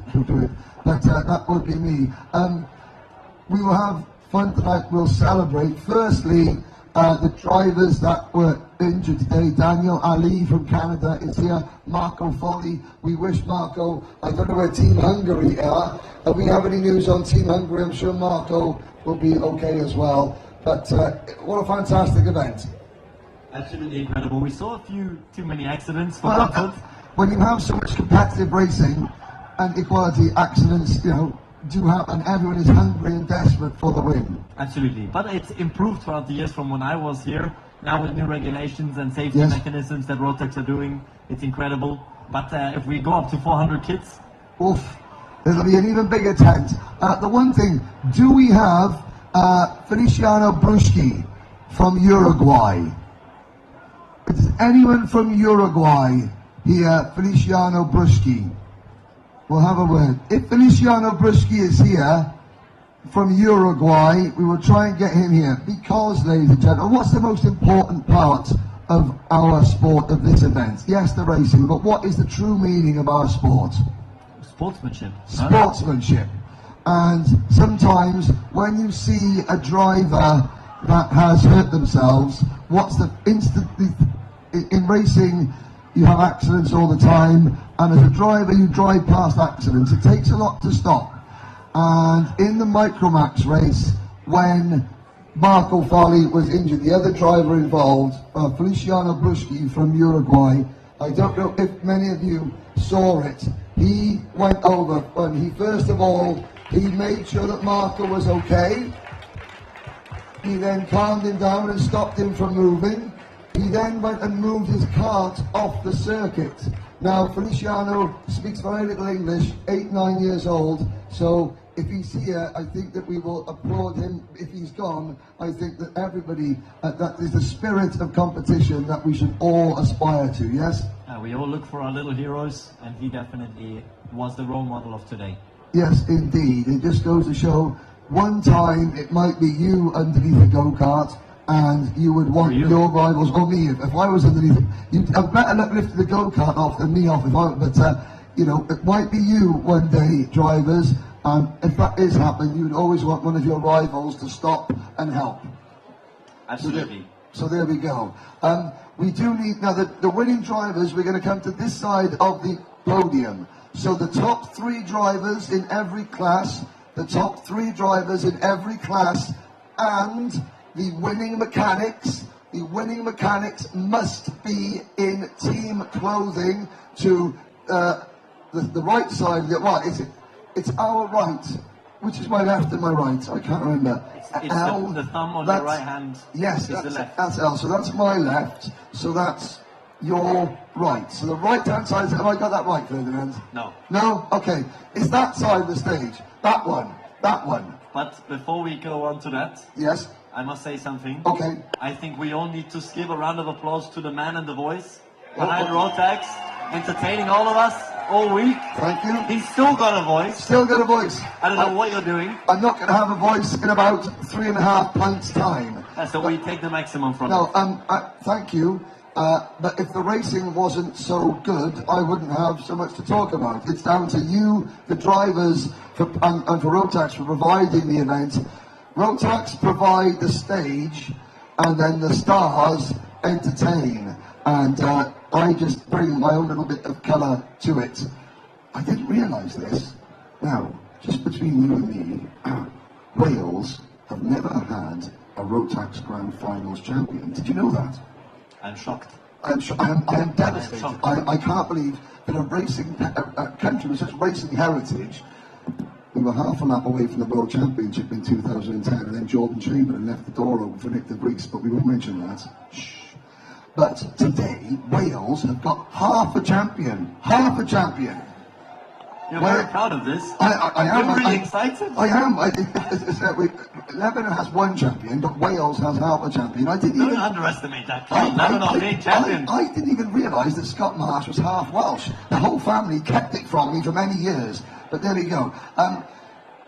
But that would be me. We will have fun tonight, we'll celebrate. Firstly, the drivers that were injured today. Daniel Ali from Canada is here. Marco Folli. We wish Marco, I don't know where Team Hungary are. If we have any news on Team Hungary, I'm sure Marco will be okay as well. But what a fantastic event. Absolutely incredible. We saw a few too many accidents for comfort. When you have so much competitive racing and equality, accidents, do happen. Everyone is hungry and desperate for the win. Absolutely. But it's improved throughout the years from when I was here. Now with new regulations and safety mechanisms that Rotax are doing, it's incredible. But if we go up to 400 kids... Oof, there'll be an even bigger tent. The one thing, do we have Feliciano Bruschi from Uruguay? Is anyone from Uruguay here? Feliciano Bruschi. We'll have a word. If Feliciano Bruschi is here from Uruguay, we will try and get him here. Because, ladies and gentlemen, what's the most important part of our sport, of this event? Yes, the racing, but what is the true meaning of our sport? Sportsmanship. Sportsmanship. And sometimes when you see a driver that has hurt themselves, what's the in racing, you have accidents all the time, and as a driver you drive past accidents. It takes a lot to stop. And in the Micromax race, when Marco Folli was injured, the other driver involved, Feliciano Bruschi from Uruguay, I don't know if many of you saw it, he went over and he first of all, he made sure that Marco was okay. He then calmed him down and stopped him from moving. He then went and moved his cart off the circuit. Now, Feliciano speaks very little English, 8-9 years old, so if he's here, I think that we will applaud him. If he's gone, I think that everybody, that is the spirit of competition that we should all aspire to, yes? We all look for our little heroes, and he definitely was the role model of today. Yes, indeed. It just goes to show, one time it might be you underneath a go-kart, and you would want your rivals, or me, if I was underneath it, you'd have better lift the go-kart off than me off, but it might be you one day, drivers, and if that is happening, you'd always want one of your rivals to stop and help. Absolutely. So there we go. We do need, now the winning drivers, we're going to come to this side of the podium. So the top 3 drivers in every class, and the winning mechanics must be in team clothing to the right side. What is it? It's our right. Which is my left and my right? I can't remember. It's the thumb on your right hand. Yes, is the left. That's L. So that's my left. So that's your right. So the right hand side. Have I got that right, Ferdinand? No. No? Okay. It's that side of the stage. That one. That one. But before we go on to that, yes, I must say something. Okay. I think we all need to give a round of applause to the man and the voice behind Rotax, entertaining all of us. all week. Thank you. He's still got a voice. Still got a voice. I don't know what you're doing. I'm not going to have a voice in about 3.5 pints time. So we take the maximum from No, it. thank you. But if the racing wasn't so good, I wouldn't have so much to talk about. It's down to you, the drivers, and for Rotax for providing the event. Rotax provide the stage, and then the stars entertain. And I just bring my own little bit of colour to it. I didn't realise this. Now, just between you and me, Wales have never had a Rotax Grand Finals champion. Did you know that? I'm shocked. I am devastated. I can't believe that a racing country with such racing heritage. We were half a lap away from the World Championship in 2010, and then Jordan Chamberlain left the door open for Nick de Vries, but we won't mention that. Shh. But today, Wales have got half a champion. Half a champion. You're very proud of this. I am. You're really excited. I am. Lebanon has one champion, but Wales has half a champion. Don't underestimate that claim. Lebanon are big champions. I didn't even realise that Scott Marsh was half Welsh. The whole family kept it from me for many years. But there we go.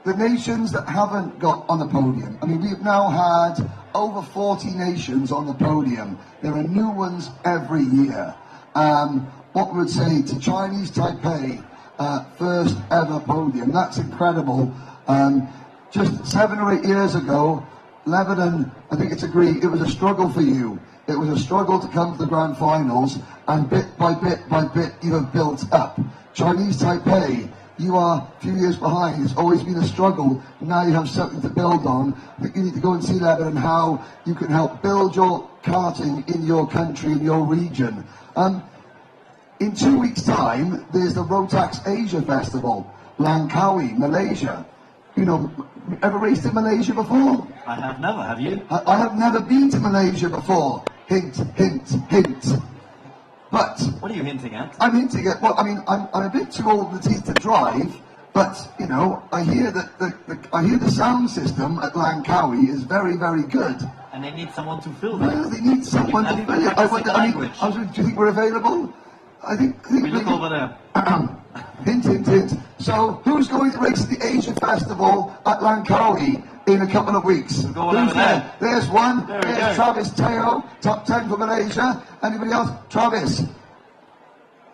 The nations that haven't got on the podium. I mean, we've now had over 40 nations on the podium. There are new ones every year. What we would say to Chinese Taipei, first ever podium. That's incredible. Just 7 or 8 years ago, Lebanon, I think it's agreed, it was a struggle for you. It was a struggle to come to the Grand Finals, and bit by bit by bit, you have built up. Chinese Taipei, you are a few years behind. It's always been a struggle. Now you have something to build on. I think you need to go and see Lebanon how you can help build your karting in your country, in your region. In 2 weeks' time, there's the Rotax Asia Festival, Langkawi, Malaysia. You know, ever raced in Malaysia before? I have never. Have you? I have never been to Malaysia before. Hint, hint, hint. But what are you hinting at? I'm hinting at. Well, I mean, I'm a bit too old in the teeth to drive, but you know, I hear that the sound system at Langkawi is very, very good. And they need someone to fill that. Well, they need someone to fill it. Do you think we're available? I think we look over there. Hint, hint, hint. So, who's going to race the Asia Festival at Langkawi in a couple of weeks? Who's there? There's one. There's Travis Teo, top 10 for Malaysia. Anybody else? Travis,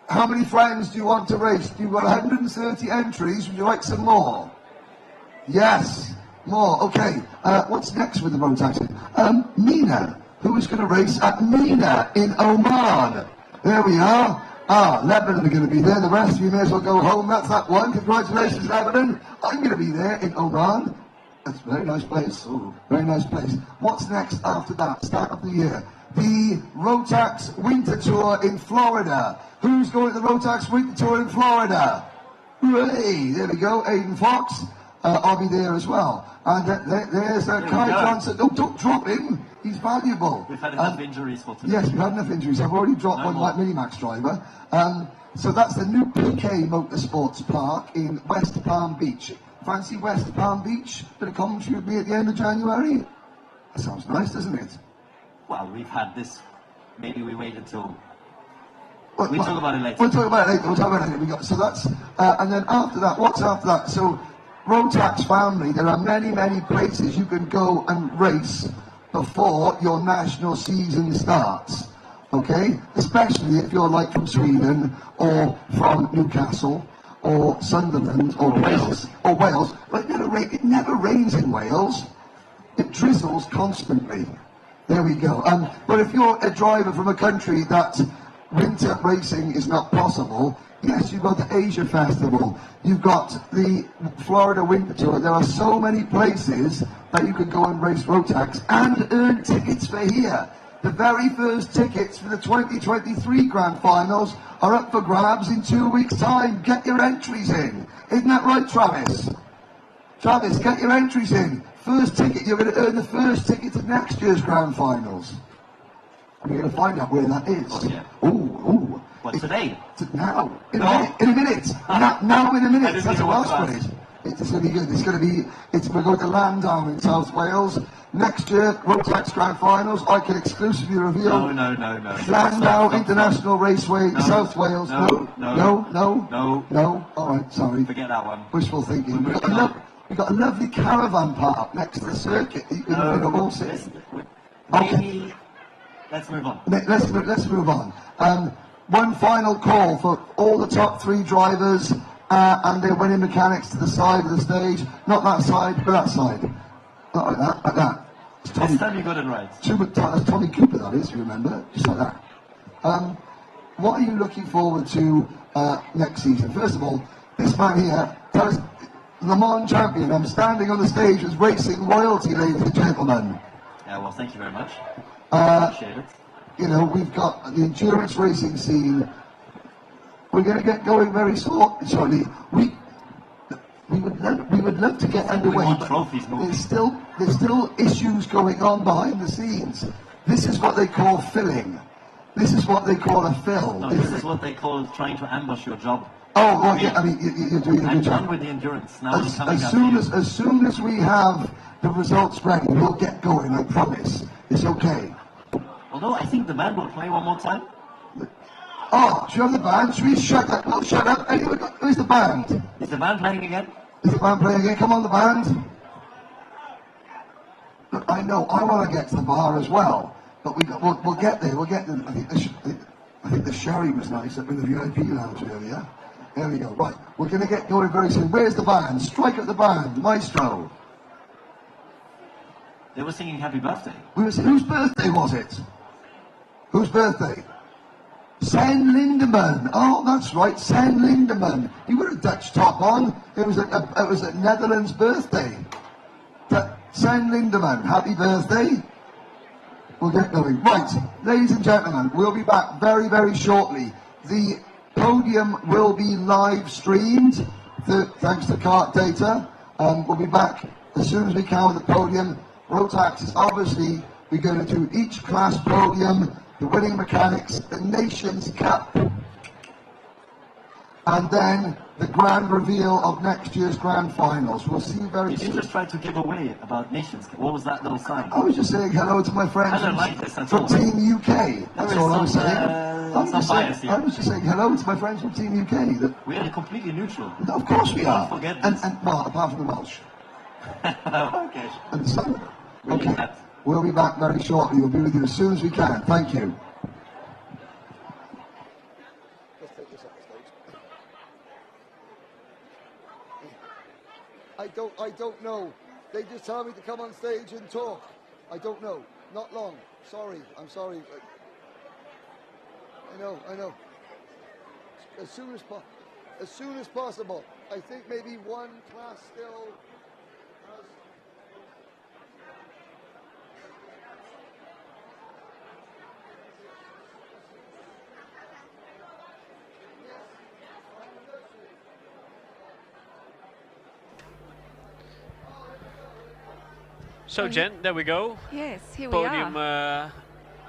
how many friends do you want to race? You've got 130 entries. Would you like some more? Yes, more. Okay. What's next with the Rotax? Mina. Who is going to race at Mina in Oman? There we are. Lebanon are going to be there. The rest of you may as well go home. That's that one. Congratulations, Lebanon. I'm going to be there in Oman. That's a very nice place. Ooh, very nice place. What's next after that? Start of the year. The Rotax Winter Tour in Florida. Who's going to the Rotax Winter Tour in Florida? Hooray! There we go. Aidan Fox. I'll be there as well. And there's Kai Johnson. Don't drop him. He's valuable. We've had enough injuries for today. Yes, we've had enough injuries. I've already dropped one like Minimax driver. So that's the new PK Motorsports Park in West Palm Beach. Fancy West Palm Beach? Bit of commentary with me at the end of January? That sounds nice, doesn't it? Well, we've had this. Maybe we wait until. We'll talk about it later. We'll talk about it later. So that's. And then after that, what's after that? So, Rotax family, there are many, many places you can go and race before your national season starts. Okay? Especially if you're like from Sweden or from Newcastle or Sunderland or Wales. But it never rains in Wales. It drizzles constantly. There we go. But if you're a driver from a country that winter racing is not possible, yes, you've got the Asia Festival, you've got the Florida Winter Tour. There are so many places that you can go and race Rotax and earn tickets for here. The very first tickets for the 2023 Grand Finals are up for grabs in 2 weeks' time. Get your entries in. Isn't that right, Travis? Travis, get your entries in. First ticket, you're going to earn the first ticket to next year's Grand Finals. We're going to find out where that is. Oh, yeah. Ooh. What, today? Now. In a minute. Now in a minute. That's a Welsh phrase. It's going to be good. We're going to Landau in South Wales. Next year, Rotax Grand Finals, I can exclusively reveal. No. Landau International Raceway, South Wales. No. All right, sorry. Forget that one. Wishful thinking. We've got a lovely caravan park next to the circuit. You can all sit. Maybe. Let's move on. Let's move on. One final call for all the top 3 drivers and their winning mechanics to the side of the stage. Not that side, but that side. Not like that, like that. This time you got it right. That's Tommy Cooper, that is, remember? Just like that. What are you looking forward to next season? First of all, this man here, tell us, Le Mans champion. I'm standing on the stage as racing royalty, ladies and gentlemen. Yeah, well, thank you very much. Appreciate it. You know, we've got the endurance racing scene. We're going to get going very shortly. We would love to get underway. But there's still issues going on behind the scenes. This is what they call filling. This is what they call a fill. No, this is what they call trying to ambush your job. Oh, well, yeah. I mean, you're doing a good job. I'm done with the endurance now. As soon as we have the results ready, we'll get going. I promise. It's okay. Although I think the band will play one more time. Oh, should we have the band? Should we shut up? Oh, shut up. Anyway, where's the band? Is the band playing again? Is the band playing again? Come on, the band. Look, I know, I want to get to the bar as well. But we'll get there. We'll get there. I think the sherry was nice up in the VIP lounge earlier. There we go. Right, we're going to get going very soon. Where's the band? Strike up the band, maestro. They were singing Happy Birthday. Whose birthday was it? Whose birthday? San Lindemann. Oh, that's right, San Lindemann. You got a Dutch top on. It was a Netherlands birthday. San Lindemann, happy birthday. We'll get going. Right, ladies and gentlemen, we'll be back very, very shortly. The podium will be live streamed, thanks to Kart Data. We'll be back as soon as we can with the podium. Rotax is obviously, we're going to do each class podium, the winning mechanics, the Nations Cup, and then the grand reveal of next year's Grand Finals. We'll see you very soon. Did you just try to give away about Nations Cup? What was that little sign? I was just saying hello to my friends from Team UK. That's all I was saying. I was just saying hello to my friends from Team UK. We are completely neutral. Of course we are. Don't forget this. And well, apart from the Welsh. Okay. And some. Okay. We'll be back very shortly. We'll be with you as soon as we can. Thank you. I don't know. They just tell me to come on stage and talk. I don't know. Not long. Sorry. I'm sorry. I know. As soon as possible. I think maybe one class still has... So Jen, there we go. Yes, here we Podium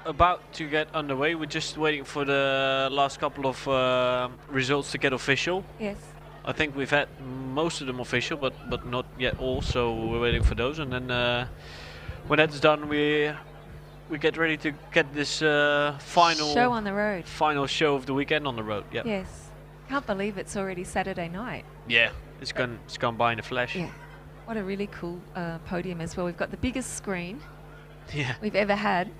about to get underway. We're just waiting for the last couple of results to get official. Yes. I think we've had most of them official, but not yet all. So we're waiting for those, and then when that's done, we get ready to get this final show on the road. Final show of the weekend on the road. Yeah. Yes. Can't believe it's already Saturday night. Yeah, it's gone by in a flash. Yeah. What a really cool podium as well. We've got the biggest screen we've ever had,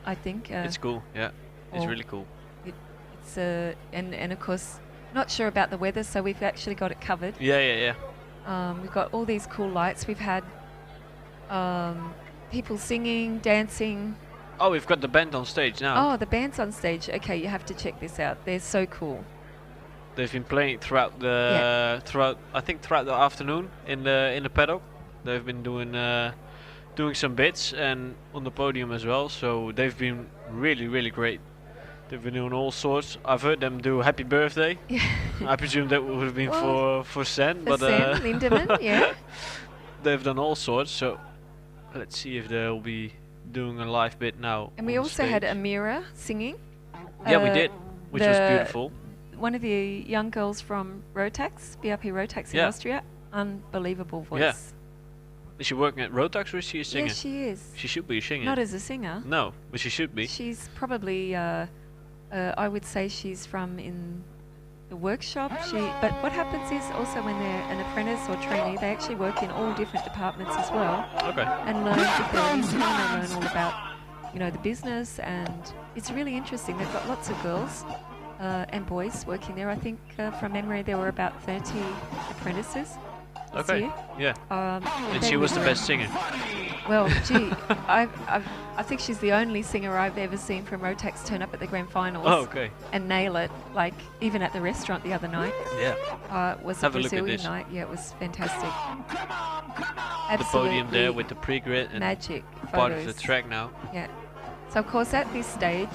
I think. It's cool, yeah. It's really cool. It's and of course, not sure about the weather, so we've actually got it covered. Yeah. We've got all these cool lights. We've had people singing, dancing. Oh, we've got the band on stage now. Oh, the band's on stage. Okay, you have to check this out. They're so cool. They've been playing throughout the throughout the afternoon in the paddock. They've been doing some bits and on the podium as well. So they've been really great. They've been doing all sorts. I've heard them do Happy Birthday. Yeah. I presume that would have been for Sen, but Sen Lindemann, yeah. They've done all sorts. So let's see if they'll be doing a live bit now. And we also had Amira singing. Yeah, we did, which was beautiful. One of the young girls from Rotax, VIP Rotax in Austria. unbelievable voice. Yeah. Is she working at Rotax or is she a singer? Yes, she is. She should be a singer. Not as a singer. No, but she should be. She's probably, I would say she's from in the workshop. But what happens is also when they're an apprentice or trainee, they actually work in all different departments as well. Okay. And learn, if they're an intern, they learn all about, you know, the business, and it's really interesting. They've got lots of girls and boys working there. I think from memory there were about 30 apprentices. Okay. Year. Yeah. And she they was the were- best singer. Well, gee, I think she's the only singer I've ever seen from Rotax turn up at the Grand Finals. Oh, okay. And nail it, like even at the restaurant the other night. Yeah. Was Have a a look at Brazilian this. night. Yeah, it was fantastic. The podium there with the pre-grid and magic part of the photos. track now. Yeah. So of course at this stage,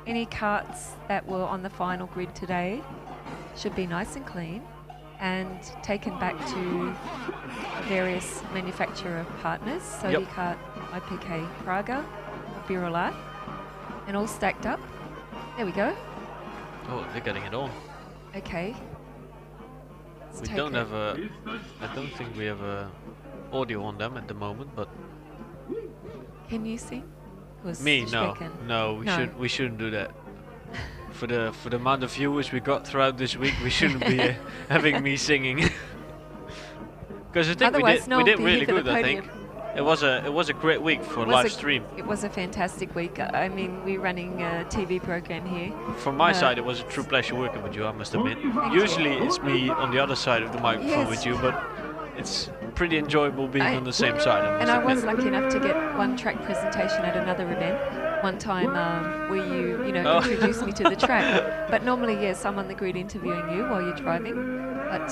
any carts that were on the final grid today should be nice and clean and taken back to various manufacturer partners, so Yep. Kart, IPK Praga, Birolat, and all stacked up. There we go. Oh, they're getting it on. Okay. Let's We take don't it. have a. I don't think we have a audio on them at the moment, but Can you sing? 'Cause me, you no, reckon- no, we No. should. We shouldn't do that. For the amount of viewers we got throughout this week, we shouldn't be having me singing. Because I think Otherwise, no we one did would be really here for the good. I think it was a great week for live stream. It was a fantastic week. I mean, we're running a TV program here. From my side, it was a true pleasure working with you, I must admit. Usually it's me on the other side of the microphone Yes. with you, but it's pretty enjoyable being on the same side. And I must was admit. lucky enough to get one track presentation at another event. One time where you know, Oh. introduced me to the track. But normally, yes, I'm on the grid interviewing you while you're driving. But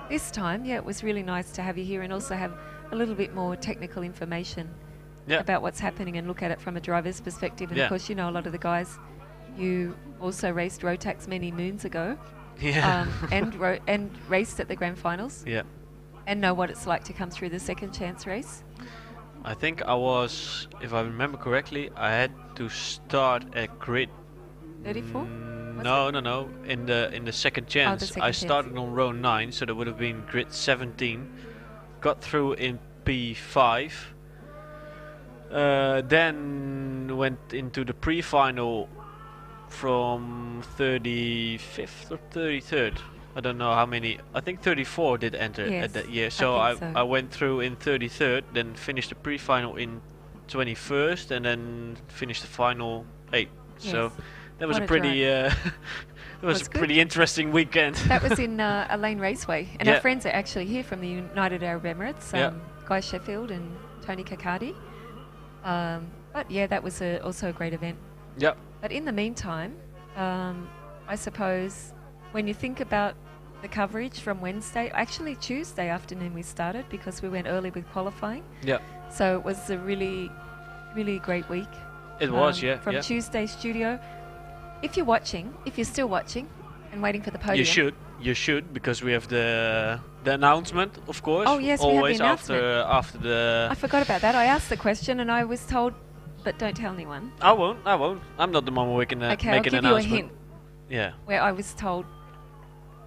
this time, yeah, it was really nice to have you here and also have a little bit more technical information about what's happening and look at it from a driver's perspective. And Yeah. of course, you know, a lot of the guys, you also raced Rotax many moons ago. Yeah. And raced at the Grand Finals. Yeah. And know what it's like to come through the second chance race. I think I was, if I remember correctly, I had to start at grid 34? No. In the second chance, second I chance. started on row 9, so that would have been grid 17. Got through in P5. Then went into the pre-final from 35th or 33rd. I don't know how many. I think 34 did enter Yes, at that year. I So think so. I went through in 33rd, then finished the pre-final in 21st, and then finished the final 8. So Yes. that was What a a pretty that was Was a good. pretty interesting weekend. That was in Lane Raceway. And Yeah. our friends are actually here from the United Arab Emirates, Yeah. Guy Sheffield and Tony Kakardi. But yeah, that was also a great event. Yep. But in the meantime, I suppose when you think about the coverage from Wednesday, actually Tuesday afternoon we started because we went early with qualifying. Yeah. So it was a really, really great week. It was, yeah, From yeah. Tuesday studio. If you're watching, if you're still watching and waiting for the podium. You should, because we have the announcement, of course. Oh, yes, we have the always announcement. after the. I forgot about that. I asked the question and I was told, but don't tell anyone. I won't. I'm not the one making Okay, I'll make an give you a announcement. hint. Yeah. Where I was told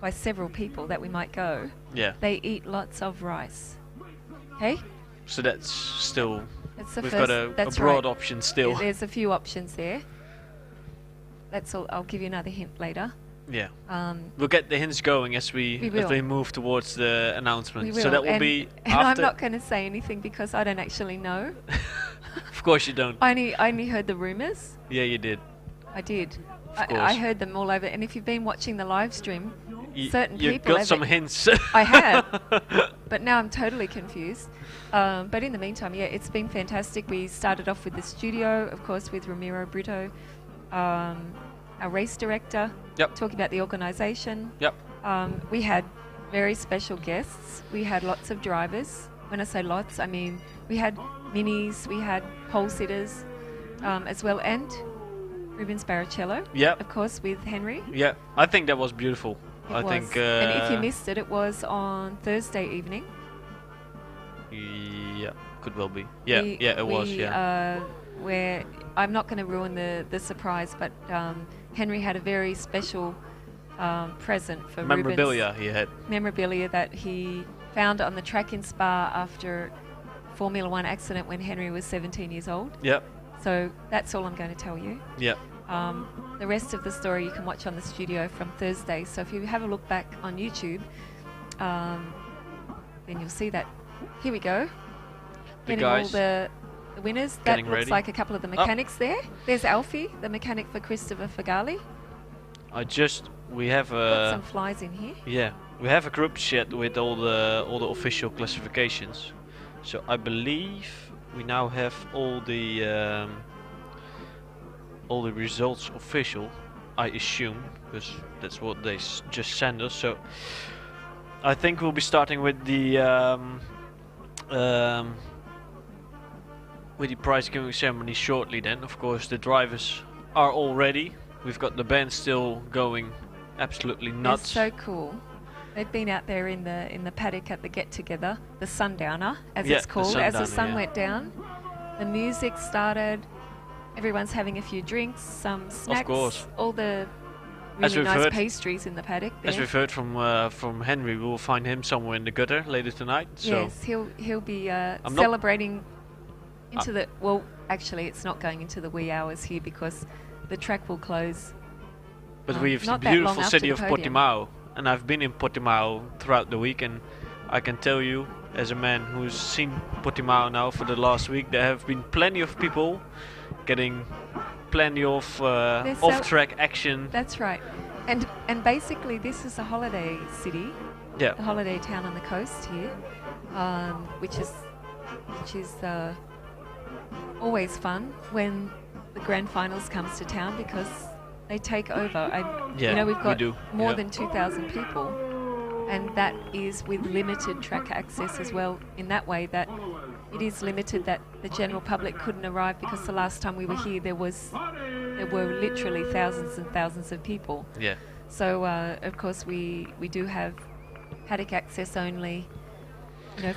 by several people that we might go. Yeah. They eat lots of rice. Okay? So that's still. That's the we've first, got a that's broad right. option still. There's a few options there. That's all. I'll give you another hint later. Yeah. Um, We'll get the hints going as we will. move towards the announcement. we will. So that will and, be and after. I'm not going to say anything because I don't actually know. Of course you don't. I only heard the rumours. Yeah, you did. I did. Of course. I heard them all over. And if you've been watching the live stream, certain You people got have some it- hints. I have, but now I'm totally confused. But in the meantime, yeah, it's been fantastic. We started off with the studio, of course, with Ramiro Brito, our race director, talking about the organisation. Yep. We had very special guests. We had lots of drivers. When I say lots, I mean we had minis, we had pole sitters as well, and Rubens Barrichello, Yep. of course, with Henry. Yeah, I think that was beautiful. I It think. was. And if you missed it, it was on Thursday evening. Yeah, could well be. Yeah, it was. We, Yeah. where I'm not going to ruin the surprise, but Henry had a very special present for Memorabilia Rubens. he had. Memorabilia that he found on the track in Spa after Formula One accident when Henry was 17 years old. Yep. So that's all I'm going to tell you. Yep. The rest of the story you can watch on the studio from Thursday. So if you have a look back on YouTube, then you'll see that. Here we go. The Getting guys all the winners. That looks ready. like a couple of the mechanics there. There's Alfie, the mechanic for Christopher Fagali. We have Got a some flies in here. yeah, we have a group chat with all the official classifications. So I believe we now have all the results official. I assume, because that's what they just sent us. So I think we'll be starting with the prize giving ceremony shortly. Then, of course, the drivers are all ready. We've got the band still going absolutely nuts. They're so cool. They've been out there in the paddock at the get together, the sundowner, as it's called. As the sun went down, the music started. Everyone's having a few drinks, some snacks. Of course. All the really nice pastries in the paddock there. As we've heard from Henry, we will find him somewhere in the gutter later tonight. So yes, he'll be celebrating into the. Well, actually, it's not going into the wee hours here because the track will close. But we have the beautiful city of Portimão, and I've been in Portimão throughout the week, and I can tell you, as a man who's seen Portimão now for the last week, there have been plenty of people getting plenty of off-track action. That's right, and basically this is a holiday city, a holiday town on the coast here, which is always fun when the Grand Finals comes to town because they take over. We've got more than 2,000 people, and that is with limited track access as well, in that way that it is limited, that the general public couldn't arrive, because the last time we were here there were literally thousands and thousands of people. Yeah. So of course we do have paddock access only,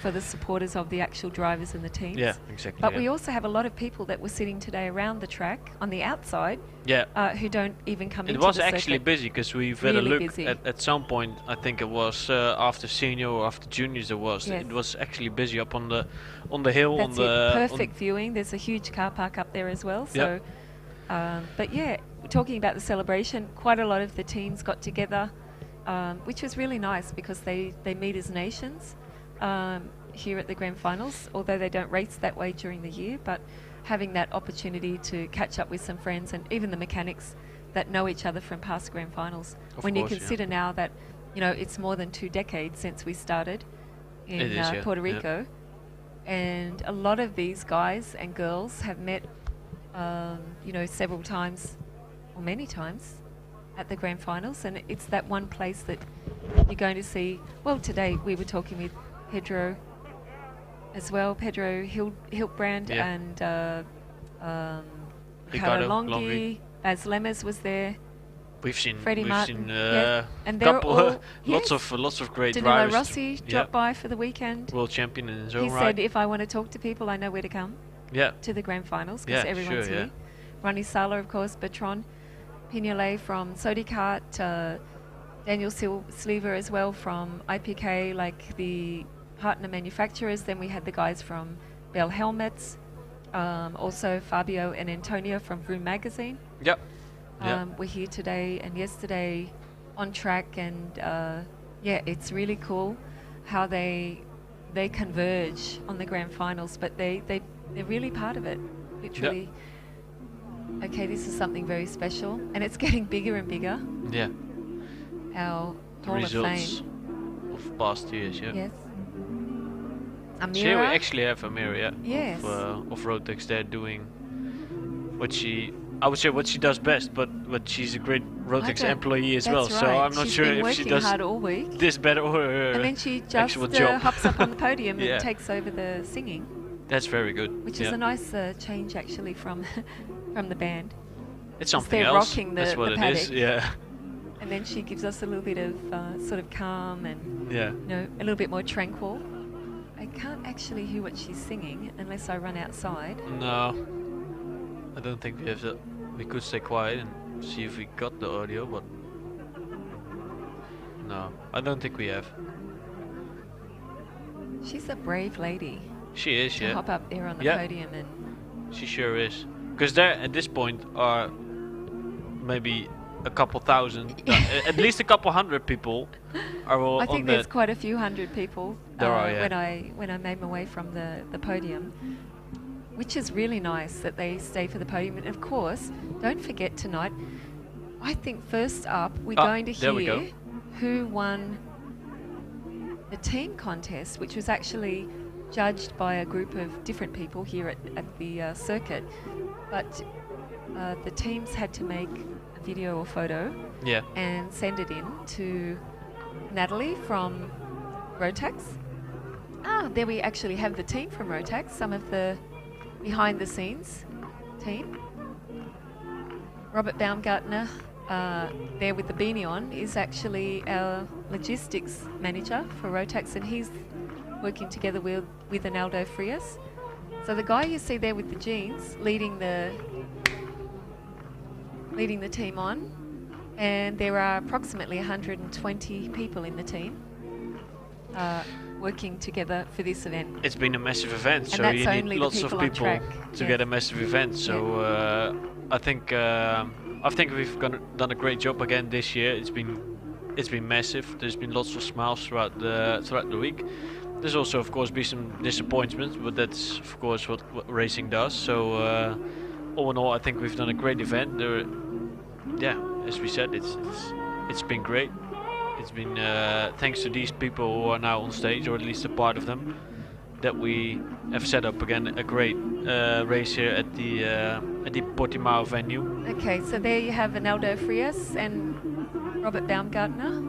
for the supporters of the actual drivers and the teams. Yeah, exactly. But we also have a lot of people that were sitting today around the track on the outside, who don't even come into the circuit. It was actually busy because we've had a look at some point. I think it was after senior or after juniors. It was actually busy up on the hill. That's perfect viewing. There's a huge car park up there as well. So, but yeah, talking about the celebration, quite a lot of the teams got together, which was really nice because they meet as nations. Here at the Grand Finals, although they don't race that way during the year, but having that opportunity to catch up with some friends and even the mechanics that know each other from past Grand Finals. When you consider now that, it's more than 2 decades since we started in Puerto Rico, and a lot of these guys and girls have met, several times or many times at the Grand Finals, and it's that one place that you're going to see. Well, today we were talking with Pedro as well, Pedro Hiltbrand and Ricardo Longhi. Baz Lemmers was there. We've seen Freddie Martin, and couple, lots of great Danilo drivers. Rossi dropped by for the weekend. World champion in his own He right. said, if I want to talk to people, I know where to come. To the Grand Finals because everyone's here. Ronnie Sala, of course, Bertrand Pignolet from Sodicart, Daniel Sleever as well from IPK, like the partner manufacturers. Then we had the guys from Bell Helmets, also Fabio and Antonio from Vroom Magazine. We're here today and yesterday on track, and it's really cool how they converge on the Grand Finals, but they're really part of it, literally. Okay, this is something very special, and it's getting bigger and bigger. Our Hall of Fame of past years. Yes. Amira. So here we actually have Amira Yes. of Rotax there doing what she does best, but she's a great Rotax employee as well. Right. So I'm not She's sure been if she working does hard all week. this better or her and then she just actual job. hops up on the podium and takes over the singing. That's very good. Which is a nice change actually from the band. It's something they're else. Rocking That's what the it paddock. is. Yeah. And then she gives us a little bit of sort of calm and a little bit more tranquil. I can't actually hear what she's singing unless I run outside. No, I don't think we have that. We could stay quiet and see if we got the audio, but no, I don't think we have. She's a brave lady. She is, to yeah. hop up there on the Yeah. podium and She sure is. Because there, at this point, are maybe a couple thousand, at least a couple hundred people are all I think on there's that. quite a few hundred people There are, yeah. when I made my way from the podium, which is really nice that they stay for the podium. And of course, don't forget tonight, I think first up we're going to there we go. hear who won the team contest, which was actually judged by a group of different people here at the circuit. But the teams had to make a video or photo Yeah. and send it in to Natalie from Rotax. There we actually have the team from Rotax, some of the behind the scenes team. Robert Baumgartner, there with the beanie on, is actually our logistics manager for Rotax, and he's working together with Arnaldo Frias. So the guy you see there with the jeans leading the team on, and there are approximately 120 people in the team working together for this event. It's been a massive event, And so that's you only need the lots of people on people track, to yes. get a massive event. So I think we've done a great job again this year. It's been massive. There's been lots of smiles throughout the week. There's also, of course, been some disappointments, but that's of course what racing does. So all in all, I think we've done a great event. As we said, it's been great. It's been thanks to these people who are now on stage, or at least a part of them, that we have set up again a great race here at the Portimão venue. Okay, so there you have Arnaldo Frias and Robert Baumgartner.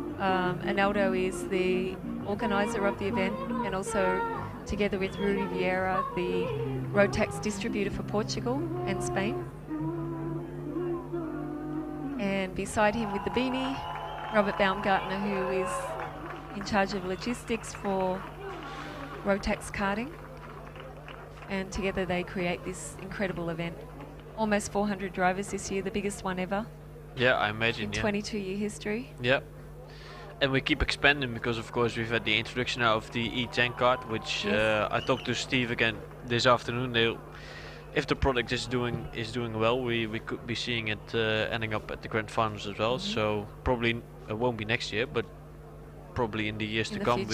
Arnaldo is the organizer of the event, and also together with Rui Vieira, the Rotax distributor for Portugal and Spain. And beside him with the beanie, Robert Baumgartner, who is in charge of logistics for Rotax karting. And together they create this incredible event. Almost 400 drivers this year, the biggest one ever. Yeah, I imagine. In yeah. 22-year history. Yeah. And we keep expanding because, of course, we've had the introduction now of the E10 card, which I talked to Steve again this afternoon. If the product is doing well, we could be seeing it ending up at the Grand Finals as well. So probably it won't be next year, but probably in the years to come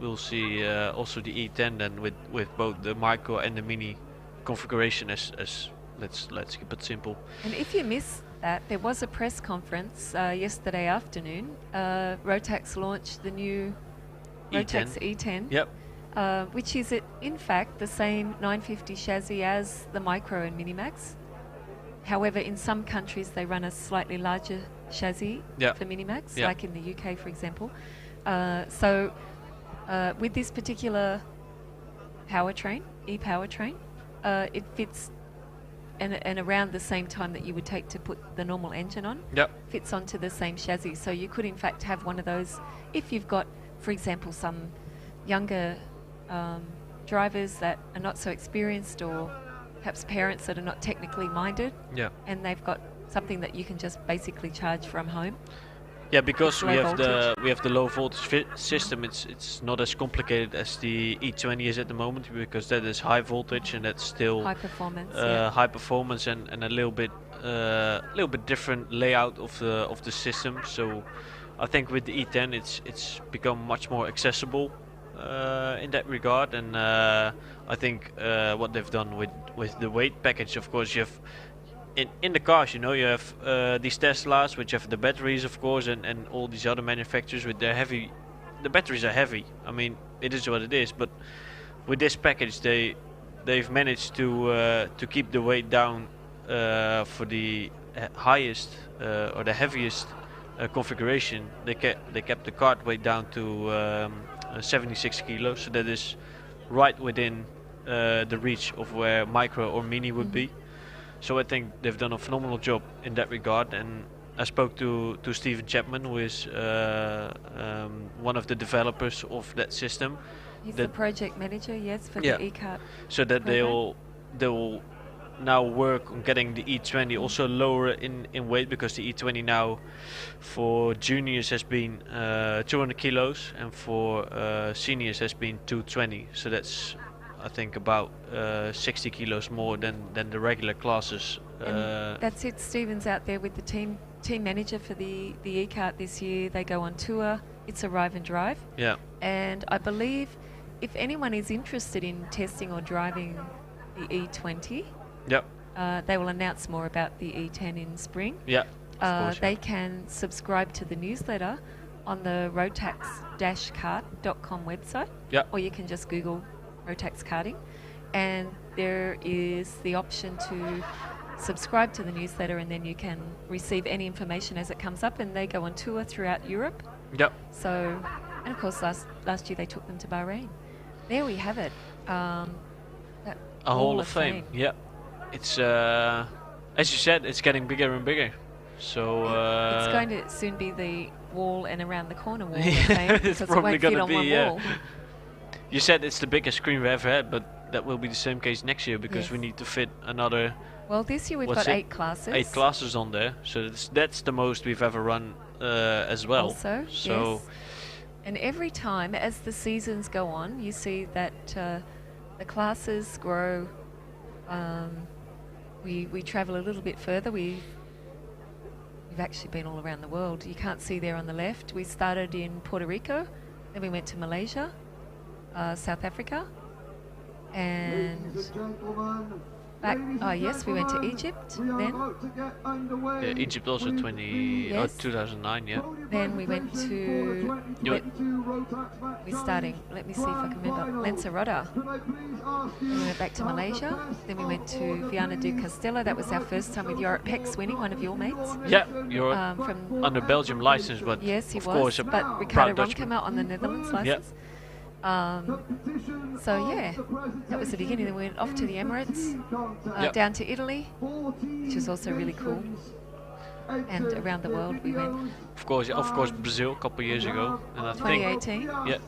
we'll see also the E10 then with both the micro and the mini configuration as let's keep it simple. And if you missed that, there was a press conference yesterday afternoon. Rotax launched the new Rotax E10. Yep. Which is in fact the same 950 chassis as the Micro and Minimax. However, in some countries they run a slightly larger chassis for Minimax, like in the UK, for example. So with this particular powertrain, e-powertrain, it fits and around the same time that you would take to put the normal engine on, fits onto the same chassis. So you could in fact have one of those if you've got, for example, some younger drivers that are not so experienced, or perhaps parents that are not technically minded, and they've got something that you can just basically charge from home. Yeah, because we have voltage. the low voltage system. It's not as complicated as the E20 is at the moment, because that is high voltage and that's still high performance. High performance and a little bit different layout of the system. So I think with the E10 it's become much more accessible in that regard, and I think what they've done with the weight package, of course, you have in the cars, you have these Teslas which have the batteries, of course, and all these other manufacturers with their heavy. The batteries are heavy. I mean, it is what it is. But with this package, they've managed to keep the weight down for the highest or the heaviest configuration. They kept the cart weight down to 76 kilos, so that is right within the reach of where micro or mini would be. So I think they've done a phenomenal job in that regard, and I spoke to Stephen Chapman, who is one of the developers of that system. He's the project manager, yes, for the e-kart. So that they'll now work on getting the E20 also lower in weight, because the E20 now for juniors has been 200 kilos and for seniors has been 220. So that's, I think, about 60 kilos more than the regular classes. That's it. Stephen's out there with the team manager for the e-kart this year. They go on tour. It's Arrive and Drive. Yeah. And I believe if anyone is interested in testing or driving the E20, yep, they will announce more about the E10 in spring. Yeah. They can subscribe to the newsletter on the rotax-kart.com website. Yep. Or you can just Google Rotax karting, and there is the option to subscribe to the newsletter, and then you can receive any information as it comes up, and they go on tour throughout Europe. Yep. So, and of course last year they took them to Bahrain. There we have it. A Hall of Fame. Yep. It's as you said, it's getting bigger and bigger. So it's going to soon be the wall and around the corner wall of fame, because it won't fit on one wall. You said it's the biggest screen we've ever had, but that will be the same case next year, because we need to fit another. Well, this year we've got 8 classes. 8 classes on there, so that's the most we've ever run as well. Also, so yes. And every time as the seasons go on, you see that the classes grow. We travel a little bit further. We've actually been all around the world. You can't see there on the left. We started in Puerto Rico, then we went to Malaysia, South Africa, and back. Oh yes, we went to Egypt then. Yeah, Egypt also 2009. Yeah. Then we went to. We're starting. Let me see if I can remember. Lanzarote. Then we went back to Malaysia. Then we went to Viana do Castelo. That was our first time with Pex winning, one of your mates. Yeah, you're from under Belgium license, but yes, he of was. Course but Ricardo Ron came out on the Netherlands license. Yep. So yeah, that was the beginning. Then we went off to the Emirates, down to Italy, which was also really cool. And around the world we went. Of course, Brazil a couple of years ago, and I 2018. think. Yeah.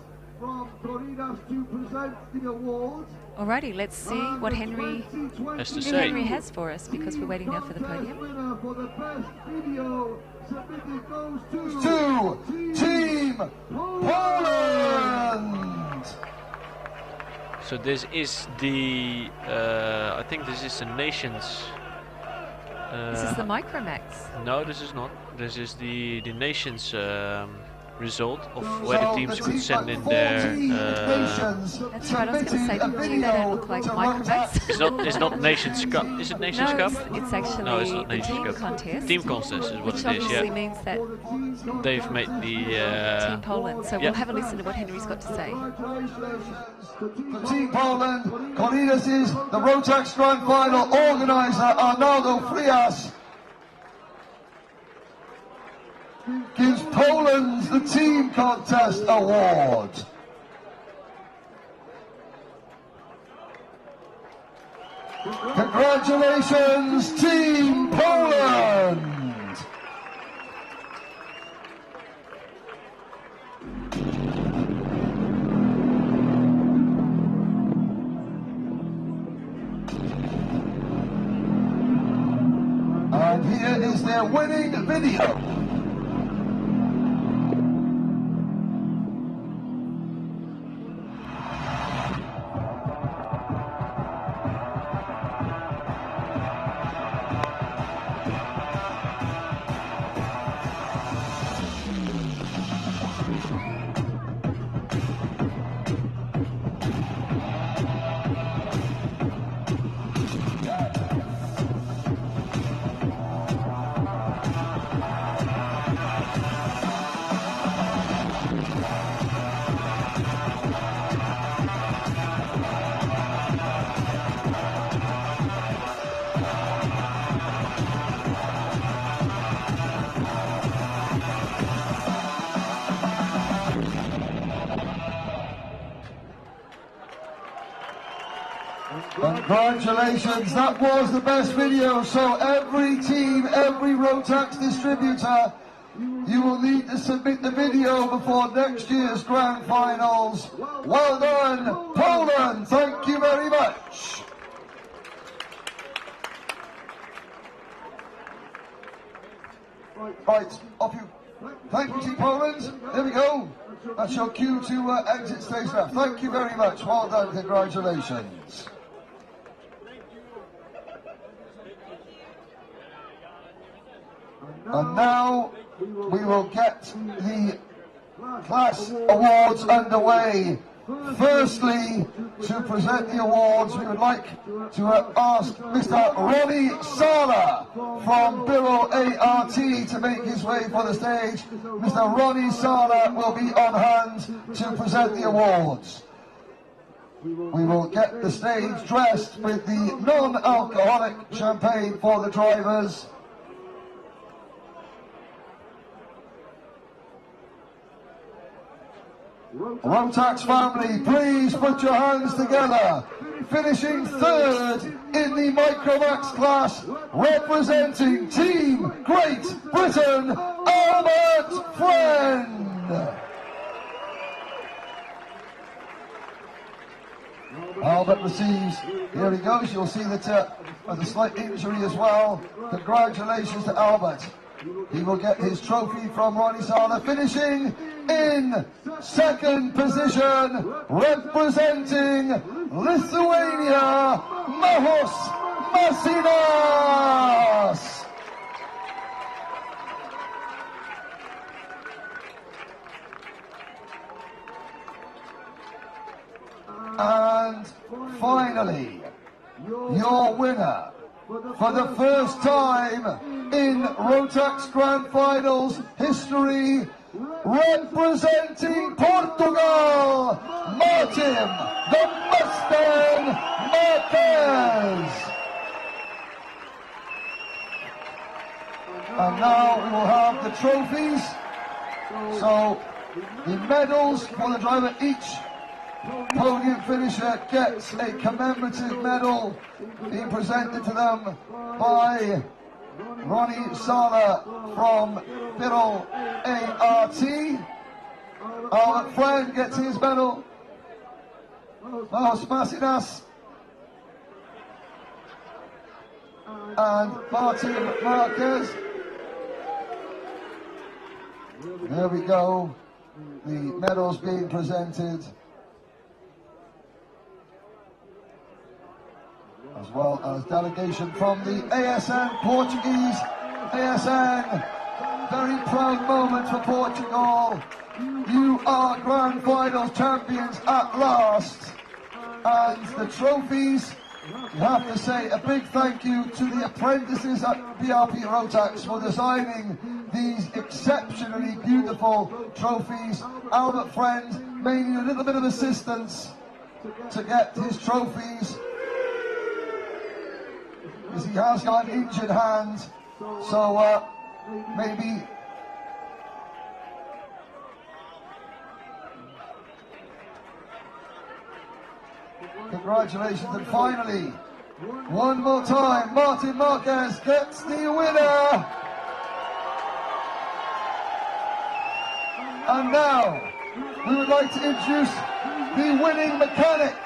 Alrighty, let's see what Henry has for us, because we're waiting now for the podium. To Team Poland. So this is the, I think this is the nations. This is the Micromax. No, this is not. This is the nations result of where the teams could send in their. That's right. I was going to say, gee, that don't look like Micromax. It's not Nations Cup. Is it Nations Cup? It's actually no, it's not the Nations team Cup. contest. Team contest is what which it is. obviously Yeah. means that they've made the Team Poland. So we'll have a listen to what Henry's got to say. For Team Poland, Corridas is the Rotax Grand Final organizer Arnaldo Frias. Gives Poland the Team Contest Award. Congratulations, Team Poland! And here is their winning video. Congratulations, that was the best video. So every team, every Rotax distributor, you will need to submit the video before next year's Grand Finals. Well done, Poland, thank you very much. Right, off you. Thank you, Team Poland. There we go. That's your cue to exit stage left. Thank you very much. Well done. Congratulations. And now we will get the class awards underway. Firstly, to present the awards, we would like to ask Mr. Ronnie Sala from Biro ART to make his way for the stage. Mr. Ronnie Sala will be on hand to present the awards. We will get the stage dressed with the non-alcoholic champagne for the drivers. Rotax family, please put your hands together. Finishing third in the Micromax class, representing Team Great Britain, Albert Friend. Albert receives, here he goes, you'll see that has a slight injury as well. Congratulations to Albert. He will get his trophy from Ronnie Sala, finishing in second position, representing Lithuania, Mahos Masinas. And finally, your winner for the first time in Rotax Grand Finals history, representing Portugal, Martin the Mustang Marquez. And now we will have the trophies. So the medals for the driver, each podium finisher gets a commemorative medal being presented to them by Ronnie Sala from Biro ART. Our friend gets his medal. Mahos Masinas and Martin Marquez. There we go. The medals being presented, as well as delegation from the ASN, Portuguese ASN. Very proud moment for Portugal. You are Grand Finals champions at last. And the trophies, you have to say a big thank you to the apprentices at BRP Rotax for designing these exceptionally beautiful trophies. Albert Friend may need a little bit of assistance to get his trophies, because he has got an injured hand, so maybe congratulations. And finally, one more time, Martin Marquez gets the winner. And now we would like to introduce the winning mechanic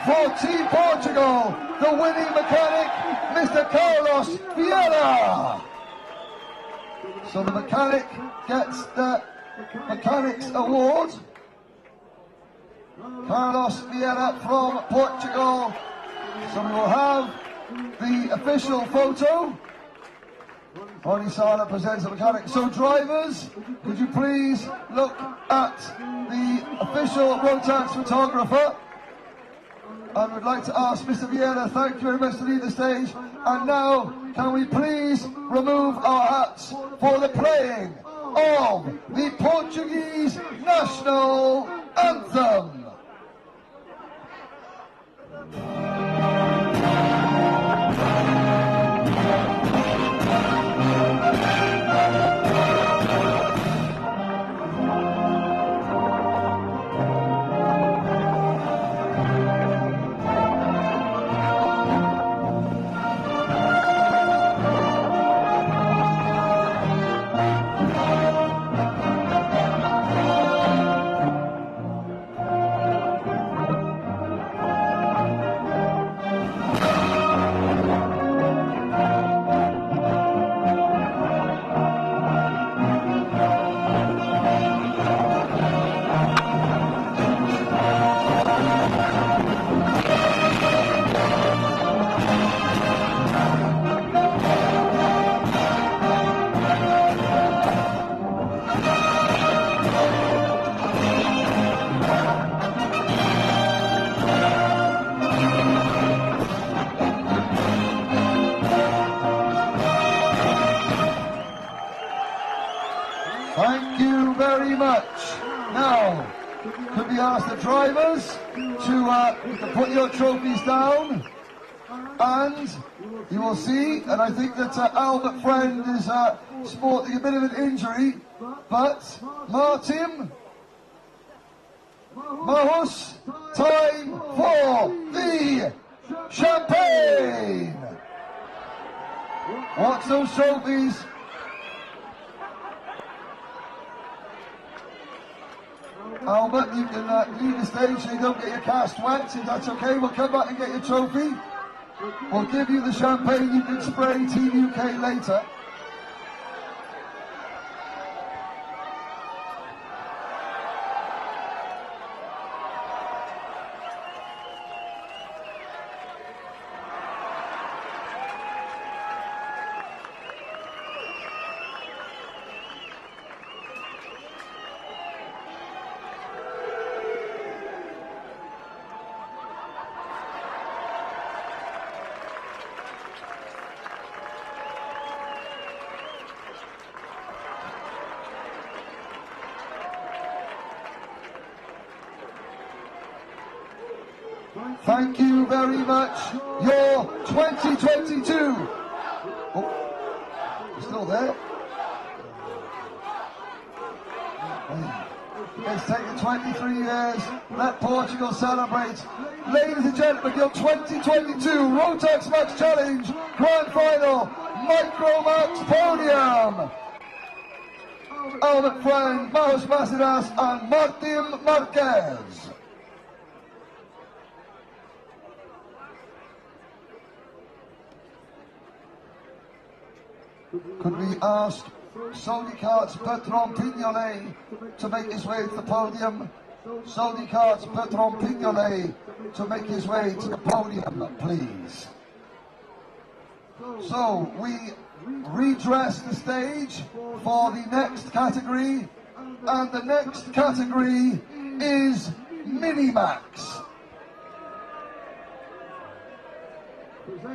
for Team Portugal, the winning mechanic, Mr. Carlos Vieira. So the mechanic gets the Mechanics Award. Carlos Vieira from Portugal. So we will have the official photo. Ronnie Sala presents the mechanic. So drivers, could you please look at the official Rotax photographer? And we'd like to ask Mr. Vieira, thank you very much, to leave the stage. And now, can we please remove our hats for the playing of the Portuguese national anthem? to put your trophies down, and you will see, and I think that Albert Friend is sporting a bit of an injury, but Martin, Mahus, time for the champagne! Watch those trophies. Albert, you can leave the stage so you don't get your cast wet. If that's okay, we'll come back and get your trophy. We'll give you the champagne. You can spray Team UK later. Thank you very much. Your 2022. Oh, you're still there? It's taken 23 years. Let Portugal celebrate. Ladies and gentlemen, your 2022 Rotax Max Challenge Grand Final Micro Max Podium. Albert Friend, Maus Macedas and Martin Marquez. Could we ask Solicart's Bertrand Pignolet to make his way to the podium? Solicart's Bertrand Pignolet to make his way to the podium, please. So we redress the stage for the next category, and the next category is Minimax.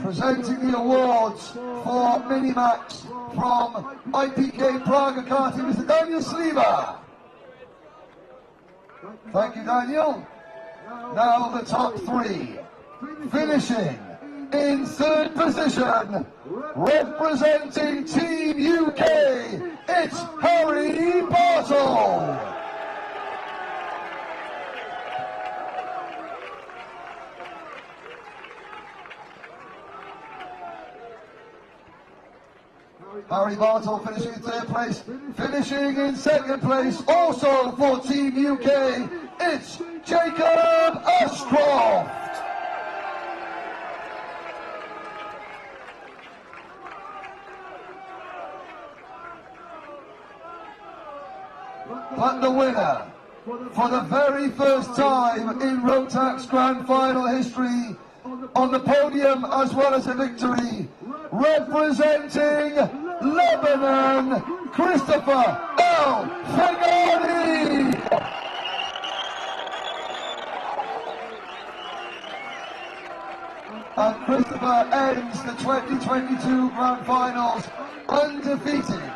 Presenting the awards for Minimax from IPK Praga Karting, Mr. Daniel Sliva. Thank you, Daniel. Now the top three. Finishing in third position, representing Team UK, it's Harry Bartle. Harry Bartle finishing in third place. Finishing in second place, also for Team UK, it's Jacob Ashcroft. But the winner, for the very first time in Rotax Grand Final history, on the podium as well as a victory, representing Lebanon, Christopher El Fagani. And Christopher ends the 2022 Grand Finals undefeated.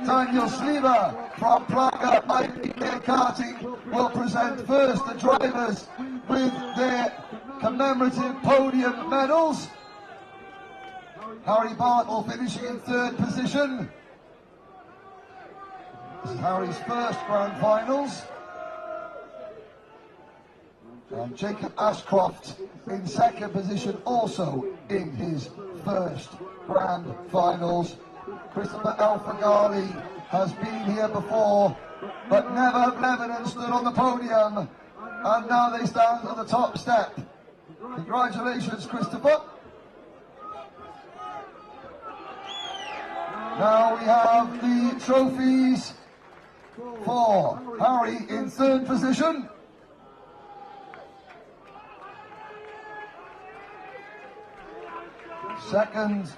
Daniel Sliva from Praga IPK Karting will present first the drivers with their commemorative podium medals. Harry Bartle finishing in third position. This is Harry's first Grand Finals. And Jacob Ashcroft in second position, also in his first Grand Finals. Christopher El Fagani has been here before, but never have Lebanon stood on the podium, and now they stand on the top step. Congratulations, Christopher. Now we have the trophies for Harry in third position. Second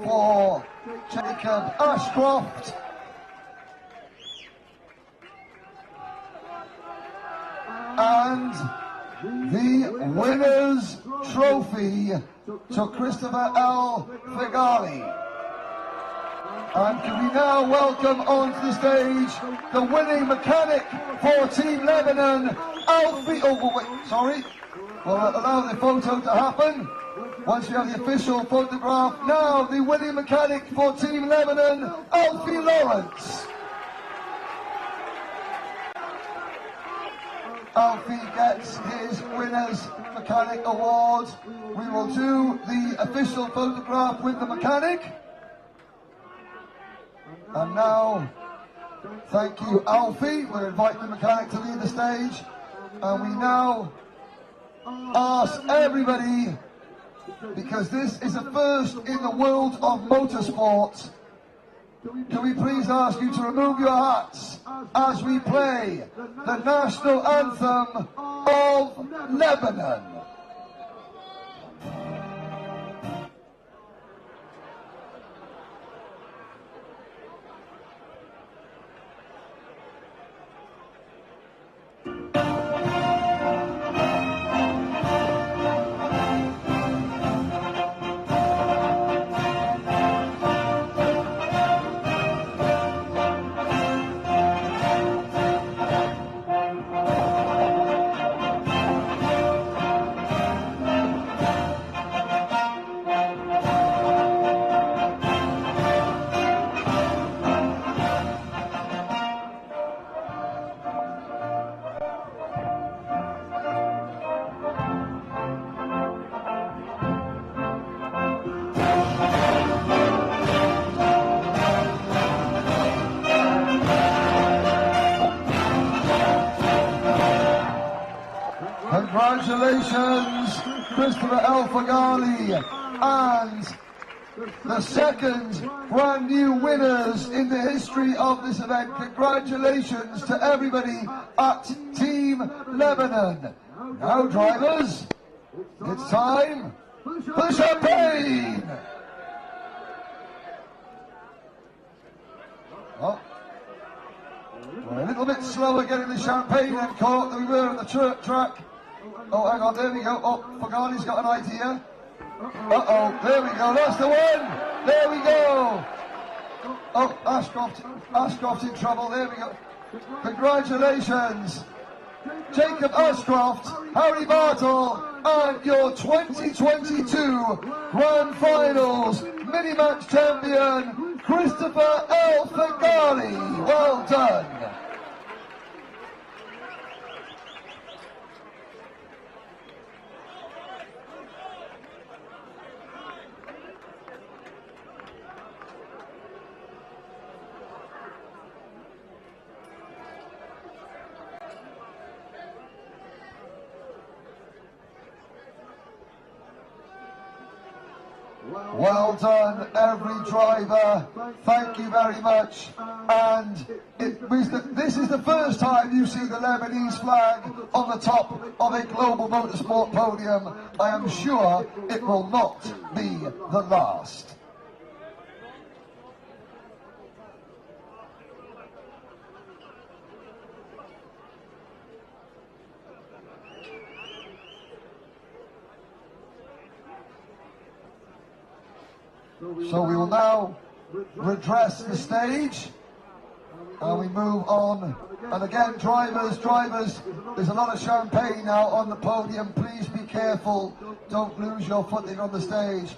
for Jacob Ashcroft. And the winner's trophy to Christopher El Fagani. And can we now welcome onto the stage the winning mechanic for Team Lebanon, Alfie. Oh, wait, sorry. We'll allow the photo to happen. Once you have the official photograph, now the winning mechanic for Team Lebanon, Alfie Lawrence. Alfie gets his winner's mechanic award. We will do the official photograph with the mechanic. And now, thank you, Alfie. We'll invite the mechanic to leave the stage. And we now ask everybody, because this is a first in the world of motorsport, can we please ask you to remove your hats as we play the national anthem of Lebanon? Congratulations, Christopher El Fagali, and the second brand new winners in the history of this event. Congratulations to everybody at Team Lebanon. Now, drivers, it's time for champagne. Oh, we're a little bit slower getting the champagne in court than we were on the track. Oh, hang on, there we go. Oh, Fagani's got an idea. Uh-oh, there we go, that's the one! There we go! Oh, Ashcroft's in trouble, there we go. Congratulations, Jacob Ashcroft, Harry Bartle, and your 2022 Grand Finals Mini-Max champion, Christopher El Fagali. Well done. Well done, every driver. Thank you very much. And this is the first time you see the Lebanese flag on the top of a global motorsport podium. I am sure it will not be the last. So we will now redress the stage and we move on. And again, drivers, there's a lot of champagne now on the podium. Please be careful, don't lose your footing on the stage.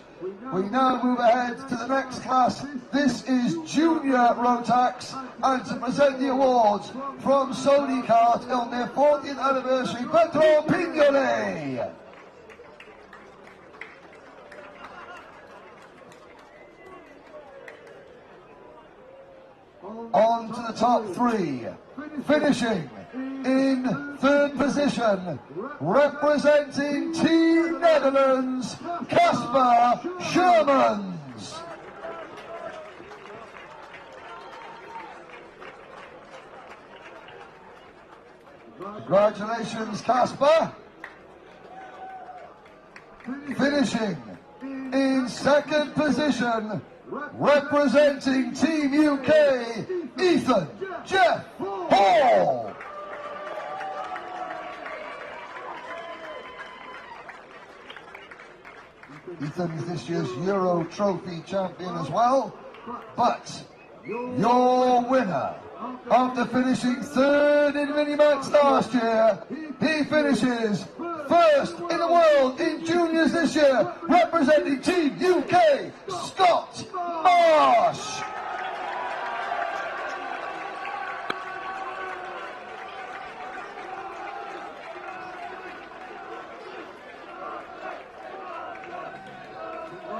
We now move ahead to the next class. This is Junior Rotax, and to present the awards from Sony Kart on their 40th anniversary, Pedro Pignole. On to the top three, finishing in third position, representing Team Netherlands, Casper Shermans. Congratulations, Casper. Finishing in second position, representing Team UK, E10 Jeff Hall. E10 is this year's Euro Trophy champion as well, but your winner, after finishing third in Minimax last year, he finishes first in the world in juniors this year, representing Team UK, Scott Marsh.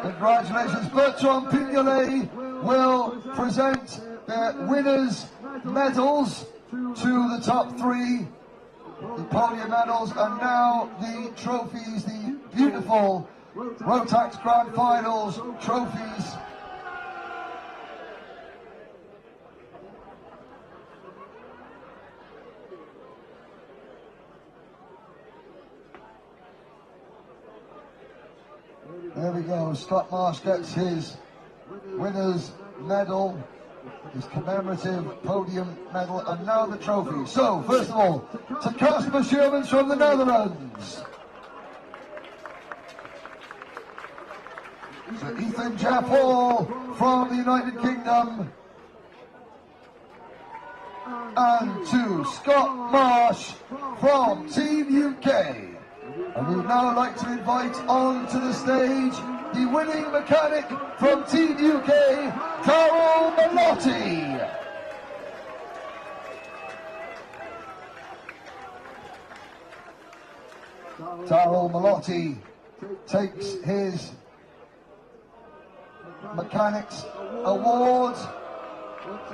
Congratulations. Bertrand Pignolet will present the winners' medals to the top three, the podium medals, and now the trophies, the beautiful Rotax Grand Finals trophies. There we go, Scott Marsh gets his winner's medal, his commemorative podium medal, and now the trophy. So, first of all, to Casper Shermans from the Netherlands. To Ethan Jeff Hall from the United Kingdom. And to Scott Marsh from Team UK. And we would now like to invite onto the stage the winning mechanic from Team UK, Darryl Malotti. Darryl Malotti takes his Mechanics Award.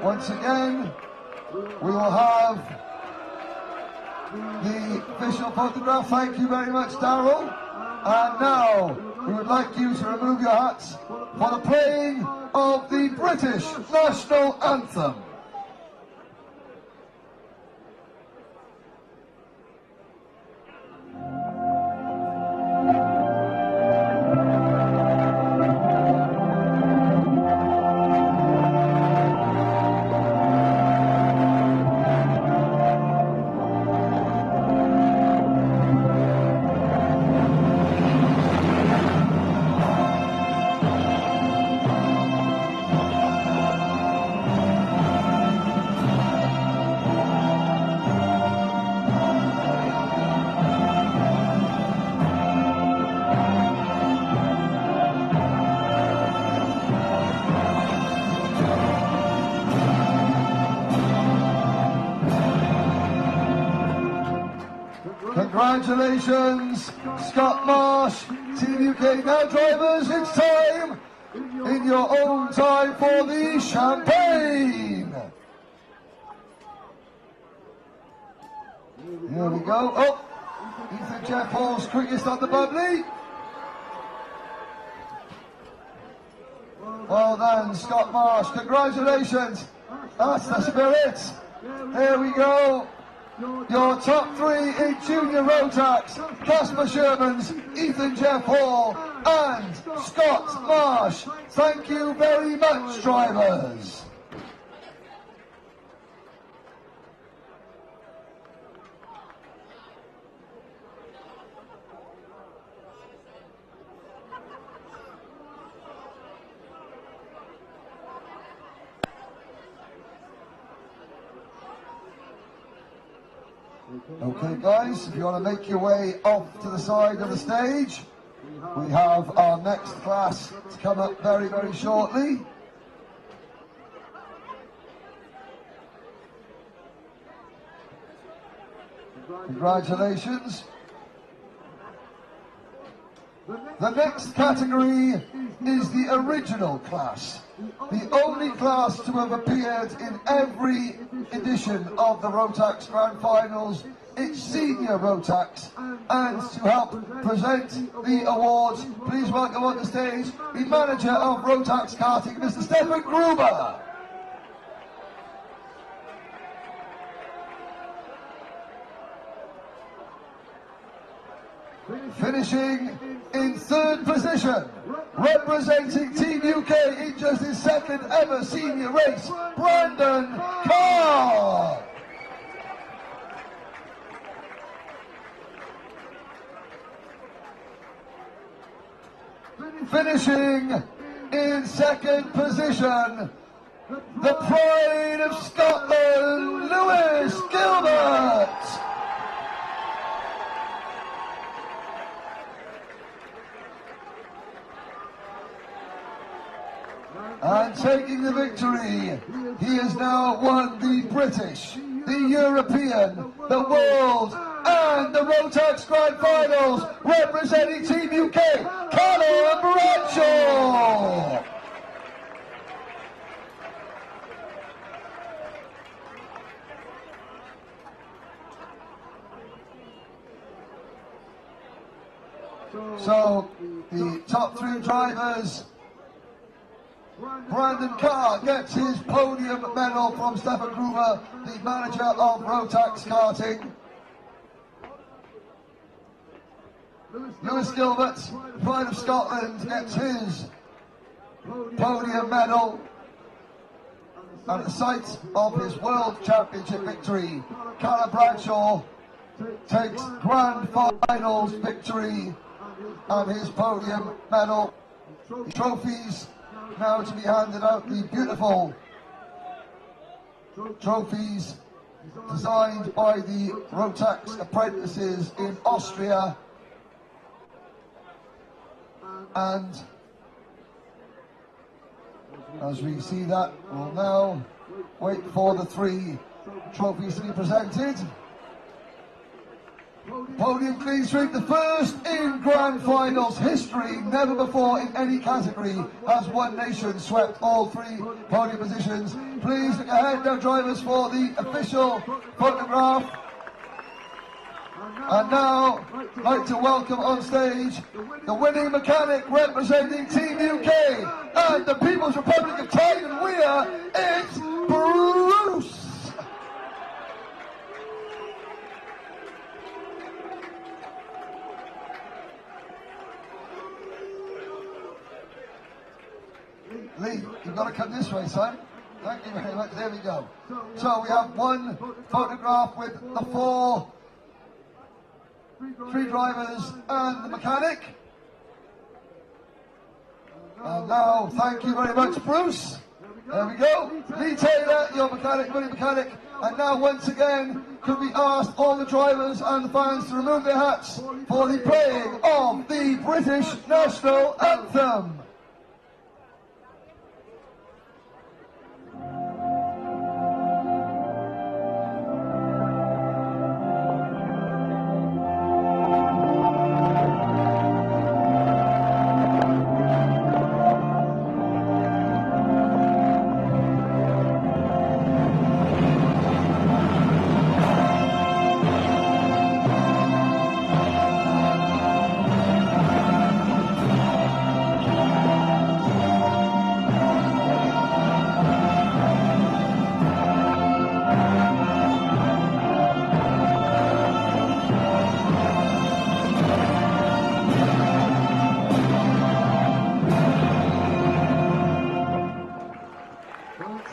Once again, we will have the official photograph. Thank you very much, Darryl. And now we would like you to remove your hats for the playing of the British National Anthem. Congratulations, Scott Marsh, Team UK. Now drivers, it's time, in your own time, for the champagne. Here we go. Oh, Ethan Jeff Hall's quickest on the bubbly. Well done, Scott Marsh. Congratulations. That's the spirit. Here we go. Your top three in junior Rotax: Casper Shermans, Ethan Jeff Hall, and Scott Marsh. Thank you very much, drivers. Okay guys, if you want to make your way off to the side of the stage, we have our next class to come up very, very shortly. Congratulations. The next category is the original class, the only class to have appeared in every edition of the Rotax Grand Finals. It's Senior Rotax, and to help present the awards, please welcome on the stage the manager of Rotax Karting, Mr. Stefan Gruber. Finishing in third position, representing Team UK in just his second ever senior race, Brandon Carr. Finishing in second position, the pride of Scotland, Lewis Gilbert. And taking the victory, he has now won the British, the European, the World, and the Rotax Grand Finals, representing Team UK, Callum Bradshaw. So, the top three drivers, Brandon Carr gets his podium medal from Stefan Gruber, the manager of Rotax Karting. Lewis Gilbert, Pride of Scotland, gets his podium medal at the site of his World Championship victory. Callum Bradshaw takes Grand Finals victory and his podium medal. Trophies now to be handed out, the beautiful trophies designed by the Rotax apprentices in Austria. And as we see that, we'll now wait for the three trophies to be presented. Podium clean streak, the first in Grand Finals history. Never before in any category has one nation swept all three podium positions. Please look ahead now, drivers, for the official photograph. And now, I'd like to welcome on stage the winning mechanic representing Team UK and the People's Republic of Thailand. It's Bruce! Lee, you've got to come this way, son. Thank you very much. There we go. So we have one photograph with the three drivers and the mechanic. And now, thank you very much, Bruce. There we go. Lee Taylor, your mechanic, winning mechanic. And now, once again, could we ask all the drivers and the fans to remove their hats for the playing of the British National Anthem.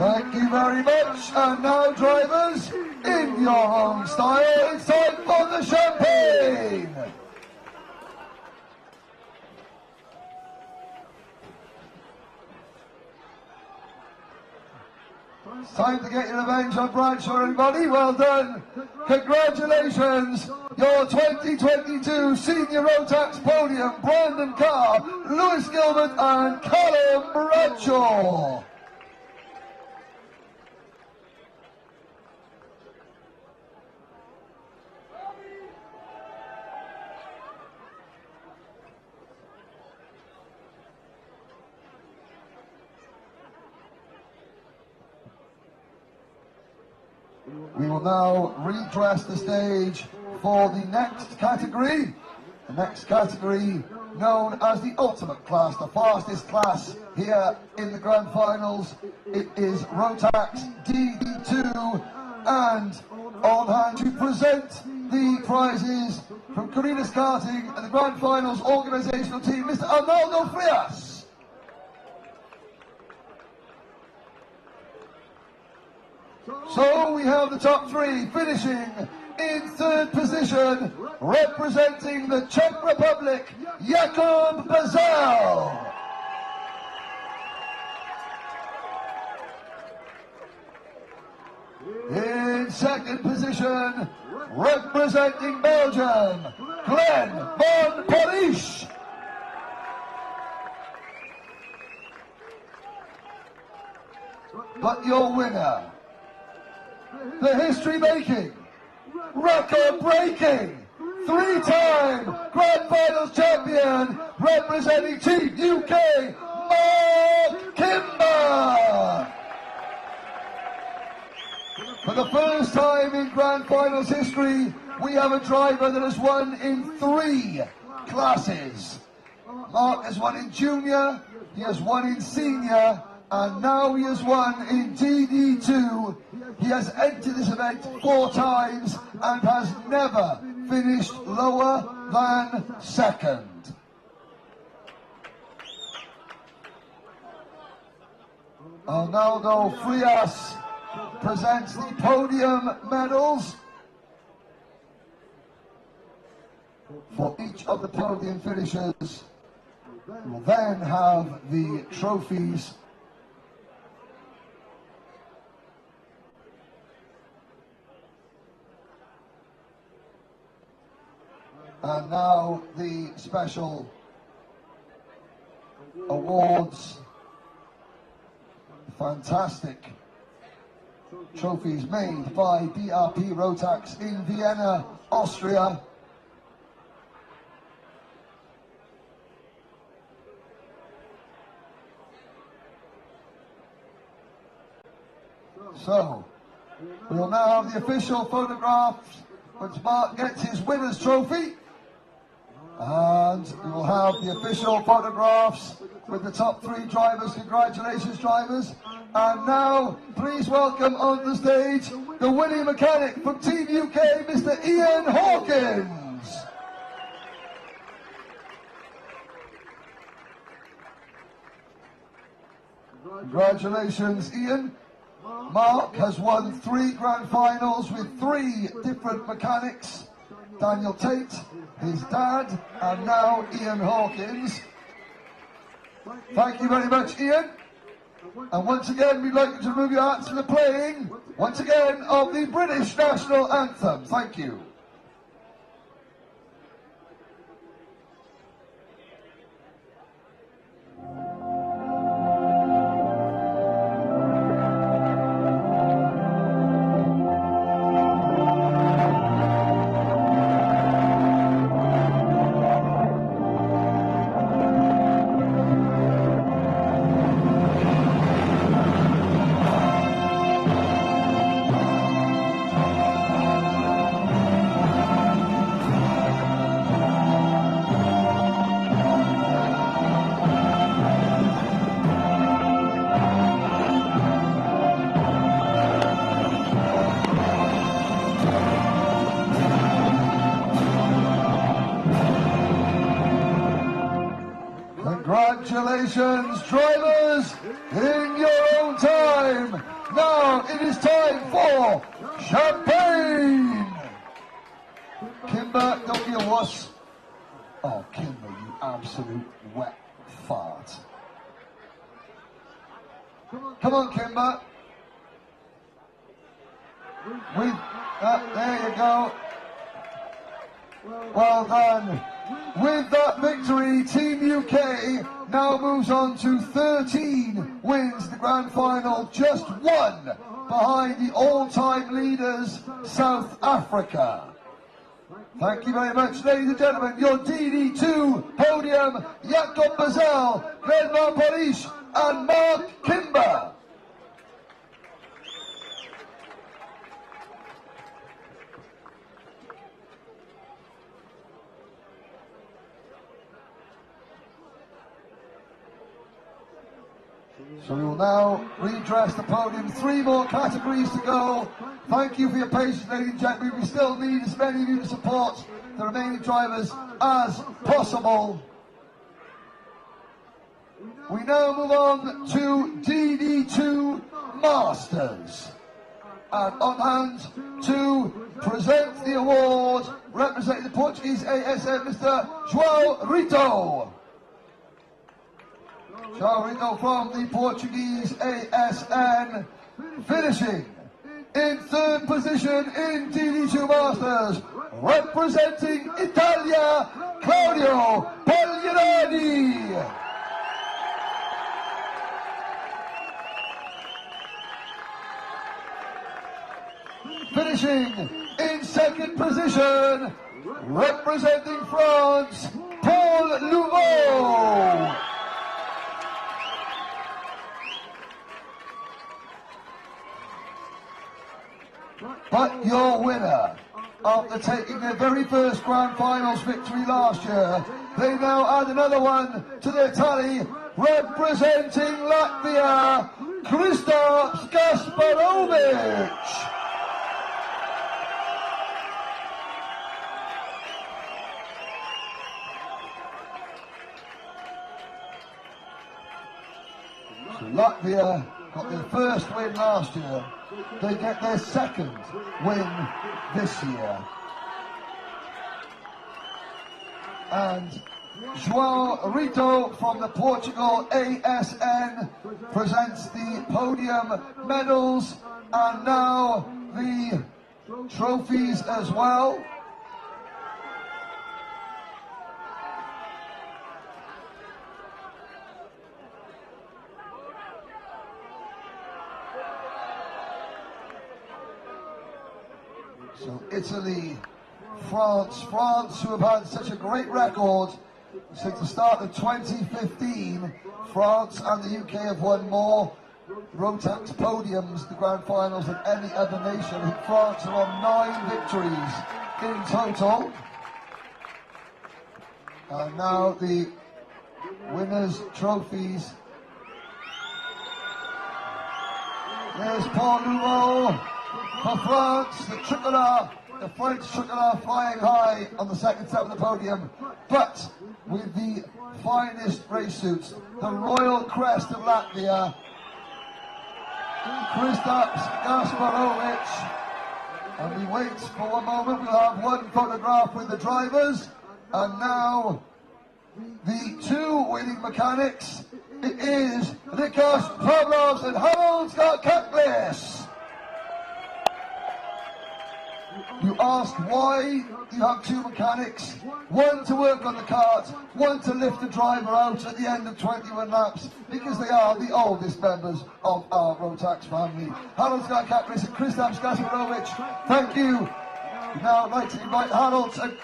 Thank you very much. And now, drivers, in your own style, it's time for the champagne. It's time to get your revenge on Bradshaw, everybody. Well done. Congratulations. Your 2022 Senior Rotax podium, Brandon Carr, Lewis Gilbert and Callum Bradshaw. We will now redress the stage for the next category. The next category known as the ultimate class, the fastest class here in the Grand Finals. It is Rotax DD2, and on hand to present the prizes from Carinas Karting and the Grand Finals organisational team, Mr. Arnaldo Frias. So we have the top three finishing in third position, representing the Czech Republic, Jakub Bazel. In second position, representing Belgium, Glenn van Polish. but your winner, the history-making, record-breaking, 3-time Grand Finals champion, representing Team UK, Mark Kimber! For the first time in Grand Finals history, we have a driver that has won in 3 classes. Mark has won in junior, he has won in senior, and now he has won in DD2. He has entered this event 4 times and has never finished lower than second. Arnaldo Frias presents the podium medals for each of the podium finishers. We will then have the trophies. And now the special awards. Fantastic trophies made by BRP Rotax in Vienna, Austria. So, we'll now have the official photographs once Mark gets his winner's trophy. And we will have the official photographs with the top 3 drivers. Congratulations, drivers. And now, please welcome on the stage the winning mechanic from Team UK, Mr. Ian Hawkins. Congratulations, Ian. Mark has won 3 Grand Finals with 3 different mechanics. Daniel Tate, his dad, and now Ian Hawkins. Thank you very much, Ian. And once again, we'd like you to move your hats for the playing, once again, of the British National Anthem. Thank you. Congratulations, drivers, in your own time. Now it is time for champagne. Kimber, don't be a wuss. Oh, Kimber, you absolute wet fart. Come on, Kimber. There you go. Well done. With that victory, Team UK now moves on to 13 wins in the Grand Final, just 1 behind the all-time leaders, South Africa. Thank you very much, ladies and gentlemen. Your DD2 podium, Jacob Bazel, Glenmar Paris, and Mark Kimber. So we will now redress the podium. 3 more categories to go. Thank you for your patience, ladies and gentlemen. We still need as many of you to support the remaining drivers as possible. We now move on to DD2 Masters. And on hand to present the award, representing the Portuguese ASM, Mr. João Rito. João Rito from the Portuguese ASN, finishing in 3rd position in DD2 Masters, representing Italia, Claudio Pagliarani. finishing in second position, representing France, Paul Louveau. But your winner, after taking their very first Grand Finals victory last year, they now add another one to their tally, representing Latvia, Kristaps Gasparovic. So Latvia got their first win last year. They get their second win this year. And João Rito from the Portugal ASN presents the podium medals and now the trophies as well. So Italy, France, who have had such a great record since the start of 2015. France and the UK have won more Rotax podiums, the Grand Finals, than any other nation. I think France are on 9 victories in total. And now the winners' trophies. There's Paul Louveau for France, the tricolor, the French tricolor flying high on the second step of the podium, but with the finest race suits, the Royal Crest of Latvia, Kristaps Gasparovic. And we wait for one moment, we'll have one photograph with the drivers, and now the 2 winning mechanics. It is Nikos Pavlovs and Harold Kaklis. You asked why you have 2 mechanics, one to work on the kart, one to lift the driver out at the end of 21 laps, because they are the oldest members of our Rotax family. Harold Kaklis and Kristaps Gasparovic, thank you. Now I'd like to invite Harold and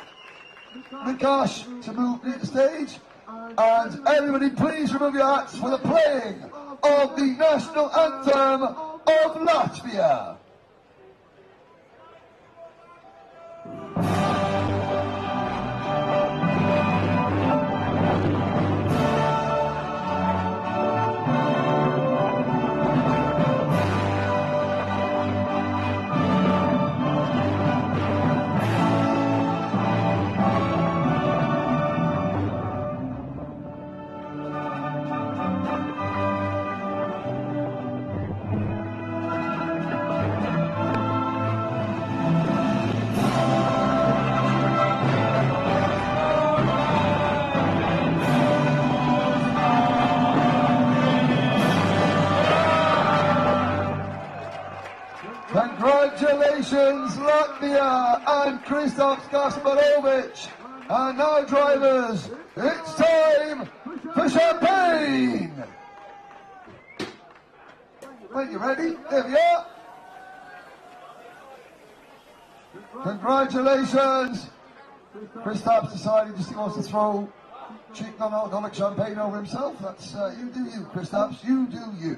Nikos to move to the stage. And everybody please remove your hats for the playing of the national anthem of Latvia. Congratulations, Latvia and Kristaps Gasparovic. And now, drivers, it's time for champagne. When you're ready, there we are. Congratulations. Kristaps decided just he wants to throw cheap non-alcoholic champagne over himself. That's you do you, Kristaps. You do you.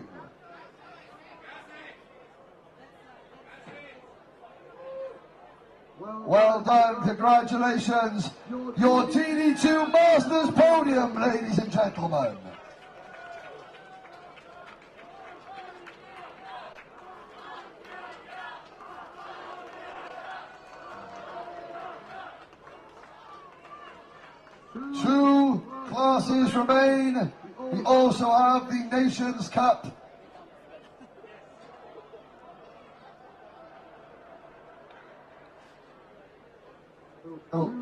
Well done, congratulations. Your DD2 Masters podium, ladies and gentlemen. Two classes remain. We also have the Nations Cup.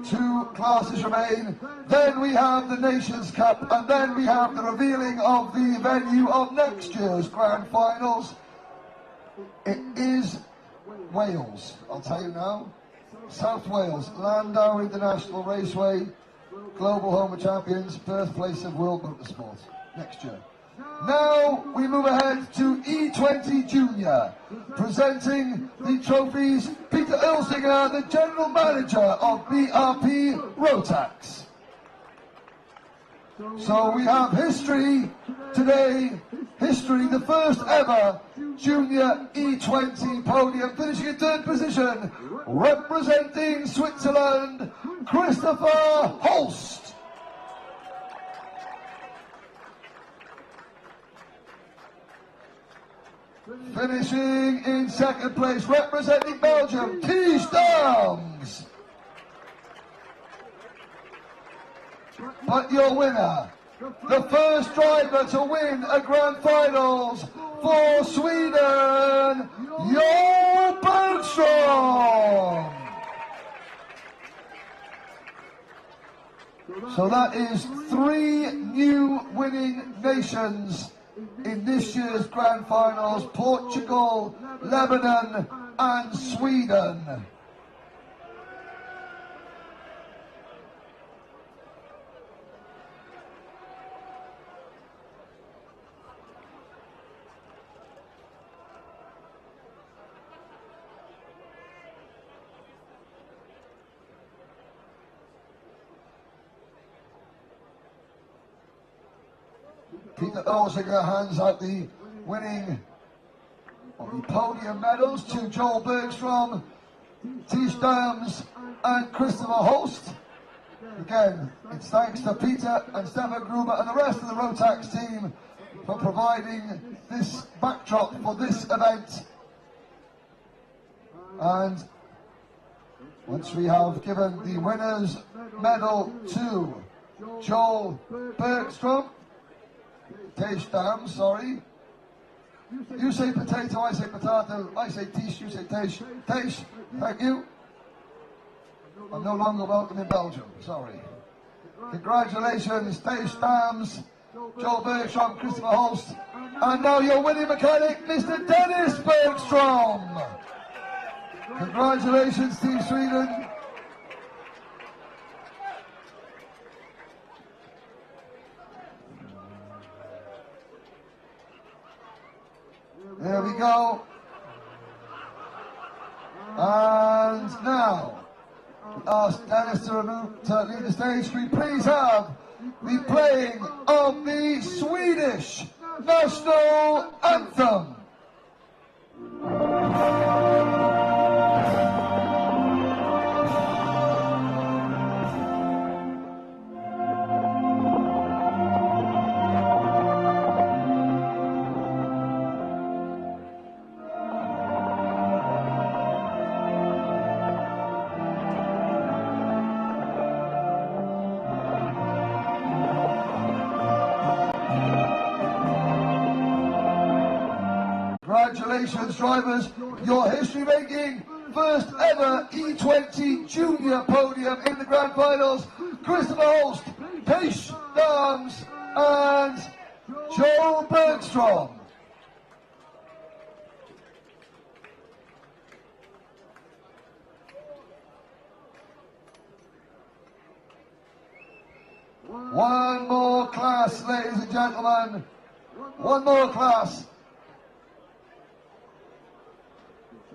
Two classes remain. Then we have the Nations Cup, and then we have the revealing of the venue of next year's Grand Finals. It is Wales, I'll tell you now. South Wales, Landau International Raceway, global home of champions, birthplace of world motorsport next year. Now we move ahead to E20 Junior. Presenting the trophies, Peter Ilsinger, the General Manager of BRP Rotax. So we have history today, the first ever Junior E20 podium, finishing in third position, representing Switzerland, Christopher Holst. Finishing in second place, representing Belgium, Ties Dams. But your winner, the first driver to win a Grand Finals for Sweden, Jo Bergström. So that is 3 new winning nations in this year's Grand Finals: Portugal, Lebanon and Sweden. Peter Ilsinger hands out the winning of the podium medals to Joel Bergstrom, Ties Dams and Christopher Holst. Again, it's thanks to Peter and Stefan Gruber and the rest of the Rotax team for providing this backdrop for this event. And once we have given the winner's medal to Joel Bergstrom, Ties Dams, sorry. You say potato, I say potato, I say Ties, you say Ties. Ties, thank you. I'm no longer welcome in Belgium, sorry. Congratulations, Ties Dams, Joel Bergstrom, Christopher Holst, and now your winning mechanic, Mr. Dennis Bergstrom. Congratulations, Team Sweden. There we go. And now, we ask Dennis to leave the stage. Can we please have the playing of the Swedish national anthem? Congratulations, drivers, your history-making first ever E20 Junior podium in the Grand Finals. Christopher Holst, Ties Dams and Joel Bergstrom. One more class, ladies and gentlemen. One more class.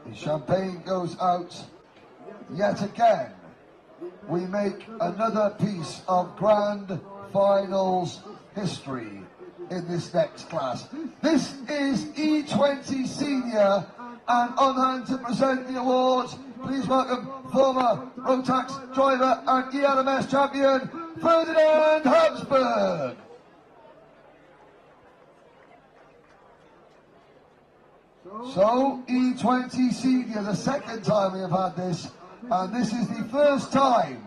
The champagne goes out yet again. We make another piece of Grand Finals history in this next class. This is E20 Senior, and on hand to present the awards, please welcome former Rotax driver and ELMS champion, Ferdinand Habsburg. So, E20 Senior, the second time we have had this, and this is the first time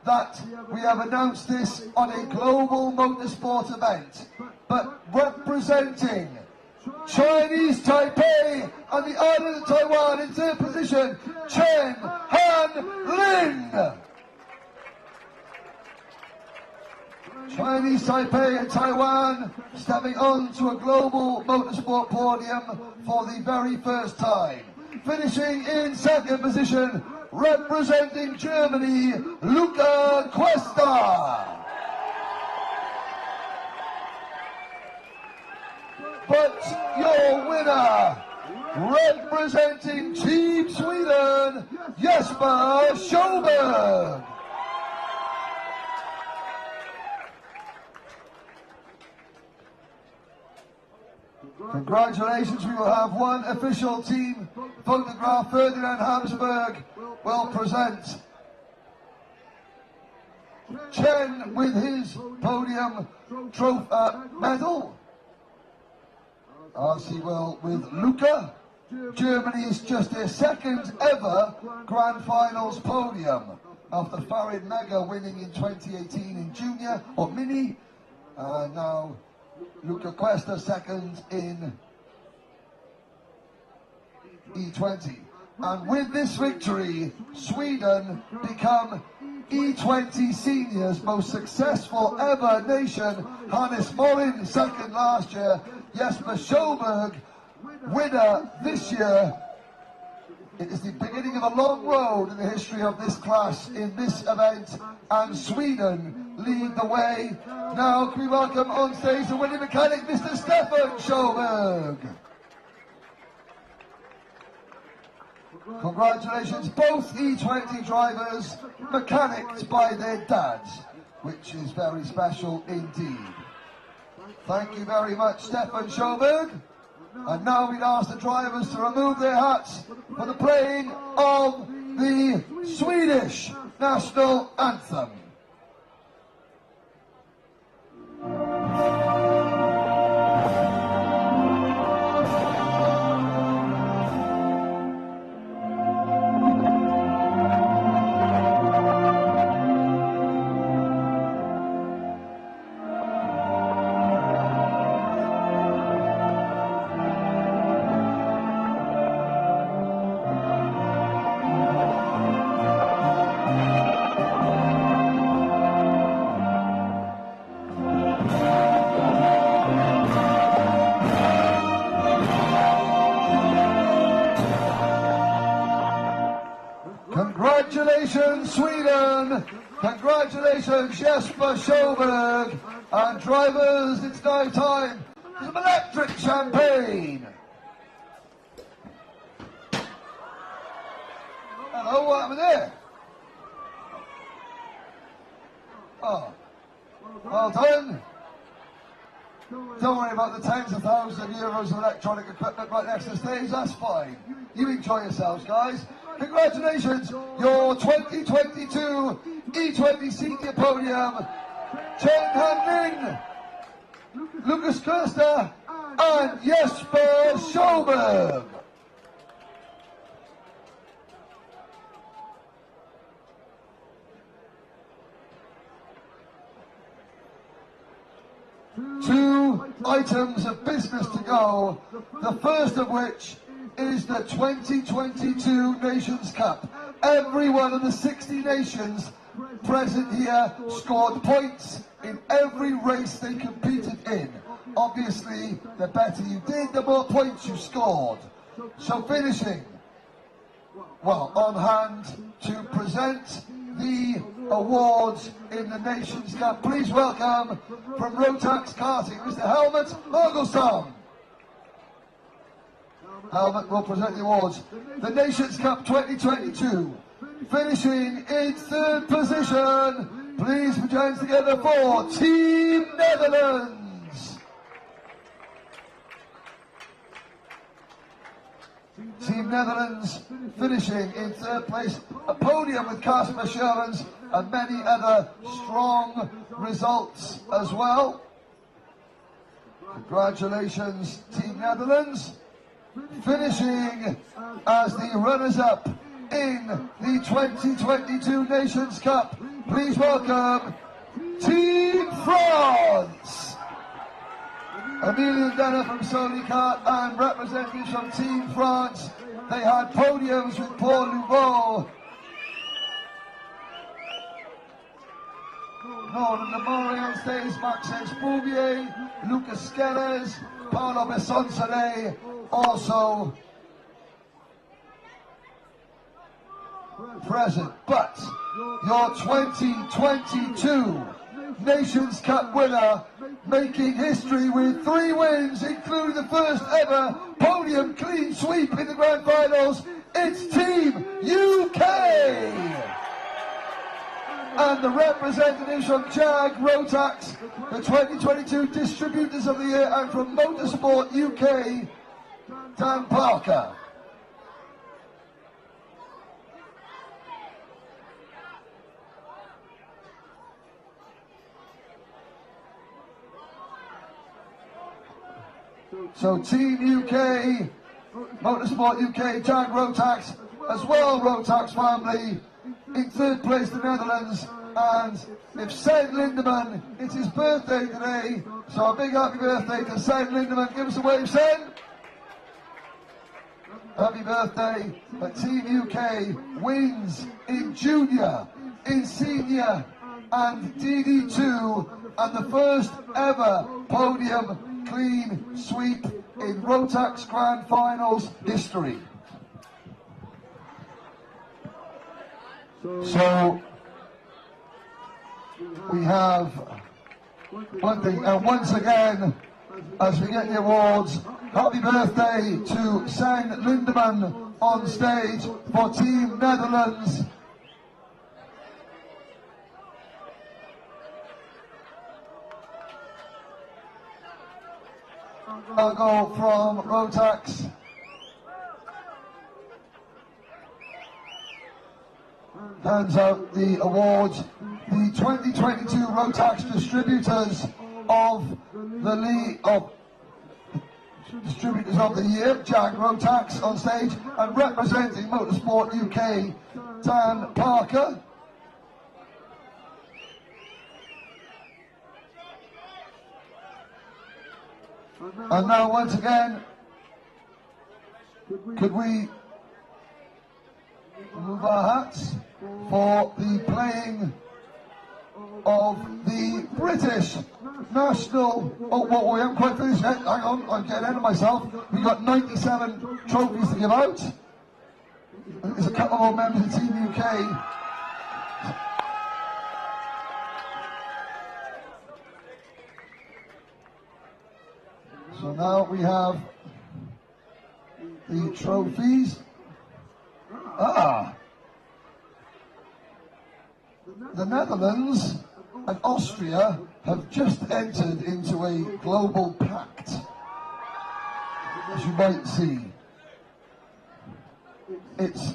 that we have announced this on a global motorsport event. But representing Chinese Taipei and the island of Taiwan in third position, Chen Han Lin. Chinese Taipei and Taiwan stepping onto a global motorsport podium for the very first time. Finishing in second position, representing Germany, Luca Cuesta. your winner, representing Team Sweden, Jesper Sjöberg. Congratulations, we will have one official team photograph. Ferdinand Habsburg will present Chen with his podium medal, as he will with Luca. Germany is just their second ever Grand Finals podium after Farid Mega winning in 2018 in junior or mini, and now Luca Cuesta second in E20. And with this victory, Sweden become E20 seniors' most successful ever nation. Hannes Morin second last year, Jesper Sjöberg winner this year. It is the beginning of a long road in the history of this class in this event, and Sweden lead the way. Now can we welcome on stage the winning mechanic, Mr. Stefan Sjöberg. Congratulations, both E20 drivers mechanicked by their dads, which is very special indeed. Thank you very much, Stefan Sjöberg. And now we'd ask the drivers to remove their hats for the playing of the Swedish national anthem. Congratulations, Sweden! Congratulations, Jesper Sjöberg! And drivers, it's now time for some electric champagne! Hello, what happened there? Oh, well done. Don't worry about the tens of thousands of euros of electronic equipment right next to the stage, that's fine. You enjoy yourselves, guys. Congratulations, your 2022 E20 senior podium, Chen Han-Ling, Lucas Kirster, and Jesper Sjöberg. Two items of business to go, the first of which is the 2022 Nations Cup. Every one of the 60 nations present here scored points in every race they competed in. Obviously, the better you did, the more points you scored. So finishing, well, on hand to present the awards in the Nations Cup. Please welcome from Rotax Karting, Mr. Helmut Ogilsson. Helmut will present the awards. The Nations Cup 2022, finishing in third position. Please put your hands together for Team Netherlands. Team Netherlands finishing in third place, a podium with Casper Schervens and many other strong results as well. Congratulations, Team Netherlands. Finishing as the runners-up in the 2022 Nations Cup, please welcome Team France. Emilien Denner from Solicart and representatives from Team France. They had podiums with Paul Louveau, Norman Lamore on stage, Maxence Bouvier, Lucas Skeles, Paolo Besson-Soleil, also present. But your 2022 Nations Cup winner making history with 3 wins, including the first ever podium clean sweep in the Grand Finals. It's Team UK! And the representatives from Jag, Rotax, the 2022 Distributors of the Year, and from Motorsport UK, Dan Parker. So Team UK, Motorsport UK, Jag, Rotax, as well Rotax family. In 3rd place, the Netherlands, and if Sen Lindemann, it's his birthday today, so a big happy birthday to Sen Lindemann. Give us a wave, Sen. Happy birthday. But Team UK wins in junior, in senior, and DD2, and the first ever podium clean sweep in Rotax Grand Finals history. So we have one thing, and once again, as we get the awards, happy birthday to Sen Lindemann on stage for Team Netherlands. Logo from Rotax. Hands out the awards. The 2022 Rotax Distributors of the League of Distributors of the Year, Jag Rotax on stage, and representing Motorsport UK, Dan Parker. And now once again, could we move our hats for the playing of the British National... Oh, well, we haven't quite finished yet. Hang on, I'm getting ahead of myself. We've got 97 trophies to give out. There's a couple more members of Team UK. So now we have the trophies. The Netherlands and Austria have just entered into a global pact, as you might see. It's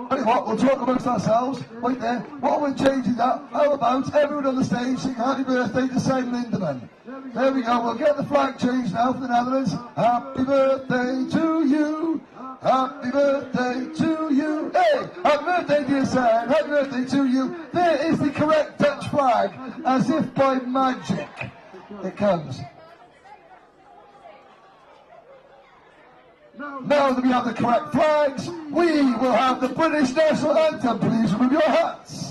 Tell you what, we'll talk amongst ourselves, right there. While we're changing that, how about everyone on the stage sing happy birthday to Sen Lindemann? There we go, we'll get the flag changed now for the Netherlands. Happy birthday to you, happy birthday to you. Hey, happy birthday dear Sen, happy birthday to you. There is the correct Dutch flag, as if by magic. It comes. Now that we have the correct flags, we will have the British National Anthem. Please remove your hats.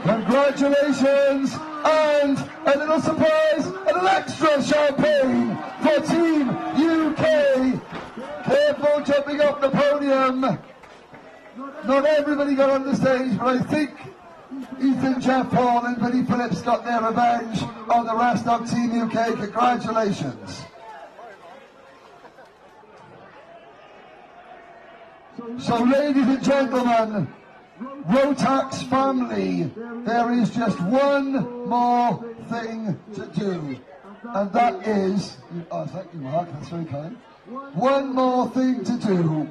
Congratulations, and a little surprise, a little extra champagne for Team UK. Careful jumping off the podium. Not everybody got on the stage, but I think Ethan, Jeff Paul and Billy Phillips got their revenge on the rest of Team UK. Congratulations. So ladies and gentlemen, Rotax family, there is just one more thing to do. and that is, oh, thank you, Mark, that's very kind. One more thing to do,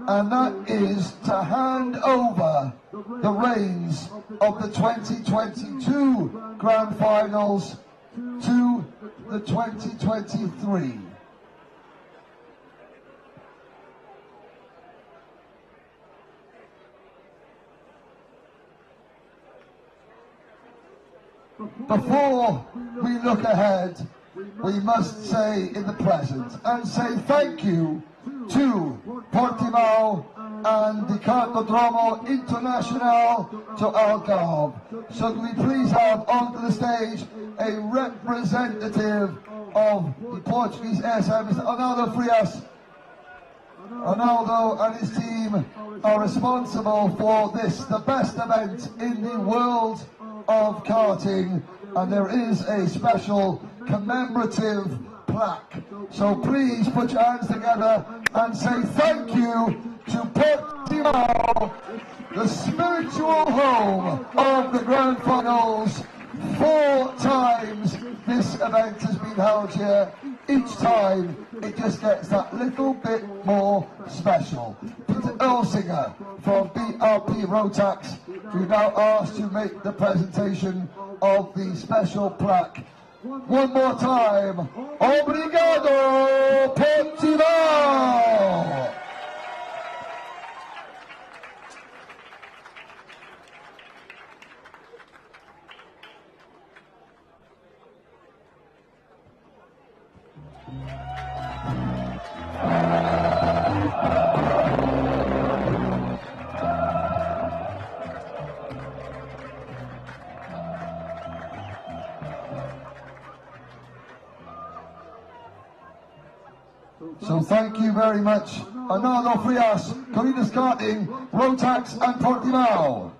and that is to hand over the reins of the 2022 Grand Finals to the 2023. Before we look ahead, we must say in the present and say thank you to Portimão and the Cartodromo Internacional to Algarve. So can we please have onto the stage a representative of the Portuguese SM, Mr. Arnaldo Frias. Arnaldo and his team are responsible for this, the best event in the world of karting, and there is a special commemorative plaque. So please put your hands together and say thank you to Portimão, the spiritual home of the Grand Finals. 4 times this event has been held here. Each time it just gets that little bit more special. Peter Erlsinger from BRP Rotax, who now asked to make the presentation of the special plaque. One more time, obrigado, Portimão! So thank you very much, Arnaldo Frias, Corridas Karting, Rotax and Portimão.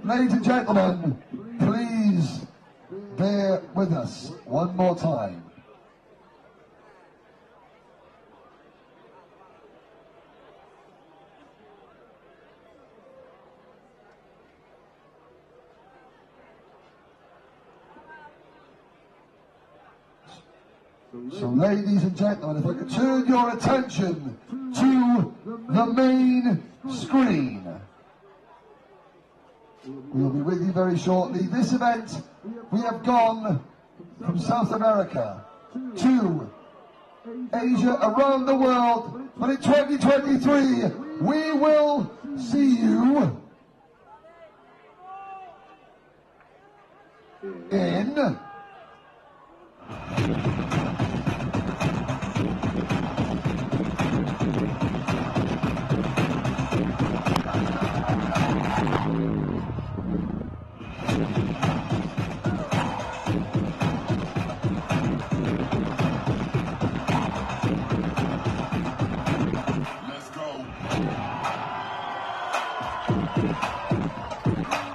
Ladies and gentlemen, please bear with us one more time. So ladies and gentlemen, if I could turn your attention to the main screen. We'll be with you very shortly. This event, we have gone from South America to Asia, around the world, but in 2023, we will see you in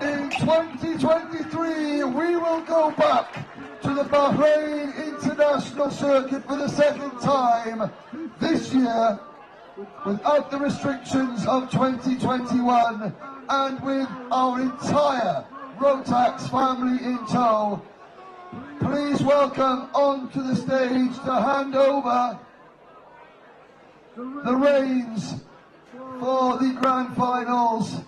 In 2023, we will go back to the Bahrain International Circuit for the 2nd time this year, without the restrictions of 2021 and with our entire Rotax family in tow. Please welcome onto the stage to hand over the reins for the Grand Finals.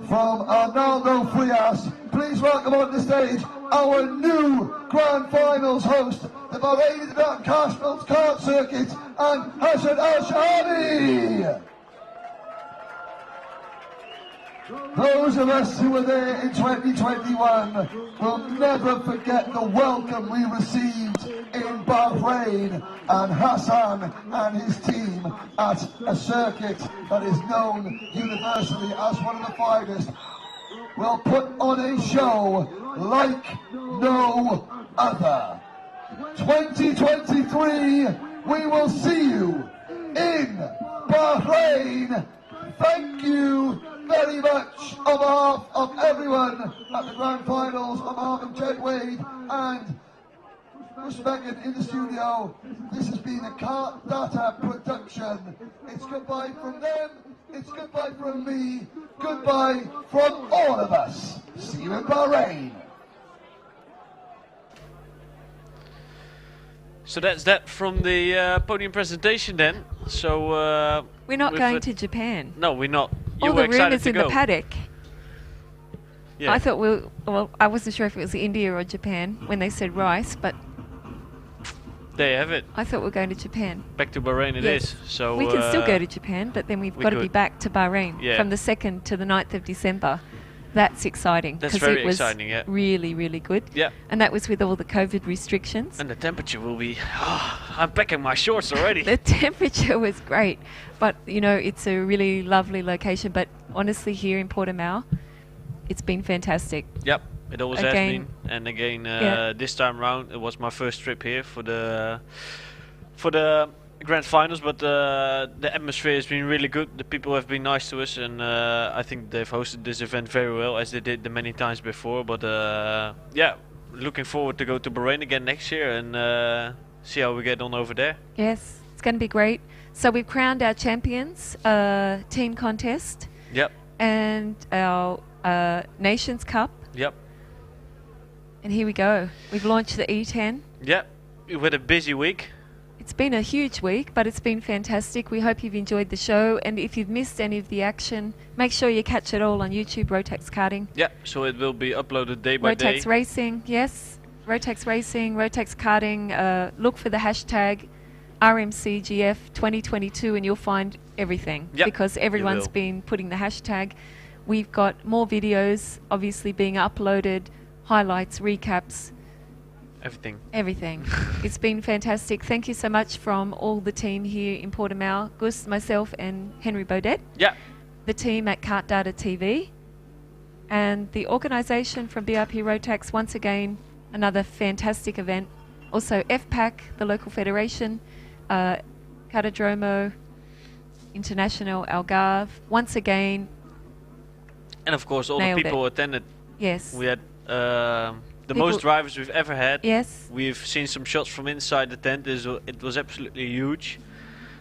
From Arnaldo Frias, please welcome on the stage our new Grand Finals host, the Bahrain International Kart Circuit, and Hassan Al-Shahadi. Those of us who were there in 2021 will never forget the welcome we received in Bahrain, and Hassan and his team at a circuit that is known universally as one of the finest will put on a show like no other. 2023, we will see you in Bahrain. Thank you very much on behalf of everyone at the Grand Finals, on behalf of Jed Wade and Bruce Megan in the studio. This has been a Kart Data production. It's goodbye from them. It's goodbye from me, goodbye from all of us. See you in Bahrain. So that's that from the podium presentation then. So we're not going to Japan. No, we're not. You All were the excited rumours to in go. the paddock. Yeah. I thought well, I wasn't sure if it was India or Japan when they said Rice, but There you have it. I thought we were going to Japan. Back to Bahrain it Yes. is. So we can still go to Japan, but then we've we got to be could. back to Bahrain Yeah. from the 2nd to the 9th of December. That's exciting. That's 'cause very it was exciting, yeah. really, really good. Yeah. And that was with all the COVID restrictions. And the temperature will be... I'm packing my shorts already. The temperature was great, but you know, it's a really lovely location. But honestly, here in Portimão, it's been fantastic. Yep, it always Again, has been. And again, yeah. this time round, it was my first trip here for the Grand Finals. But the atmosphere has been really good. The people have been nice to us, and I think they've hosted this event very well, as they did the many times before. But yeah, looking forward to go to Bahrain again next year and see how we get on over there. Yes, it's going to be great. So we've crowned our champions team contest. Yep. And our Nations Cup. Yep. And here we go. We've launched the E10. Yep. We've had a busy week. It's been a huge week, but it's been fantastic. We hope you've enjoyed the show, and if you've missed any of the action, make sure you catch it all on YouTube, Rotax Karting. Yep. So it will be uploaded day by day. Rotax Racing, yes. Rotax Racing, Rotax Karting. Look for the hashtag RMCGF 2022 and you'll find everything. Yep, because everyone's been putting the hashtag. We've got more videos obviously being uploaded, highlights, recaps. Everything. It's been fantastic. Thank you so much from all the team here in Portimão, Gus, myself and Henry Baudet. Yeah. The team at Kart Data TV and the organisation from BIP Rotax. Once again, another fantastic event. Also FPAC, the local federation, Cartodromo International Algarve. Once again, and of course all the nailed people it. attended. Yes. We had the People- most drivers we've ever had. Yes. We've seen some shots from inside the tent. It was absolutely huge.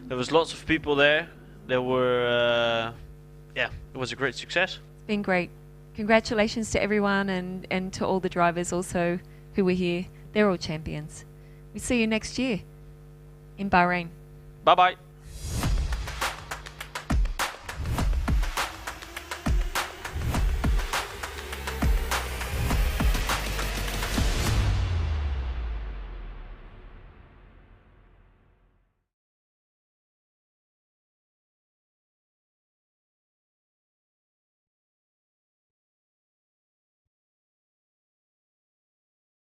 There was lots of people there. There were, yeah, it was a great success. It's been great. Congratulations to everyone and to all the drivers also who were here. They're all champions. We see you next year in Bahrain. Bye-bye.